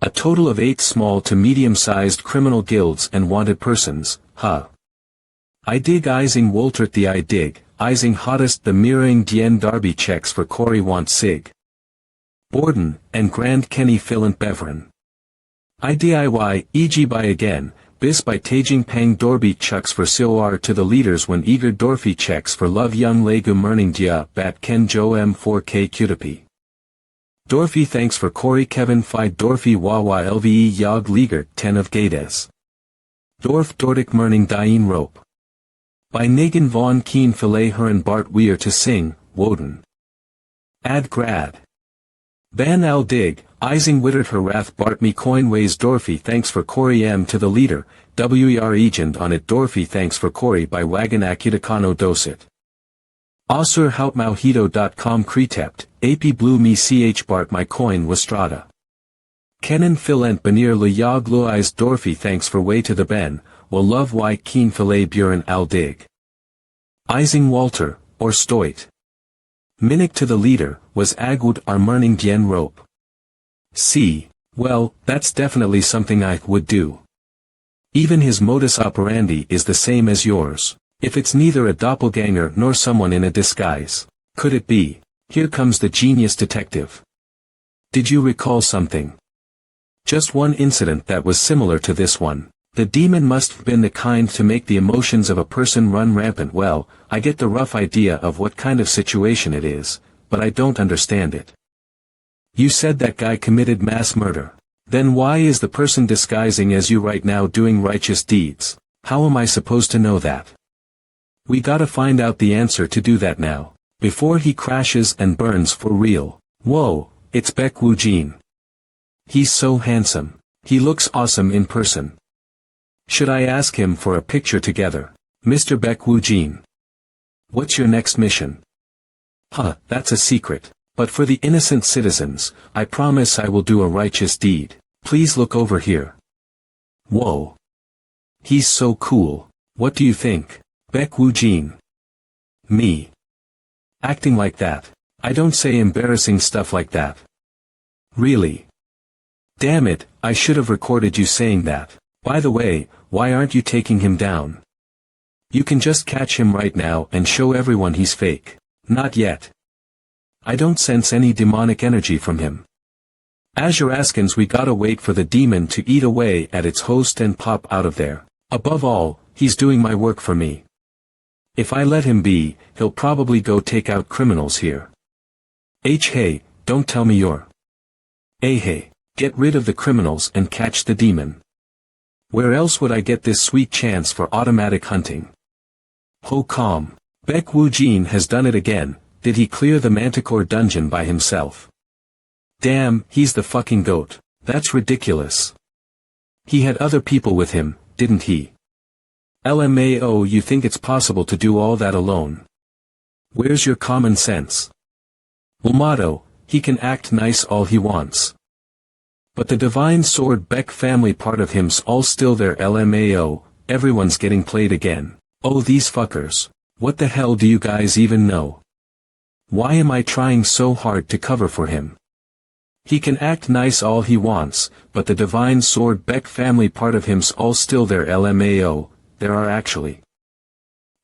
A total of 8 small to medium-sized criminal guilds and wanted persons, huh? I dig Ising Woltert the I dig, Ising hottest the mirroring Dien Darby checks for Cory want Sig. Borden, and Grand Kenny Philint Beveren. I DIY, e.g. by again, bis by Tajing Pang Dorby chucks for Silwar to the leaders when eager Dorfi checks for Love Young Legu Merning Dia Bat Ken Jo M4K Cutipi. Dorfi thanks for Cory Kevin Phi Dorfi Wawa Lve Yog Liegert 10 of Gades. Dorf Dordik Merning Dien Rope. By Nagin Von Keen Filet Hurin Bart Weir to sing, Woden. Ad grad. Ban al dig, Ising Wittert Harath Bart Me Coin Ways Dorfi thanks for Cory M to the leader, Wer Agent on it Dorfi thanks for Cory by Wagon Akutakano Dosit. Osur Houtmauhito.com Cretept, AP Blue Me Ch Bart My Coin Wastrada. Kenan Philent Banir Le Yog Luis Dorfi thanks for Way to the Ben, will Love Y Keen Filet Buren al dig. Ising Walter, or Stoit. Minnick to the leader, was Agwood Armerning Dien Rope. See, well, that's definitely something I would do. Even his modus operandi is the same as yours. If it's neither a doppelganger nor someone in a disguise, could it be? Here comes the genius detective. Did you recall something? Just one incident that was similar to this one. The demon must have been the kind to make the emotions of a person run rampant. Well, I get the rough idea of what kind of situation it is, but I don't understand it. You said that guy committed mass murder. Then why is the person disguising as you right now doing righteous deeds? How am I supposed to know that? We gotta find out the answer to do that now, before he crashes and burns for real. Whoa, it's Baekwoojin. He's so handsome. He looks awesome in person. Should I ask him for a picture together? Mr. Baekwoojin. What's your next mission? Huh, that's a secret. But for the innocent citizens, I promise I will do a righteous deed. Please look over here. Whoa. He's so cool. What do you think? Baekwoojin. Me. Acting like that. I don't say embarrassing stuff like that. Really? Damn it, I should have recorded you saying that. By the way, why aren't you taking him down? You can just catch him right now and show everyone he's fake. Not yet. I don't sense any demonic energy from him. Azuraskans, we gotta wait for the demon to eat away at its host and pop out of there. Above all, he's doing my work for me. If I let him be, he'll probably go take out criminals here. Hey, don't tell me you're. Hey, get rid of the criminals and catch the demon. Where else would I get this sweet chance for automatic hunting? Ho calm. Baek Woo-jin has done it again. Did he clear the Manticore dungeon by himself? Damn, he's the fucking goat. That's ridiculous. He had other people with him, didn't he? LMAO, you think it's possible to do all that alone? Where's your common sense? Motto, he can act nice all he wants. But the divine sword Baek family part of him's all still there. LMAO, everyone's getting played again. Oh, these fuckers. What the hell do you guys even know? Why am I trying so hard to cover for him? He can act nice all he wants, but the divine sword Baek family part of him's all still there. LMAO, there are actually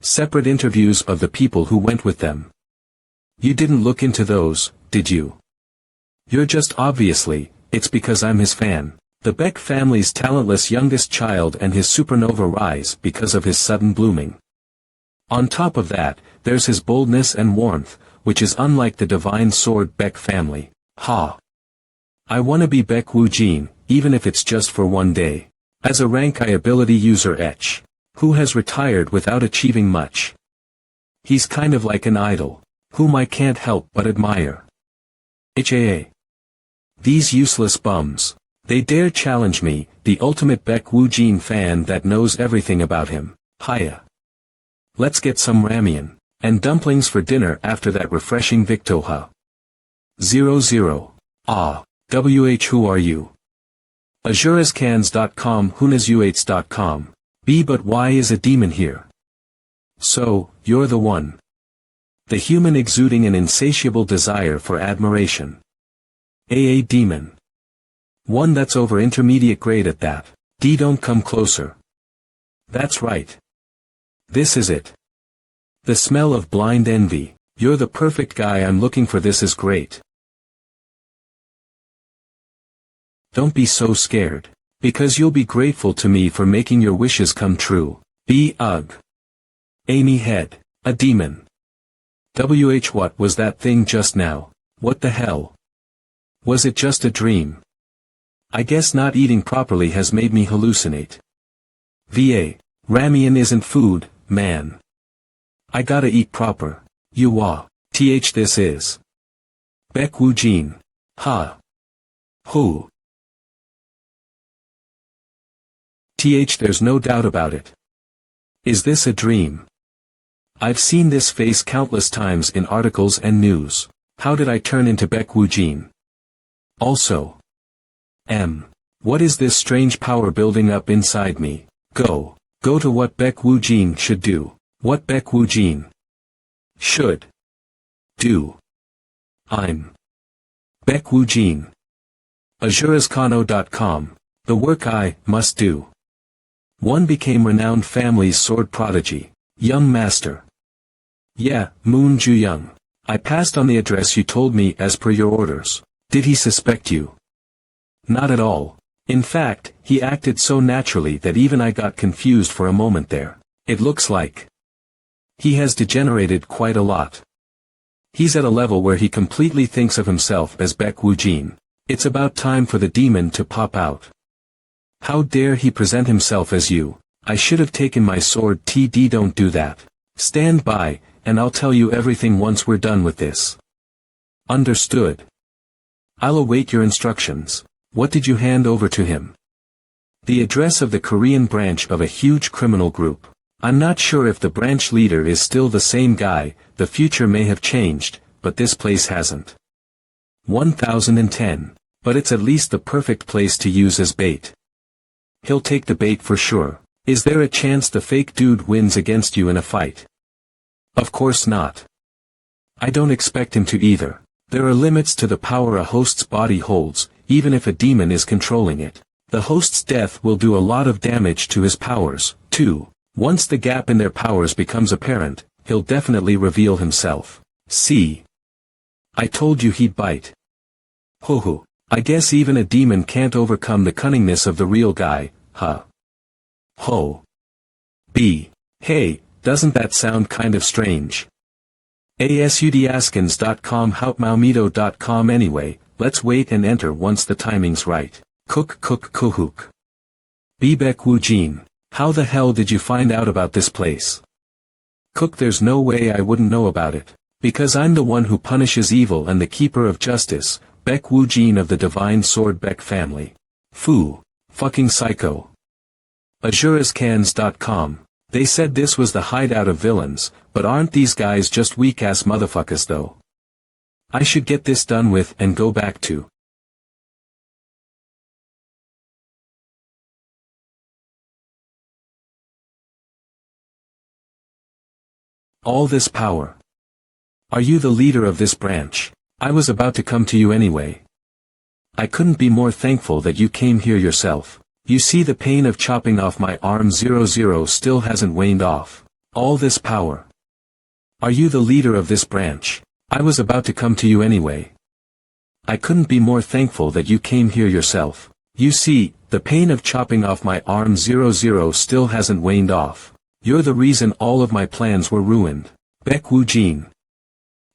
separate interviews of the people who went with them. You didn't look into those, did you? You're just obviously, it's because I'm his fan. The Baek family's talentless youngest child and his supernova rise because of his sudden blooming. On top of that, there's his boldness and warmth, which is unlike the divine sword Baek family. Ha! I wanna be Baek Woo-jin, even if it's just for one day. As a rank I ability user who has retired without achieving much. He's kind of like an idol, whom I can't help but admire. HAA. These useless bums. They dare challenge me, the ultimate Baek Woo-jin fan that knows everything about him. Hiya. Let's get some ramen and dumplings for dinner after that refreshing Victoha. 00. Ah. Who are you? Azuraskans.com Hunazuates.com. B. But why is a demon here? So, you're the one. The human exuding an insatiable desire for admiration. A demon. One that's over intermediate grade at that. D. Don't come closer. That's right. This is it. The smell of blind envy. You're the perfect guy I'm looking for. This is great. Don't be so scared. Because you'll be grateful to me for making your wishes come true. B. Ugh. Amy head. A demon. What was that thing just now? What the hell? Was it just a dream? I guess not eating properly has made me hallucinate. VA. Ramen isn't food, man. I gotta eat proper. This is Baek Woo-jin. Ha. Who? There's no doubt about it. Is this a dream? I've seen this face countless times in articles and news. How did I turn into Baek Woo-jin? Also. What is this strange power building up inside me? Go to what Baek Woo-jin should do. What Baek Woo-jin should do. I'm Baek Woo-jin. Azuraskano.com. The work I must do. One became renowned family's sword prodigy. Young master. Yeah, Moon Ju-young. I passed on the address you told me as per your orders. Did he suspect you? Not at all. In fact, he acted so naturally that even I got confused for a moment there. It looks like he has degenerated quite a lot. He's at a level where he completely thinks of himself as Baek Woo-jin. It's about time for the demon to pop out. How dare he present himself as you? I should have taken my sword. TD, don't do that. Stand by, and I'll tell you everything once we're done with this. Understood. I'll await your instructions. What did you hand over to him? The address of the Korean branch of a huge criminal group. I'm not sure if the branch leader is still the same guy. The future may have changed, but this place hasn't. 1010. But it's at least the perfect place to use as bait. He'll take the bait for sure. Is there a chance the fake dude wins against you in a fight? Of course not. I don't expect him to either. There are limits to the power a host's body holds, even if a demon is controlling it. The host's death will do a lot of damage to his powers, too. Once the gap in their powers becomes apparent, he'll definitely reveal himself. See. I told you he'd bite. Ho ho. I guess even a demon can't overcome the cunningness of the real guy, huh? Ho. B. Hey, doesn't that sound kind of strange? ASUDAskins.com houtmaumito.com anyway, let's wait and enter once the timing's right. Cook Kuhook. Bebek Wu Jin. How the hell did you find out about this place? Cook, there's no way I wouldn't know about it. Because I'm the one who punishes evil and the keeper of justice, Baek Wu Jin of the Divine Sword Baek family. Fu. Fucking psycho. AzureScans.com. They said this was the hideout of villains, but aren't these guys just weak-ass motherfuckers though? I should get this done with and go back to. All this power. Are you the leader of this branch? I was about to come to you anyway. I couldn't be more thankful that you came here yourself. You see, the pain of chopping off my arm 00 still hasn't waned off. All this power. Are you the leader of this branch? I was about to come to you anyway. I couldn't be more thankful that you came here yourself. You see, the pain of chopping off my arm 00 still hasn't waned off. You're the reason all of my plans were ruined. Baek Wu Jin.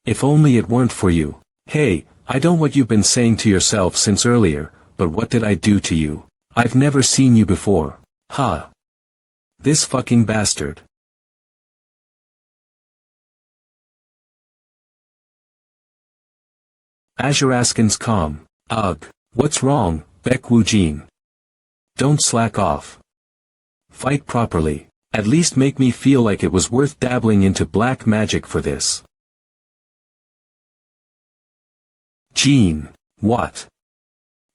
If only it weren't for you. Hey, I know what you've been saying to yourself since earlier, but what did I do to you? I've never seen you before. Ha. This fucking bastard. AzureAskins.com. Ugh. What's wrong, Baek Wu Jin? Don't slack off. Fight properly. At least make me feel like it was worth dabbling into black magic for this. Jin. What?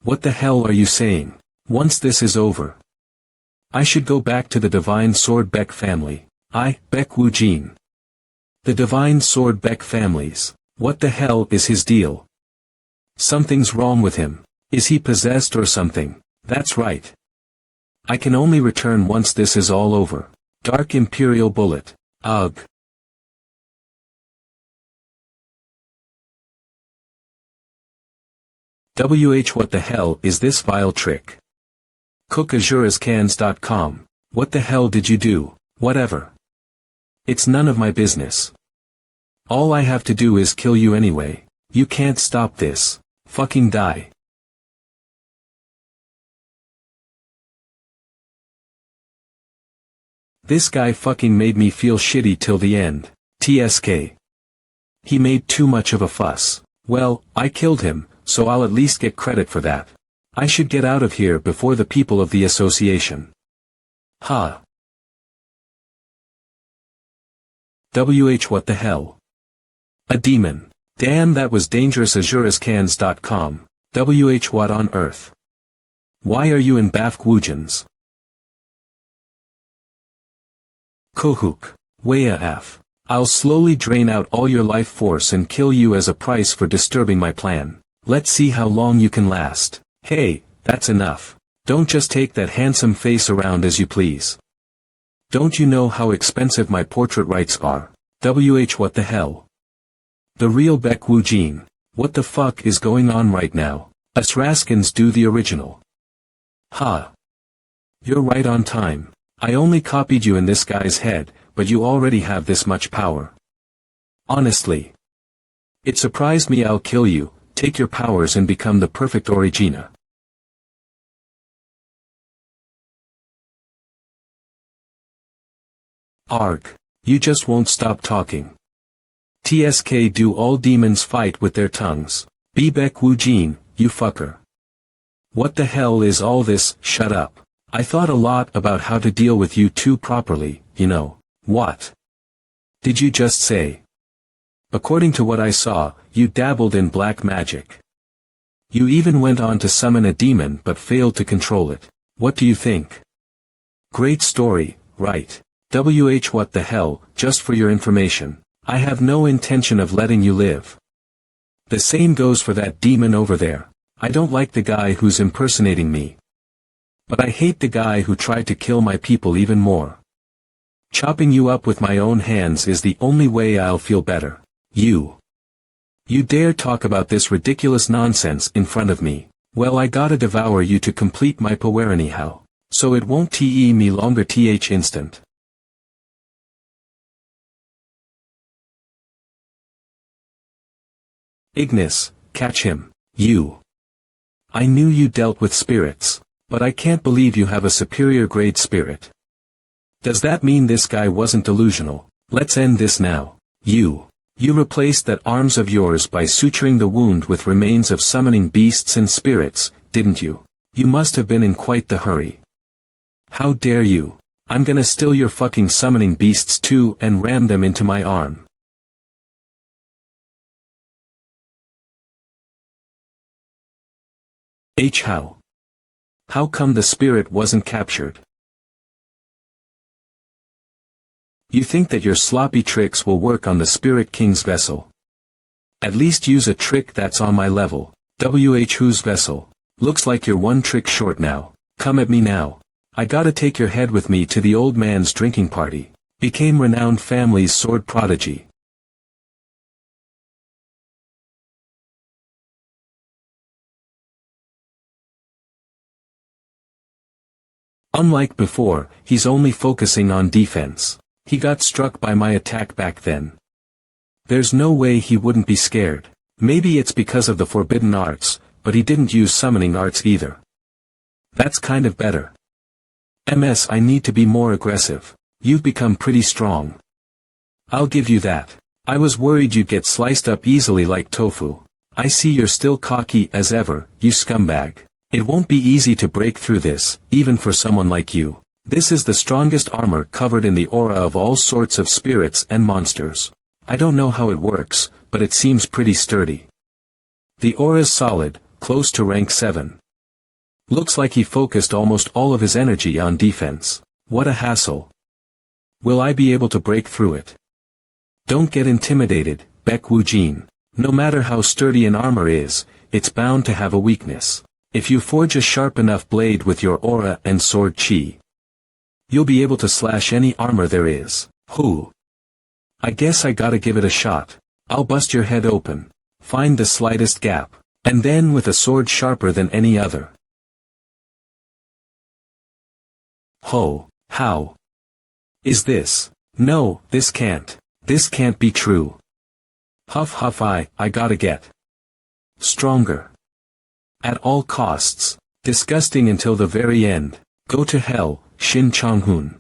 What the hell are you saying? Once this is over, I should go back to the Divine Sword Baek family. Baek Wu Jin. The Divine Sword Baek families. What the hell is his deal? Something's wrong with him. Is he possessed or something? That's right. I can only return once this is all over. Dark Imperial Bullet. Ugh. What the hell is this vile trick? CookAzureScans.com. What the hell did you do? Whatever. It's none of my business. All I have to do is kill you anyway. You can't stop this. Fucking die. This guy fucking made me feel shitty till the end. TSK. He made too much of a fuss. Well, I killed him, so I'll at least get credit for that. I should get out of here before the people of the association. Ha. What the hell? A demon. Damn, that was dangerous. AzureScans.com. What on earth? Why are you in Baek Wu Jin's? Kohook. Waya F. I'll slowly drain out all your life force and kill you as a price for disturbing my plan. Let's see how long you can last. Hey, that's enough. Don't just take that handsome face around as you please. Don't you know how expensive my portrait rights are? What the hell? The real Baek Wu Jin. What the fuck is going on right now? Us Raskins do the original. Ha. You're right on time. I only copied you in this guy's head, but you already have this much power. Honestly. It surprised me. I'll kill you, take your powers and become the perfect Origina. Arg. You just won't stop talking. TSK. Do all demons fight with their tongues? Baek Wu Jin, you fucker. What the hell is all this? Shut up. I thought a lot about how to deal with you two properly, you know. What? Did you just say? According to what I saw, you dabbled in black magic. You even went on to summon a demon but failed to control it. What do you think? Great story, right? What the hell? Just for your information, I have no intention of letting you live. The same goes for that demon over there. I don't like the guy who's impersonating me. But I hate the guy who tried to kill my people even more. Chopping you up with my own hands is the only way I'll feel better. You You dare talk about this ridiculous nonsense in front of me? Well, I gotta devour you to complete my power anyhow. So it won't te me longer th instant. Ignis, catch him, you. I knew you dealt with spirits, but I can't believe you have a superior grade spirit. Does that mean this guy wasn't delusional? Let's end this now. You replaced that arms of yours by suturing the wound with remains of summoning beasts and spirits, didn't you? You must have been in quite the hurry. How dare you? I'm gonna steal your fucking summoning beasts too and ram them into my arm. How? How come the spirit wasn't captured? You think that your sloppy tricks will work on the Spirit King's vessel? At least use a trick that's on my level. Whose vessel? Looks like you're one trick short now. Come at me now. I gotta take your head with me to the old man's drinking party. Became renowned family's sword prodigy. Unlike before, he's only focusing on defense. He got struck by my attack back then. There's no way he wouldn't be scared. Maybe it's because of the forbidden arts, but he didn't use summoning arts either. That's kind of better. I need to be more aggressive. You've become pretty strong. I'll give you that. I was worried you'd get sliced up easily like tofu. I see you're still cocky as ever, you scumbag. It won't be easy to break through this, even for someone like you. This is the strongest armor covered in the aura of all sorts of spirits and monsters. I don't know how it works, but it seems pretty sturdy. The aura's solid, close to rank 7. Looks like he focused almost all of his energy on defense. What a hassle. Will I be able to break through it? Don't get intimidated, Baek Woo-jin. No matter how sturdy an armor is, it's bound to have a weakness. If you forge a sharp enough blade with your aura and sword chi, you'll be able to slash any armor there is. I guess I gotta give it a shot. I'll bust your head open, find the slightest gap, and then with a sword sharper than any other. How? Is this? No, this can't be true. Huff, I gotta get stronger. At all costs. Disgusting until the very end. Go to hell, Shin Chang-hoon.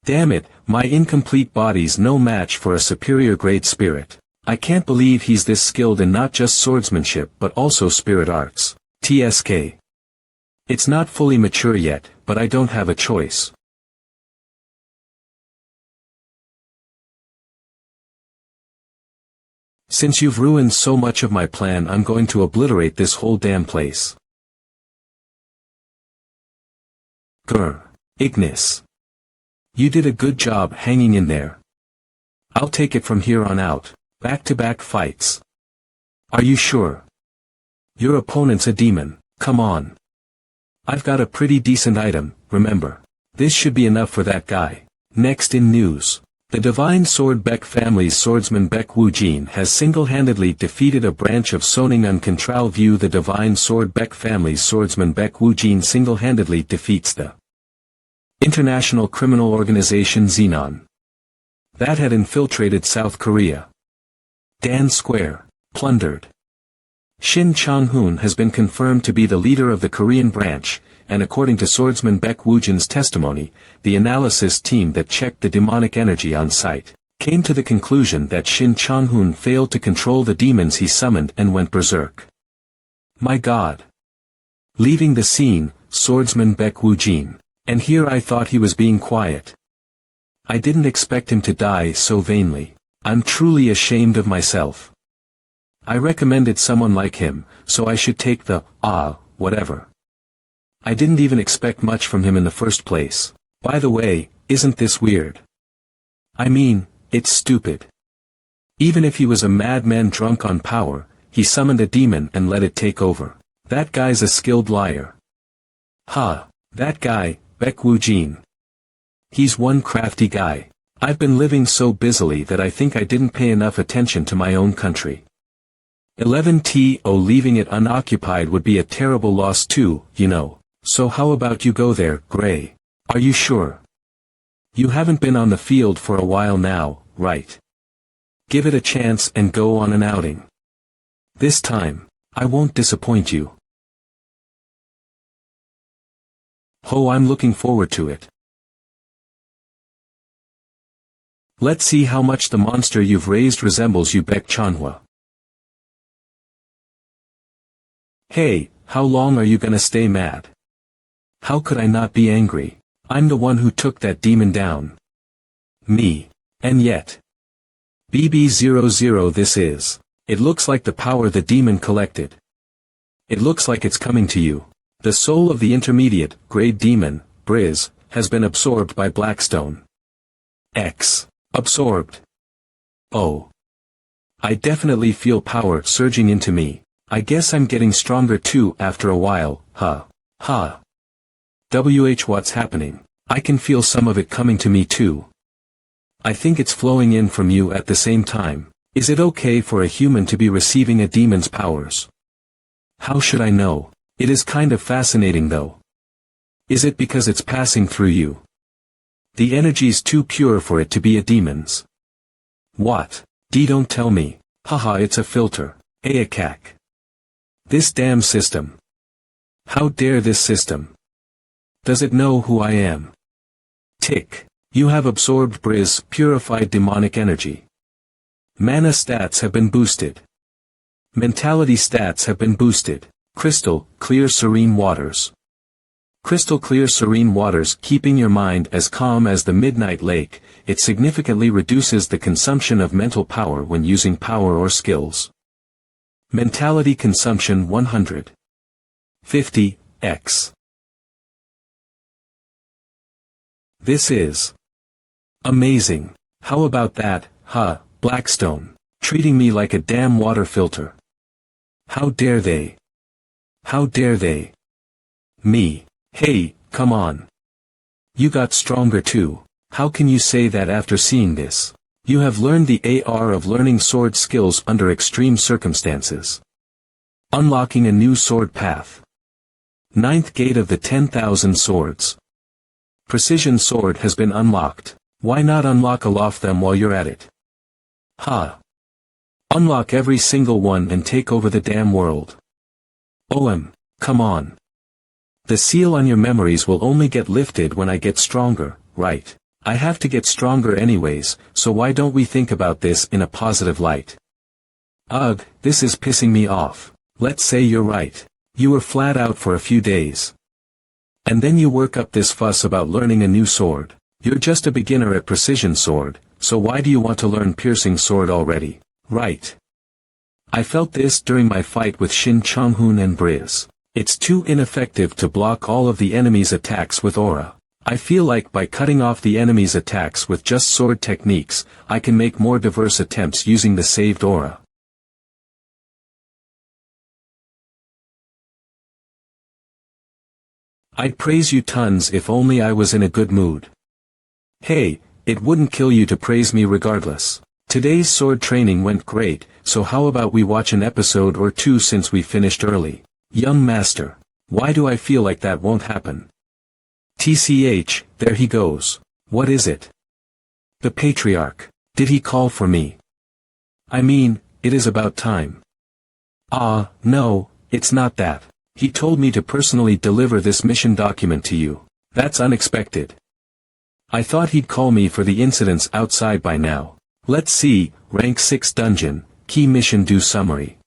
Damn it, my incomplete body's no match for a superior grade spirit. I can't believe he's this skilled in not just swordsmanship but also spirit arts. TSK. It's not fully mature yet, but I don't have a choice. Since you've ruined so much of my plan, I'm going to obliterate this whole damn place. Grr. Ignis. You did a good job hanging in there. I'll take it from here on out. Back-to-back fights. Are you sure? Your opponent's a demon. Come on. I've got a pretty decent item, remember. This should be enough for that guy. Next in news. The Divine Sword Baek family's swordsman Baek Woo-jin has single-handedly defeated a branch of Soning on Contral View. The Divine Sword Baek family's swordsman Baek Woo-jin single-handedly defeats the international criminal organization Xenon that had infiltrated South Korea. Dan Square, plundered. Shin Chang-hoon has been confirmed to be the leader of the Korean branch, and according to swordsman Baek Woo-jin's testimony, the analysis team that checked the demonic energy on site came to the conclusion that Shin Chang-hoon failed to control the demons he summoned and went berserk. My God. Leaving the scene, swordsman Baek Woo-jin. And here I thought he was being quiet. I didn't expect him to die so vainly. I'm truly ashamed of myself. I recommended someone like him, so I should take the, whatever. I didn't even expect much from him in the first place. By the way, isn't this weird? I mean, it's stupid. Even if he was a madman drunk on power, he summoned a demon and let it take over. That guy's a skilled liar. That guy, Baek Woo-jin. He's one crafty guy. I've been living so busily that I think I didn't pay enough attention to my own country. 11to leaving it unoccupied would be a terrible loss too, you know. So how about you go there, Gray? Are you sure? You haven't been on the field for a while now, right? Give it a chance and go on an outing. This time, I won't disappoint you. Oh, I'm looking forward to it. Let's see how much the monster you've raised resembles you, Baek Chanhwa. Hey, how long are you gonna stay mad? How could I not be angry? I'm the one who took that demon down. Me. And yet. BB00 this is. It looks like the power the demon collected. It looks like it's coming to you. The soul of the intermediate, grade demon, Briz, has been absorbed by Blackstone. X. Absorbed. Oh. I definitely feel power surging into me. I guess I'm getting stronger too after a while, huh? Huh. What's happening? I can feel some of it coming to me too. I think it's flowing in from you at the same time. Is it okay for a human to be receiving a demon's powers? How should I know? It is kind of fascinating though. Is it because it's passing through you? The energy's too pure for it to be a demon's. What? Don't tell me. Haha, it's a filter. Ayakak. This damn system. How dare this system? Does it know who I am? Tick. You have absorbed Briz, purified demonic energy. Mana stats have been boosted. Mentality stats have been boosted. Crystal, clear serene waters. Crystal clear serene waters, keeping your mind as calm as the midnight lake. It significantly reduces the consumption of mental power when using power or skills. Mentality consumption 150x. This is amazing. How about that, huh, Blackstone? Treating me like a damn water filter. How dare they? How dare they? Me. Hey, come on. You got stronger too. How can you say that after seeing this? You have learned the AR of learning sword skills under extreme circumstances. Unlocking a new sword path. 9th gate of the 10,000 swords. Precision sword has been unlocked. Why not unlock all of them while you're at it? Ha. Unlock every single one and take over the damn world. Come on. The seal on your memories will only get lifted when I get stronger, right? I have to get stronger anyways, so why don't we think about this in a positive light? Ugh, this is pissing me off. Let's say you're right. You were flat out for a few days. And then you work up this fuss about learning a new sword. You're just a beginner at precision sword, so why do you want to learn piercing sword already? Right. I felt this during my fight with Shin Chonghoon and Briz. It's too ineffective to block all of the enemy's attacks with aura. I feel like by cutting off the enemy's attacks with just sword techniques, I can make more diverse attempts using the saved aura. I'd praise you tons if only I was in a good mood. Hey, it wouldn't kill you to praise me regardless. Today's sword training went great, so how about we watch an episode or two since we finished early? Young master, why do I feel like that won't happen? TCH, there he goes. What is it? The patriarch. Did he call for me? I mean, it is about time. No, it's not that. He told me to personally deliver this mission document to you. That's unexpected. I thought he'd call me for the incidents outside by now. Let's see, rank 6 dungeon, key mission do summary.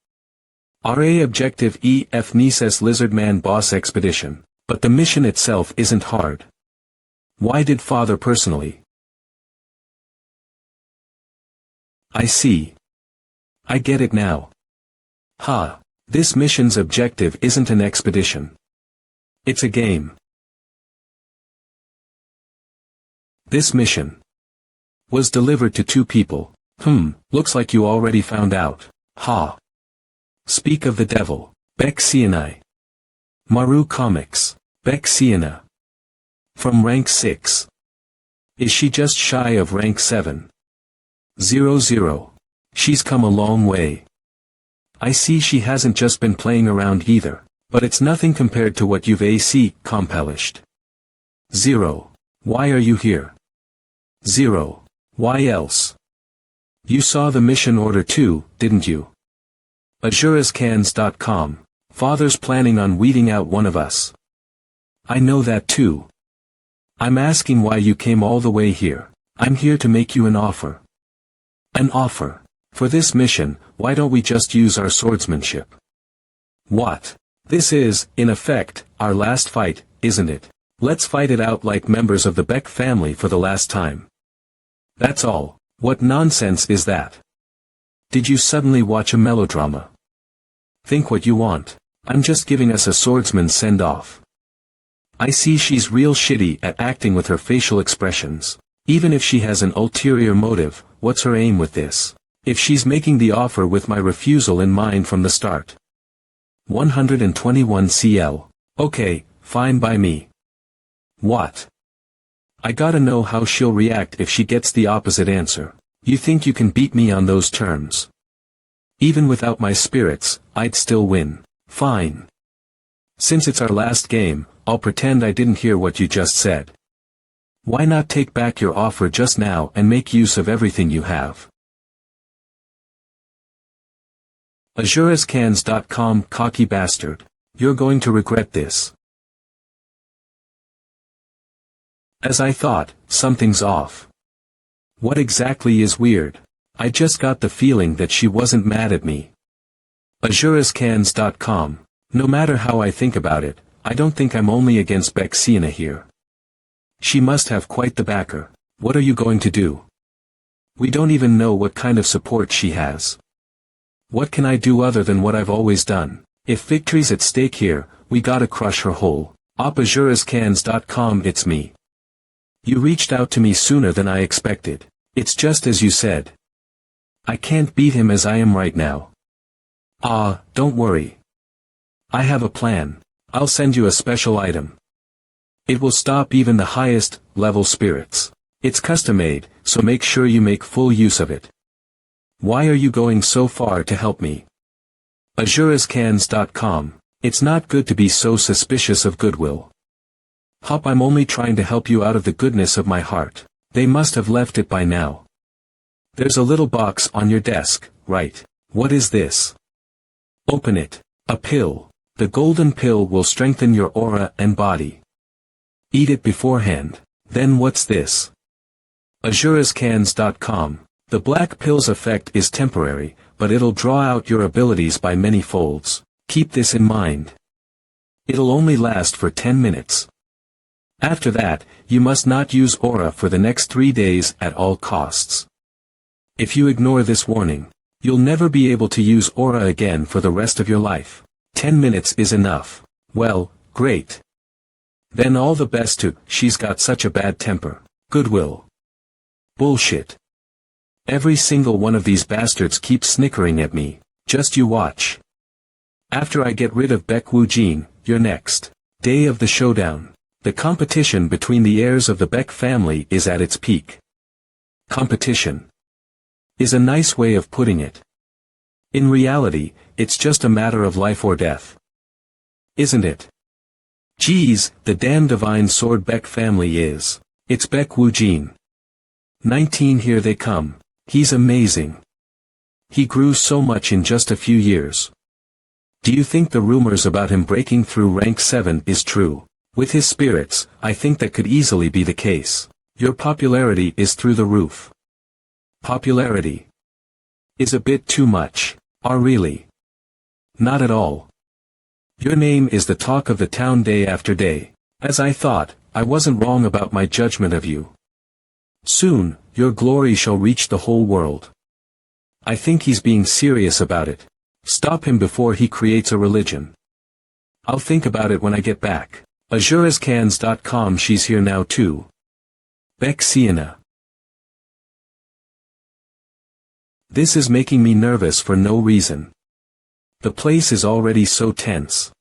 RA objective EF Nises Lizardman boss expedition. But the mission itself isn't hard. Why did father personally? I see. I get it now. This mission's objective isn't an expedition. It's a game. This mission was delivered to 2 people. Looks like you already found out. Speak of the devil. Baek Sienai. Maru Comics. Baek Siena. From rank 6. Is she just shy of rank 7? 00. She's come a long way. I see she hasn't just been playing around either, but it's nothing compared to what you've accomplished. 0. Why are you here? 0. Why else? You saw the mission order too, didn't you? AzureScans.com. Father's planning on weeding out one of us. I know that too. I'm asking why you came all the way here. I'm here to make you an offer. An offer? For this mission, why don't we just use our swordsmanship? What? This is, in effect, our last fight, isn't it? Let's fight it out like members of the Beck family for the last time. That's all. What nonsense is that? Did you suddenly watch a melodrama? Think what you want. I'm just giving us a swordsman send-off. I see she's real shitty at acting with her facial expressions. Even if she has an ulterior motive, what's her aim with this? If she's making the offer with my refusal in mind from the start. 121 CL. Okay, fine by me. What? I gotta know how she'll react if she gets the opposite answer. You think you can beat me on those terms? Even without my spirits, I'd still win. Fine. Since it's our last game, I'll pretend I didn't hear what you just said. Why not take back your offer just now and make use of everything you have? AzureScans.com. Cocky bastard. You're going to regret this. As I thought, something's off. What exactly is weird? I just got the feeling that she wasn't mad at me. AzureScans.com. No matter how I think about it, I don't think I'm only against Bexina here. She must have quite the backer. What are you going to do? We don't even know what kind of support she has. What can I do other than what I've always done? If victory's at stake here, we gotta crush her whole. AzureScans.com. It's me. You reached out to me sooner than I expected. It's just as you said. I can't beat him as I am right now. Don't worry. I have a plan. I'll send you a special item. It will stop even the highest level spirits. It's custom-made, so make sure you make full use of it. Why are you going so far to help me? AzureScans.com. It's not good to be so suspicious of goodwill. Hop, I'm only trying to help you out of the goodness of my heart. They must have left it by now. There's a little box on your desk, right? What is this? Open it. A pill. The golden pill will strengthen your aura and body. Eat it beforehand. Then what's this? AzureScans.com. The black pill's effect is temporary, but it'll draw out your abilities by many folds. Keep this in mind. It'll only last for 10 minutes. After that, you must not use aura for the next 3 days at all costs. If you ignore this warning, you'll never be able to use aura again for the rest of your life. 10 minutes is enough. Well, great. Then all the best to, she's got such a bad temper. Goodwill. Bullshit. Every single one of these bastards keeps snickering at me. Just you watch. After I get rid of Baek Woo-jin, you're next. Day of the showdown. The competition between the heirs of the Beck family is at its peak. Competition is a nice way of putting it. In reality, it's just a matter of life or death. Isn't it? Geez, the damn divine sword Beck family is. It's Baek Woo-jin. 19, here they come. He's amazing. He grew so much in just a few years. Do you think the rumors about him breaking through rank 7 is true? With his spirits, I think that could easily be the case. Your popularity is through the roof. Popularity is a bit too much. Really? Not at all. Your name is the talk of the town day after day. As I thought, I wasn't wrong about my judgment of you. Soon, your glory shall reach the whole world. I think he's being serious about it. Stop him before he creates a religion. I'll think about it when I get back. AzureScans.com. She's here now too. Bexina. This is making me nervous for no reason. The place is already so tense.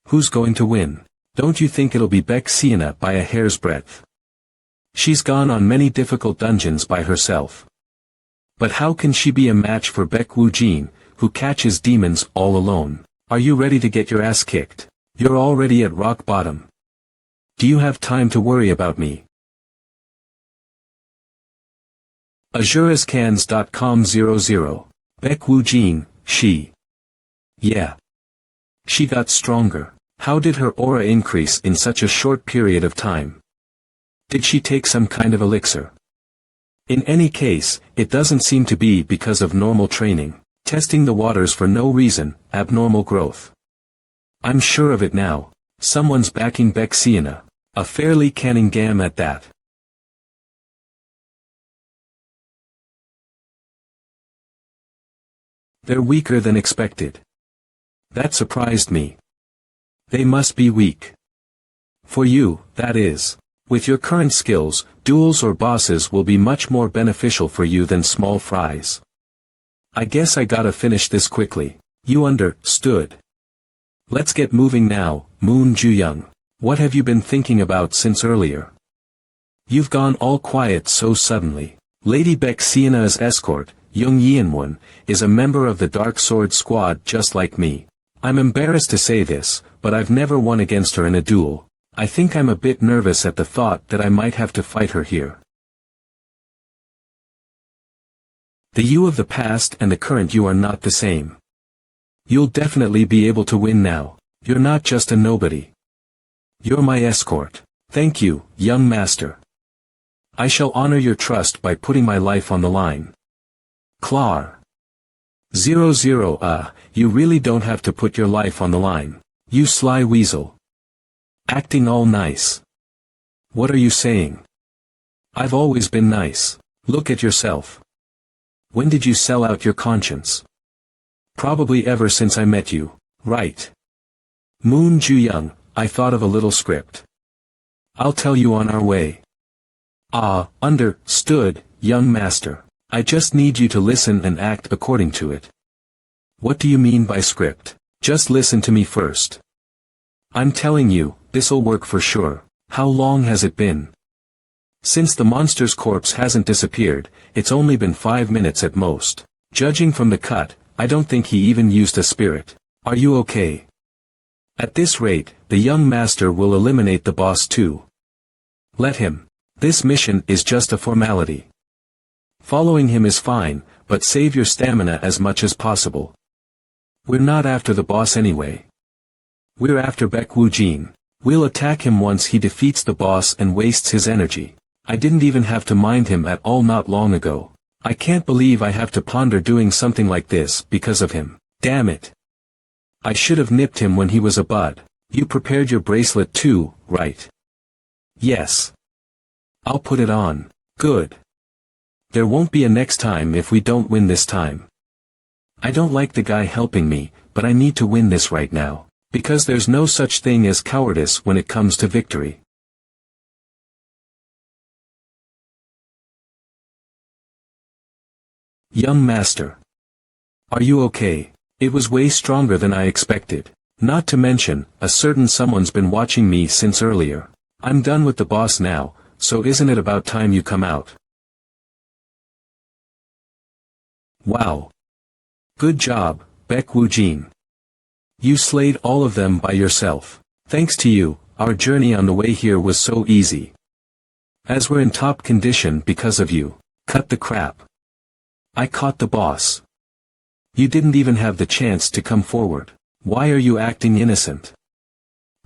Who's going to win? Don't you think it'll be Bexina by a hair's breadth? She's gone on many difficult dungeons by herself. But how can she be a match for Baek Woo-jin, who catches demons all alone? Are you ready to get your ass kicked? You're already at rock bottom. Do you have time to worry about me? AzureScans.com 00. Baek Woo-jin, she. Yeah. She got stronger. How did her aura increase in such a short period of time? Did she take some kind of elixir? In any case, it doesn't seem to be because of normal training. Testing the waters for no reason, abnormal growth. I'm sure of it now. Someone's backing Baek Siena. A fairly canning gam at that. They're weaker than expected. That surprised me. They must be weak. For you, that is. With your current skills, duels or bosses will be much more beneficial for you than small fries. I guess I gotta finish this quickly. You understood. Let's get moving now, Moon Ju-young. What have you been thinking about since earlier? You've gone all quiet so suddenly. Lady Baek Siena's escort, Young Yeon-won, is a member of the Dark Sword Squad just like me. I'm embarrassed to say this, but I've never won against her in a duel. I think I'm a bit nervous at the thought that I might have to fight her here. The you of the past and the current you are not the same. You'll definitely be able to win now. You're not just a nobody. You're my escort. Thank you, young master. I shall honor your trust by putting my life on the line. Clar. 00. You really don't have to put your life on the line. You sly weasel. Acting all nice. What are you saying? I've always been nice. Look at yourself. When did you sell out your conscience? Probably ever since I met you, right? Moon Ju-young, I thought of a little script. I'll tell you on our way. Understood, young master. I just need you to listen and act according to it. What do you mean by script? Just listen to me first. I'm telling you, this'll work for sure. How long has it been? Since the monster's corpse hasn't disappeared, it's only been 5 minutes at most. Judging from the cut, I don't think he even used a spirit. Are you okay? At this rate, the young master will eliminate the boss too. Let him. This mission is just a formality. Following him is fine, but save your stamina as much as possible. We're not after the boss anyway. We're after Baek Woo-jin. We'll attack him once he defeats the boss and wastes his energy. I didn't even have to mind him at all not long ago. I can't believe I have to ponder doing something like this because of him. Damn it. I should have nipped him when he was a bud. You prepared your bracelet too, right? Yes. I'll put it on. Good. There won't be a next time if we don't win this time. I don't like the guy helping me, but I need to win this right now. Because there's no such thing as cowardice when it comes to victory. Young master. Are you okay? It was way stronger than I expected. Not to mention, a certain someone's been watching me since earlier. I'm done with the boss now, so isn't it about time you come out? Wow. Good job, Baek Woo-jin. You slayed all of them by yourself. Thanks to you, our journey on the way here was so easy. As we're in top condition because of you. Cut the crap. I caught the boss. You didn't even have the chance to come forward. Why are you acting innocent?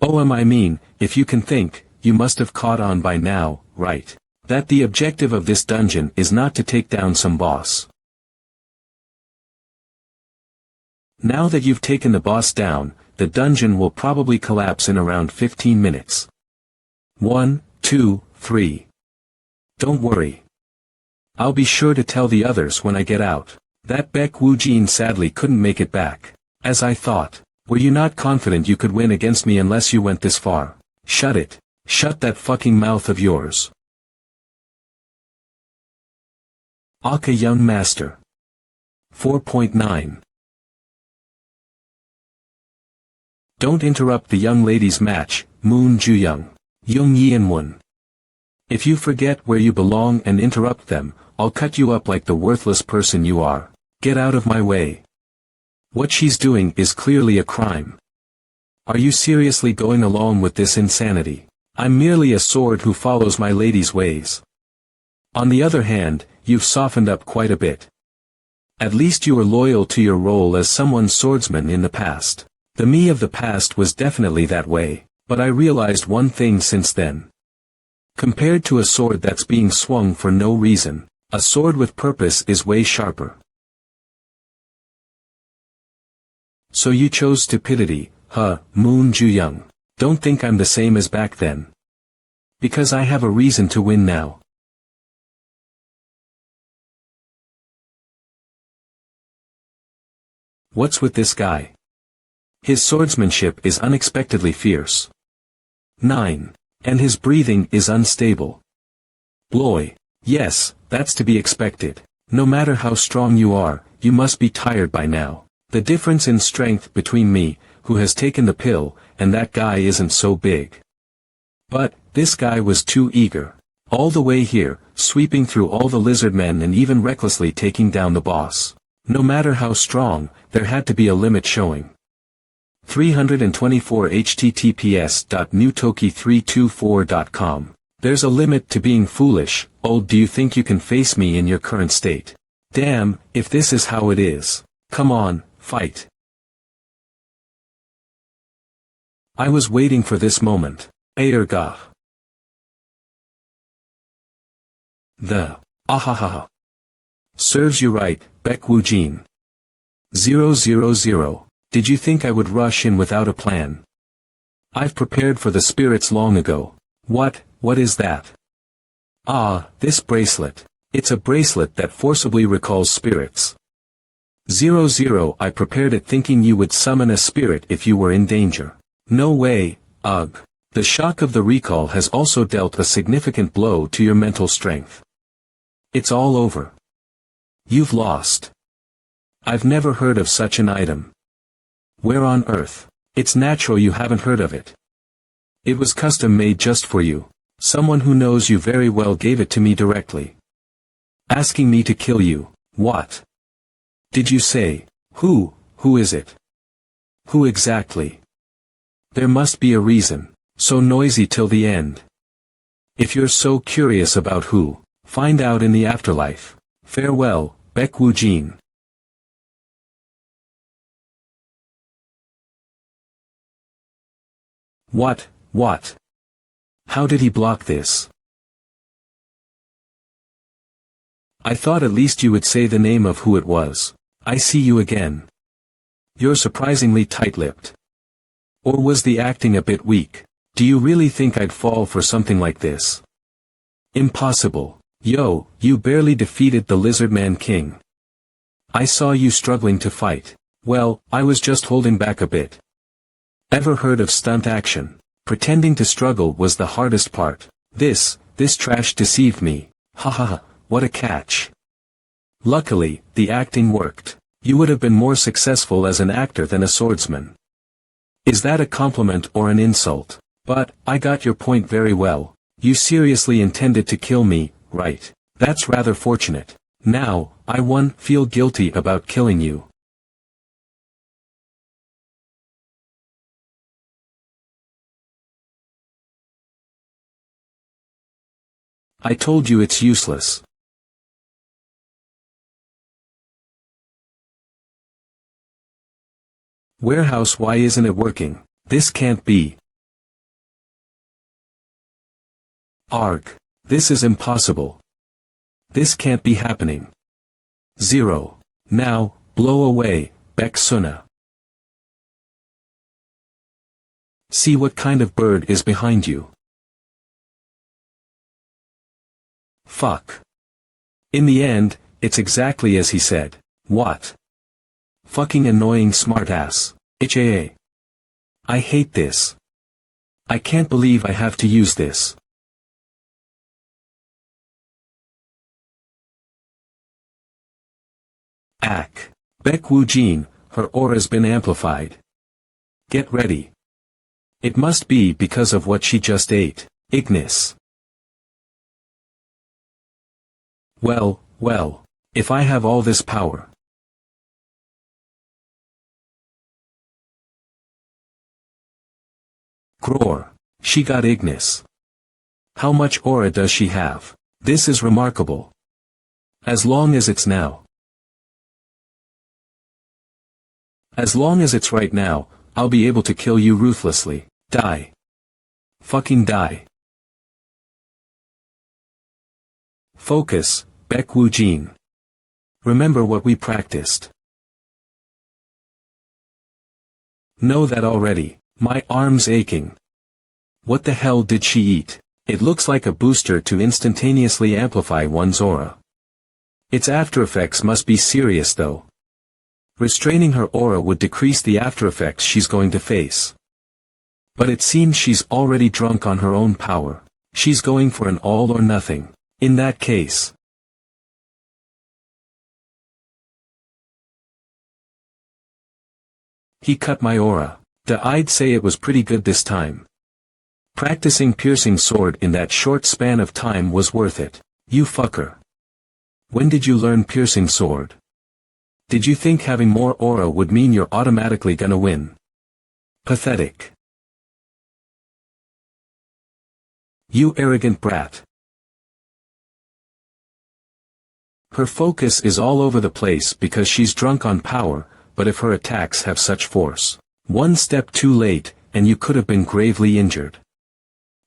Oh, I mean, if you can think, you must have caught on by now, right? That the objective of this dungeon is not to take down some boss. Now that you've taken the boss down, the dungeon will probably collapse in around 15 minutes. 1, 2, 3. Don't worry. I'll be sure to tell the others when I get out. That Baek Woo-jin sadly couldn't make it back. As I thought. Were you not confident you could win against me unless you went this far? Shut it. Shut that fucking mouth of yours. Aka young master. 4.9. Don't interrupt the young lady's match, Moon Ju-young. Young Yeon-won. If you forget where you belong and interrupt them, I'll cut you up like the worthless person you are. Get out of my way. What she's doing is clearly a crime. Are you seriously going along with this insanity? I'm merely a sword who follows my lady's ways. On the other hand, you've softened up quite a bit. At least you were loyal to your role as someone's swordsman in the past. The me of the past was definitely that way, but I realized one thing since then. Compared to a sword that's being swung for no reason, a sword with purpose is way sharper. So you chose stupidity, huh, Moon Ju-young. Don't think I'm the same as back then. Because I have a reason to win now. What's with this guy? His swordsmanship is unexpectedly fierce. 9. And his breathing is unstable. Bloy. Yes, that's to be expected. No matter how strong you are, you must be tired by now. The difference in strength between me, who has taken the pill, and that guy isn't so big. But, this guy was too eager. All the way here, sweeping through all the lizard men and even recklessly taking down the boss. No matter how strong, there had to be a limit showing. 324 https.newtoki324.com. There's a limit to being foolish. Oh, do you think you can face me in your current state? Damn, if this is how it is. Come on, fight. I was waiting for this moment. Aergah. Ahahaha. Serves you right, Baek Woo-jin. 000. Did you think I would rush in without a plan? I've prepared for the spirits long ago. What is that? Ah, this bracelet. It's a bracelet that forcibly recalls spirits. 000. I prepared it thinking you would summon a spirit if you were in danger. No way, ugh. The shock of the recall has also dealt a significant blow to your mental strength. It's all over. You've lost. I've never heard of such an item. Where on earth? It's natural you haven't heard of it. It was custom made just for you. Someone who knows you very well gave it to me directly. Asking me to kill you. What? Did you say? Who is it? Who exactly? There must be a reason. So noisy till the end. If you're so curious about who, find out in the afterlife. Farewell, Baek Woo-jin. What? How did he block this? I thought at least you would say the name of who it was. I see you again. You're surprisingly tight-lipped. Or was the acting a bit weak? Do you really think I'd fall for something like this? Impossible. Yo, you barely defeated the Lizardman King. I saw you struggling to fight. Well, I was just holding back a bit. Ever heard of stunt action? Pretending to struggle was the hardest part. This trash deceived me. Hahaha, what a catch. Luckily, the acting worked. You would have been more successful as an actor than a swordsman. Is that a compliment or an insult? But, I got your point very well. You seriously intended to kill me, right? That's rather fortunate. Now, I feel guilty about killing you. I told you it's useless. Warehouse, why isn't it working? This can't be. Arg. This is impossible. This can't be happening. 0. Now, blow away, Baek Suna. See what kind of bird is behind you. Fuck. In the end, it's exactly as he said. What? Fucking annoying smartass. HAA. I hate this. I can't believe I have to use this. Ack. Baek Woo-jin, her aura's been amplified. Get ready. It must be because of what she just ate. Ignis. Well, well. If I have all this power. Gror. She got Ignis. How much aura does she have? This is remarkable. As long as it's now. As long as it's right now, I'll be able to kill you ruthlessly. Die. Fucking die. Focus, Baek Woo-jin. Remember what we practiced. Know that already. My arm's aching. What the hell did she eat? It looks like a booster to instantaneously amplify one's aura. Its aftereffects must be serious though. Restraining her aura would decrease the aftereffects she's going to face. But it seems she's already drunk on her own power. She's going for an all or nothing. In that case. He cut my aura. I'd say it was pretty good this time. Practicing piercing sword in that short span of time was worth it. You fucker. When did you learn piercing sword? Did you think having more aura would mean you're automatically gonna win? Pathetic. You arrogant brat. Her focus is all over the place because she's drunk on power, but if her attacks have such force. One step too late, and you could have been gravely injured.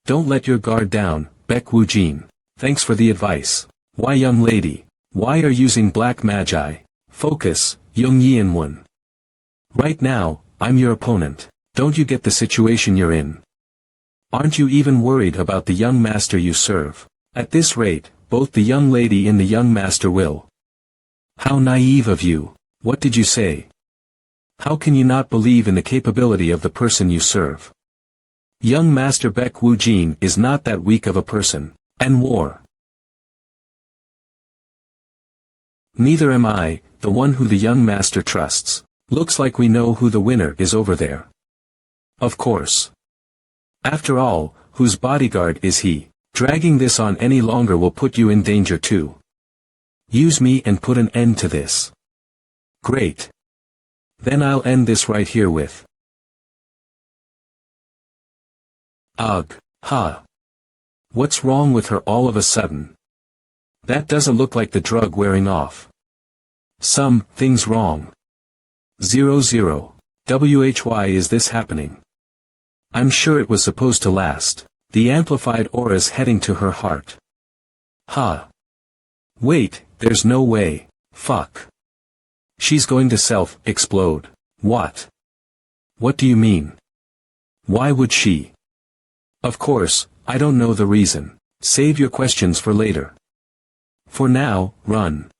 Don't let your guard down, Baek Woo-jin. Thanks for the advice. Why young lady? Why are using black magi? Focus, Young Yeon-won. Right now, I'm your opponent. Don't you get the situation you're in? Aren't you even worried about the young master you serve? At this rate, both the young lady and the young master will. How naive of you. What did you say? How can you not believe in the capability of the person you serve? Young Master Baek Woo-jin is not that weak of a person. And war. Neither am I, the one who the young master trusts. Looks like we know who the winner is over there. Of course. After all, whose bodyguard is he? Dragging this on any longer will put you in danger too. Use me and put an end to this. Great. Then I'll end this right here with. Ugh, ha. What's wrong with her all of a sudden? That doesn't look like the drug wearing off. Thing's wrong. 00. Why is this happening? I'm sure it was supposed to last. The amplified aura's heading to her heart. Ha. Wait, there's no way. Fuck. She's going to self-explode. What? What do you mean? Why would she? Of course, I don't know the reason. Save your questions for later. For now, run.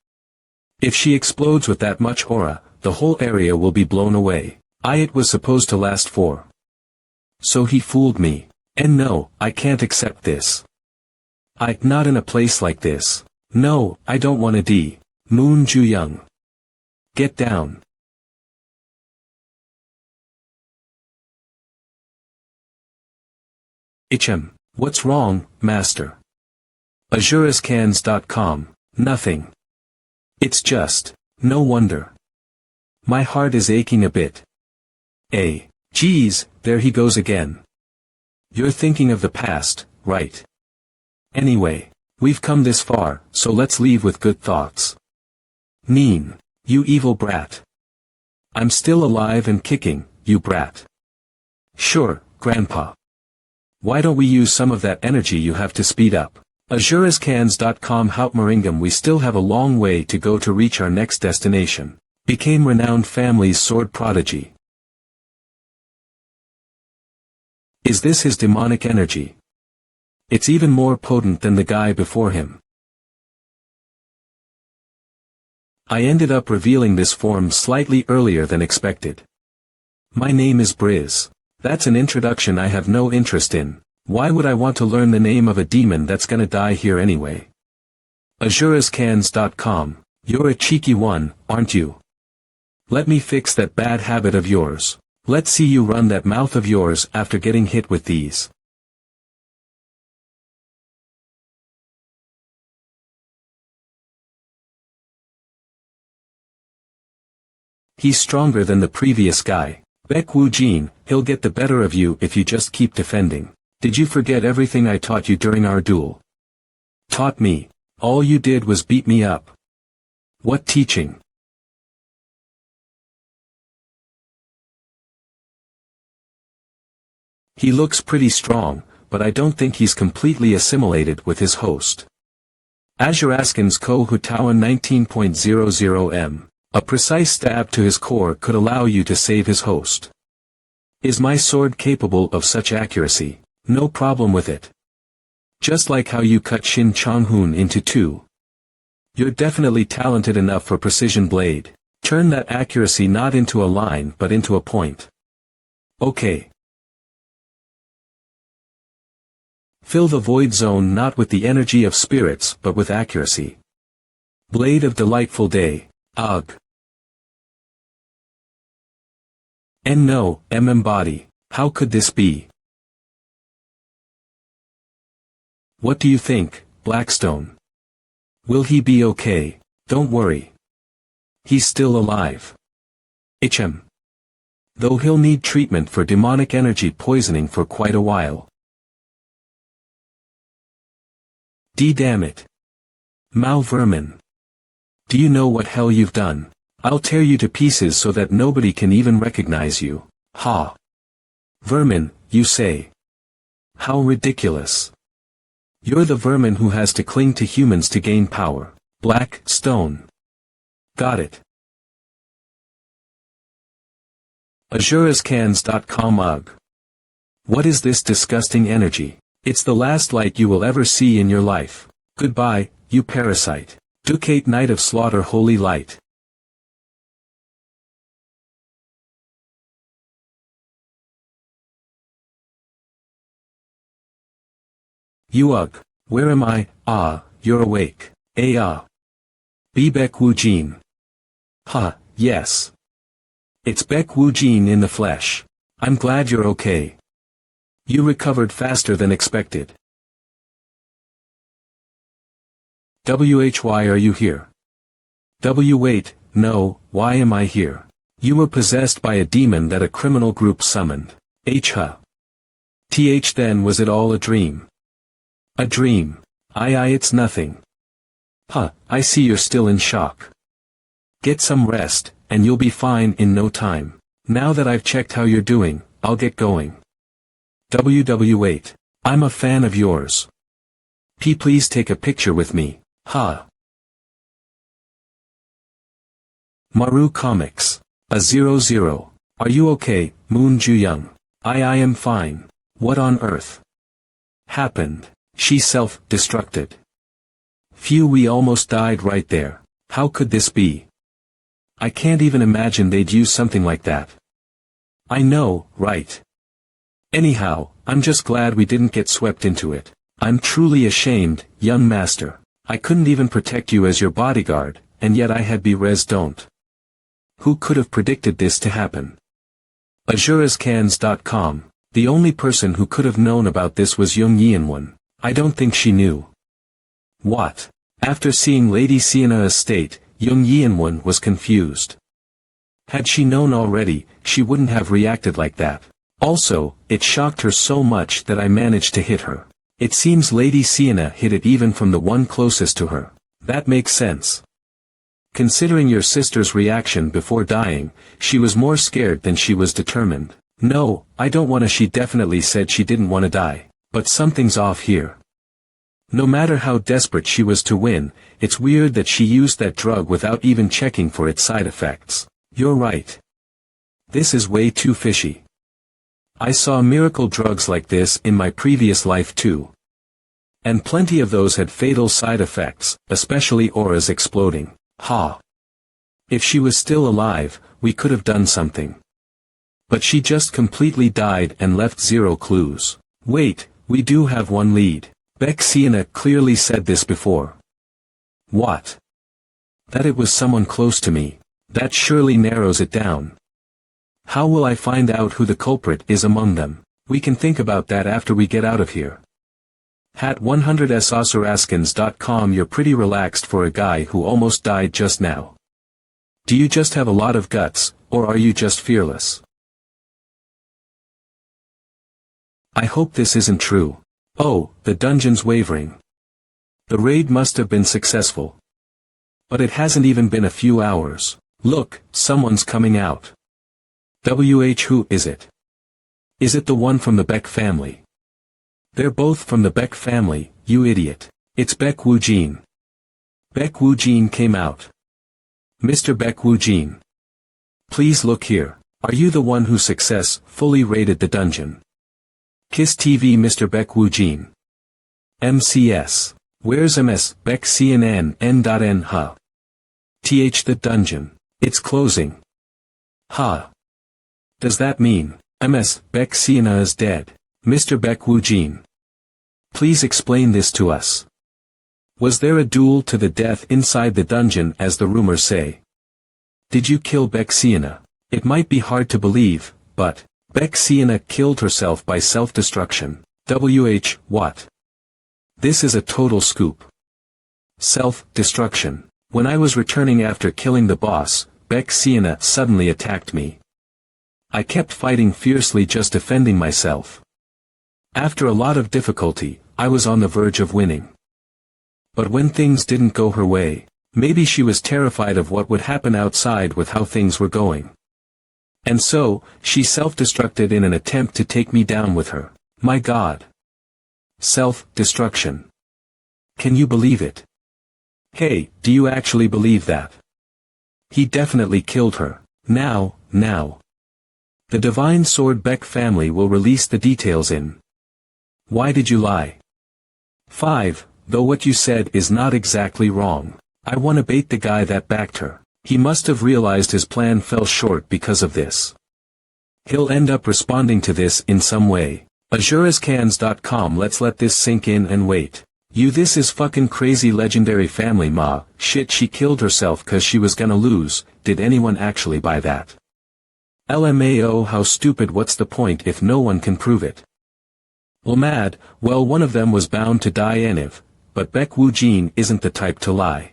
If she explodes with that much aura, the whole area will be blown away. It was supposed to last for. So he fooled me. And no, I can't accept this. Not in a place like this. No, I don't want to Moon Ju-young. Get down. What's wrong, master? AzureScans.com. Nothing. It's just. No wonder. My heart is aching a bit. Geez, there he goes again. You're thinking of the past, right? Anyway, we've come this far, so let's leave with good thoughts. Neen. You evil brat. I'm still alive and kicking, you brat. Sure, Grandpa. Why don't we use some of that energy you have to speed up? AzureScans.com. Hauptmaringum. We still have a long way to go to reach our next destination. Became renowned family's sword prodigy. Is this his demonic energy? It's even more potent than the guy before him. I ended up revealing this form slightly earlier than expected. My name is Briz. That's an introduction I have no interest in. Why would I want to learn the name of a demon that's gonna die here anyway? AzureScans.com. You're a cheeky one, aren't you? Let me fix that bad habit of yours. Let's see you run that mouth of yours after getting hit with these. He's stronger than the previous guy. Baek Woo-jin, he'll get the better of you if you just keep defending. Did you forget everything I taught you during our duel? Taught me? All you did was beat me up. What teaching? He looks pretty strong, but I don't think he's completely assimilated with his host. Azure Askin's Ko Hutawan 19.00 m. A precise stab to his core could allow you to save his host. Is my sword capable of such accuracy? No problem with it. Just like how you cut Shin Chang-hoon into two. You're definitely talented enough for precision blade. Turn that accuracy not into a line but into a point. Okay. Fill the void zone not with the energy of spirits but with accuracy. Blade of delightful day. Ugh. And no, embody. How could this be? What do you think, Blackstone? Will he be okay? Don't worry. He's still alive. HM. Though he'll need treatment for demonic energy poisoning for quite a while. Damn it. Mao vermin. Do you know what hell you've done? I'll tear you to pieces so that nobody can even recognize you. Ha. Vermin, you say. How ridiculous. You're the vermin who has to cling to humans to gain power. Black stone. Got it. AzureAscans.com. Ugh. What is this disgusting energy? It's the last light you will ever see in your life. Goodbye, you parasite. Ducate Night of Slaughter Holy Light. You ugh. Where am I? Ah, you're awake. Be Baek Woo-jin. Ha, yes. It's Baek Woo-jin in the flesh. I'm glad you're okay. You recovered faster than expected. Why are you here? Wait, no, why am I here? You were possessed by a demon that a criminal group summoned. Then was it all a dream? A dream. It's nothing. I see you're still in shock. Get some rest, and you'll be fine in no time. Now that I've checked how you're doing, I'll get going. Wait. I'm a fan of yours. Please take a picture with me. Maru Comics. A 00. Are you okay, Moon Ju-young? I am fine. What on earth happened? She self-destructed. Phew, we almost died right there. How could this be? I can't even imagine they'd use something like that. I know, right? Anyhow, I'm just glad we didn't get swept into it. I'm truly ashamed, young master. I couldn't even protect you as your bodyguard, and yet I had res don't. Who could have predicted this to happen? AzureAscans.com. The only person who could have known about this was Young Yeon-won. I don't think she knew. What? After seeing Lady Siena's state, Young Yeon-won was confused. Had she known already, she wouldn't have reacted like that. Also, it shocked her so much that I managed to hit her. It seems Lady Siena hit it even from the one closest to her. That makes sense. Considering your sister's reaction before dying, she was more scared than she was determined. No, I don't wanna. She definitely said she didn't wanna die. But something's off here. No matter how desperate she was to win, it's weird that she used that drug without even checking for its side effects. You're right. This is way too fishy. I saw miracle drugs like this in my previous life too. And plenty of those had fatal side effects, especially auras exploding. If she was still alive, we could have done something. But she just completely died and left zero clues. Wait, we do have one lead. Baek Siena clearly said this before. What? That it was someone close to me. That surely narrows it down. How will I find out who the culprit is among them? We can think about that after we get out of here. Hat 100s AzureAscans.com. You're pretty relaxed for a guy who almost died just now. Do you just have a lot of guts, or are you just fearless? I hope this isn't true. Oh, the dungeon's wavering. The raid must have been successful. But it hasn't even been a few hours. Look, someone's coming out. Who is it? Is it the one from the Beck family? They're both from the Beck family, you idiot. It's Beck Woojin. Beck Woojin came out. Mr. Beck Woojin. Please look here. Are you the one who successfully raided the dungeon? Kiss TV Mr. Beck Woojin. MCS. Where's MS Beck CNN N.N. Huh? The dungeon. It's closing. Huh? Does that mean MS Beck Siena is dead? Mr. Beck Woojin. Please explain this to us. Was there a duel to the death inside the dungeon as the rumors say? Did you kill Beck Siena? It might be hard to believe, but Beck Siena killed herself by self-destruction. What? This is a total scoop. Self-destruction. When I was returning after killing the boss, Beck Siena suddenly attacked me. I kept fighting fiercely just defending myself. After a lot of difficulty, I was on the verge of winning. But when things didn't go her way, maybe she was terrified of what would happen outside with how things were going. And so, she self-destructed in an attempt to take me down with her. My God. Self-destruction. Can you believe it? Hey, do you actually believe that? He definitely killed her. Now. The Divine Sword Beck family will release the details in. Why did you lie? 5. Though what you said is not exactly wrong. I wanna bait the guy that backed her. He must have realized his plan fell short because of this. He'll end up responding to this in some way. AzuresCans.com. Let's let this sink in and wait. This is fucking crazy legendary family ma. Shit, she killed herself cause she was gonna lose. Did anyone actually buy that? LMAO, how stupid. What's the point if no one can prove it? Mad, well, one of them was bound to die anyway, but Beck Woojin isn't the type to lie.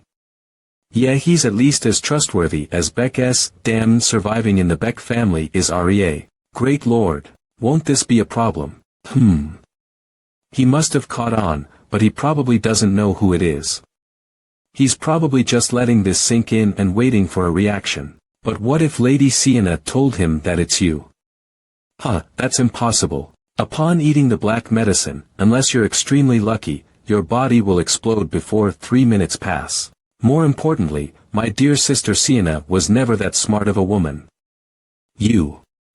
Yeah, he's at least as trustworthy as Beck S. Damn, surviving in the Beck family is REA. Great lord, won't this be a problem? He must have caught on, but he probably doesn't know who it is. He's probably just letting this sink in and waiting for a reaction. But what if Lady Siena told him that it's you? That's impossible. Upon eating the black medicine, unless you're extremely lucky, your body will explode before 3 minutes pass. More importantly, my dear sister Siena was never that smart of a woman.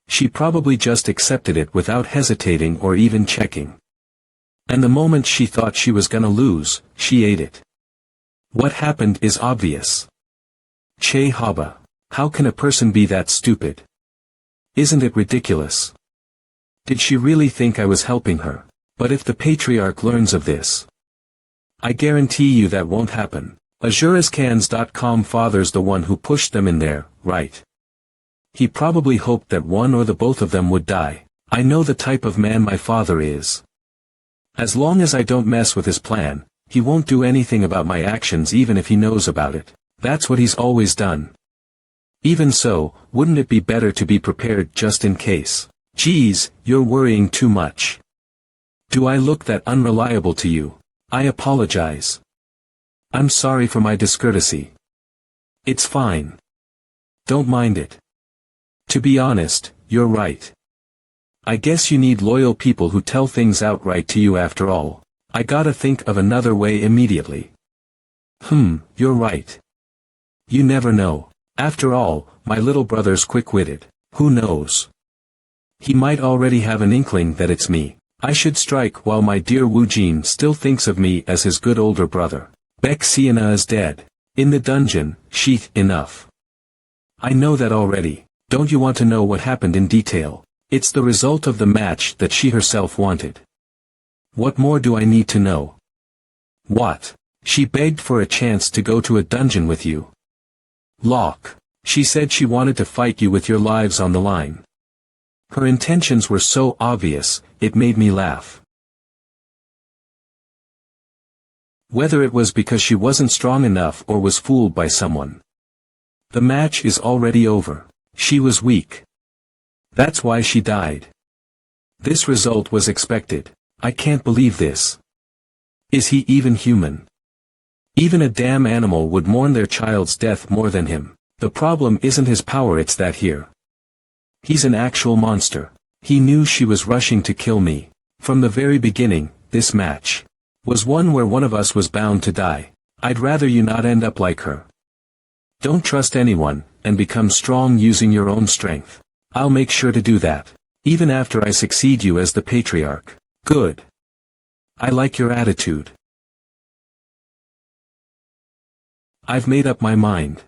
She probably just accepted it without hesitating or even checking. And the moment she thought she was gonna lose, she ate it. What happened is obvious. Che Haba. How can a person be that stupid? Isn't it ridiculous? Did she really think I was helping her? But if the patriarch learns of this, I guarantee you that won't happen. AzuresCans.com. Father's the one who pushed them in there, right? He probably hoped that one or the both of them would die. I know the type of man my father is. As long as I don't mess with his plan, he won't do anything about my actions even if he knows about it. That's what he's always done. Even so, wouldn't it be better to be prepared just in case? Geez, you're worrying too much. Do I look that unreliable to you? I apologize. I'm sorry for my discourtesy. It's fine. Don't mind it. To be honest, you're right. I guess you need loyal people who tell things outright to you after all. I gotta think of another way immediately. You're right. You never know. After all, my little brother's quick-witted. Who knows? He might already have an inkling that it's me. I should strike while my dear Woojin still thinks of me as his good older brother. Beck Siena is dead. In the dungeon, enough. I know that already. Don't you want to know what happened in detail? It's the result of the match that she herself wanted. What more do I need to know? What? She begged for a chance to go to a dungeon with you. Locke. She said she wanted to fight you with your lives on the line. Her intentions were so obvious, it made me laugh. Whether it was because she wasn't strong enough or was fooled by someone. The match is already over. She was weak. That's why she died. This result was expected. I can't believe this. Is he even human? Even a damn animal would mourn their child's death more than him. The problem isn't his power, it's that here. He's an actual monster. He knew she was rushing to kill me. From the very beginning, this match was one where one of us was bound to die. I'd rather you not end up like her. Don't trust anyone, and become strong using your own strength. I'll make sure to do that. Even after I succeed you as the patriarch. Good. I like your attitude. I've made up my mind.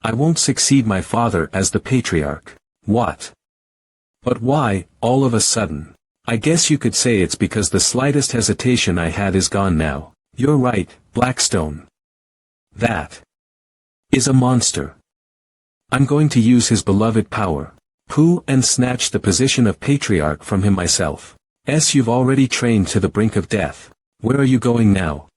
I won't succeed my father as the patriarch. What? But why, all of a sudden? I guess you could say it's because the slightest hesitation I had is gone now. You're right, Blackstone. That is a monster. I'm going to use his beloved power. And snatch the position of patriarch from him myself. You've already trained to the brink of death. Where are you going now?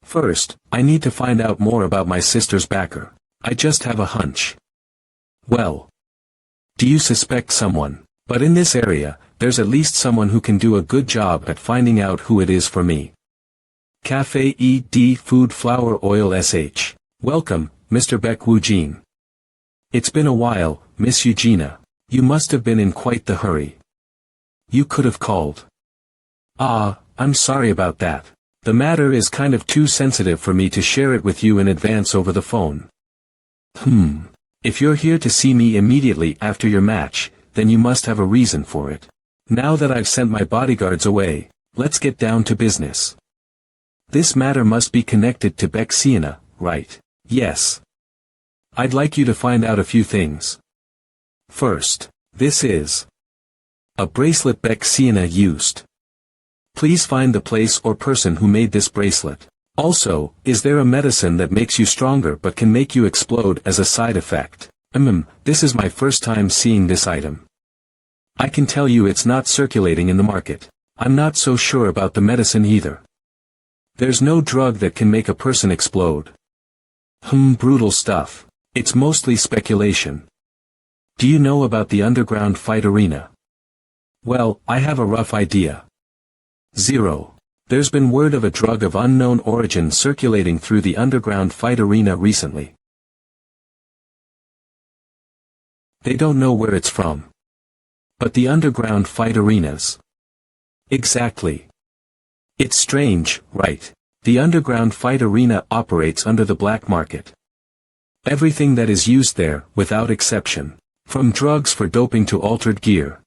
First, I need to find out more about my sister's backer. I just have a hunch. Well. Do you suspect someone? But in this area, there's at least someone who can do a good job at finding out who it is for me. Cafe ED Food Flower Oil SH. Welcome, Mr. Baek Woo-jin. It's been a while, Miss Eugenia. You must have been in quite the hurry. You could have called. I'm sorry about that. The matter is kind of too sensitive for me to share it with you in advance over the phone. If you're here to see me immediately after your match, then you must have a reason for it. Now that I've sent my bodyguards away, let's get down to business. This matter must be connected to Baek Siena, right? Yes. I'd like you to find out a few things. First, this is a bracelet Baek Siena used. Please find the place or person who made this bracelet. Also, is there a medicine that makes you stronger but can make you explode as a side effect? This is my first time seeing this item. I can tell you it's not circulating in the market. I'm not so sure about the medicine either. There's no drug that can make a person explode. Brutal stuff. It's mostly speculation. Do you know about the underground fight arena? Well, I have a rough idea. 0. There's been word of a drug of unknown origin circulating through the underground fight arena recently. They don't know where it's from. But the underground fight arenas. Exactly. It's strange, right? The underground fight arena operates under the black market. Everything that is used there, without exception. From drugs for doping to altered gear.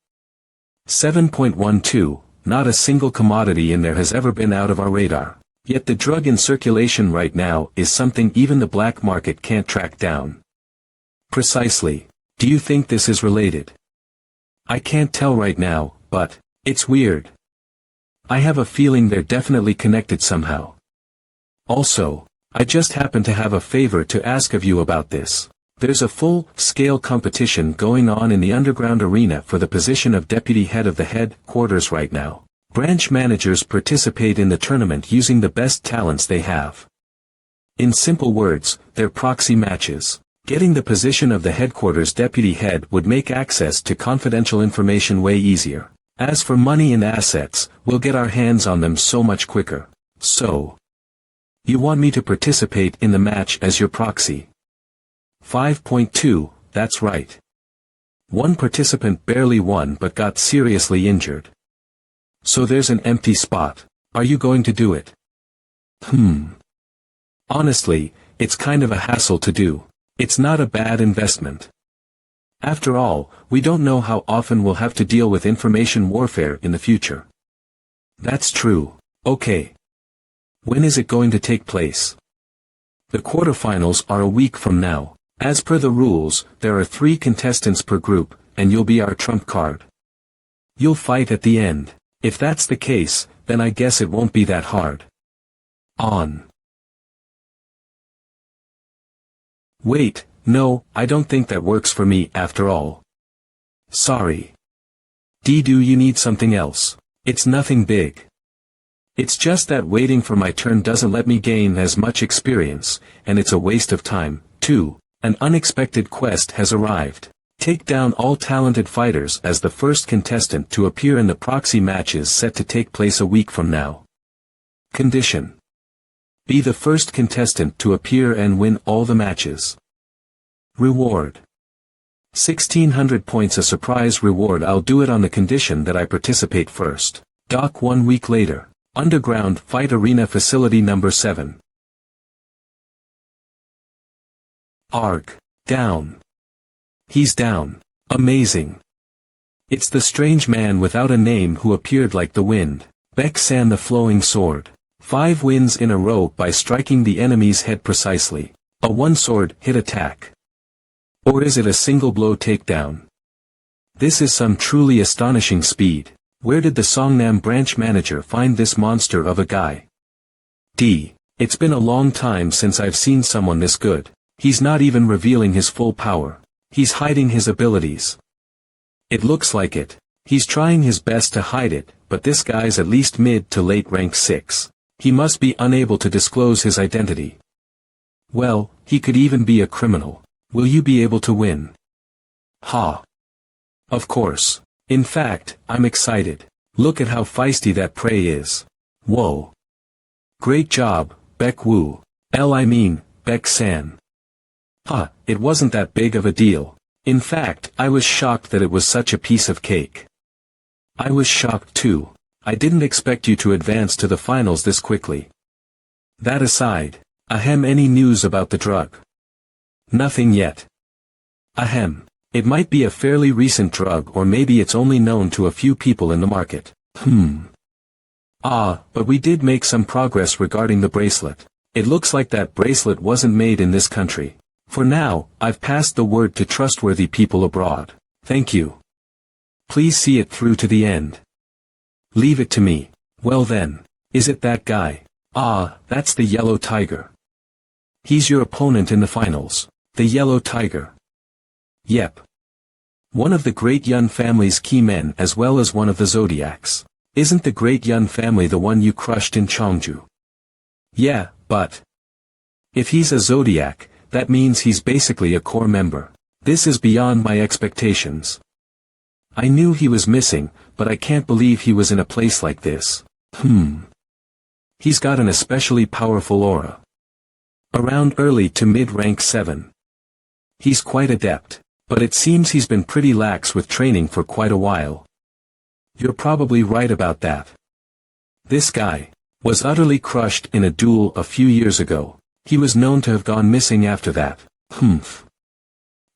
7.12, not a single commodity in there has ever been out of our radar. Yet the drug in circulation right now is something even the black market can't track down. Precisely. Do you think this is related? I can't tell right now, but it's weird. I have a feeling they're definitely connected somehow. Also, I just happen to have a favor to ask of you about this. There's a full-scale competition going on in the underground arena for the position of deputy head of the headquarters right now. Branch managers participate in the tournament using the best talents they have. In simple words, they're proxy matches. Getting the position of the headquarters deputy head would make access to confidential information way easier. As for money and assets, we'll get our hands on them so much quicker. So, you want me to participate in the match as your proxy? 5.2, that's right. One participant barely won but got seriously injured. So there's an empty spot. Are you going to do it? Honestly, it's kind of a hassle to do. It's not a bad investment. After all, we don't know how often we'll have to deal with information warfare in the future. That's true. Okay. When is it going to take place? The quarterfinals are a week from now. As per the rules, there are 3 contestants per group, and you'll be our trump card. You'll fight at the end. If that's the case, then I guess it won't be that hard. On. Wait, no, I don't think that works for me after all. Sorry. Do you need something else? It's nothing big. It's just that waiting for my turn doesn't let me gain as much experience, and it's a waste of time, 2, an unexpected quest has arrived. Take down all talented fighters as the first contestant to appear in the proxy matches set to take place a week from now. Condition: be the first contestant to appear and win all the matches. Reward: 1600 points, a surprise reward. I'll do it on the condition that I participate first. Doc 1 week later. Underground Fight Arena Facility Number 7. Arg. Down. He's down. Amazing. It's the strange man without a name who appeared like the wind. Baek-san the Flowing Sword. 5 wins in a row by striking the enemy's head precisely. A one-sword hit attack. Or is it a single blow takedown? This is some truly astonishing speed. Where did the Songnam branch manager find this monster of a guy? It's been a long time since I've seen someone this good. He's not even revealing his full power. He's hiding his abilities. It looks like it. He's trying his best to hide it, but this guy's at least mid to late rank 6. He must be unable to disclose his identity. Well, he could even be a criminal. Will you be able to win? Ha! Of course. In fact, I'm excited. Look at how feisty that prey is. Whoa. Great job, Baek-woo. Baek-san. Huh, it wasn't that big of a deal. In fact, I was shocked that it was such a piece of cake. I was shocked too. I didn't expect you to advance to the finals this quickly. That aside, any news about the drug? Nothing yet. It might be a fairly recent drug, or maybe it's only known to a few people in the market. But we did make some progress regarding the bracelet. It looks like that bracelet wasn't made in this country. For now, I've passed the word to trustworthy people abroad. Thank you. Please see it through to the end. Leave it to me. Well then, is it that guy? That's the Yellow Tiger. He's your opponent in the finals. The Yellow Tiger. Yep. One of the Great Yun family's key men as well as one of the Zodiacs. Isn't the Great Yun family the one you crushed in Cheongju? Yeah, but if he's a Zodiac, that means he's basically a core member. This is beyond my expectations. I knew he was missing, but I can't believe he was in a place like this. He's got an especially powerful aura. Around early to mid-rank 7. He's quite adept, but it seems he's been pretty lax with training for quite a while. You're probably right about that. This guy was utterly crushed in a duel a few years ago. He was known to have gone missing after that.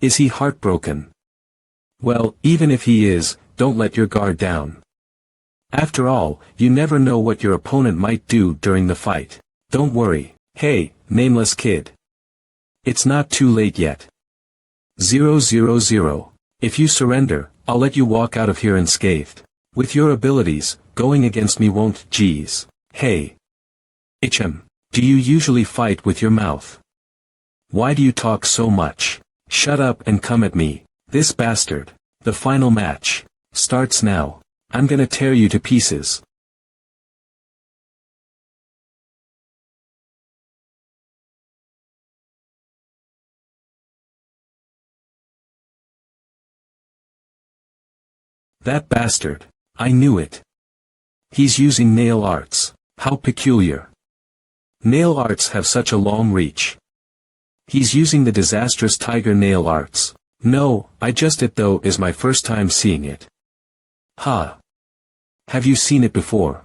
Is he heartbroken? Well, even if he is, don't let your guard down. After all, you never know what your opponent might do during the fight. Don't worry. Hey, nameless kid. It's not too late yet. 000. If you surrender, I'll let you walk out of here unscathed. With your abilities, going against me won't. Geez. Hey. Do you usually fight with your mouth? Why do you talk so much? Shut up and come at me. This bastard. The final match starts now. I'm gonna tear you to pieces. That bastard. I knew it. He's using nail arts. How peculiar. Nail arts have such a long reach. He's using the disastrous tiger nail arts. No, it though is my first time seeing it. Have you seen it before?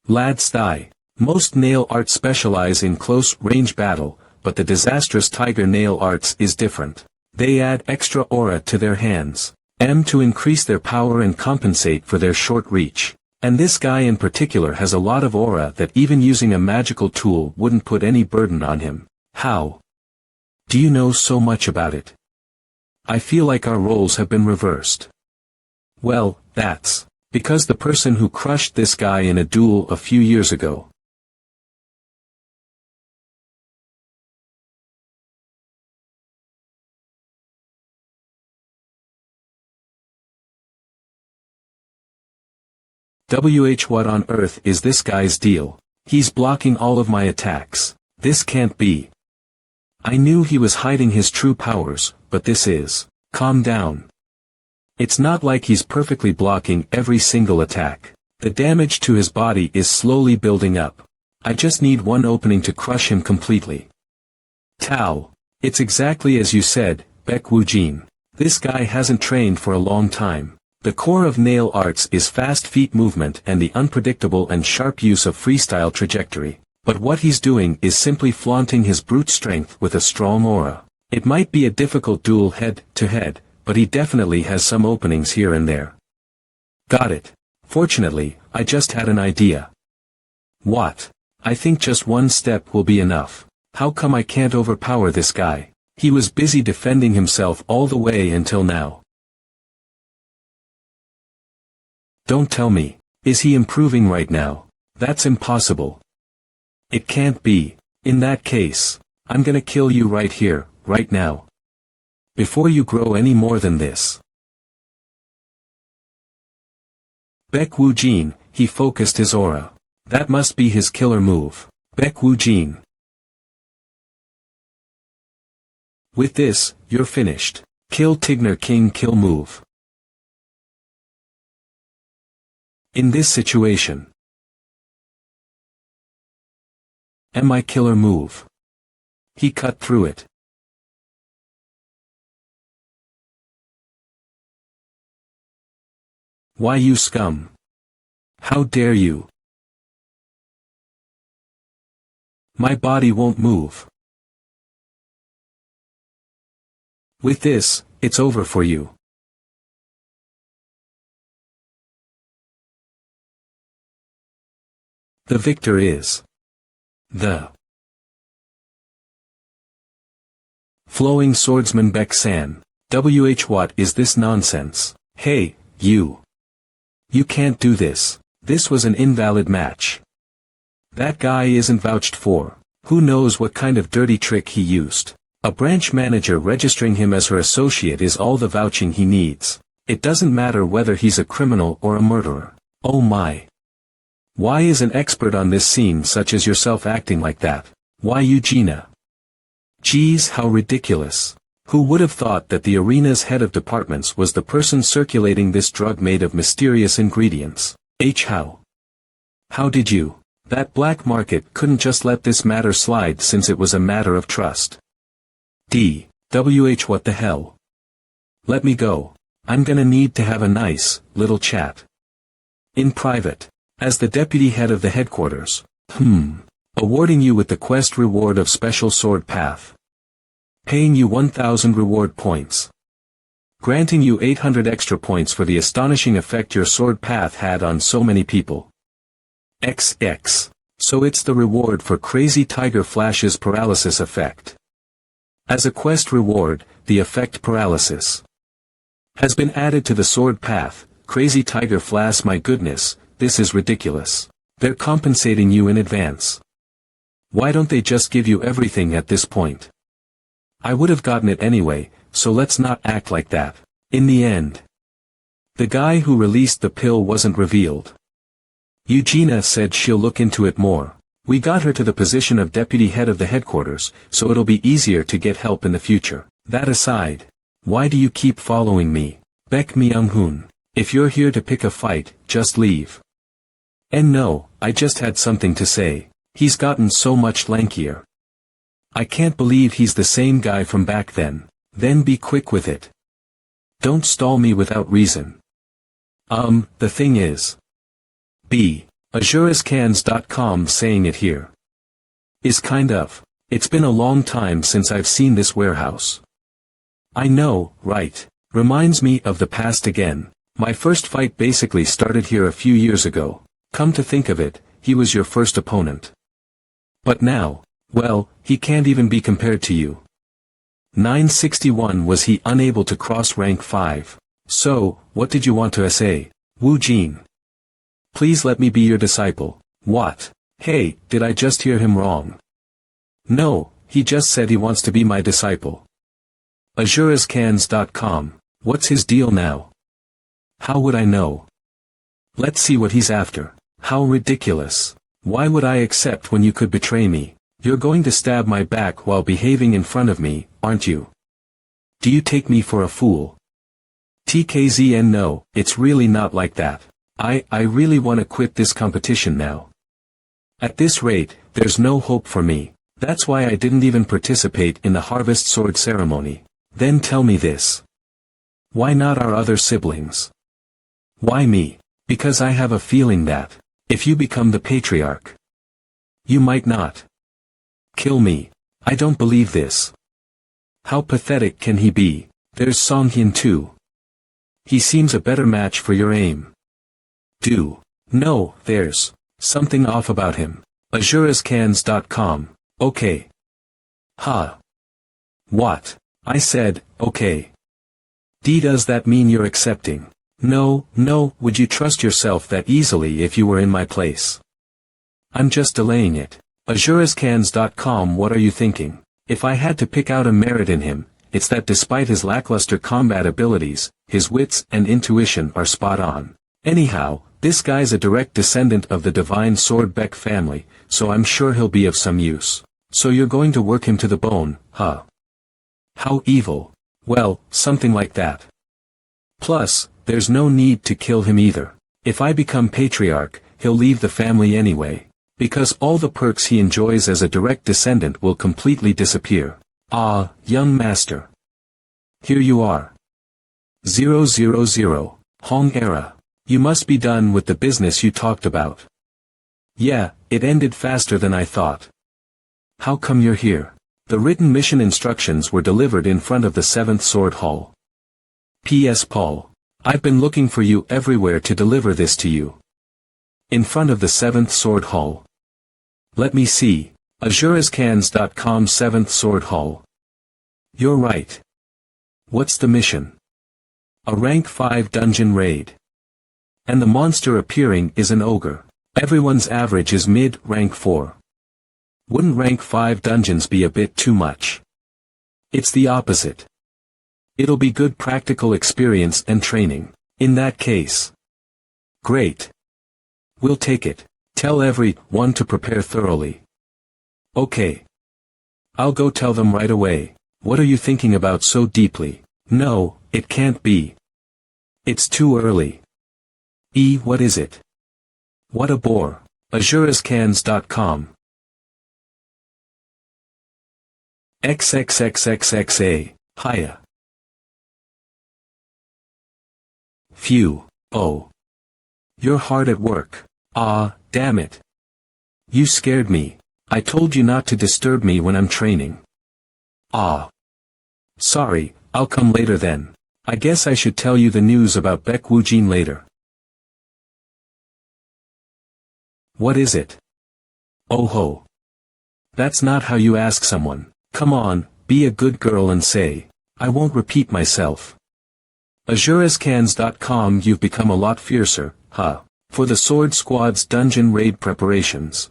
Lad's thigh. Most nail arts specialize in close-range battle, but the disastrous tiger nail arts is different. They add extra aura to their hands. To increase their power and compensate for their short reach. And this guy in particular has a lot of aura that even using a magical tool wouldn't put any burden on him. How? Do you know so much about it? I feel like our roles have been reversed. Well, that's because the person who crushed this guy in a duel a few years ago. What on earth is this guy's deal? He's blocking all of my attacks. This can't be. I knew he was hiding his true powers, but this is... Calm down. It's not like he's perfectly blocking every single attack. The damage to his body is slowly building up. I just need one opening to crush him completely. Tao. It's exactly as you said, Baek Woo-jin. This guy hasn't trained for a long time. The core of nail arts is fast feet movement and the unpredictable and sharp use of freestyle trajectory. But what he's doing is simply flaunting his brute strength with a strong aura. It might be a difficult duel head-to-head, but he definitely has some openings here and there. Got it. Fortunately, I just had an idea. What? I think just one step will be enough. How come I can't overpower this guy? He was busy defending himself all the way until now. Don't tell me. Is he improving right now? That's impossible. It can't be. In that case, I'm gonna kill you right here, right now. Before you grow any more than this. Baek Woo-jin, he focused his aura. That must be his killer move. Baek Woo-jin. With this, you're finished. Kill Tigner King kill move. In this situation. My killer move. He cut through it. Why you scum? How dare you? My body won't move. With this, it's over for you. The victor is the flowing swordsman Baek San. What is this nonsense? Hey, you. You can't do this. This was an invalid match. That guy isn't vouched for. Who knows what kind of dirty trick he used. A branch manager registering him as her associate is all the vouching he needs. It doesn't matter whether he's a criminal or a murderer. Oh my. Why is an expert on this scene such as yourself acting like that? Why Eugenia? Geez, how ridiculous. Who would have thought that the arena's head of departments was the person circulating this drug made of mysterious ingredients? How? How did you? That black market couldn't just let this matter slide since it was a matter of trust. What the hell? Let me go. I'm gonna need to have a nice, little chat. In private. As the deputy head of the headquarters. Awarding you with the quest reward of special sword path. Paying you 1,000 reward points. Granting you 800 extra points for the astonishing effect your sword path had on so many people. XX. So it's the reward for Crazy Tiger Flash's paralysis effect. As a quest reward, the effect paralysis has been added to the sword path. Crazy Tiger Flash, my goodness, this is ridiculous. They're compensating you in advance. Why don't they just give you everything at this point? I would have gotten it anyway, so let's not act like that. In the end, the guy who released the pill wasn't revealed. Eugenia said she'll look into it more. We got her to the position of deputy head of the headquarters, so it'll be easier to get help in the future. That aside, why do you keep following me? Baek Myung-hoon. If you're here to pick a fight, just leave. And no, I just had something to say. He's gotten so much lankier. I can't believe he's the same guy from back then. Then be quick with it. Don't stall me without reason. The thing is. AzureScans.com saying it here. Is kind of. It's been a long time since I've seen this warehouse. I know, right? Reminds me of the past again. My first fight basically started here a few years ago. Come to think of it, he was your first opponent. But now, well, he can't even be compared to you. 961 was he unable to cross rank 5. So, what did you want to say? Woo-jin. Please let me be your disciple. What? Hey, did I just hear him wrong? No, he just said he wants to be my disciple. AzureScans.com. What's his deal now? How would I know? Let's see what he's after. How ridiculous. Why would I accept when you could betray me? You're going to stab my back while behaving in front of me, aren't you? Do you take me for a fool? TKZN no, it's really not like that. I really want to quit this competition now. At this rate, there's no hope for me. That's why I didn't even participate in the harvest sword ceremony. Then tell me this. Why not our other siblings? Why me? Because I have a feeling that, if you become the patriarch, you might not kill me. I don't believe this. How pathetic can he be? There's Songhyun too. He seems a better match for your aim. No, there's something off about him. AzureScans.com. Okay. Huh. What? I said, okay. Does that mean you're accepting? No, would you trust yourself that easily if you were in my place? I'm just delaying it. AzureScans.com. What are you thinking? If I had to pick out a merit in him, it's that despite his lackluster combat abilities, his wits and intuition are spot on. Anyhow, this guy's a direct descendant of the divine sword Beck family, so I'm sure he'll be of some use. So you're going to work him to the bone, huh? How evil. Well, something like that. Plus, there's no need to kill him either. If I become patriarch, he'll leave the family anyway. Because all the perks he enjoys as a direct descendant will completely disappear. Ah, young master. Here you are. 000, Hong era. You must be done with the business you talked about. Yeah, it ended faster than I thought. How come you're here? The written mission instructions were delivered in front of the 7th Sword Hall. P.S. Paul. I've been looking for you everywhere to deliver this to you. In front of the 7th Sword Hall. Let me see. AzureScans.com 7th Sword Hall. You're right. What's the mission? A rank 5 dungeon raid. And the monster appearing is an ogre. Everyone's average is mid, rank 4. Wouldn't rank 5 dungeons be a bit too much? It's the opposite. It'll be good practical experience and training. In that case. Great. We'll take it. Tell everyone to prepare thoroughly. Okay. I'll go tell them right away. What are you thinking about so deeply? No, it can't be. It's too early. What is it? What a bore. AzureScans.com. XXXXXA. Hiya. Phew. Oh. You're hard at work. Ah, damn it. You scared me. I told you not to disturb me when I'm training. Ah. Sorry, I'll come later then. I guess I should tell you the news about Baek Woojin later. What is it? Oh ho. That's not how you ask someone. Come on, be a good girl and say, I won't repeat myself. AzureScans.com. You've become a lot fiercer, huh? For the Sword Squad's dungeon raid preparations.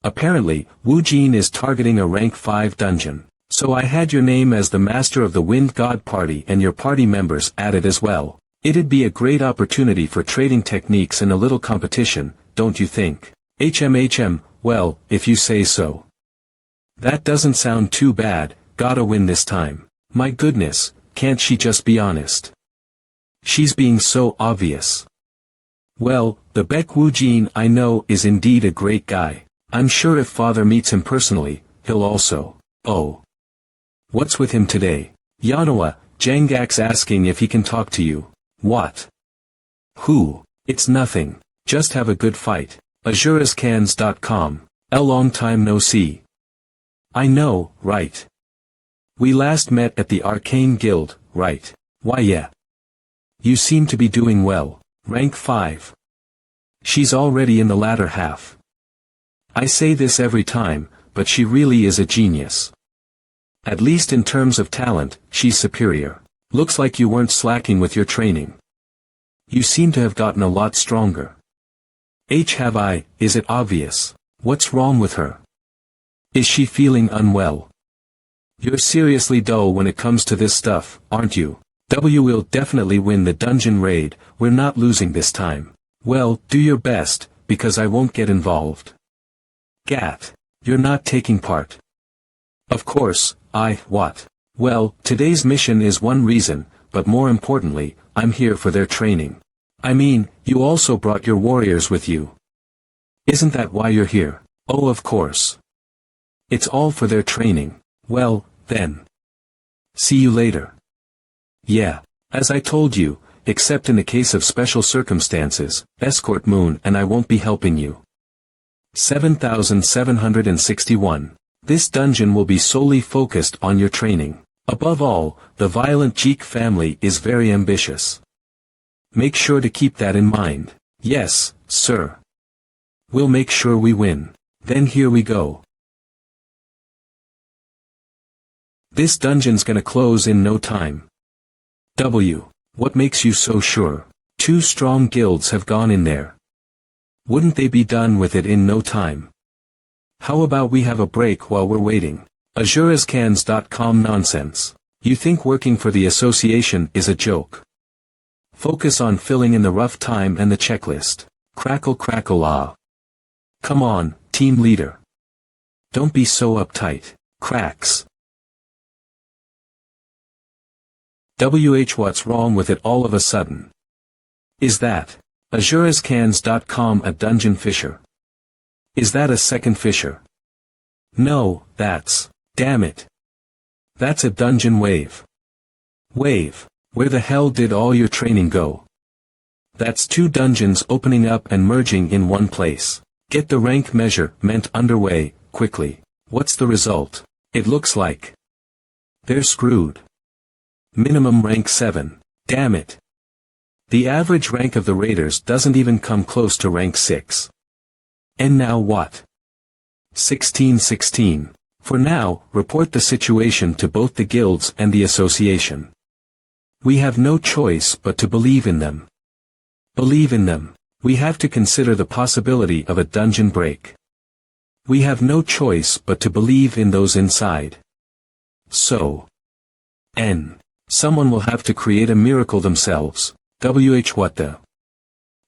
Apparently, Woojin is targeting a rank 5 dungeon. So I had your name as the master of the Wind God party and your party members added as well. It'd be a great opportunity for trading techniques and a little competition, don't you think? Well, if you say so. That doesn't sound too bad. Gotta win this time. My goodness, can't she just be honest? She's being so obvious. Well, the Baek Woojin I know is indeed a great guy. I'm sure if father meets him personally, he'll also. Oh. What's with him today? Yanhwa, Jangak's asking if he can talk to you. What? Who? It's nothing. Just have a good fight. AzureScans.com. A long time no see. I know, right? We last met at the Arcane Guild, right? Why yeah. You seem to be doing well. Rank 5. She's already in the latter half. I say this every time, but she really is a genius. At least in terms of talent, she's superior. Looks like you weren't slacking with your training. You seem to have gotten a lot stronger. Have I? Is it obvious? What's wrong with her? Is she feeling unwell? You're seriously dull when it comes to this stuff, aren't you? We'll definitely win the dungeon raid, we're not losing this time. Well, do your best, because I won't get involved. Gat. You're not taking part. Of course, what? Well, today's mission is one reason, but more importantly, I'm here for their training. I mean, you also brought your warriors with you. Isn't that why you're here? Oh, of course. It's all for their training. Well, then. See you later. Yeah, as I told you, except in the case of special circumstances, escort Moon and I won't be helping you. 7761. This dungeon will be solely focused on your training. Above all, the violent Jeek family is very ambitious. Make sure to keep that in mind. Yes, sir. We'll make sure we win. Then here we go. This dungeon's gonna close in no time. What makes you so sure? 2 strong guilds have gone in there. Wouldn't they be done with it in no time? How about we have a break while we're waiting? AzureScans.com nonsense. You think working for the association is a joke? Focus on filling in the rough time and the checklist. Crackle crackle ah. Come on, team leader. Don't be so uptight. Cracks. What's wrong with it all of a sudden? Is that AzureScans.com a dungeon fisher? Is that a second fisher? No, that's, damn it. That's a dungeon wave. Wave, where the hell did all your training go? That's 2 dungeons opening up and merging in one place. Get the rank measurement underway, quickly. What's the result? It looks like they're screwed. Minimum rank 7. Damn it. The average rank of the raiders doesn't even come close to rank 6. And now what? 1616. For now, report the situation to both the guilds and the association. We have no choice but to believe in them. Believe in them. We have to consider the possibility of a dungeon break. We have no choice but to believe in those inside. So. Someone will have to create a miracle themselves. What the?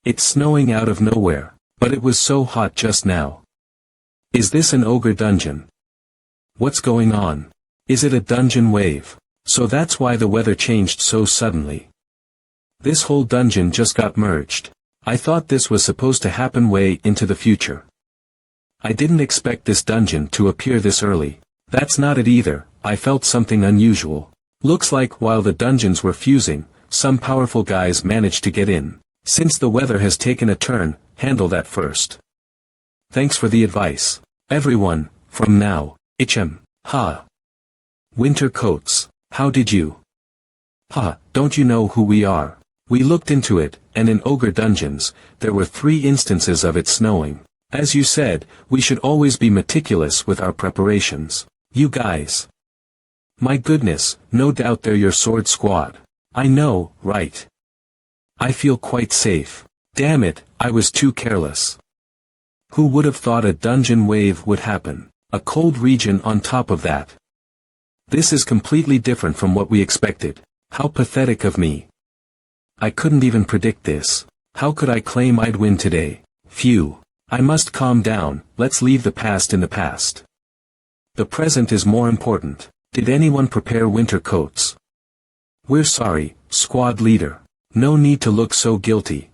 It's snowing out of nowhere, but it was so hot just now. Is this an ogre dungeon? What's going on? Is it a dungeon wave? So that's why the weather changed so suddenly. This whole dungeon just got merged. I thought this was supposed to happen way into the future. I didn't expect this dungeon to appear this early. That's not it either. I felt something unusual. Looks like while the dungeons were fusing, some powerful guys managed to get in. Since the weather has taken a turn, handle that first. Thanks for the advice. Everyone, from now, Winter coats, how did you? Don't you know who we are? We looked into it, and in ogre dungeons, there were 3 instances of it snowing. As you said, we should always be meticulous with our preparations. You guys. My goodness, no doubt they're your sword squad. I know, right? I feel quite safe. Damn it, I was too careless. Who would have thought a dungeon wave would happen? A cold region on top of that. This is completely different from what we expected. How pathetic of me. I couldn't even predict this. How could I claim I'd win today? Phew. I must calm down. Let's leave the past in the past. The present is more important. Did anyone prepare winter coats? We're sorry, squad leader. No need to look so guilty.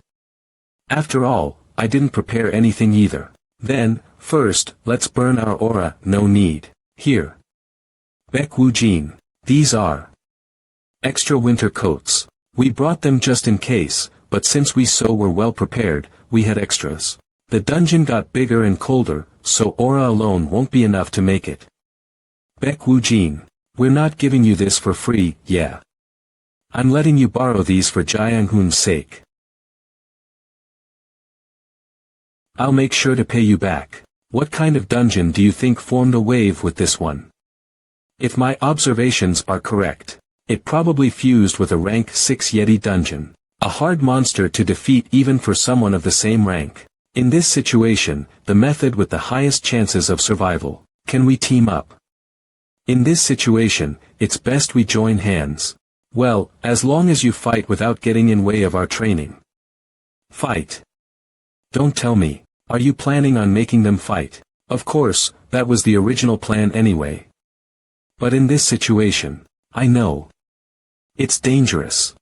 After all, I didn't prepare anything either. Then, first, let's burn our aura. No need. Here. Baek Woo Jin. These are extra winter coats. We brought them just in case, but since we so were well prepared, we had extras. The dungeon got bigger and colder, so aura alone won't be enough to make it. Baek Woo Jin. We're not giving you this for free, yeah. I'm letting you borrow these for Jianghoon's sake. I'll make sure to pay you back. What kind of dungeon do you think formed a wave with this one? If my observations are correct, it probably fused with a rank 6 Yeti dungeon. A hard monster to defeat even for someone of the same rank. In this situation, the method with the highest chances of survival. Can we team up? In this situation, it's best we join hands. Well, as long as you fight without getting in way of our training. Fight. Don't tell me. Are you planning on making them fight? Of course, that was the original plan anyway. But in this situation, I know. It's dangerous.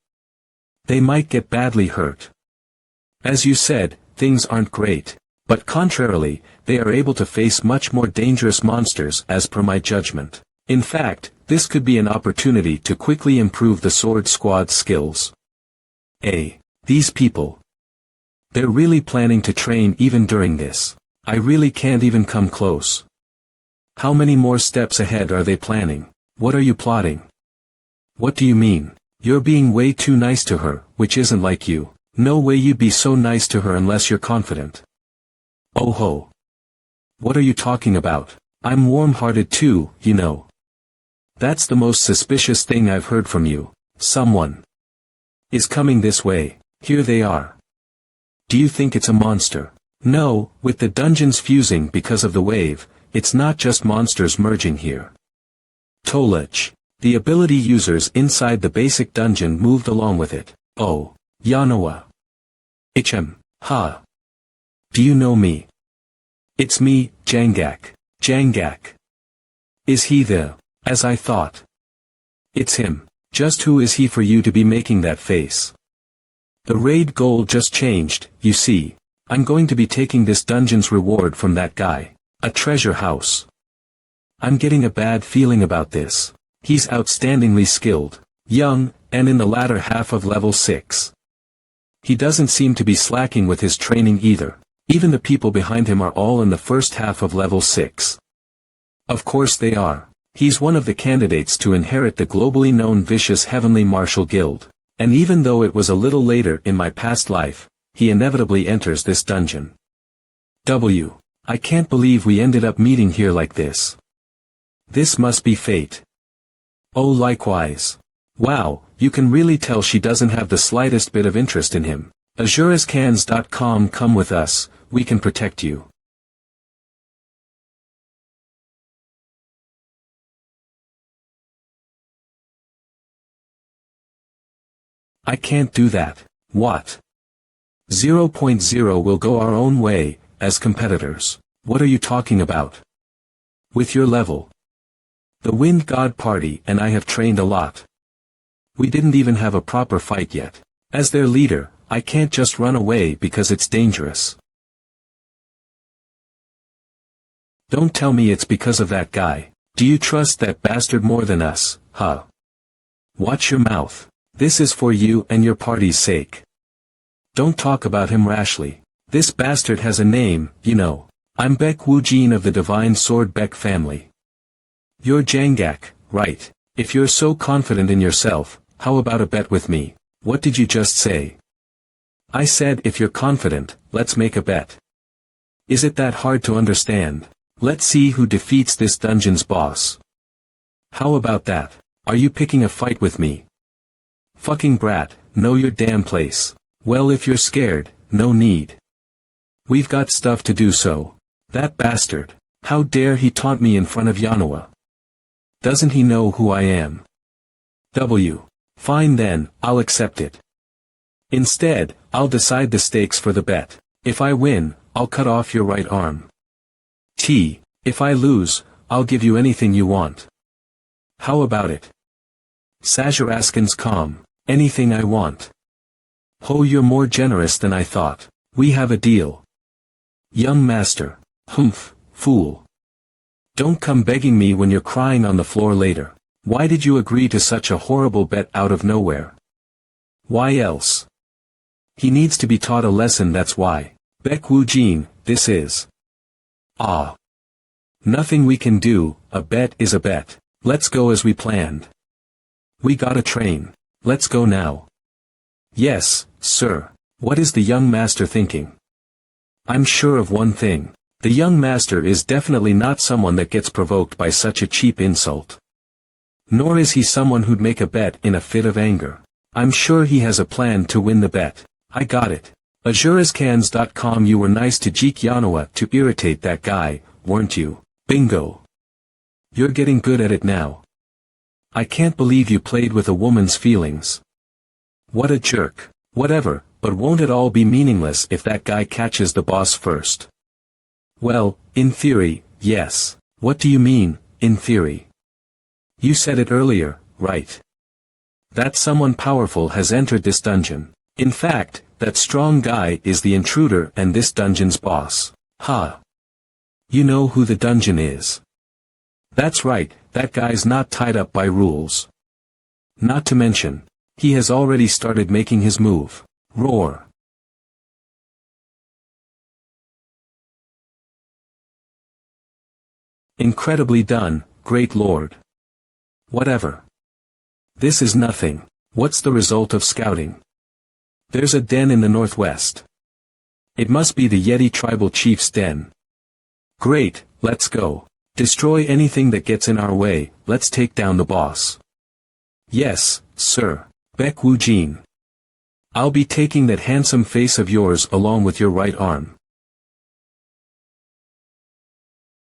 They might get badly hurt. As you said, things aren't great, but contrarily, they are able to face much more dangerous monsters as per my judgment. In fact, this could be an opportunity to quickly improve the Sword Squad's skills. These people. They're really planning to train even during this. I really can't even come close. How many more steps ahead are they planning? What are you plotting? What do you mean? You're being way too nice to her, which isn't like you. No way you'd be so nice to her unless you're confident. Oh ho. What are you talking about? I'm warm-hearted too, you know. That's the most suspicious thing I've heard from you. Someone is coming this way. Here they are. Do you think it's a monster? No, with the dungeons fusing because of the wave, it's not just monsters merging here. Tolach. The ability users inside the basic dungeon moved along with it. Oh, Yanoa. Ha. Do you know me? It's me, Jangak. Jangak. Is he there? As I thought. It's him. Just who is he for you to be making that face? The raid goal just changed, you see. I'm going to be taking this dungeon's reward from that guy. A treasure house. I'm getting a bad feeling about this. He's outstandingly skilled, young, and in the latter half of level 6. He doesn't seem to be slacking with his training either. Even the people behind him are all in the first half of level 6. Of course they are. He's one of the candidates to inherit the globally known vicious Heavenly Martial Guild. And even though it was a little later in my past life, he inevitably enters this dungeon. I can't believe we ended up meeting here like this. This must be fate. Oh, likewise. Wow, you can really tell she doesn't have the slightest bit of interest in him. AzureScans.com. Come with us, we can protect you. I can't do that. What? 0.0 will go our own way, as competitors. What are you talking about? With your level. The Wind God Party and I have trained a lot. We didn't even have a proper fight yet. As their leader, I can't just run away because it's dangerous. Don't tell me it's because of that guy. Do you trust that bastard more than us, huh? Watch your mouth. This is for you and your party's sake. Don't talk about him rashly. This bastard has a name, you know. I'm Baek Woo-jin of the Divine Sword Baek family. You're Jangak, right? If you're so confident in yourself, how about a bet with me? What did you just say? I said if you're confident, let's make a bet. Is it that hard to understand? Let's see who defeats this dungeon's boss. How about that? Are you picking a fight with me? Fucking brat, know your damn place. Well, if you're scared, no need. We've got stuff to do so. That bastard. How dare he taunt me in front of Yanoa? Doesn't he know who I am? Fine then, I'll accept it. Instead, I'll decide the stakes for the bet. If I win, I'll cut off your right arm. If I lose, I'll give you anything you want. How about it? Sajaraskans calm. Anything I want. Oh, you're more generous than I thought. We have a deal. Young master. Humph, fool. Don't come begging me when you're crying on the floor later. Why did you agree to such a horrible bet out of nowhere? Why else? He needs to be taught a lesson, that's why. Baek Woo-jin, this is. Nothing we can do, a bet is a bet. Let's go as we planned. We gotta train. Let's go now. Yes, sir. What is the young master thinking? I'm sure of one thing. The young master is definitely not someone that gets provoked by such a cheap insult. Nor is he someone who'd make a bet in a fit of anger. I'm sure he has a plan to win the bet. I got it. AzureScans.com. You were nice to Jeek Yanoa to irritate that guy, weren't you? Bingo. You're getting good at it now. I can't believe you played with a woman's feelings. What a jerk. Whatever, but won't it all be meaningless if that guy catches the boss first? Well, in theory, yes. What do you mean, in theory? You said it earlier, right? That someone powerful has entered this dungeon. In fact, that strong guy is the intruder and this dungeon's boss. Ha! You know who the dungeon is. That's right, that guy's not tied up by rules. Not to mention, he has already started making his move. Roar. Incredibly done, great lord. Whatever. This is nothing. What's the result of scouting? There's a den in the northwest. It must be the Yeti tribal chief's den. Great, let's go. Destroy anything that gets in our way, let's take down the boss. Yes, sir. Baek Woo-jin. I'll be taking that handsome face of yours along with your right arm.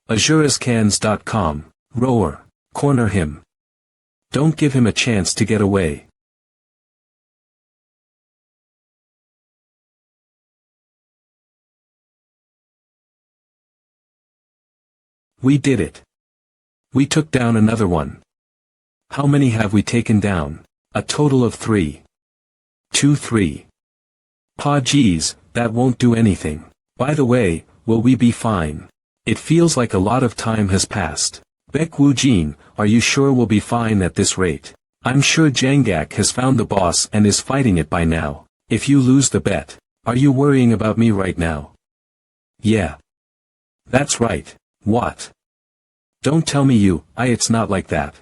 AzureScans.com. Roar. Corner him. Don't give him a chance to get away. We did it. We took down another one. How many have we taken down? A total of 3. 2-3. Pa geez, that won't do anything. By the way, will we be fine? It feels like a lot of time has passed. Baek Woo-jin, are you sure we'll be fine at this rate? I'm sure Jangak has found the boss and is fighting it by now. If you lose the bet, are you worrying about me right now? Yeah. That's right. What? Don't tell me it's not like that.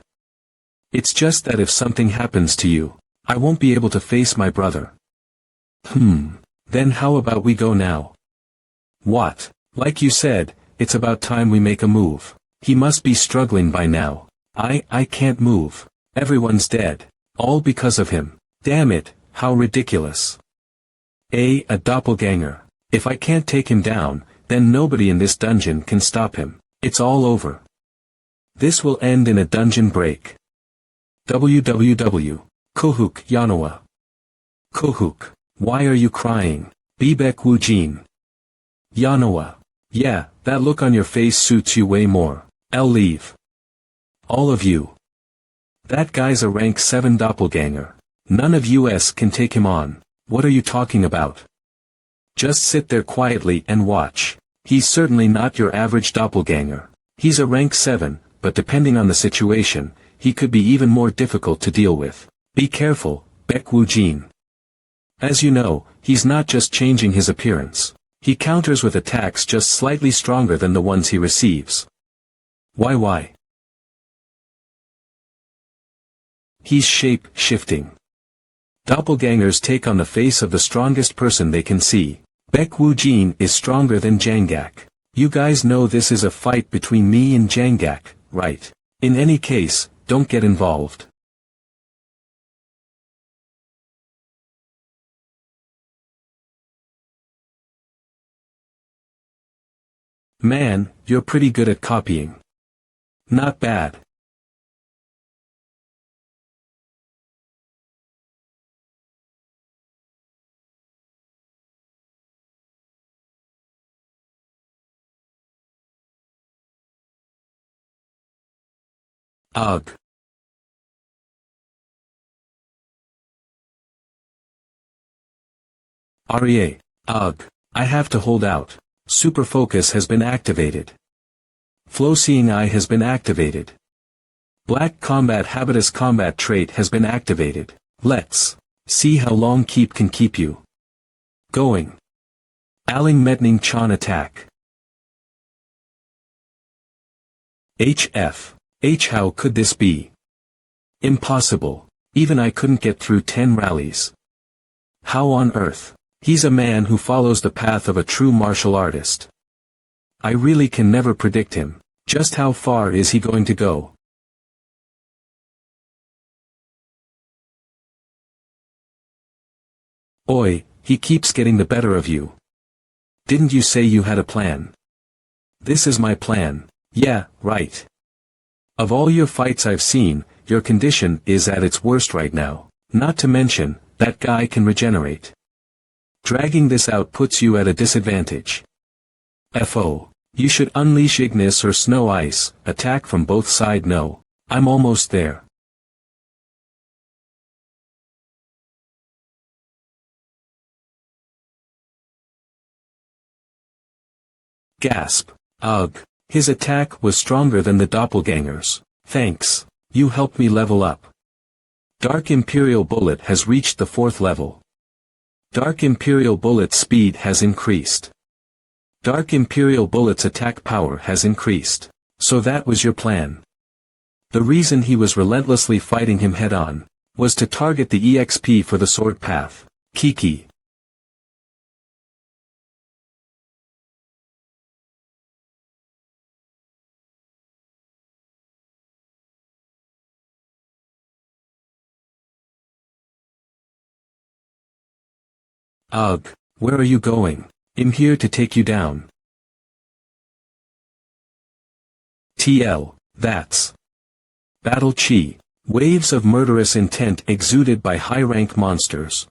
It's just that if something happens to you, I won't be able to face my brother. Then how about we go now? What? Like you said, it's about time we make a move. He must be struggling by now. I can't move. Everyone's dead. All because of him. Damn it, how ridiculous. A doppelganger. If I can't take him down, then nobody in this dungeon can stop him. It's all over. This will end in a dungeon break. www. Kohuk Yanoa. Kohuk, why are you crying? Baek Woo-jin. Yanoa. Yeah, that look on your face suits you way more. I'll leave. All of you. That guy's a rank 7 doppelganger. None of us can take him on. What are you talking about? Just sit there quietly and watch. He's certainly not your average doppelganger. He's a rank 7, but depending on the situation, he could be even more difficult to deal with. Be careful, Baek Woo-jin. As you know, he's not just changing his appearance. He counters with attacks just slightly stronger than the ones he receives. Why? He's shape-shifting. Doppelgangers take on the face of the strongest person they can see. Baek Woo-jin is stronger than Jangak. You guys know this is a fight between me and Jangak, right? In any case, don't get involved. Man, you're pretty good at copying. Not bad. Ugh. REA. Ugh. I have to hold out. Super Focus has been activated. Flow Seeing Eye has been activated. Black Combat Habitus Combat Trait has been activated. Let's see how long Keep can keep you going. Aling Metning Chan Attack. HF. How could this be? Impossible. Even I couldn't get through 10 rallies. How on earth? He's a man who follows the path of a true martial artist. I really can never predict him. Just how far is he going to go? Oi, he keeps getting the better of you. Didn't you say you had a plan? This is my plan. Yeah, right. Of all your fights I've seen, your condition is at its worst right now. Not to mention, that guy can regenerate. Dragging this out puts you at a disadvantage. FO. You should unleash Ignis or Snow Ice, attack from both sides. No. I'm almost there. Gasp. Ugh. His attack was stronger than the doppelganger's. Thanks. You helped me level up. Dark Imperial Bullet has reached the 4th level. Dark Imperial Bullet's speed has increased. Dark Imperial Bullet's attack power has increased. So that was your plan. The reason he was relentlessly fighting him head-on was to target the EXP for the sword path. Kiki. Ugh, where are you going? I'm here to take you down. TL, that's Battle Chi. Waves of murderous intent exuded by high-rank monsters.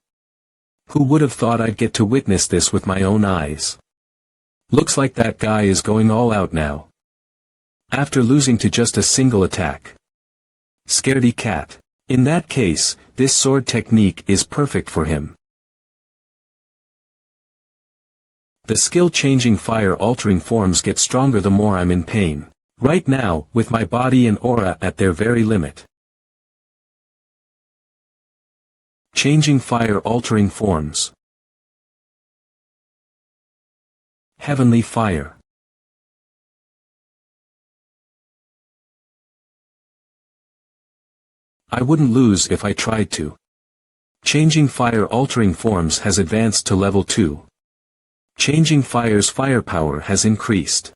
Who would have thought I'd get to witness this with my own eyes? Looks like that guy is going all out now. After losing to just a single attack. Scaredy cat. In that case, this sword technique is perfect for him. The skill-changing fire-altering forms get stronger the more I'm in pain. Right now, with my body and aura at their very limit. Changing fire-altering forms. Heavenly fire. I wouldn't lose if I tried to. Changing fire-altering forms has advanced to level 2. Changing fire's firepower has increased.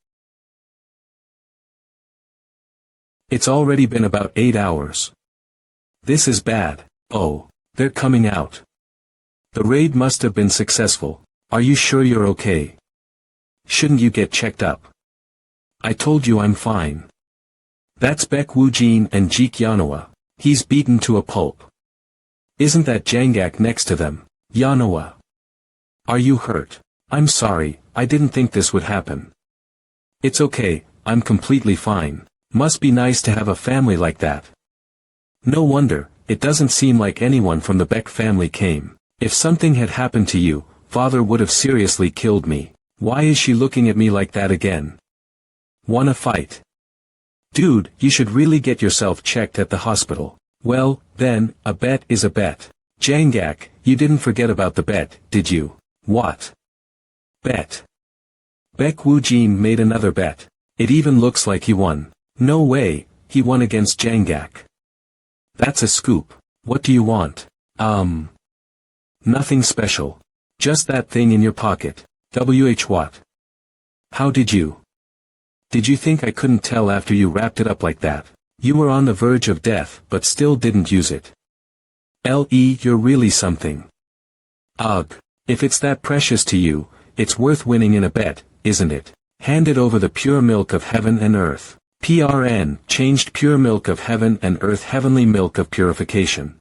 It's already been about 8 hours. This is bad. Oh, they're coming out. The raid must have been successful. Are you sure you're okay? Shouldn't you get checked up? I told you I'm fine. That's Baek Woojin and Jeek Yanoa. He's beaten to a pulp. Isn't that Jangak next to them? Yanoa. Are you hurt? I'm sorry, I didn't think this would happen. It's okay, I'm completely fine. Must be nice to have a family like that. No wonder, it doesn't seem like anyone from the Baek family came. If something had happened to you, father would have seriously killed me. Why is she looking at me like that again? Wanna fight? Dude, you should really get yourself checked at the hospital. Well, then, a bet is a bet. Jangak, you didn't forget about the bet, did you? What? Bet. Baek Woojin made another bet. It even looks like he won. No way, he won against Jangak. That's a scoop. What do you want? Nothing special. Just that thing in your pocket. What? How did you? Did you think I couldn't tell after you wrapped it up like that? You were on the verge of death, but still didn't use it. You're really something. Ugh. If it's that precious to you, it's worth winning in a bet, isn't it? Hand it over the pure milk of heaven and earth. PRN, changed pure milk of heaven and earth heavenly milk of purification.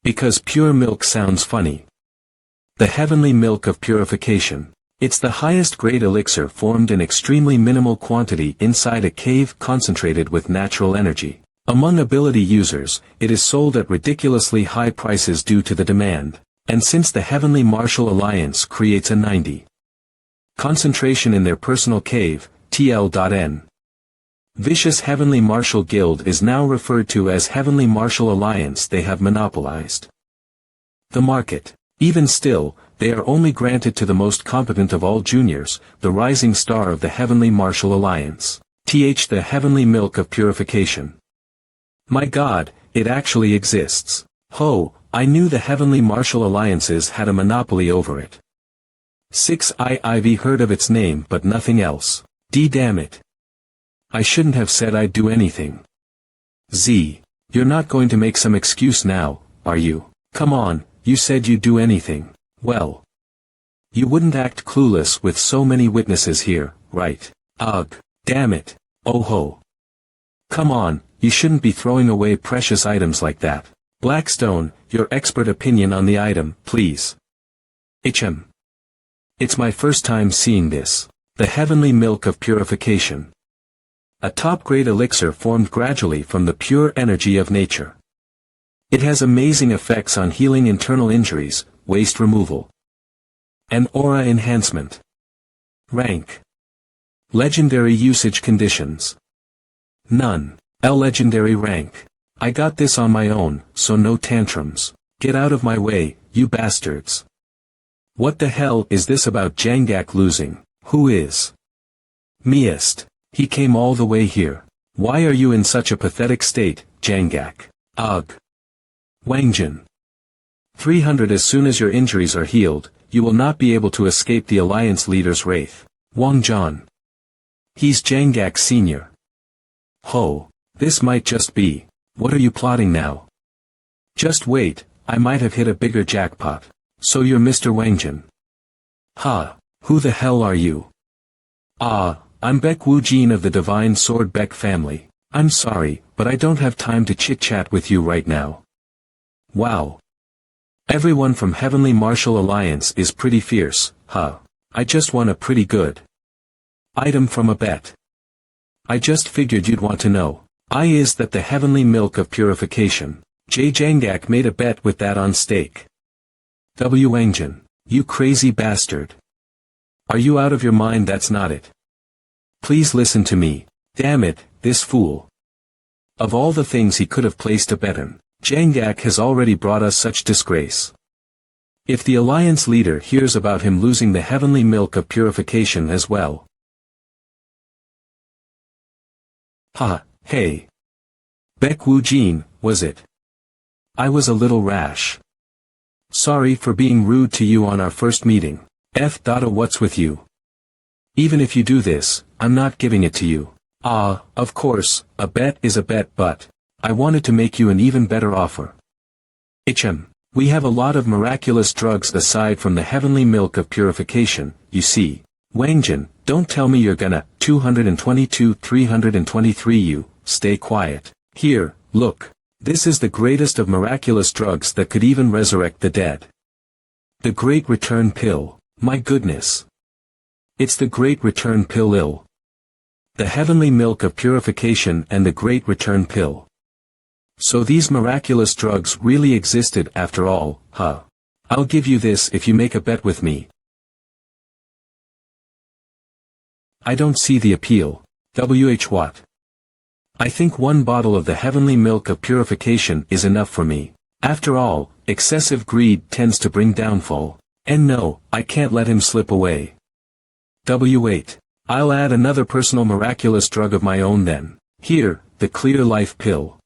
Because pure milk sounds funny. The heavenly milk of purification. It's the highest grade elixir formed in extremely minimal quantity inside a cave concentrated with natural energy. Among ability users, it is sold at ridiculously high prices due to the demand. And since the Heavenly Martial Alliance creates a 90 concentration in their personal cave, TL.N. Vicious Heavenly Martial Guild is now referred to as Heavenly Martial Alliance. They have monopolized the market. Even still, they are only granted to the most competent of all juniors, the rising star of the Heavenly Martial Alliance. The Heavenly Milk of Purification. My God, it actually exists. Ho! I knew the Heavenly Martial Alliances had a monopoly over it. 6I've heard of its name but nothing else. Damn it. I shouldn't have said I'd do anything. Z. You're not going to make some excuse now, are you? Come on, you said you'd do anything. Well. You wouldn't act clueless with so many witnesses here, right? Ugh. Damn it. Oh ho. Come on, you shouldn't be throwing away precious items like that. Blackstone, your expert opinion on the item, please. It's my first time seeing this. The heavenly milk of purification. A top-grade elixir formed gradually from the pure energy of nature. It has amazing effects on healing internal injuries, waste removal, and aura enhancement. Rank. Legendary usage conditions. None. L legendary rank. I got this on my own, so no tantrums. Get out of my way, you bastards. What the hell is this about Jangak losing? Who is? Meist. He came all the way here. Why are you in such a pathetic state, Jangak? Ugh. Wangjin. 300. As soon as your injuries are healed, you will not be able to escape the Alliance leader's wraith. Wangjan. He's Jangak Sr. Ho. This might just be. What are you plotting now? Just wait, I might have hit a bigger jackpot. So you're Mr. Wangjin. Ha. Who the hell are you? Ah, I'm Baek Woo-jin of the Divine Sword Baek family. I'm sorry, but I don't have time to chit-chat with you right now. Wow. Everyone from Heavenly Martial Alliance is pretty fierce, huh? I just won a pretty good item from a bet. I just figured you'd want to know. Is that the heavenly milk of purification. J. Jangak made a bet with that on stake. W. Wangjin. You crazy bastard. Are you out of your mind? That's not it. Please listen to me. Damn it, this fool. Of all the things he could have placed a bet on, Jangak has already brought us such disgrace. If the Alliance leader hears about him losing the heavenly milk of purification as well. Ha, hey. Baek Woo-jin, was it? I was a little rash. Sorry for being rude to you on our first meeting. What's with you? Even if you do this, I'm not giving it to you. Of course, a bet is a bet, but I wanted to make you an even better offer. We have a lot of miraculous drugs aside from the heavenly milk of purification, you see. Wangjin, don't tell me you're gonna. 222 323 You, stay quiet. Here, look. This is the greatest of miraculous drugs that could even resurrect the dead. The Great Return Pill, my goodness. It's the Great Return Pill. The heavenly milk of purification and the Great Return Pill. So these miraculous drugs really existed after all, huh? I'll give you this if you make a bet with me. I don't see the appeal. What? I think one bottle of the heavenly milk of purification is enough for me. After all, excessive greed tends to bring downfall. And no, I can't let him slip away. W8. I'll add another personal miraculous drug of my own then. Here, the Clear Life Pill.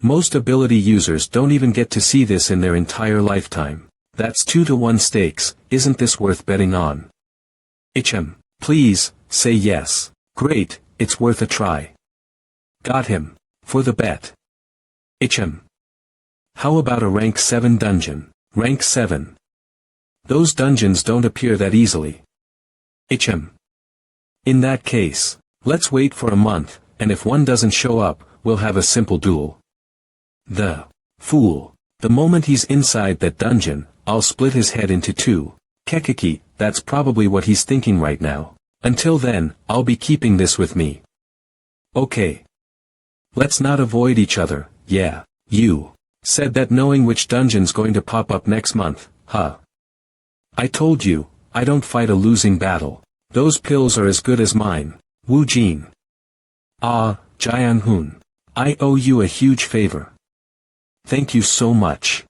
Most ability users don't even get to see this in their entire lifetime. That's 2-to-1 stakes, isn't this worth betting on? Please, say yes. Great, it's worth a try. Got him. For the bet. How about a rank 7 dungeon? Rank 7. Those dungeons don't appear that easily. In that case, let's wait for a month, and if one doesn't show up, we'll have a simple duel. The fool. The moment he's inside that dungeon, I'll split his head into two. Kekiki, that's probably what he's thinking right now. Until then, I'll be keeping this with me. Okay. Let's not avoid each other, yeah. You said that knowing which dungeon's going to pop up next month, huh? I told you, I don't fight a losing battle. Those pills are as good as mine. Wu Jin. Jiang-hun. I owe you a huge favor. Thank you so much.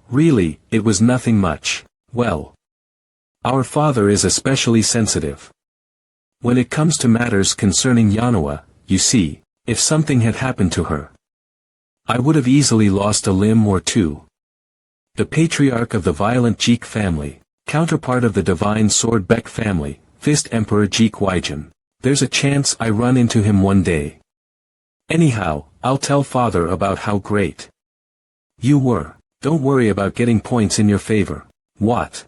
Really, it was nothing much. Well. Our father is especially sensitive. When it comes to matters concerning Manhwa, you see, if something had happened to her, I would have easily lost a limb or two. The patriarch of the violent Jeek family, counterpart of the divine sword Baek family, Fist Emperor Jeek Waijin. There's a chance I run into him one day. Anyhow, I'll tell father about how great you were. Don't worry about getting points in your favor. What?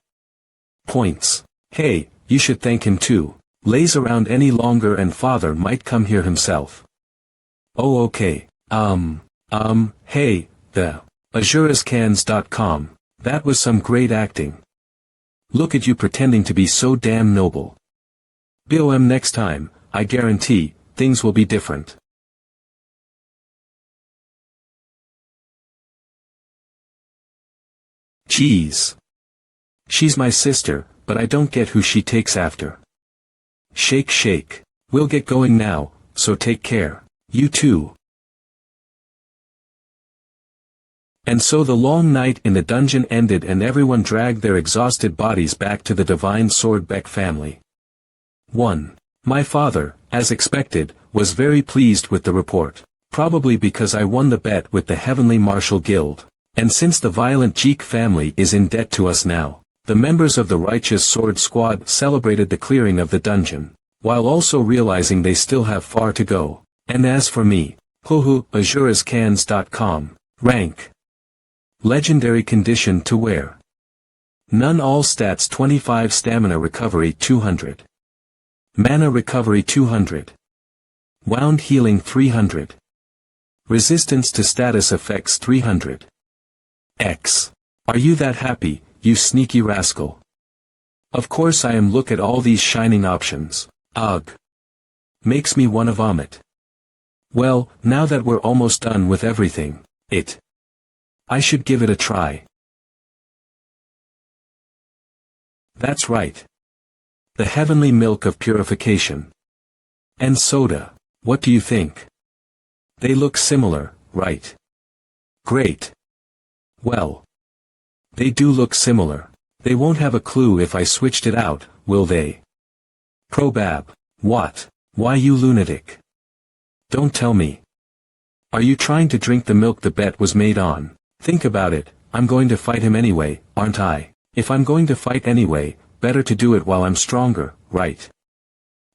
Points? Hey, you should thank him too. Lays around any longer and father might come here himself. Oh okay. Hey, the AzureScans.com. That was some great acting. Look at you pretending to be so damn noble. BOM next time, I guarantee, things will be different. Jeez. She's my sister, but I don't get who she takes after. Shake shake. We'll get going now, so take care. You too. And so the long night in the dungeon ended and everyone dragged their exhausted bodies back to the Divine Sword Beck family. 1. My father, as expected, was very pleased with the report. Probably because I won the bet with the Heavenly Martial Guild. And since the violent Jeek family is in debt to us now, the members of the Righteous Sword Squad celebrated the clearing of the dungeon, while also realizing they still have far to go. And as for me, azurascans.com, rank. Legendary condition to wear. None all stats 25 stamina recovery 200. Mana recovery 200. Wound healing 300. Resistance to status effects 300. X. Are you that happy, you sneaky rascal? Of course I am. Look at all these shining options. Ugh. Makes me wanna vomit. Well, now that we're almost done with everything, I should give it a try. That's right. The heavenly milk of purification. And soda. What do you think? They look similar, right? Great. Well. They do look similar. They won't have a clue if I switched it out, will they? Probab. What? Why you lunatic? Don't tell me. Are you trying to drink the milk the bet was made on? Think about it, I'm going to fight him anyway, aren't I? If I'm going to fight anyway, better to do it while I'm stronger, right?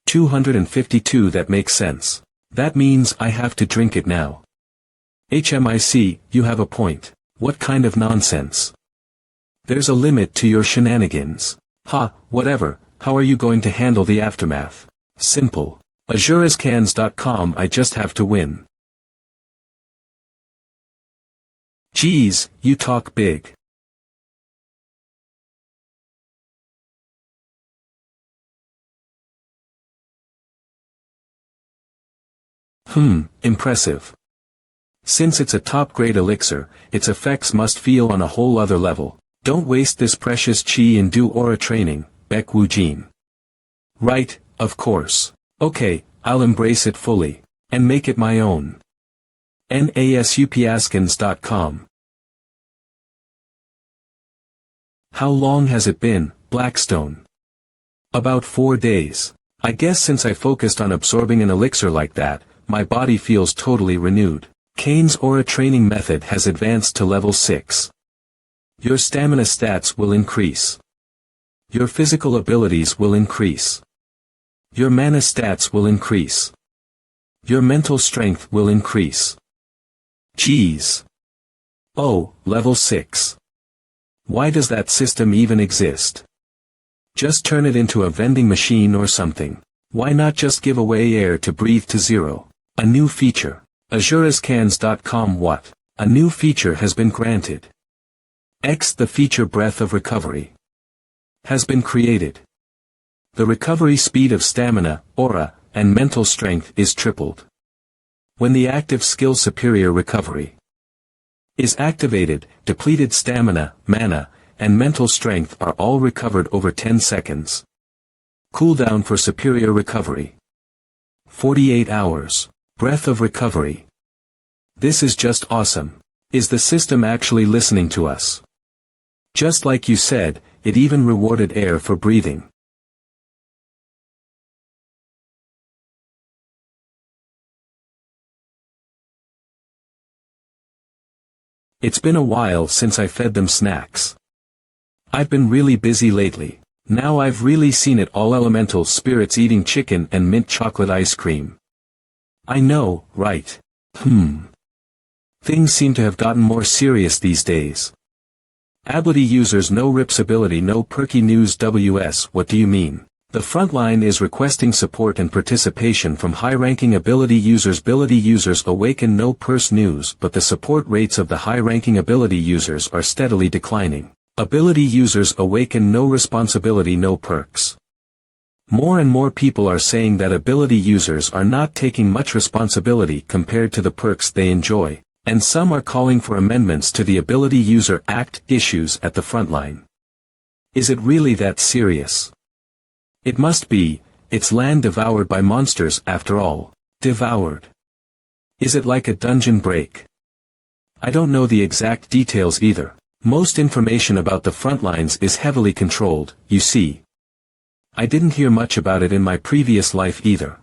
252. That makes sense. That means I have to drink it now. HMIC, you have a point. What kind of nonsense? There's a limit to your shenanigans. Ha, whatever, how are you going to handle the aftermath? Simple. azurascans.com. I just have to win. Geez, you talk big. Impressive. Since it's a top-grade elixir, its effects must feel on a whole other level. Don't waste this precious chi and do aura training, Beck Wu Jin. Right, of course. Okay, I'll embrace it fully. And make it my own. NASUPAskins.com. How long has it been, Blackstone? About 4 days. I guess since I focused on absorbing an elixir like that, my body feels totally renewed. Kane's aura training method has advanced to level 6. Your stamina stats will increase. Your physical abilities will increase. Your mana stats will increase. Your mental strength will increase. Jeez. Oh, level 6. Why does that system even exist? Just turn it into a vending machine or something. Why not just give away air to breathe to 0? A new feature. azurascans.com. What? A new feature has been granted. The feature Breath of Recovery has been created. The recovery speed of stamina, aura, and mental strength is tripled. When the active skill Superior Recovery is activated, depleted stamina, mana, and mental strength are all recovered over 10 seconds. Cooldown for Superior Recovery: 48 hours. Breath of Recovery. This is just awesome. Is the system actually listening to us? Just like you said, it even rewarded air for breathing. It's been a while since I fed them snacks. I've been really busy lately. Now I've really seen it all. Elemental spirits eating chicken and mint chocolate ice cream. I know, right? Things seem to have gotten more serious these days. Ability users no rips ability no perky news WS. What do you mean? The frontline is requesting support and participation from high-ranking ability users. Ability users awaken no purse news, but the support rates of the high-ranking ability users are steadily declining. Ability users awaken no responsibility no perks. More and more people are saying that ability users are not taking much responsibility compared to the perks they enjoy, and some are calling for amendments to the Ability User Act issues at the frontline. Is it really that serious? It must be. It's land devoured by monsters after all. Devoured. Is it like a dungeon break? I don't know the exact details either. Most information about the frontlines is heavily controlled, you see. I didn't hear much about it in my previous life either.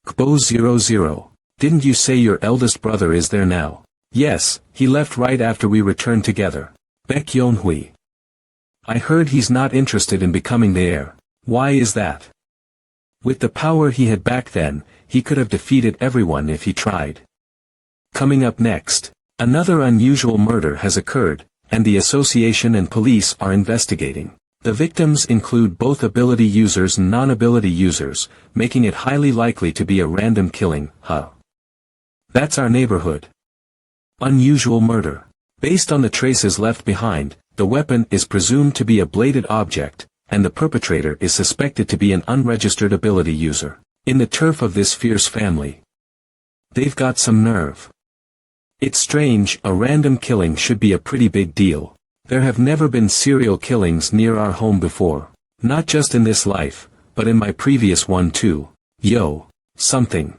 Kbo00. Didn't you say your eldest brother is there now? Yes, he left right after we returned together. Baek Yeonhui. I heard he's not interested in becoming the heir. Why is that? With the power he had back then, he could have defeated everyone if he tried. Coming up next, another unusual murder has occurred, and the association and police are investigating. The victims include both ability users and non-ability users, making it highly likely to be a random killing, huh? That's our neighborhood. Unusual murder. Based on the traces left behind, the weapon is presumed to be a bladed object, and the perpetrator is suspected to be an unregistered ability user. In the turf of this fierce family. They've got some nerve. It's strange, a random killing should be a pretty big deal. There have never been serial killings near our home before. Not just in this life, but in my previous one too. Yo, something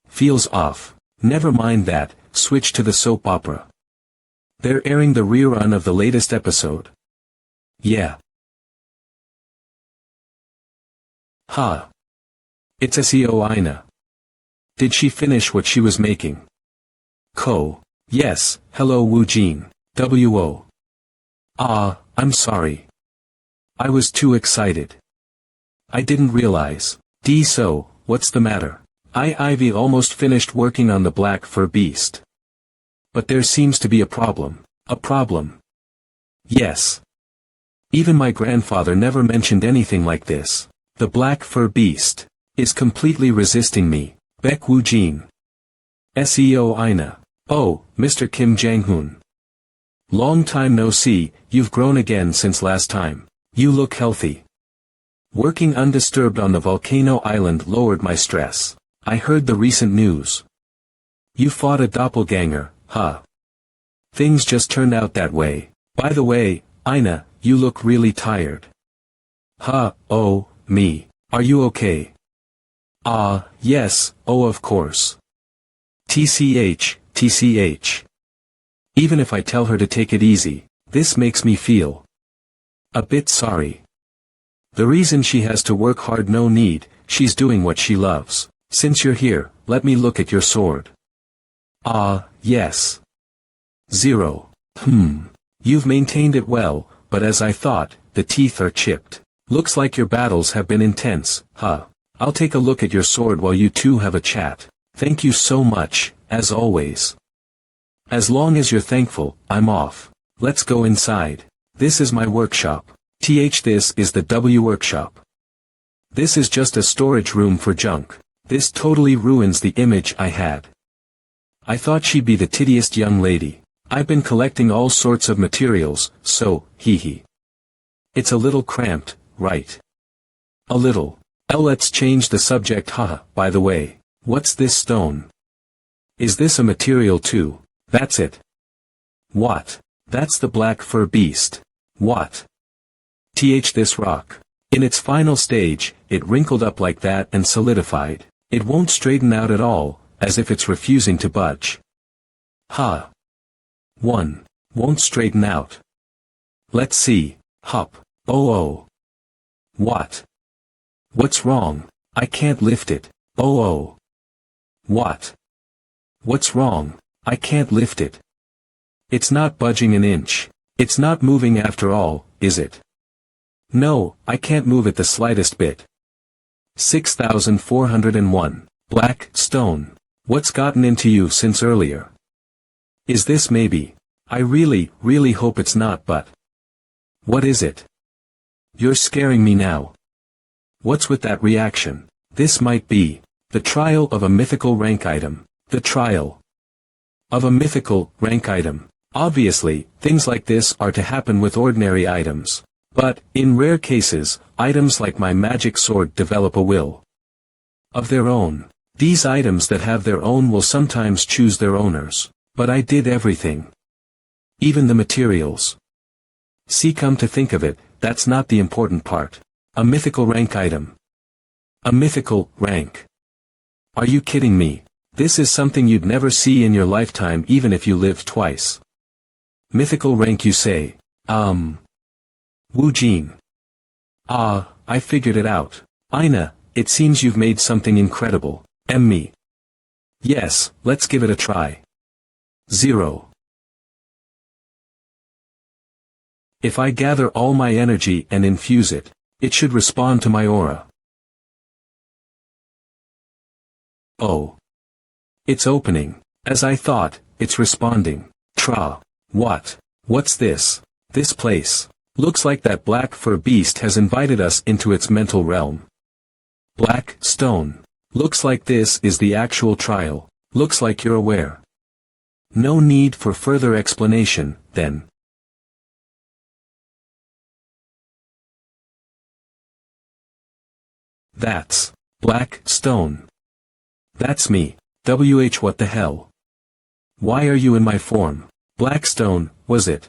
feels off. Never mind that, switch to the soap opera. They're airing the rerun of the latest episode. Yeah. Ha. It's SEO Ina. Did she finish what she was making? Ko. Yes, hello Wu Jin. W.O. Ah, I'm sorry. I was too excited. I didn't realize. So, what's the matter? Ivy almost finished working on the black fur beast. But there seems to be a problem. A problem? Yes. Even my grandfather never mentioned anything like this. The black fur beast is completely resisting me. Baek Woo Jin. SEO Ina. Oh, Mr. Kim Jang-hoon. Long time no see, you've grown again since last time. You look healthy. Working undisturbed on the volcano island lowered my stress. I heard the recent news. You fought a doppelganger, huh? Things just turned out that way. By the way, Ina, you look really tired. Huh, oh, me. Are you okay? Ah, yes, oh of course. TCH. Even if I tell her to take it easy, this makes me feel a bit sorry. The reason she has to work hard, no need, she's doing what she loves. Since you're here, let me look at your sword. Ah, yes. 0. You've maintained it well, but as I thought, the teeth are chipped. Looks like your battles have been intense, huh? I'll take a look at your sword while you two have a chat. Thank you so much, as always. As long as you're thankful, I'm off. Let's go inside. This is my workshop. This is the W workshop. This is just a storage room for junk. This totally ruins the image I had. I thought she'd be the tittiest young lady. I've been collecting all sorts of materials, so, hee. It's a little cramped, right? A little. Let's change the subject, haha. By the way, what's this stone? Is this a material too? That's it. What? That's the black fur beast. What? This rock. In its final stage, it wrinkled up like that and solidified. It won't straighten out at all, as if it's refusing to budge. Ha. 1. Won't straighten out. Let's see. Hop. Oh. What? What's wrong? I can't lift it. Oh. What? What's wrong? I can't lift it. It's not budging an inch. It's not moving after all, is it? No, I can't move it the slightest bit. 6401. Black stone. What's gotten into you since earlier? Is this maybe? I really hope it's not, but... What is it? You're scaring me now. What's with that reaction? This might be the trial of a mythical rank item. The trial of a mythical rank item. Obviously, things like this are to happen with ordinary items. But, in rare cases, items like my magic sword develop a will of their own. These items that have their own will sometimes choose their owners. But I did everything. Even the materials. See, come to think of it, that's not the important part. A mythical rank item. A mythical rank. Are you kidding me? This is something you'd never see in your lifetime even if you lived twice. Mythical rank, you say? Wu Jin. Ah, I figured it out. Aina, it seems you've made something incredible. Me. Yes, let's give it a try. 0. If I gather all my energy and infuse it, it should respond to my aura. Oh. It's opening. As I thought, it's responding. Tra. What? What's this? This place. Looks like that black fur beast has invited us into its mental realm. Black stone. Looks like this is the actual trial. Looks like you're aware. No need for further explanation, then. That's black stone. That's me. What the hell? Why are you in my form? Blackstone, was it?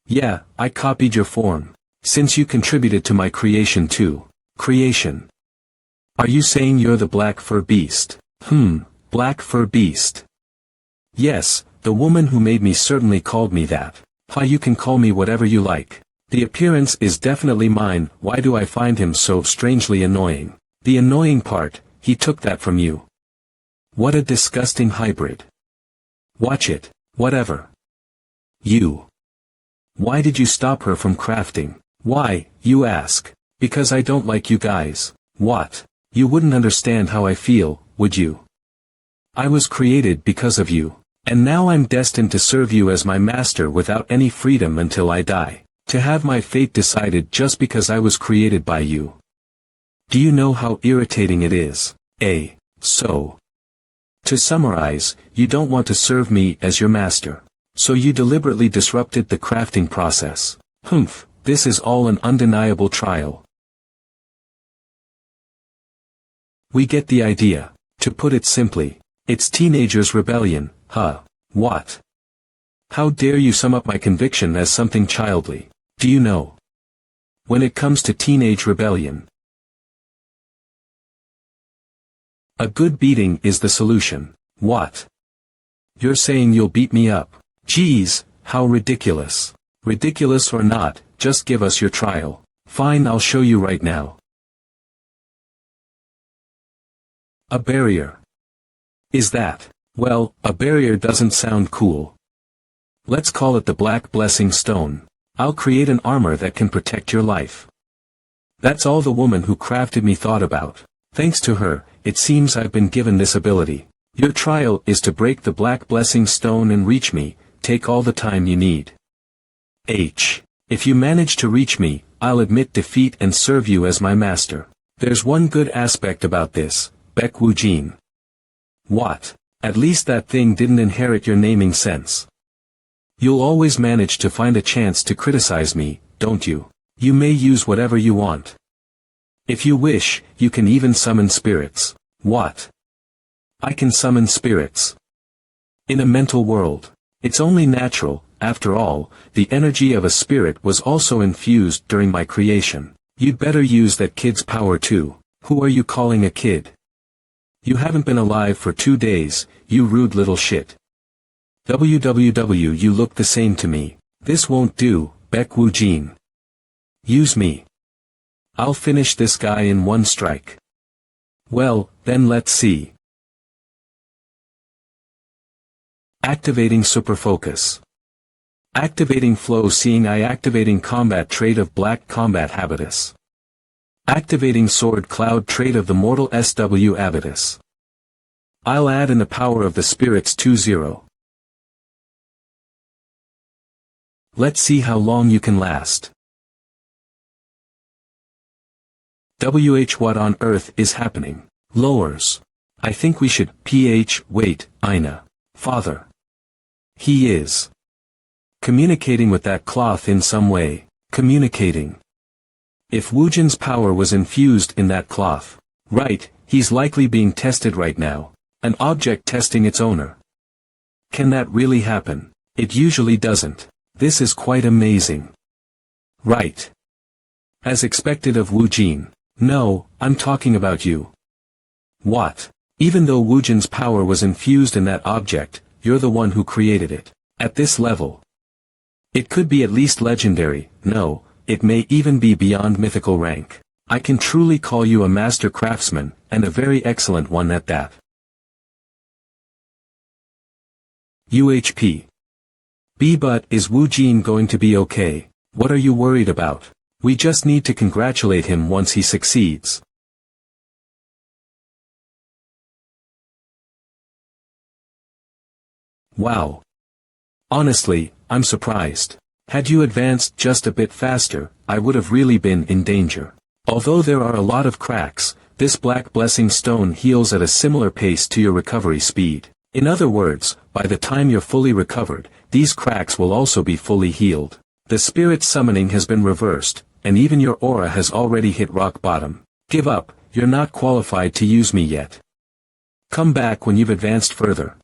Yeah, I copied your form. Since you contributed to my creation too. Creation. Are you saying you're the black fur beast? Black fur beast. Yes, the woman who made me certainly called me that. You can call me whatever you like. The appearance is definitely mine. Why do I find him so strangely annoying? The annoying part, he took that from you. What a disgusting hybrid. Watch it, whatever. You. Why did you stop her from crafting? Why, you ask? Because I don't like you guys. What? You wouldn't understand how I feel, would you? I was created because of you. And now I'm destined to serve you as my master without any freedom until I die. To have my fate decided just because I was created by you. Do you know how irritating it is? So. To summarize, you don't want to serve me as your master. So you deliberately disrupted the crafting process. This is all an undeniable trial. We get the idea. To put it simply, it's teenagers' rebellion, huh? What? How dare you sum up my conviction as something childly? Do you know? When it comes to teenage rebellion, a good beating is the solution. What? You're saying you'll beat me up? Geez, how ridiculous. Ridiculous or not, just give us your trial. Fine, I'll show you right now. A barrier. Is that? Well, a barrier doesn't sound cool. Let's call it the Black Blessing Stone. I'll create an armor that can protect your life. That's all the woman who crafted me thought about. Thanks to her, it seems I've been given this ability. Your trial is to break the Black Blessing Stone and reach me. Take all the time you need. If you manage to reach me, I'll admit defeat and serve you as my master. There's one good aspect about this, Baek Woo Jin. What? At least that thing didn't inherit your naming sense. You'll always manage to find a chance to criticize me, don't you? You may use whatever you want. If you wish, you can even summon spirits. What? I can summon spirits. In a mental world. It's only natural, after all, the energy of a spirit was also infused during my creation. You'd better use that kid's power too. Who are you calling a kid? You haven't been alive for 2 days, you rude little shit. You look the same to me. This won't do, Baek Woo Jin. Use me. I'll finish this guy in one strike. Well, then let's see. Activating Super Focus. Activating Flow Seeing Eye. Activating Combat Trait of Black Combat Habitus. Activating Sword Cloud Trait of the Mortal SW Habitus. I'll add in the power of the spirits 2-0. Let's see how long you can last. What on earth is happening? Lowers. I think we should wait, Aina. Father. He is communicating with that cloth in some way. Communicating. If Wujin's power was infused in that cloth. Right, he's likely being tested right now. An object testing its owner. Can that really happen? It usually doesn't. This is quite amazing. Right. As expected of Wujin. No, I'm talking about you. What? Even though Wujin's power was infused in that object, you're the one who created it. At this level. It could be at least legendary, no, it may even be beyond mythical rank. I can truly call you a master craftsman, and a very excellent one at that. UHP. But is Wujin going to be okay? What are you worried about? We just need to congratulate him once he succeeds. Wow. Honestly, I'm surprised. Had you advanced just a bit faster, I would have really been in danger. Although there are a lot of cracks, this black blessing stone heals at a similar pace to your recovery speed. In other words, by the time you're fully recovered, these cracks will also be fully healed. The spirit summoning has been reversed, and even your aura has already hit rock bottom. Give up, you're not qualified to use me yet. Come back when you've advanced further.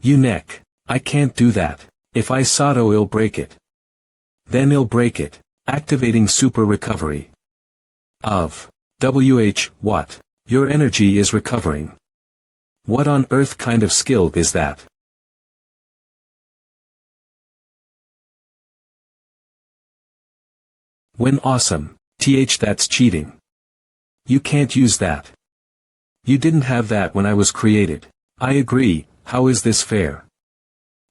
You neck. I can't do that. If I Sato I'll break it. Then I'll break it, activating super recovery. What? Your energy is recovering. What on earth kind of skill is that? When awesome. That's cheating. You can't use that. You didn't have that when I was created. I agree, how is this fair?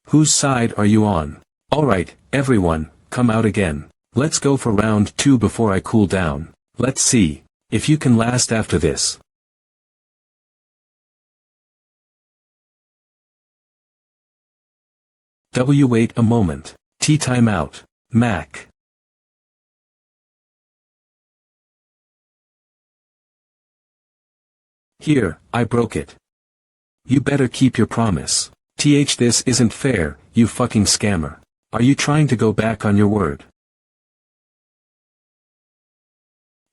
Whose side are you on? Alright, everyone, come out again. Let's go for round 2 before I cool down. Let's see if you can last after this. Wait a moment. Tea time out. Mac. Here, I broke it. You better keep your promise. This isn't fair, you fucking scammer. Are you trying to go back on your word?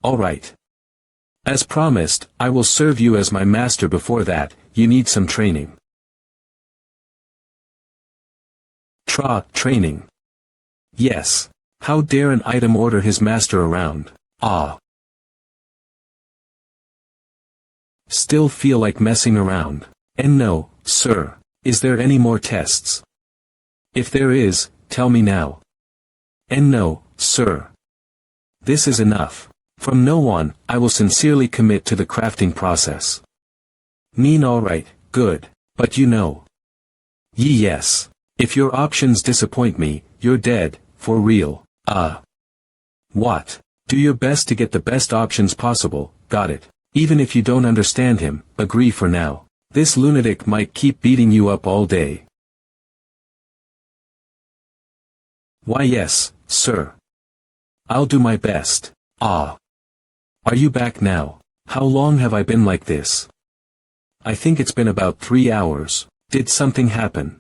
Alright. As promised, I will serve you as my master. Before that, you need some training. Training. Yes. How dare an item order his master around? Still feel like messing around. And no, sir. Is there any more tests? If there is, tell me now. And no, sir. This is enough. From now on, I will sincerely commit to the crafting process. Alright, good. But you know. Yes. If your options disappoint me, you're dead, for real. What? Do your best to get the best options possible, got it. Even if you don't understand him, agree for now. This lunatic might keep beating you up all day. Why yes, sir. I'll do my best. Are you back now? How long have I been like this? I think it's been about 3 hours. Did something happen?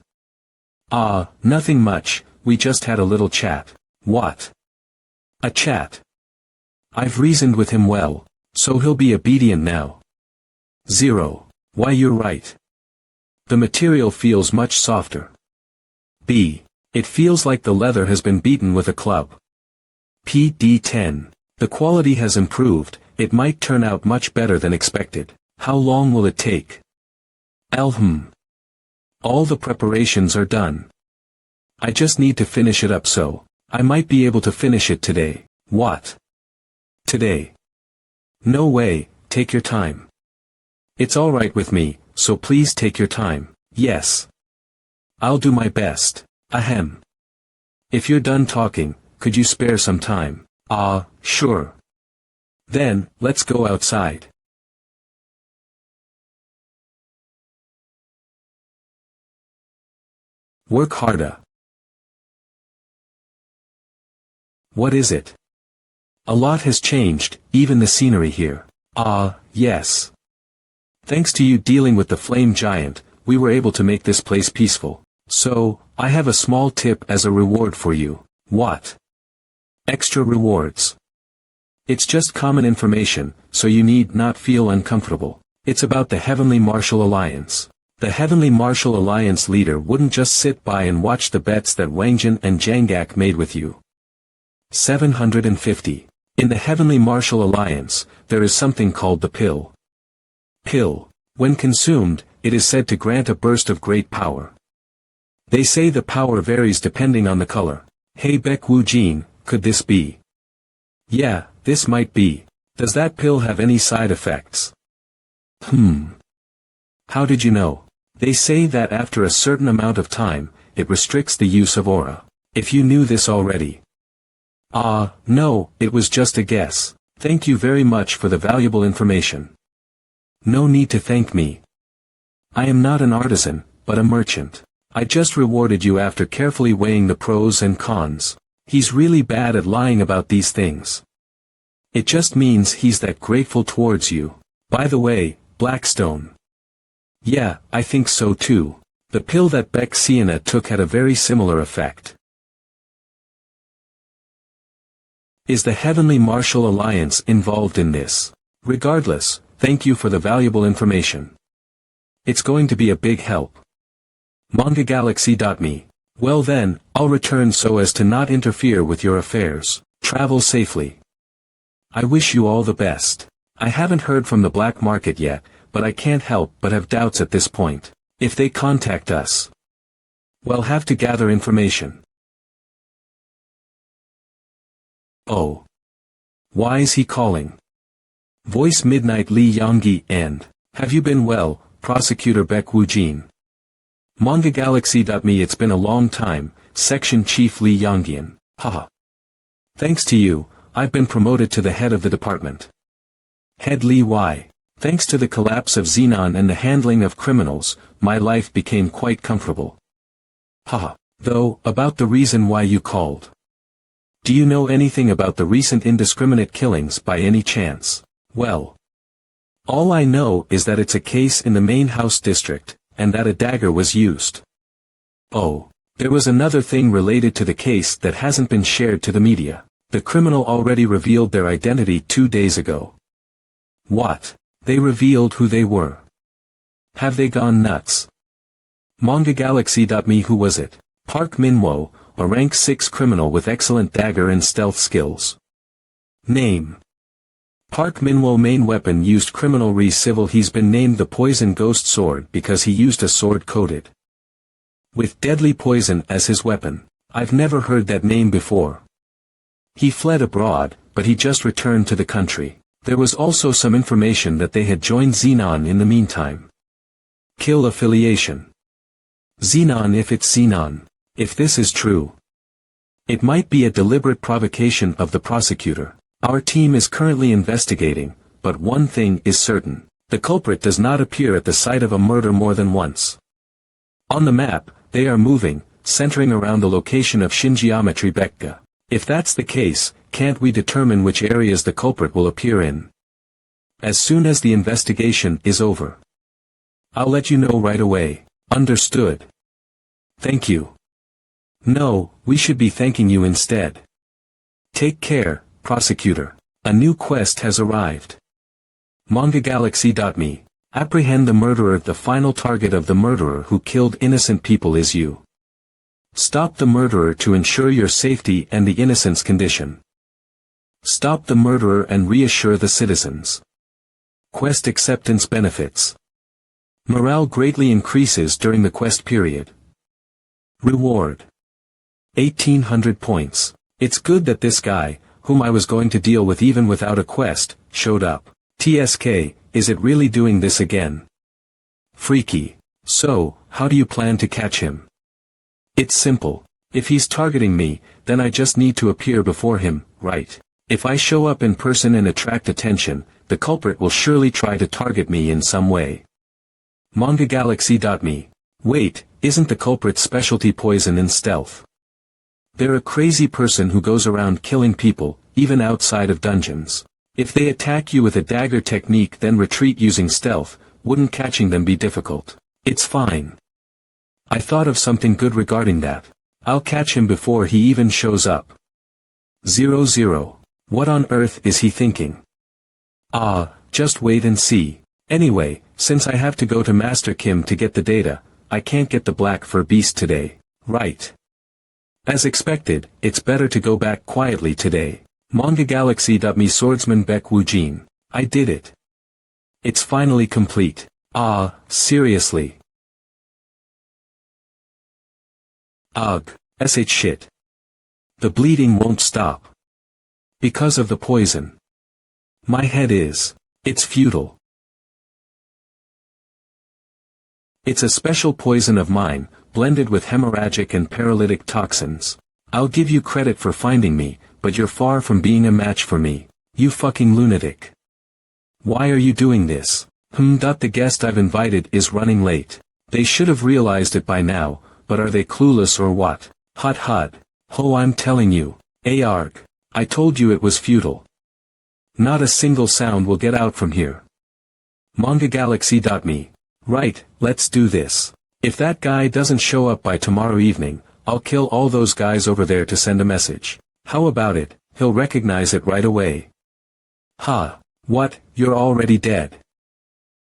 Nothing much, we just had a little chat. What? A chat? I've reasoned with him well, so he'll be obedient now. 0. Why you're right. The material feels much softer. B. It feels like the leather has been beaten with a club. PD10. The quality has improved, it might turn out much better than expected. How long will it take? All the preparations are done. I just need to finish it up, so I might be able to finish it today. What? Today? No way, take your time. It's alright with me, so please take your time. Yes. I'll do my best. Ahem. If you're done talking, could you spare some time? Sure. Then, let's go outside. Work harder. What is it? A lot has changed, even the scenery here. Yes. Thanks to you dealing with the flame giant, we were able to make this place peaceful. So, I have a small tip as a reward for you. What? Extra rewards. It's just common information, so you need not feel uncomfortable. It's about the Heavenly Martial Alliance. The Heavenly Martial Alliance leader wouldn't just sit by and watch the bets that Wangjin and Jangak made with you. 750. In the Heavenly Martial Alliance, there is something called the pill. Pill. When consumed, it is said to grant a burst of great power. They say the power varies depending on the color. Hey Baek Woo Jin, could this be? Yeah, this might be. Does that pill have any side effects? How did you know? They say that after a certain amount of time, it restricts the use of aura. If you knew this already. No, it was just a guess. Thank you very much for the valuable information. No need to thank me. I am not an artisan, but a merchant. I just rewarded you after carefully weighing the pros and cons. He's really bad at lying about these things. It just means he's that grateful towards you. By the way, Blackstone. Yeah, I think so too. The pill that Baek Sienna took had a very similar effect. Is the Heavenly Martial Alliance involved in this? Regardless, thank you for the valuable information. It's going to be a big help. MangaGalaxy.me. Well then, I'll return so as to not interfere with your affairs. Travel safely. I wish you all the best. I haven't heard from the black market yet, but I can't help but have doubts at this point. If they contact us, we'll have to gather information. Oh. Why is he calling? Voice Midnight Lee Yonggi and, have you been well, Prosecutor Baek Woo Jin? MangaGalaxy.me. It's been a long time, Section Chief Lee Yonggian. Haha. Thanks to you, I've been promoted to the head of the department. Head Lee Y. Thanks to the collapse of Xenon and the handling of criminals, my life became quite comfortable. Haha. Though, about the reason why you called. Do you know anything about the recent indiscriminate killings by any chance? Well. All I know is that it's a case in the main house district, and that a dagger was used. Oh. There was another thing related to the case that hasn't been shared to the media. The criminal already revealed their identity 2 days ago. What? They revealed who they were. Have they gone nuts? MangaGalaxy.me. Who was it? Park Minwo, a rank 6 criminal with excellent dagger and stealth skills. Name. Park Minwo. Main weapon used criminal re-civil. He's been named the Poison Ghost Sword because he used a sword coated with deadly poison as his weapon. I've never heard that name before. He fled abroad, but he just returned to the country. There was also some information that they had joined Xenon in the meantime. Kill affiliation. Xenon. If it's Xenon. If this is true, it might be a deliberate provocation of the prosecutor. Our team is currently investigating, but one thing is certain. The culprit does not appear at the site of a murder more than once. On the map, they are moving, centering around the location of Shingeometry Bekka. If that's the case, can't we determine which areas the culprit will appear in? As soon as the investigation is over. I'll let you know right away. Understood. Thank you. No, we should be thanking you instead. Take care, Prosecutor. A new quest has arrived. MangaGalaxy.me. Apprehend the murderer. The final target of the murderer who killed innocent people is you. Stop the murderer to ensure your safety and the innocence condition. Stop the murderer and reassure the citizens. Quest acceptance benefits. Morale greatly increases during the quest period. Reward. 1800 points. It's good that this guy, whom I was going to deal with even without a quest, showed up. TSK, is it really doing this again? Freaky. So, how do you plan to catch him? It's simple. If he's targeting me, then I just need to appear before him, right? If I show up in person and attract attention, the culprit will surely try to target me in some way. MangaGalaxy.me. Wait, isn't the culprit's specialty poison and stealth? They're a crazy person who goes around killing people, even outside of dungeons. If they attack you with a dagger technique then retreat using stealth, wouldn't catching them be difficult? It's fine. I thought of something good regarding that. I'll catch him before he even shows up. 00. What on earth is he thinking? Ah, just wait and see. Anyway, since I have to go to Master Kim to get the data, I can't get the black fur beast today, right? As expected, it's better to go back quietly today. Manga Galaxy.me Swordsman Baek Woojin. I did it. It's finally complete. Ah, seriously. Ugh, shit. The bleeding won't stop. Because of the poison. My head is. It's futile. It's a special poison of mine, blended with hemorrhagic and paralytic toxins. I'll give you credit for finding me, but you're far from being a match for me. You fucking lunatic. Why are you doing this? The guest I've invited is running late. They should have realized it by now, but are they clueless or what? Hut. Ho, I'm telling you. Arg. I told you it was futile. Not a single sound will get out from here. MangaGalaxy.me. Right, let's do this. If that guy doesn't show up by tomorrow evening, I'll kill all those guys over there to send a message. How about it? He'll recognize it right away. Ha. What, you're already dead?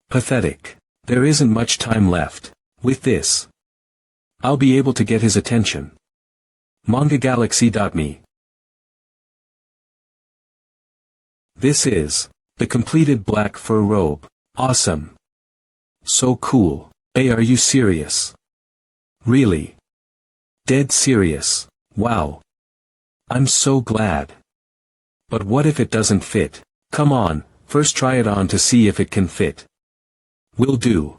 Pathetic. There isn't much time left. With this, I'll be able to get his attention. MangaGalaxy.me. This is the completed black fur robe. Awesome. So cool. Hey, are you serious? Really? Dead serious. Wow. I'm so glad. But what if it doesn't fit? Come on, first try it on to see if it can fit. Will do.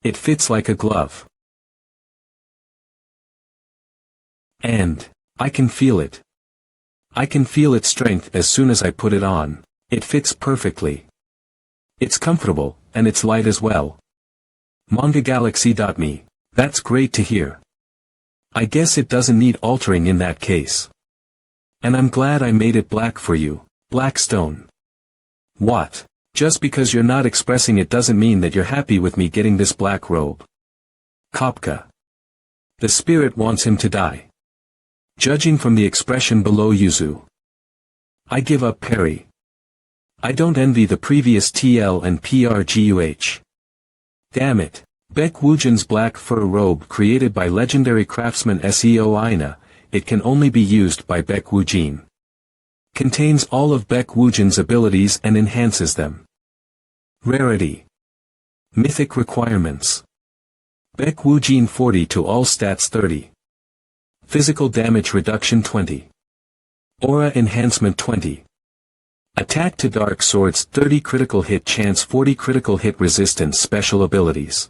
It fits like a glove. And I can feel it. I can feel its strength as soon as I put it on. It fits perfectly. It's comfortable, and it's light as well. MangaGalaxy.me. That's great to hear. I guess it doesn't need altering in that case. And I'm glad I made it black for you, Blackstone. What? Just because you're not expressing it doesn't mean that you're happy with me getting this black robe. Kopka. The spirit wants him to die. Judging from the expression below, Yuzu. I give up, Perry. I don't envy the previous TL and PRGUH. Damn it. Baek Woojin's black fur robe created by legendary craftsman Seo Aina, it can only be used by Baek Woojin. Contains all of Baek Woojin's abilities and enhances them. Rarity. Mythic requirements. Baek Woojin 40 to all stats 30. Physical damage reduction 20. Aura enhancement 20. Attack to dark swords 30 critical hit chance 40 critical hit resistance special abilities.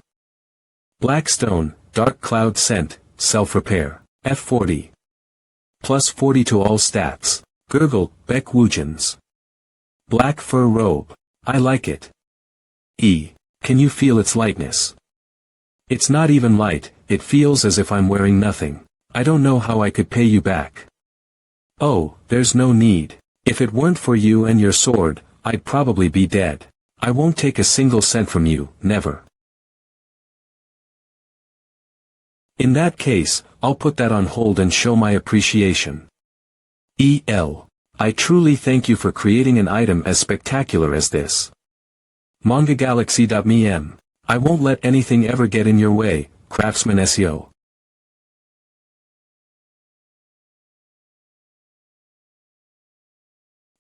Blackstone, Dark Cloud Scent, Self-Repair, F40. Plus 40 to all stats. Gurgle, Baek Woojin's. Black fur robe. I like it. Can you feel its lightness? It's not even light, it feels as if I'm wearing nothing. I don't know how I could pay you back. Oh, there's no need. If it weren't for you and your sword, I'd probably be dead. I won't take a single cent from you, never. In that case, I'll put that on hold and show my appreciation. I truly thank you for creating an item as spectacular as this. MangaGalaxy.me. I won't let anything ever get in your way, Craftsman SEO.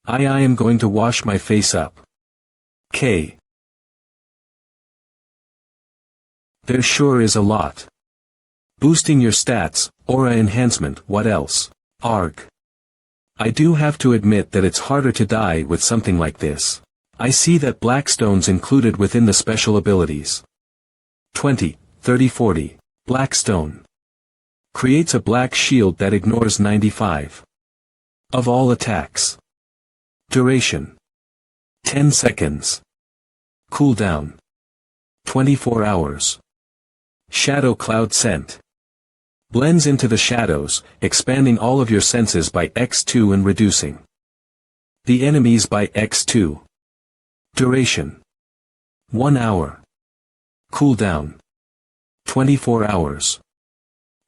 I am going to wash my face up. K. There sure is a lot. Boosting your stats, aura enhancement, what else? Arg. I do have to admit that it's harder to die with something like this. I see that Blackstone's included within the special abilities. 20, 30, 40. Blackstone. Creates a black shield that ignores 95 of all attacks. Duration. 10 seconds. Cooldown. 24 hours. Shadow Cloud Scent. Blends into the shadows, expanding all of your senses by x2 and reducing the enemies by x2. Duration. 1 hour. Cooldown. 24 hours.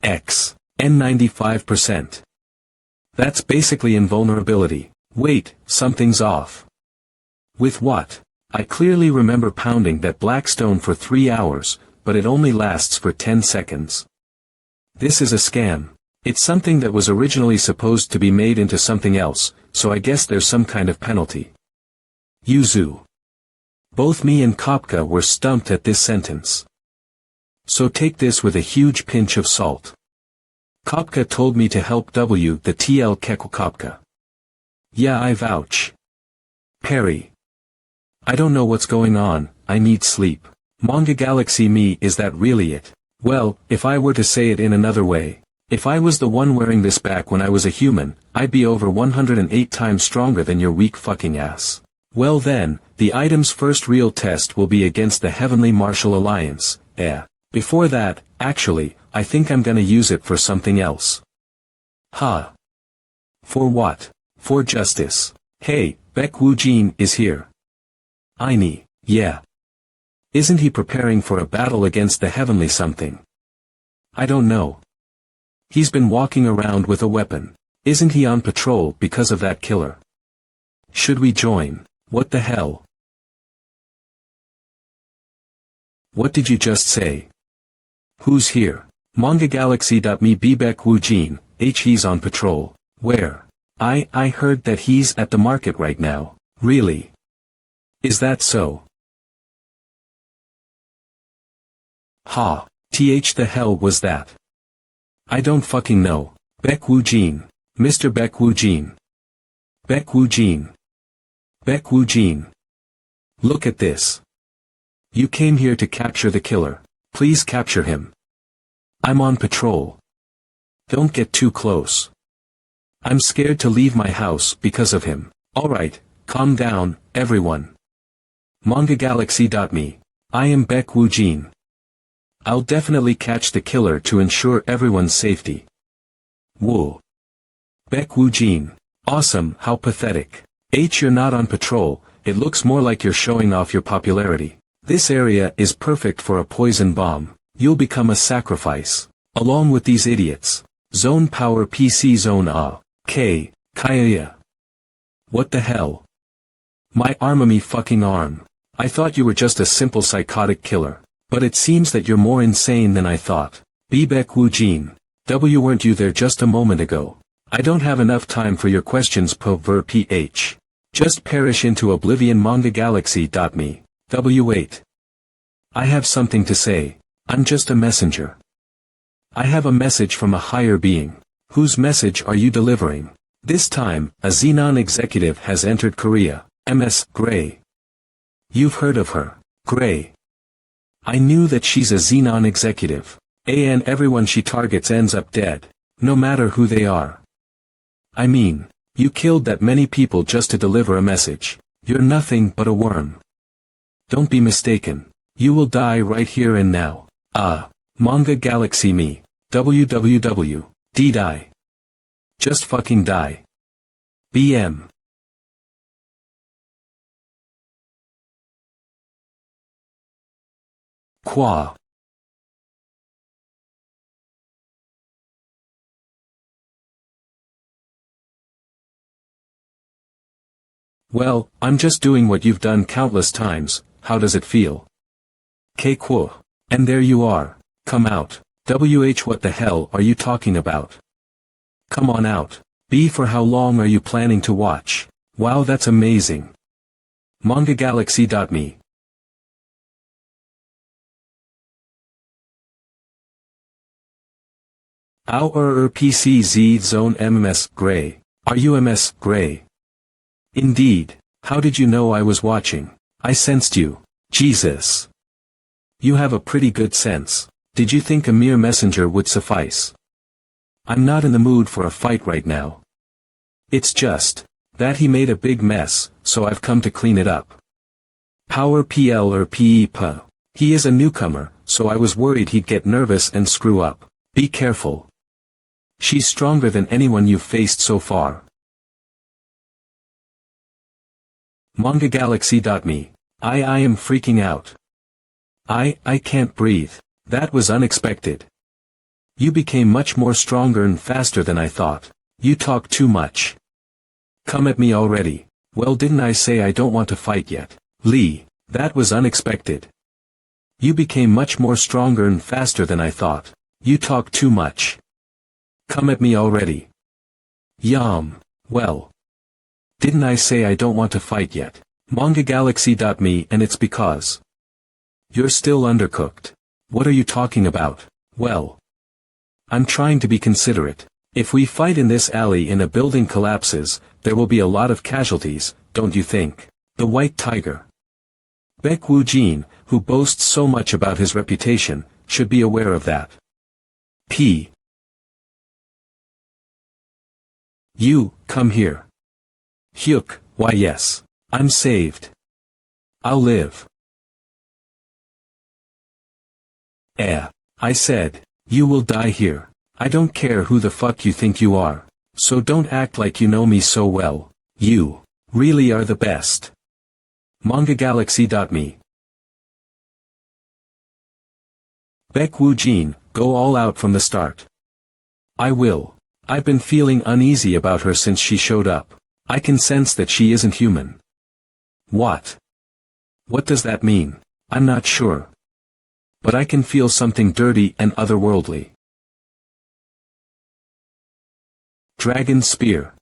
X. N95%. That's basically invulnerability. Wait, something's off. With what? I clearly remember pounding that black stone for 3 hours, but it only lasts for 10 seconds. This is a scam. It's something that was originally supposed to be made into something else, so I guess there's some kind of penalty. Yuzu. Both me and Kopka were stumped at this sentence. So take this with a huge pinch of salt. Kopka told me to help W the TL Keku Kopka. Yeah, I vouch. Perry. I don't know what's going on, I need sleep. Manga Galaxy me, is that really it? Well, if I were to say it in another way, if I was the one wearing this back when I was a human, I'd be over 108 times stronger than your weak fucking ass. Well then, the item's first real test will be against the Heavenly Martial Alliance. Before that, actually, I think I'm gonna use it for something else. Huh. For what? For justice. Hey, Baek Woo-jin is here. Aini, yeah. Isn't he preparing for a battle against the Heavenly something? I don't know. He's been walking around with a weapon. Isn't he on patrol because of that killer? Should we join? What the hell? What did you just say? Who's here? Manga Galaxy.me Baek Woo-jin, he's on patrol. Where? I heard that he's at the market right now. Really? Is that so? Ha. The hell was that? I don't fucking know. Baek Woo-jin. Mr. Baek Woo-jin. Baek Woo-jin. Baek Woo-jin. Look at this. You came here to capture the killer. Please capture him. I'm on patrol. Don't get too close. I'm scared to leave my house because of him. Alright, calm down, everyone. MangaGalaxy.me. I am Baek Woo-jin. I'll definitely catch the killer to ensure everyone's safety. Woo. Baek Woo-jin. Awesome, how pathetic. You're not on patrol, it looks more like you're showing off your popularity. This area is perfect for a poison bomb. You'll become a sacrifice. Along with these idiots. Zone Power PC Zone A. K. Kaya. What the hell? My armamy fucking arm. I thought you were just a simple psychotic killer. But it seems that you're more insane than I thought. Baek Woo-jin. W, weren't you there just a moment ago? I don't have enough time for your questions PH. Just perish into oblivion. MangaGalaxy.me. W8. I have something to say. I'm just a messenger. I have a message from a higher being. Whose message are you delivering? This time, a Xenon executive has entered Korea. MS Gray. You've heard of her. Gray. I knew that she's a Xenon executive. And everyone she targets ends up dead. No matter who they are. I mean, you killed that many people just to deliver a message. You're nothing but a worm. Don't be mistaken. You will die right here and now. Manga Galaxy me. www. Die. Just fucking die. BM. Qua. Well, I'm just doing what you've done countless times. How does it feel? K-Quo. And there you are. Come out. WH, what the hell are you talking about? Come on out. B, for how long are you planning to watch? Wow, that's amazing. MangaGalaxy.me. Our PCZ Zone MMS Gray. Are you MS Gray? Indeed. How did you know I was watching? I sensed you. Jesus. You have a pretty good sense. Did you think a mere messenger would suffice? I'm not in the mood for a fight right now. It's just that he made a big mess, so I've come to clean it up. Power PL or PE. He is a newcomer, so I was worried he'd get nervous and screw up. Be careful. She's stronger than anyone you've faced so far. MangaGalaxy.me. I am freaking out. I can't breathe. That was unexpected. You became much more stronger and faster than I thought. You talk too much. Come at me already. Well, didn't I say I don't want to fight yet? Lee, that was unexpected. You became much more stronger and faster than I thought. You talk too much. Come at me already. Yum. Well. Didn't I say I don't want to fight yet? MangaGalaxy.me, and it's because you're still undercooked. What are you talking about? Well, I'm trying to be considerate. If we fight in this alley and a building collapses, there will be a lot of casualties, don't you think? The White Tiger. Baek Woo-jin, who boasts so much about his reputation, should be aware of that. P. You, come here. Hyuk, why yes. I'm saved. I'll live. I said, you will die here. I don't care who the fuck you think you are. So don't act like you know me so well. You really are the best. MangaGalaxy.me. Baek Woo-jin, go all out from the start. I will. I've been feeling uneasy about her since she showed up. I can sense that she isn't human. What? What does that mean? I'm not sure. But I can feel something dirty and otherworldly. Dragon Spear.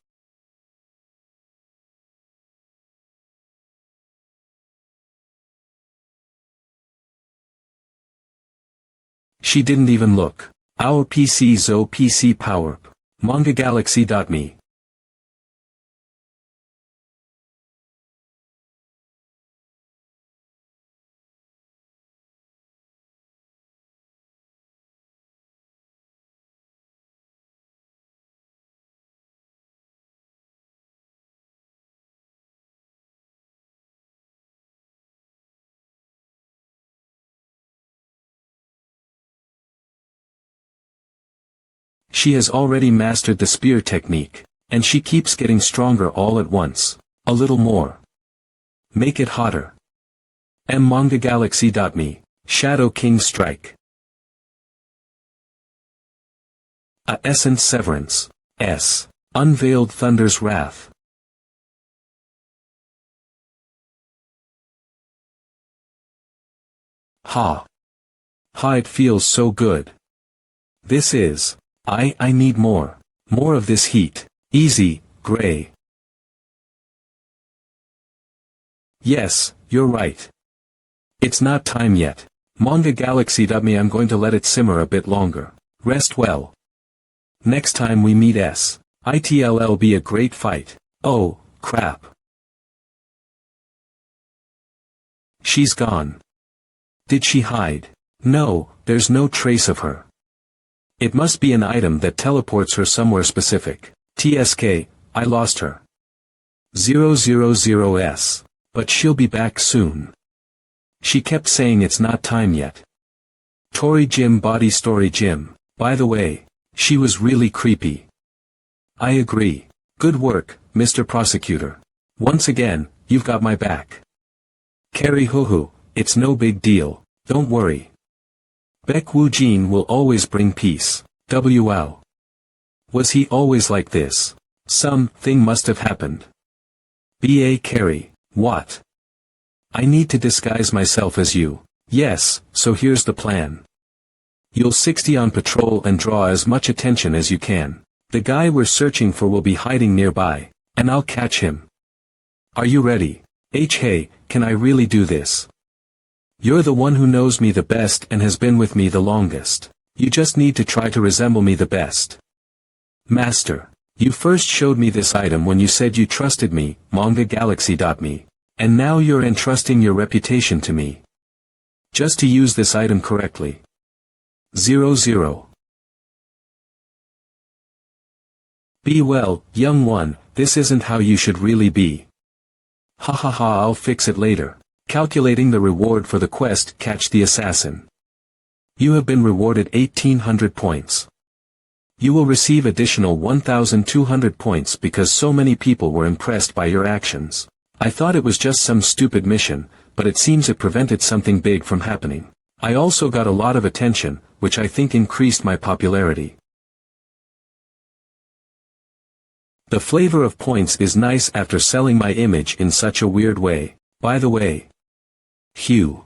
She didn't even look. Our PC Zo PC Power. MangaGalaxy.me. She has already mastered the spear technique, and she keeps getting stronger all at once. A little more. Make it hotter. MangaGalaxy.me. Shadow King Strike. A Essence Severance. S. Unveiled Thunder's Wrath. Ha. Ha, it feels so good. This is. I need more. More of this heat. Easy, Gray. Yes, you're right. It's not time yet. MangaGalaxy.me, I'm going to let it simmer a bit longer. Rest well. Next time we meet it'll be a great fight. Oh, crap. She's gone. Did she hide? No, there's no trace of her. It must be an item that teleports her somewhere specific. TSK, I lost her. 000S. But she'll be back soon. She kept saying it's not time yet. Tori Jim Body Story Jim. By the way, she was really creepy. I agree. Good work, Mr. Prosecutor. Once again, you've got my back. Carrie Hoo-hoo, it's no big deal, don't worry. Baek Woo-jin will always bring peace. WL. Was he always like this? Something must have happened. B.A. Carrie, what? I need to disguise myself as you. Yes, so here's the plan. You'll 60 on patrol and draw as much attention as you can. The guy we're searching for will be hiding nearby, and I'll catch him. Are you ready? Hey, can I really do this? You're the one who knows me the best and has been with me the longest. You just need to try to resemble me the best. Master, you first showed me this item when you said you trusted me, MangaGalaxy.me. And now you're entrusting your reputation to me. Just to use this item correctly. 00. Be well, young one, this isn't how you should really be. Ha ha ha, I'll fix it later. Calculating the reward for the quest, catch the assassin. You have been rewarded 1800 points. You will receive additional 1200 points because so many people were impressed by your actions. I thought it was just some stupid mission, but it seems it prevented something big from happening. I also got a lot of attention, which I think increased my popularity. The flavor of points is nice after selling my image in such a weird way. By the way, Hugh,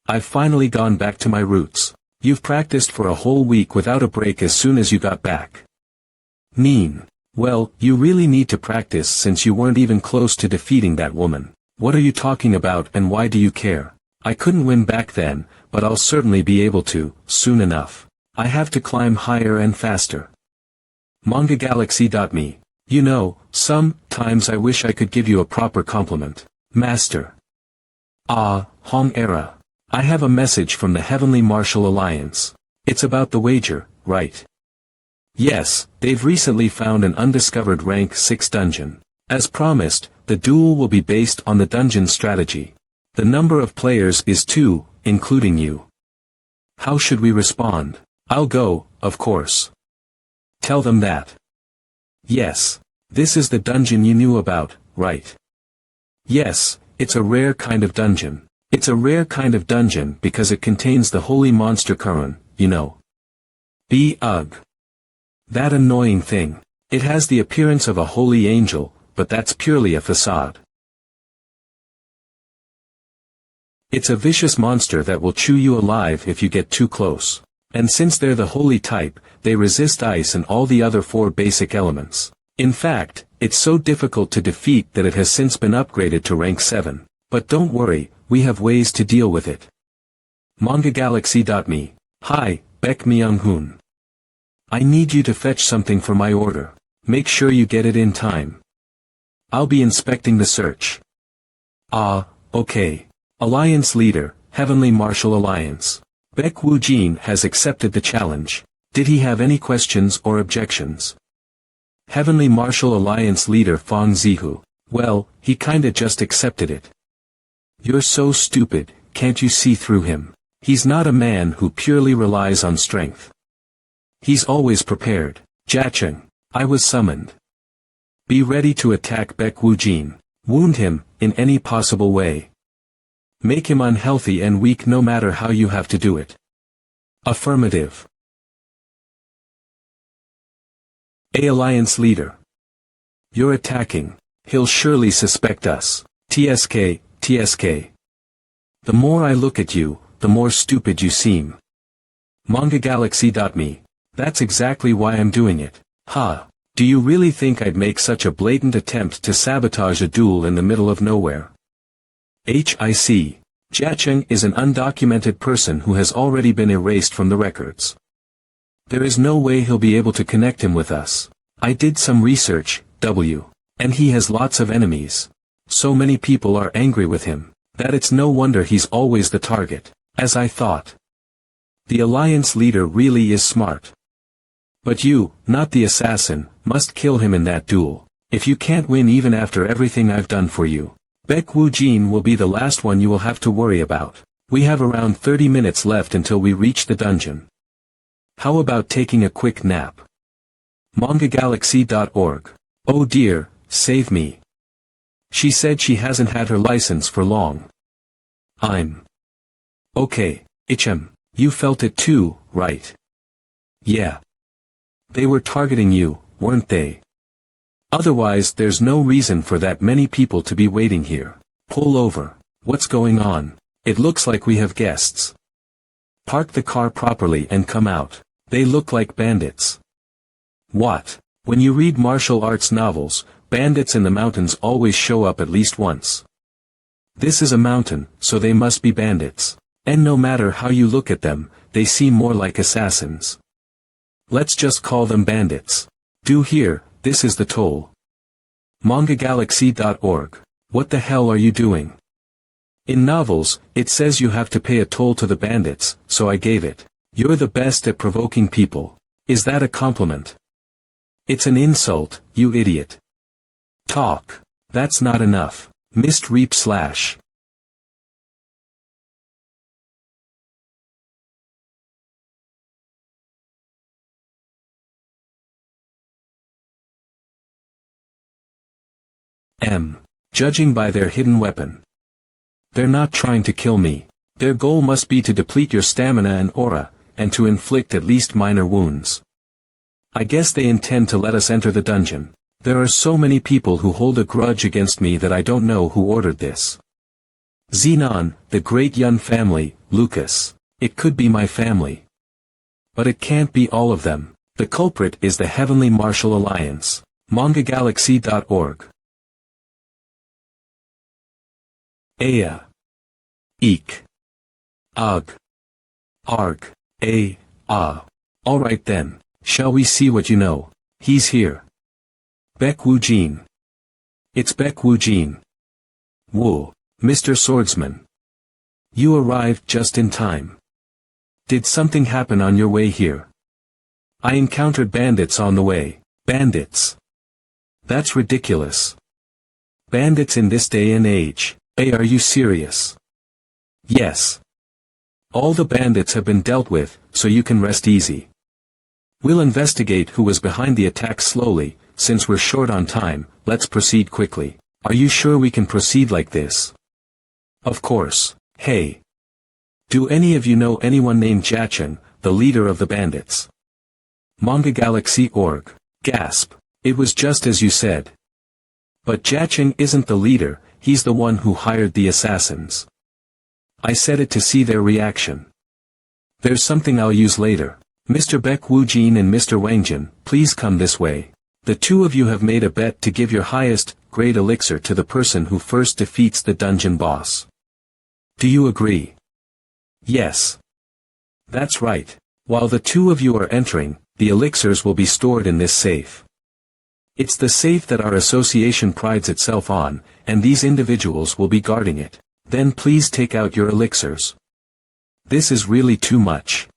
I've finally gone back to my roots. You've practiced for a whole week without a break as soon as you got back. Mean. Well, you really need to practice since you weren't even close to defeating that woman. What are you talking about and why do you care? I couldn't win back then, but I'll certainly be able to, soon enough. I have to climb higher and faster. MangaGalaxy.me. You know, sometimes I wish I could give you a proper compliment. Master. Ah, Hong Era. I have a message from the Heavenly Martial Alliance. It's about the wager, right? Yes, they've recently found an undiscovered rank 6 dungeon. As promised, the duel will be based on the dungeon strategy. The number of players is 2, including you. How should we respond? I'll go, of course. Tell them that. Yes. This is the dungeon you knew about, right? Yes, it's a rare kind of dungeon. It's a rare kind of dungeon because it contains the holy monster Kurun, you know. Ugh. That annoying thing. It has the appearance of a holy angel, but that's purely a facade. It's a vicious monster that will chew you alive if you get too close. And since they're the holy type, they resist ice and all the other 4 basic elements. In fact, it's so difficult to defeat that it has since been upgraded to rank 7. But don't worry, we have ways to deal with it. MangaGalaxy.me. Hi, Baek Myung-hoon. I need you to fetch something for my order. Make sure you get it in time. I'll be inspecting the search. Ah, okay. Alliance Leader, Heavenly Martial Alliance. Baek Woojin has accepted the challenge. Did he have any questions or objections? Heavenly Martial Alliance Leader Fong Zihu. Well, he kinda just accepted it. You're so stupid, can't you see through him? He's not a man who purely relies on strength. He's always prepared. Jacheng, I was summoned. Be ready to attack Baek Woojin. Wound him, in any possible way. Make him unhealthy and weak no matter how you have to do it. Affirmative. A Alliance Leader. You're attacking. He'll surely suspect us. TSK, TSK. The more I look at you, the more stupid you seem. MangaGalaxy.me. That's exactly why I'm doing it. Ha. Do you really think I'd make such a blatant attempt to sabotage a duel in the middle of nowhere? HIC. Jacheng is an undocumented person who has already been erased from the records. There is no way he'll be able to connect him with us. I did some research, and he has lots of enemies. So many people are angry with him, that it's no wonder he's always the target, as I thought. The Alliance Leader really is smart. But you, not the assassin, must kill him in that duel. If you can't win even after everything I've done for you, Baek Woojin will be the last one you will have to worry about. We have around 30 minutes left until we reach the dungeon. How about taking a quick nap? MangaGalaxy.org. Oh dear, save me. She said she hasn't had her license for long. Okay, you felt it too, right? Yeah. They were targeting you, weren't they? Otherwise there's no reason for that many people to be waiting here. Pull over. What's going on? It looks like we have guests. Park the car properly and come out. They look like bandits. What? When you read martial arts novels, bandits in the mountains always show up at least once. This is a mountain, so they must be bandits. And no matter how you look at them, they seem more like assassins. Let's just call them bandits. Do here, this is the toll. MangaGalaxy.org. What the hell are you doing? In novels, it says you have to pay a toll to the bandits, so I gave it. You're the best at provoking people. Is that a compliment? It's an insult, you idiot. Talk. That's not enough. Missed reap slash. Judging by their hidden weapon. They're not trying to kill me. Their goal must be to deplete your stamina and aura, and to inflict at least minor wounds. I guess they intend to let us enter the dungeon. There are so many people who hold a grudge against me that I don't know who ordered this. Xenon, the great Yun family, Lucas. It could be my family. But it can't be all of them. The culprit is the Heavenly Martial Alliance. MangaGalaxy.org. Aya. Eek. Ugh. Arg. Alright then, shall we see what you know? He's here. Baek Woo-jin. It's Baek Woo-jin. Woo, Mr. Swordsman. You arrived just in time. Did something happen on your way here? I encountered bandits on the way. Bandits. That's ridiculous. Bandits in this day and age. Hey, are you serious? Yes. All the bandits have been dealt with, so you can rest easy. We'll investigate who was behind the attack slowly. Since we're short on time, let's proceed quickly. Are you sure we can proceed like this? Of course. Hey. Do any of you know anyone named Jachung, the leader of the bandits? MangaGalaxy.org. Gasp. It was just as you said. But Jachung isn't the leader, he's the one who hired the assassins. I said it to see their reaction. There's something I'll use later. Mr. Baek Woo-jin and Mr. Wangjin, please come this way. The two of you have made a bet to give your highest grade elixir to the person who first defeats the dungeon boss. Do you agree? Yes. That's right. While the two of you are entering, the elixirs will be stored in this safe. It's the safe that our association prides itself on, and these individuals will be guarding it. Then please take out your elixirs. This is really too much.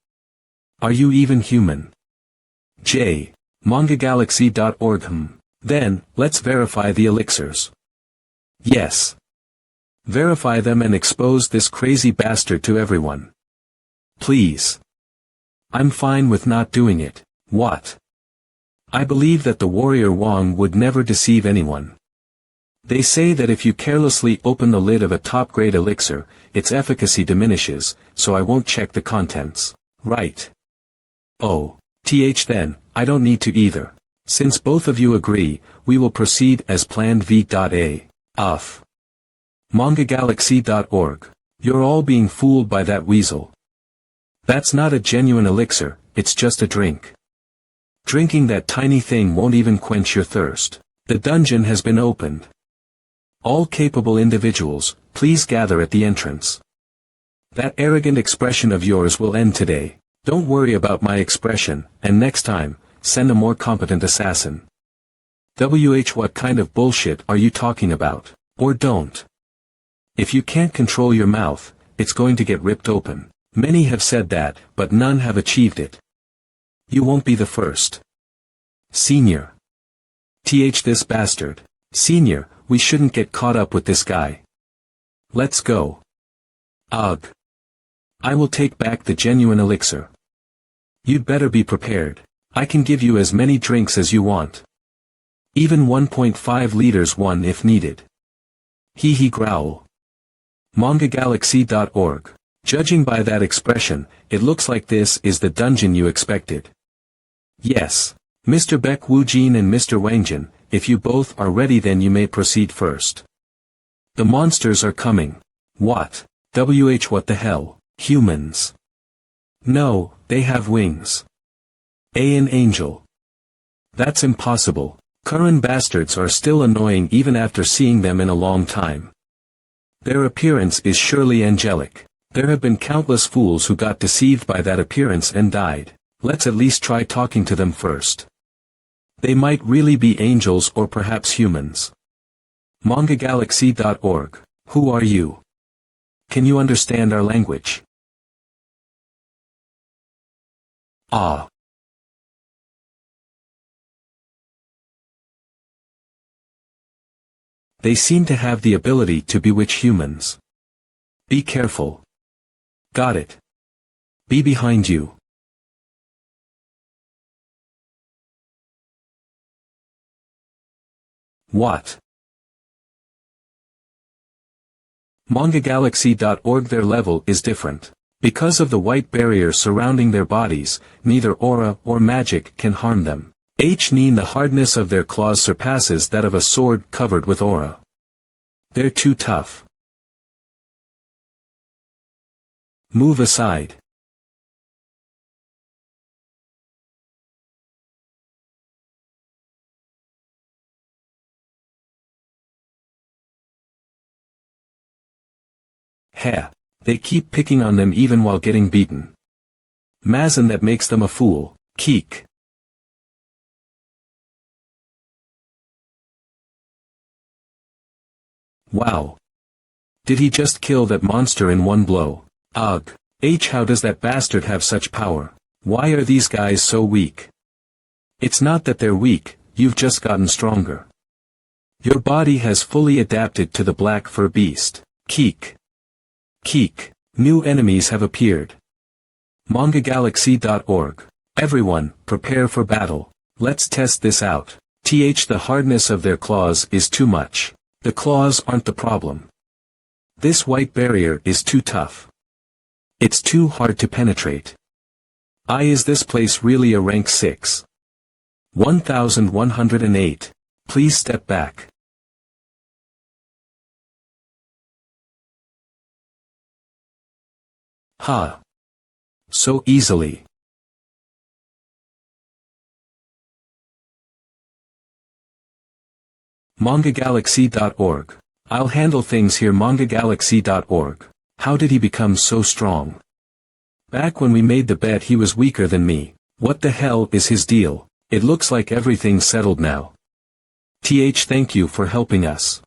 Are you even human? J. MangaGalaxy.org. Then, let's verify the elixirs. Yes. Verify them and expose this crazy bastard to everyone. Please. I'm fine with not doing it. What? I believe that the warrior Wang would never deceive anyone. They say that if you carelessly open the lid of a top-grade elixir, its efficacy diminishes, so I won't check the contents. Right. Oh. Then, I don't need to either. Since both of you agree, we will proceed as planned v.a. MangaGalaxy.org. You're all being fooled by that weasel. That's not a genuine elixir, it's just a drink. Drinking that tiny thing won't even quench your thirst. The dungeon has been opened. All capable individuals, please gather at the entrance. That arrogant expression of yours will end today. Don't worry about my expression, and next time, send a more competent assassin. What kind of bullshit are you talking about? Or don't. If you can't control your mouth, it's going to get ripped open. Many have said that, but none have achieved it. You won't be the first. Senior. This bastard. Senior, we shouldn't get caught up with this guy. Let's go. Ugh. I will take back the genuine elixir. You'd better be prepared. I can give you as many drinks as you want. Even 1.5 liters one if needed. Hee growl. MangaGalaxy.org. Judging by that expression, it looks like this is the dungeon you expected. Yes. Mr. Baek Woo-jin and Mr. Wangjin, if you both are ready then you may proceed first. The monsters are coming. What? What the hell? Humans. No, they have wings. An angel. That's impossible. Current bastards are still annoying even after seeing them in a long time. Their appearance is surely angelic. There have been countless fools who got deceived by that appearance and died. Let's at least try talking to them first. They might really be angels or perhaps humans. MangaGalaxy.org. Who are you? Can you understand our language? Ah. They seem to have the ability to bewitch humans. Be careful. Got it. Be behind you. What? MangaGalaxy.org. Their level is different. Because of the white barrier surrounding their bodies, neither aura or magic can harm them. The hardness of their claws surpasses that of a sword covered with aura. They're too tough. Move aside. Heh. They keep picking on them even while getting beaten. Mazin, that makes them a fool. Keek. Wow. Did he just kill that monster in one blow? Ugh. How does that bastard have such power? Why are these guys so weak? It's not that they're weak, you've just gotten stronger. Your body has fully adapted to the black fur beast. Keek. Keek. New enemies have appeared. MangaGalaxy.org. Everyone, prepare for battle. Let's test this out. The hardness of their claws is too much. The claws aren't the problem. This white barrier is too tough. It's too hard to penetrate. Is this place really a rank 6? 1108. Please step back. Ha. So easily. MangaGalaxy.org. I'll handle things here. MangaGalaxy.org. How did he become so strong? Back when we made the bet he was weaker than me. What the hell is his deal? It looks like everything's settled now. Thank you for helping us.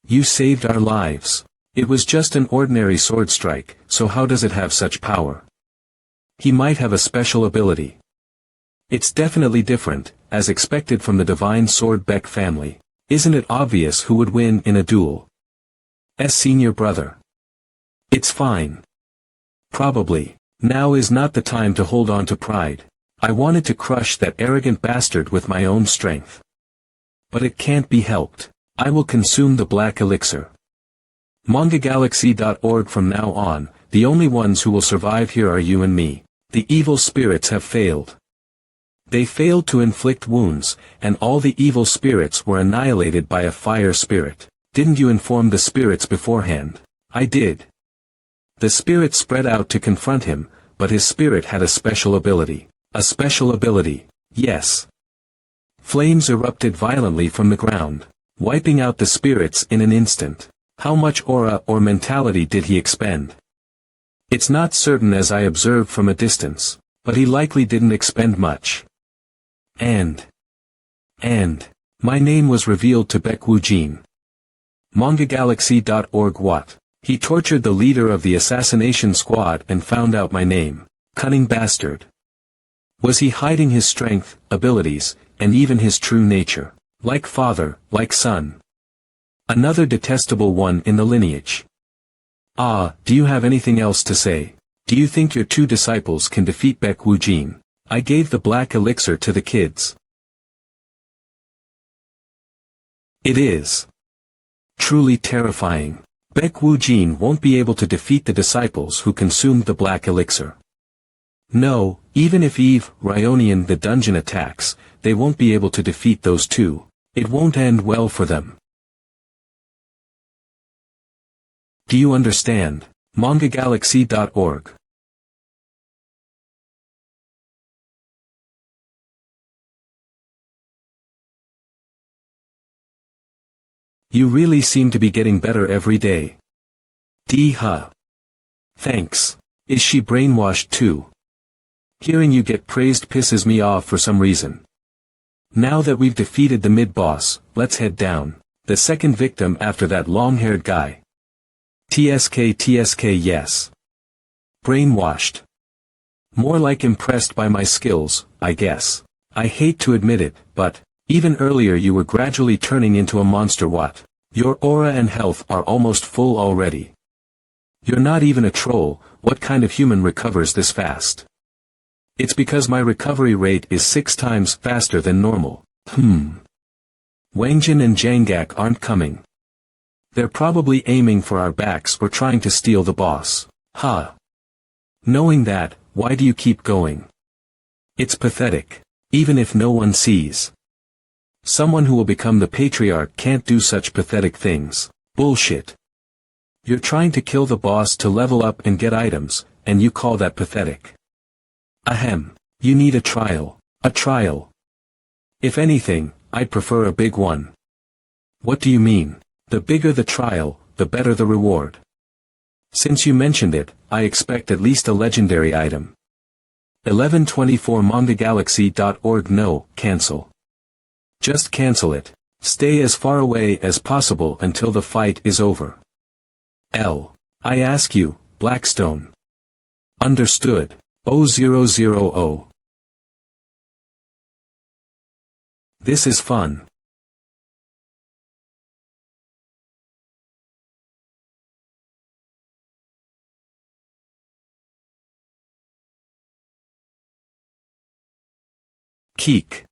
You saved our lives. It was just an ordinary sword strike, so how does it have such power? He might have a special ability. It's definitely different, as expected from the Divine Sword Beck family. Isn't it obvious who would win in a duel? Senior brother. It's fine. Probably. Now is not the time to hold on to pride. I wanted to crush that arrogant bastard with my own strength. But it can't be helped. I will consume the black elixir. MangaGalaxy.org. From now on, the only ones who will survive here are you and me. The evil spirits have failed. They failed to inflict wounds, and all the evil spirits were annihilated by a fire spirit. Didn't you inform the spirits beforehand? I did. The spirit spread out to confront him, but his spirit had a special ability. A special ability, yes. Flames erupted violently from the ground, wiping out the spirits in an instant. How much aura or mentality did he expend? It's not certain as I observed from a distance, but he likely didn't expend much. And my name was revealed to Baek Woo-jin. MangaGalaxy.org. What? He tortured the leader of the assassination squad and found out my name. Cunning bastard. Was he hiding his strength, abilities, and even his true nature? Like father, like son. Another detestable one in the lineage. Do you have anything else to say? Do you think your two disciples can defeat Baek Woo-jin? I gave the black elixir to the kids. It is truly terrifying. Baek Woo-jin won't be able to defeat the disciples who consumed the black elixir. No, even if Eve, Ryonian the dungeon attacks, they won't be able to defeat those two. It won't end well for them. Do you understand? MangaGalaxy.org. You really seem to be getting better every day. Thanks. Is she brainwashed too? Hearing you get praised pisses me off for some reason. Now that we've defeated the mid-boss, let's head down. The second victim after that long-haired guy. TSK yes. Brainwashed. More like impressed by my skills, I guess. I hate to admit it, but even earlier you were gradually turning into a monster. What? Your aura and health are almost full already. You're not even a troll. What kind of human recovers this fast? It's because my recovery rate is 6 times faster than normal. Wangjin and Janggak aren't coming. They're probably aiming for our backs or trying to steal the boss. Ha! Knowing that, why do you keep going? It's pathetic. Even if no one sees. Someone who will become the patriarch can't do such pathetic things. Bullshit. You're trying to kill the boss to level up and get items, and you call that pathetic. Ahem. You need a trial. A trial. If anything, I'd prefer a big one. What do you mean? The bigger the trial, the better the reward. Since you mentioned it, I expect at least a legendary item. 1124 mangagalaxy.org. No, cancel. Just cancel it. Stay as far away as possible until the fight is over. I ask you, Blackstone. Understood. 0000. This is fun. Keek.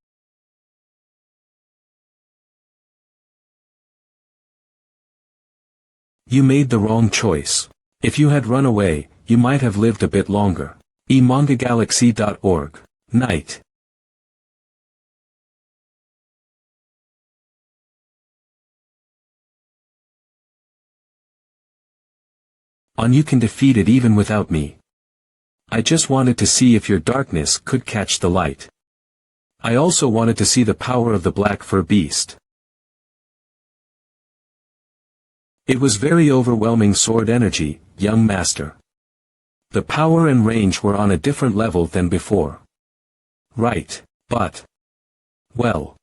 You made the wrong choice. If you had run away, you might have lived a bit longer. mangagalaxy.org. Night. You can defeat it even without me. I just wanted to see if your darkness could catch the light. I also wanted to see the power of the black fur beast. It was very overwhelming sword energy, young master. The power and range were on a different level than before. Right, but... well...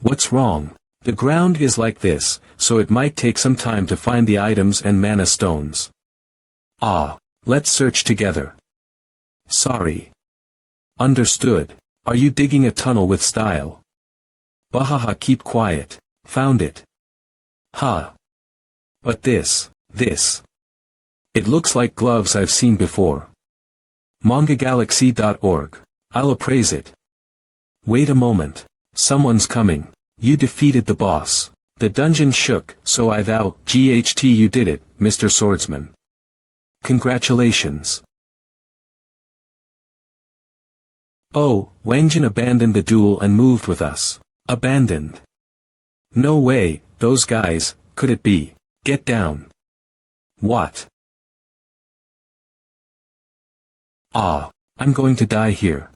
what's wrong? The ground is like this, so it might take some time to find the items and mana stones. Let's search together. Sorry. Understood. Are you digging a tunnel with style? Bahaha, keep quiet. Found it. Ha. But this. It looks like gloves I've seen before. mangagalaxy.org. I'll appraise it. Wait a moment. Someone's coming. You defeated the boss. The dungeon shook, so I thou, GHT you did it, Mr. Swordsman. Congratulations. Oh, Wangjin abandoned the duel and moved with us. Abandoned. No way, those guys, could it be? Get down. What? I'm going to die here.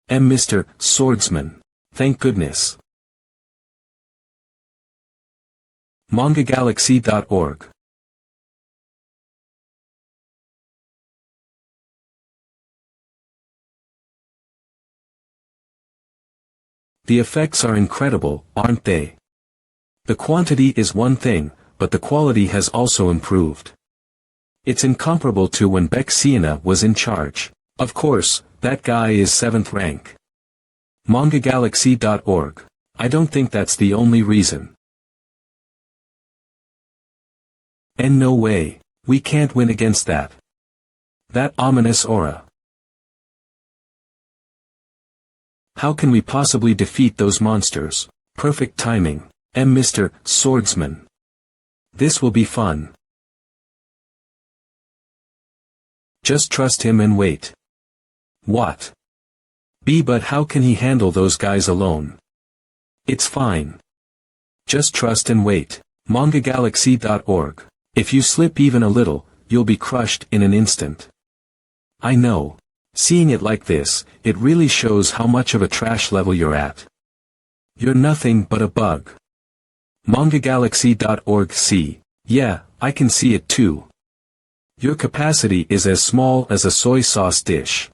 Mr. Swordsman. Thank goodness. mangagalaxy.org. The effects are incredible, aren't they? The quantity is one thing, but the quality has also improved. It's incomparable to when Beck Sienna was in charge. Of course, that guy is 7th rank. mangagalaxy.org. I don't think that's the only reason. And no way, we can't win against that. That ominous aura. How can we possibly defeat those monsters? Perfect timing. Mr. Swordsman. This will be fun. Just trust him and wait. What? But how can he handle those guys alone? It's fine. Just trust and wait. mangagalaxy.org. If you slip even a little, you'll be crushed in an instant. I know. Seeing it like this, it really shows how much of a trash level you're at. You're nothing but a bug. mangagalaxy.org. See. Yeah, I can see it too. Your capacity is as small as a soy sauce dish.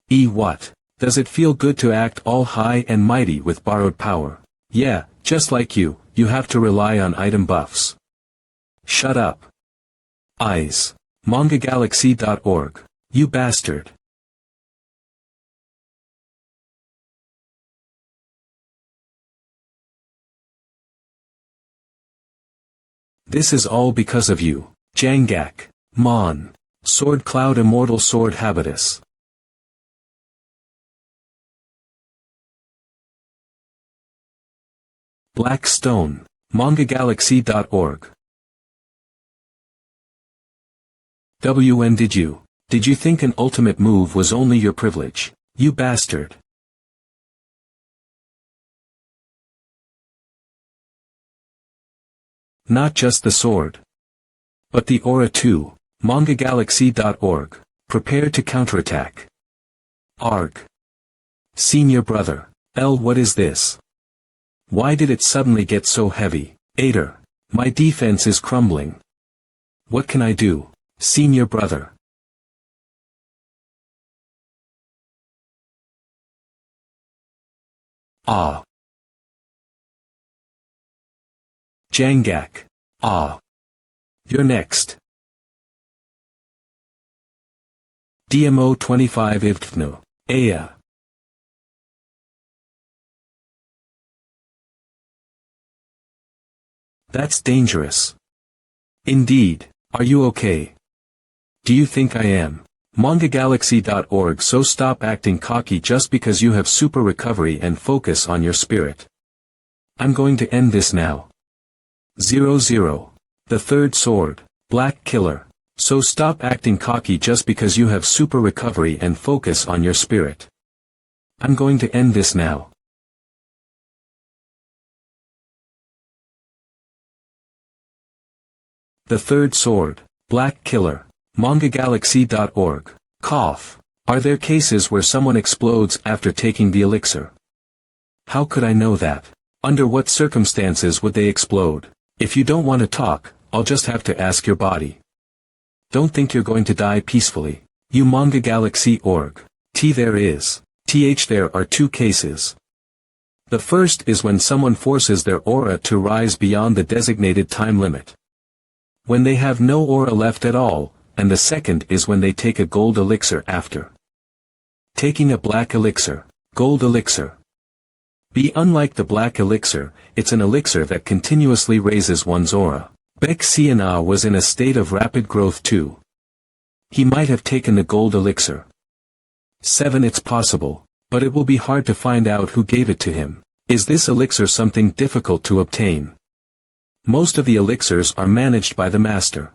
What? Does it feel good to act all high and mighty with borrowed power? Yeah, just like you have to rely on item buffs. Shut up. Eyes. mangagalaxy.org. You bastard. This is all because of you, Jangak, Mon. Sword Cloud Immortal Sword Habitus. Black Stone. MangaGalaxy.org. When did you think an ultimate move was only your privilege, you bastard? Not just the sword, but the aura too. MangaGalaxy.org. Prepare to counterattack. Arg. Senior brother. What is this? Why did it suddenly get so heavy? Ader. My defense is crumbling. What can I do? Senior brother. Ah. Jangak. Ah. You're next. DMO 25 Ivtno. Aya. That's dangerous. Indeed. Are you okay? Do you think I am? MangaGalaxy.org. So stop acting cocky just because you have super recovery and focus on your spirit. I'm going to end this now. 00. The third sword. Black Killer. So stop acting cocky just because you have super recovery and focus on your spirit. I'm going to end this now. The third sword. Black Killer. MangaGalaxy.org. Cough. Are there cases where someone explodes after taking the elixir? How could I know that? Under what circumstances would they explode? If you don't want to talk, I'll just have to ask your body. Don't think you're going to die peacefully. You MangaGalaxy.org. There are two cases. The first is when someone forces their aura to rise beyond the designated time limit. When they have no aura left at all, and the second is when they take a gold elixir after taking a black elixir. Gold elixir. Unlike the black elixir, it's an elixir that continuously raises one's aura. Baek Siana was in a state of rapid growth too. He might have taken the gold elixir. 7. It's possible, but it will be hard to find out who gave it to him. Is this elixir something difficult to obtain? Most of the elixirs are managed by the master.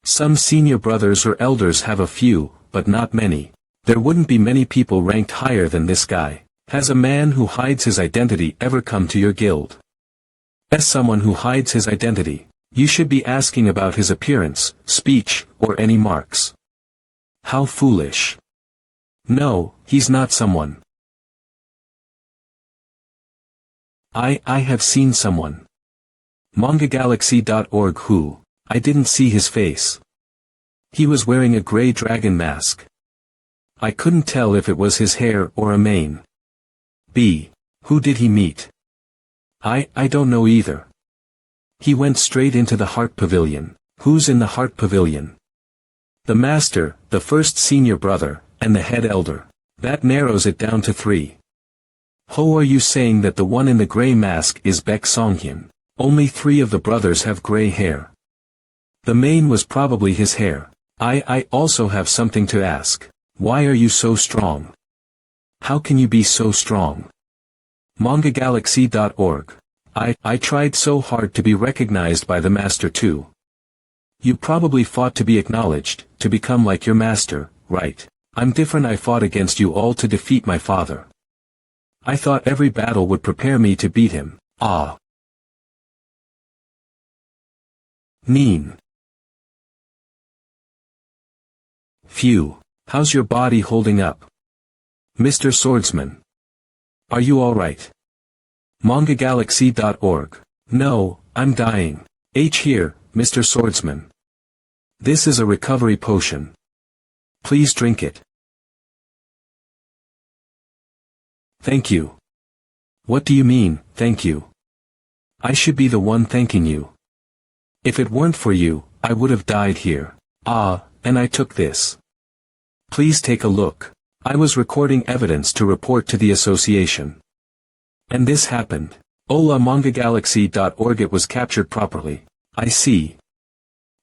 Some senior brothers or elders have a few, but not many. There wouldn't be many people ranked higher than this guy. Has a man who hides his identity ever come to your guild? As someone who hides his identity, you should be asking about his appearance, speech, or any marks. How foolish. No, he's not someone. I have seen someone. MangaGalaxy.org who. I didn't see his face. He was wearing a gray dragon mask. I couldn't tell if it was his hair or a mane. B. Who did he meet? I don't know either. He went straight into the Heart Pavilion. Who's in the Heart Pavilion? The master, the first senior brother, and the head elder. That narrows it down to 3. Ho, are you saying that the one in the gray mask is Baek Songhyun? Only 3 of the brothers have gray hair. The mane was probably his hair. I also have something to ask. Why are you so strong? How can you be so strong? MangaGalaxy.org. I tried so hard to be recognized by the master too. You probably fought to be acknowledged, to become like your master, right? I'm different. I fought against you all to defeat my father. I thought every battle would prepare me to beat him. Ah. Neen. Phew. How's your body holding up? Mr. Swordsman. Are you alright? MangaGalaxy.org. No, I'm dying. Here, Mr. Swordsman. This is a recovery potion. Please drink it. Thank you. What do you mean, thank you? I should be the one thanking you. If it weren't for you, I would have died here. And I took this. Please take a look. I was recording evidence to report to the association. And this happened. Ola MangaGalaxy.org. It was captured properly. I see.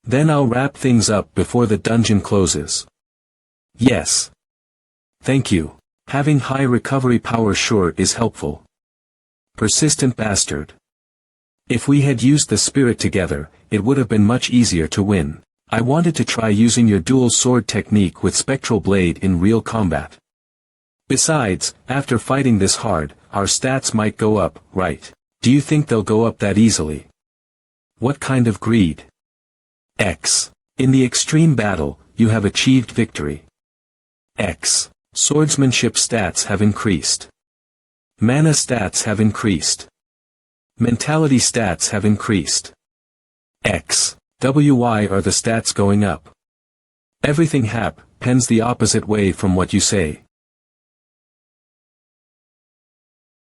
Then I'll wrap things up before the dungeon closes. Yes. Thank you. Having high recovery power sure is helpful. Persistent bastard. If we had used the spirit together, it would have been much easier to win. I wanted to try using your dual sword technique with spectral blade in real combat. Besides, after fighting this hard, our stats might go up, right? Do you think they'll go up that easily? What kind of greed? X. In the extreme battle, you have achieved victory. X. Swordsmanship stats have increased. Mana stats have increased. Mentality stats have increased. X. WY are the stats going up. Everything happens the opposite way from what you say.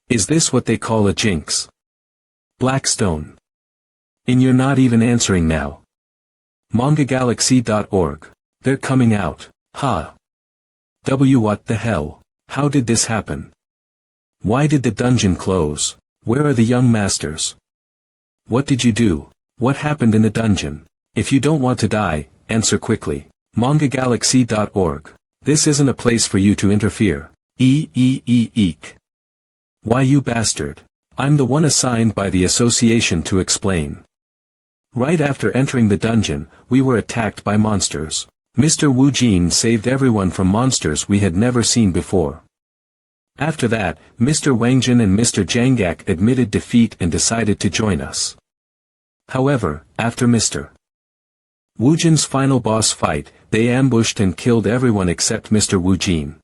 Is this what they call a jinx? Blackstone. And you're not even answering now. MangaGalaxy.org. They're coming out. Ha. What the hell? How did this happen? Why did the dungeon close? Where are the young masters? What did you do? What happened in the dungeon? If you don't want to die, answer quickly. MangaGalaxy.org. This isn't a place for you to interfere. Eek. Why you bastard? I'm the one assigned by the association to explain. Right after entering the dungeon, we were attacked by monsters. Mr. Wu Jin saved everyone from monsters we had never seen before. After that, Mr. Wangjin and Mr. Jangak admitted defeat and decided to join us. However, after Mr. Wu Jin's final boss fight, they ambushed and killed everyone except Mr. Wu Jin.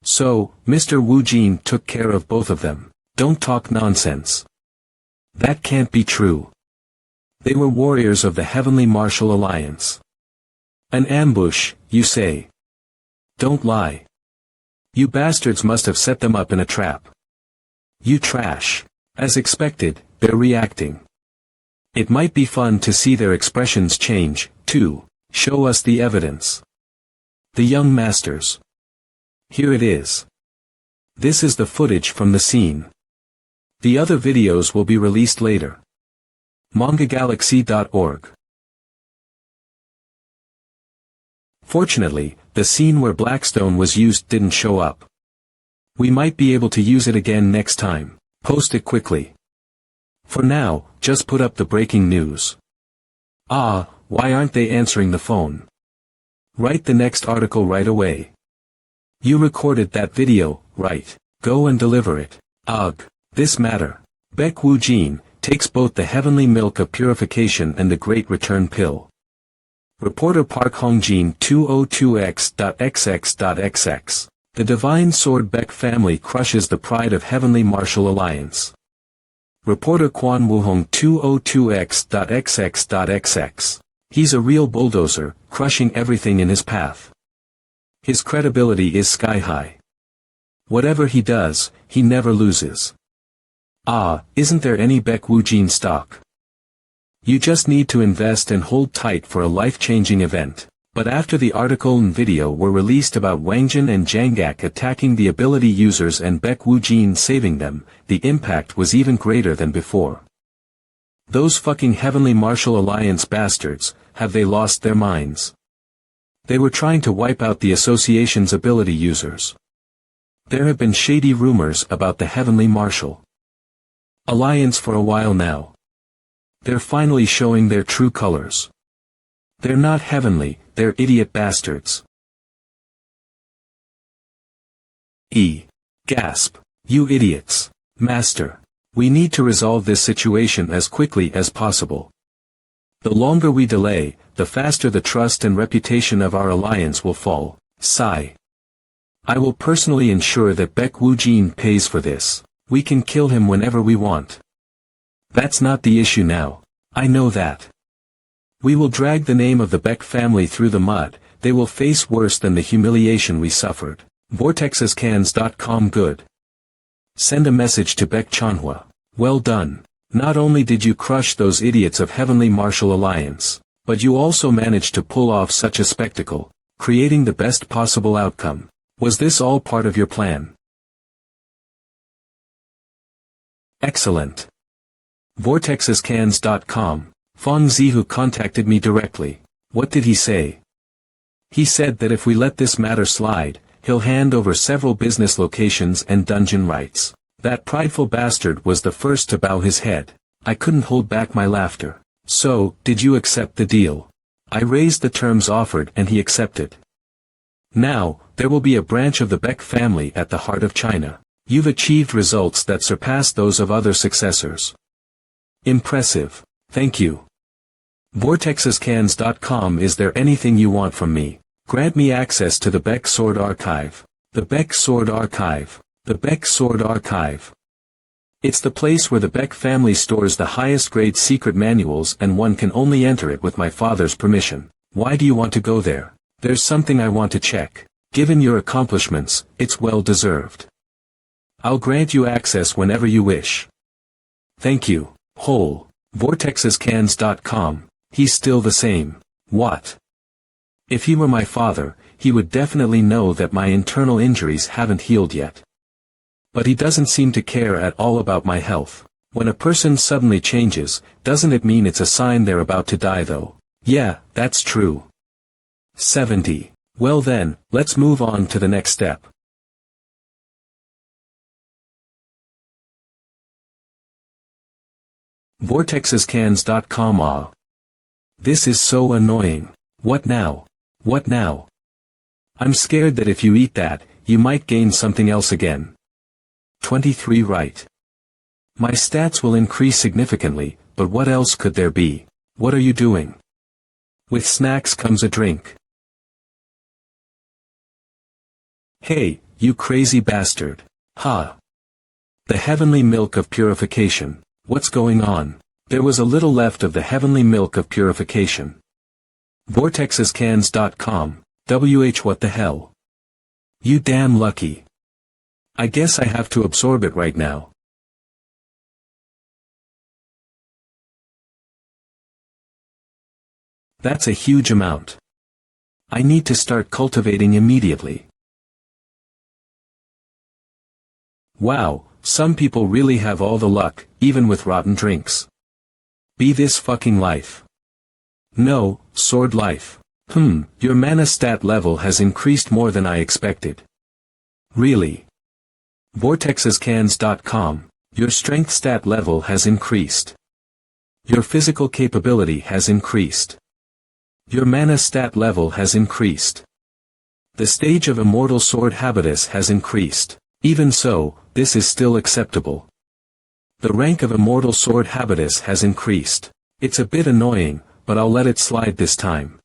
So, Mr. Wu Jin took care of both of them. Don't talk nonsense. That can't be true. They were warriors of the Heavenly Martial Alliance. An ambush, you say? Don't lie. You bastards must have set them up in a trap. You trash. As expected, they're reacting. It might be fun to see their expressions change, too. Show us the evidence. The young masters. Here it is. This is the footage from the scene. The other videos will be released later. MangaGalaxy.org. Fortunately, the scene where Blackstone was used didn't show up. We might be able to use it again next time. Post it quickly. For now, just put up the breaking news. Why aren't they answering the phone? Write the next article right away. You recorded that video, right? Go and deliver it. This matter. Baek Woo Jin takes both the heavenly milk of purification and the great return pill. Reporter Park Hongjin 202x.xx.xx. The divine sword Baek family crushes the pride of Heavenly Martial Alliance. Reporter Kwon Woohong 202x.xx.xx. He's a real bulldozer, crushing everything in his path. His credibility is sky high. Whatever he does, he never loses. Isn't there any Baek Woo Jin stock? You just need to invest and hold tight for a life-changing event. But after the article and video were released about Wangjin and Jangak attacking the ability users and Baek Woo Jin saving them, the impact was even greater than before. Those fucking Heavenly Martial Alliance bastards, have they lost their minds? They were trying to wipe out the association's ability users. There have been shady rumors about the Heavenly Martial Alliance for a while now. They're finally showing their true colors. They're not heavenly, they're idiot bastards. Gasp. You idiots. Master. We need to resolve this situation as quickly as possible. The longer we delay, the faster the trust and reputation of our alliance will fall. Sigh. I will personally ensure that Baek Woo Jin pays for this. We can kill him whenever we want. That's not the issue now. I know that. We will drag the name of the Baek family through the mud. They will face worse than the humiliation we suffered. vortexescans.com. Good. Send a message to Baek Chanhwa. Well done. Not only did you crush those idiots of Heavenly Martial Alliance, but you also managed to pull off such a spectacle, creating the best possible outcome. Was this all part of your plan? Excellent. vortexescans.com. Fong Zihu contacted me directly. What did he say? He said that if we let this matter slide, he'll hand over several business locations and dungeon rights. That prideful bastard was the first to bow his head. I couldn't hold back my laughter. So, did you accept the deal? I raised the terms offered and he accepted. Now, there will be a branch of the Beck family at the heart of China. You've achieved results that surpass those of other successors. Impressive. Thank you. vortexescans.com. Is there anything you want from me? Grant me access to the Beck Sword Archive. The Beck Sword Archive. The Beck Sword Archive. It's the place where the Beck family stores the highest grade secret manuals, and one can only enter it with my father's permission. Why do you want to go there? There's something I want to check. Given your accomplishments, it's well deserved. I'll grant you access whenever you wish. Thank you. Whole. vortexescans.com. He's still the same. What? If he were my father, he would definitely know that my internal injuries haven't healed yet. But he doesn't seem to care at all about my health. When a person suddenly changes, doesn't it mean it's a sign they're about to die though? Yeah, that's true. 70. Well then, let's move on to the next step. vortexescans.com. Ah. This is so annoying. What now? What now? I'm scared that if you eat that, you might gain something else again. 23 right. My stats will increase significantly, but what else could there be? What are you doing? With snacks comes a drink. Hey, you crazy bastard. Ha. The heavenly milk of purification. What's going on? There was a little left of the heavenly milk of purification. vortexescans.com. What the hell? You damn lucky. I guess I have to absorb it right now. That's a huge amount. I need to start cultivating immediately. Wow, some people really have all the luck, even with rotten drinks. Be this fucking life. No, sword life. Your mana stat level has increased more than I expected. Really? vortexescans.com. Your strength stat level has increased. Your physical capability has increased. Your mana stat level has increased. The stage of immortal sword habitus has increased. Even so, this is still acceptable. The rank of immortal sword habitus has increased. It's a bit annoying, but I'll let it slide this time.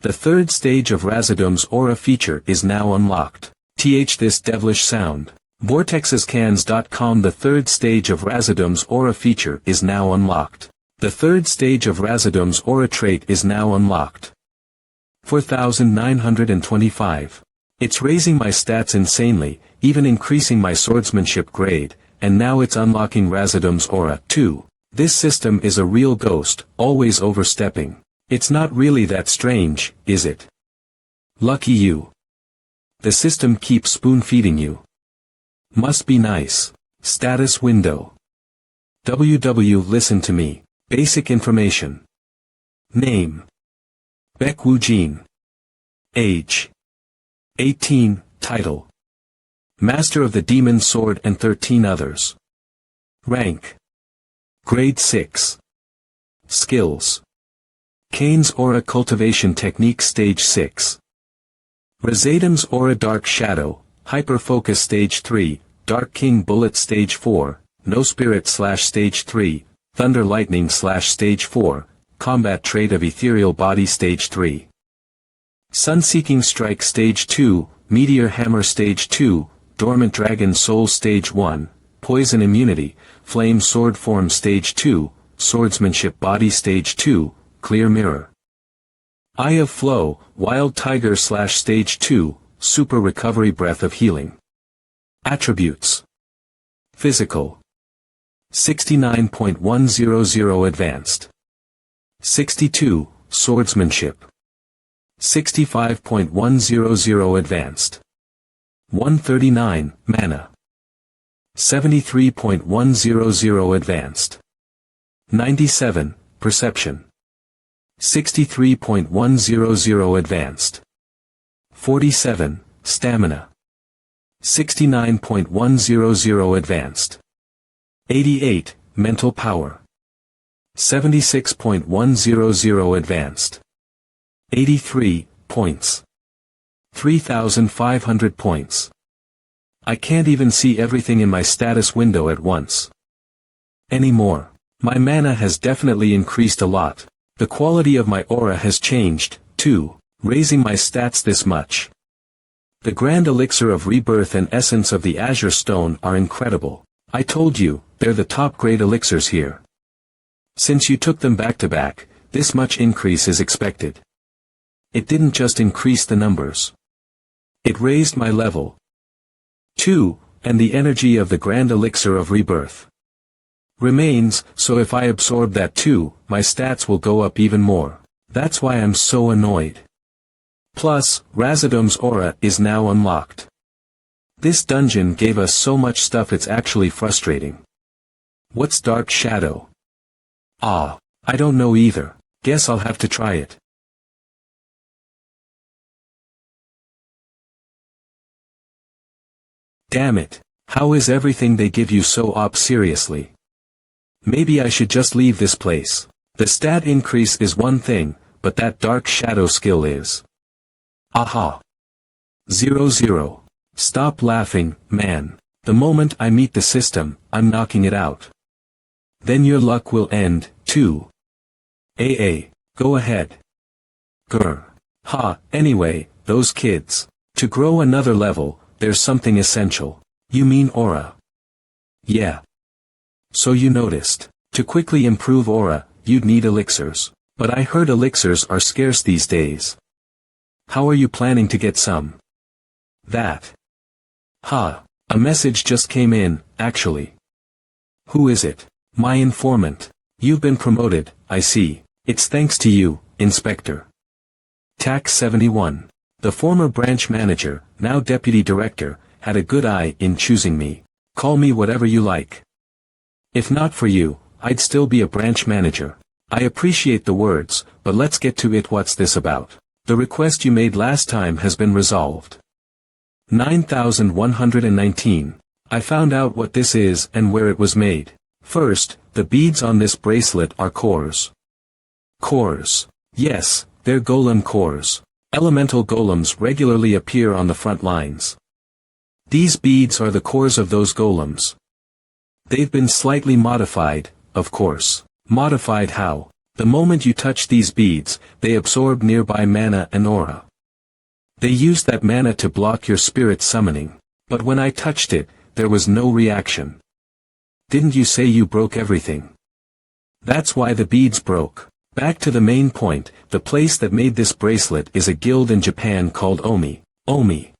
The third stage of Razadum's aura feature is now unlocked. This devilish sound. vortexescans.com. The third stage of Razadum's aura feature is now unlocked. The third stage of Razadum's aura trait is now unlocked. 4,925. It's raising my stats insanely, even increasing my swordsmanship grade, and now it's unlocking Razadum's aura, too. This system is a real ghost, always overstepping. It's not really that strange, is it? Lucky you. The system keeps spoon-feeding you. Must be nice. Status window. Listen to me. Basic information. Name. Beck Wu Jin. Age. 18, title. Master of the Demon Sword and 13 others. Rank. Grade 6. Skills. Kane's Aura Cultivation Technique Stage 6. Razadum's Aura Dark Shadow, Hyper Focus Stage 3, Dark King Bullet Stage 4, No Spirit / Stage 3, Thunder Lightning / Stage 4, Combat Trait of Ethereal Body Stage 3. Sun-Seeking Strike Stage 2, Meteor Hammer Stage 2, Dormant Dragon Soul Stage 1, Poison Immunity, Flame Sword Form Stage 2, Swordsmanship Body Stage 2, Clear Mirror. Eye of Flow, Wild Tiger / Stage 2, Super Recovery Breath of Healing. Attributes. Physical. 69.100 Advanced. 62, Swordsmanship. 65.100 Advanced. 139, Mana. 73.100 Advanced. 97, Perception. 63.100 Advanced. 47, Stamina. 69.100 advanced. 88, mental power. 76.100 advanced. 83, points. 3,500 points. I can't even see everything in my status window at once. Anymore. My mana has definitely increased a lot. The quality of my aura has changed, too, raising my stats this much. The Grand Elixir of Rebirth and Essence of the Azure Stone are incredible. I told you, they're the top grade elixirs here. Since you took them back to back, this much increase is expected. It didn't just increase the numbers. It raised my level. 2, and the energy of the Grand Elixir of Rebirth remains, so if I absorb that too, my stats will go up even more. That's why I'm so annoyed. Plus, Razadam's aura is now unlocked. This dungeon gave us so much stuff it's actually frustrating. What's Dark Shadow? I don't know either. Guess I'll have to try it. Damn it, how is everything they give you so seriously? Maybe I should just leave this place. The stat increase is one thing, but that Dark Shadow skill is. Aha. 0. Stop laughing, man. The moment I meet the system, I'm knocking it out. Then your luck will end, too. Go ahead. Grr. Anyway, those kids. To grow another level, there's something essential. You mean aura? Yeah. So you noticed. To quickly improve aura, you'd need elixirs. But I heard elixirs are scarce these days. How are you planning to get some? That. A message just came in, actually. Who is it? My informant. You've been promoted, I see. It's thanks to you, Inspector. Tax 71. The former branch manager, now deputy director, had a good eye in choosing me. Call me whatever you like. If not for you, I'd still be a branch manager. I appreciate the words, but let's get to it. What's this about? The request you made last time has been resolved. 9119. I found out what this is and where it was made. First, the beads on this bracelet are cores. Cores. Yes, they're golem cores. Elemental golems regularly appear on the front lines. These beads are the cores of those golems. They've been slightly modified, of course. Modified how? The moment you touch these beads, they absorb nearby mana and aura. They use that mana to block your spirit summoning. But when I touched it, there was no reaction. Didn't you say you broke everything? That's why the beads broke. Back to the main point, the place that made this bracelet is a guild in Japan called Omi. Omi.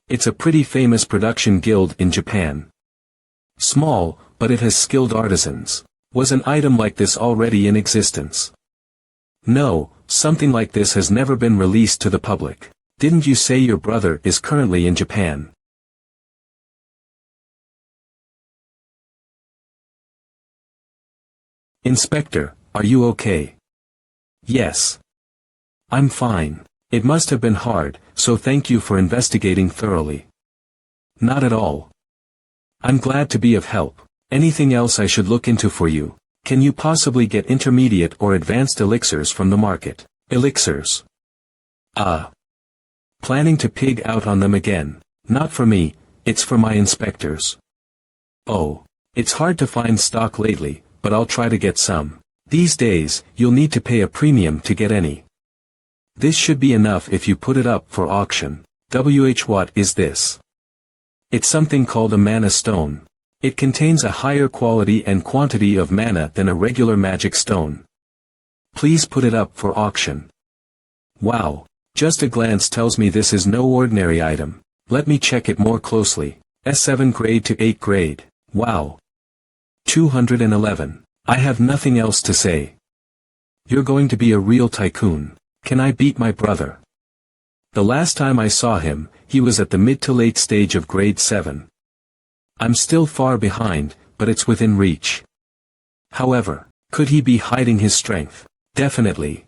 It's a pretty famous production guild in Japan. Small, but it has skilled artisans. Was an item like this already in existence? No, something like this has never been released to the public. Didn't you say your brother is currently in Japan? Inspector, are you okay? Yes. I'm fine. It must have been hard, so thank you for investigating thoroughly. Not at all. I'm glad to be of help. Anything else I should look into for you? Can you possibly get intermediate or advanced elixirs from the market? Elixirs. Planning to pig out on them again. Not for me, it's for my inspectors. Oh. It's hard to find stock lately, but I'll try to get some. These days, you'll need to pay a premium to get any. This should be enough if you put it up for auction. What is this? It's something called a mana stone. It contains a higher quality and quantity of mana than a regular magic stone. Please put it up for auction. Wow. Just a glance tells me this is no ordinary item. Let me check it more closely. S7 grade to 8 grade. Wow. 211. I have nothing else to say. You're going to be a real tycoon. Can I beat my brother? The last time I saw him, he was at the mid to late stage of grade 7. I'm still far behind, but it's within reach. However, could he be hiding his strength? Definitely.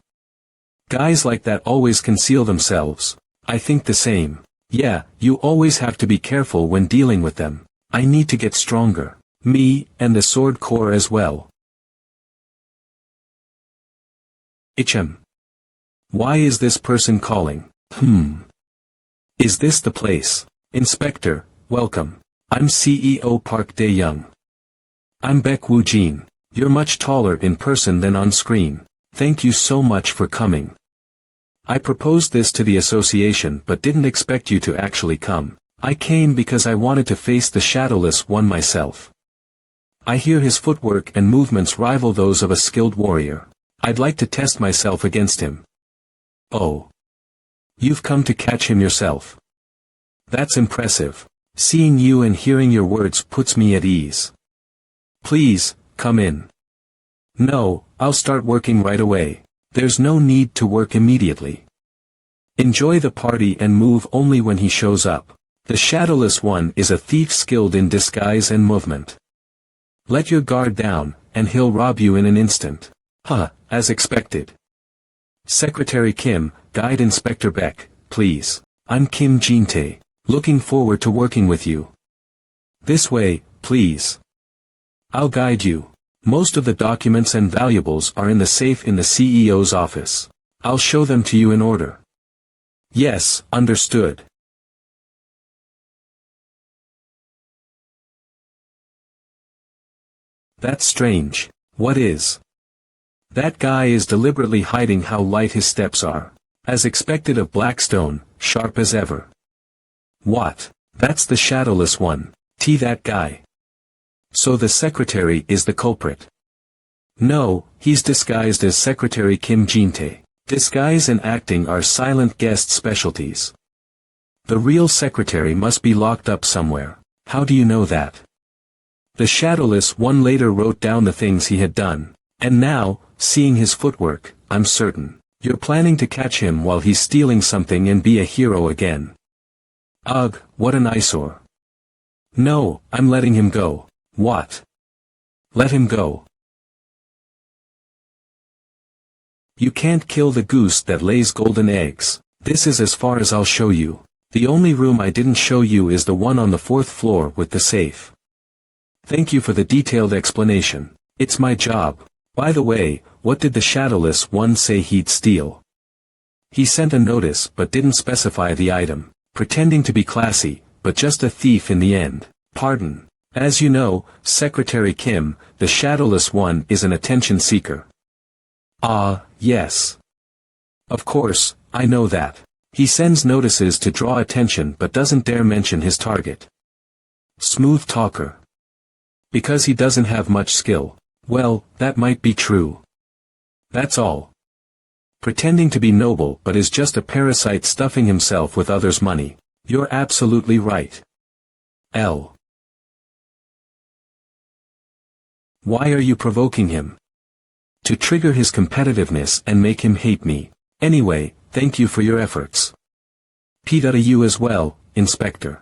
Guys like that always conceal themselves. I think the same. Yeah, you always have to be careful when dealing with them. I need to get stronger. Me, and the Sword Corps as well. Why is this person calling? Is this the place? Inspector, welcome. I'm CEO Park Dae-young. I'm Baek Woo-jin. You're much taller in person than on screen. Thank you so much for coming. I proposed this to the association but didn't expect you to actually come. I came because I wanted to face the Shadowless One myself. I hear his footwork and movements rival those of a skilled warrior. I'd like to test myself against him. Oh. You've come to catch him yourself. That's impressive. Seeing you and hearing your words puts me at ease. Please, come in. No, I'll start working right away. There's no need to work immediately. Enjoy the party and move only when he shows up. The Shadowless One is a thief skilled in disguise and movement. Let your guard down, and he'll rob you in an instant. As expected. Secretary Kim, Guide Inspector Baek, please. I'm Kim Jin-tae. Looking forward to working with you. This way, please. I'll guide you. Most of the documents and valuables are in the safe in the CEO's office. I'll show them to you in order. Yes, understood. That's strange. What is? That guy is deliberately hiding how light his steps are. As expected of Blackstone, sharp as ever. What? That's the Shadowless One. That guy. So the secretary is the culprit. No, he's disguised as Secretary Kim Jin-tae. Disguise and acting are silent guest specialties. The real secretary must be locked up somewhere. How do you know that? The Shadowless One later wrote down the things he had done. And now, seeing his footwork, I'm certain. You're planning to catch him while he's stealing something and be a hero again. Ugh, what an eyesore. No, I'm letting him go. What? Let him go. You can't kill the goose that lays golden eggs. This is as far as I'll show you. The only room I didn't show you is the one on the 4th floor with the safe. Thank you for the detailed explanation. It's my job. By the way, what did the Shadowless One say he'd steal? He sent a notice but didn't specify the item, pretending to be classy, but just a thief in the end. Pardon. As you know, Secretary Kim, the Shadowless One is an attention seeker. Yes. Of course, I know that. He sends notices to draw attention but doesn't dare mention his target. Smooth talker. Because he doesn't have much skill. Well, that might be true. That's all. Pretending to be noble but is just a parasite stuffing himself with others' money. You're absolutely right. Why are you provoking him? To trigger his competitiveness and make him hate me. Anyway, thank you for your efforts. You as well, Inspector.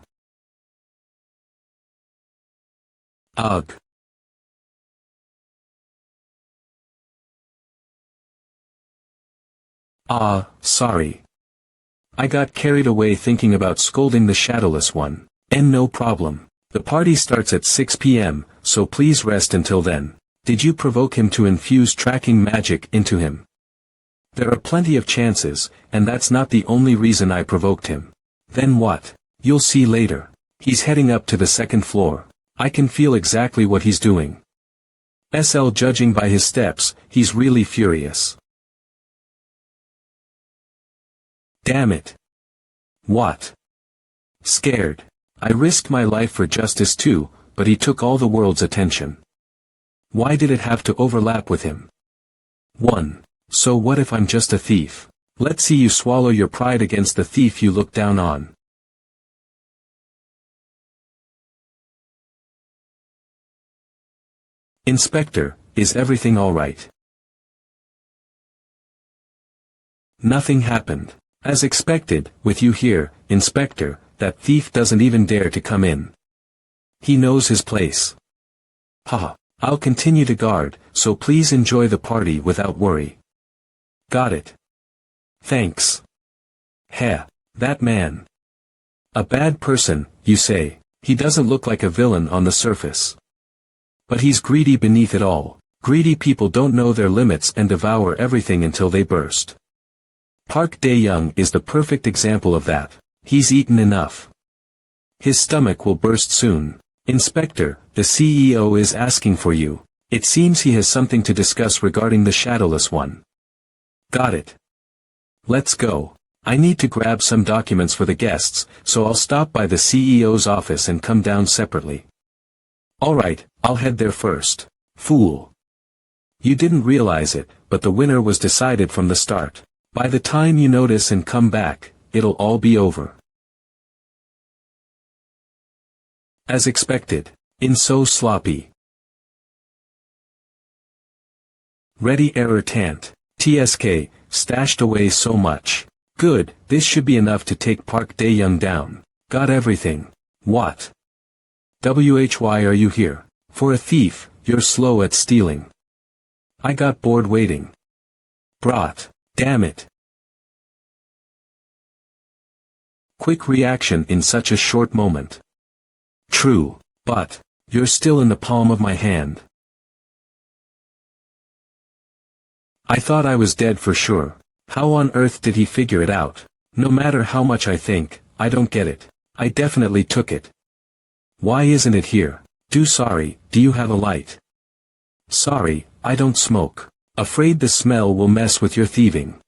Ugh. Sorry. I got carried away thinking about scolding the Shadowless One. And no problem. The party starts at 6 p.m., so please rest until then. Did you provoke him to infuse tracking magic into him? There are plenty of chances, and that's not the only reason I provoked him. Then what? You'll see later. He's heading up to the 2nd floor. I can feel exactly what he's doing. Judging by his steps, he's really furious. Damn it. What? Scared. I risked my life for justice too, but he took all the world's attention. Why did it have to overlap with him? 1. So what if I'm just a thief? Let's see you swallow your pride against the thief you look down on. Inspector, is everything all right? Nothing happened. As expected, with you here, Inspector, that thief doesn't even dare to come in. He knows his place. Haha. I'll continue to guard, so please enjoy the party without worry. Got it. Thanks. Heh. That man. A bad person, you say. He doesn't look like a villain on the surface. But he's greedy beneath it all. Greedy people don't know their limits and devour everything until they burst. Park Dae-young is the perfect example of that. He's eaten enough. His stomach will burst soon. Inspector, the CEO is asking for you. It seems he has something to discuss regarding the Shadowless One. Got it. Let's go. I need to grab some documents for the guests, so I'll stop by the CEO's office and come down separately. Alright, I'll head there first. Fool. You didn't realize it, but the winner was decided from the start. By the time you notice and come back, it'll all be over. As expected. So sloppy. Ready error tant. TSK, stashed away so much. Good, this should be enough to take Park Dae-young down. Got everything. What? Why are you here? For a thief, you're slow at stealing. I got bored waiting. Brought. Damn it. Quick reaction in such a short moment. True, but, you're still in the palm of my hand. I thought I was dead for sure. How on earth did he figure it out? No matter how much I think, I don't get it. I definitely took it. Why isn't it here? Sorry, do you have a light? Sorry, I don't smoke. Afraid the smell will mess with your thieving.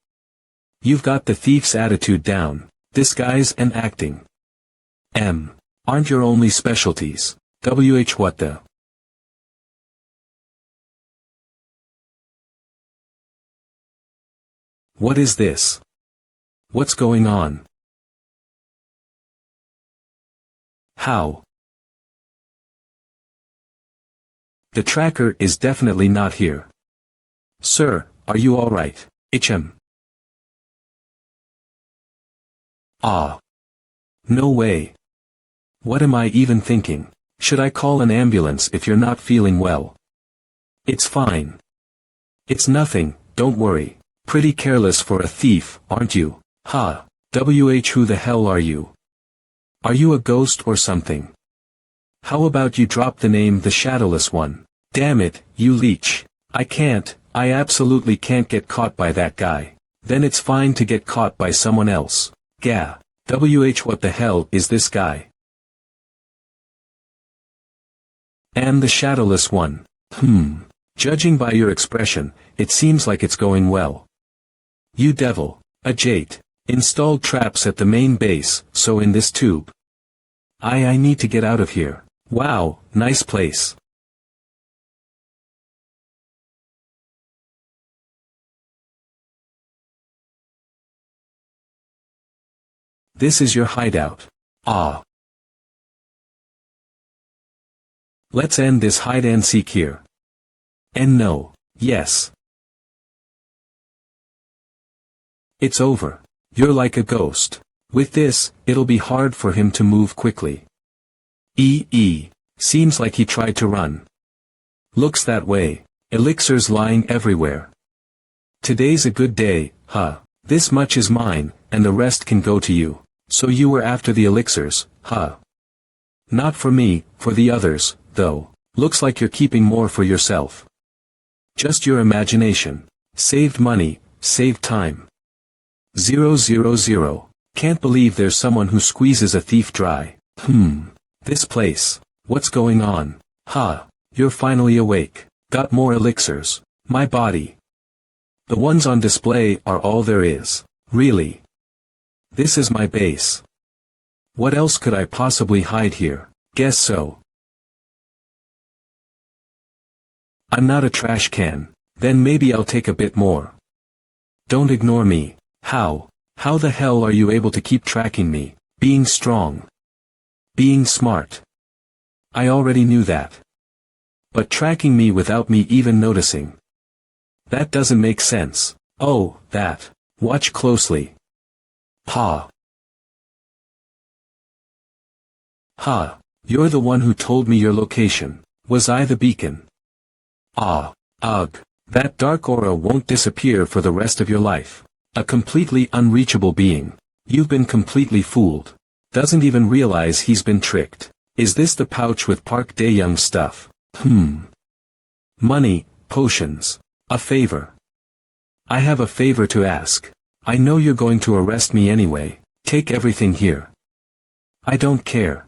You've got the thief's attitude down. Disguise and acting. Aren't your only specialties. What the? What is this? What's going on? How? The tracker is definitely not here. Sir, are you alright? Ah. No way. What am I even thinking? Should I call an ambulance if you're not feeling well? It's fine. It's nothing, don't worry. Pretty careless for a thief, aren't you? Ha. Who the hell are you? Are you a ghost or something? How about you drop the name the Shadowless One? Damn it, you leech. I absolutely can't get caught by that guy. Then it's fine to get caught by someone else. Gah. What the hell is this guy? And the Shadowless One. Judging by your expression, it seems like it's going well. You devil. Ajate. Installed traps at the main base, so in this tube. I need to get out of here. Wow, nice place. This is your hideout. Ah. Let's end this hide and seek here. And no. Yes. It's over. You're like a ghost. With this, it'll be hard for him to move quickly. Seems like he tried to run. Looks that way. Elixirs lying everywhere. Today's a good day, huh? This much is mine, and the rest can go to you. So you were after the elixirs, huh? Not for me, for the others, though. Looks like you're keeping more for yourself. Just your imagination. Saved money, saved time. 000. Can't believe there's someone who squeezes a thief dry. This place. What's going on? Ha. You're finally awake. Got more elixirs. My body. The ones on display are all there is. Really. This is my base. What else could I possibly hide here? Guess so. I'm not a trash can. Then maybe I'll take a bit more. Don't ignore me. How? How the hell are you able to keep tracking me? Being strong. Being smart. I already knew that. But tracking me without me even noticing. That doesn't make sense. Oh, that. Watch closely. Ha. Ha. You're the one who told me your location. Was I the beacon? Ah. Ugh. That dark aura won't disappear for the rest of your life. A completely unreachable being. You've been completely fooled. Doesn't even realize he's been tricked. Is this the pouch with Park Dae-young stuff? Money, potions. A favor. I have a favor to ask. I know you're going to arrest me anyway. Take everything here. I don't care.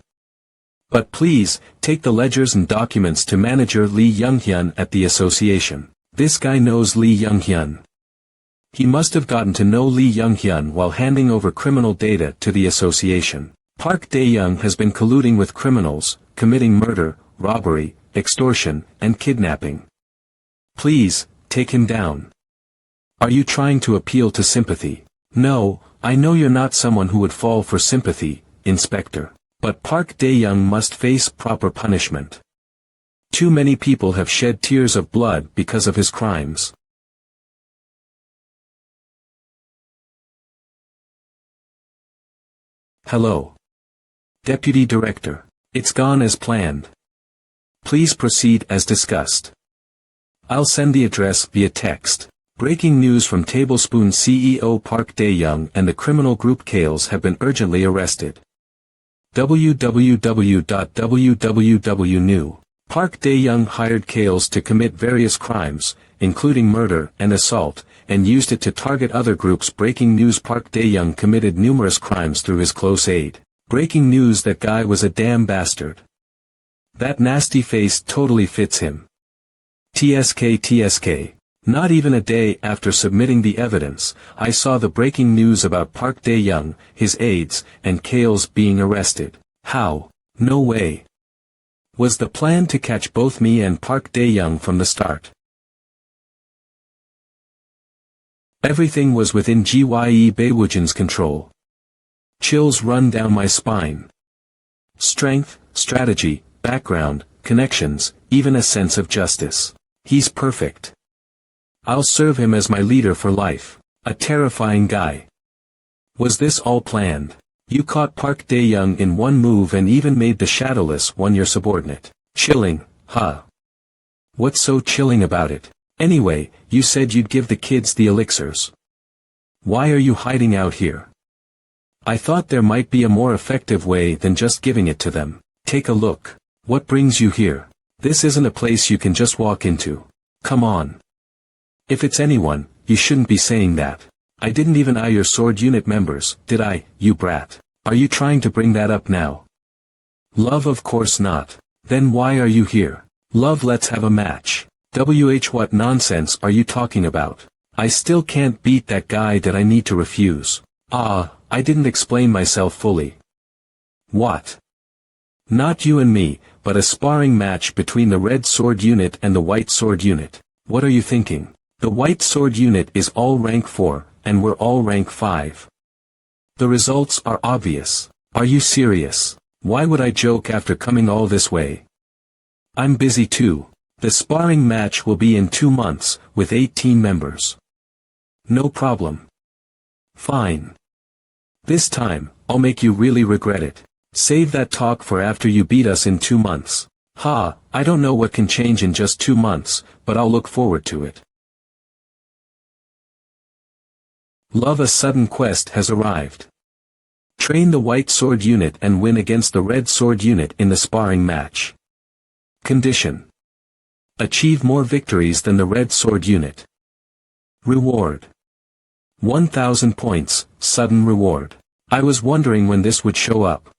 But please, take the ledgers and documents to manager Lee Young-hyun at the association. This guy knows Lee Young-hyun. He must have gotten to know Lee Young-hyun while handing over criminal data to the association. Park Dae-young has been colluding with criminals, committing murder, robbery, extortion, and kidnapping. Please, take him down. Are you trying to appeal to sympathy? No, I know you're not someone who would fall for sympathy, Inspector. But Park Dae-young must face proper punishment. Too many people have shed tears of blood because of his crimes. Hello. Deputy Director. It's gone as planned. Please proceed as discussed. I'll send the address via text. Breaking news from Tablespoon CEO Park Dae-young and the criminal group Kales have been urgently arrested. www.www.new. Park Dae-young hired Kales to commit various crimes, including murder and assault, and used it to target other groups. Breaking news: Park Dae-young committed numerous crimes through his close aide. Breaking news: that guy was a damn bastard. That nasty face totally fits him. TSK. Not even a day after submitting the evidence, I saw the breaking news about Park Dae-young, his aides, and Kales being arrested. How? No way. Was the plan to catch both me and Park Dae-young from the start? Everything was within Gye Baewoojan's control. Chills run down my spine. Strength, strategy, background, connections, even a sense of justice. He's perfect. I'll serve him as my leader for life. A terrifying guy. Was this all planned? You caught Park Dae-young in one move and even made the Shadowless one your subordinate. Chilling, huh? What's so chilling about it? Anyway, you said you'd give the kids the elixirs. Why are you hiding out here? I thought there might be a more effective way than just giving it to them. Take a look. What brings you here? This isn't a place you can just walk into. Come on. If it's anyone, you shouldn't be saying that. I didn't even eye your sword unit members, did I, you brat? Are you trying to bring that up now? Love, of course not. Then why are you here? Love, let's have a match. What nonsense are you talking about? I still can't beat that guy that I need to refuse. I didn't explain myself fully. What? Not you and me, but a sparring match between the red sword unit and the white sword unit. What are you thinking? The white sword unit is all rank 4, and we're all rank 5. The results are obvious. Are you serious? Why would I joke after coming all this way? I'm busy too. The sparring match will be in 2 months, with 18 members. No problem. Fine. This time, I'll make you really regret it. Save that talk for after you beat us in 2 months. I don't know what can change in just 2 months, but I'll look forward to it. Love, a sudden quest has arrived. Train the white sword unit and win against the red sword unit in the sparring match. Condition. Achieve more victories than the red sword unit. Reward. 1,000 points, sudden reward. I was wondering when this would show up.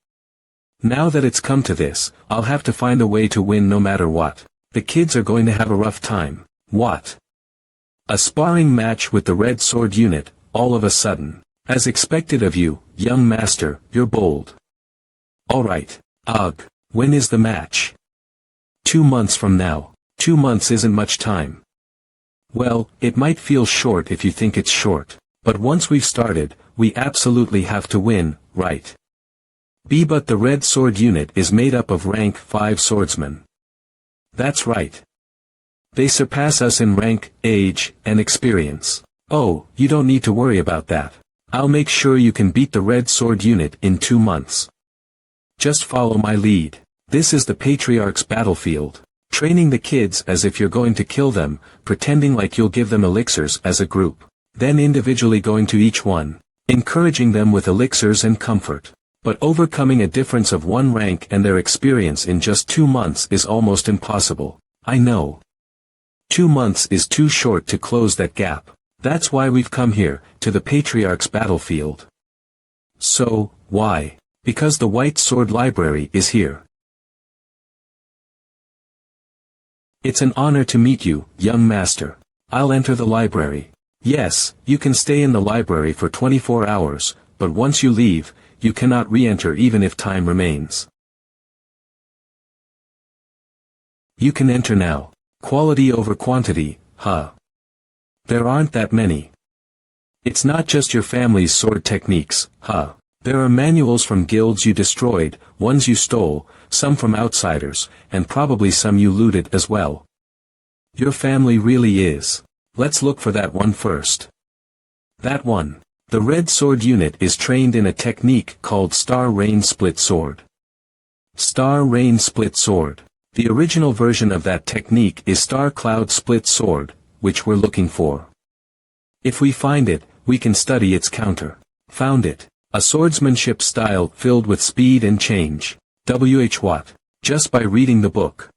Now that it's come to this, I'll have to find a way to win no matter what. The kids are going to have a rough time. What? A sparring match with the red sword unit, all of a sudden. As expected of you, young master, you're bold. Alright. When is the match? 2 months from now. 2 months isn't much time. Well, it might feel short if you think it's short. But once we've started, we absolutely have to win, right? But the red sword unit is made up of rank 5 swordsmen. That's right. They surpass us in rank, age, and experience. Oh, you don't need to worry about that. I'll make sure you can beat the red sword unit in 2 months. Just follow my lead. This is the Patriarch's battlefield. Training the kids as if you're going to kill them, pretending like you'll give them elixirs as a group. Then individually going to each one, encouraging them with elixirs and comfort. But overcoming a difference of 1 rank and their experience in just 2 months is almost impossible. I know. 2 months is too short to close that gap. That's why we've come here, to the Patriarch's battlefield. So, why? Because the White Sword Library is here. It's an honor to meet you, young master. I'll enter the library. Yes, you can stay in the library for 24 hours, but once you leave, you cannot re-enter even if time remains. You can enter now. Quality over quantity, huh? There aren't that many. It's not just your family's sword techniques, huh? There are manuals from guilds you destroyed, ones you stole, some from outsiders, and probably some you looted as well. Your family really is. Let's look for that one first. That one. The Red Sword unit is trained in a technique called Star Rain Split Sword. Star Rain Split Sword. The original version of that technique is Star Cloud Split Sword, which we're looking for. If we find it, we can study its counter. Found it. A swordsmanship style filled with speed and change. What? Just by reading the book.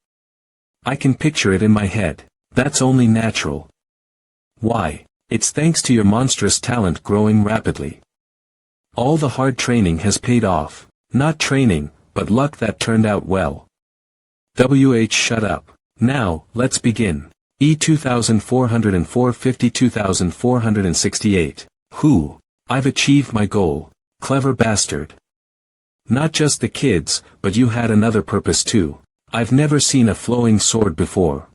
I can picture it in my head. That's only natural. Why? It's thanks to your monstrous talent growing rapidly. All the hard training has paid off. Not training, but luck that turned out well. Shut up. Now, let's begin. E2404 52468. Whew. I've achieved my goal. Clever bastard. Not just the kids, but you had another purpose too. I've never seen a flowing sword before.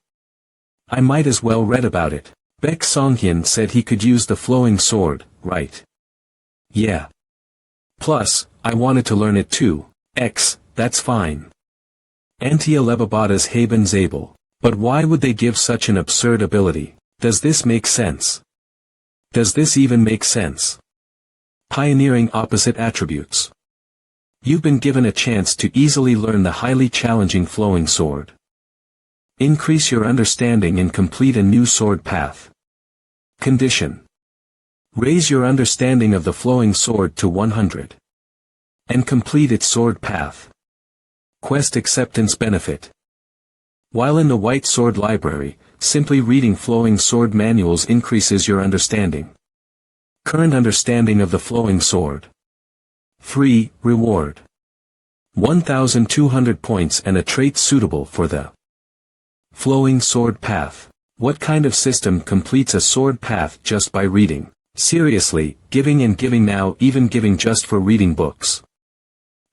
I might as well read about it. Baek Songhyun said he could use the flowing sword, right? Yeah. Plus, I wanted to learn it too. That's fine. Antia Lebabada's Haben Zabel. But why would they give such an absurd ability? Does this make sense? Does this even make sense? Pioneering opposite attributes. You've been given a chance to easily learn the highly challenging flowing sword. Increase your understanding and complete a new sword path. Condition. Raise your understanding of the flowing sword to 100. And complete its sword path. Quest acceptance benefit. While in the White Sword Library, simply reading flowing sword manuals increases your understanding. Current understanding of the flowing sword. Free, reward. 1,200 points and a trait suitable for the flowing sword path. What kind of system completes a sword path just by reading? Seriously, giving and giving now, even giving just for reading books.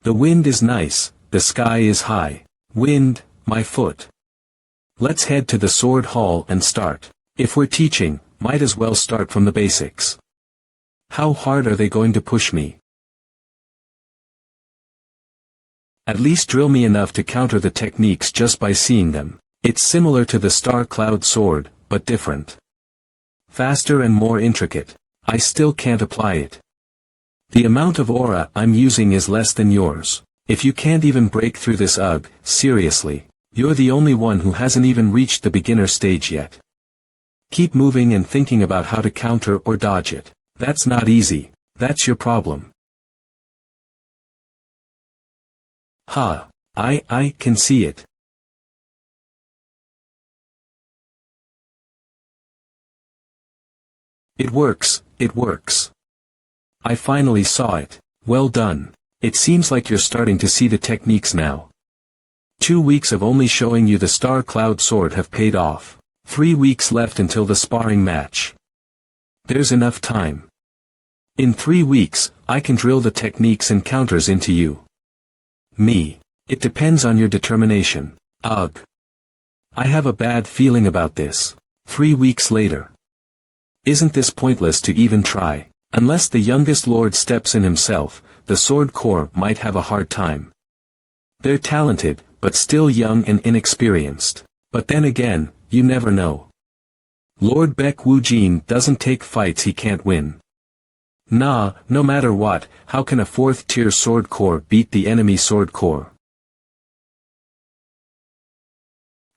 The wind is nice, the sky is high. Wind, my foot. Let's head to the sword hall and start. If we're teaching, might as well start from the basics. How hard are they going to push me? At least drill me enough to counter the techniques just by seeing them. It's similar to the Star Cloud sword, but different. Faster and more intricate. I still can't apply it. The amount of aura I'm using is less than yours. If you can't even break through this seriously, you're the only one who hasn't even reached the beginner stage yet. Keep moving and thinking about how to counter or dodge it. That's not easy. That's your problem. I can see it. It works. I finally saw it. Well done. It seems like you're starting to see the techniques now. 2 weeks of only showing you the Star Cloud sword have paid off. 3 weeks left until the sparring match. There's enough time. In 3 weeks, I can drill the techniques and counters into you. Me. It depends on your determination. Ugh. I have a bad feeling about this. 3 weeks later. Isn't this pointless to even try? Unless the youngest lord steps in himself, the Sword Corps might have a hard time. They're talented, but still young and inexperienced. But then again, you never know. Lord Baek Woo-jin doesn't take fights he can't win. Nah, no matter what, how can a 4th-tier Sword Corps beat the enemy Sword Corps?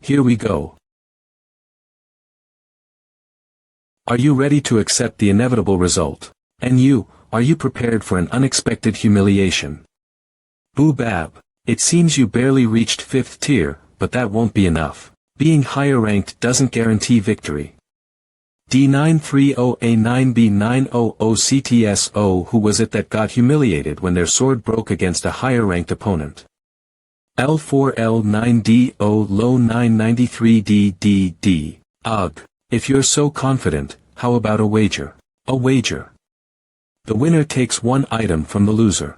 Here we go. Are you ready to accept the inevitable result? And you, are you prepared for an unexpected humiliation? Boobab. It seems you barely reached 5th tier, but that won't be enough. Being higher ranked doesn't guarantee victory. D930A9B900CTSO. Who was it that got humiliated when their sword broke against a higher ranked opponent? L4L9DO low 993DDD. Ugh. If you're so confident, how about a wager? A wager. The winner takes one item from the loser.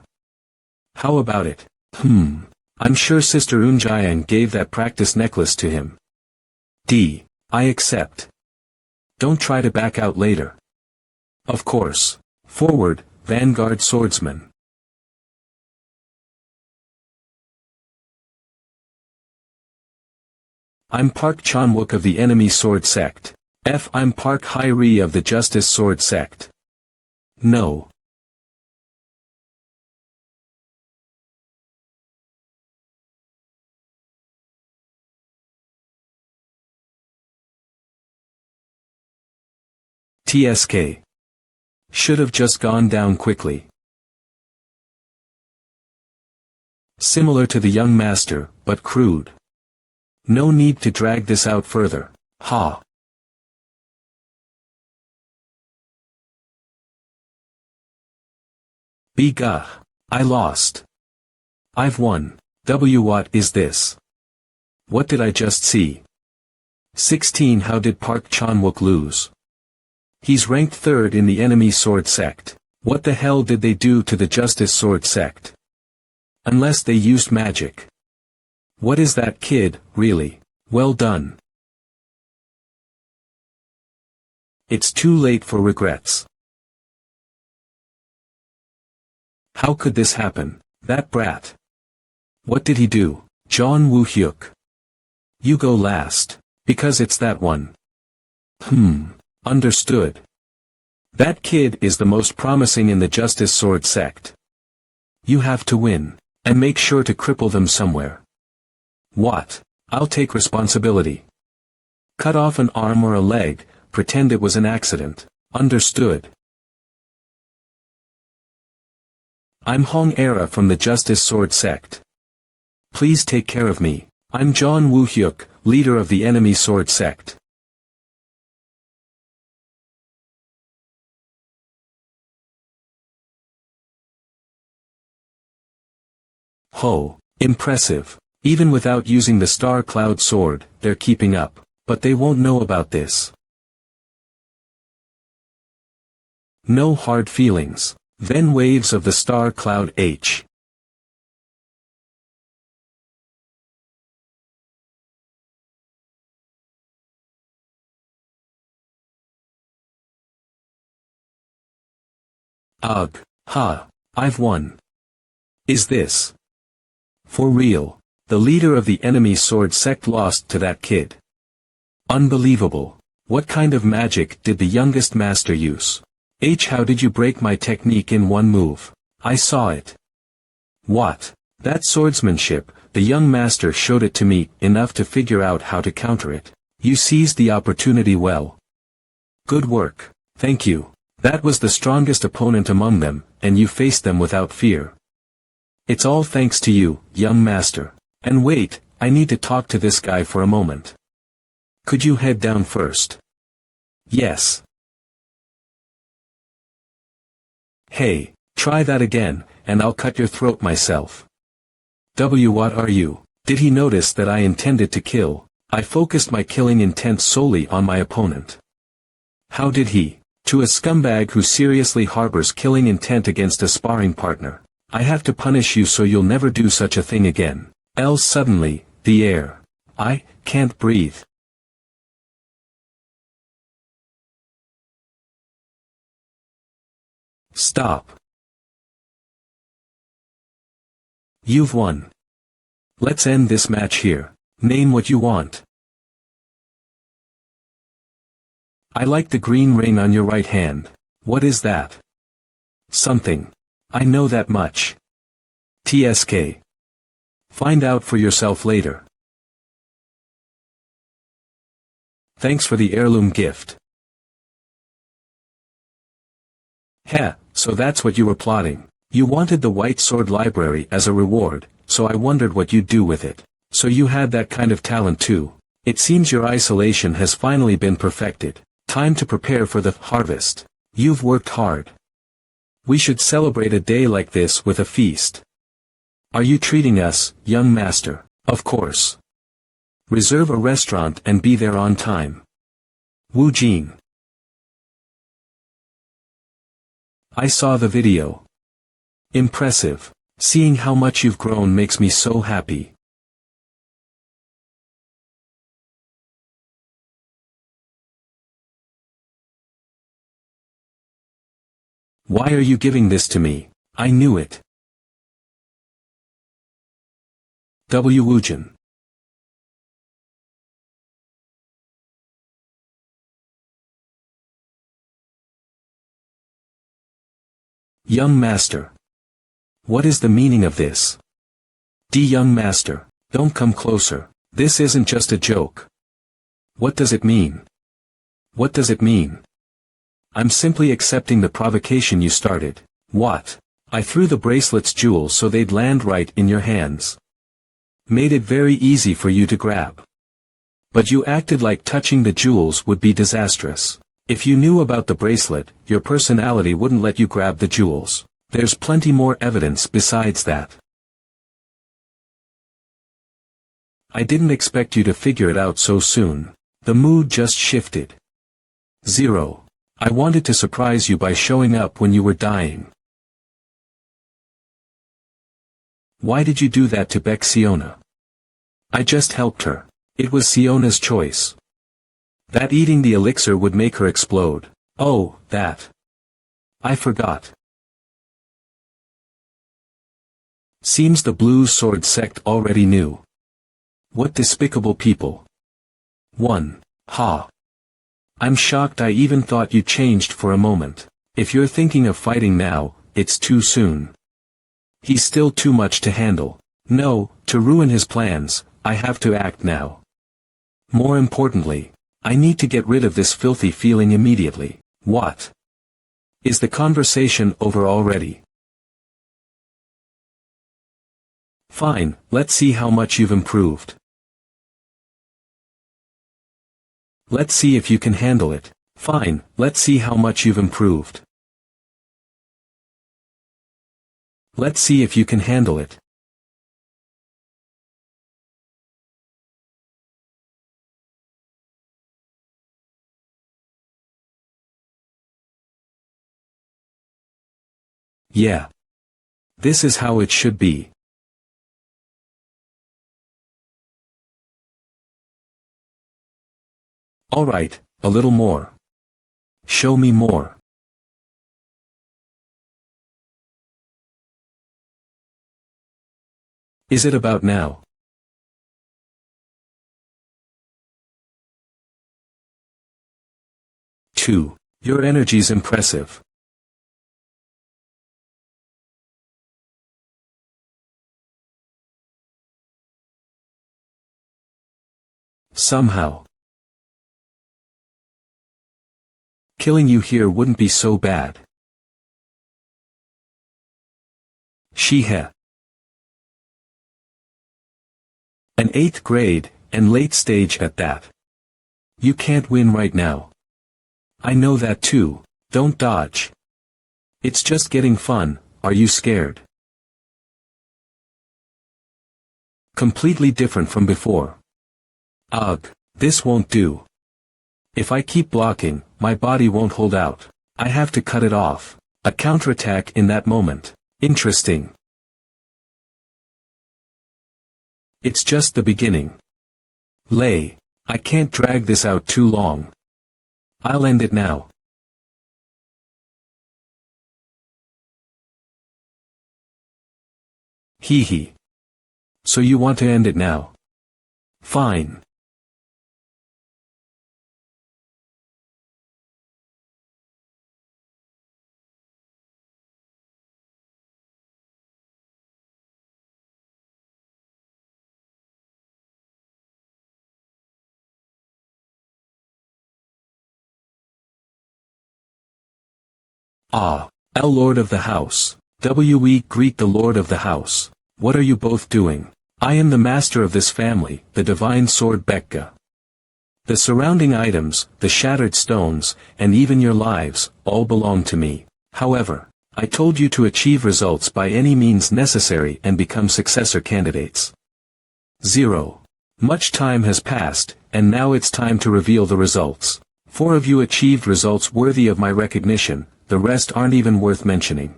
How about it? I'm sure Sister Unjayang gave that practice necklace to him. D. I accept. Don't try to back out later. Of course. Forward, Vanguard Swordsman. I'm Park Chanwook of the Enemy Sword Sect. F. I'm Park Hairi of the Justice Sword Sect. No. TSK. Should have just gone down quickly. Similar to the young master, but crude. No need to drag this out further. Ha. Begah. I lost. I've won. What is this? What did I just see? 16. How did Park Chanwook lose? He's ranked 3rd in the Enemy Sword Sect. What the hell did they do to the Justice Sword Sect? Unless they used magic. What is that kid, really? Well done. It's too late for regrets. How could this happen? That brat. What did he do? John Woo-hyuk. You go last. Because it's that one. Understood. That kid is the most promising in the Justice Sword Sect. You have to win. And make sure to cripple them somewhere. What? I'll take responsibility. Cut off an arm or a leg, pretend it was an accident. Understood. I'm Hong Era from the Justice Sword Sect. Please take care of me. I'm John Woo-hyuk, leader of the Enemy Sword Sect. Ho, impressive. Even without using the Star Cloud sword, they're keeping up. But they won't know about this. No hard feelings. Then waves of the Star Cloud H. Ugh. Ha. I've won. Is this? For real. The leader of the Enemy Sword Sect lost to that kid. Unbelievable. What kind of magic did the youngest master use? How did you break my technique in one move? I saw it. What? That swordsmanship, the young master showed it to me, enough to figure out how to counter it. You seized the opportunity well. Good work. Thank you. That was the strongest opponent among them, and you faced them without fear. It's all thanks to you, young master. And wait, I need to talk to this guy for a moment. Could you head down first? Yes. Hey, try that again, and I'll cut your throat myself. What are you? Did he notice that I intended to kill? I focused my killing intent solely on my opponent. How did he? To a scumbag who seriously harbors killing intent against a sparring partner. I have to punish you so you'll never do such a thing again. Else suddenly, the air. I can't breathe. Stop. You've won. Let's end this match here. Name what you want. I like the green ring on your right hand. What is that? Something. I know that much. TSK. Find out for yourself later. Thanks for the heirloom gift. Heh, so that's what you were plotting. You wanted the White Sword Library as a reward, so I wondered what you'd do with it. So you had that kind of talent too. It seems your isolation has finally been perfected. Time to prepare for the harvest. You've worked hard. We should celebrate a day like this with a feast. Are you treating us, young master? Of course. Reserve a restaurant and be there on time. Wu Jing. I saw the video. Impressive. Seeing how much you've grown makes me so happy. Why are you giving this to me? I knew it. W. Wujin. Young master. What is the meaning of this? Young master, don't come closer. This isn't just a joke. What does it mean? What does it mean? I'm simply accepting the provocation you started. What? I threw the bracelet's jewels so they'd land right in your hands. Made it very easy for you to grab. But you acted like touching the jewels would be disastrous. If you knew about the bracelet, your personality wouldn't let you grab the jewels. There's plenty more evidence besides that. I didn't expect you to figure it out so soon. The mood just shifted. 0. I wanted to surprise you by showing up when you were dying. Why did you do that to Beck Siona? I just helped her. It was Siona's choice. That eating the elixir would make her explode. Oh, that. I forgot. Seems the Blue Sword sect already knew. What despicable people. 1. Ha. I'm shocked I even thought you changed for a moment. If you're thinking of fighting now, it's too soon. He's still too much to handle. No, to ruin his plans, I have to act now. More importantly, I need to get rid of this filthy feeling immediately. What? Is the conversation over already? Fine, let's see how much you've improved. Let's see if you can handle it. Fine, let's see how much you've improved. Let's see if you can handle it. Yeah. This is how it should be. Alright, a little more. Show me more. Is it about now? 2. Your energy's impressive. Somehow. Killing you here wouldn't be so bad. Shihe. An 8th grade, and late stage at that. You can't win right now. I know that too, don't dodge. It's just getting fun, are you scared? Completely different from before. Ugh, this won't do. If I keep blocking, my body won't hold out. I have to cut it off. A counterattack in that moment. Interesting. It's just the beginning. Lei, I can't drag this out too long. I'll end it now. Hee hee. So you want to end it now? Fine. Ah, El Lord of the House. We greet the lord of the house. What are you both doing? I am the master of this family, the divine sword Bekka. The surrounding items, the shattered stones, and even your lives, all belong to me. However, I told you to achieve results by any means necessary and become successor candidates. 0. Much time has passed, and now it's time to reveal the results. 4 of you achieved results worthy of my recognition, the rest aren't even worth mentioning.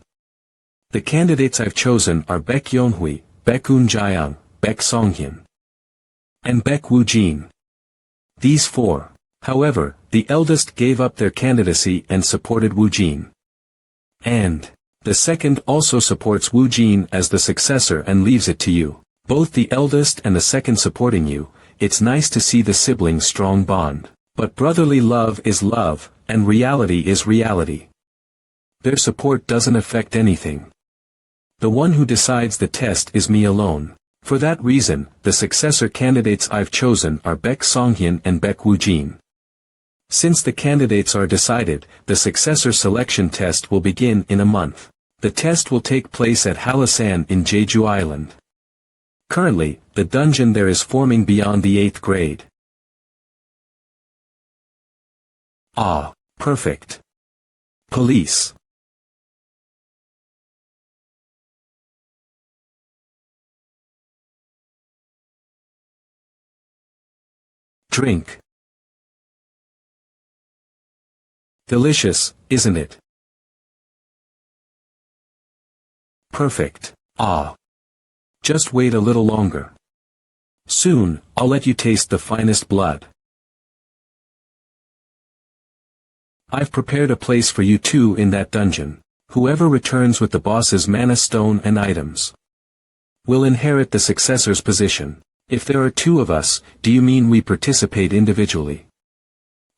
The candidates I've chosen are Baek Yeonhui, Baek Eun Jaeang, Baek Songhyun, and Baek Woo Jin. These 4. However, the eldest gave up their candidacy and supported Woo Jin. And the second also supports Woo Jin as the successor and leaves it to you. Both the eldest and the second supporting you. It's nice to see the siblings' strong bond. But brotherly love is love, and reality is reality. Their support doesn't affect anything. The one who decides the test is me alone. For that reason, the successor candidates I've chosen are Baek Songhyun and Baek Woo Jin. Since the candidates are decided, the successor selection test will begin in a month. The test will take place at Halasan in Jeju Island. Currently, the dungeon there is forming beyond the 8th grade. Ah, perfect. Police. Drink. Delicious, isn't it? Perfect. Ah. Just wait a little longer. Soon, I'll let you taste the finest blood. I've prepared a place for you two in that dungeon. Whoever returns with the boss's mana stone and items will inherit the successor's position. If there are 2 of us, do you mean we participate individually?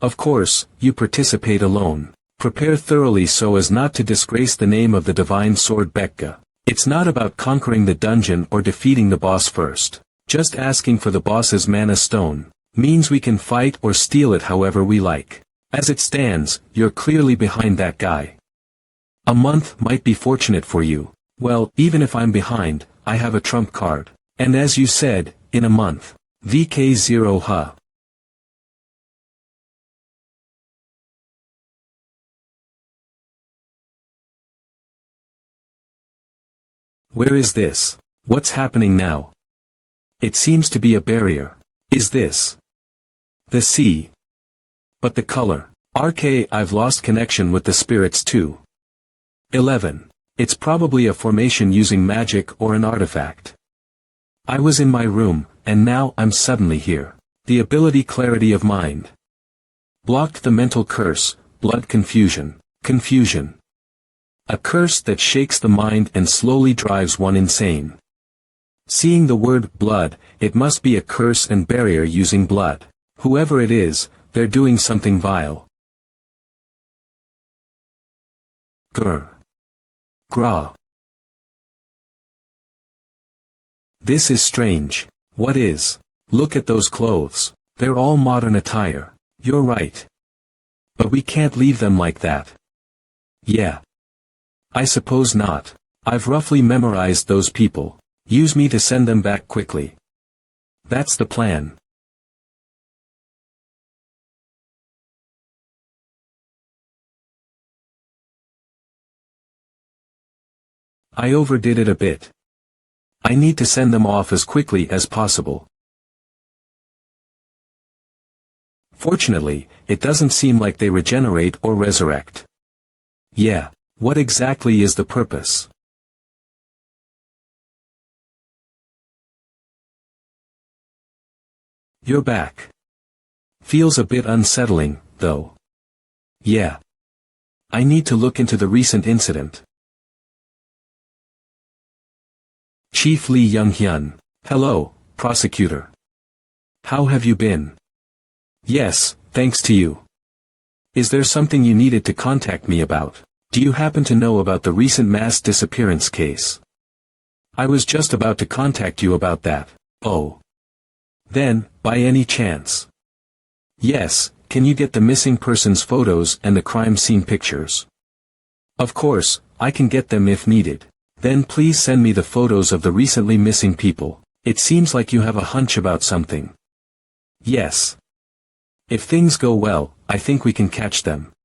Of course, you participate alone. Prepare thoroughly so as not to disgrace the name of the divine sword Bekka. It's not about conquering the dungeon or defeating the boss first. Just asking for the boss's mana stone means we can fight or steal it however we like. As it stands, you're clearly behind that guy. A month might be fortunate for you. Well, even if I'm behind, I have a trump card. And as you said, in a month. VK0 Ha. Where is this? What's happening now? It seems to be a barrier. Is this the sea? But the color. RK, I've lost connection with the spirits too. 11. It's probably a formation using magic or an artifact. I was in my room, and now I'm suddenly here. The ability clarity of mind. Blocked the mental curse, blood confusion. Confusion. A curse that shakes the mind and slowly drives one insane. Seeing the word blood, it must be a curse and barrier using blood. Whoever it is, they're doing something vile. Grr. Gra. This is strange. What is? Look at those clothes. They're all modern attire. You're right. But we can't leave them like that. Yeah. I suppose not. I've roughly memorized those people. Use me to send them back quickly. That's the plan. I overdid it a bit. I need to send them off as quickly as possible. Fortunately, it doesn't seem like they regenerate or resurrect. Yeah, what exactly is the purpose? You're back. Feels a bit unsettling, though. Yeah. I need to look into the recent incident. Chief Lee Young-hyun. Hello, prosecutor. How have you been? Yes, thanks to you. Is there something you needed to contact me about? Do you happen to know about the recent mass disappearance case? I was just about to contact you about that. Oh. Then, by any chance? Yes, can you get the missing person's photos and the crime scene pictures? Of course, I can get them if needed. Then please send me the photos of the recently missing people. It seems like you have a hunch about something. Yes. If things go well, I think we can catch them.